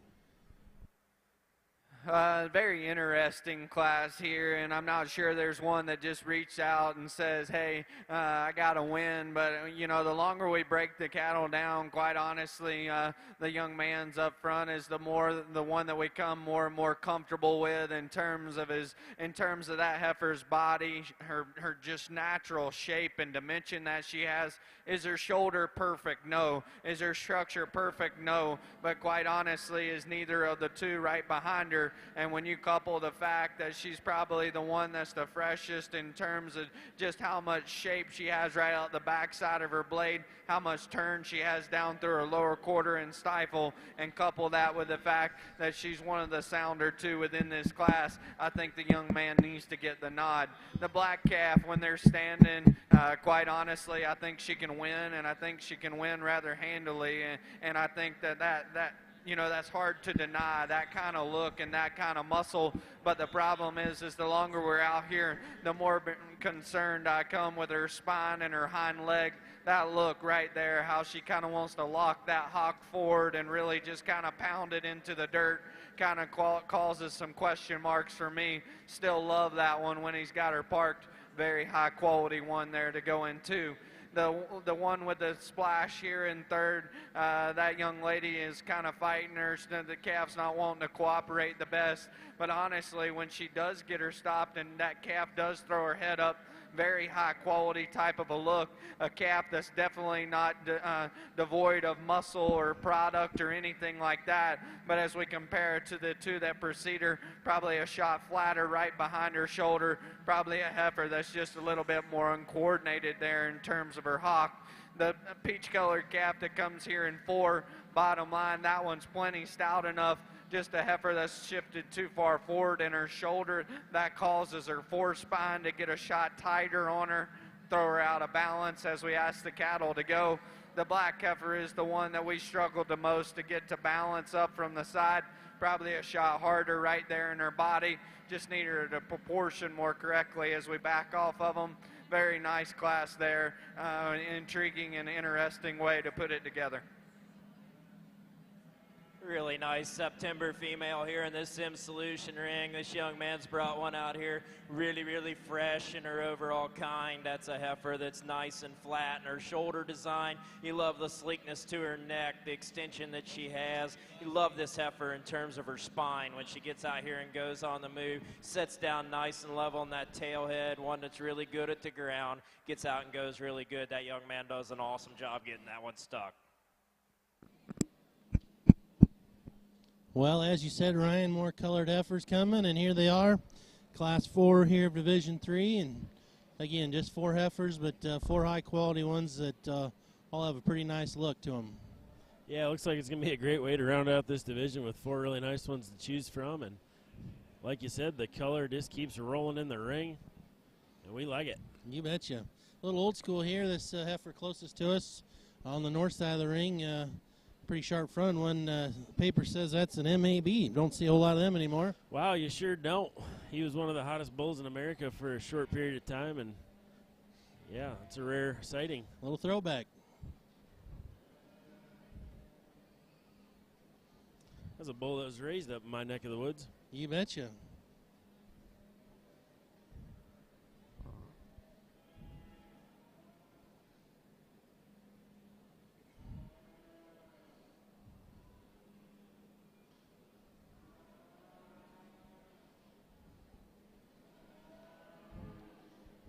Very interesting class here, and I'm not sure there's one that just reached out and says, hey, I got to win. But, you know, the longer we break the cattle down, quite honestly, the young man's up front is the one that we come more and more comfortable with in terms of that heifer's body, her just natural shape and dimension that she has. Is her shoulder perfect? No. Is her structure perfect? No. But quite honestly, is neither of the two right behind her. And when you couple the fact that she's probably the one that's the freshest in terms of just how much shape she has right out the backside of her blade, how much turn she has down through her lower quarter and stifle, and couple that with the fact that she's one of the sounder two within this class, I think the young man needs to get the nod. The black calf, when they're standing, quite honestly, I think she can win, and I think she can win rather handily, and I think that you know, that's hard to deny, that kind of look and that kind of muscle. But the problem is the longer we're out here, the more concerned I come with her spine and her hind leg. That look right there, how she kind of wants to lock that hock forward and really just kind of pound it into the dirt, kind of causes some question marks for me. Still love that one when he's got her parked. Very high quality one there to go into. The one with the splash here in third, that young lady is kind of fighting her. The calf's not wanting to cooperate the best. But honestly, when she does get her stopped and that calf does throw her head up, very high quality type of a look. A calf that's definitely not devoid of muscle or product or anything like that. But as we compare it to the two that precede her, probably a shot flatter right behind her shoulder, probably a heifer that's just a little bit more uncoordinated there in terms of her hock. The peach-colored calf that comes here in 4, bottom line, that one's plenty stout enough. Just a heifer that's shifted too far forward in her shoulder. That causes her forespine to get a shot tighter on her, throw her out of balance as we ask the cattle to go. The black heifer is the one that we struggled the most to get to balance up from the side. Probably a shot harder right there in her body. Just need her to proportion more correctly as we back off of them. Very nice class there. Intriguing and interesting way to put it together. Really nice September female here in this Sim Solution ring. This young man's brought one out here really, really fresh in her overall kind. That's a heifer that's nice and flat in her shoulder design. You love the sleekness to her neck, the extension that she has. You love this heifer in terms of her spine when she gets out here and goes on the move. Sets down nice and level on that tail head, one that's really good at the ground. Gets out and goes really good. That young man does an awesome job getting that one stuck. Well, as you said, Ryan, more colored heifers coming, and here they are. Class 4 here of Division 3, and again, just 4 heifers, but 4 high-quality ones that all have a pretty nice look to them. Yeah, it looks like it's going to be a great way to round out this division with 4 really nice ones to choose from, and like you said, the color just keeps rolling in the ring, and we like it. You betcha. A little old school here, this heifer closest to us on the north side of the ring. Pretty sharp front one. Paper says that's an MAB. Don't see a whole lot of them anymore. Wow, you sure don't. He was one of the hottest bulls in America for a short period of time, and yeah, it's a rare sighting. A little throwback. That's a bull that was raised up in my neck of the woods. You betcha.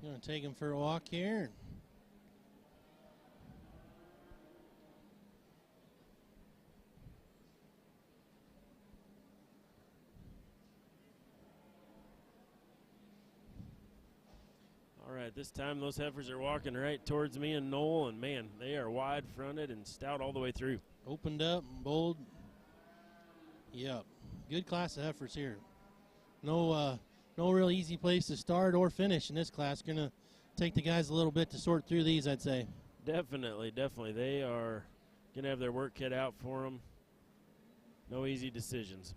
Going to take him for a walk here. All right, this time those heifers are walking right towards me and Noel, and man, they are wide-fronted and stout all the way through. Opened up, bold. Yep, good class of heifers here. No real easy place to start or finish in this class. Going to take the guys a little bit to sort through these, I'd say. Definitely. They are going to have their work cut out for them. No easy decisions.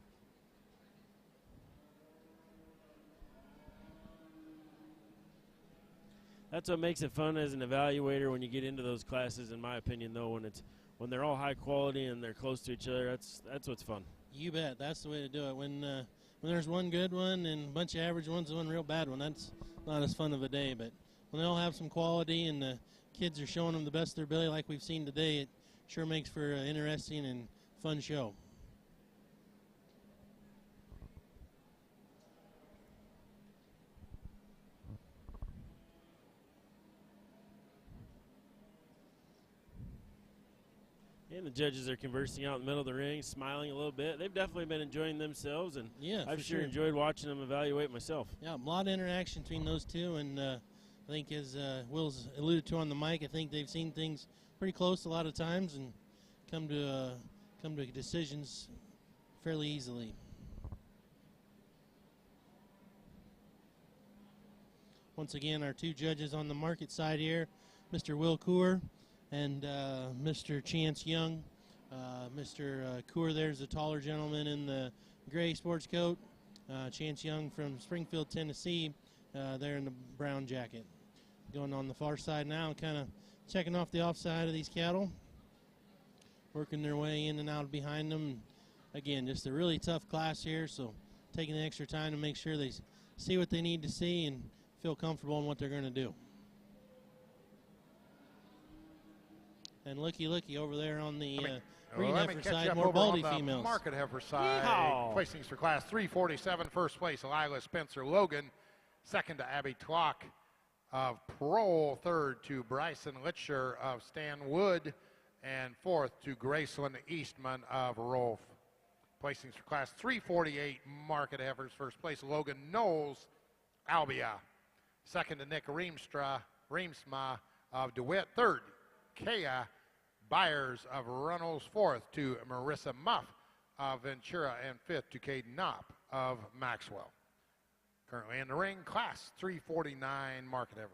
That's what makes it fun as an evaluator when you get into those classes, in my opinion, though, when they're all high quality and they're close to each other. That's what's fun. You bet. That's the way to do it. When there's one good one and a bunch of average ones and one real bad one, that's not as fun of a day. But when they all have some quality and the kids are showing them the best of their ability like we've seen today, it sure makes for an interesting and fun show. And the judges are conversing out in the middle of the ring, smiling a little bit. They've definitely been enjoying themselves, and yeah, I've sure enjoyed watching them evaluate myself. Yeah, a lot of interaction between those two, and I think as Will's alluded to on the mic, I think they've seen things pretty close a lot of times and come to decisions fairly easily. Once again, our two judges on the market side here, Mr. Will Coor and Mr. Chance Young. Mr. Coor there's the taller gentleman in the gray sports coat. Chance Young from Springfield, Tennessee, there in the brown jacket. Going on the far side now, kind of checking off the offside of these cattle, working their way in and out behind them. Again, just a really tough class here, so taking the extra time to make sure they see what they need to see and feel comfortable in what they're going to do. And looky over there on the green heifer side, more baldy females. Market heifer side, placings for class 347. First place, Lila Spencer Logan. Second to Abby Tlock of Parole. Third to Bryson Litcher of Stan Wood. And fourth to Graceland Eastman of Rolfe. Placings for class 348, market heifers. First place, Logan Knowles, Albia. Second to Nick Reemsma of DeWitt. Third, Kea Byers of Runnels. Fourth to Marissa Muff of Ventura, and fifth to Caden Knopp of Maxwell. Currently in the ring, class 349 market heifers.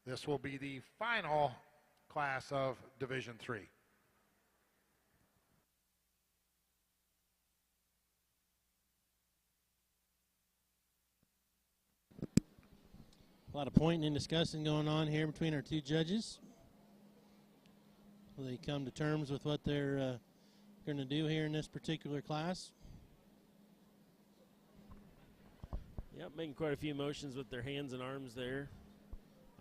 This will be the final class of Division III. A lot of pointing and discussing going on here between our two judges. Will they come to terms with what they're going to do here in this particular class? Yep, making quite a few motions with their hands and arms there.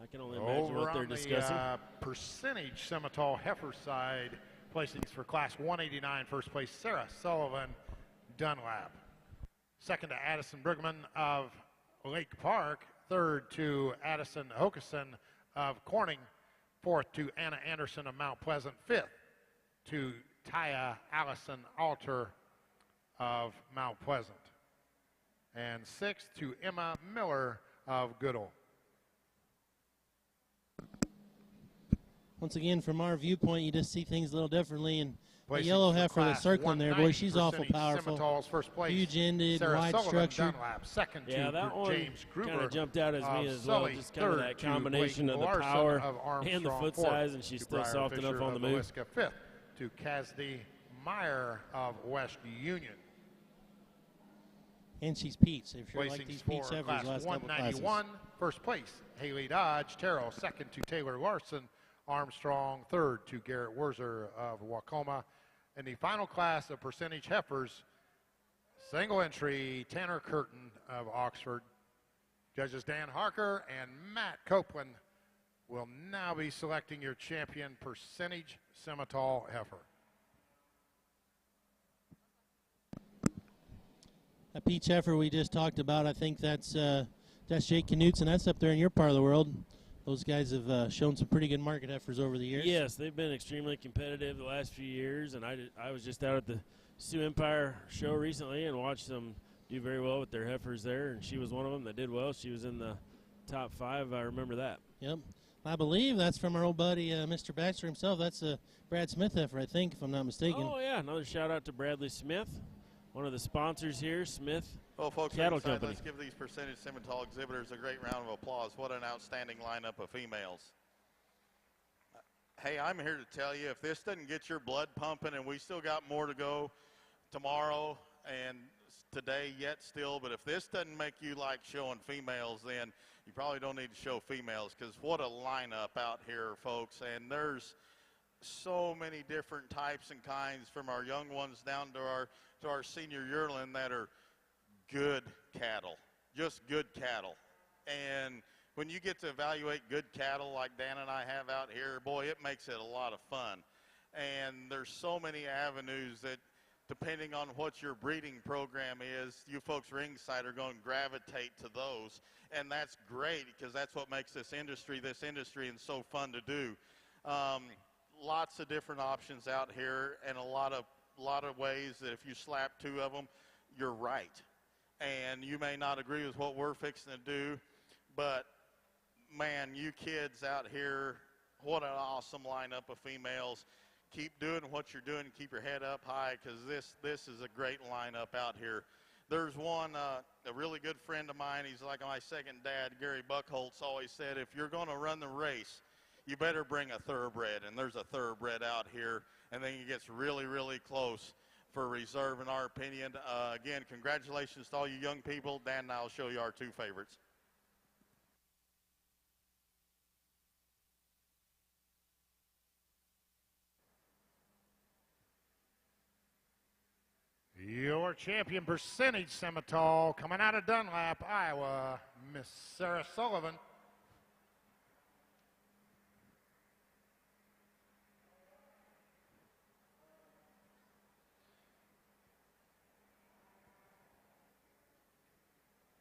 I can only imagine what they're discussing. The percentage Simmental heifer side, placings for class 189. First place, Sarah Sullivan Dunlap. Second to Addison Brugman of Lake Park. Third to Addison Hokeson of Corning. Fourth to Anna Anderson of Mount Pleasant. Fifth to Taya Allison Alter of Mount Pleasant. And sixth to Emma Miller of Goodall. Once again, from our viewpoint, you just see things a little differently, and A Placings yellow for heifer that's class circling there, boy, 190 she's for awful Cindy powerful. Simmental's first place. Huge-ended, Sarah wide Sullivan, structure. Dunlap. Second Yeah, to that one James kind Gruber of jumped out as me of as well. Sully. Just kind of Third that to combination Blake of the Larson power of and the Armstrong. foot Fourth size, and she's to still Briar soft enough Fisher on the of move. Villisca. Fifth to Casdy Meyer of West Union. And she's Pete's. If you're like Placings these for Pete's heifers class last couple 191. classes. First place, Haley Dodge. Terrell. Second to Taylor Larson. Armstrong. Third to Garrett Werzer of Wacoma. In the final class of percentage heifers, single entry, Tanner Curtin of Oxford. Judges Dan Harker and Matt Copeland will now be selecting your champion percentage Simmental heifer. That Pete's heifer we just talked about, I think that's Jake Knutson. That's up there in your part of the world. Those guys have shown some pretty good market heifers over the years. Yes, they've been extremely competitive the last few years, and I was just out at the Sioux Empire show recently and watched them do very well with their heifers there, and she was one of them that did well. She was in the top 5. I remember that. Yep. I believe that's from our old buddy, Mr. Baxter himself. That's a Brad Smith heifer, I think, if I'm not mistaken. Oh, yeah, another shout-out to Bradley Smith, one of the sponsors here, Smith Well, folks, Cattle inside, Company. let's give these percentage Simmental exhibitors a great round of applause. What an outstanding lineup of females. Hey, I'm here to tell you, if this doesn't get your blood pumping, and we still got more to go tomorrow and today yet still, but if this doesn't make you like showing females, then you probably don't need to show females, because what a lineup out here, folks. And there's so many different types and kinds, from our young ones down to our senior yearling, that are good cattle, just good cattle. And when you get to evaluate good cattle like Dan and I have out here, boy, it makes it a lot of fun. And there's so many avenues that, depending on what your breeding program is, you folks ringside are going to gravitate to those. And that's great, because that's what makes this industry and so fun to do. Lots of different options out here, and a lot of ways that if you slap 2 of them, you're right. And you may not agree with what we're fixing to do, but man, you kids out here, what an awesome lineup of females. Keep doing what you're doing. Keep your head up high, because this is a great lineup out here. There's one, a really good friend of mine. He's like my second dad, Gary Buckholtz, always said, if you're going to run the race, you better bring a thoroughbred. And there's a thoroughbred out here. And then it gets really, really close for reserve, in our opinion. Again, congratulations to all you young people. Dan and I will show you our 2 favorites. Your champion percentage Simmental, coming out of Dunlap, Iowa, Miss Sarah Sullivan.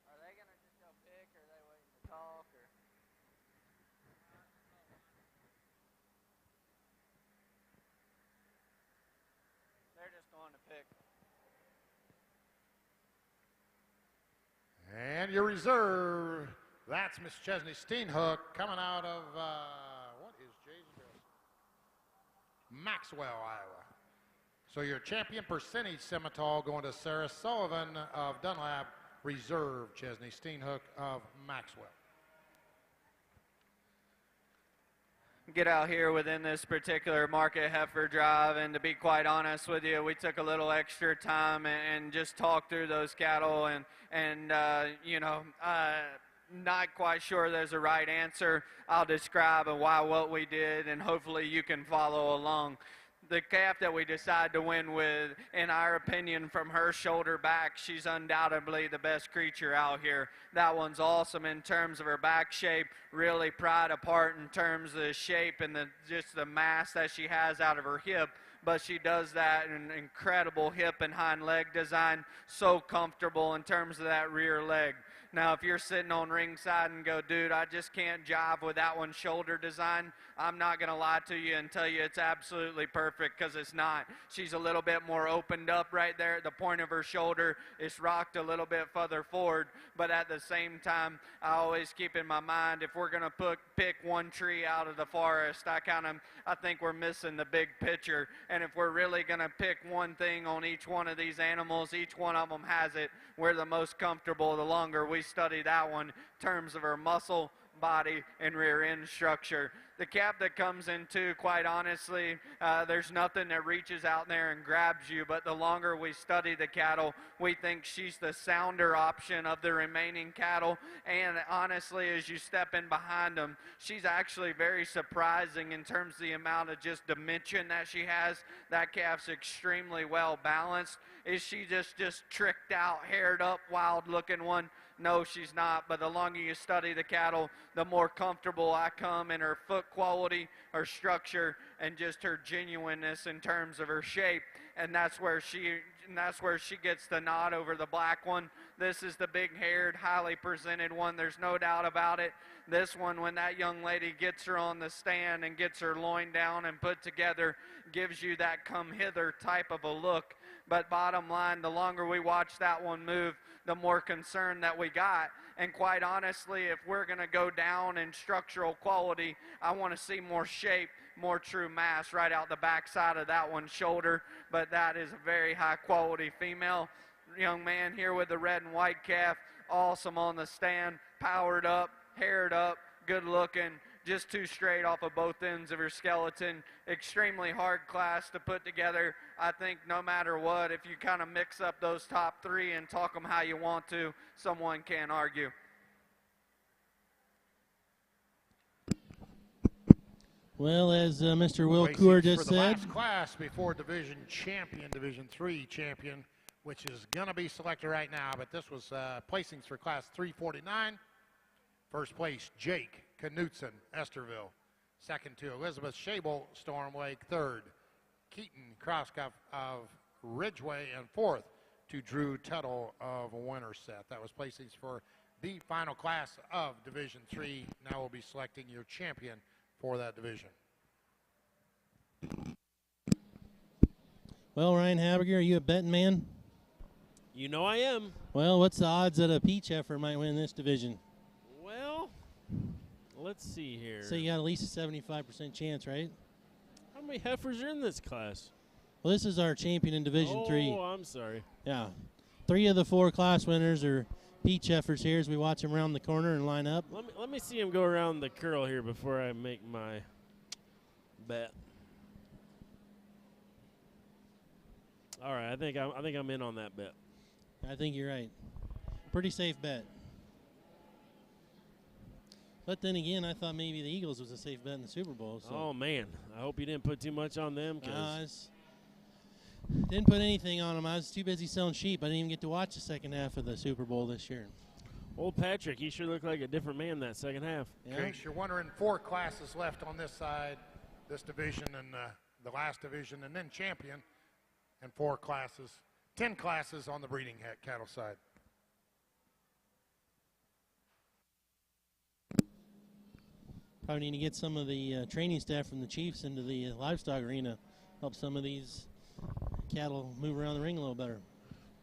Are they going to just go pick, or are they waiting to talk? Or? They're just going to pick. And your reserve, that's Miss Chesney Steenhook, coming out of, what is Jay's address? Maxwell, Iowa. So your champion percentage Simmental going to Sarah Sullivan of Dunlap, reserve Chesney Steenhook of Maxwell. Get out here within this particular market heifer drive, and to be quite honest with you, we took a little extra time and just talked through those cattle, and you know, not quite sure there's a right answer. I'll describe why what we did, and hopefully you can follow along. The calf that we decide to win with, in our opinion, from her shoulder back, she's undoubtedly the best creature out here. That one's awesome in terms of her back shape, really pried apart in terms of the shape and just the mass that she has out of her hip. But she does that in an incredible hip and hind leg design, so comfortable in terms of that rear leg. Now, if you're sitting on ringside and go, dude, I just can't jive with that one shoulder design, I'm not going to lie to you and tell you it's absolutely perfect, because it's not. She's a little bit more opened up right there at the point of her shoulder. It's rocked a little bit further forward, but at the same time, I always keep in my mind, if we're going to pick one tree out of the forest, I think we're missing the big picture. And if we're really going to pick one thing on each one of these animals, each one of them has it. We're the most comfortable the longer we study that one in terms of her muscle, body, and rear end structure. The cap that comes into, quite honestly, there's nothing that reaches out there and grabs you, but the longer we study the cattle, we think she's the sounder option of the remaining cattle. And honestly, as you step in behind them, she's actually very surprising in terms of the amount of just dimension that she has. That calf's extremely well balanced. Is she just tricked out, haired up, wild looking one? No, she's not, but the longer you study the cattle, the more comfortable I come in her foot quality, her structure, and just her genuineness in terms of her shape. And that's where she gets the nod over the black one. This is the big-haired, highly presented one. There's no doubt about it. This one, when that young lady gets her on the stand and gets her loin down and put together, gives you that come-hither type of a look. But bottom line, the longer we watch that one move, the more concern that we got. And quite honestly, if we're going to go down in structural quality, I want to see more shape, more true mass right out the backside of that one's shoulder. But that is a very high-quality female. Young man here with the red and white calf, awesome on the stand, powered up, haired up, good looking, just too straight off of both ends of her skeleton. Extremely hard class to put together. I think no matter what, if you kind of mix up those top three and talk them how you want to, someone can't argue. Well, as Mr. Will Coor just for the said, last class before Division Champion, Division 3 Champion, which is going to be selected right now, but this was placings for Class 349. First place, Jake Knutson, Esterville. Second to Elizabeth Shable, Storm Lake. Third, Keaton Krauskopf of Ridgeway. And fourth to Drew Tuttle of Winterset. That was placings for the final class of Division 3. Now we'll be selecting your champion for that division. well, Ryan Habiger, are you a betting man? You know I am. Well, what's the odds that a peach heifer might win this division? Well, let's see here. So you got at least a 75% chance, right? How many heifers are in this class? Well, this is our champion in Division 3. Oh, I'm sorry. Yeah. 3 of the 4 class winners are peach heifers here as we watch them around the corner and line up. Let me see him go around the curl here before I make my bet. All right, I think I'm in on that bet. I think you're right. Pretty safe bet. But then again, I thought maybe the Eagles was a safe bet in the Super Bowl. So. Oh, man. I hope you didn't put too much on them. Didn't put anything on them. I was too busy selling sheep. I didn't even get to watch the second half of the Super Bowl this year. Old Patrick, he sure looked like a different man that second half. In case you're wondering, 4 classes left on this side, this division and the last division, and then champion, and 4 classes, 10 classes on the breeding cattle side. Probably need to get some of the training staff from the Chiefs into the livestock arena, help some of these cattle move around the ring a little better.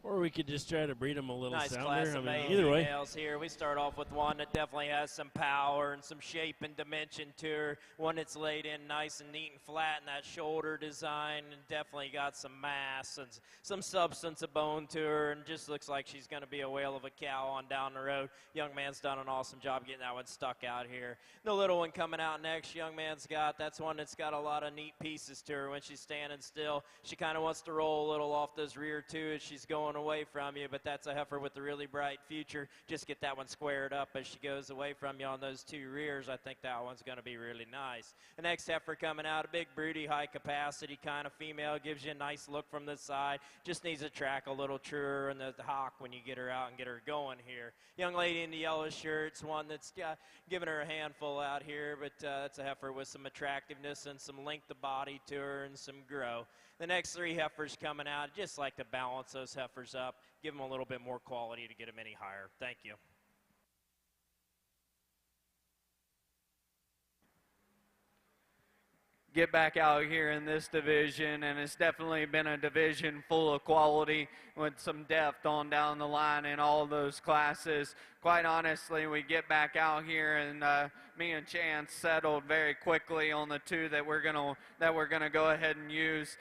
Or we could just try to breed them a little Nice sounder. class of male either way. females here. We start off with one that definitely has some power and some shape and dimension to her. One that's laid in nice and neat and flat in that shoulder design, and definitely got some mass and some substance of bone to her, and just looks like she's going to be a whale of a cow on down the road. Young man's done an awesome job getting that one stuck out here. The little one coming out next, young man's that's one that's got a lot of neat pieces to her. When she's standing still, she kind of wants to roll a little off those rear two as she's going away from you, but that's a heifer with a really bright future. Just get that one squared up as she goes away from you on those 2 rears. I think that one's going to be really nice. The next heifer coming out, a big broody, high capacity kind of female, gives you a nice look from the side. Just needs to track a little truer in the hock when you get her out and get her going here. Young lady in the yellow shirt's one that's giving her a handful out here, but that's a heifer with some attractiveness and some length of body to her and some grow. The next 3 heifers coming out, just like to balance those heifers up, give them a little bit more quality to get them any higher. Thank you. get back out here in this division, and it's definitely been a division full of quality with some depth on down the line in all those classes. Quite honestly, we get back out here, and me and Chance settled very quickly on the two that we're gonna go ahead and use.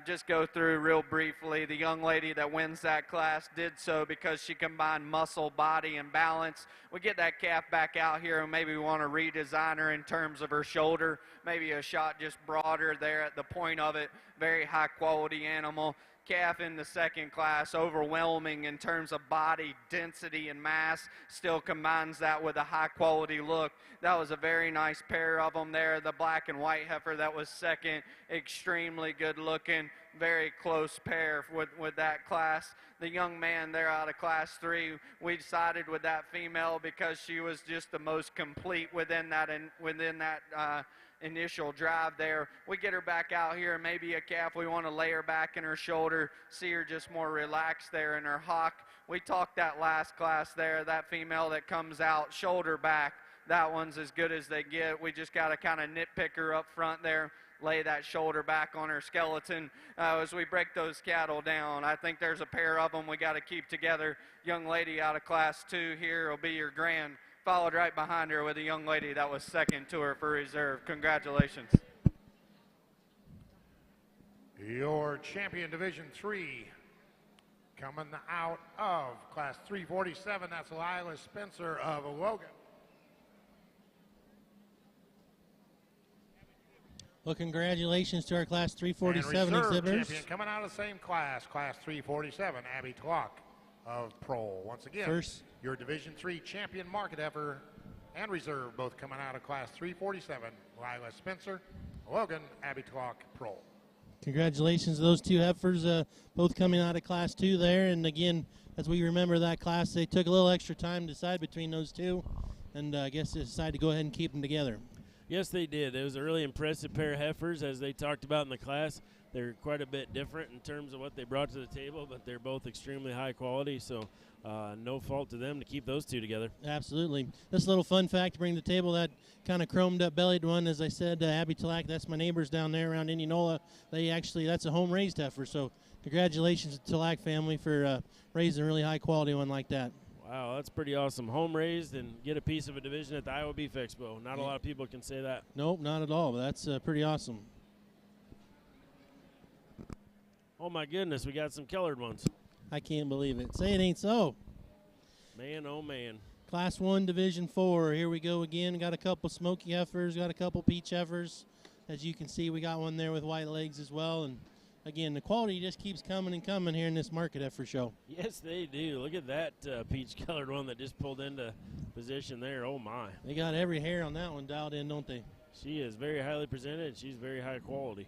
Just go through real briefly. The young lady that wins that class did so because she combined muscle, body, and balance. We get that calf back out here, and maybe we want to redesign her in terms of her shoulder. Maybe a shot just broader there at the point of it. Very high quality animal. Calf in the second class, overwhelming in terms of body density and mass, still combines that with a high quality look. That was a very nice pair of them there. The black and white heifer that was second, extremely good looking, very close pair with that class. The young man there out of class 3, we decided with that female because she was just the most complete within that initial drive there. We get her back out here, maybe a calf. We want to lay her back in her shoulder, see her just more relaxed there in her hock. We talked that last class there, that female that comes out shoulder back. That one's as good as they get. We just got to kind of nitpick her up front there, lay that shoulder back on her skeleton as we break those cattle down. I think there's a pair of them we got to keep together. Young lady out of class 2 here will be your grand. Followed right behind her with a young lady that was second to her for reserve. Congratulations. Your champion Division 3 coming out of class 347. That's Lila Spencer of Logan. Well, congratulations to our class 347 and exhibitors. Champion coming out of the same class 347, Abby Tlock of Prole. Once again, your Division 3 champion market heifer and reserve, both coming out of class 347. Lila Spencer, Logan, Abby Tlock, Prole. Congratulations to those two heifers, both coming out of class 2 there. And again, as we remember that class, they took a little extra time to decide between those two, and I guess they decided to go ahead and keep them together. Yes, they did. It was a really impressive pair of heifers, as they talked about in the class. They're quite a bit different in terms of what they brought to the table, but they're both extremely high quality, so no fault to them to keep those two together. Absolutely. This little fun fact to bring to the table, that kind of chromed up bellied one, as I said, Abby Tlack, that's my neighbors down there around Indianola. That's a home raised heifer, so congratulations to the Tlack family for raising a really high quality one like that. Wow, that's pretty awesome. Home raised and get a piece of a division at the Iowa Beef Expo. Not a lot of people can say that. Nope, not at all, but that's pretty awesome. Oh my goodness, we got some colored ones. I can't believe it. Say it ain't so. Man, oh man. Class 1, Division 4. Here we go again. Got a couple smoky heifers, got a couple peach heifers. As you can see, we got one there with white legs as well. And again, the quality just keeps coming and coming here in this market heifer show. Yes, they do. Look at that peach-colored one that just pulled into position there. Oh, my. They got every hair on that one dialed in, don't they? She is very highly presented, and she's very high quality.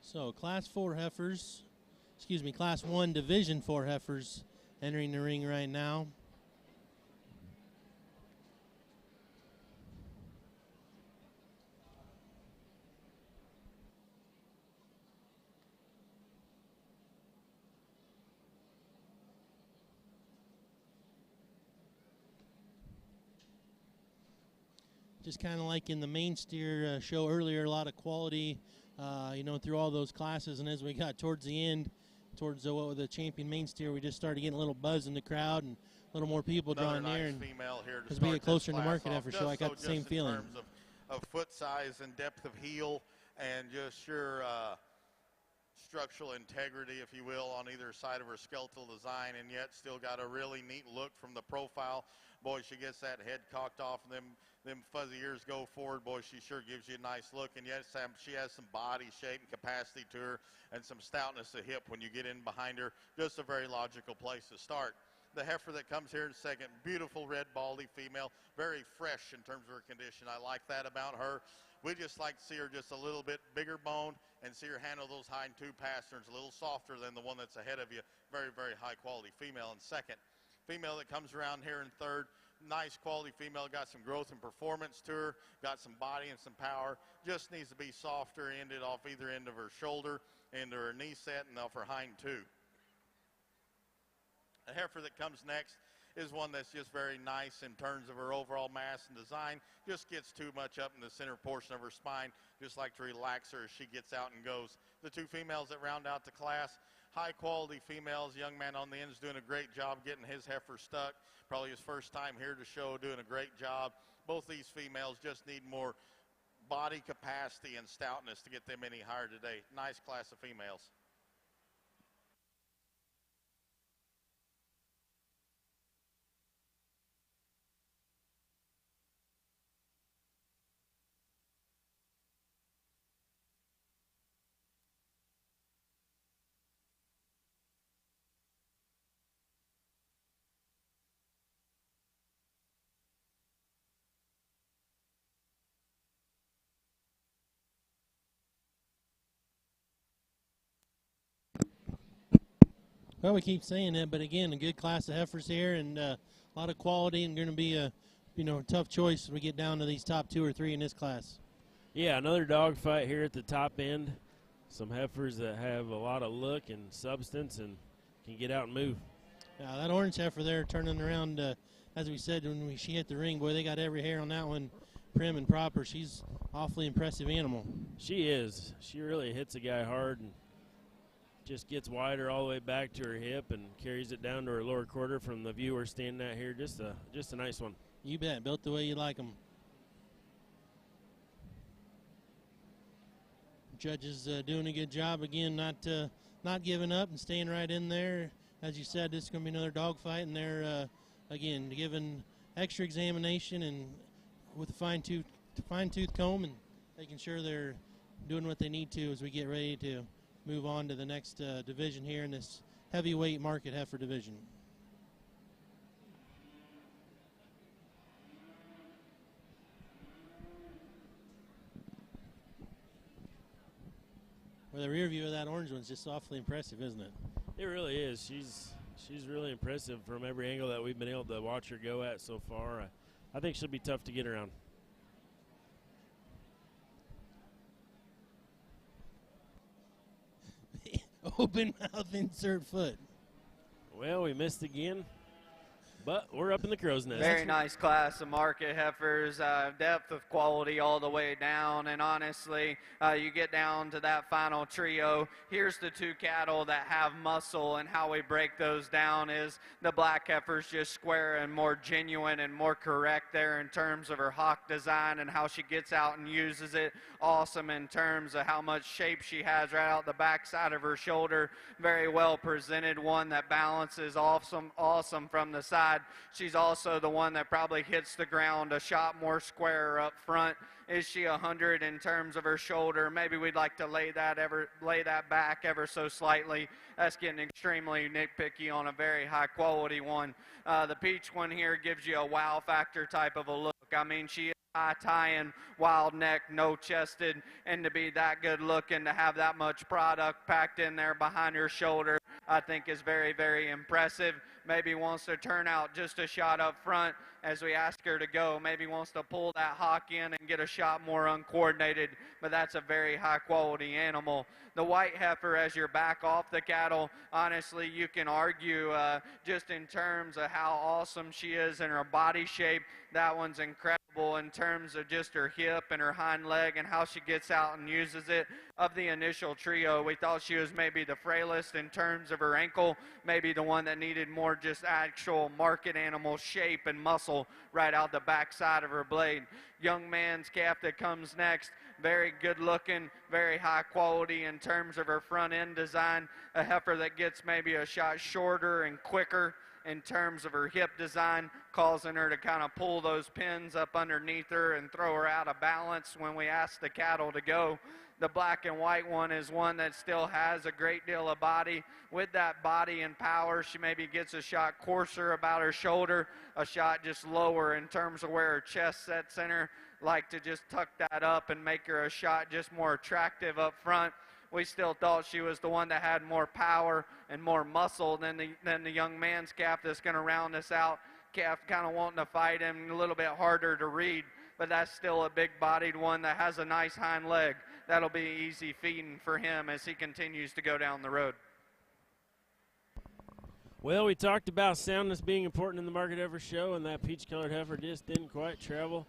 So class 1 Division 4 heifers entering the ring right now. Just kind of like in the main steer show earlier, a lot of quality, through all those classes. And as we got towards the end, towards the champion main steer, we just started getting a little buzz in the crowd and a little more people drawing near. And as we get closer in the market effort show, I got the same feeling. In terms of foot size and depth of heel and just your structural integrity, if you will, on either side of her skeletal design, and yet still got a really neat look from the profile. Boy, she gets that head cocked off and them fuzzy ears go forward. Boy, she sure gives you a nice look. And yes, she has some body shape and capacity to her and some stoutness of hip when you get in behind her. Just a very logical place to start. The heifer that comes here in second, beautiful red baldy female, very fresh in terms of her condition. I like that about her. We just like to see her just a little bit bigger boned and see her handle those hind two pasterns a little softer than the one that's ahead of you. Very, very high quality female in second. female that comes around here in third. Nice quality female, got some growth and performance to her, got some body and some power. Just needs to be softer, ended off either end of her shoulder, into her knee set, and off her hind two. The heifer that comes next is one that's just very nice in terms of her overall mass and design. Just gets too much up in the center portion of her spine. Just like to relax her as she gets out and goes. The two females that round out the class, high quality females. Young man on the end is doing a great job getting his heifer stuck. Probably his first time here to show, doing a great job. Both these females just need more body capacity and stoutness to get them any higher today. Nice class of females. Well, we keep saying that, but again, a good class of heifers here, and a lot of quality, and going to be a tough choice when we get down to these top 2 or 3 in this class. Yeah, another dogfight here at the top end. Some heifers that have a lot of look and substance and can get out and move. Yeah, that orange heifer there turning around, as we said when she hit the ring, boy, they got every hair on that one prim and proper. She's awfully impressive animal. She is. She really hits a guy hard and just gets wider all the way back to her hip and carries it down to her lower quarter from the view we're standing at here. Just a nice one. You bet. Built the way you like them. Judges doing a good job again, not giving up and staying right in there. As you said, this is going to be another dogfight, and they're again giving extra examination and with a fine-tooth comb and making sure they're doing what they need to as we get ready to move on to the next division here in this heavyweight market heifer division. Well, the rear view of that orange one's just awfully impressive, isn't it? It really is. She's really impressive from every angle that we've been able to watch her go at so far. I think she'll be tough to get around. Open mouth, insert foot. Well, we missed again, but we're up in the crow's nest. Very nice class of market heifers, depth of quality all the way down, and honestly, you get down to that final trio. Here's the 2 cattle that have muscle, and how we break those down is the black heifer's just square and more genuine and more correct there in terms of her hock design and how she gets out and uses it. Awesome in terms of how much shape she has right out the backside of her shoulder. Very well presented, one that balances awesome from the side. She's also the one that probably hits the ground a shot more square up front. Is she 100 in terms of her shoulder? Maybe we'd like to lay that back ever so slightly. That's getting extremely nitpicky on a very high quality one. The peach one here gives you a wow factor type of a look. I mean, she is high tying, wild neck, no chested, and to be that good looking, to have that much product packed in there behind her shoulder, I think is very, very impressive. Maybe wants to turn out just a shot up front as we ask her to go. Maybe wants to pull that hock in and get a shot more uncoordinated, but that's a very high quality animal. The white heifer, as you're back off the cattle, honestly, you can argue just in terms of how awesome she is in her body shape. That one's incredible in terms of just her hip and her hind leg and how she gets out and uses it. Of the initial trio, we thought she was maybe the frailest in terms of her ankle, maybe the one that needed more just actual market animal shape and muscle right out the backside of her blade. Young man's calf that comes next, very good looking, very high quality in terms of her front end design. A heifer that gets maybe a shot shorter and quicker in terms of her hip design, causing her to kind of pull those pins up underneath her and throw her out of balance when we ask the cattle to go. The black and white one is one that still has a great deal of body. With that body and power, she maybe gets a shot coarser about her shoulder, a shot just lower in terms of where her chest sets in her. Like to just tuck that up and make her a shot just more attractive up front. we still thought she was the one that had more power and more muscle than the young man's calf that's going to round us out. Calf kind of wanting to fight him, a little bit harder to read, but that's still a big-bodied one that has a nice hind leg. That'll be easy feeding for him as he continues to go down the road. Well, we talked about soundness being important in the Market Heifer show, and that peach-colored heifer just didn't quite travel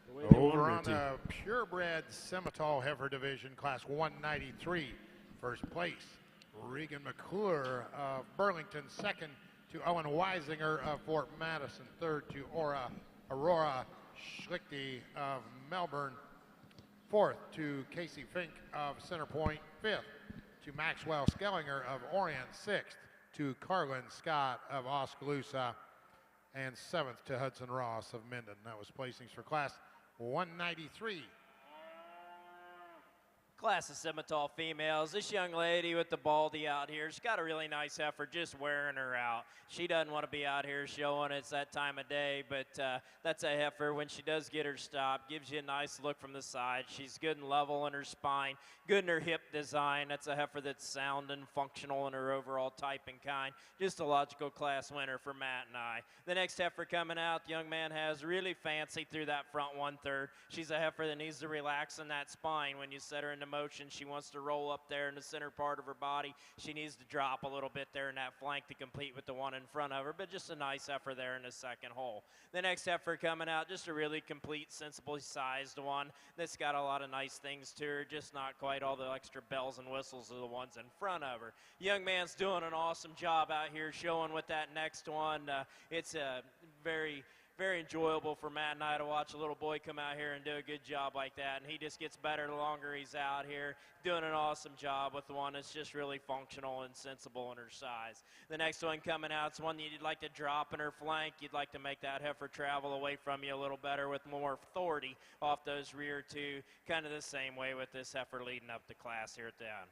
the way they Over wanted on it to. the purebred Semitol heifer division, class 193, first place, Regan McClure of Burlington, second to Owen Weisinger of Fort Madison, third to Aurora Schlichty of Melbourne, fourth to Casey Fink of Center Point, fifth to Maxwell Skellinger of Orient, sixth to Carlin Scott of Oskaloosa, and seventh to Hudson Ross of Minden. That was placings for class 193. Class of Semitol females. This young lady with the baldy out here, she's got a really nice heifer just wearing her out. She doesn't want to be out here showing it's that time of day, but that's a heifer. When she does get her stop, gives you a nice look from the side. She's good and level in her spine, good in her hip design. That's a heifer that's sound and functional in her overall type and kind. Just a logical class winner for Matt and I. The next heifer coming out, the young man has really fancy through that front 1/3. She's a heifer that needs to relax in that spine when you set her into motion. She wants to roll up there in the center part of her body. She needs to drop a little bit there in that flank to complete with the one in front of her, but just a nice heifer there in the second hole. The next heifer coming out, just a really complete, sensible sized one that's got a lot of nice things to her, just not quite all the extra bells and whistles of the ones in front of her. Young man's doing an awesome job out here showing with that next one. It's a very enjoyable for Matt and I to watch a little boy come out here and do a good job like that, and he just gets better the longer he's out here, doing an awesome job with the one that's just really functional and sensible in her size. The next one coming out is one that you'd like to drop in her flank. You'd like to make that heifer travel away from you a little better with more authority off those rear two, kind of the same way with this heifer leading up the class here at the end.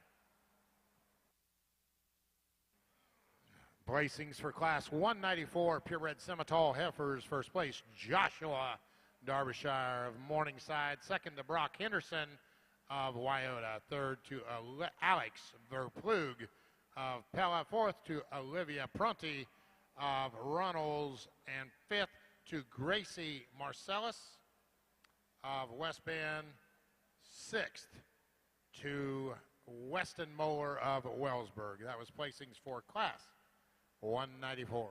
Placings for class 194 purebred Semitol heifers. First place, Joshua Derbyshire of Morningside. Second to Brock Henderson of Wyota. Third to Alex Verplug of Pella. Fourth to Olivia Prunty of Runnels. And fifth to Gracie Marcellus of West Bend. Sixth to Weston Moeller of Wellsburg. That was placings for class 194.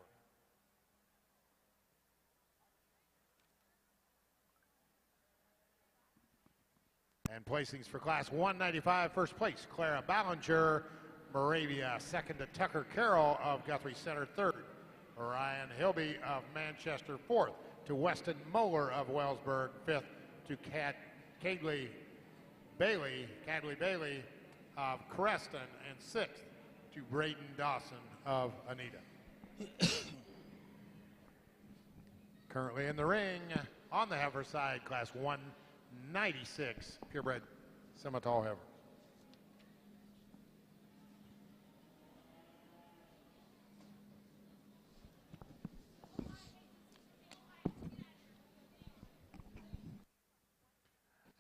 And placings for class 195. First place, Clara Ballinger, Moravia. Second to Tucker Carroll of Guthrie Center. Third, Ryan Hilby of Manchester. Fourth to Weston Moeller of Wellsburg. Fifth to Cadley Bailey of Creston. And sixth to Braden Dawson of Anita. Currently in the ring on the heifer side, class 196, purebred Semitol heifer.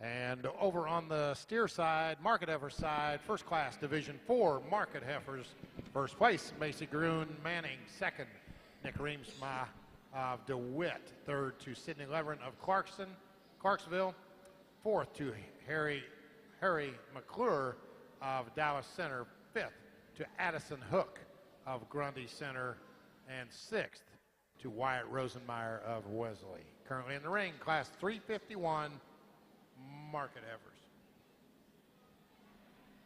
And over on the steer side, market heifer side, first class Division 4 market heifers. First place, Macy Groon Manning. Second, Nick Reemsma of DeWitt. Third to Sidney Levering of Clarksville. Fourth to Harry McClure of Dallas Center. Fifth to Addison Hook of Grundy Center. And sixth to Wyatt Rosenmeyer of Wesley. Currently in the ring, class 351 market heifers.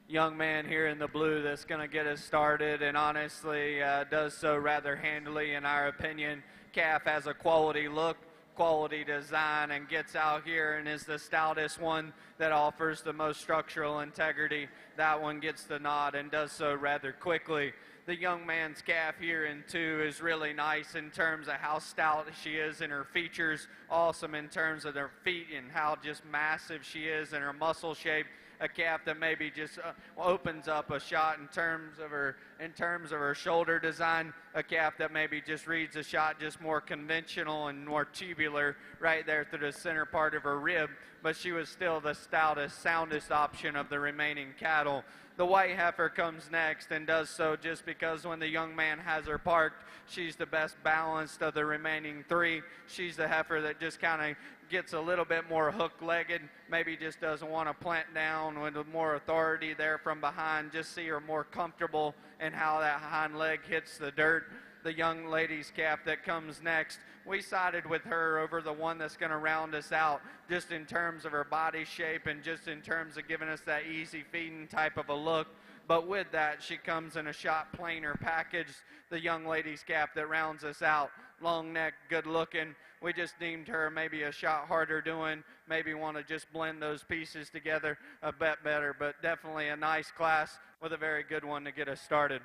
Young man here in the blue that's going to get us started, and honestly does so rather handily in our opinion. Calf has a quality look, quality design, and gets out here and is the stoutest one that offers the most structural integrity. That one gets the nod and does so rather quickly. The young man's calf here in 2 is really nice in terms of how stout she is in her features, awesome in terms of her feet and how just massive she is in her muscle shape. a calf that maybe just opens up a shot in terms of her shoulder design, a calf that maybe just reads a shot just more conventional and more tubular right there through the center part of her rib, but she was still the stoutest, soundest option of the remaining cattle. The white heifer comes next and does so just because when the young man has her parked, she's the best balanced of the remaining three. She's the heifer that just kind of gets a little bit more hook-legged, maybe just doesn't want to plant down with more authority there from behind, just see her more comfortable in how that hind leg hits the dirt. The young lady's calf that comes next, we sided with her over the one that's going to round us out just in terms of her body shape and just in terms of giving us that easy feeding type of a look. But with that, she comes in a shot plainer package, the young lady's calf that rounds us out. Long neck, good looking. We just deemed her maybe a shot harder doing, maybe want to just blend those pieces together a bit better, but definitely a nice class with a very good one to get us started.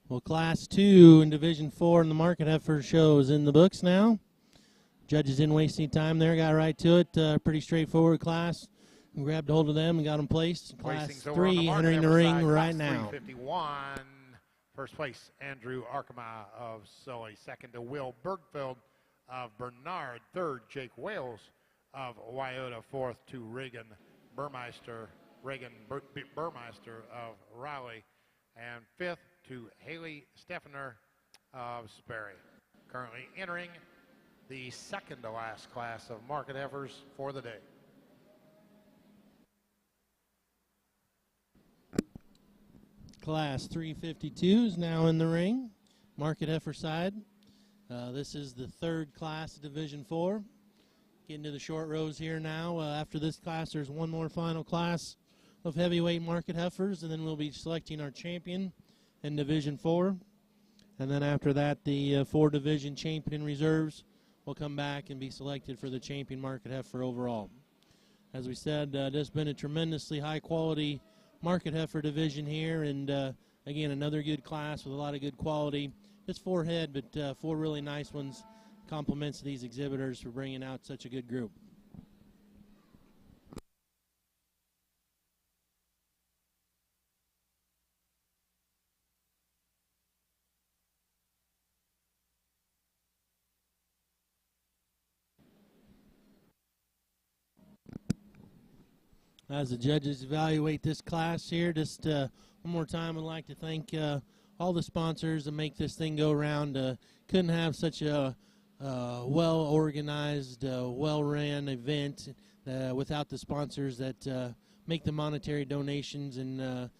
Well, Class 2 in Division 4 in the Market Heifer show is in the books now. Judges didn't waste any time there, got right to it. Pretty straightforward class. We grabbed a hold of them and got them placed. Class 3 entering the ring right now. 351. First place, Andrew Arkema of Sully. Second to Will Bergfeld of Bernard. Third, Jake Wales of Wyota. Fourth to Reagan Burmeister of Raleigh. And fifth to Haley Steffener of Sperry. Currently entering the second to last class of market heifers for the day. Class 352 is now in the ring. Market heifer side. This is the third class of Division 4. Getting to the short rows here now. After this class, there's one more final class of heavyweight market heifers, and then we'll be selecting our champion in Division 4. And then after that, the 4 division champion reserves will come back and be selected for the champion market heifer overall. As we said, there's been a tremendously high quality market heifer division here, and again, another good class with a lot of good quality. Just 4 head, but 4 really nice ones. Compliments to these exhibitors for bringing out such a good group. As the judges evaluate this class here, just one more time, I'd like to thank all the sponsors that make this thing go around. Couldn't have such a well-organized, well-ran event without the sponsors that make the monetary donations and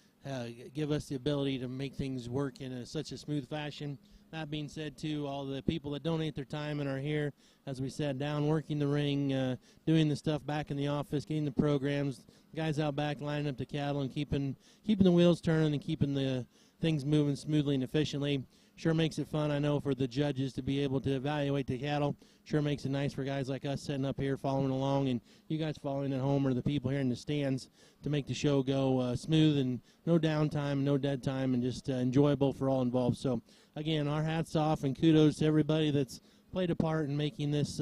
give us the ability to make things work in such a smooth fashion. That being said, too, all the people that donate their time and are here, as we said, down working the ring, doing the stuff back in the office, getting the programs, guys out back lining up the cattle and keeping the wheels turning and keeping the things moving smoothly and efficiently. Sure makes it fun, I know, for the judges to be able to evaluate the cattle. Sure makes it nice for guys like us sitting up here following along, and you guys following at home, or the people here in the stands, to make the show go smooth and no downtime, no dead time, and just enjoyable for all involved. So, again, our hats off and kudos to everybody that's played a part in making this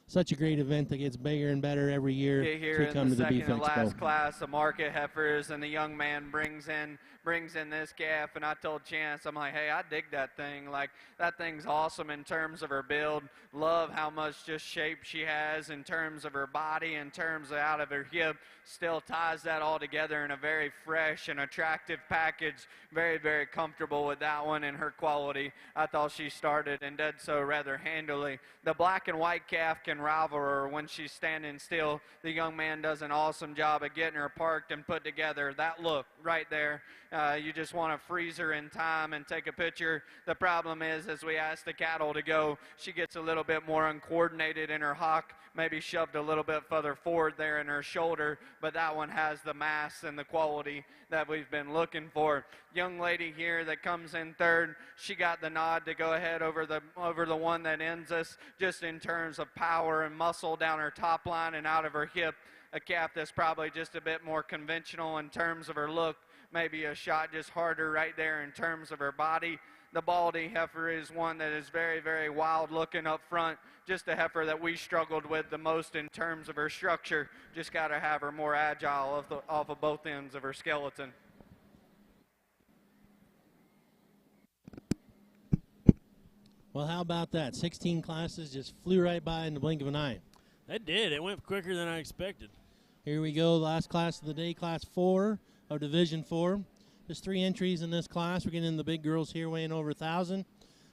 such a great event that gets bigger and better every year. Here to come in to the the second Beef to Expo. last class of market heifers, and the young man brings in this calf, and I told Chance, I'm like, hey, I dig that thing. Like, that thing's awesome in terms of her build. Love how much just shape she has in terms of her body, in terms of out of her hip. Still ties that all together in a very fresh and attractive package. Very, very comfortable with that one and her quality. I thought she started and did so rather handily. The black and white calf can rival her when she's standing still. The young man does an awesome job of getting her parked and put together. That look right there, you just want to freeze her in time and take a picture. The problem is, as we ask the cattle to go, she gets a little bit more uncoordinated in her hock, maybe shoved a little bit further forward there in her shoulder, but that one has the mass and the quality that we've been looking for. Young lady here that comes in third, she got the nod to go ahead over the one that ends us, just in terms of power and muscle down her top line and out of her hip. A calf that's probably just a bit more conventional in terms of her look, maybe a shot just harder right there in terms of her body. The Baldy heifer is one that is very, very wild looking up front. Just a heifer that we struggled with the most in terms of her structure. Just got to have her more agile off of both ends of her skeleton. Well, how about that? 16 classes just flew right by in the blink of an eye. It did. It went quicker than I expected. Here we go, last class of the day, Class 4 of Division 4. There's 3 entries in this class. We're getting the big girls here weighing over 1,000.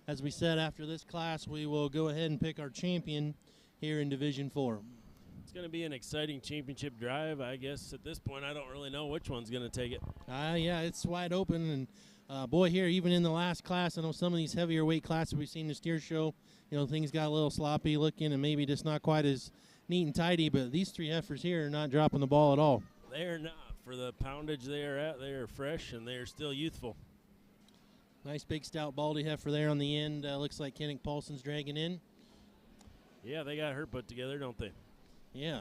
As we said, after this class, we will go ahead and pick our champion here in Division 4. It's going to be an exciting championship drive. I guess at this point, I don't really know which one's going to take it. Yeah, it's wide open. And boy, here, even in the last class, I know some of these heavier weight classes we've seen in the steer show, things got a little sloppy looking and maybe just not quite as neat and tidy, but these 3 heifers here are not dropping the ball at all. They are not. For the poundage they are at, they are fresh and they are still youthful. Nice big stout Baldy heifer there on the end. Looks like Kennick Paulson's dragging in. Yeah, they got her put together, don't they? Yeah.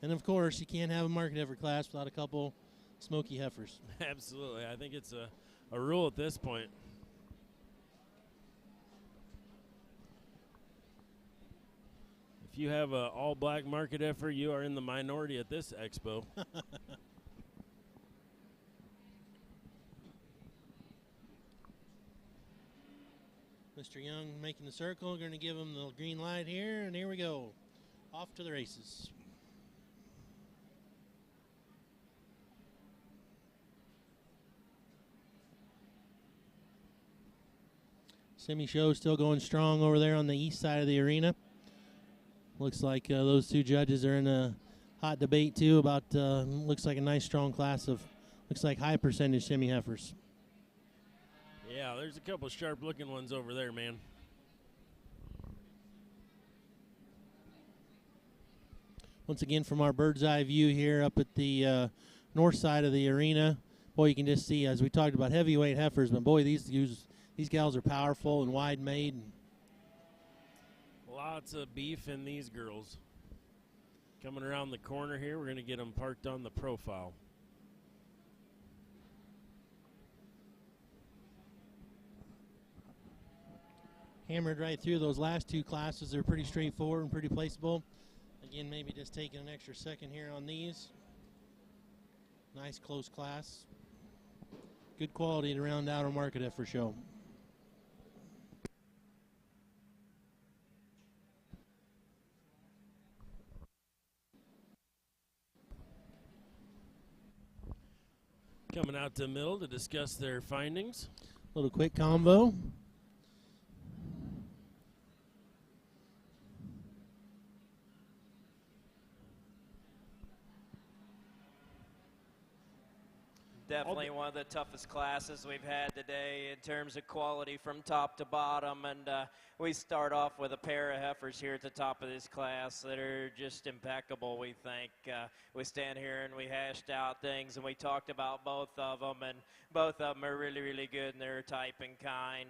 And of course, you can't have a market heifer class without a couple smoky heifers. Absolutely. I think it's a rule at this point. If you have an all-black market heifer, you are in the minority at this expo. Mr. Young making the circle. Going to give him the green light here, and here we go. Off to the races. Semi-show still going strong over there on the east side of the arena. Looks like those 2 judges are in a hot debate too about looks like a nice strong class of looks like high percentage semi-heifers. Yeah, there's a couple sharp looking ones over there, man. Once again, from our bird's eye view here up at the north side of the arena, boy, you can just see, as we talked about heavyweight heifers, but boy, these gals are powerful and wide made. Lots of beef in these girls. Coming around the corner here, we're going to get them parked on the profile. Hammered right through those last 2 classes. They're pretty straightforward and pretty placeable. Again, maybe just taking an extra second here on these. Nice close class. Good quality to round out our market heifer show. Coming out to Mill to discuss their findings. Little quick combo. Definitely one of the toughest classes we've had today in terms of quality from top to bottom. And we start off with a pair of heifers here at the top of this class that are just impeccable, we think. We stand here and we hashed out things and we talked about both of them. And both of them are really, really good in their type and kind.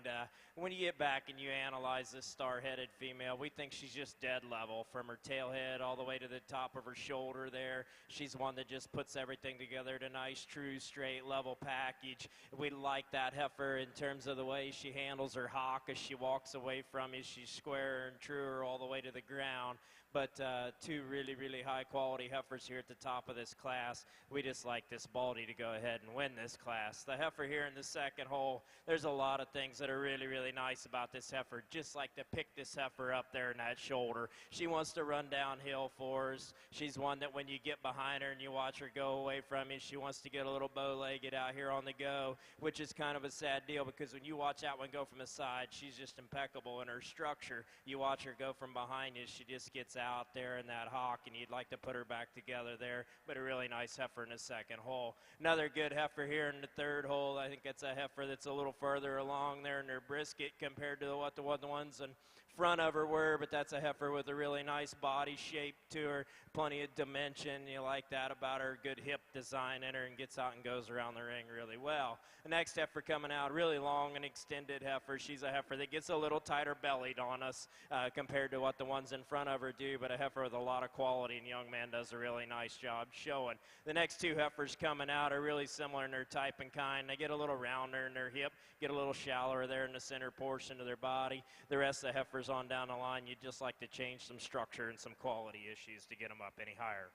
When you get back and you analyze this star-headed female, we think she's just dead level from her tail head all the way to the top of her shoulder there. She's one that just puts everything together in a nice, true, straight, level package. We like that heifer in terms of the way she handles her hock as she walks away from you. She's square and truer all the way to the ground. But 2 really, really high-quality heifers here at the top of this class. We just like this Baldy to go ahead and win this class. The heifer here in the second hole, there's a lot of things that are really, really nice about this heifer. Just like to pick this heifer up there in that shoulder. She wants to run downhill for us. She's one that when you get behind her and you watch her go away from you, she wants to get a little bow-legged out here on the go, which is kind of a sad deal because when you watch that one go from the side, she's just impeccable in her structure. You watch her go from behind you, she just gets out there in that hawk, and you'd like to put her back together there, but a really nice heifer in the second hole. Another good heifer here in the third hole. I think it's a heifer that's a little further along there in their brisket compared to what the ones in front of her were, but that's a heifer with a really nice body shape to her, plenty of dimension. You like that about her, good hip design in her, and gets out and goes around the ring really well. The next heifer coming out, really long and extended heifer. She's a heifer that gets a little tighter bellied on us compared to what the ones in front of her do, but a heifer with a lot of quality, and young man does a really nice job showing. The next two heifers coming out are really similar in their type and kind. They get a little rounder in their hip, get a little shallower there in the center portion of their body. The rest of the heifers on down the line, you'd just like to change some structure and some quality issues to get them up any higher.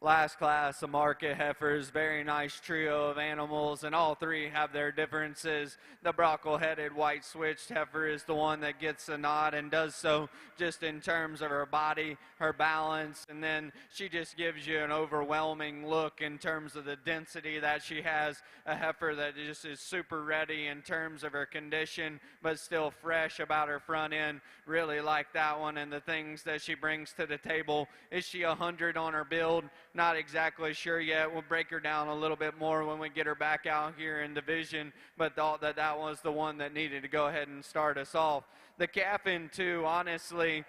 Last class, the market heifers, very nice trio of animals, and all three have their differences. The brockle-headed white-switched heifer is the one that gets the nod and does so just in terms of her body, her balance, and then she just gives you an overwhelming look in terms of the density that she has. A heifer that just is super ready in terms of her condition, but still fresh about her front end. Really like that one, and the things that she brings to the table. Is she 100 on her build? Not exactly sure yet. We'll break her down a little bit more when we get her back out here in division, but thought that that was the one that needed to go ahead and start us off. The calf in too, honestly,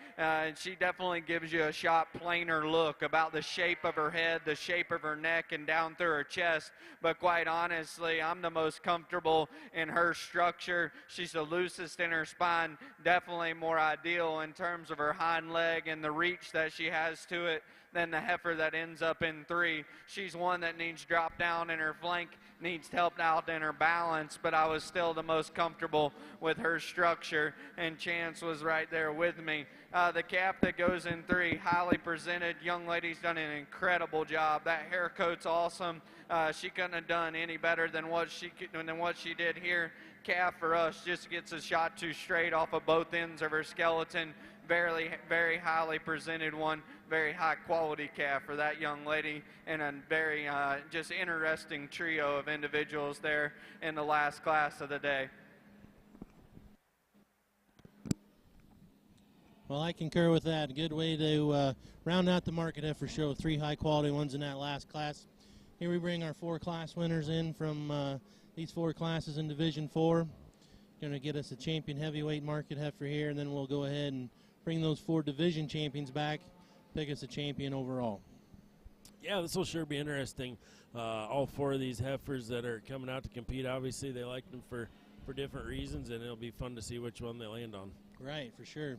she definitely gives you a shot plainer look about the shape of her head, the shape of her neck, and down through her chest. But quite honestly, I'm the most comfortable in her structure. She's the loosest in her spine, definitely more ideal in terms of her hind leg and the reach that she has to it than the heifer that ends up in 3. She's one that needs drop down in her flank, needs help out in her balance, but I was still the most comfortable with her structure, and Chance was right there with me. The calf that goes in 3, highly presented. Young lady's done an incredible job. That hair coat's awesome. She couldn't have done any better than what she did here. Calf for us just gets a shot too straight off of both ends of her skeleton. Very highly presented one, very high quality calf for that young lady, and a very just interesting trio of individuals there in the last class of the day. Well, I concur with that. A good way to round out the market heifer show. 3 high quality ones in that last class. Here we bring our 4 class winners in from these 4 classes in Division 4. Going to get us a champion heavyweight market heifer here, and then we'll go ahead and bring those 4 division champions back, pick us a champion overall. Yeah, this will sure be interesting. All 4 of these heifers that are coming out to compete, obviously they like them for different reasons, and it'll be fun to see which one they land on. Right, for sure.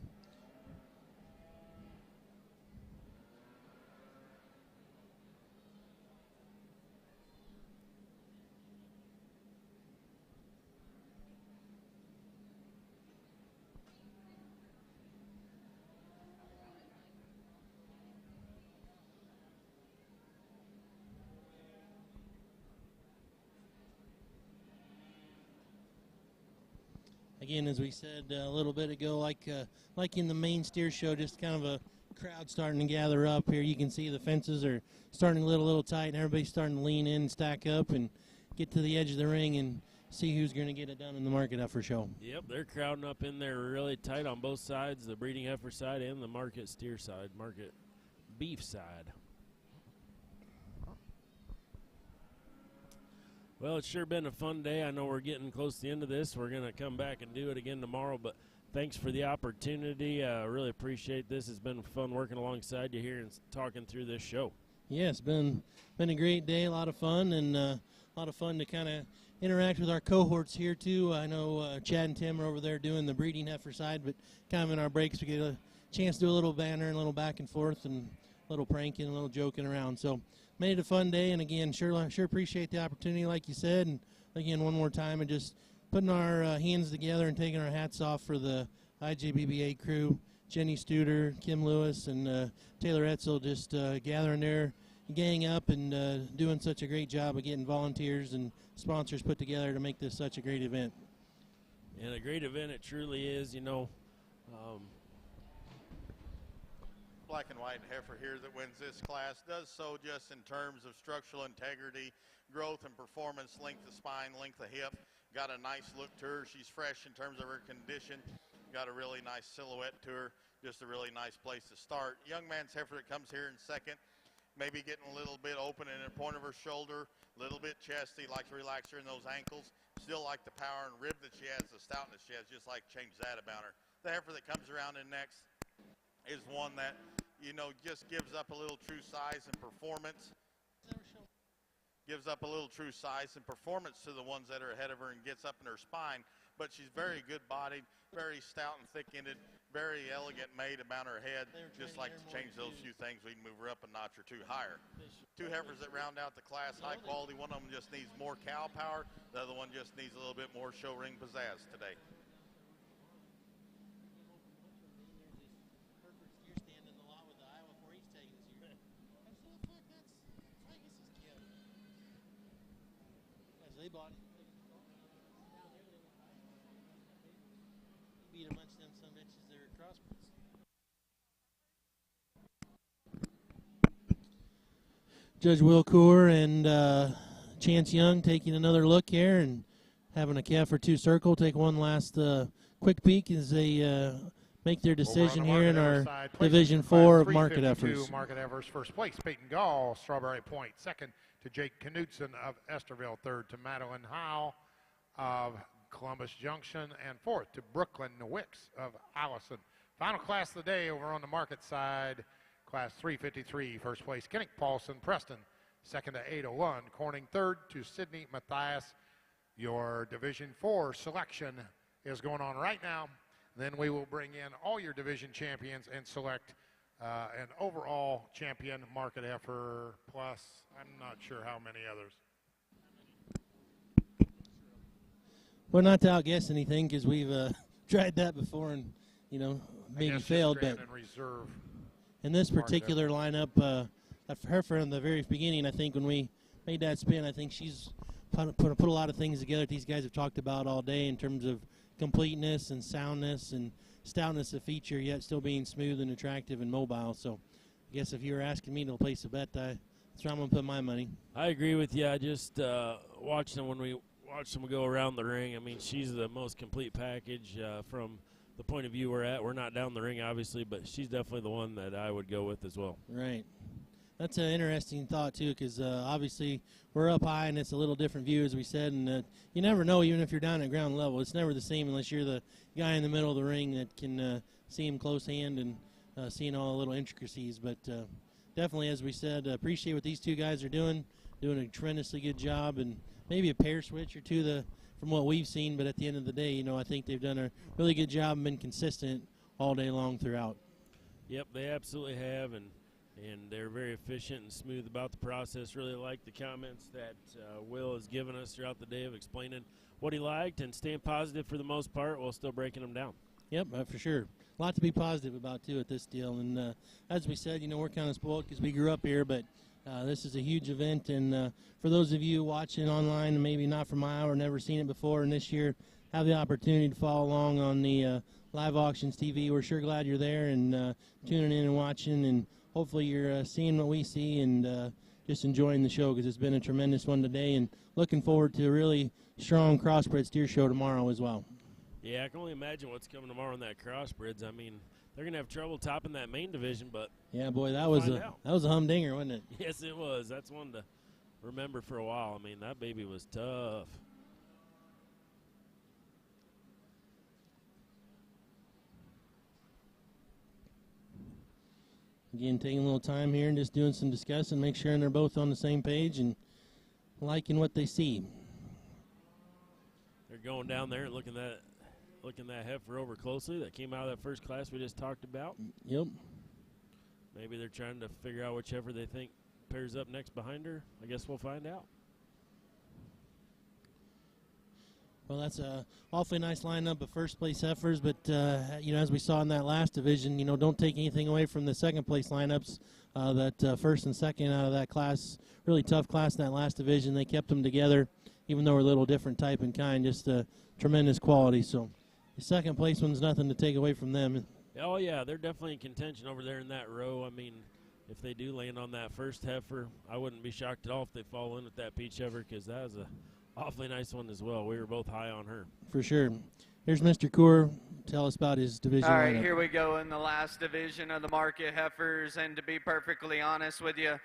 Again, as we said a little bit ago, like in the main steer show, just kind of a crowd starting to gather up here. You can see the fences are starting to get a little tight, and everybody's starting to lean in and stack up and get to the edge of the ring and see who's going to get it done in the market heifer show. Yep, they're crowding up in there really tight on both sides, the breeding heifer side and the market steer side, market beef side. Well, it's sure been a fun day. I know we're getting close to the end of this. We're going to come back and do it again tomorrow, but thanks for the opportunity. I really appreciate this. It's been fun working alongside you here and talking through this show. Yeah, it's been a great day, a lot of fun, and a lot of fun to kind of interact with our cohorts here, too. I know Chad and Tim are over there doing the breeding heifer side, but kind of in our breaks we get a chance to do a little banter and a little back and forth and a little pranking, a little joking around. So made it a fun day, and again, sure appreciate the opportunity, like you said, and again, one more time, and just putting our hands together and taking our hats off for the IJBBA crew, Jenny Studer, Kim Lewis, and Taylor Etzel, just gathering their gang up and doing such a great job of getting volunteers and sponsors put together to make this such a great event. And a great event it truly is, you know. Black and white heifer here that wins this class does so just in terms of structural integrity, growth and performance, length of spine, length of hip. Got a nice look to her. She's fresh in terms of her condition. Got a really nice silhouette to her. Just a really nice place to start. Young man's heifer that comes here in second maybe getting a little bit open in the point of her shoulder, a little bit chesty, like to relax her in those ankles. Still like the power and rib that she has, the stoutness she has, just like change that about her. The heifer that comes around in next is one that, you know, just gives up a little true size and performance. Gives up a little true size and performance to the ones that are ahead of her and gets up in her spine. But she's very good-bodied, very stout and thick-ended, very elegant made about her head. Just like to change those few things, we can move her up a notch or two higher. Two heifers that round out the class high quality. One of them just needs more cow power. The other one just needs a little bit more show ring pizzazz today. They bought it. Beat a bunch of them some bitches that are crossbreeds. Judge Will Coor and Chance Young taking another look here and having a calf or two circle. Take one last quick peek as they make their decision here in our Division 4 of Market Efforts. Market Efforts first place, Peyton Gall, Strawberry Point. Second to Jake Knudsen of Esterville. Third to Madeline Howe of Columbus Junction. And fourth to Brooklyn Wicks of Allison. Final class of the day over on the market side, class 353. First place, Kennick Paulson, Preston. Second to Ada Lund, Corning. Third to Sydney Matthias. Your Division 4 selection is going on right now. Then we will bring in all your division champions and select an overall champion, market effort, plus I'm not sure how many others. Well, not to outguess anything because we've tried that before and, you know, maybe failed. But in this particular lineup, her from the very beginning, I think when we made that spin, I think she's put a lot of things together that these guys have talked about all day in terms of completeness and soundness and stoutness of feature, yet still being smooth and attractive and mobile. So I guess if you were asking me to place a bet, that's where I'm going to put my money. I agree with you. I just watched them when we watched them go around the ring. I mean, she's the most complete package from the point of view we're at. We're not down the ring, obviously, but she's definitely the one that I would go with as well. Right. That's an interesting thought, too, because obviously we're up high and it's a little different view, as we said, and you never know, even if you're down at ground level. It's never the same unless you're the guy in the middle of the ring that can see him close hand and seeing all the little intricacies. But definitely, as we said, appreciate what these two guys are doing a tremendously good job, and maybe a pair switch or two from what we've seen, but at the end of the day, you know, I think they've done a really good job and been consistent all day long throughout. Yep, they absolutely have, and they're very efficient and smooth about the process. Really like the comments that Will has given us throughout the day of explaining what he liked and staying positive for the most part while still breaking them down. Yep, for sure. A lot to be positive about, too, at this deal. And as we said, you know, we're kind of spoiled because we grew up here, but this is a huge event. And for those of you watching online and maybe not from Iowa or never seen it before, and this year have the opportunity to follow along on the Live Auctions TV, we're sure glad you're there and tuning in and watching, and hopefully you're seeing what we see and just enjoying the show, because it's been a tremendous one today, and looking forward to a really strong crossbred steer show tomorrow as well. Yeah, I can only imagine what's coming tomorrow in that crossbreds. I mean, they're going to have trouble topping that main division, but yeah, boy, that was a humdinger, wasn't it? Yes, it was. That's one to remember for a while. I mean, that baby was tough. Again, taking a little time here and just doing some discussing, make sure they're both on the same page and liking what they see. They're going down there and looking that heifer over closely that came out of that first class we just talked about. Yep. Maybe they're trying to figure out whichever they think pairs up next behind her. I guess we'll find out. Well, that's a awfully nice lineup of first-place heifers, but, you know, as we saw in that last division, you know, don't take anything away from the second-place lineups. That first and second out of that class, really tough class in that last division. They kept them together, even though we're a little different type and kind, just tremendous quality. So the second-place one's nothing to take away from them. Oh, yeah, they're definitely in contention over there in that row. I mean, if they do land on that first heifer, I wouldn't be shocked at all if they fall in with that peach heifer, because that was a awfully nice one as well. We were both high on her. For sure. Here's Mr. Coor tell us about his division All right, lineup. here we go in the last division of the market heifers, and to be perfectly honest with you,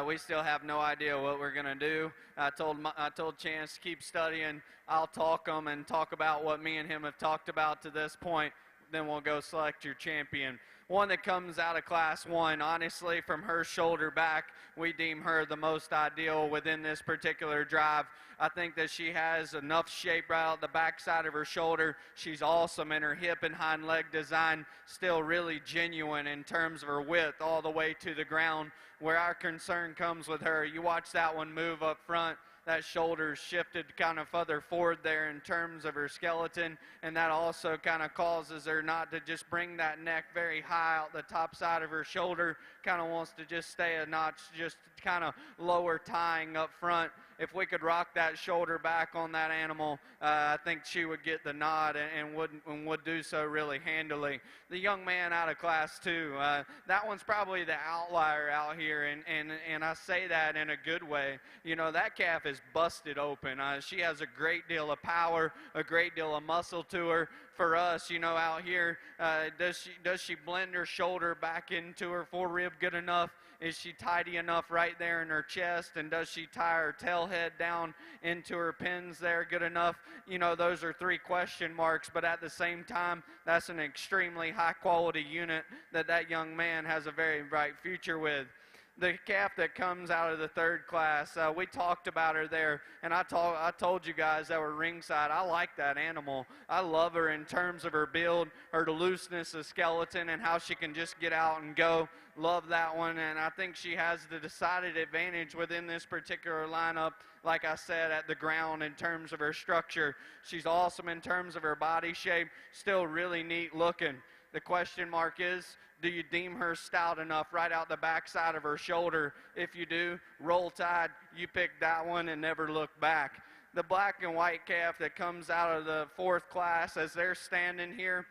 we still have no idea what we're going to do. I told Chance to keep studying. I'll talk them and talk about what me and him have talked about to this point. Then we'll go select your champion. One that comes out of Class 1, honestly, from her shoulder back, we deem her the most ideal within this particular drive. I think that she has enough shape right out the backside of her shoulder. She's awesome in her hip and hind leg design, still really genuine in terms of her width all the way to the ground. Where our concern comes with her, you watch that one move up front, that shoulder's shifted kind of further forward there in terms of her skeleton, and that also kind of causes her not to just bring that neck very high out the top side of her shoulder, kind of wants to just stay a notch, just kind of lower tying up front. If we could rock that shoulder back on that animal, I think she would get the nod and would do so really handily. The young man out of Class 2, that one's probably the outlier out here, and I say that in a good way. You know, that calf is busted open. She has a great deal of power, a great deal of muscle to her. For us, you know, out here, does she blend her shoulder back into her forerib good enough? Is she tidy enough right there in her chest? And does she tie her tail head down into her pins there good enough? You know, those are 3 question marks, but at the same time, that's an extremely high quality unit that young man has a very bright future with. The calf that comes out of the 3rd class, we talked about her there, and I told you guys that were ringside. I like that animal. I love her in terms of her build, her looseness of skeleton, and how she can just get out and go. Love that one, and I think she has the decided advantage within this particular lineup, like I said, at the ground in terms of her structure. She's awesome in terms of her body shape, still really neat looking. The question mark is, do you deem her stout enough right out the backside of her shoulder? If you do, roll tide, you pick that one and never look back. The black and white calf that comes out of the 4th class, as they're standing here,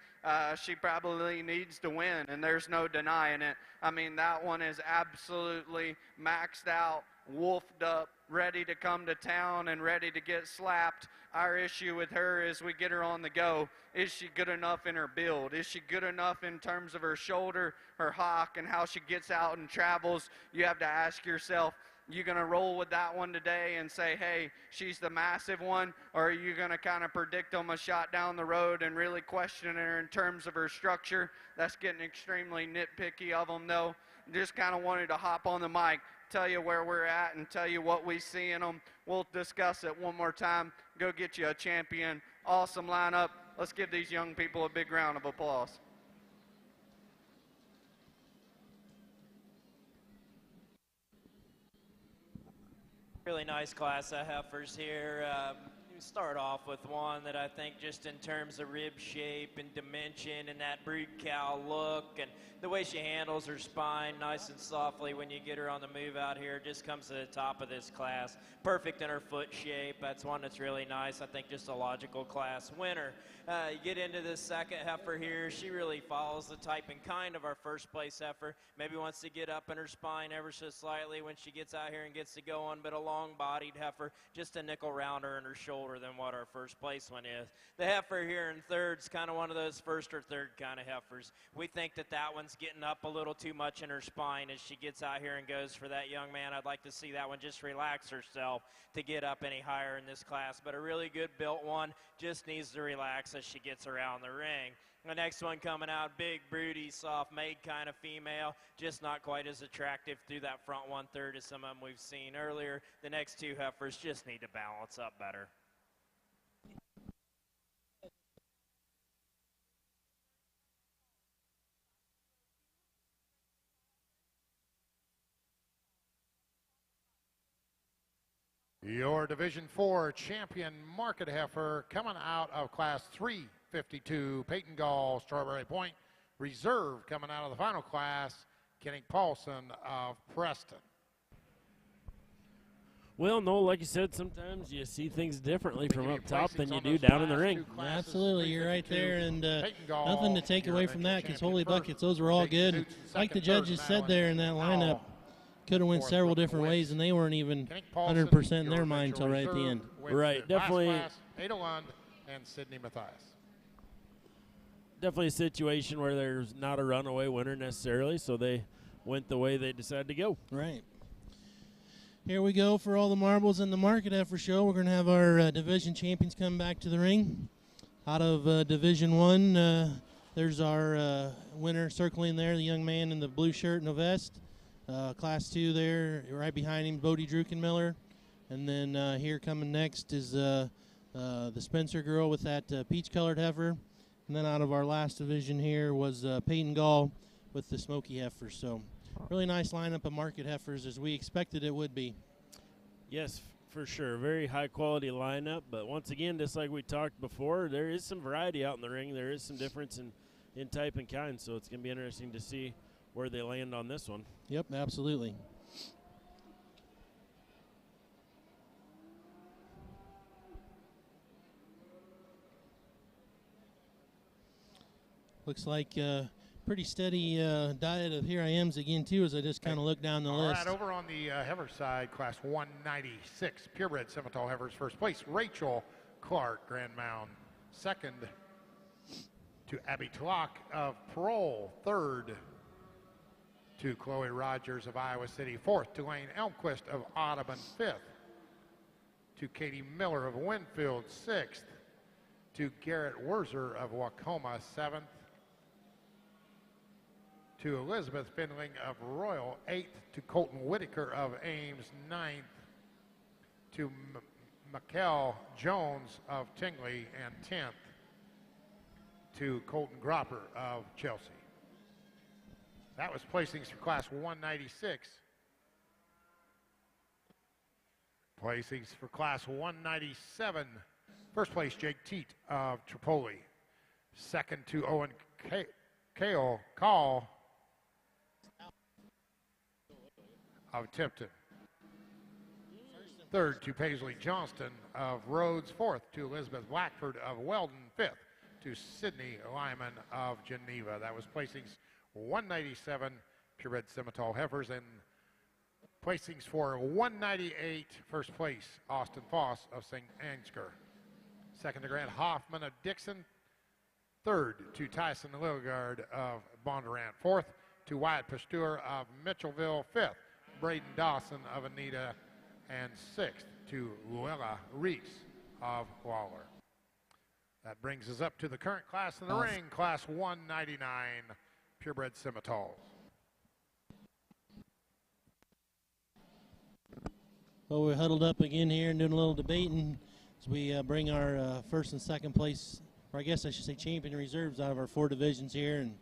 she probably needs to win, and there's no denying it. I mean, that one is absolutely maxed out, wolfed up, ready to come to town and ready to get slapped. Our issue with her is we get her on the go. Is she good enough in her build? Is she good enough in terms of her shoulder, her hock, and how she gets out and travels? You have to ask yourself, you going to roll with that one today and say, hey, she's the massive one, or are you going to kind of predict them a shot down the road and really question her in terms of her structure? That's getting extremely nitpicky of them, though. Just kind of wanted to hop on the mic, tell you where we're at, and tell you what we see in them. We'll discuss it one more time. Go get you a champion. Awesome lineup. Let's give these young people a big round of applause. Really nice class of heifers here. You start off with one that I think just in terms of rib shape and dimension and that brood cow look and the way she handles her spine nice and softly when you get her on the move out here, just comes to the top of this class. Perfect in her foot shape. That's one that's really nice. I think just a logical class winner. You get into this 2nd heifer here. She really follows the type and kind of our 1st place heifer. Maybe wants to get up in her spine ever so slightly when she gets out here and gets to going, but a long-bodied heifer, just a nickel rounder in her shoulder than what our 1st place one is. The heifer here in 3rd is kind of one of those 1st or 3rd kind of heifers. We think that one's getting up a little too much in her spine as she gets out here and goes for that young man. I'd like to see that one just relax herself to get up any higher in this class, but a really good built one just needs to relax as she gets around the ring. The next one coming out, big, broody, soft-made kind of female, just not quite as attractive through that front 1/3 as some of them we've seen earlier. The next 2 heifers just need to balance up better. Your Division 4 champion market heifer coming out of Class 352, Peyton Gall, Strawberry Point. Reserve coming out of the final class, Kenny Paulson of Preston. Well, no, like you said, sometimes you see things differently from up top than you do down in the ring. Absolutely, you're right there, and nothing to take away from that because holy buckets, those were all good. Like the judges said there in that lineup, could have went several different ways, and they weren't even 100% in their mind until right at the end. Right, definitely. Ada Lund and Sydney Mathias. definitely a situation where there's not a runaway winner necessarily, so they went the way they decided to go. Right. Here we go for all the marbles in the market heifer show. We're going to have our division champions come back to the ring. Out of Division 1, there's our winner circling there, the young man in the blue shirt and the vest. Class 2 there, right behind him, Bodie Druckenmiller. And then here coming next is the Spencer girl with that peach-colored heifer. And then out of our last division here was Peyton Gall with the smoky heifer. So really nice lineup of market heifers as we expected it would be. Yes, for sure. Very high-quality lineup. But once again, just like we talked before, there is some variety out in the ring. There is some difference in type and kind. So it's going to be interesting to see where they land on this one. Yep, absolutely. Looks like pretty steady diet of Here I Am's again, too, as I just kind of look down the list. All right, over on the heifer side, class 196, purebred Simmental heifers. First place, Rachel Clark, Grand Mound. Second to Abby Tlock of Parole. Third to Chloe Rogers of Iowa City. Fourth to Lane Elmquist of Audubon. Fifth to Katie Miller of Winfield. Sixth to Garrett Werzer of Wacoma. Seventh to Elizabeth Findling of Royal. Eighth to Colton Whitaker of Ames. Ninth to Mikkel Jones of Tingley. And 10th to Colton Gropper of Chelsea. That was placings for class 196. Placings for class 197. First place, Jake Teat of Tripoli. Second to Owen Kale Call of Tipton. Third to Paisley Johnston of Rhodes. Fourth to Elizabeth Blackford of Weldon. Fifth to Sydney Lyman of Geneva. That was placings 197 purebred Simmental heifers, and placings for 198. First place, Austin Foss of St. Ansgar. Second to Grant Hoffman of Dixon. Third to Tyson Lilligard of Bondurant. Fourth to Wyatt Pasteur of Mitchellville. Fifth, Braden Dawson of Anita. And sixth to Luella Reese of Waller. That brings us up to the current class in the ring, class 199, purebred Simmentals. Well, we're huddled up again here and doing a little debating as we bring our first and second place, or I guess I should say champion reserves out of our 4 divisions here. And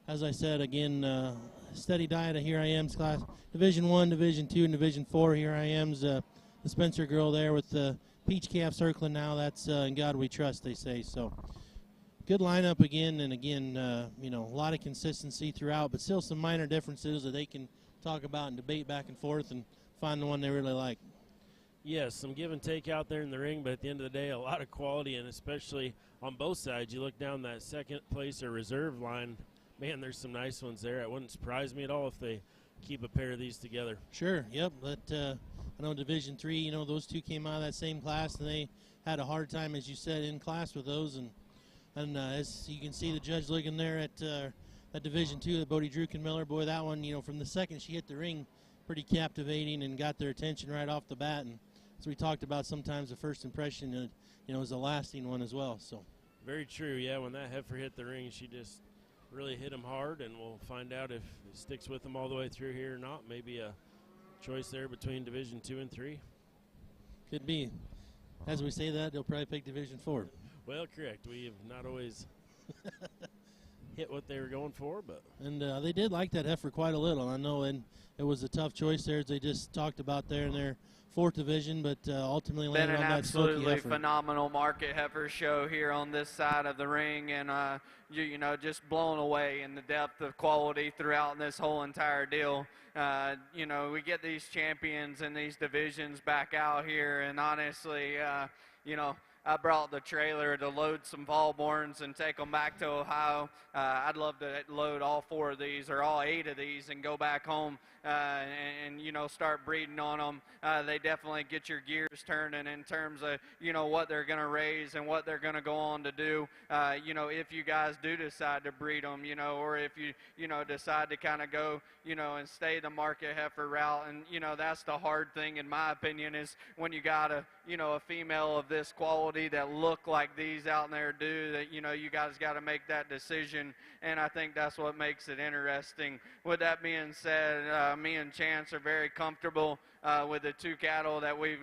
as I said, again, steady diet of Here I Am's class. Division 1, Division 2, and Division 4. Here I Am's the Spencer girl there with the peach calf circling now. That's In God We Trust, they say. So good lineup again, and again, a lot of consistency throughout, but still some minor differences that they can talk about and debate back and forth and find the one they really like. Yes, some give and take out there in the ring, but at the end of the day, a lot of quality, and especially on both sides. You look down that second place or reserve line, man, there's some nice ones there. It wouldn't surprise me at all if they keep a pair of these together. Sure, yep. But I know Division 3, those two came out of that same class, and they had a hard time, as you said, in class with those. And as you can see, the judge looking there at Division 2, Bodie Druckenmiller, boy, that one, from the second she hit the ring, pretty captivating and got their attention right off the bat. And as we talked about, sometimes the first impression, is a lasting one as well. So very true, yeah. When that heifer hit the ring, she just really hit him hard, and we'll find out if it sticks with him all the way through here or not. Maybe a choice there between Division 2 and 3. Could be. As we say that, they'll probably pick Division 4. Well, correct. We have not always hit what they were going for, but and they did like that heifer quite a little. I know, and it was a tough choice there, as they just talked about there in their 4th division, but ultimately landed on that smoky heifer. Been an absolutely phenomenal market heifer show here on this side of the ring, and just blown away in the depth of quality throughout this whole entire deal. We get these champions in these divisions back out here, and honestly, I brought the trailer to load some Valborns and take them back to Ohio. I'd love to load all 4 of these or all 8 of these and go back home and you know, start breeding on them. They definitely get your gears turning in terms of, you know, what they're going to raise and what they're going to go on to do. You know, if you guys do decide to breed them, you know, or if you know, decide to kind of go, you know, and stay the market heifer route. And, you know, that's the hard thing, in my opinion, is when you got a, you know, a female of this quality that look like these out there do, that, you know, you guys got to make that decision. And I think that's what makes it interesting. With that being said, me and Chance are very comfortable with the 2 cattle that we've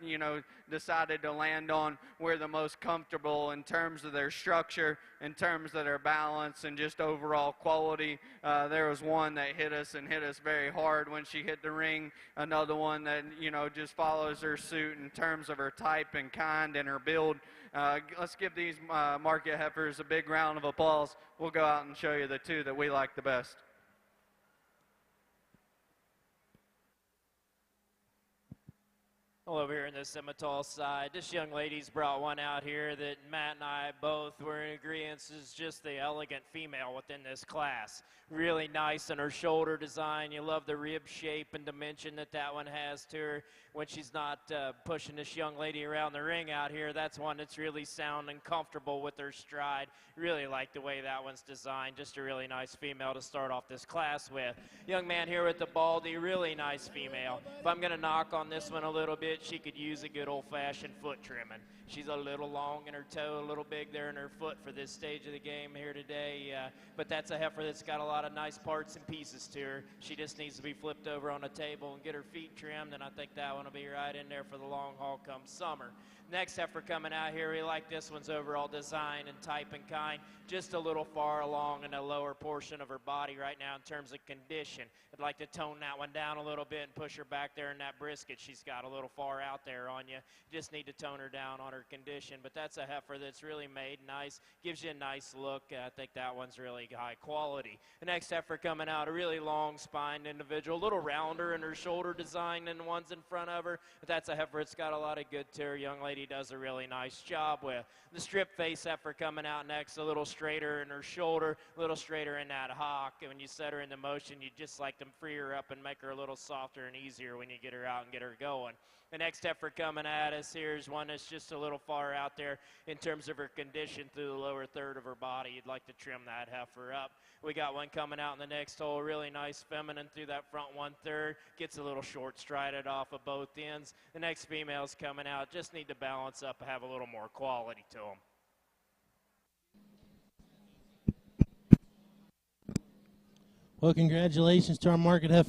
you know, decided to land on. We're the most comfortable in terms of their structure, in terms of their balance, and just overall quality. There was one that hit us very hard when she hit the ring. Another one that, you know, just follows her suit in terms of her type and kind and her build. Let's give these market heifers a big round of applause. We'll go out and show you the 2 that we like the best. Well, over here in the Simmental side, this young lady's brought one out here that Matt and I both were in agreement is just the elegant female within this class. Really nice in her shoulder design. You love the rib shape and dimension that one has to her. When she's not pushing this young lady around the ring out here, that's one that's really sound and comfortable with her stride. Really like the way that one's designed. Just a really nice female to start off this class with. Young man here with the Baldy, really nice female. If I'm going to knock on this one a little bit, she could use a good old-fashioned foot trimming. She's a little long in her toe, a little big there in her foot for this stage of the game here today. But that's a heifer that's got a lot of nice parts and pieces to her. She just needs to be flipped over on a table and get her feet trimmed, and I think that one will be right in there for the long haul come summer. Next heifer coming out here, we like this one's overall design and type and kind. Just a little far along in the lower portion of her body right now in terms of condition. I'd like to tone that one down a little bit and push her back there in that brisket she's got a little far out there on you. Just need to tone her down on her condition. But that's a heifer that's really made nice, gives you a nice look. I think that one's really high quality. The next heifer coming out, a really long spined individual, a little rounder in her shoulder design than the ones in front of her. But that's a heifer that's got a lot of good to her. Young lady does a really nice job with. The strip face heifer coming out next, a little straighter in her shoulder, a little straighter in that hock. And when you set her into motion, you just like to free her up and make her a little softer and easier when you get her out and get her going. The next heifer coming at us here is one that's just a little far out there in terms of her condition through the lower third of her body. You'd like to trim that heifer up. We got one coming out in the next hole, really nice feminine through that front 1/3. Gets a little short strided off of both ends. The next female's coming out, just need to balance up and have a little more quality to them. Well, congratulations to our market heifer.